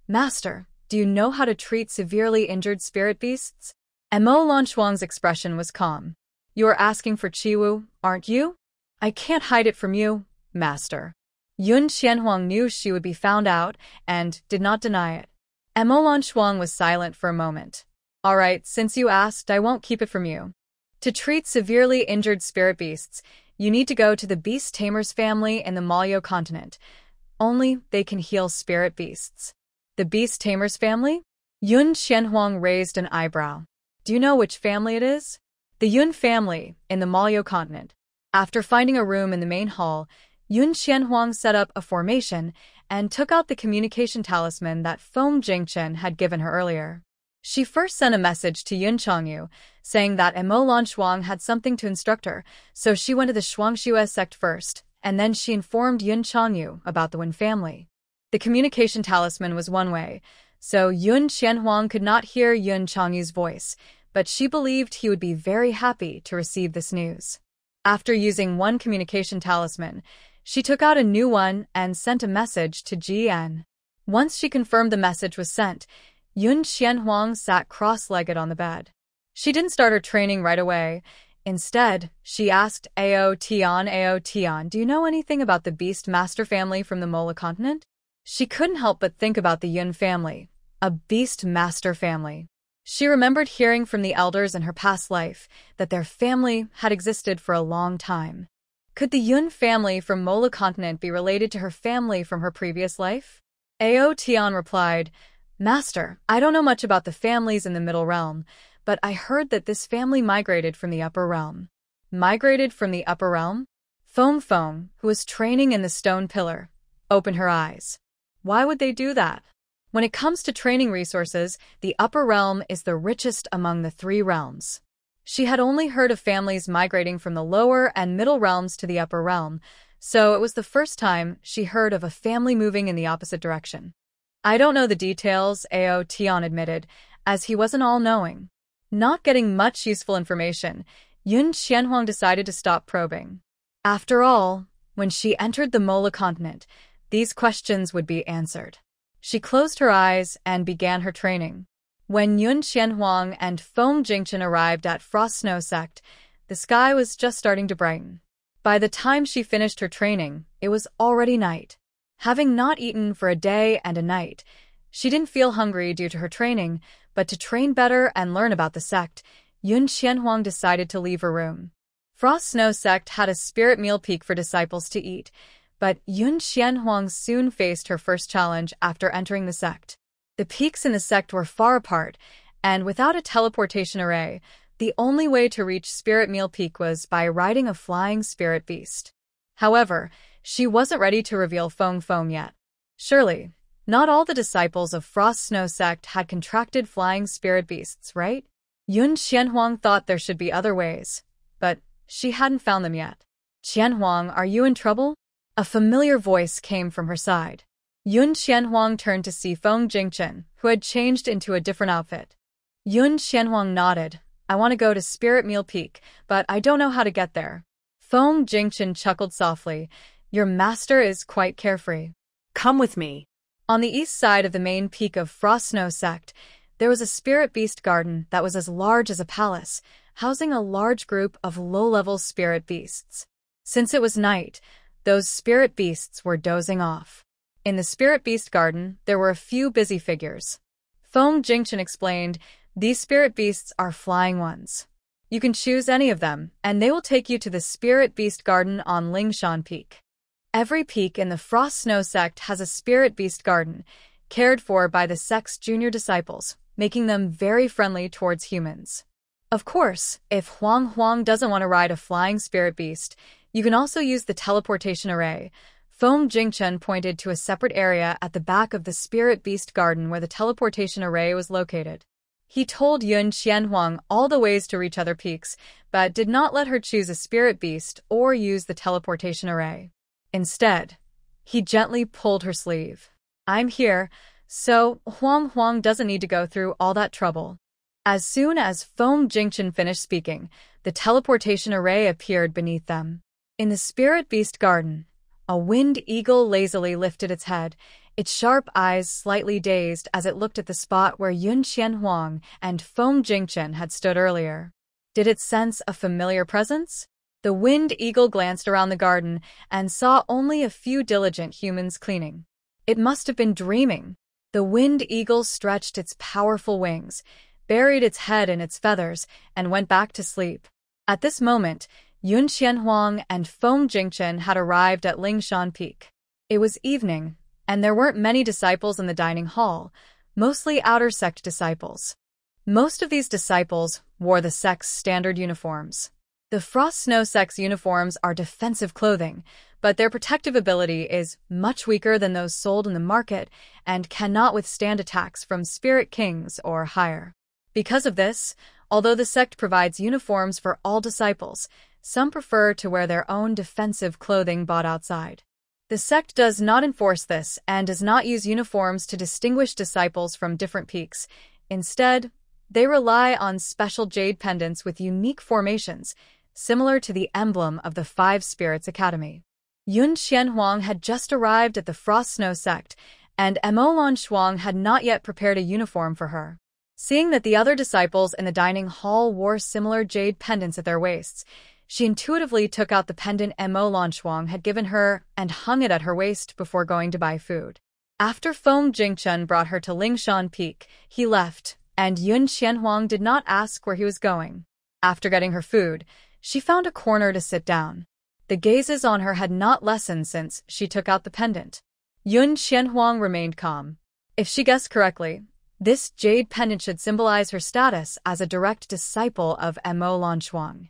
"Master, do you know how to treat severely injured spirit beasts?" Mo Lanshuang's expression was calm. "You are asking for Chiwu, aren't you?" I can't hide it from you, master. Yun Qianhuang knew she would be found out and did not deny it. Emolan Shuang was silent for a moment. All right, since you asked, I won't keep it from you. To treat severely injured spirit beasts, you need to go to the Beast Tamers family in the Malyo continent. Only they can heal spirit beasts. The Beast Tamers family? Yun Qianhuang raised an eyebrow. Do you know which family it is? The Yun family in the Malyo continent. After finding a room in the main hall, Yun Qianhuang set up a formation and took out the communication talisman that Feng Jingchen had given her earlier. She first sent a message to Yun Changyu, saying that Emolan Shuang had something to instruct her, so she went to the Shuangxue sect first, and then she informed Yun Changyu about the Wen family. The communication talisman was one way, so Yun Qianhuang could not hear Yun Changyu's voice, but she believed he would be very happy to receive this news. After using one communication talisman, she took out a new one and sent a message to Jian. Once she confirmed the message was sent, Yun Qianhuang sat cross-legged on the bed. She didn't start her training right away. Instead, she asked Ao Tian, do you know anything about the Beast Master family from the Mola continent? She couldn't help but think about the Yun family, a Beast Master family. She remembered hearing from the elders in her past life that their family had existed for a long time. Could the Yun family from Mola continent be related to her family from her previous life? Ao Tian replied, Master, I don't know much about the families in the Middle Realm, but I heard that this family migrated from the Upper Realm. Migrated from the Upper Realm? Feng, who was training in the Stone Pillar, opened her eyes. Why would they do that? When it comes to training resources, the Upper Realm is the richest among the three realms. She had only heard of families migrating from the Lower and Middle Realms to the Upper Realm, so it was the first time she heard of a family moving in the opposite direction. I don't know the details, Ao Tian admitted, as he wasn't all-knowing. Not getting much useful information, Yun Qianhuang decided to stop probing. After all, when she entered the Mola continent, these questions would be answered. She closed her eyes and began her training. When Yun Qianhuang and Feng Jingchen arrived at Frost Snow Sect, the sky was just starting to brighten. By the time she finished her training, it was already night. Having not eaten for a day and a night, she didn't feel hungry due to her training, but to train better and learn about the sect, Yun Qianhuang decided to leave her room. Frost Snow Sect had a spirit meal peak for disciples to eat, but Yun Qianhuang soon faced her first challenge after entering the sect. The peaks in the sect were far apart, and without a teleportation array, the only way to reach Spirit Meal Peak was by riding a flying spirit beast. However, she wasn't ready to reveal Feng yet. Surely, not all the disciples of Frost Snow Sect had contracted flying spirit beasts, right? Yun Qianhuang thought there should be other ways, but she hadn't found them yet. Qianhuang, are you in trouble? A familiar voice came from her side. Yun Qianhuang turned to see Feng Jingchen, who had changed into a different outfit. Yun Qianhuang nodded. I want to go to Spirit Meal Peak, but I don't know how to get there. Feng Jingchen chuckled softly. Your master is quite carefree. Come with me. On the east side of the main peak of Frost Snow Sect, there was a spirit beast garden that was as large as a palace, housing a large group of low-level spirit beasts. Since it was night, those spirit beasts were dozing off. In the spirit beast garden, there were a few busy figures. Feng Jingchen explained, these spirit beasts are flying ones. You can choose any of them, and they will take you to the spirit beast garden on Lingshan Peak. Every peak in the Frost Snow Sect has a spirit beast garden, cared for by the sect's junior disciples, making them very friendly towards humans. Of course, if Huang doesn't want to ride a flying spirit beast, you can also use the teleportation array. Feng Jingchen pointed to a separate area at the back of the spirit beast garden where the teleportation array was located. He told Yun Qianhuang all the ways to reach other peaks, but did not let her choose a spirit beast or use the teleportation array. Instead, he gently pulled her sleeve. I'm here, so Huang doesn't need to go through all that trouble. As soon as Feng Jingchen finished speaking, the teleportation array appeared beneath them. In the spirit beast garden, a winged eagle lazily lifted its head, its sharp eyes slightly dazed as it looked at the spot where Yun Qianhuang and Feng Jingchen had stood earlier. Did it sense a familiar presence? The winged eagle glanced around the garden and saw only a few diligent humans cleaning. It must have been dreaming. The winged eagle stretched its powerful wings, buried its head in its feathers, and went back to sleep. At this moment, Yun Qianhuang and Feng Jingchen had arrived at Lingshan Peak. It was evening, and there weren't many disciples in the dining hall, mostly outer sect disciples. Most of these disciples wore the sect's standard uniforms. The Frost Snow sect's uniforms are defensive clothing, but their protective ability is much weaker than those sold in the market and cannot withstand attacks from spirit kings or higher. Because of this, although the sect provides uniforms for all disciples, some prefer to wear their own defensive clothing bought outside. The sect does not enforce this and does not use uniforms to distinguish disciples from different peaks. Instead, they rely on special jade pendants with unique formations, similar to the emblem of the Five Spirits Academy. Yun Qianhuang had just arrived at the Frost Snow sect, and Mo Lanshuang had not yet prepared a uniform for her. Seeing that the other disciples in the dining hall wore similar jade pendants at their waists, she intuitively took out the pendant Mo Lanshuang had given her and hung it at her waist before going to buy food. After Feng Jingchen brought her to Lingshan Peak, he left, and Yun Qianhuang did not ask where he was going. After getting her food, she found a corner to sit down. The gazes on her had not lessened since she took out the pendant. Yun Qianhuang remained calm. If she guessed correctly, this jade pendant should symbolize her status as a direct disciple of Mo Lanshuang.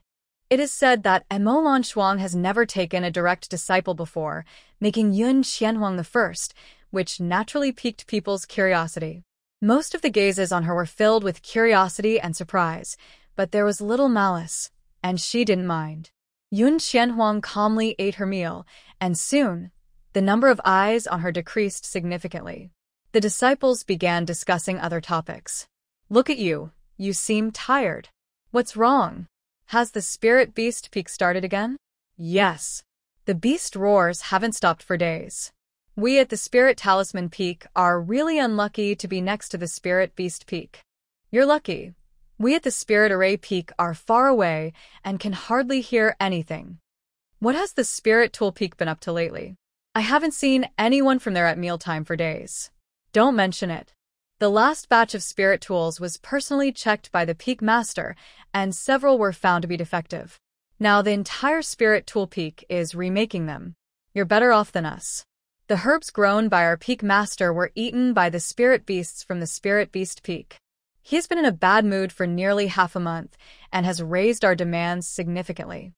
It is said that Mo Lanshuang has never taken a direct disciple before, making Yun Qianhuang the first, which naturally piqued people's curiosity. Most of the gazes on her were filled with curiosity and surprise, but there was little malice, and she didn't mind. Yun Qianhuang calmly ate her meal, and soon, the number of eyes on her decreased significantly. The disciples began discussing other topics. Look at you, you seem tired. What's wrong? Has the Spirit Beast Peak started again? Yes. The beast roars haven't stopped for days. We at the Spirit Talisman Peak are really unlucky to be next to the Spirit Beast Peak. You're lucky. We at the Spirit Array Peak are far away and can hardly hear anything. What has the Spirit Tool Peak been up to lately? I haven't seen anyone from there at mealtime for days. Don't mention it. The last batch of spirit tools was personally checked by the Peak Master, and several were found to be defective. Now the entire Spirit Tool Peak is remaking them. You're better off than us. The herbs grown by our Peak Master were eaten by the spirit beasts from the Spirit Beast Peak. He has been in a bad mood for nearly half a month and has raised our demands significantly.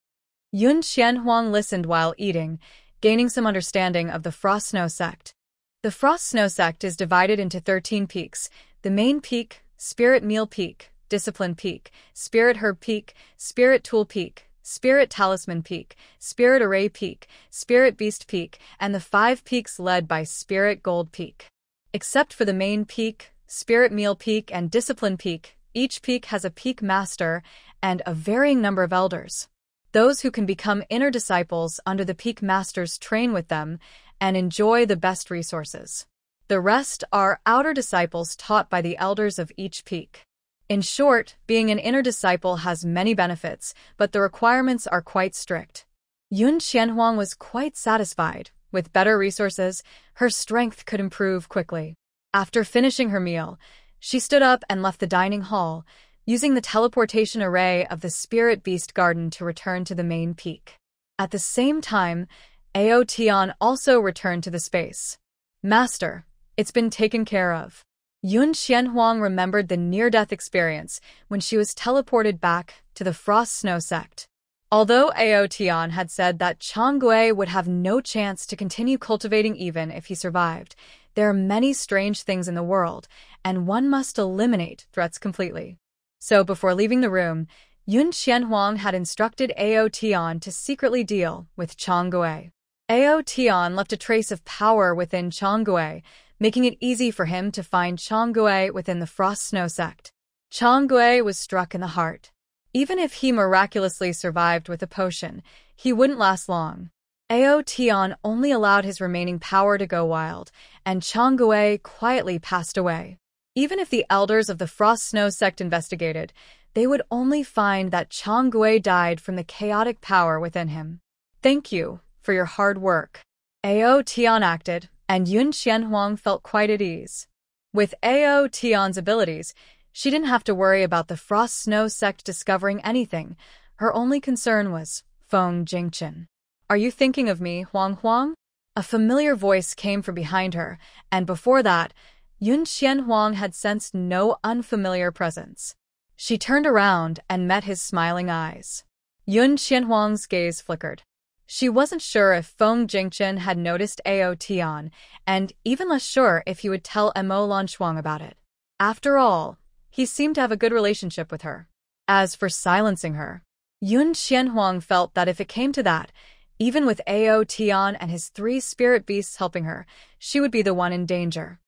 Yun Qianhuang listened while eating, gaining some understanding of the Frost Snow sect. The Frost Snow sect is divided into 13 peaks: the Main Peak, Spirit Meal Peak, Discipline Peak, Spirit Herb Peak, Spirit Tool Peak, Spirit Talisman Peak, Spirit Array Peak, Spirit Beast Peak, and the 5 peaks led by Spirit Gold Peak. Except for the Main Peak, Spirit Meal Peak, and Discipline Peak, each peak has a Peak Master and a varying number of elders. Those who can become inner disciples under the Peak Masters train with them and enjoy the best resources. The rest are outer disciples taught by the elders of each peak. In short, being an inner disciple has many benefits, but the requirements are quite strict. Yun Qianhuang was quite satisfied. With better resources, her strength could improve quickly. After finishing her meal, she stood up and left the dining hall, using the teleportation array of the Spirit Beast Garden to return to the main peak. At the same time, Ao Tian also returned to the space. Master, it's been taken care of. Yun Qianhuang remembered the near-death experience when she was teleported back to the Frost Snow sect. Although Ao Tian had said that Chang Gui would have no chance to continue cultivating even if he survived, there are many strange things in the world, and one must eliminate threats completely. So before leaving the room, Yun Qianhuang had instructed Ao Tian to secretly deal with Chang Gui. Ao Tian left a trace of power within Chang Gui, making it easy for him to find Chang Gui within the Frost Snow sect. Chang Gui was struck in the heart. Even if he miraculously survived with a potion, he wouldn't last long. Ao Tian only allowed his remaining power to go wild, and Chang Gui quietly passed away. Even if the elders of the Frost Snow sect investigated, they would only find that Chang Gui died from the chaotic power within him. Thank you for your hard work. Ao Tian acted, and Yun Qianhuang felt quite at ease. With Ao Tian's abilities, she didn't have to worry about the Frost Snow sect discovering anything. Her only concern was Feng Jingchen. Are you thinking of me, Huang Huang? A familiar voice came from behind her, and before that, Yun Qianhuang had sensed no unfamiliar presence. She turned around and met his smiling eyes. Yun Qianhuang's gaze flickered. She wasn't sure if Feng Jingchen had noticed Ao Tian, and even less sure if he would tell Mo Lanshuang about it. After all, he seemed to have a good relationship with her. As for silencing her, Yun Qianhuang felt that if it came to that, even with Ao Tian and his 3 spirit beasts helping her, she would be the one in danger.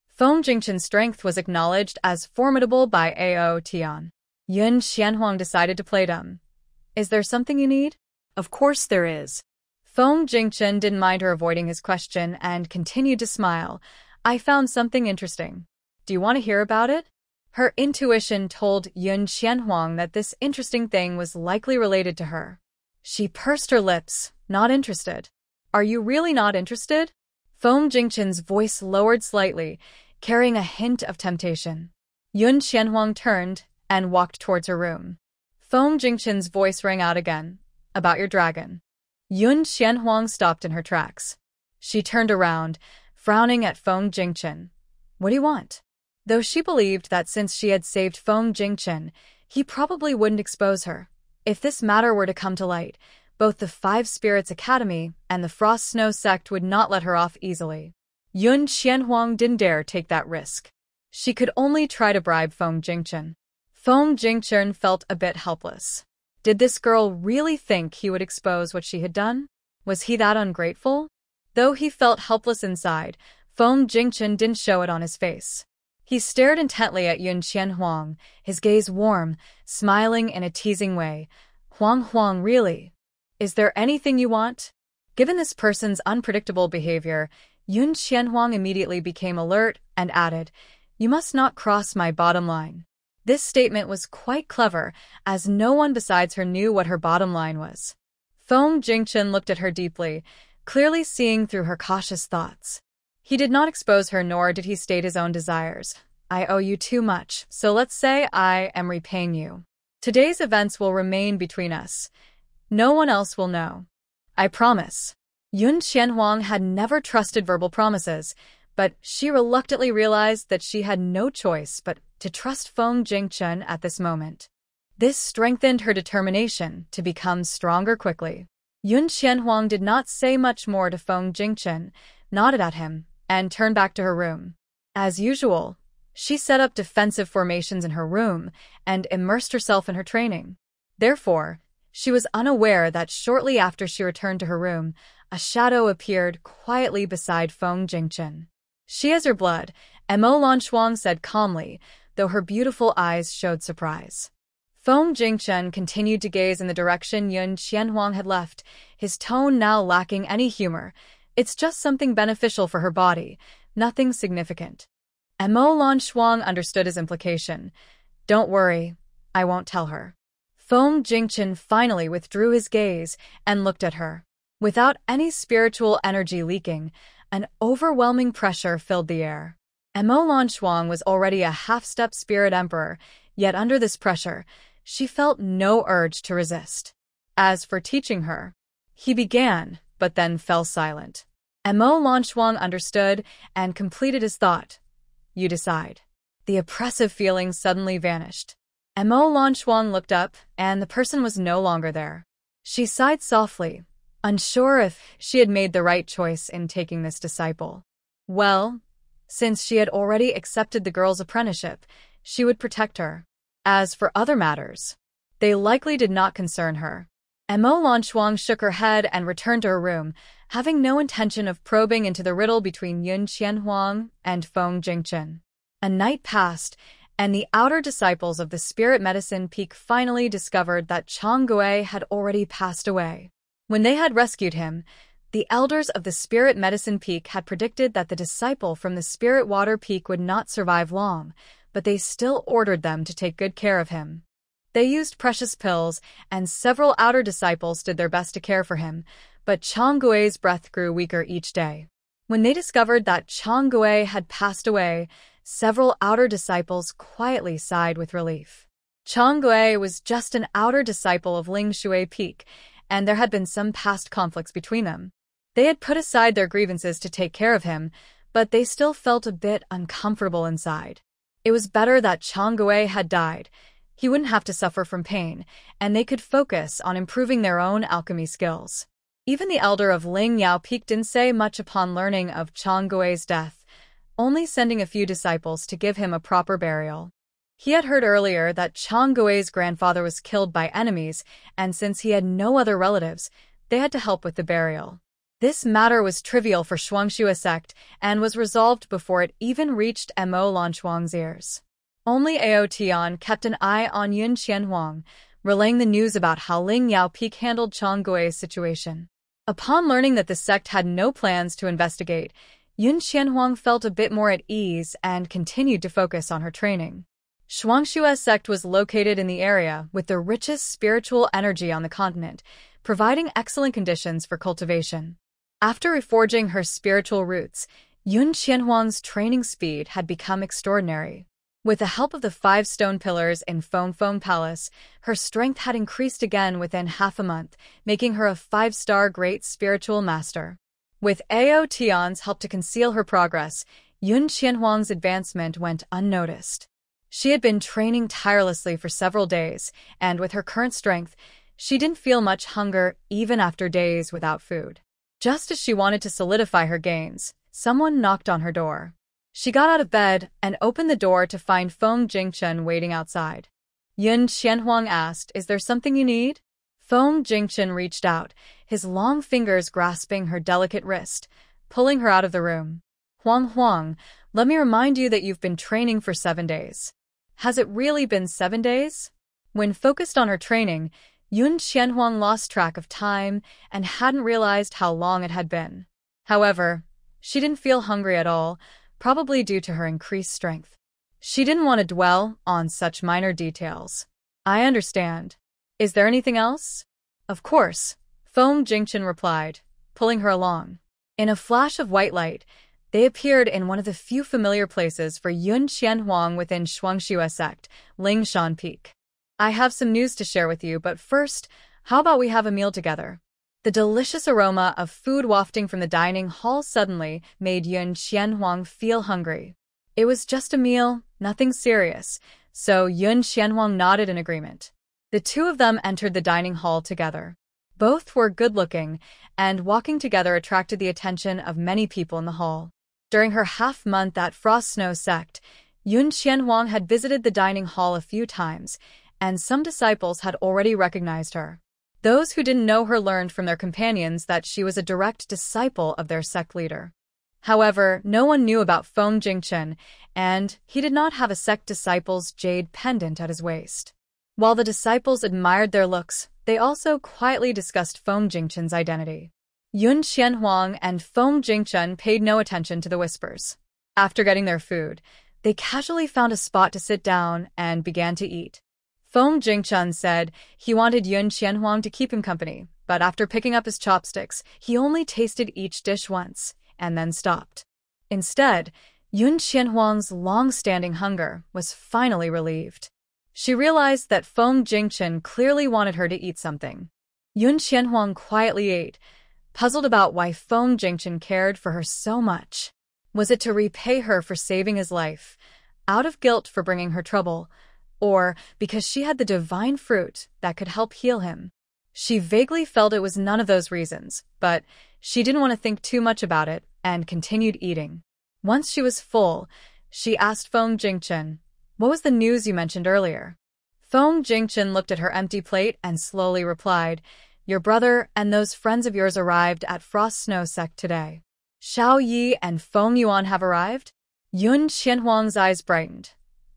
Feng Jingchen's strength was acknowledged as formidable by Ao Tian. Yun Qianhuang decided to play dumb. Is there something you need? Of course there is. Feng Jingchen didn't mind her avoiding his question and continued to smile. I found something interesting. Do you want to hear about it? Her intuition told Yun Qianhuang that this interesting thing was likely related to her. She pursed her lips, not interested. Are you really not interested? Feng Jingchen's voice lowered slightly, carrying a hint of temptation. Yun Qianhuang turned and walked towards her room. Feng Jingchen's voice rang out again. About your dragon. Yun Qianhuang stopped in her tracks. She turned around, frowning at Feng Jingchen. What do you want? Though she believed that since she had saved Feng Jingchen, he probably wouldn't expose her. If this matter were to come to light, both the 5 Spirits Academy and the Frost Snow sect would not let her off easily. Yun Qianhuang didn't dare take that risk. She could only try to bribe Feng Jingchen. Feng Jingchen felt a bit helpless. Did this girl really think he would expose what she had done? Was he that ungrateful? Though he felt helpless inside, Feng Jingchen didn't show it on his face. He stared intently at Yun Qianhuang, his gaze warm, smiling in a teasing way. Huang Huang, really? Is there anything you want? Given this person's unpredictable behavior, Yun Qianhuang immediately became alert and added, You must not cross my bottom line. This statement was quite clever, as no one besides her knew what her bottom line was. Feng Jingchen looked at her deeply, clearly seeing through her cautious thoughts. He did not expose her, nor did he state his own desires. I owe you too much, so let's say I am repaying you. Today's events will remain between us. No one else will know. I promise. Yun Qianhuang had never trusted verbal promises, but she reluctantly realized that she had no choice but to trust Feng Jingchen at this moment. This strengthened her determination to become stronger quickly. Yun Qianhuang did not say much more to Feng Jingchen, nodded at him, and turned back to her room. As usual, she set up defensive formations in her room and immersed herself in her training. Therefore, she was unaware that shortly after she returned to her room, a shadow appeared quietly beside Feng Jingchen. She has her blood, Mo Lanshuang said calmly, though her beautiful eyes showed surprise. Feng Jingchen continued to gaze in the direction Yun Qianhuang had left, his tone now lacking any humor. It's just something beneficial for her body, nothing significant. Mo Lanshuang understood his implication. Don't worry, I won't tell her. Feng Jingchen finally withdrew his gaze and looked at her. Without any spiritual energy leaking, an overwhelming pressure filled the air. Mo Lanshuang was already a half-step spirit emperor, yet under this pressure, she felt no urge to resist. As for teaching her, he began, but then fell silent. Mo Lanshuang understood and completed his thought. You decide. The oppressive feeling suddenly vanished. Mo Lanshuang looked up, and the person was no longer there. She sighed softly, unsure if she had made the right choice in taking this disciple. Well, since she had already accepted the girl's apprenticeship, she would protect her. As for other matters, they likely did not concern her. Mo Lanshuang shook her head and returned to her room, having no intention of probing into the riddle between Yun Qianhuang and Feng Jingchen. A night passed, and the outer disciples of the Spirit Medicine Peak finally discovered that Chang Gui had already passed away. When they had rescued him, the elders of the Spirit Medicine Peak had predicted that the disciple from the Spirit Water Peak would not survive long, but they still ordered them to take good care of him. They used precious pills, and several outer disciples did their best to care for him, but Changgui's breath grew weaker each day. When they discovered that Changgui had passed away, several outer disciples quietly sighed with relief. Changgui was just an outer disciple of Ling Shui Peak, and there had been some past conflicts between them. They had put aside their grievances to take care of him, but they still felt a bit uncomfortable inside. It was better that Changgui had died. He wouldn't have to suffer from pain, and they could focus on improving their own alchemy skills. Even the elder of Ling Yao Peak didn't say much upon learning of Changgui's death, only sending a few disciples to give him a proper burial. He had heard earlier that Changgui's grandfather was killed by enemies, and since he had no other relatives, they had to help with the burial. This matter was trivial for Shuangxue sect and was resolved before it even reached Mo Lanchuang's ears. Only Ao Tian kept an eye on Yun Qianhuang, relaying the news about how Ling Yao Peak handled Changgui's situation. Upon learning that the sect had no plans to investigate, Yun Qianhuang felt a bit more at ease and continued to focus on her training. Shuangxue sect was located in the area with the richest spiritual energy on the continent, providing excellent conditions for cultivation. After reforging her spiritual roots, Yun Qianhuang's training speed had become extraordinary. With the help of the 5 stone pillars in Feng Feng Palace, her strength had increased again within half a month, making her a 5-star great spiritual master. With Ao Tian's help to conceal her progress, Yun Qianhuang's advancement went unnoticed. She had been training tirelessly for several days, and with her current strength, she didn't feel much hunger even after days without food. Just as she wanted to solidify her gains, someone knocked on her door. She got out of bed and opened the door to find Feng Jingchen waiting outside. Yun Qianhuang asked, "Is there something you need?" Feng Jingchen reached out, his long fingers grasping her delicate wrist, pulling her out of the room. "Huang, let me remind you that you've been training for 7 days. Has it really been 7 days?" When focused on her training, Yun Qianhuang lost track of time and hadn't realized how long it had been. However, she didn't feel hungry at all, probably due to her increased strength. She didn't want to dwell on such minor details. "I understand. Is there anything else?" "Of course," Feng Jingchen replied, pulling her along. In a flash of white light, they appeared in one of the few familiar places for Yun Qianhuang within Shuangxue sect, Lingshan Peak. "I have some news to share with you, but first, how about we have a meal together?" The delicious aroma of food wafting from the dining hall suddenly made Yun Qianhuang feel hungry. It was just a meal, nothing serious, so Yun Qianhuang nodded in agreement. The two of them entered the dining hall together. Both were good-looking, and walking together attracted the attention of many people in the hall. During her half-month at Frost Snow sect, Yun Qianhuang had visited the dining hall a few times, and some disciples had already recognized her. Those who didn't know her learned from their companions that she was a direct disciple of their sect leader. However, no one knew about Feng Jingchen, and he did not have a sect disciple's jade pendant at his waist. While the disciples admired their looks, they also quietly discussed Feng Jingchen's identity. Yun Qianhuang and Feng Jingchen paid no attention to the whispers. After getting their food, they casually found a spot to sit down and began to eat. Feng Jingchen said he wanted Yun Qianhuang to keep him company, but after picking up his chopsticks, he only tasted each dish once, and then stopped. Instead, Yun Qianhuang's long-standing hunger was finally relieved. She realized that Feng Jingchen clearly wanted her to eat something. Yun Qianhuang quietly ate, puzzled about why Feng Jingchen cared for her so much. Was it to repay her for saving his life, out of guilt for bringing her trouble, or because she had the divine fruit that could help heal him? She vaguely felt it was none of those reasons, but she didn't want to think too much about it and continued eating. Once she was full, she asked Feng Jingchen, "What was the news you mentioned earlier?" Feng Jingchen looked at her empty plate and slowly replied, "Your brother and those friends of yours arrived at Frost Snow sect today." "Xiao Yi and Feng Yuan have arrived?" Yun Qianhuang's eyes brightened.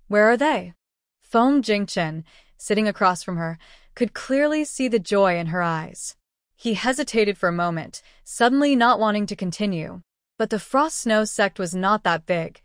"Where are they?" Feng Jingchen, sitting across from her, could clearly see the joy in her eyes. He hesitated for a moment, suddenly not wanting to continue. But the Frost Snow sect was not that big.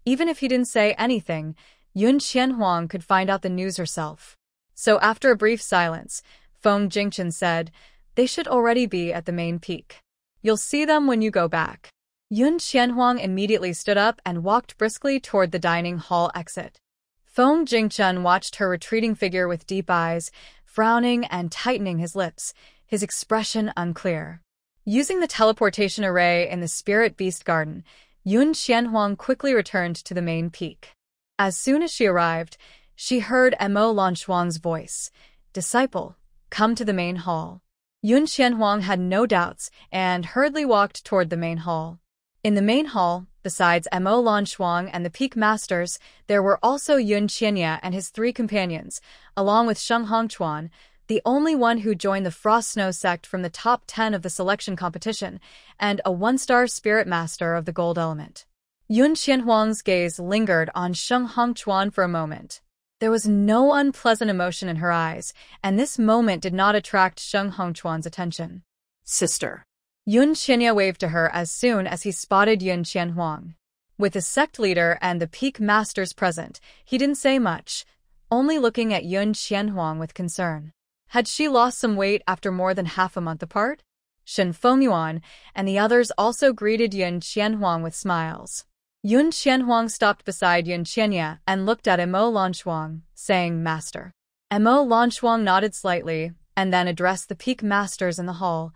Even if he didn't say anything, Yun Qianhuang could find out the news herself. So after a brief silence, Feng Jingchen said, "They should already be at the main peak. You'll see them when you go back." Yun Qianhuang immediately stood up and walked briskly toward the dining hall exit. Feng Jingchen watched her retreating figure with deep eyes, frowning and tightening his lips, his expression unclear. Using the teleportation array in the Spirit Beast Garden, Yun Qianhuang quickly returned to the main peak. As soon as she arrived, she heard Mo Lanchuang's voice, "Disciple, come to the main hall." Yun Qianhuang had no doubts and hurriedly walked toward the main hall. In the main hall, besides Mo Lanchuang and the Peak Masters, there were also Yun Qianya and his 3 companions, along with Sheng Hongchuan, the only one who joined the Frost Snow sect from the top 10 of the selection competition, and a 1-star spirit master of the gold element. Yun Qianhuang's gaze lingered on Sheng Hongchuan for a moment. There was no unpleasant emotion in her eyes, and this moment did not attract Sheng Hongchuan's attention. "Sister." Yun Qianya waved to her as soon as he spotted Yun Qianhuang. With the sect leader and the Peak Masters present, he didn't say much, only looking at Yun Qianhuang with concern. Had she lost some weight after more than half a month apart? Shen Fengyuan and the others also greeted Yun Qianhuang with smiles. Yun Qianhuang stopped beside Yun Qianya and looked at Mo Lanchuang, saying, "Master." Mo Lanchuang nodded slightly and then addressed the Peak Masters in the hall.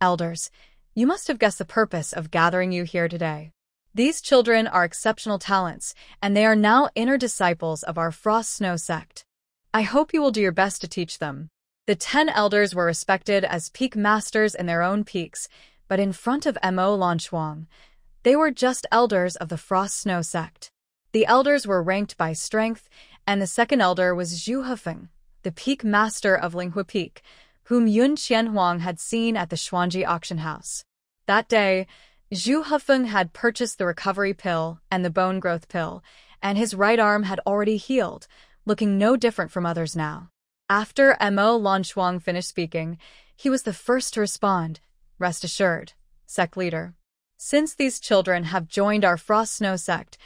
"Elders, you must have guessed the purpose of gathering you here today. These children are exceptional talents, and they are now inner disciples of our Frost Snow sect. I hope you will do your best to teach them." The 10 elders were respected as Peak Masters in their own peaks, but in front of Mo Lanchuang, they were just elders of the Frost Snow sect. The elders were ranked by strength, and the second elder was Zhu Hefeng, the Peak Master of Linghua Peak, whom Yun Qianhuang had seen at the Xuanji auction house. That day, Zhu Hefeng had purchased the recovery pill and the bone growth pill, and his right arm had already healed, looking no different from others now. After Mo Lanchuang finished speaking, he was the first to respond. "Rest assured, sect leader. Since these children have joined our Frost Snow sect,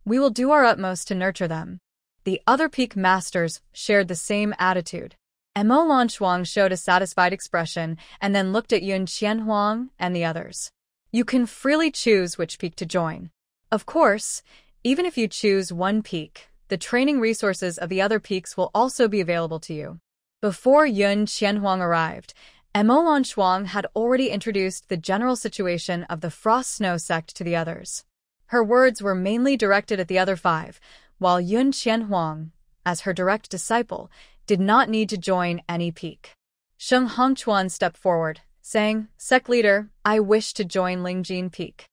we will do our utmost to nurture them." The other Peak Masters shared the same attitude. Mo Lanchuang showed a satisfied expression and then looked at Yun Qianhuang and the others. "You can freely choose which peak to join. Of course, even if you choose one peak, the training resources of the other peaks will also be available to you." Before Yun Qianhuang arrived, Mo Lanchuang had already introduced the general situation of the Frost Snow sect to the others. Her words were mainly directed at the other 5, while Yun Qianhuang, as her direct disciple, did not need to join any peak. Sheng Hongchuan stepped forward, saying, "Sect leader, I wish to join Lingjin Peak."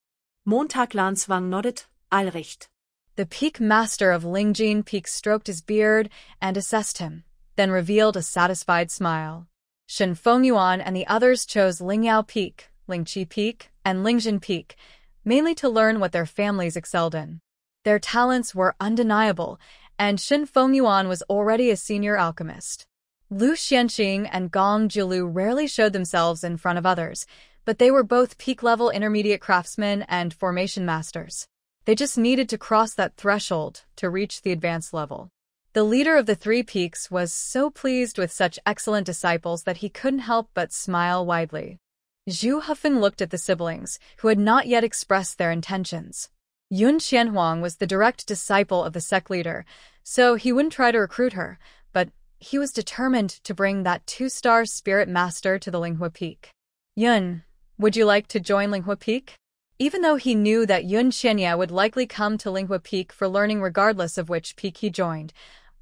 Montag Lanzwang nodded, "Allrecht." The Peak Master of Lingjin Peak stroked his beard and assessed him, then revealed a satisfied smile. Shen Fengyuan and the others chose Lingyao Peak, Lingqi Peak, and Lingjin Peak, mainly to learn what their families excelled in. Their talents were undeniable, and Shen Fengyuan was already a senior alchemist. Lu Xianqing and Gong Jiulu rarely showed themselves in front of others, but they were both peak-level intermediate craftsmen and formation masters. They just needed to cross that threshold to reach the advanced level. The leader of the 3 peaks was so pleased with such excellent disciples that he couldn't help but smile widely. Zhu Hefeng looked at the siblings, who had not yet expressed their intentions. Yun Qianhuang was the direct disciple of the sect leader, so he wouldn't try to recruit her, but he was determined to bring that 2-star spirit master to the Linghua Peak. "Yun, would you like to join Linghua Peak?" Even though he knew that Yun Qianya would likely come to Linghua Peak for learning regardless of which peak he joined,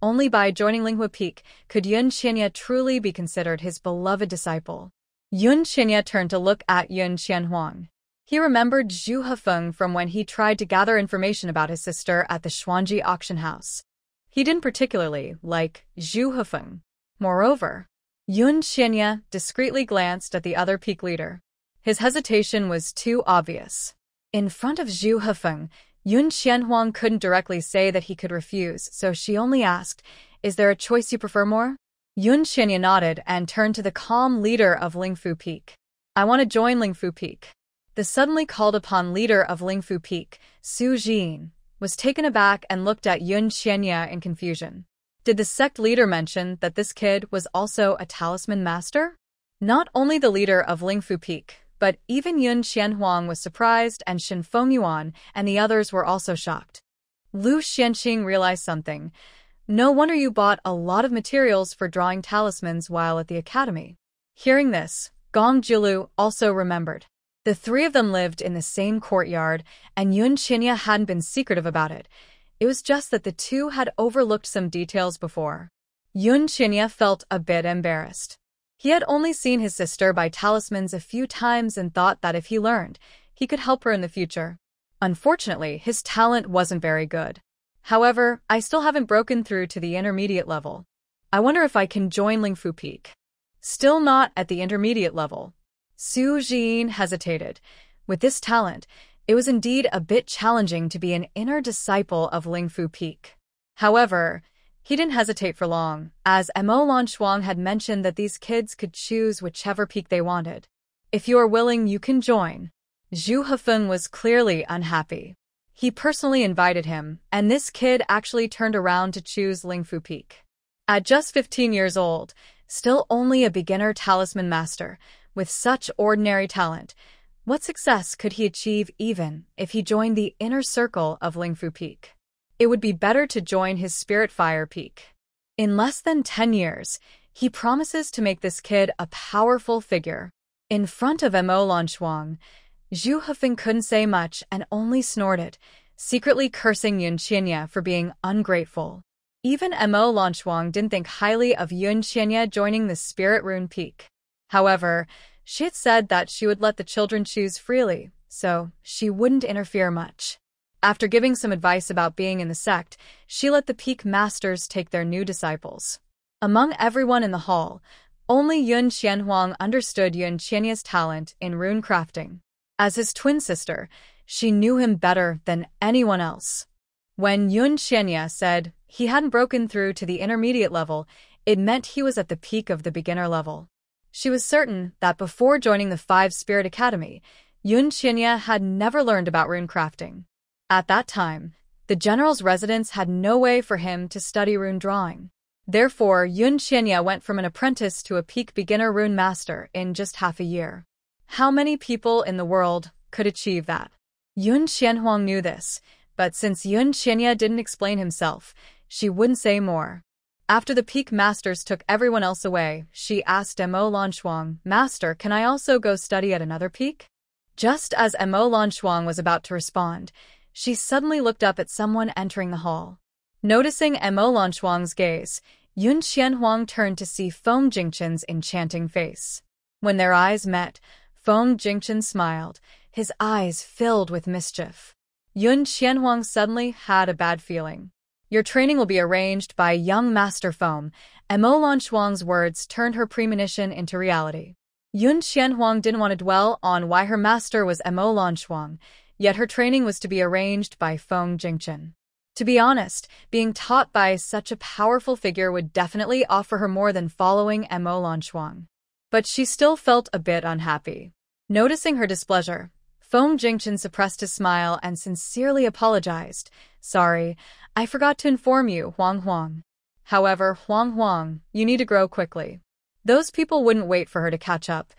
only by joining Linghua Peak could Yun Qianya truly be considered his beloved disciple. Yun Qianya turned to look at Yun Qianhuang. He remembered Zhu Hefeng from when he tried to gather information about his sister at the Xuanji auction house. He didn't particularly like Zhu Hefeng. Moreover, Yun Qianya discreetly glanced at the other peak leader. His hesitation was too obvious. In front of Zhu Hefeng, Yun Qianhuang couldn't directly say that he could refuse, so she only asked, "Is there a choice you prefer more?" Yun Qianya nodded and turned to the calm leader of Lingfu Peak. "I want to join Lingfu Peak." The suddenly called-upon leader of Lingfu Peak, Su Jin, was taken aback and looked at Yun Qianya in confusion. Did the sect leader mention that this kid was also a talisman master? Not only the leader of Lingfu Peak, but even Yun Xianhuang was surprised, and Shin Fengyuan and the others were also shocked. Lu Xianqing realized something. No wonder you bought a lot of materials for drawing talismans while at the academy. Hearing this, Gong Jiulu also remembered. The three of them lived in the same courtyard, and Yun Qinya hadn't been secretive about it. It was just that the two had overlooked some details before. Yun Qinya felt a bit embarrassed. He had only seen his sister buy talismans a few times and thought that if he learned, he could help her in the future. Unfortunately, his talent wasn't very good. However, I still haven't broken through to the intermediate level. I wonder if I can join Lingfu Peak. Still not at the intermediate level. Su Jin hesitated. With this talent, it was indeed a bit challenging to be an inner disciple of Lingfu Peak. However, he didn't hesitate for long, as Mo Lanchuang had mentioned that these kids could choose whichever peak they wanted. If you are willing, you can join. Zhu Hefeng was clearly unhappy. He personally invited him, and this kid actually turned around to choose Lingfu Peak. At just 15 years old, still only a beginner talisman master, with such ordinary talent, what success could he achieve even if he joined the inner circle of Lingfu Peak? It would be better to join his Spirit Fire Peak. In less than 10 years, he promises to make this kid a powerful figure. In front of Mo Lanchuang, Zhu Hefeng couldn't say much and only snorted, secretly cursing Yun Qinya for being ungrateful. Even Mo Lanchuang didn't think highly of Yun Qinya joining the Spirit Rune Peak. However, she had said that she would let the children choose freely, so she wouldn't interfere much. After giving some advice about being in the sect, she let the Peak Masters take their new disciples. Among everyone in the hall, only Yun Xianhuang understood Yun Qianya's talent in rune crafting. As his twin sister, she knew him better than anyone else. When Yun Qianya said he hadn't broken through to the intermediate level, it meant he was at the peak of the beginner level. She was certain that before joining the 5 Spirit Academy, Yun Qianya had never learned about rune crafting. At that time, the general's residence had no way for him to study rune drawing. Therefore, Yun Qianya went from an apprentice to a peak beginner rune master in just half a year. How many people in the world could achieve that? Yun Xianhuang knew this, but since Yun Qianya didn't explain himself, she wouldn't say more. After the peak masters took everyone else away, she asked Mo Lanchuang, "Master, can I also go study at another peak?" Just as Mo Lanchuang was about to respond, she suddenly looked up at someone entering the hall. Noticing Mo Lanchuang's gaze, Yun Xianhuang turned to see Feng Jingchen's enchanting face. When their eyes met, Feng Jingchen smiled, his eyes filled with mischief. Yun Xianhuang suddenly had a bad feeling. "Your training will be arranged by young Master Feng." Mo Lanchuang's words turned her premonition into reality. Yun Xianhuang didn't want to dwell on why her master was Mo Lanchuang, yet her training was to be arranged by Feng Jingchen. To be honest, being taught by such a powerful figure would definitely offer her more than following Mo Lanchuang. But she still felt a bit unhappy. Noticing her displeasure, Feng Jingchen suppressed his smile and sincerely apologized. "Sorry, I forgot to inform you, Huang Huang. However, Huang Huang, you need to grow quickly." Those people wouldn't wait for her to catch up.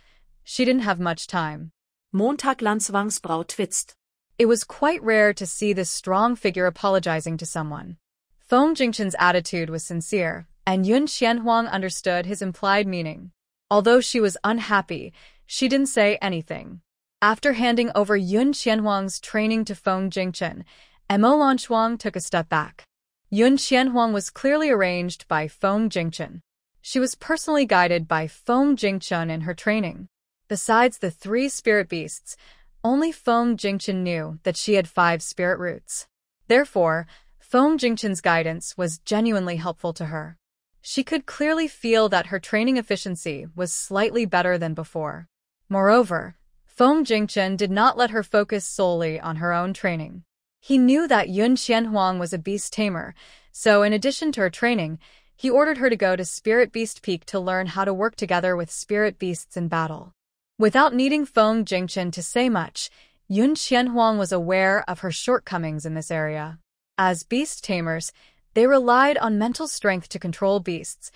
She didn't have much time. Montag Lanzwangs Brau twitzt. It was quite rare to see this strong figure apologizing to someone. Feng Jingchen's attitude was sincere, and Yun Xianhuang understood his implied meaning. Although she was unhappy, she didn't say anything. After handing over Yun Xianhuang's training to Feng Jingchen, Mo Lanchuang took a step back. Yun Xianhuang was clearly arranged by Feng Jingchen. She was personally guided by Feng Jingchen in her training. Besides the 3 spirit beasts, only Feng Jingchen knew that she had 5 spirit roots. Therefore, Feng Jingchen's guidance was genuinely helpful to her. She could clearly feel that her training efficiency was slightly better than before. Moreover, Feng Jingchen did not let her focus solely on her own training. He knew that Yun Xianhuang was a beast tamer, so in addition to her training, he ordered her to go to Spirit Beast Peak to learn how to work together with spirit beasts in battle. Without needing Feng Jingchen to say much, Yun Xianhuang was aware of her shortcomings in this area. As beast tamers, They relied on mental strength to control beasts,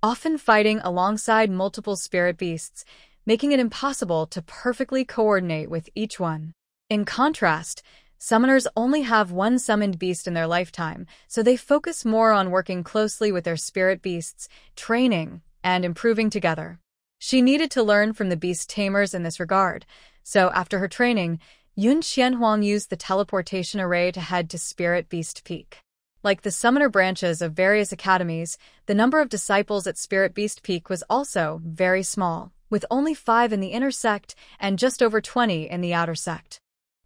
often fighting alongside multiple spirit beasts, making it impossible to perfectly coordinate with each one. In contrast, summoners only have one summoned beast in their lifetime, so they focus more on working closely with their spirit beasts, training, and improving together. She needed to learn from the beast tamers in this regard, so after her training, Yun Xianhuang used the teleportation array to head to Spirit Beast Peak. Like the summoner branches of various academies, the number of disciples at Spirit Beast Peak was also very small, with only 5 in the inner sect and just over 20 in the outer sect.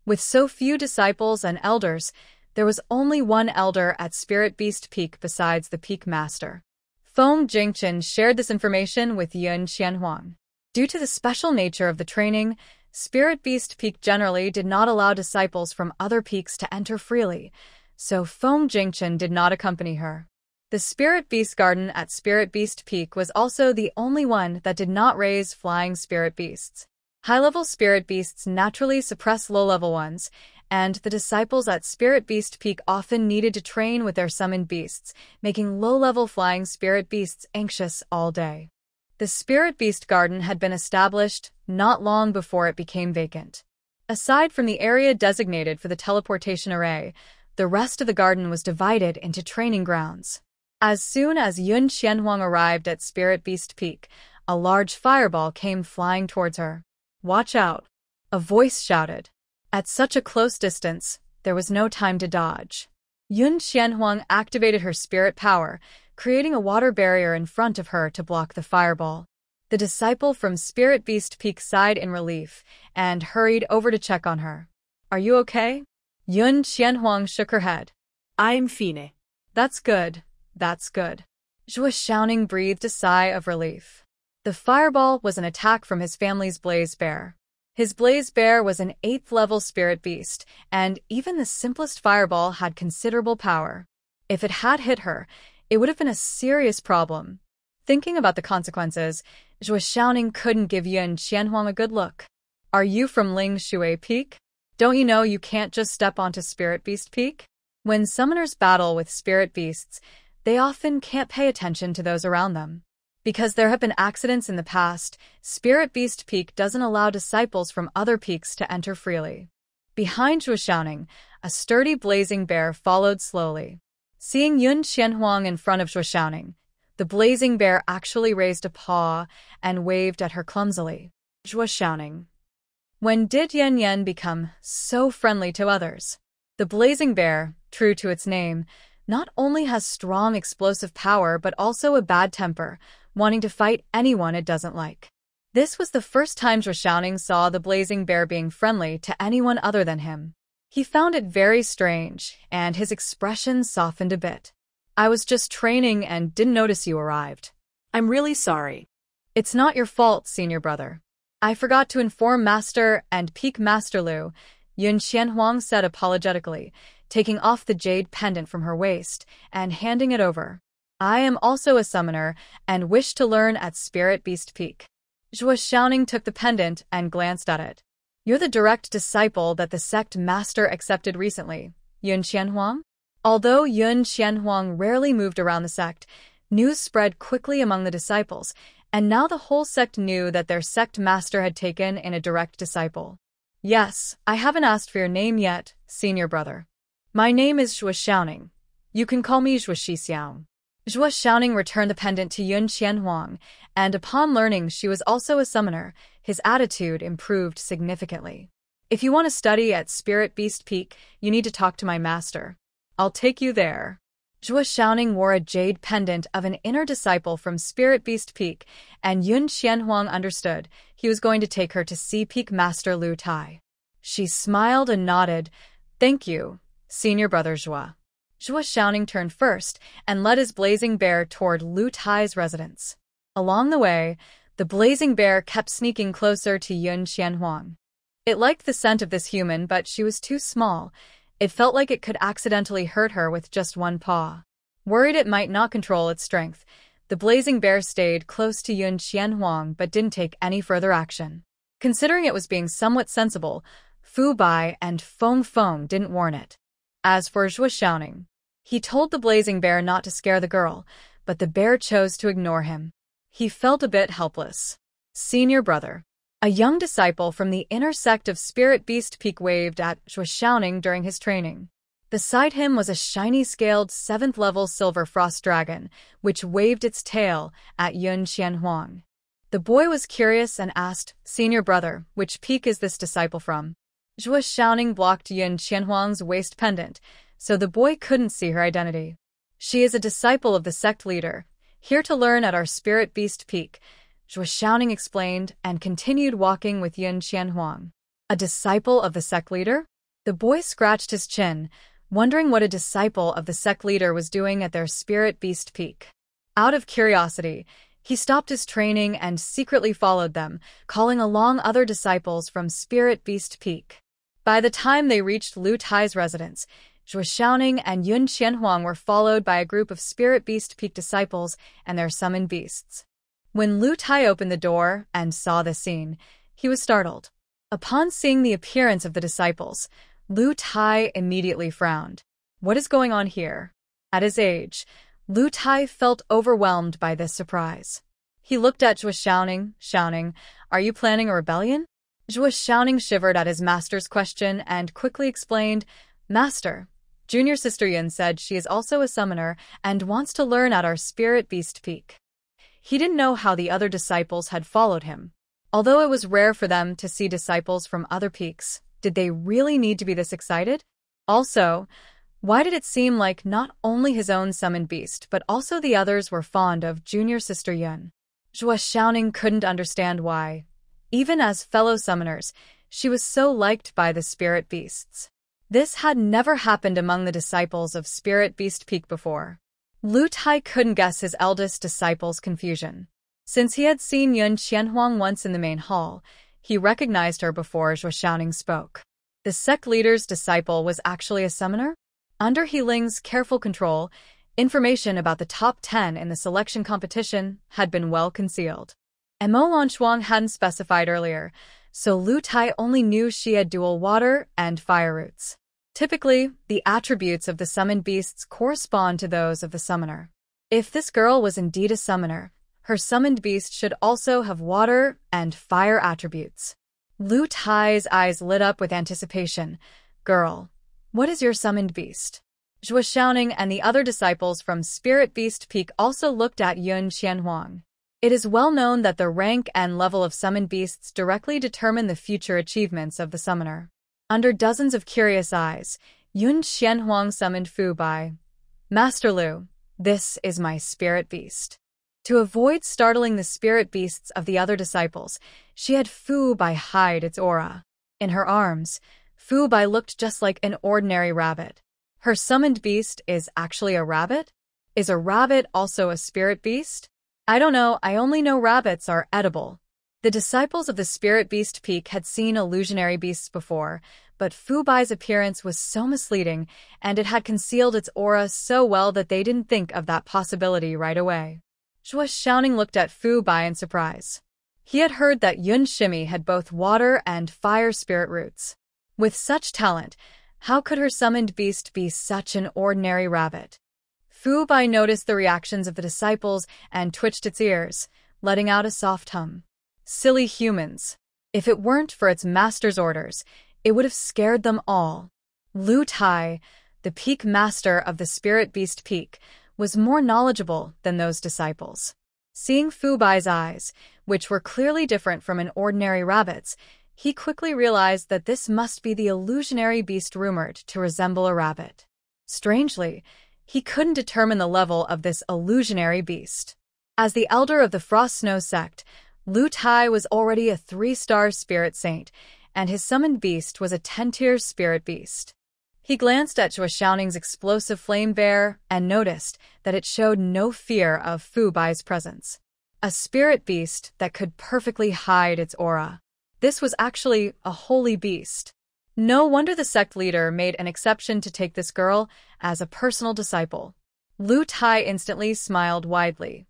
With so few disciples and elders, there was only one elder at Spirit Beast Peak besides the Peak Master. Feng Jingchen shared this information with Yun Xianhuang. Due to the special nature of the training, Spirit Beast Peak generally did not allow disciples from other peaks to enter freely, so Feng Jingchen did not accompany her. The Spirit Beast Garden at Spirit Beast Peak was also the only one that did not raise flying spirit beasts. High-level spirit beasts naturally suppress low-level ones, and the disciples at Spirit Beast Peak often needed to train with their summoned beasts, making low-level flying spirit beasts anxious all day. The Spirit Beast Garden had been established not long before it became vacant. Aside from the area designated for the teleportation array, the rest of the garden was divided into training grounds. As soon as Yun Xianhuang arrived at Spirit Beast Peak, a large fireball came flying towards her. "Watch out!" a voice shouted. At such a close distance, there was no time to dodge. Yun Xianhuang activated her spirit power, creating a water barrier in front of her to block the fireball. The disciple from Spirit Beast Peak sighed in relief and hurried over to check on her. "Are you okay?" Yun Xianhuang shook her head. I'm fine. That's good. That's good." Zhou Xiaoning breathed a sigh of relief. The fireball was an attack from his family's Blaze Bear. His Blaze Bear was an 8th-level spirit beast, and even the simplest fireball had considerable power. If it had hit her, it would have been a serious problem. Thinking about the consequences, Zhou Xiaoning couldn't give Yun Xianhuang a good look. "Are you from Ling Shui Peak? Don't you know you can't just step onto Spirit Beast Peak?" When summoners battle with spirit beasts, they often can't pay attention to those around them. Because there have been accidents in the past, Spirit Beast Peak doesn't allow disciples from other peaks to enter freely. Behind Zhou Xiaoning, a sturdy blazing bear followed slowly. Seeing Yun Xianhuang in front of Zhou Xiaoning, the blazing bear actually raised a paw and waved at her clumsily. Zhou Xiaoning. When did Yan Yan become so friendly to others? The blazing bear, true to its name, not only has strong explosive power but also a bad temper, wanting to fight anyone it doesn't like. This was the first time Zhou Xiaoning saw the blazing bear being friendly to anyone other than him. He found it very strange, and his expression softened a bit. "I was just training and didn't notice you arrived." I'm really sorry. "It's not your fault, senior brother. I forgot to inform Master and Peak Master Lu," Yun Xianhuang said apologetically, taking off the jade pendant from her waist and handing it over. "I am also a summoner and wish to learn at Spirit Beast Peak." Zhou Xiaoning took the pendant and glanced at it. "You're the direct disciple that the sect master accepted recently, Yun Xianhuang?" Although Yun Xianhuang rarely moved around the sect, news spread quickly among the disciples, and now the whole sect knew that their sect master had taken in a direct disciple. "Yes, I haven't asked for your name yet, senior brother. My name is Zhou Xiaoning. You can call me Zhou Xixiao." Zhou Xiaoning returned the pendant to Yun Xianhuang, and upon learning she was also a summoner, his attitude improved significantly. "If you want to study at Spirit Beast Peak, you need to talk to my master. I'll take you there." Zhou Xiaoning wore a jade pendant of an inner disciple from Spirit Beast Peak, and Yun Xianhuang understood he was going to take her to see Peak Master Lu Tai. She smiled and nodded. "Thank you, senior brother Zhou." Zhou Xiaoning turned first and led his blazing bear toward Lu Tai's residence. Along the way, the blazing bear kept sneaking closer to Yun Xianhuang. It liked the scent of this human, but she was too small. It felt like it could accidentally hurt her with just one paw. Worried it might not control its strength, the blazing bear stayed close to Yun Xianhuang but didn't take any further action. Considering it was being somewhat sensible, Fu Bai and Feng Feng didn't warn it. As for Zhou Xiaoning, He told the blazing bear not to scare the girl, but the bear chose to ignore him. He felt a bit helpless. Senior brother. A young disciple from the inner sect of Spirit Beast Peak waved at Zhuo Xiaoning during his training. Beside him was a shiny scaled 7th-level silver frost dragon, which waved its tail at Yun Qianhuang. The boy was curious and asked, "Senior brother, which peak is this disciple from?" Zhuo Xiaoning blocked Yun Qianhuang's waist pendant, so the boy couldn't see her identity. "She is a disciple of the sect leader, here to learn at our Spirit Beast Peak," Zhuo Xiaoning explained and continued walking with Yun Qianhuang. A disciple of the sect leader? The boy scratched his chin, wondering what a disciple of the sect leader was doing at their Spirit Beast Peak. Out of curiosity, he stopped his training and secretly followed them, calling along other disciples from Spirit Beast Peak. By the time they reached Lu Tai's residence, Zhuo Xiaoning and Yun Qianhuang were followed by a group of Spirit Beast Peak disciples and their summoned beasts. When Lu Tai opened the door and saw the scene, he was startled. Upon seeing the appearance of the disciples, Lu Tai immediately frowned. What is going on here? At his age, Lu Tai felt overwhelmed by this surprise. He looked at Zhuo Xiaoning. "Xiaoning, are you planning a rebellion?" Zhuo Xiaoning shivered at his master's question and quickly explained, "Master, Junior Sister Yun said she is also a summoner and wants to learn at our Spirit Beast Peak." He didn't know how the other disciples had followed him. Although it was rare for them to see disciples from other peaks, did they really need to be this excited? Also, why did it seem like not only his own summoned beast but also the others were fond of Junior Sister Yun? Zhuo Xiaoning couldn't understand why. Even as fellow summoners, she was so liked by the spirit beasts. This had never happened among the disciples of Spirit Beast Peak before. Lu Tai couldn't guess his eldest disciple's confusion. Since he had seen Yun Qianhuang once in the main hall, he recognized her before Zhuo Xiaoning spoke. The sect leader's disciple was actually a summoner? Under Healing's careful control, information about the top 10 in the selection competition had been well concealed. Mo Lanchuang hadn't specified earlier, so Lu Tai only knew she had dual water and fire roots. Typically, the attributes of the summoned beasts correspond to those of the summoner. If this girl was indeed a summoner, her summoned beast should also have water and fire attributes. Lu Tai's eyes lit up with anticipation. "Girl, what is your summoned beast?" Zhuo Xiaoning and the other disciples from Spirit Beast Peak also looked at Yun Qianhuang. It is well known that the rank and level of summoned beasts directly determine the future achievements of the summoner. Under dozens of curious eyes, Yun Qianhuang summoned Fu Bai. "Master Lu, this is my spirit beast." To avoid startling the spirit beasts of the other disciples, she had Fu Bai hide its aura. In her arms, Fu Bai looked just like an ordinary rabbit. Her summoned beast is actually a rabbit? Is a rabbit also a spirit beast? I don't know, I only know rabbits are edible. The disciples of the Spirit Beast Peak had seen illusionary beasts before, but Fu Bai's appearance was so misleading, and it had concealed its aura so well that they didn't think of that possibility right away. Zhuo Xiaoning looked at Fu Bai in surprise. He had heard that Yun Shimi had both water and fire spirit roots. With such talent, how could her summoned beast be such an ordinary rabbit? Fu Bai noticed the reactions of the disciples and twitched its ears, letting out a soft hum. Silly humans. If it weren't for its master's orders, it would have scared them all. Lu Tai, the peak master of the Spirit Beast Peak, was more knowledgeable than those disciples. Seeing Fu Bai's eyes, which were clearly different from an ordinary rabbit's, he quickly realized that this must be the illusionary beast rumored to resemble a rabbit. Strangely, he couldn't determine the level of this illusionary beast. As the elder of the Frost Snow sect, Lu Tai was already a 3-star spirit saint, and his summoned beast was a 10-tier spirit beast. He glanced at Zhuo Xiaoning's explosive flame bear and noticed that it showed no fear of Fu Bai's presence. A spirit beast that could perfectly hide its aura. This was actually a holy beast. No wonder the sect leader made an exception to take this girl as a personal disciple. Lu Tai instantly smiled widely.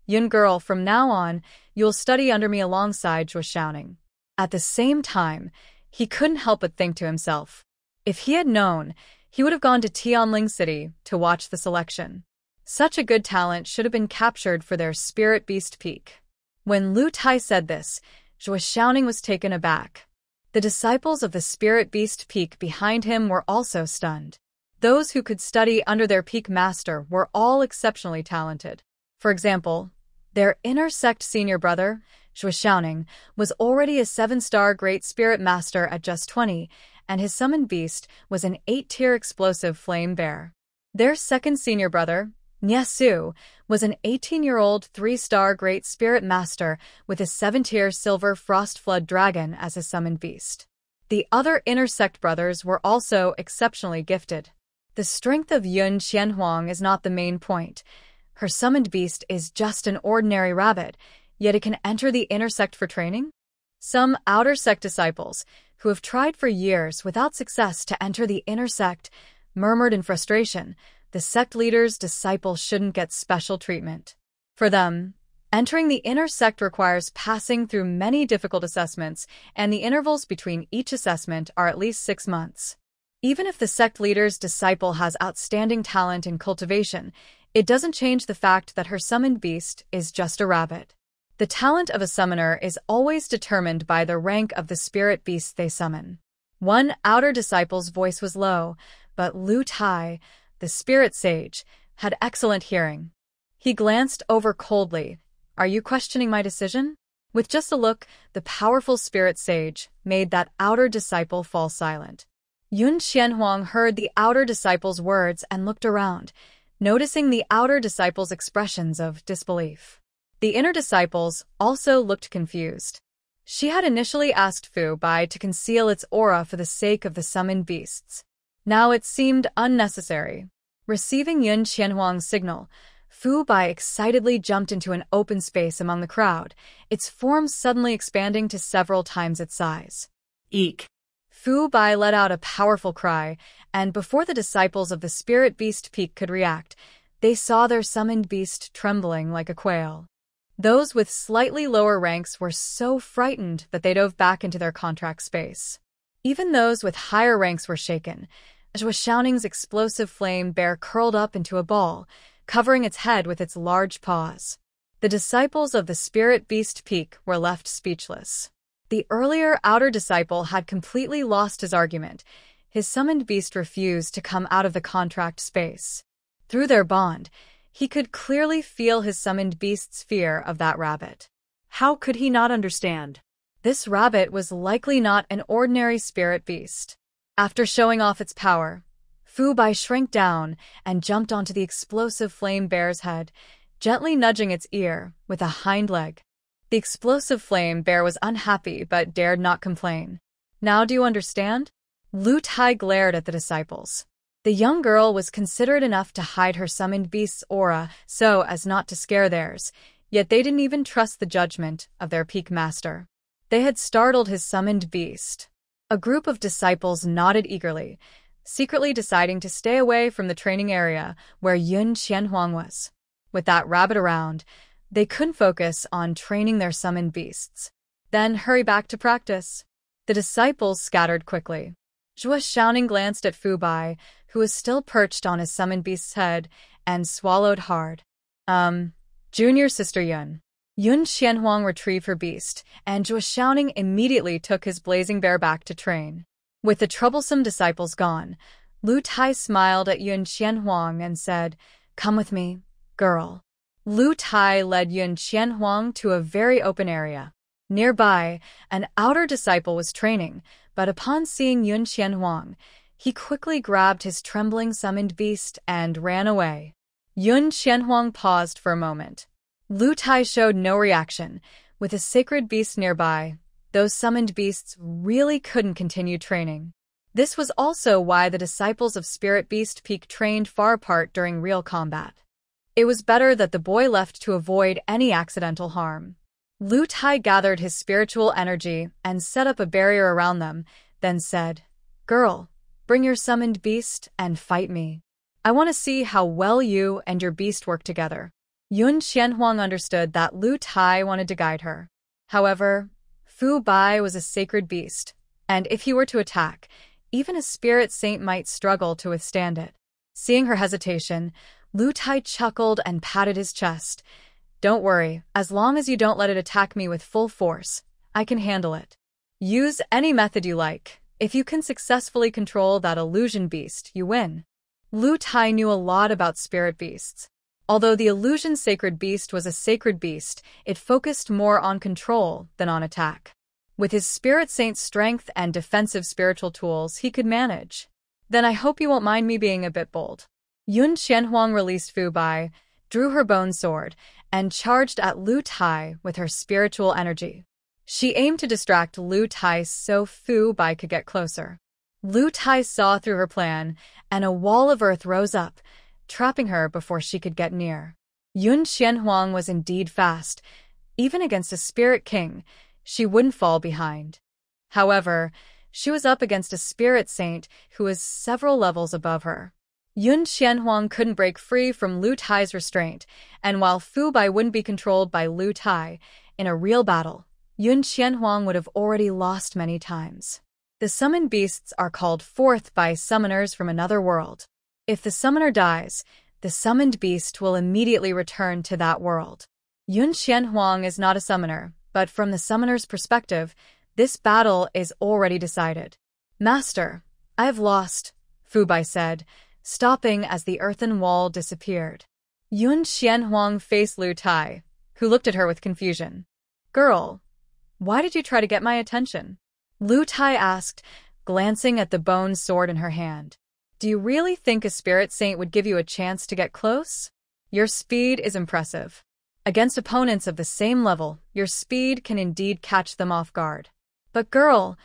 "Yun girl, from now on, you'll study under me alongside Zhuo Xiaoning." At the same time, he couldn't help but think to himself, if he had known, He would have gone to Tianling City to watch the selection. Such a good talent should have been captured for their spirit beast peak. When Lu Tai said this, Zhuo Xiaoning was taken aback. The disciples of the spirit beast peak behind him were also stunned. Those who could study under their peak master were all exceptionally talented. For example, their inner sect senior brother, Zhuo Xiaoning, was already a 7-star Great Spirit Master at just 20, and his summoned beast was an 8-tier explosive flame bear. Their second senior brother, Nie Su, was an 18-year-old 3-star Great Spirit Master with a 7-tier Silver Frost Flood Dragon as his summoned beast. The other inner sect brothers were also exceptionally gifted. The strength of Yun Qianhuang is not the main point. Her summoned beast is just an ordinary rabbit, yet it can enter the inner sect for training? Some outer sect disciples, who have tried for years without success to enter the inner sect, murmured in frustration. The sect leader's disciple shouldn't get special treatment. For them, entering the inner sect requires passing through many difficult assessments, and the intervals between each assessment are at least 6 months. Even if the sect leader's disciple has outstanding talent in cultivation, it doesn't change the fact that her summoned beast is just a rabbit. The talent of a summoner is always determined by the rank of the spirit beast they summon. One outer disciple's voice was low, but Lu Tai, the spirit sage, had excellent hearing. He glanced over coldly. "Are you questioning my decision?" With just a look, the powerful spirit sage made that outer disciple fall silent. Yun Qianhuang heard the outer disciple's words and looked around, noticing the outer disciple's expressions of disbelief. The inner disciples also looked confused. She had initially asked Fu Bai to conceal its aura for the sake of the summoned beasts. Now it seemed unnecessary. Receiving Yun Qianhuang's signal, Fu Bai excitedly jumped into an open space among the crowd, its form suddenly expanding to several times its size. Eek! Fu Bai let out a powerful cry, and before the disciples of the spirit beast peak could react, they saw their summoned beast trembling like a quail. Those with slightly lower ranks were so frightened that they dove back into their contract space. Even those with higher ranks were shaken. Zhuo Xiaoning's explosive flame bear curled up into a ball, covering its head with its large paws. The disciples of the spirit beast peak were left speechless. The earlier outer disciple had completely lost his argument. His summoned beast refused to come out of the contract space. Through their bond, he could clearly feel his summoned beast's fear of that rabbit. How could he not understand? This rabbit was likely not an ordinary spirit beast. After showing off its power, Fu Bai shrank down and jumped onto the explosive flame bear's head, gently nudging its ear with a hind leg. The explosive flame bear was unhappy but dared not complain. "Now do you understand?" Lu Tai glared at the disciples. The young girl was considerate enough to hide her summoned beast's aura so as not to scare theirs, yet they didn't even trust the judgment of their peak master. They had startled his summoned beast. A group of disciples nodded eagerly, secretly deciding to stay away from the training area where Yun Qianhuang was. With that rabbit around, they couldn't focus on training their summoned beasts. Then hurry back to practice. The disciples scattered quickly. Zhuo Xiaoning glanced at Fu Bai, who was still perched on his summoned beast's head, and swallowed hard. Junior sister Yun. Yun Qianhuang retrieved her beast, and Zhuo Xiaoning immediately took his blazing bear back to train. With the troublesome disciples gone, Lu Tai smiled at Yun Qianhuang and said, "Come with me, girl." Lu Tai led Yun Qianhuang to a very open area. Nearby, an outer disciple was training, but upon seeing Yun Qianhuang, he quickly grabbed his trembling summoned beast and ran away. Yun Qianhuang paused for a moment. Lu Tai showed no reaction. With a sacred beast nearby, those summoned beasts really couldn't continue training. This was also why the disciples of Spirit Beast Peak trained far apart during real combat. It was better that the boy left to avoid any accidental harm. Lu Tai gathered his spiritual energy and set up a barrier around them, then said, "Girl, bring your summoned beast and fight me. I want to see how well you and your beast work together." Yun Qianhuang understood that Lu Tai wanted to guide her. However, Fu Bai was a sacred beast, and if he were to attack, Even a spirit saint might struggle to withstand it. Seeing her hesitation, Lu Tai chuckled and patted his chest. Don't worry, as long as you don't let it attack me with full force, I can handle it. Use any method you like. If you can successfully control that illusion beast, you win. Lu Tai knew a lot about spirit beasts. Although the illusion sacred beast was a sacred beast, it focused more on control than on attack. With his spirit saint's strength and defensive spiritual tools, he could manage. Then I hope you won't mind me being a bit bold. Yun Qianhuang released Fu Bai, drew her bone sword, and charged at Lu Tai with her spiritual energy. She aimed to distract Lu Tai so Fu Bai could get closer. Lu Tai saw through her plan, and a wall of earth rose up, trapping her before she could get near. Yun Qianhuang was indeed fast. Even against a spirit king, she wouldn't fall behind. However, she was up against a spirit saint who was several levels above her. Yun Qianhuang couldn't break free from Lu Tai's restraint, and while Fu Bai wouldn't be controlled by Lu Tai, in a real battle, Yun Qianhuang would have already lost many times. The summoned beasts are called forth by summoners from another world. If the summoner dies, the summoned beast will immediately return to that world. Yun Qianhuang is not a summoner, but from the summoner's perspective, this battle is already decided. Master, I have lost, Fu Bai said, stopping as the earthen wall disappeared. Yun Qianhuang faced Lu Tai, who looked at her with confusion. Girl, why did you try to get my attention? Lu Tai asked, glancing at the bone sword in her hand. Do you really think a spirit saint would give you a chance to get close? Your speed is impressive. Against opponents of the same level, your speed can indeed catch them off guard. But girl,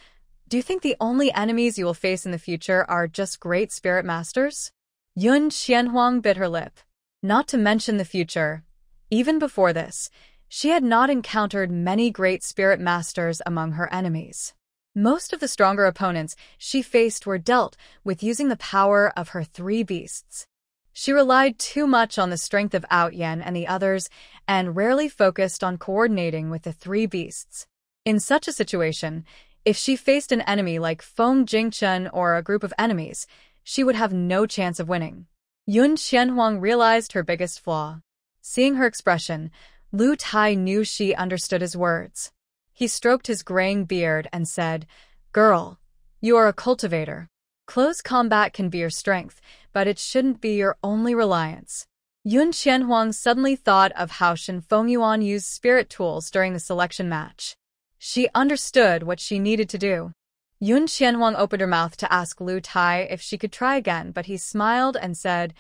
do you think the only enemies you will face in the future are just great spirit masters? Yun Qianhuang bit her lip. Not to mention the future. Even before this, she had not encountered many great spirit masters among her enemies. Most of the stronger opponents she faced were dealt with using the power of her three beasts. She relied too much on the strength of Out Yen and the others, and rarely focused on coordinating with the three beasts. In such a situation, if she faced an enemy like Feng Jingchen or a group of enemies, she would have no chance of winning. Yun Qianhuang realized her biggest flaw. Seeing her expression, Lu Tai knew she understood his words. He stroked his graying beard and said, Girl, you are a cultivator. Close combat can be your strength, but it shouldn't be your only reliance. Yun Qianhuang suddenly thought of how Shen Fengyuan used spirit tools during the selection match. She understood what she needed to do. Yun Qianhuang opened her mouth to ask Lu Tai if she could try again, but he smiled and said,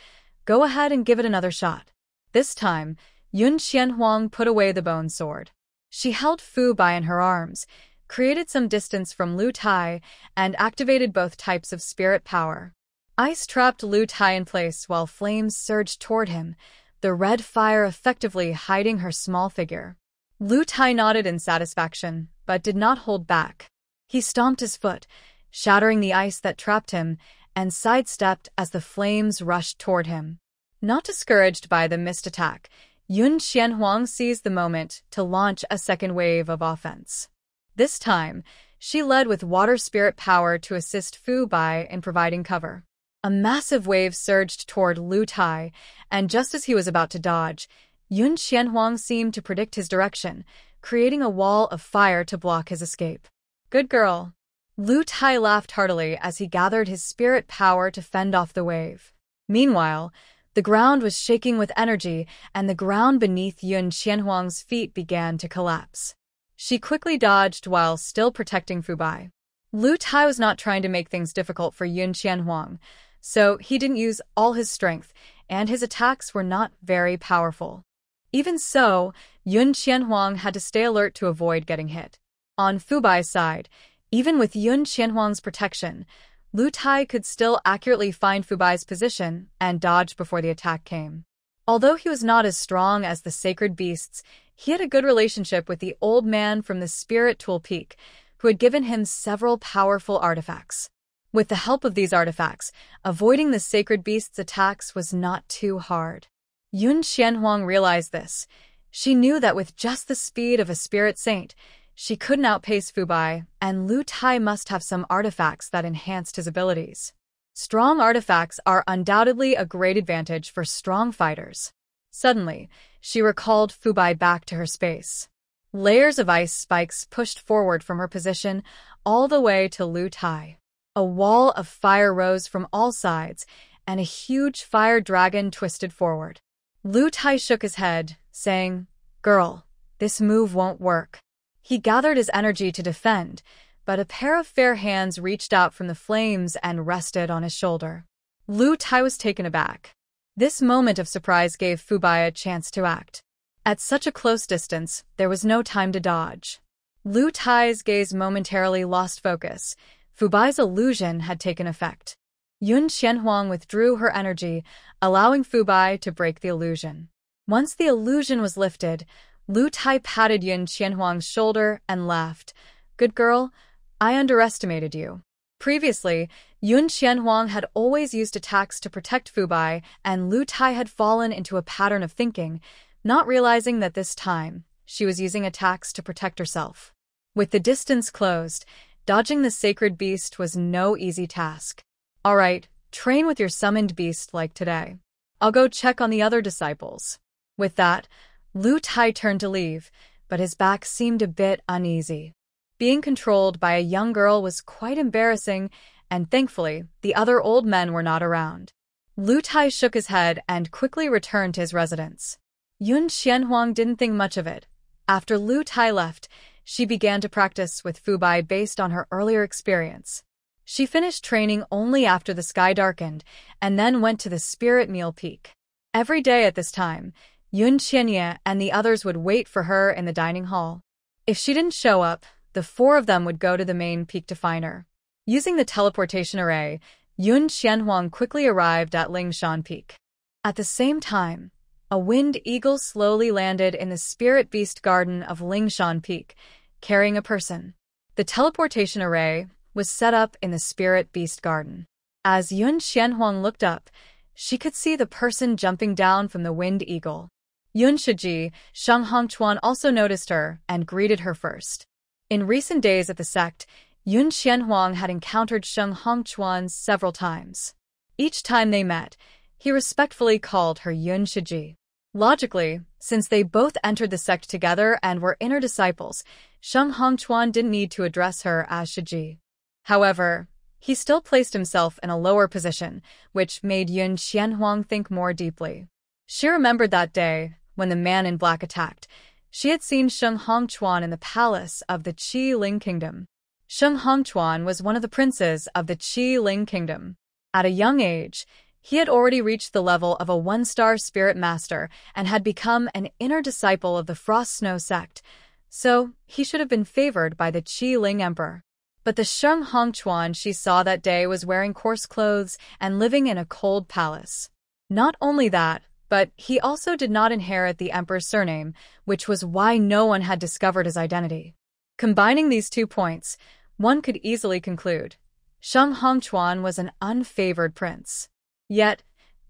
Go ahead and give it another shot. This time, Yun Qianhuang put away the bone sword. She held Fu Bai in her arms, created some distance from Lu Tai, and activated both types of spirit power. Ice trapped Lu Tai in place while flames surged toward him, the red fire effectively hiding her small figure. Lu Tai nodded in satisfaction, but did not hold back. He stomped his foot, shattering the ice that trapped him, and sidestepped as the flames rushed toward him. Not discouraged by the missed attack, Yun Qianhuang seized the moment to launch a second wave of offense. This time, she led with water spirit power to assist Fu Bai in providing cover. A massive wave surged toward Lu Tai, and just as he was about to dodge, Yun Qianhuang seemed to predict his direction, creating a wall of fire to block his escape. Good girl. Lu Tai laughed heartily as he gathered his spirit power to fend off the wave. Meanwhile, the ground was shaking with energy, and the ground beneath Yun Qianhuang's feet began to collapse. She quickly dodged while still protecting Fu Bai. Lu Tai was not trying to make things difficult for Yun Qianhuang, so he didn't use all his strength, and his attacks were not very powerful. Even so, Yun Qianhuang had to stay alert to avoid getting hit. On Fu Bai's side, even with Yun Qianhuang's protection, Lu Tai could still accurately find Fu Bai's position and dodge before the attack came. Although he was not as strong as the sacred beasts, he had a good relationship with the old man from the Spirit Tool Peak, who had given him several powerful artifacts. With the help of these artifacts, avoiding the sacred beast's attacks was not too hard. Yun Qianhuang realized this. She knew that with just the speed of a spirit saint, She couldn't outpace Fubai, and Lu Tai must have some artifacts that enhanced his abilities. Strong artifacts are undoubtedly a great advantage for strong fighters. Suddenly, she recalled Fubai back to her space. Layers of ice spikes pushed forward from her position all the way to Lu Tai. A wall of fire rose from all sides, and a huge fire dragon twisted forward. Lu Tai shook his head, saying, "Girl, this move won't work." He gathered his energy to defend, but a pair of fair hands reached out from the flames and rested on his shoulder. Lu Tai was taken aback. This moment of surprise gave Fubai a chance to act. At such a close distance, there was no time to dodge. Lu Tai's gaze momentarily lost focus. Fubai's illusion had taken effect. Yun Qianhuang withdrew her energy, allowing Fubai to break the illusion. Once the illusion was lifted, Lu Tai patted Yun Qianhuang's shoulder and laughed. "Good girl, I underestimated you." Previously, Yun Qianhuang had always used attacks to protect Fubai, and Lu Tai had fallen into a pattern of thinking, not realizing that this time, she was using attacks to protect herself. With the distance closed, dodging the sacred beast was no easy task. "All right, train with your summoned beast like today. I'll go check on the other disciples." With that, Lu Tai turned to leave, but his back seemed a bit uneasy. Being controlled by a young girl was quite embarrassing, and thankfully, the other old men were not around. Lu Tai shook his head and quickly returned to his residence. Yun Qianhuang didn't think much of it. After Lu Tai left, she began to practice with Fubai based on her earlier experience. She finished training only after the sky darkened, and then went to the Spirit Meal Peak. Every day at this time, Yun Qianye and the others would wait for her in the dining hall. If she didn't show up, the four of them would go to the main peak to find her. Using the teleportation array, Yun Qianhuang quickly arrived at Lingshan Peak. At the same time, a winged eagle slowly landed in the Spirit Beast Garden of Lingshan Peak, carrying a person. The teleportation array was set up in the Spirit Beast Garden. As Yun Qianhuang looked up, she could see the person jumping down from the winged eagle. Yun Shiji, Sheng Hongchuan also noticed her and greeted her first. In recent days at the sect, Yun Qianhuang had encountered Sheng Hongchuan several times. Each time they met, he respectfully called her Yun Shiji. Logically, since they both entered the sect together and were inner disciples, Sheng Hongchuan didn't need to address her as Shiji. However, he still placed himself in a lower position, which made Yun Qianhuang think more deeply. She remembered that day, when the man in black attacked. She had seen Sheng Hongchuan in the palace of the Qi Ling Kingdom. Sheng Hongchuan was one of the princes of the Qi Ling Kingdom. At a young age, he had already reached the level of a one-star spirit master and had become an inner disciple of the Frost Snow sect, so he should have been favored by the Qi Ling Emperor. But the Sheng Hongchuan she saw that day was wearing coarse clothes and living in a cold palace. Not only that, but he also did not inherit the emperor's surname, which was why no one had discovered his identity. Combining these 2 points, one could easily conclude Sheng Hongchuan was an unfavored prince. Yet,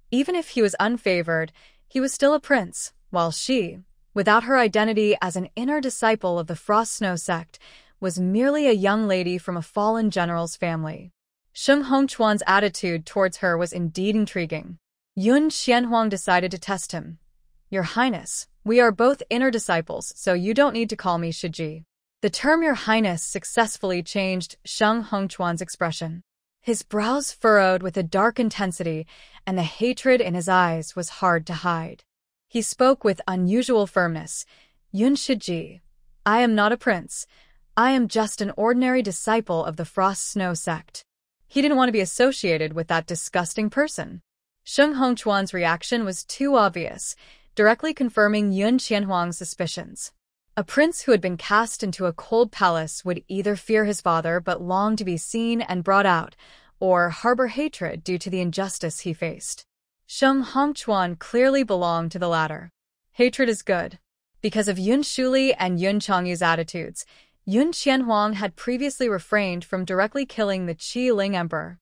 even if he was unfavored, he was still a prince, while she, without her identity as an inner disciple of the Frost Snow sect, was merely a young lady from a fallen general's family. Sheng Hongchuan's attitude towards her was indeed intriguing. Yun Qianhuang decided to test him. "Your Highness, we are both inner disciples, so you don't need to call me Shiji." The term Your Highness successfully changed Sheng Hongchuan's expression. His brows furrowed with a dark intensity, and the hatred in his eyes was hard to hide. He spoke with unusual firmness. "Yun Shiji, I am not a prince. I am just an ordinary disciple of the Frost Snow sect." He didn't want to be associated with that disgusting person. Sheng Hongchuan's reaction was too obvious, directly confirming Yun Qianhuang's suspicions. A prince who had been cast into a cold palace would either fear his father but long to be seen and brought out, or harbor hatred due to the injustice he faced. Sheng Hongchuan clearly belonged to the latter. Hatred is good. Because of Yun Shuli and Yun Changyu's attitudes, Yun Qianhuang had previously refrained from directly killing the Qi Ling Emperor.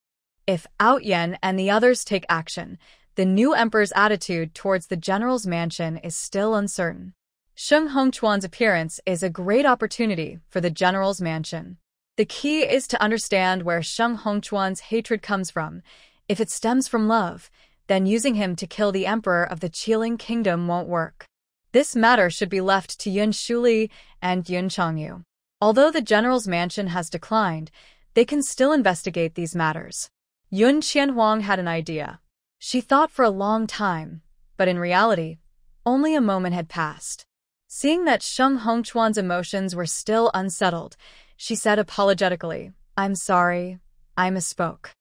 If Outyen and the others take action, the new emperor's attitude towards the general's mansion is still uncertain. Sheng Hongchuan's appearance is a great opportunity for the general's mansion. The key is to understand where Sheng Hongchuan's hatred comes from. If it stems from love, then using him to kill the emperor of the Qiling kingdom won't work. This matter should be left to Yun Shuli and Yun Changyu. Although the general's mansion has declined, they can still investigate these matters. Yun Qianhuang had an idea. She thought for a long time, but in reality, only a moment had passed. Seeing that Sheng Hongchuan's emotions were still unsettled, she said apologetically, "I'm sorry, I misspoke."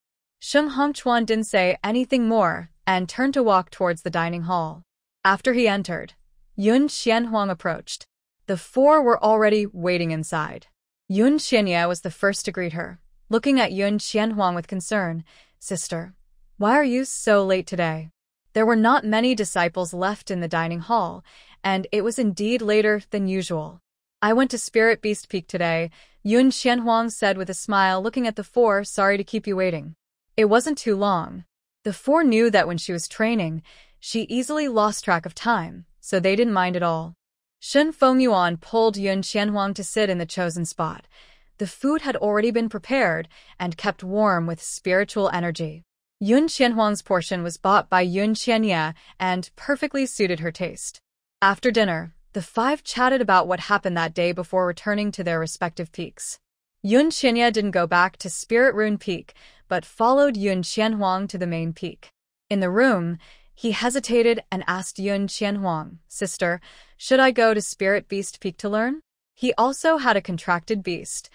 Sheng Hongchuan didn't say anything more and turned to walk towards the dining hall. After he entered, Yun Qianhuang approached. The four were already waiting inside. Yun Qianye was the first to greet her, looking at Yun Qianhuang with concern. "Sister, why are you so late today?" There were not many disciples left in the dining hall, and it was indeed later than usual. "I went to Spirit Beast Peak today," Yun Qianhuang said with a smile, looking at the four. "Sorry to keep you waiting." It wasn't too long. The four knew that when she was training, she easily lost track of time, so they didn't mind at all. Shen Fengyuan pulled Yun Qianhuang to sit in the chosen spot. The food had already been prepared and kept warm with spiritual energy. Yun Qianhuang's portion was bought by Yun Qianye and perfectly suited her taste. After dinner, the five chatted about what happened that day before returning to their respective peaks. Yun Qianye didn't go back to Spirit Rune Peak, but followed Yun Qianhuang to the main peak. In the room, he hesitated and asked Yun Qianhuang, "Sister, should I go to Spirit Beast Peak to learn?" He also had a contracted beast.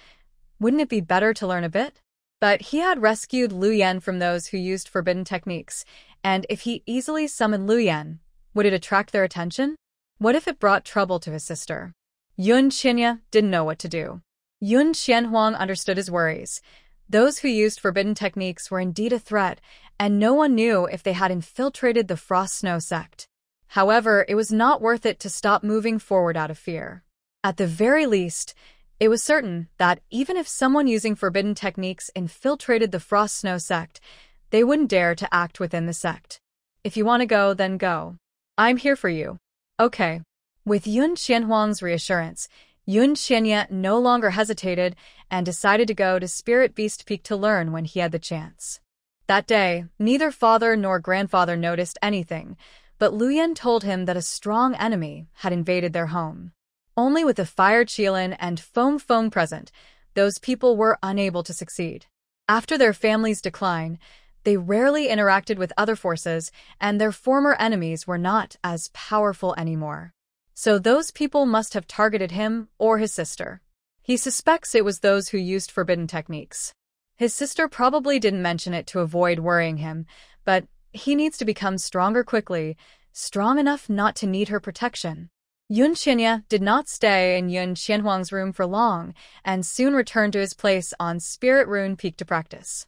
Wouldn't it be better to learn a bit? But he had rescued Lu Yan from those who used forbidden techniques, and if he easily summoned Lu Yan, would it attract their attention? What if it brought trouble to his sister? Yun Qianye didn't know what to do. Yun Qianhuang understood his worries. Those who used forbidden techniques were indeed a threat, and no one knew if they had infiltrated the Frost Snow sect. However, it was not worth it to stop moving forward out of fear. At the very least, it was certain that even if someone using forbidden techniques infiltrated the Frost Snow sect, they wouldn't dare to act within the sect. "If you want to go, then go. I'm here for you." "Okay." With Yun Qianhuang's reassurance, Yun Qianye no longer hesitated and decided to go to Spirit Beast Peak to learn when he had the chance. That day, neither father nor grandfather noticed anything, but Lu Yan told him that a strong enemy had invaded their home. Only with the Fire Qilin and Feng Feng present, those people were unable to succeed. After their family's decline, they rarely interacted with other forces, and their former enemies were not as powerful anymore. So those people must have targeted him or his sister. He suspects it was those who used forbidden techniques. His sister probably didn't mention it to avoid worrying him, but he needs to become stronger quickly, strong enough not to need her protection. Yun Qianye did not stay in Yun Qianhuang's room for long and soon returned to his place on Spirit Rune Peak to practice.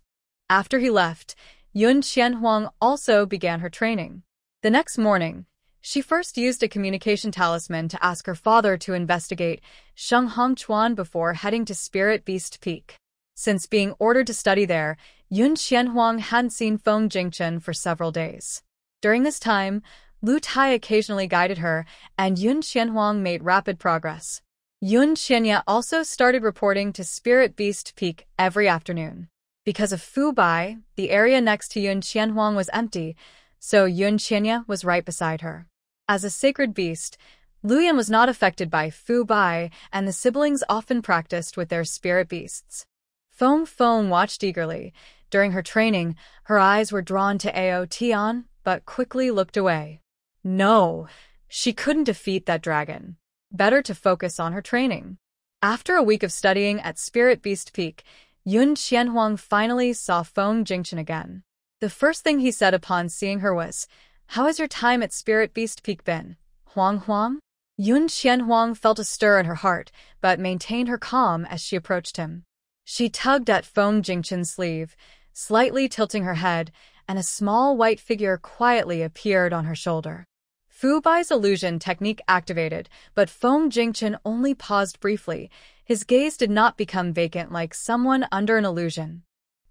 After he left, Yun Qianhuang also began her training. The next morning, she first used a communication talisman to ask her father to investigate Sheng Hongchuan before heading to Spirit Beast Peak. Since being ordered to study there, Yun Qianhuang hadn't seen Feng Jingchen for several days. During this time, Lu Tai occasionally guided her, and Yun Qianhuang made rapid progress. Yun Qianye also started reporting to Spirit Beast Peak every afternoon. Because of Fu Bai, the area next to Yun Qianhuang was empty, so Yun Qianye was right beside her. As a sacred beast, Lu Yan was not affected by Fu Bai, and the siblings often practiced with their spirit beasts. Feng Feng watched eagerly. During her training, her eyes were drawn to Ao Tian, but quickly looked away. No, she couldn't defeat that dragon. Better to focus on her training. After a week of studying at Spirit Beast Peak, Yun Qianhuang finally saw Feng Jingchen again. The first thing he said upon seeing her was, "How has your time at Spirit Beast Peak been, Huang Huang?" Yun Qianhuang felt a stir in her heart, but maintained her calm as she approached him. She tugged at Feng Jingchen's sleeve, slightly tilting her head, and a small white figure quietly appeared on her shoulder. Fu Bai's illusion technique activated, but Feng Jingchen only paused briefly. His gaze did not become vacant like someone under an illusion.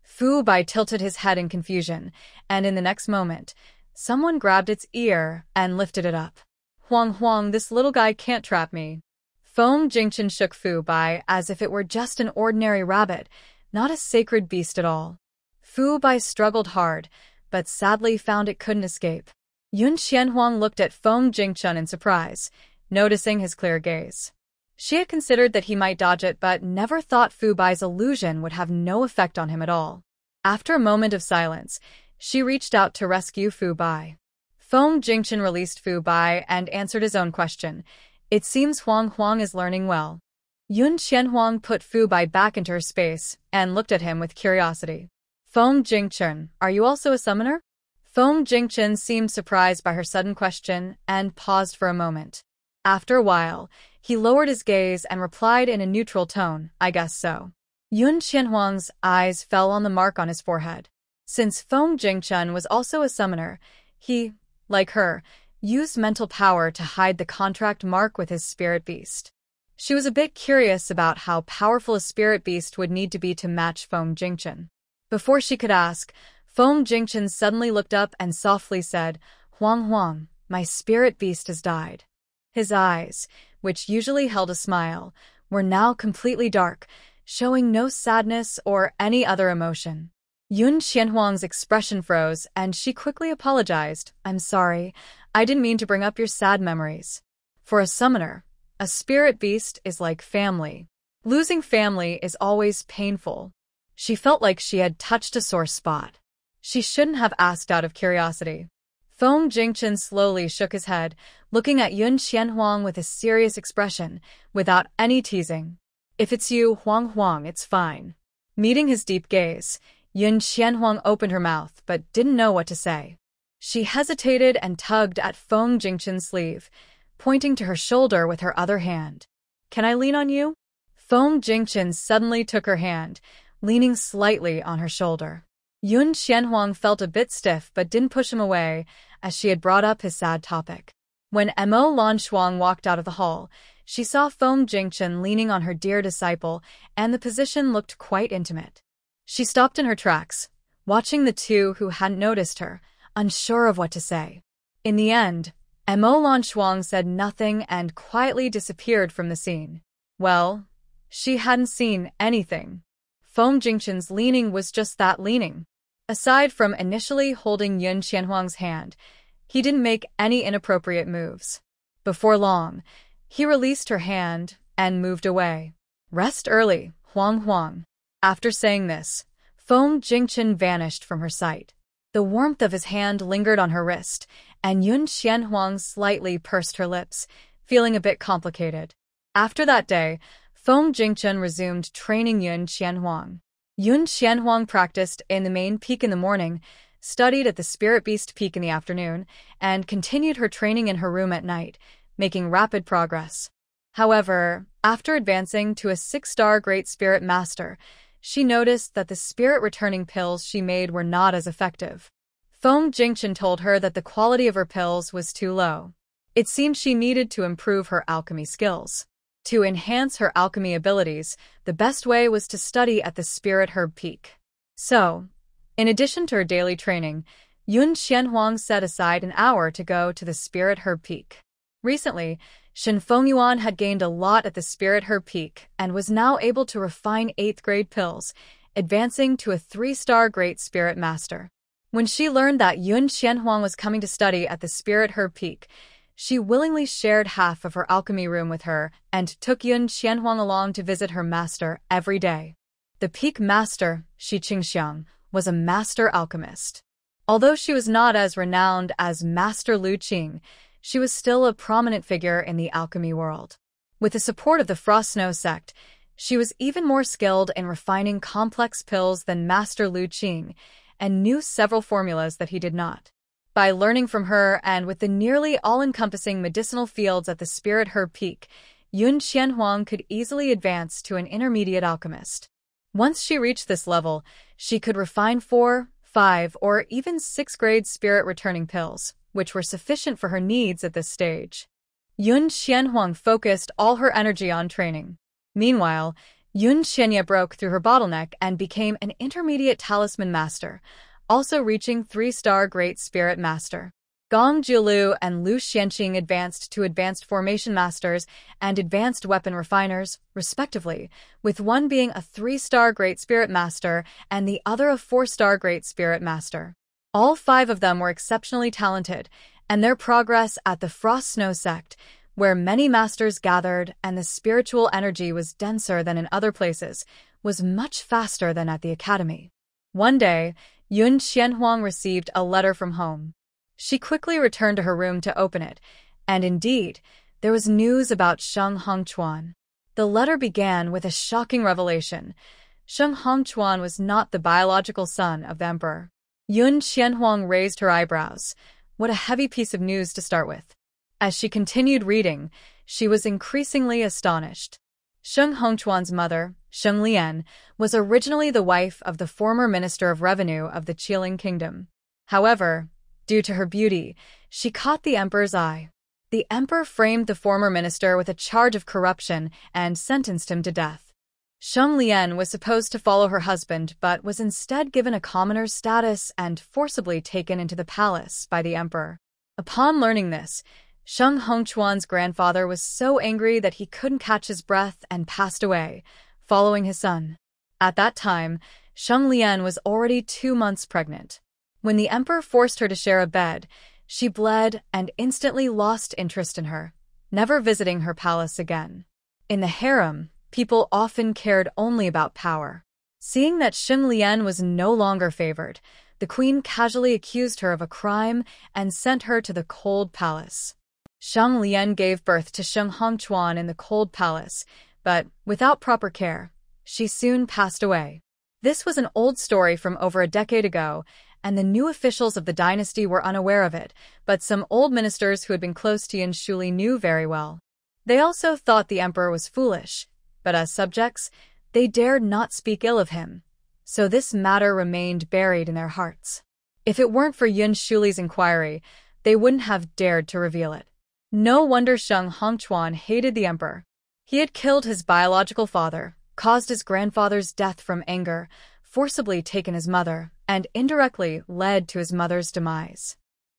Fu Bai tilted his head in confusion, and in the next moment, someone grabbed its ear and lifted it up. Huang Huang, this little guy can't trap me. Feng Jingchen shook Fu Bai as if it were just an ordinary rabbit, not a sacred beast at all. Fu Bai struggled hard, but sadly found it couldn't escape. Yun Qianhuang looked at Feng Jingchen in surprise, noticing his clear gaze. She had considered that he might dodge it, but never thought Fu Bai's illusion would have no effect on him at all. After a moment of silence, she reached out to rescue Fu Bai. Feng Jingchen released Fu Bai and answered his own question. It seems Huang Huang is learning well. Yun Qianhuang put Fu Bai back into her space and looked at him with curiosity. Feng Jingchen, are you also a summoner? Feng Jingchen seemed surprised by her sudden question and paused for a moment. After a while, he lowered his gaze and replied in a neutral tone, I guess so. Yun Qianhuang's eyes fell on the mark on his forehead. Since Feng Jingchen was also a summoner, he, like her, used mental power to hide the contract mark with his spirit beast. She was a bit curious about how powerful a spirit beast would need to be to match Feng Jingchen. Before she could ask, Feng Jingchen suddenly looked up and softly said, Huang Huang, my spirit beast has died. His eyes, which usually held a smile, were now completely dark, showing no sadness or any other emotion. Yun Qianhuang's expression froze, and she quickly apologized. I'm sorry, I didn't mean to bring up your sad memories. For a summoner, a spirit beast is like family. Losing family is always painful. She felt like she had touched a sore spot. She shouldn't have asked out of curiosity. Feng Jingchen slowly shook his head, looking at Yun Qianhuang with a serious expression, without any teasing. If it's you, Huang Huang, it's fine. Meeting his deep gaze, Yun Qianhuang opened her mouth but didn't know what to say. She hesitated and tugged at Feng Jingchen's sleeve, pointing to her shoulder with her other hand. Can I lean on you? Feng Jingchen suddenly took her hand, leaning slightly on her shoulder. Yun Qianhuang felt a bit stiff but didn't push him away, as she had brought up his sad topic. When Mo Lanshuang walked out of the hall, she saw Feng Jingchen leaning on her dear disciple, and the position looked quite intimate. She stopped in her tracks, watching the two who hadn't noticed her, unsure of what to say. In the end, Mo Lanshuang said nothing and quietly disappeared from the scene. Well, she hadn't seen anything. Feng Jingchen's leaning was just that, leaning. Aside from initially holding Yun Qianhuang's hand, he didn't make any inappropriate moves. Before long, he released her hand and moved away. Rest early, Huang Huang. After saying this, Feng Jingchen vanished from her sight. The warmth of his hand lingered on her wrist, and Yun Qianhuang slightly pursed her lips, feeling a bit complicated. After that day, Feng Jingchen resumed training Yun Qianhuang. Yun Qianhuang practiced in the main peak in the morning, studied at the Spirit Beast Peak in the afternoon, and continued her training in her room at night, making rapid progress. However, after advancing to a 6-star Great Spirit Master, she noticed that the spirit returning pills she made were not as effective. Feng Jingchen told her that the quality of her pills was too low. It seemed she needed to improve her alchemy skills. To enhance her alchemy abilities, the best way was to study at the Spirit Herb Peak. So, in addition to her daily training, Yun Qianhuang set aside an hour to go to the Spirit Herb Peak. Recently, Shen Fengyuan had gained a lot at the Spirit Herb Peak and was now able to refine 8th-grade pills, advancing to a 3-star Great Spirit Master. When she learned that Yun Qianhuang was coming to study at the Spirit Herb Peak, she willingly shared half of her alchemy room with her and took Yun Qianhuang along to visit her master every day. The Peak Master, Shi Qingxiang, was a master alchemist. Although she was not as renowned as Master Lu Qing, she was still a prominent figure in the alchemy world. With the support of the Frost Snow sect, she was even more skilled in refining complex pills than Master Lu Qing, and knew several formulas that he did not. By learning from her and with the nearly all-encompassing medicinal fields at the Spirit Herb Peak, Yun Qianhuang could easily advance to an intermediate alchemist. Once she reached this level, she could refine 4, 5, or even 6-grade spirit-returning pills, which were sufficient for her needs at this stage. Yun Qianhuang focused all her energy on training. Meanwhile, Yun Qianya broke through her bottleneck and became an intermediate talisman master, also reaching 3-star Great Spirit Master. Gong Jiulu and Lu Xianqing advanced to Advanced Formation Masters and Advanced Weapon Refiners, respectively, with one being a 3-star Great Spirit Master and the other a 4-star Great Spirit Master. All 5 of them were exceptionally talented, and their progress at the Frost Snow Sect, where many masters gathered and the spiritual energy was denser than in other places, was much faster than at the academy. One day, Yun Qianhuang received a letter from home. She quickly returned to her room to open it, and indeed, there was news about Sheng Hongquan. The letter began with a shocking revelation. Sheng Hongquan was not the biological son of the emperor. Yun Qianhuang raised her eyebrows. What a heavy piece of news to start with. As she continued reading, she was increasingly astonished. Sheng Hongquan's mother, Sheng Lian, was originally the wife of the former Minister of Revenue of the Qiling Kingdom. However, due to her beauty, she caught the emperor's eye. The emperor framed the former minister with a charge of corruption and sentenced him to death. Sheng Lian was supposed to follow her husband but was instead given a commoner's status and forcibly taken into the palace by the emperor. Upon learning this, Sheng Hongquan's grandfather was so angry that he couldn't catch his breath and passed away, following his son. At that time, Sheng Lian was already 2 months pregnant. When the emperor forced her to share a bed, she bled and instantly lost interest in her, never visiting her palace again. In the harem, people often cared only about power. Seeing that Sheng Lian was no longer favored, the queen casually accused her of a crime and sent her to the cold palace. Sheng Lian gave birth to Sheng Hongquan in the cold palace, but without proper care, she soon passed away. This was an old story from over a decade ago, and the new officials of the dynasty were unaware of it, but some old ministers who had been close to Yin Shuli knew very well. They also thought the emperor was foolish, but as subjects, they dared not speak ill of him, so this matter remained buried in their hearts. If it weren't for Yin Shuli's inquiry, they wouldn't have dared to reveal it. No wonder Sheng Hongquan hated the emperor. He had killed his biological father, caused his grandfather's death from anger, forcibly taken his mother, and indirectly led to his mother's demise.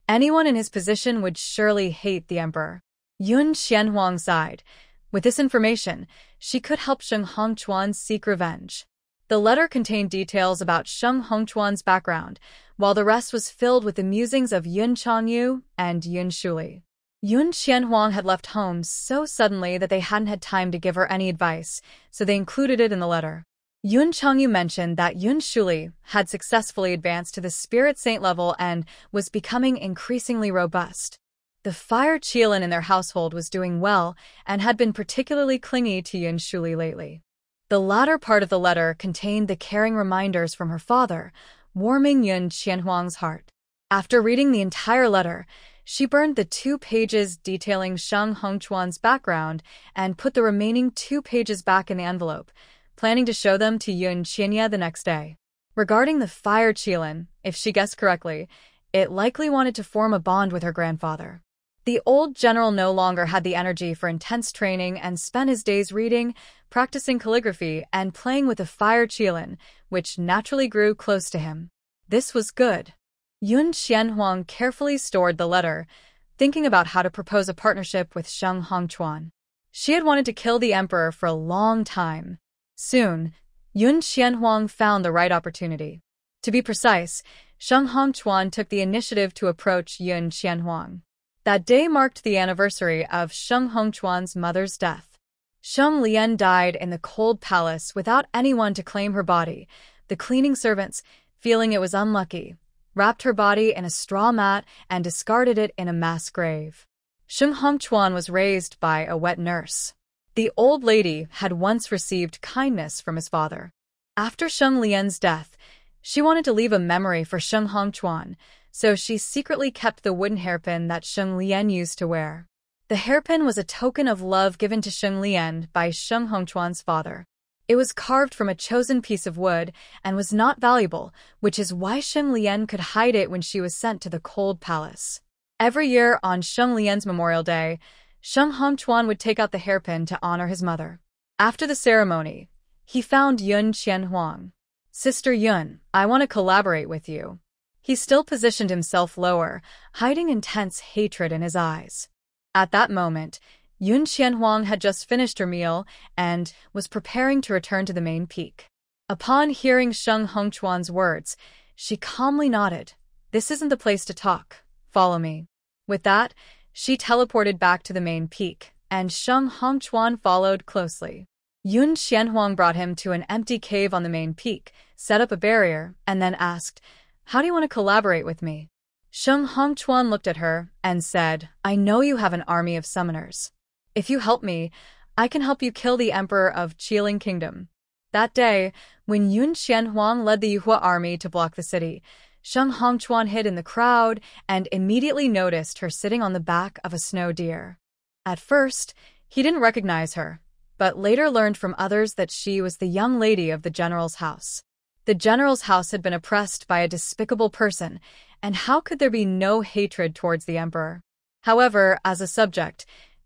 Anyone in his position would surely hate the emperor. Yun Qianhuang sighed. With this information, she could help Sheng Hongquan seek revenge. The letter contained details about Sheng Hongquan's background, while the rest was filled with the musings of Yun Changyu and Yun Shuli. Yun Qianhuang had left home so suddenly that they hadn't had time to give her any advice, so they included it in the letter. Yun Changyu mentioned that Yun Shuli had successfully advanced to the Spirit Saint level and was becoming increasingly robust. The fire Qilin in their household was doing well and had been particularly clingy to Yun Shuli lately. The latter part of the letter contained the caring reminders from her father, warming Yun Qianhuang's heart. After reading the entire letter, she burned the 2 pages detailing Sheng Hongquan's background and put the remaining 2 pages back in the envelope, planning to show them to Yun Qianya the next day. Regarding the fire Qilin, if she guessed correctly, it likely wanted to form a bond with her grandfather. The old general no longer had the energy for intense training and spent his days reading, practicing calligraphy, and playing with the fire Qilin, which naturally grew close to him. This was good. Yun Qianhuang carefully stored the letter, thinking about how to propose a partnership with Sheng Hongquan. She had wanted to kill the emperor for a long time. Soon, Yun Qianhuang found the right opportunity. To be precise, Sheng Hongquan took the initiative to approach Yun Qianhuang. That day marked the anniversary of Sheng Hongquan's mother's death. Sheng Lian died in the cold palace without anyone to claim her body. The cleaning servants, feeling it was unlucky, wrapped her body in a straw mat and discarded it in a mass grave. Sheng Hongquan was raised by a wet nurse. The old lady had once received kindness from his father. After Sheng Lian's death, she wanted to leave a memory for Sheng Hongquan, so she secretly kept the wooden hairpin that Sheng Lian used to wear. The hairpin was a token of love given to Sheng Lian by Sheng Hongquan's father. It was carved from a chosen piece of wood and was not valuable, which is why Sheng Lian could hide it when she was sent to the cold palace. Every year on Sheng Lian's Memorial Day, Sheng Hongquan would take out the hairpin to honor his mother. After the ceremony, he found Yun Qianhuang. "Sister Yun, I want to collaborate with you." He still positioned himself lower, hiding intense hatred in his eyes. At that moment, Yun Qianhuang had just finished her meal and was preparing to return to the main peak. Upon hearing Sheng Hongchuan's words, she calmly nodded. "This isn't the place to talk. Follow me." With that, she teleported back to the main peak, and Sheng Hongchuan followed closely. Yun Qianhuang brought him to an empty cave on the main peak, set up a barrier, and then asked, "How do you want to collaborate with me?" Sheng Hongchuan looked at her and said, "I know you have an army of summoners. If you help me, I can help you kill the emperor of Qiling Kingdom." That day, when Yun Qianhuang led the Yuhua army to block the city, Sheng Hongchuan hid in the crowd and immediately noticed her sitting on the back of a snow deer. At first, he didn't recognize her, but later learned from others that she was the young lady of the general's house. The general's house had been oppressed by a despicable person, and how could there be no hatred towards the emperor? However, as a subject,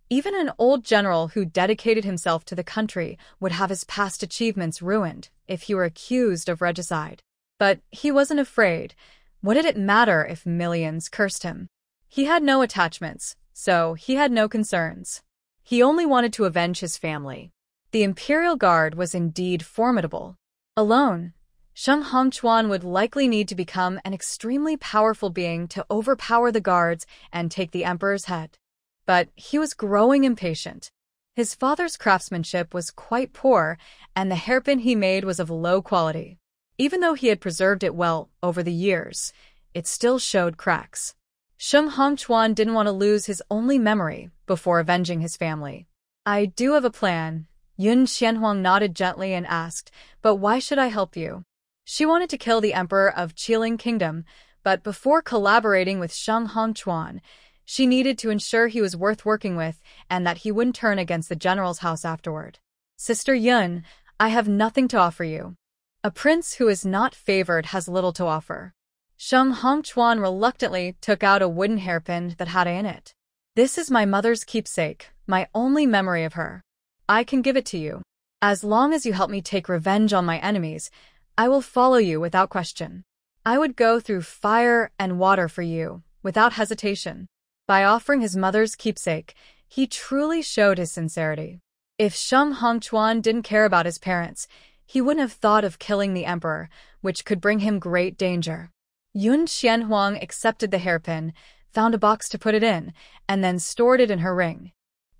even an old general who dedicated himself to the country would have his past achievements ruined if he were accused of regicide. But he wasn't afraid. What did it matter if millions cursed him? He had no attachments, so he had no concerns. He only wanted to avenge his family. The Imperial Guard was indeed formidable. Alone, Sheng Hongchuan would likely need to become an extremely powerful being to overpower the guards and take the emperor's head. But he was growing impatient. His father's craftsmanship was quite poor, and the hairpin he made was of low quality. Even though he had preserved it well over the years, it still showed cracks. Sheng Hongchuan didn't want to lose his only memory before avenging his family. "I do have a plan." Yun Qianhuang nodded gently and asked, "But why should I help you?" She wanted to kill the emperor of Qiling Kingdom, but before collaborating with Sheng Hongchuan, she needed to ensure he was worth working with and that he wouldn't turn against the general's house afterward. "Sister Yun, I have nothing to offer you. A prince who is not favored has little to offer." Sheng Hongchuan reluctantly took out a wooden hairpin that had in it. "This is my mother's keepsake, my only memory of her. I can give it to you. As long as you help me take revenge on my enemies, I will follow you without question. I would go through fire and water for you, without hesitation." By offering his mother's keepsake, he truly showed his sincerity. If Sheng Hongchuan didn't care about his parents, he wouldn't have thought of killing the emperor, which could bring him great danger. Yun Qianhuang accepted the hairpin, found a box to put it in, and then stored it in her ring.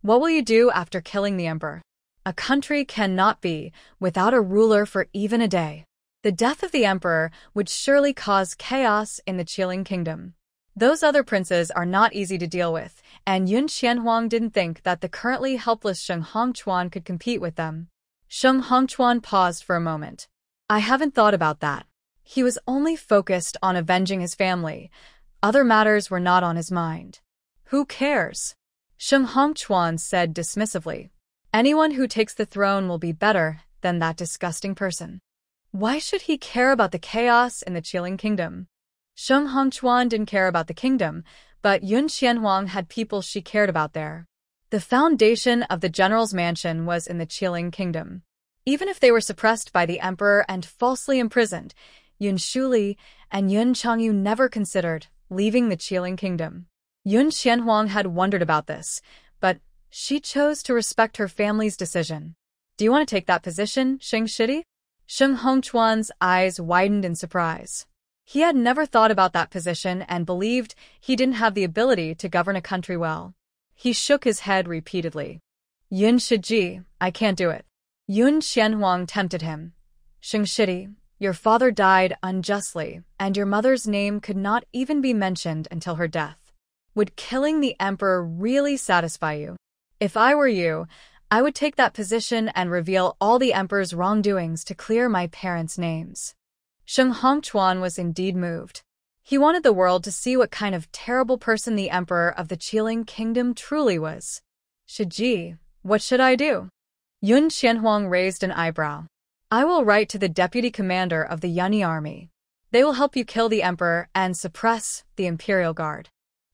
"What will you do after killing the emperor?" "A country cannot be without a ruler for even a day. The death of the emperor would surely cause chaos in the Qiling Kingdom. Those other princes are not easy to deal with, and Yun Qianhuang didn't think that the currently helpless Sheng Hongchuan could compete with them." Sheng Hongchuan paused for a moment. "I haven't thought about that." He was only focused on avenging his family. Other matters were not on his mind. "Who cares?" Sheng Hongchuan said dismissively. "Anyone who takes the throne will be better than that disgusting person. Why should he care about the chaos in the Qiling Kingdom?" Sheng Hongchuan didn't care about the kingdom, but Yun Qianhuang had people she cared about there. The foundation of the general's mansion was in the Qiling Kingdom. Even if they were suppressed by the emperor and falsely imprisoned, Yun Shuli and Yun Changyu never considered leaving the Qiling Kingdom. Yun Qianhuang had wondered about this, but she chose to respect her family's decision. "Do you want to take that position, Sheng Shidi?" Sheng Hongchuan's eyes widened in surprise. He had never thought about that position and believed he didn't have the ability to govern a country well. He shook his head repeatedly. "Yun Shiji, I can't do it." Yun Qianhuang tempted him. "Sheng Shidi, your father died unjustly, and your mother's name could not even be mentioned until her death. Would killing the emperor really satisfy you? If I were you, I would take that position and reveal all the emperor's wrongdoings to clear my parents' names." Sheng Hongchuan was indeed moved. He wanted the world to see what kind of terrible person the emperor of the Qiling Kingdom truly was. "Shiji, what should I do?" Yun Qianhuang raised an eyebrow. "I will write to the deputy commander of the Yunni army. They will help you kill the emperor and suppress the Imperial Guard.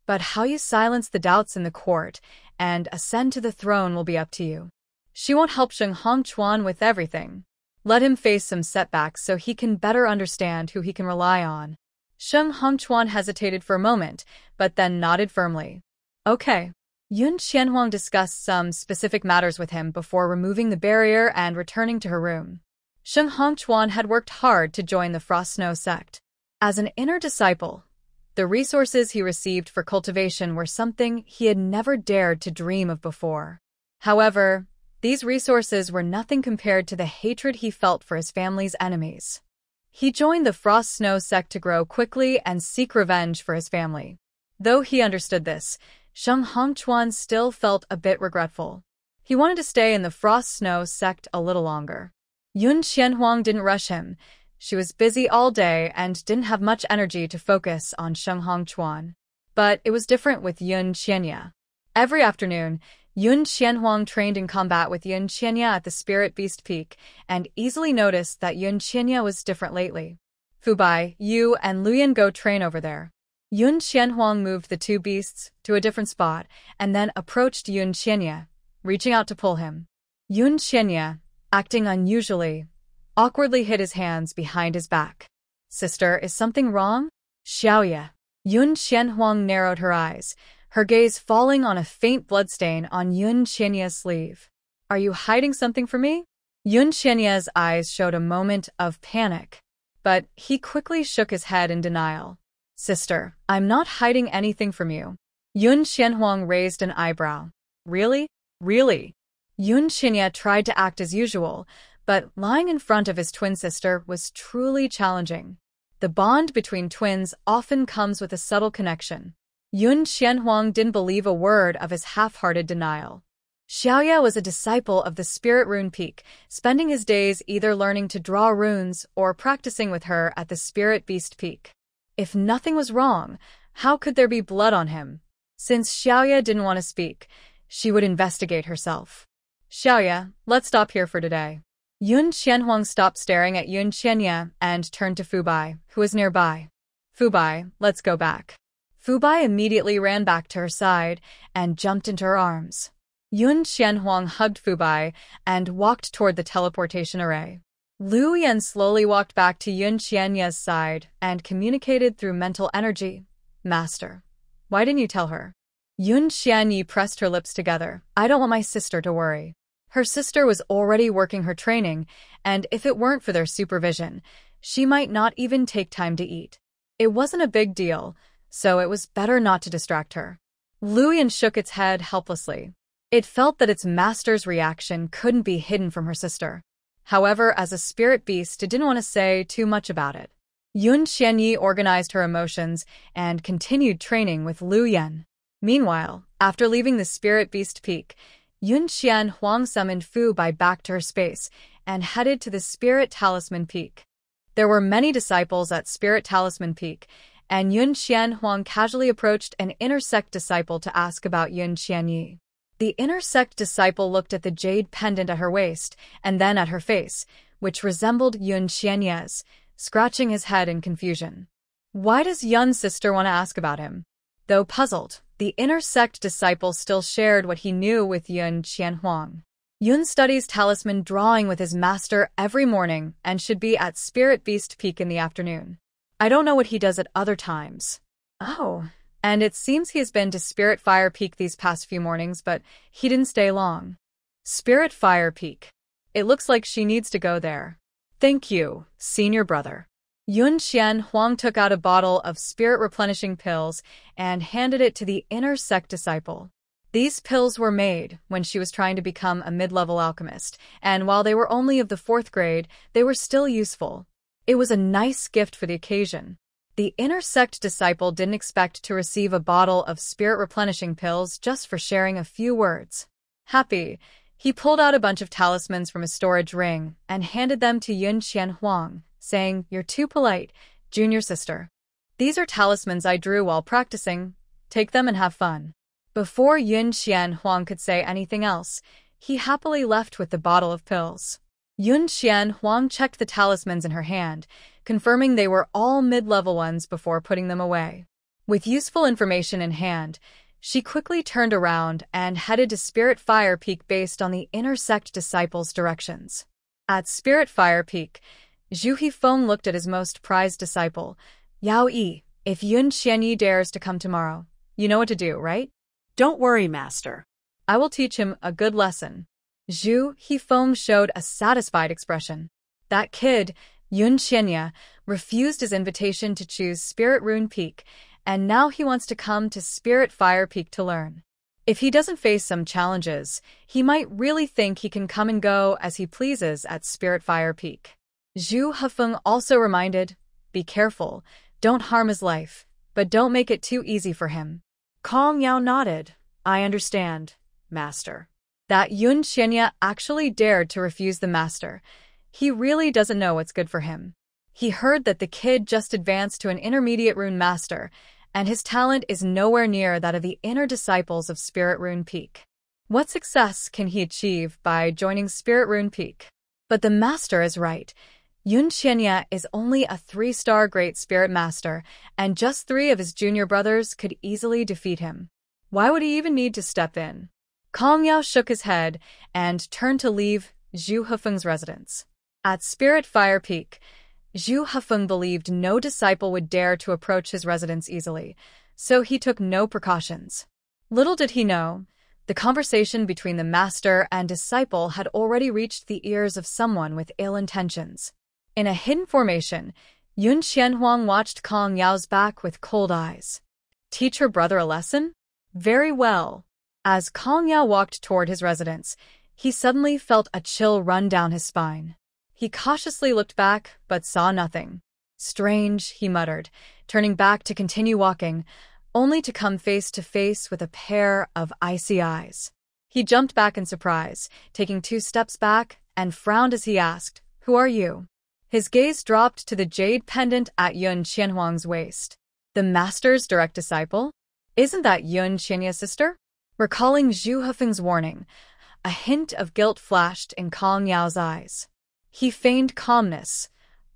But how you silence the doubts in the court and ascend to the throne will be up to you." She won't help Sheng Hongchuan with everything. Let him face some setbacks so he can better understand who he can rely on. Sheng Hongchuan hesitated for a moment, but then nodded firmly. Okay. Yun Qianhuang discussed some specific matters with him before removing the barrier and returning to her room. Sheng Hongchuan had worked hard to join the Frost Snow sect. As an inner disciple, the resources he received for cultivation were something he had never dared to dream of before. However, these resources were nothing compared to the hatred he felt for his family's enemies. He joined the Frost Snow sect to grow quickly and seek revenge for his family. Though he understood this, Sheng Hongchuan still felt a bit regretful. He wanted to stay in the Frost Snow sect a little longer. Yun Qianhuang didn't rush him. She was busy all day and didn't have much energy to focus on Sheng Hongchuan. But it was different with Yun Qianya. Every afternoon, Yun Qianhuang trained in combat with Yun Qianya at the Spirit Beast Peak and easily noticed that Yun Qianya was different lately. Fubai, Yu, and Luyan go train over there. Yun Qianhuang moved the two beasts to a different spot and then approached Yun Qianya, reaching out to pull him. Yun Qianya, acting unusually, awkwardly hid his hands behind his back. Sister, is something wrong? Xiaoya. Yun Qianhuang narrowed her eyes, her gaze falling on a faint bloodstain on Yun Qianya's sleeve. Are you hiding something from me? Yun Qianya's eyes showed a moment of panic, but he quickly shook his head in denial. Sister, I'm not hiding anything from you. Yun Qianhuang raised an eyebrow. Really? Really? Yun Qianya tried to act as usual, but lying in front of his twin sister was truly challenging. The bond between twins often comes with a subtle connection. Yun Qianhuang didn't believe a word of his half-hearted denial. Xiaoya was a disciple of the Spirit Rune Peak, spending his days either learning to draw runes or practicing with her at the Spirit Beast Peak. If nothing was wrong, how could there be blood on him? Since Xiaoya didn't want to speak, she would investigate herself. Xiaoya, let's stop here for today. Yun Qianhuang stopped staring at Yun Qianya and turned to Fubai, who was nearby. Fubai, let's go back. Fubai immediately ran back to her side and jumped into her arms. Yun Qianhuang hugged Fubai and walked toward the teleportation array. Lu Yan slowly walked back to Yun Qianya's side and communicated through mental energy. Master, why didn't you tell her? Yun Qianyi pressed her lips together. I don't want my sister to worry. Her sister was already working her training, and if it weren't for their supervision, she might not even take time to eat. It wasn't a big deal, so it was better not to distract her. Lu Yan shook its head helplessly. It felt that its master's reaction couldn't be hidden from her sister. However, as a spirit beast, it didn't want to say too much about it. Yun Qianyi organized her emotions and continued training with Lu Yan. Meanwhile, after leaving the Spirit Beast Peak, Yun Qianhuang summoned Fu Bai back to her space and headed to the Spirit Talisman Peak. There were many disciples at Spirit Talisman Peak, and Yun Qianhuang casually approached an inner sect disciple to ask about Yun Qianyi. The inner sect disciple looked at the jade pendant at her waist and then at her face, which resembled Yun Qianya's, scratching his head in confusion. Why does Yun's sister want to ask about him? Though puzzled, the inner sect disciple still shared what he knew with Yun Qianhuang. Yun studies talisman drawing with his master every morning and should be at Spirit Beast Peak in the afternoon. I don't know what he does at other times. Oh, and it seems he has been to Spirit Fire Peak these past few mornings, but he didn't stay long. Spirit Fire Peak. It looks like she needs to go there. Thank you, senior brother. Yun Qianhuang took out a bottle of spirit replenishing pills and handed it to the inner sect disciple. These pills were made when she was trying to become a mid-level alchemist, and while they were only of the 4th grade, they were still useful. It was a nice gift for the occasion. The inner sect disciple didn't expect to receive a bottle of spirit replenishing pills just for sharing a few words. Happy, he pulled out a bunch of talismans from his storage ring and handed them to Yun Qianhuang, saying, "You're too polite, junior sister. These are talismans I drew while practicing. Take them and have fun." Before Yun Qianhuang could say anything else, he happily left with the bottle of pills. Yun Qianhuang checked the talismans in her hand, confirming they were all mid-level ones before putting them away. With useful information in hand, she quickly turned around and headed to Spirit Fire Peak based on the inner sect disciples' directions. At Spirit Fire Peak, Zhu Hifeng looked at his most prized disciple, Yao Yi, if Yun Xianyi dares to come tomorrow, you know what to do, right? Don't worry, master. I will teach him a good lesson. Zhu Hifeng showed a satisfied expression. That kid, Yun Xianya, refused his invitation to choose Spirit Rune Peak, and now he wants to come to Spirit Fire Peak to learn. If he doesn't face some challenges, he might really think he can come and go as he pleases at Spirit Fire Peak. Zhu Hifeng also reminded, be careful, don't harm his life, but don't make it too easy for him. Kong Yao nodded. I understand, master. That Yun Xianya actually dared to refuse the master. He really doesn't know what's good for him. He heard that the kid just advanced to an intermediate rune master, and his talent is nowhere near that of the inner disciples of Spirit Rune Peak. What success can he achieve by joining Spirit Rune Peak? But the master is right. Yun Xianya is only a 3-star Great Spirit Master, and just 3 of his junior brothers could easily defeat him. Why would he even need to step in? Kong Yao shook his head and turned to leave Zhu Hifeng's residence. At Spirit Fire Peak, Zhu Hifeng believed no disciple would dare to approach his residence easily, so he took no precautions. Little did he know, the conversation between the master and disciple had already reached the ears of someone with ill intentions. In a hidden formation, Yun Xianhuang watched Kong Yao's back with cold eyes. Teach her brother a lesson? Very well. As Kong Yao walked toward his residence, he suddenly felt a chill run down his spine. He cautiously looked back, but saw nothing. Strange, he muttered, turning back to continue walking, only to come face to face with a pair of icy eyes. He jumped back in surprise, taking 2 steps back, and frowned as he asked, "Who are you?" His gaze dropped to the jade pendant at Yun Qianhuang's waist. The master's direct disciple? Isn't that Yun Qianya's sister? Recalling Zhu Hifeng's warning, a hint of guilt flashed in Kong Yao's eyes. He feigned calmness.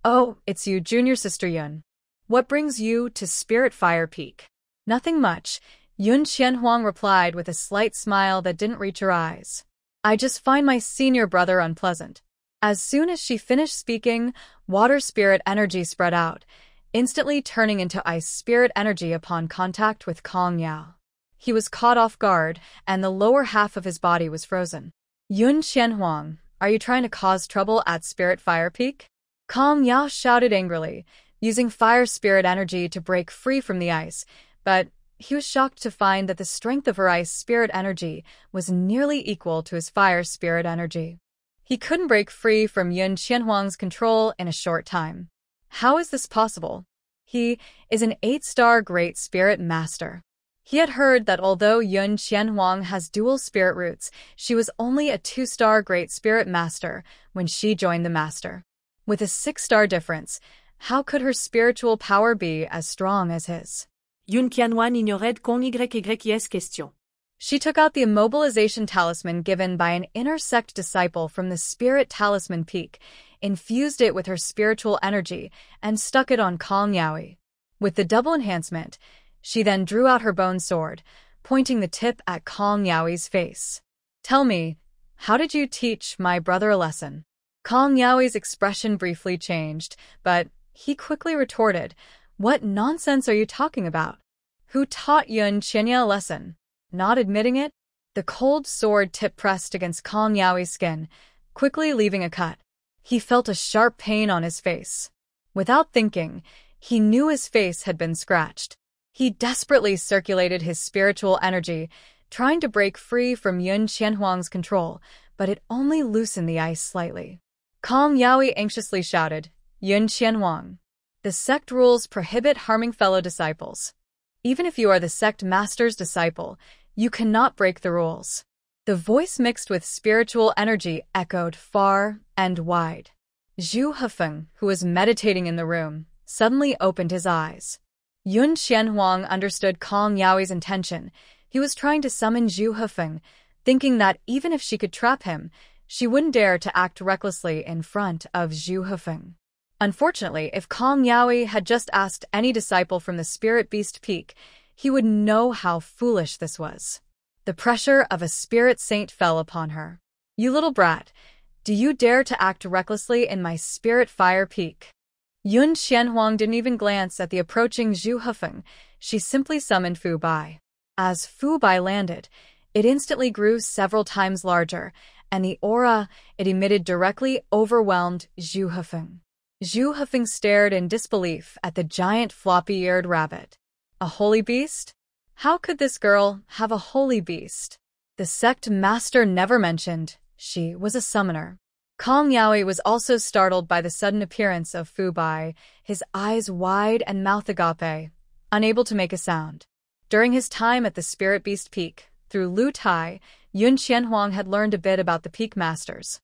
Oh, it's you, junior sister Yun. What brings you to Spirit Fire Peak? Nothing much, Yun Qianhuang replied with a slight smile that didn't reach her eyes. I just find my senior brother unpleasant. As soon as she finished speaking, water spirit energy spread out, instantly turning into ice spirit energy upon contact with Kong Yao. He was caught off guard, and the lower half of his body was frozen. Yun Qianhuang, are you trying to cause trouble at Spirit Fire Peak? Kong Yao shouted angrily, using fire spirit energy to break free from the ice, but he was shocked to find that the strength of her ice spirit energy was nearly equal to his fire spirit energy. He couldn't break free from Yun Qianhuang's control in a short time. How is this possible? He is an 8-star Great Spirit Master. He had heard that although Yun Qianhuang has dual spirit roots, she was only a 2-star Great Spirit Master when she joined the Master. With a 6-star difference, how could her spiritual power be as strong as his? Yun Qianhuan ignorait con YYS question. She took out the immobilization talisman given by an inner sect disciple from the Spirit Talisman Peak, infused it with her spiritual energy, and stuck it on Kong Yaoi. With the double enhancement, she then drew out her bone sword, pointing the tip at Kong Yaoi's face. Tell me, how did you teach my brother a lesson? Kong Yaoi's expression briefly changed, but he quickly retorted, what nonsense are you talking about? Who taught Yun Qianya a lesson? Not admitting it, the cold sword tip pressed against Kong Yaoi's skin, quickly leaving a cut. He felt a sharp pain on his face. Without thinking, he knew his face had been scratched. He desperately circulated his spiritual energy, trying to break free from Yun Qianhuang's control, but it only loosened the ice slightly. Kong Yaoi anxiously shouted, Yun Qianhuang, the sect rules prohibit harming fellow disciples. Even if you are the sect master's disciple, you cannot break the rules. The voice mixed with spiritual energy echoed far and wide. Zhu Hifeng, who was meditating in the room, suddenly opened his eyes. Yun Qianhuang understood Kong Yaoi's intention. He was trying to summon Zhu Hifeng, thinking that even if she could trap him, she wouldn't dare to act recklessly in front of Zhu Hifeng. Unfortunately, if Kong Yaoi had just asked any disciple from the Spirit Beast Peak, he would know how foolish this was. The pressure of a spirit saint fell upon her. You little brat, do you dare to act recklessly in my Spirit Fire Peak? Yun Qianhuang didn't even glance at the approaching Zhu Hufeng. She simply summoned Fu Bai. As Fu Bai landed, it instantly grew several times larger, and the aura it emitted directly overwhelmed Zhu Hufeng. Zhu Hufeng stared in disbelief at the giant floppy-eared rabbit. A holy beast? How could this girl have a holy beast? The sect master never mentioned she was a summoner. Kong Yaoi was also startled by the sudden appearance of Fu Bai, his eyes wide and mouth agape, unable to make a sound. During his time at the Spirit Beast Peak, through Lu Tai, Yun Qianhuang had learned a bit about the Peak Masters.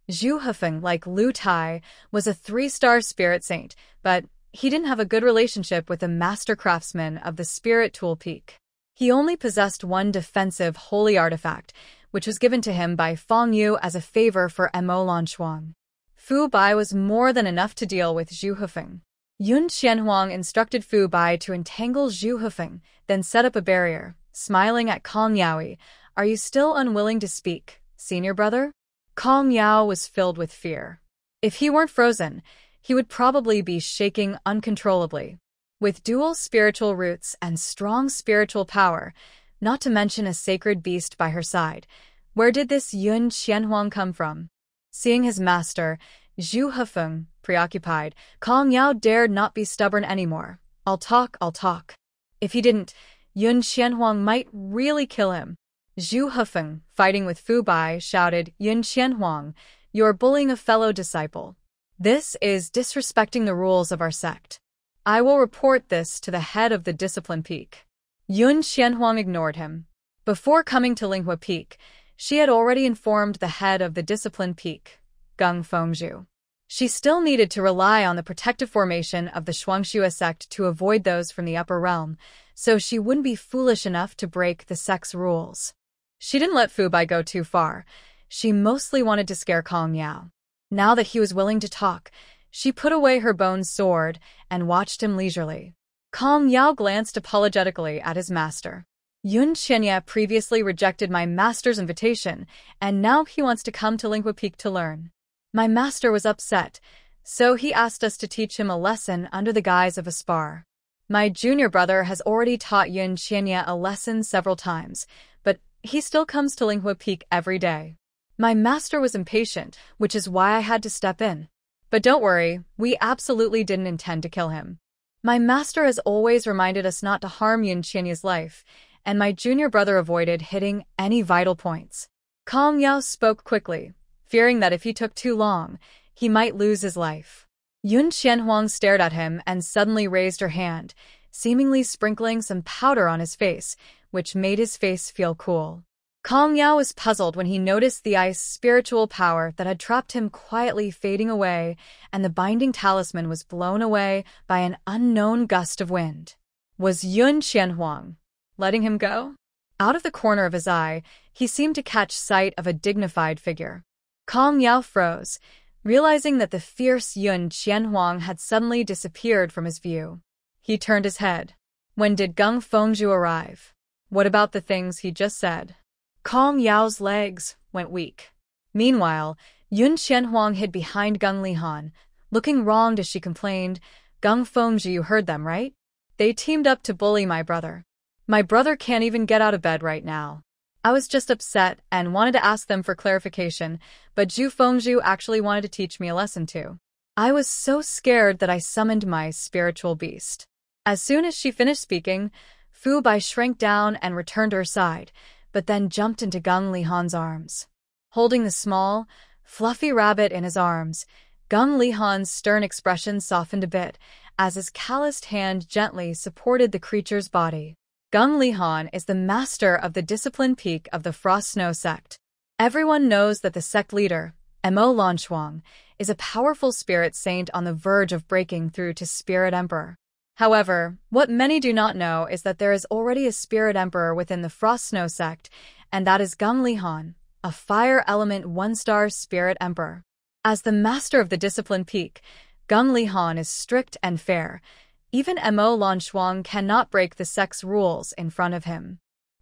Zhu Hufeng, like Lu Tai, was a 3-star spirit saint, but he didn't have a good relationship with the master craftsman of the Spirit Tool Peak. He only possessed one defensive holy artifact, which was given to him by Feng Yu as a favor for Mo Lanchuang. Fu Bai was more than enough to deal with Zhu Hufeng. Yun Qianhuang instructed Fu Bai to entangle Zhu Hufeng, then set up a barrier. Smiling at Kong Yaoi, "Are you still unwilling to speak, senior brother?" Kong Yao was filled with fear. If he weren't frozen, he would probably be shaking uncontrollably. With dual spiritual roots and strong spiritual power, not to mention a sacred beast by her side, where did this Yun Qianhuang come from? Seeing his master, Zhu Hufeng, preoccupied, Kong Yao dared not be stubborn anymore. I'll talk. If he didn't, Yun Qianhuang might really kill him. Zhu Hufeng, fighting with Fu Bai, shouted, "Yun Qianhuang, you're bullying a fellow disciple. This is disrespecting the rules of our sect. I will report this to the head of the Discipline Peak." Yun Qianhuang ignored him. Before coming to Linghua Peak, she had already informed the head of the Discipline Peak, Gung Fengzhu. She still needed to rely on the protective formation of the Shuangxue sect to avoid those from the upper realm, so she wouldn't be foolish enough to break the sect's rules. She didn't let Fu Bai go too far. She mostly wanted to scare Kong Yao. Now that he was willing to talk, she put away her bone sword and watched him leisurely. Kong Yao glanced apologetically at his master. Yun Qianya previously rejected my master's invitation, and now he wants to come to Linghua Peak to learn. My master was upset, so he asked us to teach him a lesson under the guise of a spar. My junior brother has already taught Yun Qianya a lesson several times, but he still comes to Linghua Peak every day. My master was impatient, which is why I had to step in. But don't worry, we absolutely didn't intend to kill him. My master has always reminded us not to harm Yun Qianya's life, and my junior brother avoided hitting any vital points. Kong Yao spoke quickly, fearing that if he took too long, he might lose his life. Yun Qianhuang stared at him and suddenly raised her hand, seemingly sprinkling some powder on his face, which made his face feel cool. Kong Yao was puzzled when he noticed the ice spiritual power that had trapped him quietly fading away, and the binding talisman was blown away by an unknown gust of wind. Was Yun Qianhuang letting him go? Out of the corner of his eye, he seemed to catch sight of a dignified figure. Kong Yao froze, realizing that the fierce Yun Qianhuang had suddenly disappeared from his view. He turned his head. When did Gung Fengzhu arrive? What about the things he just said? Kong Yao's legs went weak. Meanwhile, Yun Qianhuang hid behind Gung Lihan, looking wronged as she complained, "Gung Fengzhu, you heard them, right? They teamed up to bully my brother. My brother can't even get out of bed right now. I was just upset and wanted to ask them for clarification, but Zhu Fengzhu actually wanted to teach me a lesson too. I was so scared that I summoned my spiritual beast." As soon as she finished speaking, Fu Bai shrank down and returned to her side, but then jumped into Gung Lihan's arms. Holding the small, fluffy rabbit in his arms, Gung Lihan's stern expression softened a bit as his calloused hand gently supported the creature's body. Gung Lihan is the master of the Discipline Peak of the Frost Snow sect. Everyone knows that the sect leader, Mo Lanchuang, is a powerful spirit saint on the verge of breaking through to Spirit Emperor. However, what many do not know is that there is already a Spirit Emperor within the Frost Snow sect, and that is Gung Lihan, a Fire Element 1-star Spirit Emperor. As the master of the Discipline Peak, Gung Lihan is strict and fair. Even Mo Lanchuang cannot break the sect's rules in front of him.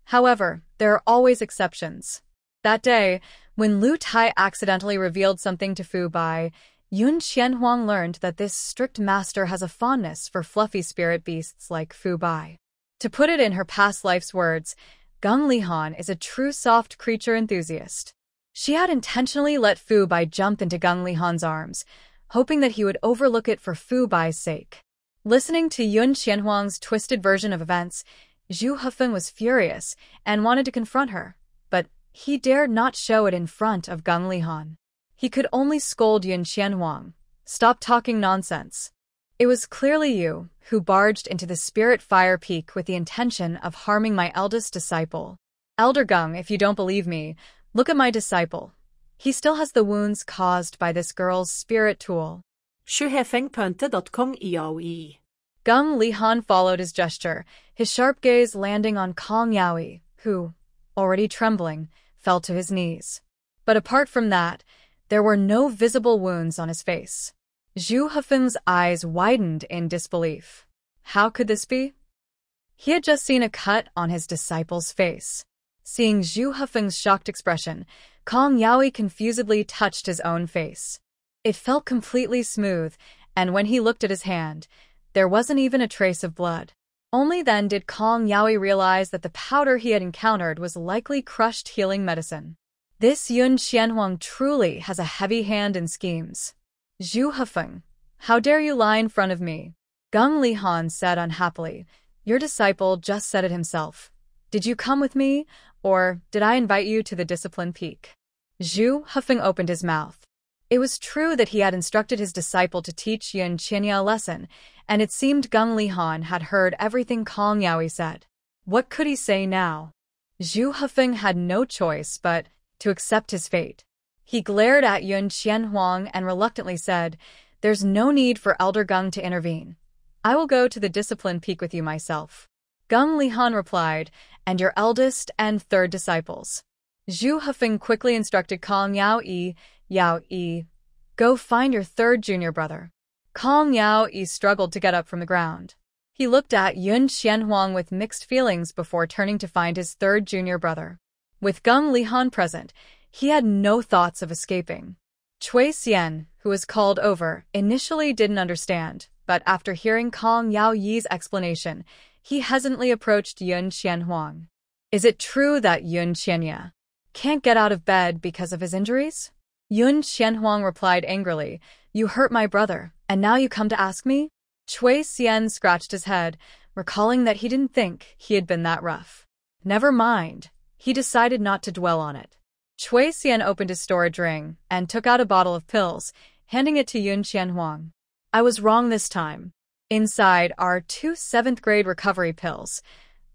However, there are always exceptions. That day, when Lu Tai accidentally revealed something to Fu Bai, Yun Qianhuang learned that this strict master has a fondness for fluffy spirit beasts like Fu Bai. To put it in her past life's words, Gung Lihan is a true soft creature enthusiast. She had intentionally let Fu Bai jump into Gung Lihan's arms, hoping that he would overlook it for Fu Bai's sake. Listening to Yun Qianhuang's twisted version of events, Zhu Hefeng was furious and wanted to confront her, but he dared not show it in front of Gung Lihan. He could only scold Yun Qianhuang. Stop talking nonsense. It was clearly you who barged into the Spirit Fire Peak with the intention of harming my eldest disciple. Elder Gung, if you don't believe me, look at my disciple. He still has the wounds caused by this girl's spirit tool. Shuhefeng.com Yaoi. Gung Lihan followed his gesture, his sharp gaze landing on Kong Yaoi, who, already trembling, fell to his knees. But apart from that, there were no visible wounds on his face. Zhu Hefeng's eyes widened in disbelief. How could this be? He had just seen a cut on his disciple's face. Seeing Zhu Hefeng's shocked expression, Kong Yaoi confusedly touched his own face. It felt completely smooth, and when he looked at his hand, there wasn't even a trace of blood. Only then did Kong Yaoi realize that the powder he had encountered was likely crushed healing medicine. This Yun Qianhuang truly has a heavy hand in schemes. Zhu Hefeng, how dare you lie in front of me? Gung Lihan said unhappily. Your disciple just said it himself. Did you come with me, or did I invite you to the discipline peak? Zhu Hefeng opened his mouth. It was true that he had instructed his disciple to teach Yun Qianya a lesson, and it seemed Gung Lihan had heard everything Kong Yaoi said. What could he say now? Zhu Hefeng had no choice but to accept his fate. He glared at Yun Qianhuang and reluctantly said, There's no need for Elder Gung to intervene. I will go to the discipline peak with you myself. Gung Lihan replied, and your eldest and third disciples. Zhu Hefeng quickly instructed Kong Yaoi, go find your third junior brother. Kong Yaoi struggled to get up from the ground. He looked at Yun Qianhuang with mixed feelings before turning to find his third junior brother. With Gung Lihan present, he had no thoughts of escaping. Cui Xian, who was called over, initially didn't understand, but after hearing Kong Yaoyi's explanation, he hesitantly approached Yun Qianhuang. Is it true that Yun Qianya can't get out of bed because of his injuries? Yun Qianhuang replied angrily, You hurt my brother, and now you come to ask me? Cui Xian scratched his head, recalling that he didn't think he had been that rough. Never mind, he decided not to dwell on it. Cui Xian opened his storage ring and took out a bottle of pills, handing it to Yun Qianhuang. I was wrong this time. Inside are 2 7th-grade recovery pills.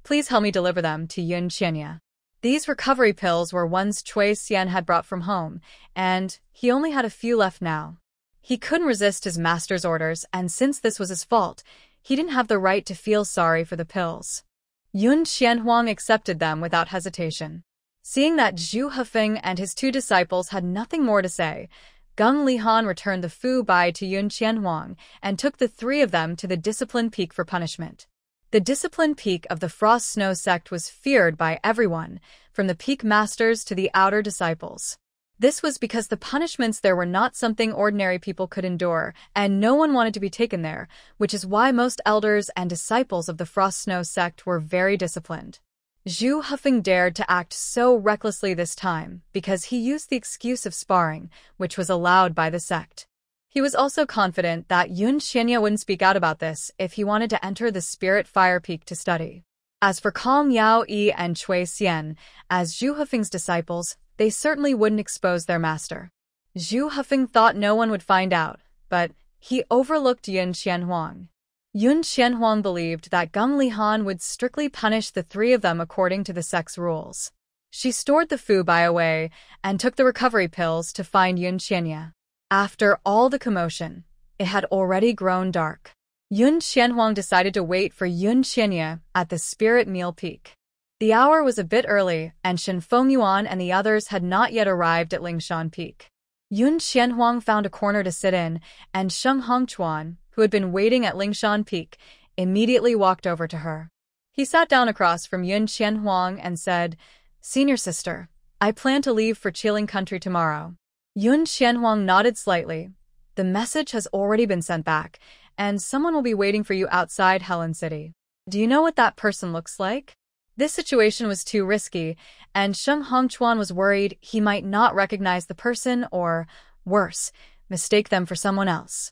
Please help me deliver them to Yun Qianya. These recovery pills were ones Cui Xian had brought from home, and he only had a few left now. He couldn't resist his master's orders, and since this was his fault, he didn't have the right to feel sorry for the pills. Yun Qianhuang accepted them without hesitation. Seeing that Zhu Hefeng and his 2 disciples had nothing more to say, Gung Lihan returned the Fu Bai to Yun Qianhuang and took the 3 of them to the discipline peak for punishment. The discipline peak of the Frost Snow sect was feared by everyone, from the peak masters to the outer disciples. This was because the punishments there were not something ordinary people could endure, and no one wanted to be taken there, which is why most elders and disciples of the Frost Snow sect were very disciplined. Zhu Hefeng dared to act so recklessly this time because he used the excuse of sparring, which was allowed by the sect. He was also confident that Yun Qianya wouldn't speak out about this if he wanted to enter the Spirit Fire Peak to study. As for Kong Yaoi and Cui Xian, as Zhu Hefeng's disciples, they certainly wouldn't expose their master. Zhu Hefeng thought no one would find out, but he overlooked Yun Qianhuang. Yun Qianhuang believed that Gung Lihan would strictly punish the 3 of them according to the sect's rules. She stored the Fu Bai away and took the recovery pills to find Yun Qianya. After all the commotion, it had already grown dark. Yun Qianhuang decided to wait for Yun Qianya at the Spirit Meal Peak. The hour was a bit early, and Shen Fengyuan and the others had not yet arrived at Lingshan Peak. Yun Qianhuang found a corner to sit in, and Sheng Hongchuan, who had been waiting at Lingshan Peak, immediately walked over to her. He sat down across from Yun Qianhuang and said, Senior sister, I plan to leave for Chiling Country tomorrow. Yun Qianhuang nodded slightly. The message has already been sent back, and someone will be waiting for you outside Helen City. Do you know what that person looks like? This situation was too risky, and Sheng Hongchuan was worried he might not recognize the person or, worse, mistake them for someone else.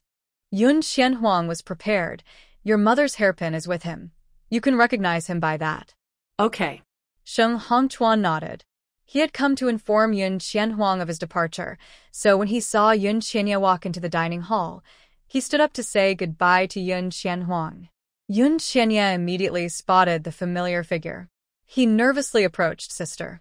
Yun Xianhuang was prepared. Your mother's hairpin is with him. You can recognize him by that. Okay. Sheng Hongchuan nodded. He had come to inform Yun Qianhuang of his departure, so when he saw Yun Qianya walk into the dining hall, he stood up to say goodbye to Yun Qianhuang. Yun Qianya immediately spotted the familiar figure. He nervously approached Sister.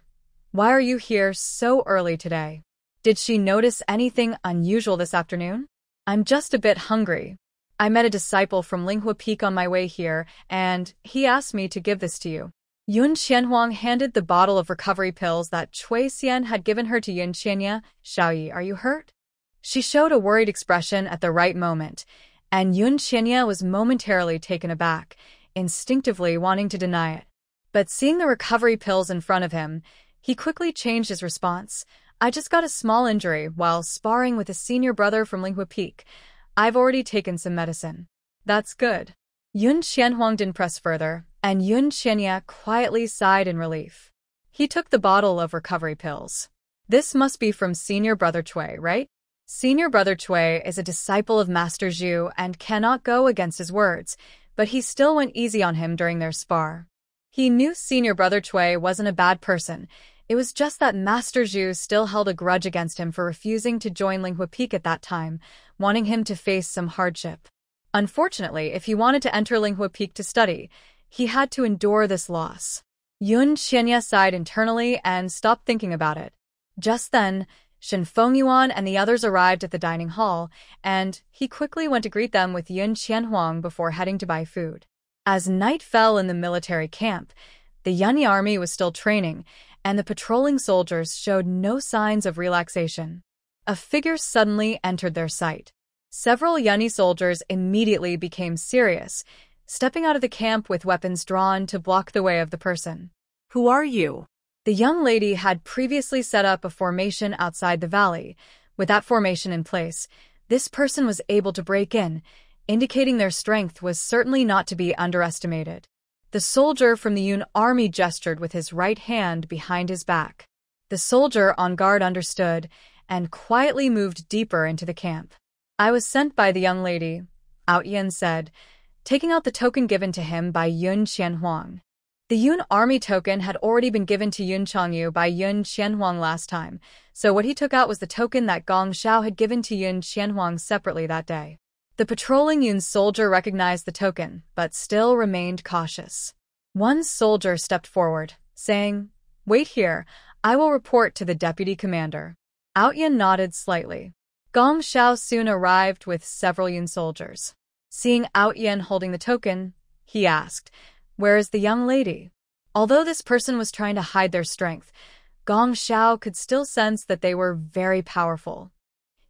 Why are you here so early today? Did she notice anything unusual this afternoon? I'm just a bit hungry. I met a disciple from Linghua Peak on my way here, and he asked me to give this to you. Yun Qianhuang handed the bottle of recovery pills that Cui Xian had given her to Yun Qianya. Xiaoyi, are you hurt? She showed a worried expression at the right moment, and Yun Qianya was momentarily taken aback, instinctively wanting to deny it. But seeing the recovery pills in front of him, he quickly changed his response. I just got a small injury while sparring with a senior brother from Linghua Peak. I've already taken some medicine. That's good. Yun Qianhuang didn't press further, and Yun Qianya quietly sighed in relief. He took the bottle of recovery pills. This must be from senior brother Cui, right? Senior brother Cui is a disciple of Master Zhu and cannot go against his words, but he still went easy on him during their spar. He knew senior brother Cui wasn't a bad person. It was just that Master Zhu still held a grudge against him for refusing to join Linghua Peak at that time, wanting him to face some hardship. Unfortunately, if he wanted to enter Linghua Peak to study, he had to endure this loss. Yun Qianya sighed internally and stopped thinking about it. Just then, Shen Fengyuan and the others arrived at the dining hall, and he quickly went to greet them with Yun Qianhuang before heading to buy food. As night fell in the military camp, the Yunni army was still training, and the patrolling soldiers showed no signs of relaxation. A figure suddenly entered their sight. Several Yunni soldiers immediately became serious, stepping out of the camp with weapons drawn to block the way of the person. Who are you? The young lady had previously set up a formation outside the valley. With that formation in place, this person was able to break in, indicating their strength was certainly not to be underestimated. The soldier from the Yun army gestured with his right hand behind his back. The soldier on guard understood and quietly moved deeper into the camp. I was sent by the young lady, Ao Yin said, taking out the token given to him by Yun Qianhuang. The Yun army token had already been given to Yun Changyu by Yun Qianhuang last time, so what he took out was the token that Gong Xiao had given to Yun Qianhuang separately that day. The patrolling Yun soldier recognized the token, but still remained cautious. One soldier stepped forward, saying, Wait here, I will report to the deputy commander. Ao Yin nodded slightly. Gong Xiao soon arrived with several Yun soldiers. Seeing Ao Yin holding the token, he asked, Where is the young lady? Although this person was trying to hide their strength, Gong Xiao could still sense that they were very powerful.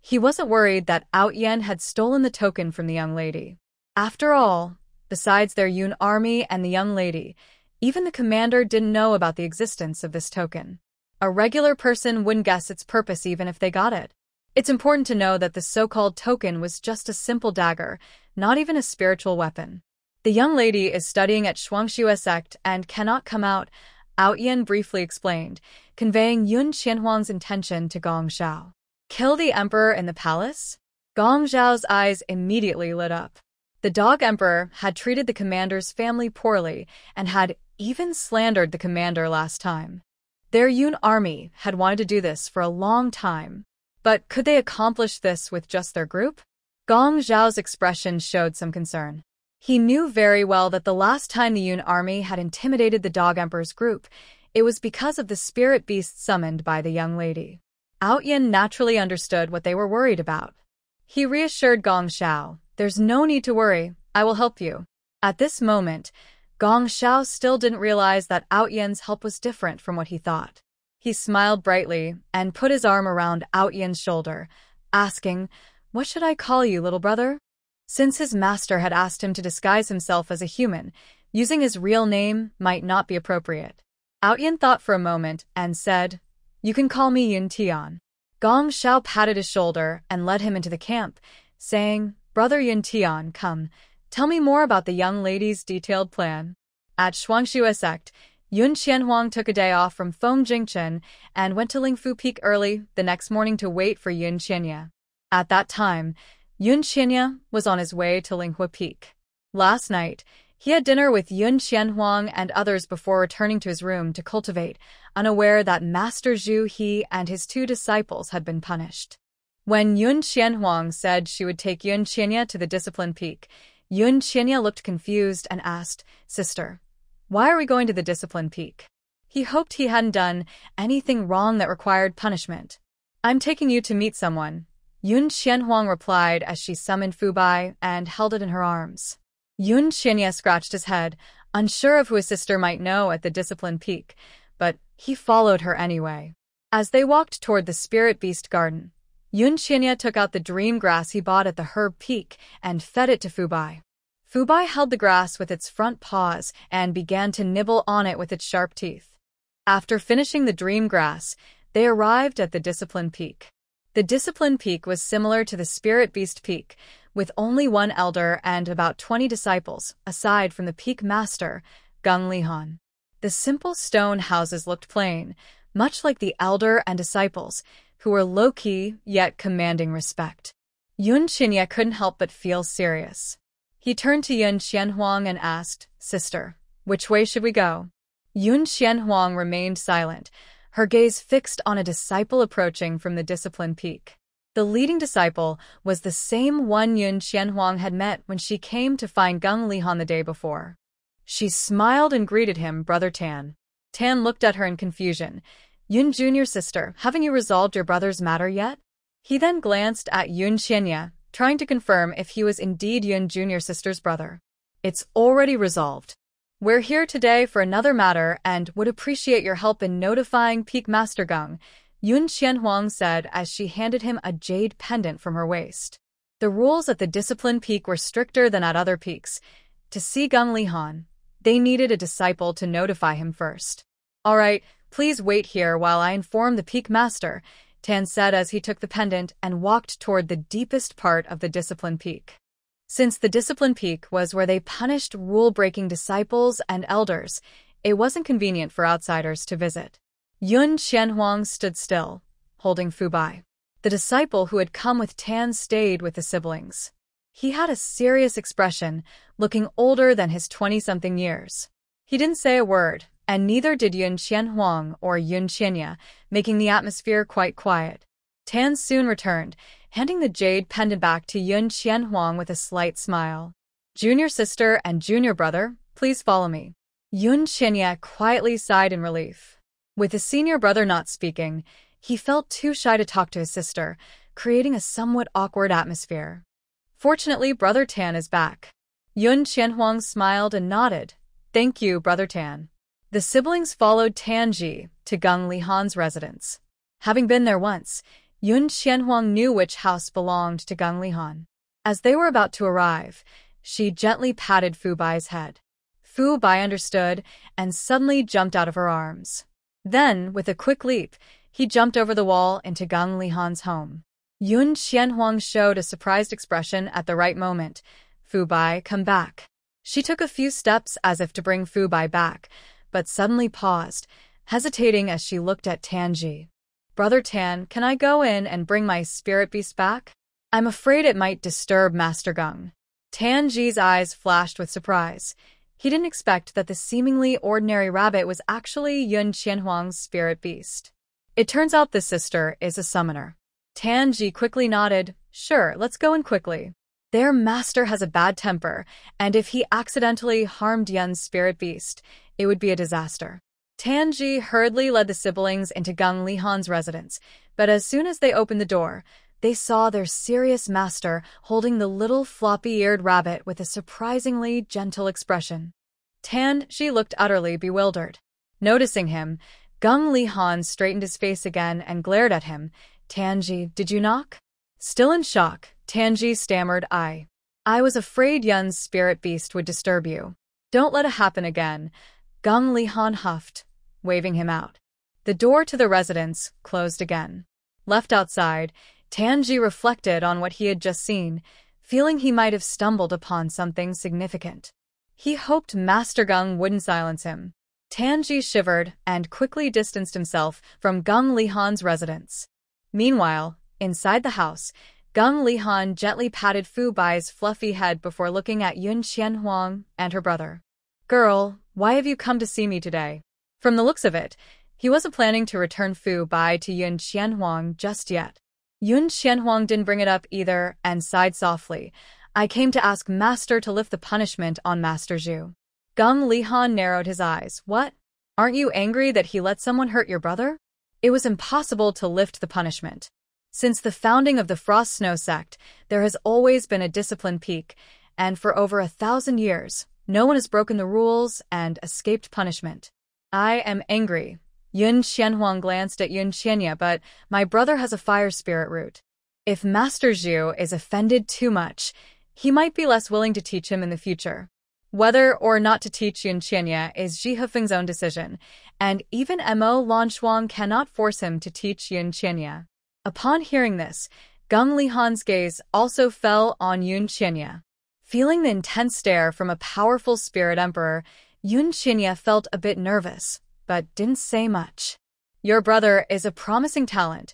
He wasn't worried that Ao Yin had stolen the token from the young lady. After all, besides their Yun army and the young lady, even the commander didn't know about the existence of this token. A regular person wouldn't guess its purpose even if they got it. It's important to know that the so-called token was just a simple dagger, not even a spiritual weapon. The young lady is studying at Shuangxue sect and cannot come out, Ao Yin briefly explained, conveying Yun Qianhuang's intention to Gong Xiao. Kill the emperor in the palace? Gong Xiao's eyes immediately lit up. The dog emperor had treated the commander's family poorly and had even slandered the commander last time. Their Yun army had wanted to do this for a long time. But could they accomplish this with just their group? Gong Xiao's expression showed some concern. He knew very well that the last time the Yun army had intimidated the dog emperor's group, it was because of the spirit beast summoned by the young lady. Ao Yin naturally understood what they were worried about. He reassured Gong Xiao, There's no need to worry, I will help you. At this moment, Gong Xiao still didn't realize that Ao Yin's help was different from what he thought. He smiled brightly and put his arm around Ao Yin's shoulder, asking, What should I call you, little brother? Since his master had asked him to disguise himself as a human, using his real name might not be appropriate. Ao Yin thought for a moment and said, You can call me Yun Tian. Gong Xiao patted his shoulder and led him into the camp, saying, "Brother Yun Tian, come, tell me more about the young lady's detailed plan." At Shuangxue sect, Yun Qianhuang took a day off from Feng Jingchen and went to Lingfu Peak early the next morning to wait for Yun Qianye. At that time, Yun Qianye was on his way to Linghua Peak. Last night, he had dinner with Yun Qianhuang and others before returning to his room to cultivate, unaware that Master Zhu He and his 2 disciples had been punished. When Yun Qianhuang said she would take Yun Qianye to the Discipline Peak, Yun Qianye looked confused and asked, "Sister, why are we going to the Discipline Peak?" He hoped he hadn't done anything wrong that required punishment. "I'm taking you to meet someone," Yun Qianhuang replied as she summoned Fu Bai and held it in her arms. Yun Qianye scratched his head, unsure of who his sister might know at the Discipline Peak, but he followed her anyway. As they walked toward the Spirit Beast Garden, Yun Qianye took out the dream grass he bought at the Herb Peak and fed it to Fu Bai. Fu Bai held the grass with its front paws and began to nibble on it with its sharp teeth. After finishing the dream grass, they arrived at the Discipline Peak. The Discipline Peak was similar to the Spirit Beast Peak, with only 1 elder and about 20 disciples, aside from the peak master, Gung Lihan. The simple stone houses looked plain, much like the elder and disciples, who were low-key yet commanding respect. Yun Qianye couldn't help but feel serious. He turned to Yun Qianhuang and asked, "Sister, which way should we go?" Yun Qianhuang remained silent, her gaze fixed on a disciple approaching from the Discipline Peak. The leading disciple was the same one Yun Qianhuang had met when she came to find Gung Lihan the day before. She smiled and greeted him, "Brother Tan." Tan looked at her in confusion. "Yun Jr. sister, haven't you resolved your brother's matter yet?" He then glanced at Yun Qianye, trying to confirm if he was indeed Yun Jr. sister's brother. "It's already resolved. We're here today for another matter and would appreciate your help in notifying Peak Master Gung," Yun Qianhuang said as she handed him a jade pendant from her waist. The rules at the Discipline Peak were stricter than at other peaks. To see Gung Lihan, they needed a disciple to notify him first. "All right, please wait here while I inform the Peak Master," Tan said as he took the pendant and walked toward the deepest part of the Discipline Peak. Since the Discipline Peak was where they punished rule-breaking disciples and elders, it wasn't convenient for outsiders to visit. Yun Qianhuang stood still, holding Fu Bai. The disciple who had come with Tan stayed with the siblings. He had a serious expression, looking older than his 20-something years. He didn't say a word, and neither did Yun Qianhuang or Yun Qianye, making the atmosphere quite quiet. Tan soon returned, handing the jade pendant back to Yun Qianhuang with a slight smile. "Junior sister and junior brother, please follow me." Yun Qianye quietly sighed in relief. With his senior brother not speaking, he felt too shy to talk to his sister, creating a somewhat awkward atmosphere. Fortunately, Brother Tan is back. Yun Qianhuang smiled and nodded. "Thank you, Brother Tan." The siblings followed Tanji to Gung Lihan's residence. Having been there once, Yun Qianhuang knew which house belonged to Gung Lihan. As they were about to arrive, she gently patted Fu Bai's head. Fu Bai understood and suddenly jumped out of her arms. Then, with a quick leap, he jumped over the wall into Gung Lihan's home. Yun Qianhuang showed a surprised expression at the right moment. "Fu Bai, come back." She took a few steps as if to bring Fu Bai back, but suddenly paused, hesitating as she looked at Tanji. "Brother Tan, can I go in and bring my spirit beast back? I'm afraid it might disturb Master Gung." Tanji's eyes flashed with surprise. He didn't expect that the seemingly ordinary rabbit was actually Yun Qianhuang's spirit beast. "It turns out this sister is a summoner." Tanji quickly nodded. "Sure, let's go in quickly. Their master has a bad temper, and if he accidentally harmed Yun's spirit beast, it would be a disaster." Tanji hurriedly led the siblings into Gung Lihan's residence, but as soon as they opened the door, they saw their serious master holding the little floppy-eared rabbit with a surprisingly gentle expression. Tanji looked utterly bewildered. Noticing him, Gung Lihan straightened his face again and glared at him. "Tanji, did you knock?" Still in shock, Tanji stammered, I was afraid Yun's spirit beast would disturb you. Don't let it happen again," Gung Lihan huffed, waving him out. The door to the residence closed again. Left outside, Tanji reflected on what he had just seen, feeling he might have stumbled upon something significant. He hoped Master Gung wouldn't silence him. Tanji shivered and quickly distanced himself from Gung Lihan's residence. Meanwhile, inside the house, Gung Lihan gently patted Fu Bai's fluffy head before looking at Yun Qianhuang and her brother. "Girl, why have you come to see me today?" From the looks of it, he wasn't planning to return Fu Bai to Yun Qianhuang just yet. Yun Qianhuang didn't bring it up either and sighed softly. "I came to ask Master to lift the punishment on Master Zhu." Gung Lihan narrowed his eyes. "What? Aren't you angry that he let someone hurt your brother?" It was impossible to lift the punishment. Since the founding of the Frost Snow sect, there has always been a discipline peak, and for over 1,000 years, no one has broken the rules and escaped punishment. "I am angry." Yun Qianhuang glanced at Yun Qianya, "but my brother has a fire spirit root. If Master Zhu is offended too much, he might be less willing to teach him in the future." Whether or not to teach Yun Qianya is Ji Hefeng's own decision, and even Mo Lanchuang cannot force him to teach Yun Qianya. Upon hearing this, Gung Lihan's gaze also fell on Yun Qianya. Feeling the intense stare from a powerful spirit emperor, Yun Qianya felt a bit nervous, but didn't say much. "Your brother is a promising talent.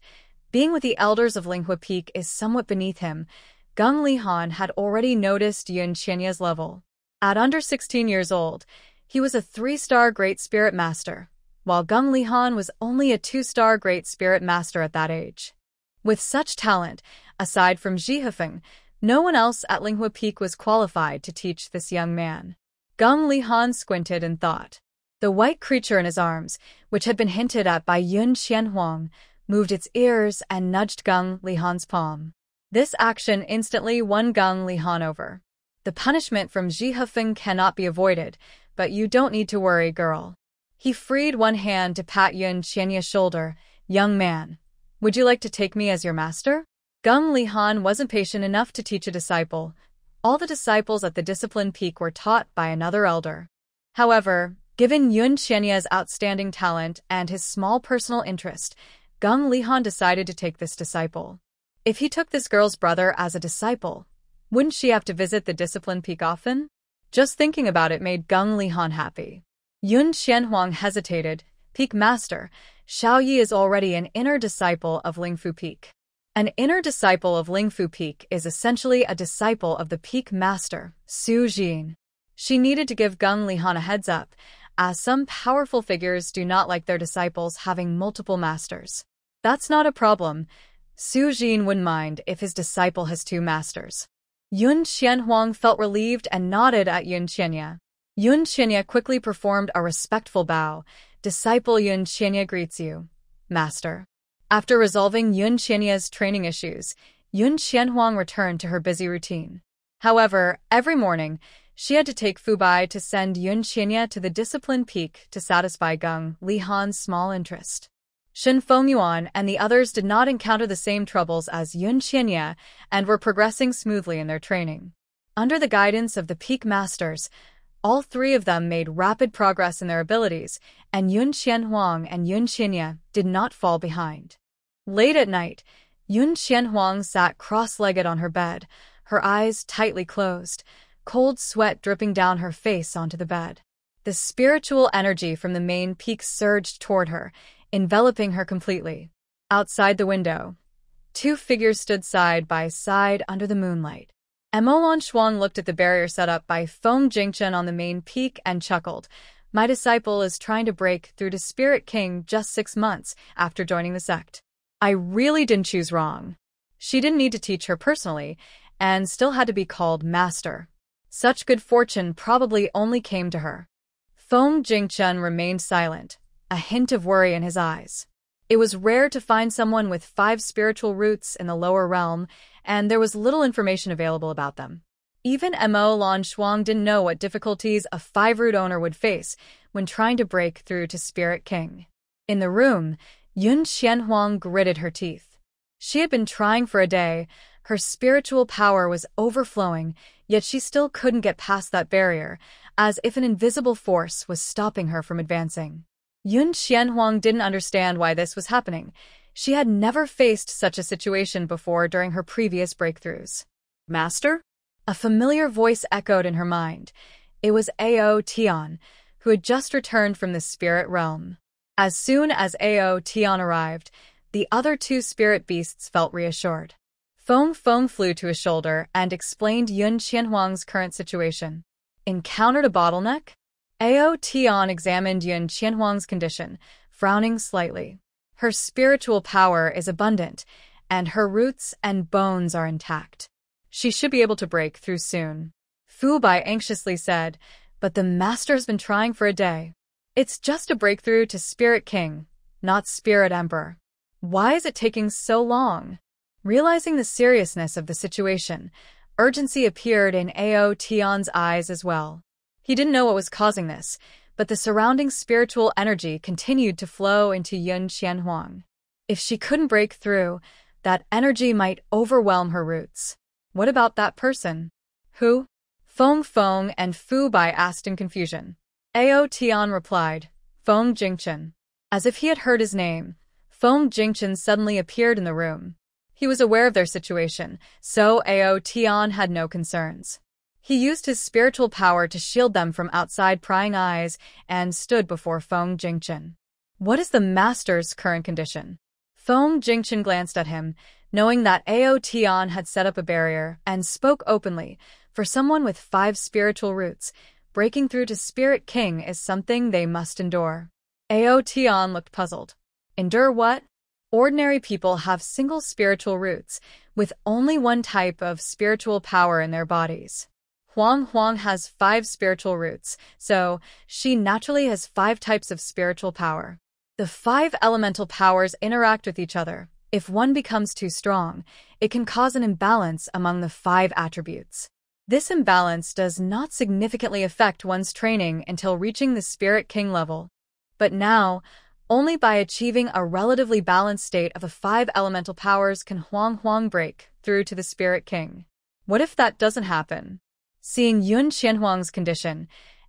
Being with the elders of Linghua Peak is somewhat beneath him." Gung Lihan had already noticed Yun Qianya's level. At under 16 years old, he was a 3-star Great Spirit Master, while Gung Lihan was only a 2-star Great Spirit Master at that age. With such talent, aside from Ji Hefeng, no one else at Linghua Peak was qualified to teach this young man. Gung Lihan squinted and thought. The white creature in his arms, which had been hinted at by Yun Qianhuang, moved its ears and nudged Gung Lihan's palm. This action instantly won Gung Lihan over. "The punishment from Ji Hefeng cannot be avoided, but you don't need to worry, girl." He freed one hand to pat Yun Qianya's shoulder. "Young man, would you like to take me as your master?" Gung Lihan wasn't patient enough to teach a disciple. All the disciples at the Discipline Peak were taught by another elder. However, given Yun Qianya's outstanding talent and his small personal interest, Gung Lihan decided to take this disciple. If he took this girl's brother as a disciple, wouldn't she have to visit the Discipline Peak often? Just thinking about it made Gung Lihan happy. Yun Qianhuang hesitated. "Peak Master, Xiao Yi is already an inner disciple of Lingfu Peak." An inner disciple of Lingfu Peak is essentially a disciple of the Peak Master, Su Jin. She needed to give Gung Lihan a heads up, as some powerful figures do not like their disciples having multiple masters. That's not a problem. Su Jin wouldn't mind if his disciple has 2 masters. Yun Qianhuang felt relieved and nodded at Yun Qianya. Yun Qianya quickly performed a respectful bow. "Disciple Yun Qianya greets you, Master." After resolving Yun Qianya's training issues, Yun Qianhuang returned to her busy routine. However, every morning, she had to take Fu Bai to send Yun Qianya to the Discipline Peak to satisfy Gung Lihan's small interest. Shen Fengyuan and the others did not encounter the same troubles as Yun Qianya and were progressing smoothly in their training. Under the guidance of the Peak Masters, all 3 of them made rapid progress in their abilities, and Yun Qianhuang and Yun Qianya did not fall behind. Late at night, Yun Qianhuang sat cross-legged on her bed, her eyes tightly closed, cold sweat dripping down her face onto the bed. The spiritual energy from the main peak surged toward her, enveloping her completely. Outside the window, 2 figures stood side by side under the moonlight. Mo Lanchuang looked at the barrier set up by Feng Jingchen on the main peak and chuckled. "My disciple is trying to break through to Spirit King just 6 months after joining the sect. I really didn't choose wrong." She didn't need to teach her personally, and still had to be called master. Such good fortune probably only came to her. Feng Jingchen remained silent, a hint of worry in his eyes. It was rare to find someone with 5 spiritual roots in the lower realm, and there was little information available about them. Even Mo Lanchuang didn't know what difficulties a 5-root owner would face when trying to break through to Spirit King. In the room, Yun Qianhuang gritted her teeth. She had been trying for a day, her spiritual power was overflowing, yet she still couldn't get past that barrier, as if an invisible force was stopping her from advancing. Yun Qianhuang didn't understand why this was happening. She had never faced such a situation before during her previous breakthroughs. Master? A familiar voice echoed in her mind. It was Ao Tian, who had just returned from the spirit realm. As soon as Ao Tian arrived, the other two spirit beasts felt reassured. Feng Feng flew to his shoulder and explained Yun Qianhuang's current situation. Encountered a bottleneck? Ao Tian examined Yun Qianhuang's condition, frowning slightly. Her spiritual power is abundant, and her roots and bones are intact. She should be able to break through soon. Fu Bai anxiously said, but the master's been trying for a day. It's just a breakthrough to Spirit King, not Spirit Emperor. Why is it taking so long? Realizing the seriousness of the situation, urgency appeared in Ao Tian's eyes as well. He didn't know what was causing this, but the surrounding spiritual energy continued to flow into Yun Qianhuang. If she couldn't break through, that energy might overwhelm her roots. What about that person? Who? Feng Feng and Fu Bai asked in confusion. Ao Tian replied, Feng Jingchen. As if he had heard his name, Feng Jingchen suddenly appeared in the room. He was aware of their situation, so Ao Tian had no concerns. He used his spiritual power to shield them from outside prying eyes and stood before Feng Jingchen. What is the master's current condition? Feng Jingchen glanced at him, knowing that Ao Tian had set up a barrier, and spoke openly. For someone with 5 spiritual roots, breaking through to Spirit King is something they must endure. Ao Tian looked puzzled. Endure what? Ordinary people have single spiritual roots, with only one type of spiritual power in their bodies. Huang Huang has 5 spiritual roots, so she naturally has 5 types of spiritual power. The 5 elemental powers interact with each other. If one becomes too strong, it can cause an imbalance among the 5 attributes. This imbalance does not significantly affect one's training until reaching the Spirit King level. But now, only by achieving a relatively balanced state of the 5 elemental powers can Huang Huang break through to the Spirit King. What if that doesn't happen? Seeing Yun Qianhuang's condition,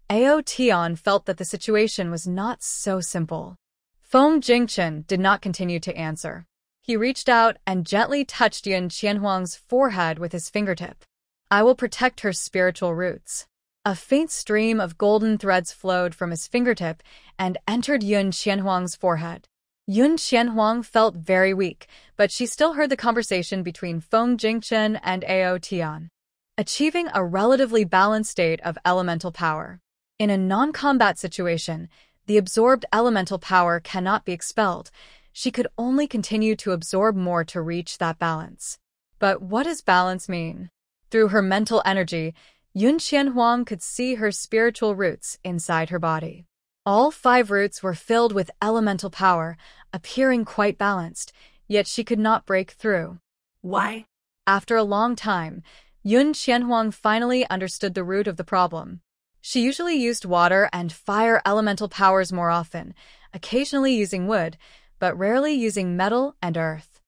Ao Tian felt that the situation was not so simple. Feng Jingchen did not continue to answer. He reached out and gently touched Yun Qianhuang's forehead with his fingertip. I will protect her spiritual roots. A faint stream of golden threads flowed from his fingertip and entered Yun Qianhuang's forehead. Yun Qianhuang felt very weak, but she still heard the conversation between Feng Jingchen and Ao Tian. Achieving a relatively balanced state of elemental power. In a non-combat situation, the absorbed elemental power cannot be expelled. She could only continue to absorb more to reach that balance. But what does balance mean? Through her mental energy, Yun Qianhuang could see her spiritual roots inside her body. All 5 roots were filled with elemental power, appearing quite balanced, yet she could not break through. Why? After a long time, Yun Qianhuang finally understood the root of the problem. She usually used water and fire elemental powers more often, occasionally using wood, but rarely using metal and earth.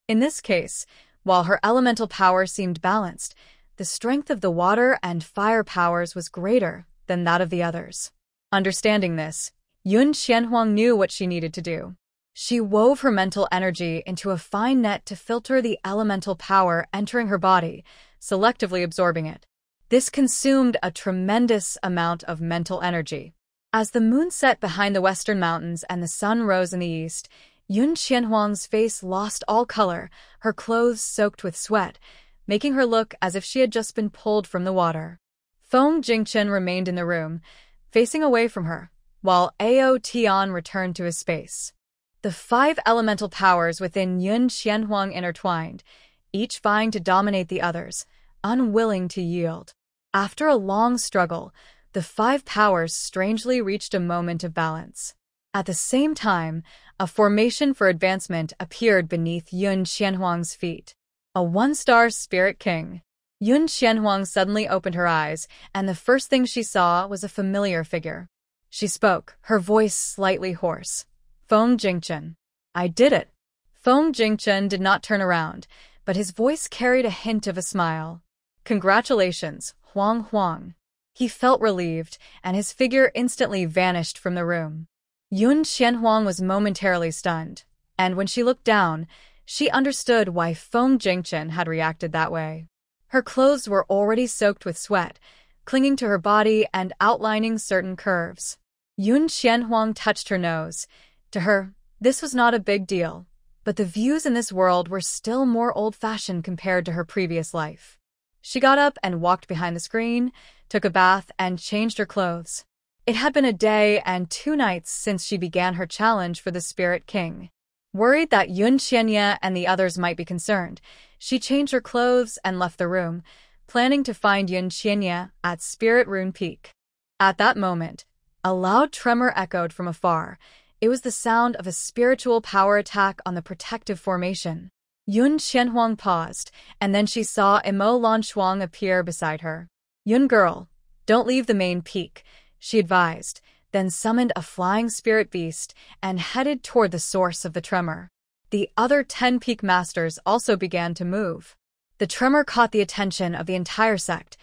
In this case, while her elemental power seemed balanced, the strength of the water and fire powers was greater than that of the others. Understanding this, Yun Qianhuang knew what she needed to do. She wove her mental energy into a fine net to filter the elemental power entering her body, selectively absorbing it. This consumed a tremendous amount of mental energy. As the moon set behind the western mountains and the sun rose in the east, Yun Qianhuang's face lost all color, her clothes soaked with sweat, making her look as if she had just been pulled from the water. Feng Jingchen remained in the room, facing away from her, while Ao Tian returned to his space. The 5 elemental powers within Yun Qianhuang intertwined, each vying to dominate the others, unwilling to yield. After a long struggle, the 5 powers strangely reached a moment of balance. At the same time, a formation for advancement appeared beneath Yun Qianhuang's feet. A 1-star Spirit King. Yun Qianhuang suddenly opened her eyes, and the first thing she saw was a familiar figure. She spoke, her voice slightly hoarse. Feng Jingchen. I did it. Feng Jingchen did not turn around, but his voice carried a hint of a smile. Congratulations, Huang Huang. He felt relieved, and his figure instantly vanished from the room. Yun Qianhuang was momentarily stunned. And when she looked down, she understood why Feng Jingchen had reacted that way. Her clothes were already soaked with sweat, clinging to her body and outlining certain curves. Yun Qianhuang touched her nose. To her, this was not a big deal, but the views in this world were still more old-fashioned compared to her previous life. She got up and walked behind the screen, took a bath, and changed her clothes. It had been a day and 2 nights since she began her challenge for the Spirit King. Worried that Yun Qianye and the others might be concerned, she changed her clothes and left the room, planning to find Yun Qianye at Spirit Rune Peak. At that moment, a loud tremor echoed from afar. It was the sound of a spiritual power attack on the protective formation. Yun Qianhuang paused, and then she saw Imo Lanshuang appear beside her. "Yun girl, don't leave the main peak," she advised, then summoned a flying spirit beast and headed toward the source of the tremor. The other 10 peak masters also began to move. The tremor caught the attention of the entire sect.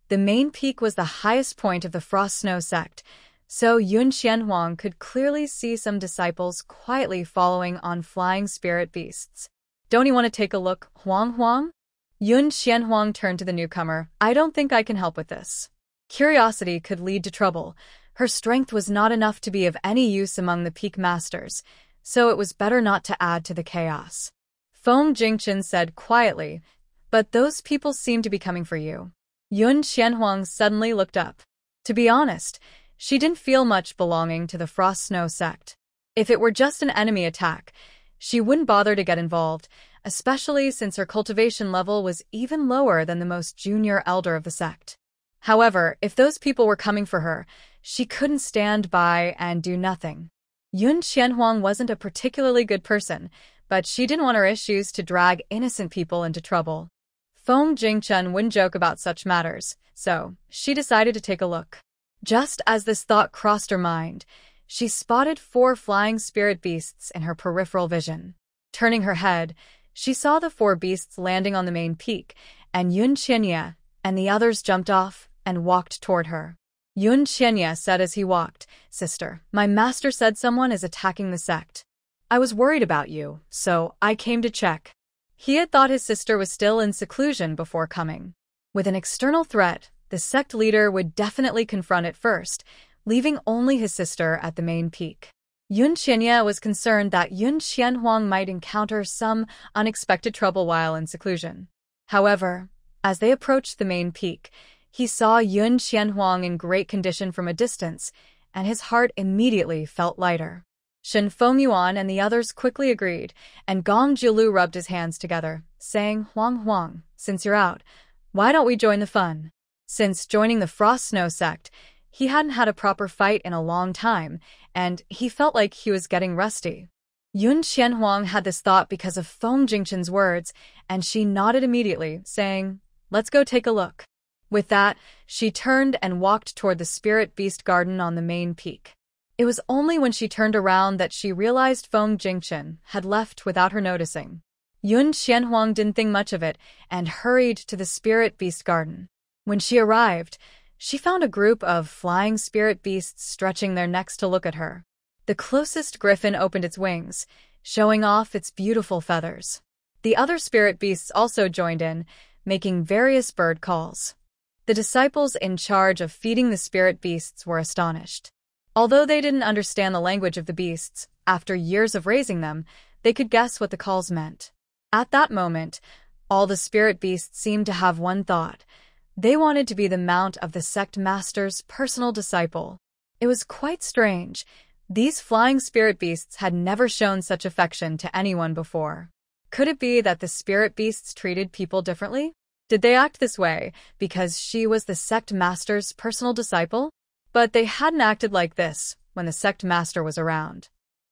The main peak was the highest point of the Frost Snow sect, so Yun Qianhuang could clearly see some disciples quietly following on flying spirit beasts. "Don't you want to take a look, Huang Huang?" Yun Qianhuang turned to the newcomer. "I don't think I can help with this." Curiosity could lead to trouble. Her strength was not enough to be of any use among the peak masters, so it was better not to add to the chaos. Feng Jingchen said quietly, "But those people seem to be coming for you." Yun Qianhuang suddenly looked up. To be honest, she didn't feel much belonging to the Frost Snow sect. If it were just an enemy attack, she wouldn't bother to get involved, especially since her cultivation level was even lower than the most junior elder of the sect. However, if those people were coming for her, she couldn't stand by and do nothing. Yun Qianhuang wasn't a particularly good person, but she didn't want her issues to drag innocent people into trouble. Feng Jingchen wouldn't joke about such matters, so she decided to take a look. Just as this thought crossed her mind, she spotted 4 flying spirit beasts in her peripheral vision. Turning her head, she saw the 4 beasts landing on the main peak, and Yun Qianye and the others jumped off and walked toward her. Yun Qianye said as he walked, "Sister, my master said someone is attacking the sect. I was worried about you, so I came to check." He had thought his sister was still in seclusion before coming. With an external threat, the sect leader would definitely confront it first, leaving only his sister at the main peak. Yun Qianye was concerned that Yun Qianhuang might encounter some unexpected trouble while in seclusion. However, as they approached the main peak, he saw Yun Qianhuang in great condition from a distance, and his heart immediately felt lighter. Shen Fengyuan and the others quickly agreed, and Gong Jiulu rubbed his hands together, saying, "Huang Huang, since you're out, why don't we join the fun?" Since joining the Frost Snow sect, he hadn't had a proper fight in a long time, and he felt like he was getting rusty. Yun Qianhuang had this thought because of Feng Jingchen's words, and she nodded immediately, saying, "Let's go take a look." With that, she turned and walked toward the Spirit Beast Garden on the main peak. It was only when she turned around that she realized Feng Jingchen had left without her noticing. Yun Qianhuang didn't think much of it and hurried to the Spirit Beast Garden. When she arrived, she found a group of flying spirit beasts stretching their necks to look at her. The closest griffin opened its wings, showing off its beautiful feathers. The other spirit beasts also joined in, making various bird calls. The disciples in charge of feeding the spirit beasts were astonished. Although they didn't understand the language of the beasts, after years of raising them, they could guess what the calls meant. At that moment, all the spirit beasts seemed to have one thought. They wanted to be the mount of the sect master's personal disciple. It was quite strange. These flying spirit beasts had never shown such affection to anyone before. Could it be that the spirit beasts treated people differently? Did they act this way because she was the sect master's personal disciple? But they hadn't acted like this when the sect master was around.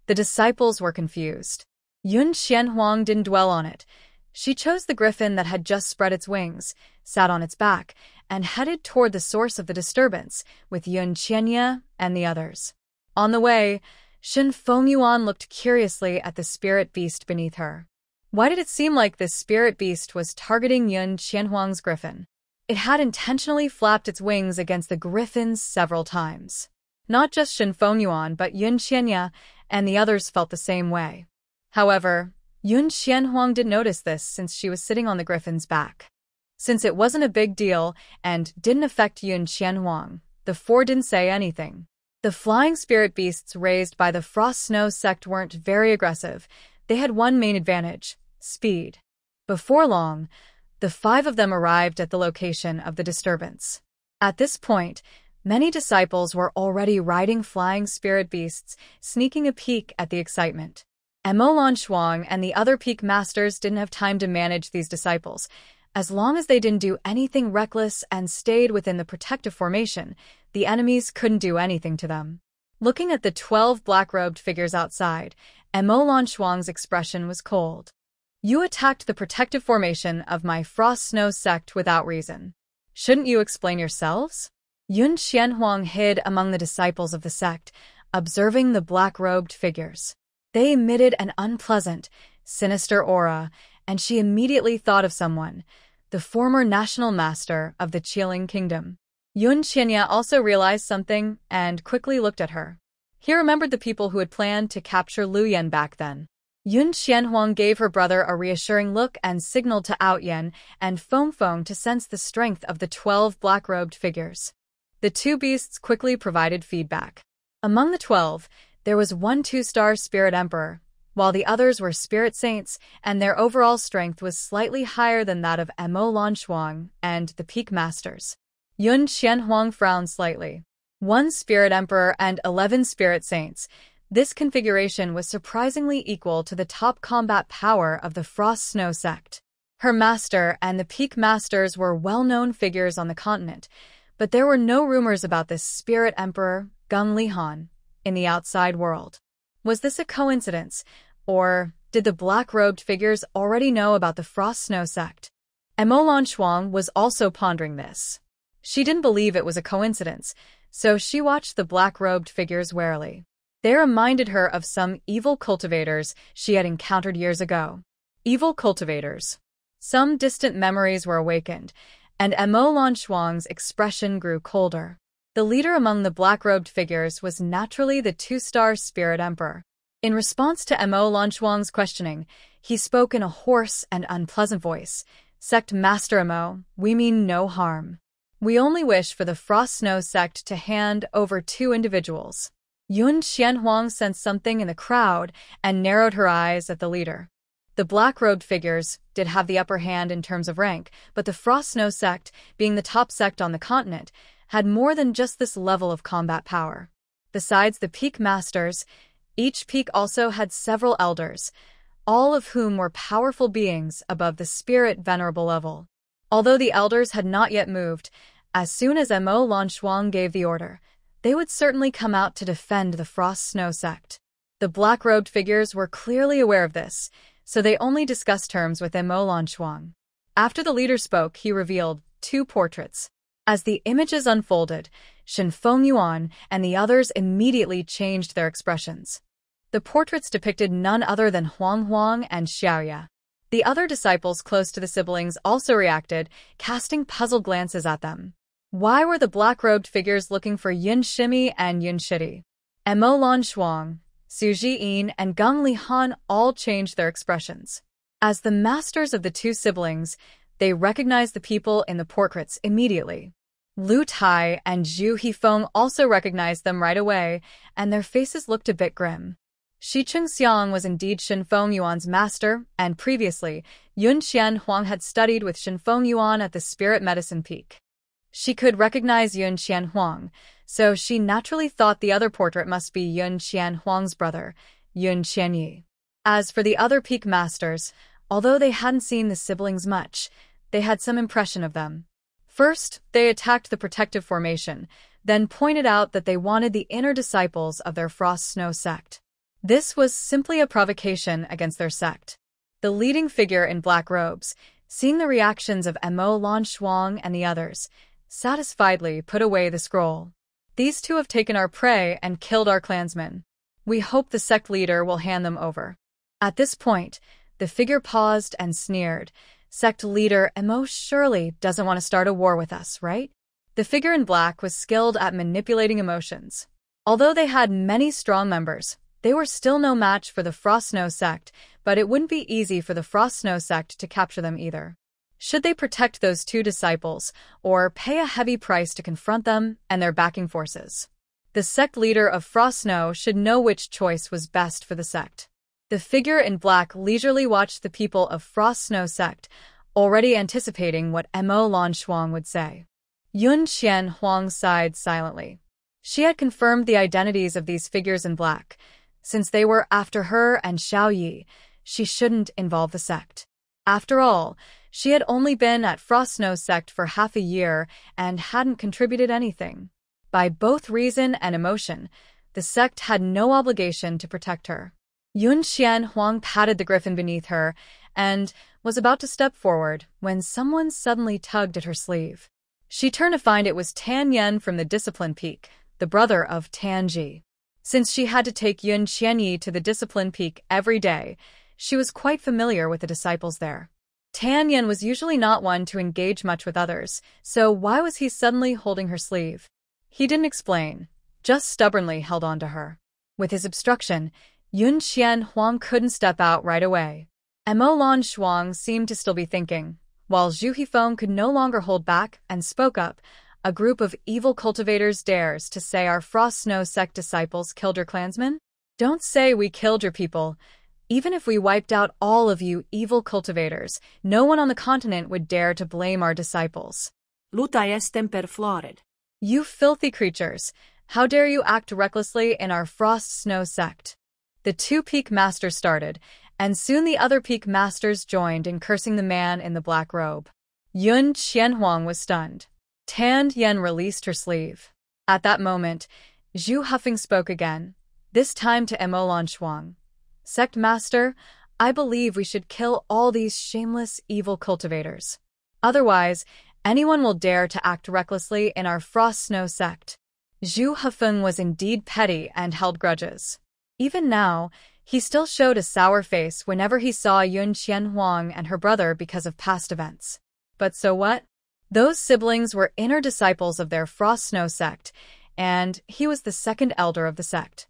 The disciples were confused. Yun Qianhuang didn't dwell on it. She chose the griffin that had just spread its wings, sat on its back, and headed toward the source of the disturbance with Yun Qianye and the others. On the way, Shen Fengyuan looked curiously at the spirit beast beneath her. Why did it seem like this spirit beast was targeting Yun Qianhuang's griffin? It had intentionally flapped its wings against the griffins several times. Not just Shen Fengyuan, but Yun Qianye and the others felt the same way. However, Yun Xianhuang didn't notice this since she was sitting on the griffin's back. Since it wasn't a big deal and didn't affect Yun Xianhuang, the four didn't say anything. The flying spirit beasts raised by the Frost Snow sect weren't very aggressive. They had one main advantage: speed. Before long, the five of them arrived at the location of the disturbance. At this point, many disciples were already riding flying spirit beasts, sneaking a peek at the excitement. Mo Lanshuang and the other peak masters didn't have time to manage these disciples. As long as they didn't do anything reckless and stayed within the protective formation, the enemies couldn't do anything to them. Looking at the 12 black-robed figures outside, Mo Lanshuang's expression was cold. You attacked the protective formation of my Frost Snow sect without reason. Shouldn't you explain yourselves? Yun Xianhuang hid among the disciples of the sect, observing the black-robed figures. They emitted an unpleasant, sinister aura, and she immediately thought of someone, the former national master of the Qiling Kingdom. Yun Xianya also realized something and quickly looked at her. He remembered the people who had planned to capture Lu Yan back then. Yun Xianhuang gave her brother a reassuring look and signaled to Out Yan and Feng Feng to sense the strength of the 12 black-robed figures. The two beasts quickly provided feedback. Among the 12, there was one 2-star Spirit Emperor, while the others were Spirit Saints, and their overall strength was slightly higher than that of Mo Lanshuang and the Peak Masters. Yun Xianhuang frowned slightly. 1 Spirit Emperor and 11 Spirit Saints. This configuration was surprisingly equal to the top combat power of the Frost Snow sect. Her master and the Peak Masters were well-known figures on the continent, but there were no rumors about this Spirit Emperor, Gung Lihan, in the outside world. Was this a coincidence, or did the black-robed figures already know about the Frost Snow sect? Mo Lanshuang was also pondering this. She didn't believe it was a coincidence, so she watched the black-robed figures warily. They reminded her of some evil cultivators she had encountered years ago. Evil cultivators. Some distant memories were awakened, and Mo Lanshuang's expression grew colder. The leader among the black-robed figures was naturally the 2-star Spirit Emperor. In response to Mo Lanshuang's questioning, he spoke in a hoarse and unpleasant voice. Sect Master Mo, we mean no harm. We only wish for the Frost Snow sect to hand over 2 individuals. Yun Xianhuang sensed something in the crowd and narrowed her eyes at the leader. The black-robed figures did have the upper hand in terms of rank, but the Frost Snow sect, being the top sect on the continent, had more than just this level of combat power. Besides the Peak Masters, each peak also had several elders, all of whom were powerful beings above the Spirit Venerable level. Although the elders had not yet moved, as soon as Mo Lanshuang gave the order, they would certainly come out to defend the Frost Snow sect. The black-robed figures were clearly aware of this, so they only discussed terms with Mo Lanshuang. After the leader spoke, he revealed 2 portraits. As the images unfolded, Shen Fengyuan and the others immediately changed their expressions. The portraits depicted none other than Huang Huang and Xiaoya. The other disciples close to the siblings also reacted, casting puzzled glances at them. Why were the black-robed figures looking for Yin Shimi and Yin Shidi? Mo Lanshuang, Su Jiyin, and Gung Lihan all changed their expressions. As the masters of the 2 siblings, they recognized the people in the portraits immediately. Lu Tai and Zhu Hifeng also recognized them right away, and their faces looked a bit grim. Shi Chengxiang was indeed Shen Fengyuan's master, and previously, Yun Xianhuang had studied with Shen Fengyuan at the Spirit Medicine Peak. She could recognize Yun Xianhuang, so she naturally thought the other portrait must be Yun Xianhuang's brother, Yun Xianyi. As for the other peak masters, although they hadn't seen the siblings much, they had some impression of them. First, they attacked the protective formation, then pointed out that they wanted the inner disciples of their Frost Snow sect. This was simply a provocation against their sect. The leading figure in black robes, seeing the reactions of Mo Lanshuang and the others, satisfiedly put away the scroll. These 2 have taken our prey and killed our clansmen. We hope the sect leader will hand them over. At this point, the figure paused and sneered. Sect leader Mo surely doesn't want to start a war with us, right? The figure in black was skilled at manipulating emotions. Although they had many strong members, They were still no match for the Frost Snow sect, but it wouldn't be easy for the Frost Snow sect to capture them either. Should they protect those two disciples, or pay a heavy price to confront them and their backing forces? The sect leader of Frost Snow should know which choice was best for the sect. The figure in black leisurely watched the people of Frost Snow sect, already anticipating what Mo Lan Shuang would say. Yun Qian Huang sighed silently. She had confirmed the identities of these figures in black. Since they were after her and Xiao Yi, she shouldn't involve the sect. After all, she had only been at Frost Snow sect for half a year and hadn't contributed anything. By both reason and emotion, the sect had no obligation to protect her. Yun Qian Huang patted the griffin beneath her and was about to step forward when someone suddenly tugged at her sleeve. She turned to find it was Tan Yen from the Discipline Peak, the brother of Tan Ji. Since she had to take Yun Qianyi to the Discipline Peak every day, she was quite familiar with the disciples there. Tan Yen was usually not one to engage much with others, so why was he suddenly holding her sleeve? He didn't explain, just stubbornly held on to her. With his obstruction, Yun Qian Huang couldn't step out right away. Mo Lan Shuang seemed to still be thinking, while Zhu Hifeng could no longer hold back and spoke up. A group of evil cultivators dares to say our Frost Snow sect disciples killed your clansmen? Don't say we killed your people. Even if we wiped out all of you evil cultivators, no one on the continent would dare to blame our disciples. Luta estem perflorid. You filthy creatures! How dare you act recklessly in our Frost Snow sect? The two peak masters started, and soon the other peak masters joined in cursing the man in the black robe. Yun Qianhuang was stunned. Tan Yen released her sleeve. At that moment, Zhu Hufeng spoke again, this time to Mo Lan Shuang. Sect Master, I believe we should kill all these shameless evil cultivators. Otherwise, anyone will dare to act recklessly in our Frost Snow sect. Zhu Hufeng was indeed petty and held grudges. Even now, he still showed a sour face whenever he saw Yun Qianhuang and her brother because of past events. But so what? Those siblings were inner disciples of their Frost Snow sect, and he was the second elder of the sect.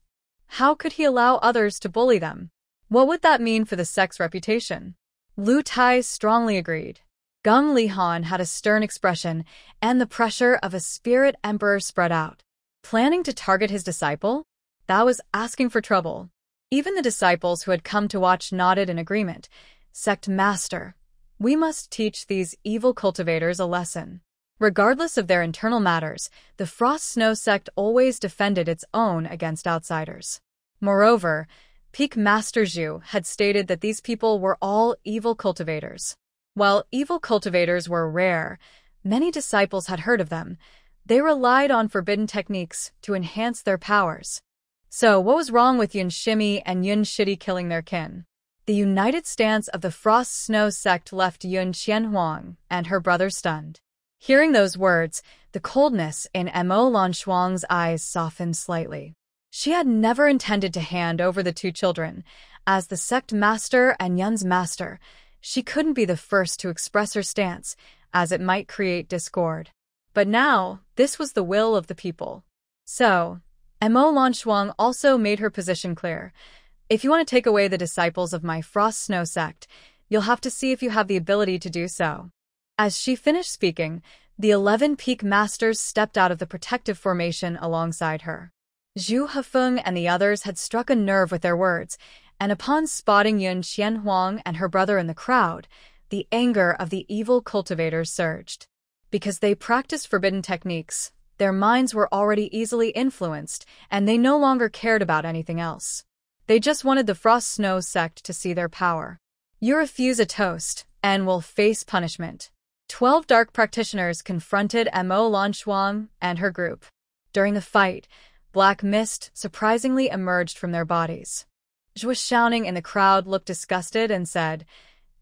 How could he allow others to bully them? What would that mean for the sect's reputation? Lu Tai strongly agreed. Gung Lihan had a stern expression, and the pressure of a spirit emperor spread out. Planning to target his disciple? That was asking for trouble. Even the disciples who had come to watch nodded in agreement. Sect Master, we must teach these evil cultivators a lesson. Regardless of their internal matters, the Frost Snow sect always defended its own against outsiders. Moreover, Peak Master Zhu had stated that these people were all evil cultivators. While evil cultivators were rare, many disciples had heard of them. They relied on forbidden techniques to enhance their powers. So what was wrong with Yun Shimi and Yun Shidi killing their kin? The united stance of the Frost Snow sect left Yun Qianhuang and her brother stunned. Hearing those words, the coldness in Mo Lan Shuang's eyes softened slightly. She had never intended to hand over the two children. As the sect master and Yun's master, she couldn't be the first to express her stance, as it might create discord. But now, this was the will of the people. So, Mo Lan Shuang also made her position clear. If you want to take away the disciples of my Frost Snow sect, you'll have to see if you have the ability to do so. As she finished speaking, the 11 peak masters stepped out of the protective formation alongside her. Zhu Hufeng and the others had struck a nerve with their words, and upon spotting Yun Qianhuang and her brother in the crowd, the anger of the evil cultivators surged. Because they practiced forbidden techniques, their minds were already easily influenced, and they no longer cared about anything else. They just wanted the Frost Snow sect to see their power. You refuse a toast, and will face punishment. 12 dark practitioners confronted Mo Lan Shuang and her group. During the fight, black mist surprisingly emerged from their bodies. Zhu Xiaoning in the crowd looked disgusted and said,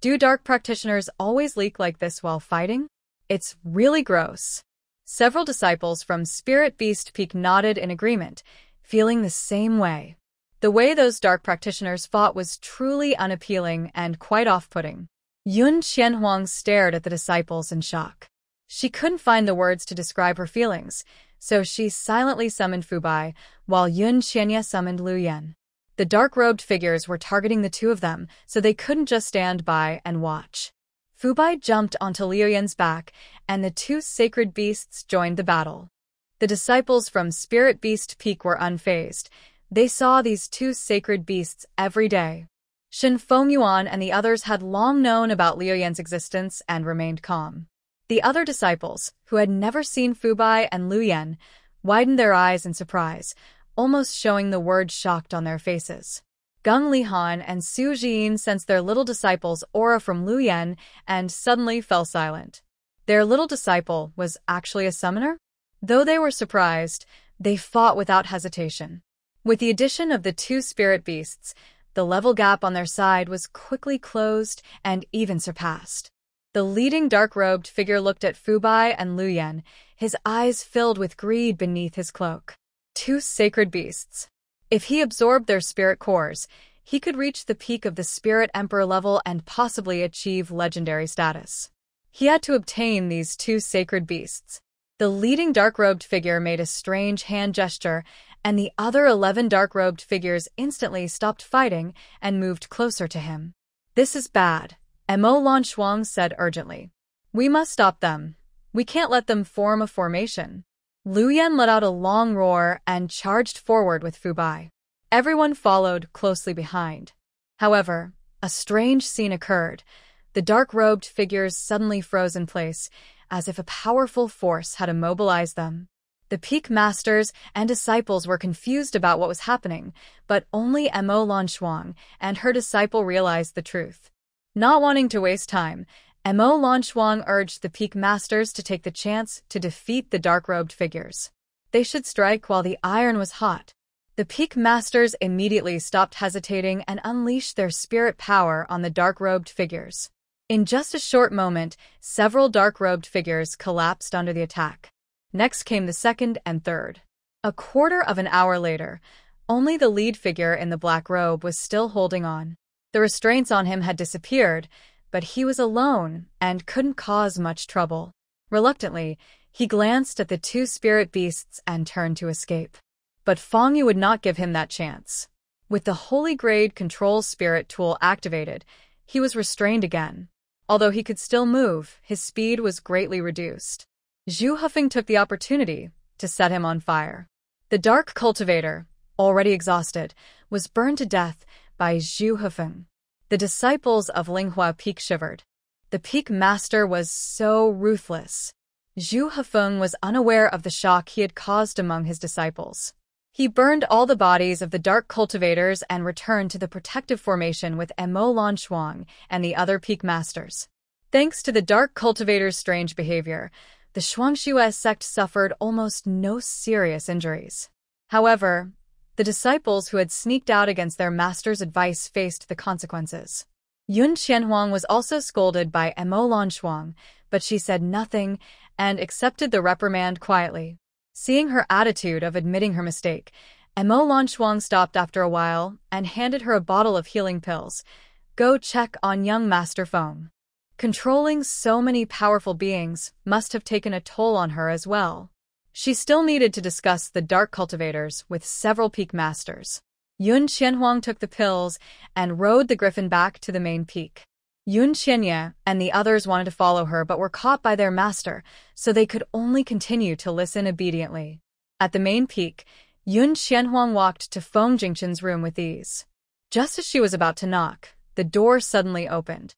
"Do dark practitioners always leak like this while fighting? It's really gross." Several disciples from Spirit Beast Peak nodded in agreement, feeling the same way. The way those dark practitioners fought was truly unappealing and quite off-putting. Yun Qianhuang stared at the disciples in shock. She couldn't find the words to describe her feelings, so she silently summoned Fubai, while Yun Qianya summoned Lu Yan. The dark-robed figures were targeting the two of them, so they couldn't just stand by and watch. Fubai jumped onto Liu Yan's back, and the two sacred beasts joined the battle. The disciples from Spirit Beast Peak were unfazed. They saw these two sacred beasts every day. Shin Fengyuan and the others had long known about Liu Yan's existence and remained calm. The other disciples, who had never seen Fubai and Liu Yan, widened their eyes in surprise, almost showing the word shocked on their faces. Gung Lihan and Su Jian sensed their little disciple's aura from Liu Yan and suddenly fell silent. Their little disciple was actually a summoner? Though they were surprised, they fought without hesitation. With the addition of the two spirit beasts, the level gap on their side was quickly closed and even surpassed. The leading dark-robed figure looked at Fubai and Liu Yan, his eyes filled with greed beneath his cloak. Two sacred beasts. If he absorbed their spirit cores, he could reach the peak of the Spirit Emperor level and possibly achieve legendary status. He had to obtain these two sacred beasts. The leading dark-robed figure made a strange hand gesture, and the other 11 dark-robed figures instantly stopped fighting and moved closer to him. "This is bad," Mo Lanshuang said urgently. "We must stop them. We can't let them form a formation." Liu Yan let out a long roar and charged forward with Fubai. Everyone followed closely behind. However, a strange scene occurred. The dark-robed figures suddenly froze in place, as if a powerful force had immobilized them. The peak masters and disciples were confused about what was happening, but only Mo Lanshuang and her disciple realized the truth. Not wanting to waste time, Mo Lanshuang urged the peak masters to take the chance to defeat the dark-robed figures. They should strike while the iron was hot. The peak masters immediately stopped hesitating and unleashed their spirit power on the dark-robed figures. In just a short moment, several dark-robed figures collapsed under the attack. Next came the second and third. A quarter of an hour later, only the lead figure in the black robe was still holding on. The restraints on him had disappeared, but he was alone and couldn't cause much trouble. Reluctantly, he glanced at the two spirit beasts and turned to escape. But Fengyu would not give him that chance. With the Holy Grade Control Spirit tool activated, he was restrained again. Although he could still move, his speed was greatly reduced. Zhu Hufeng took the opportunity to set him on fire. The Dark Cultivator, already exhausted, was burned to death by Zhu Hufeng. The disciples of Linghua Peak shivered. The Peak Master was so ruthless. Zhu Hufeng was unaware of the shock he had caused among his disciples. He burned all the bodies of the Dark Cultivators and returned to the protective formation with Mo Lanshuang and the other Peak Masters. Thanks to the Dark Cultivators' strange behavior, the Shuangxue sect suffered almost no serious injuries. However, the disciples who had sneaked out against their master's advice faced the consequences. Yun Qianhuang was also scolded by Mo Lanshuang, but she said nothing and accepted the reprimand quietly. Seeing her attitude of admitting her mistake, Mo Lanshuang stopped after a while and handed her a bottle of healing pills. "Go check on young Master Feng." Controlling so many powerful beings must have taken a toll on her as well. She still needed to discuss the Dark Cultivators with several peak masters. Yun Qianhuang took the pills and rode the griffin back to the main peak. Yun Qianye and the others wanted to follow her but were caught by their master, so they could only continue to listen obediently. At the main peak, Yun Qianhuang walked to Feng Jingchen's room with ease. Just as she was about to knock, the door suddenly opened.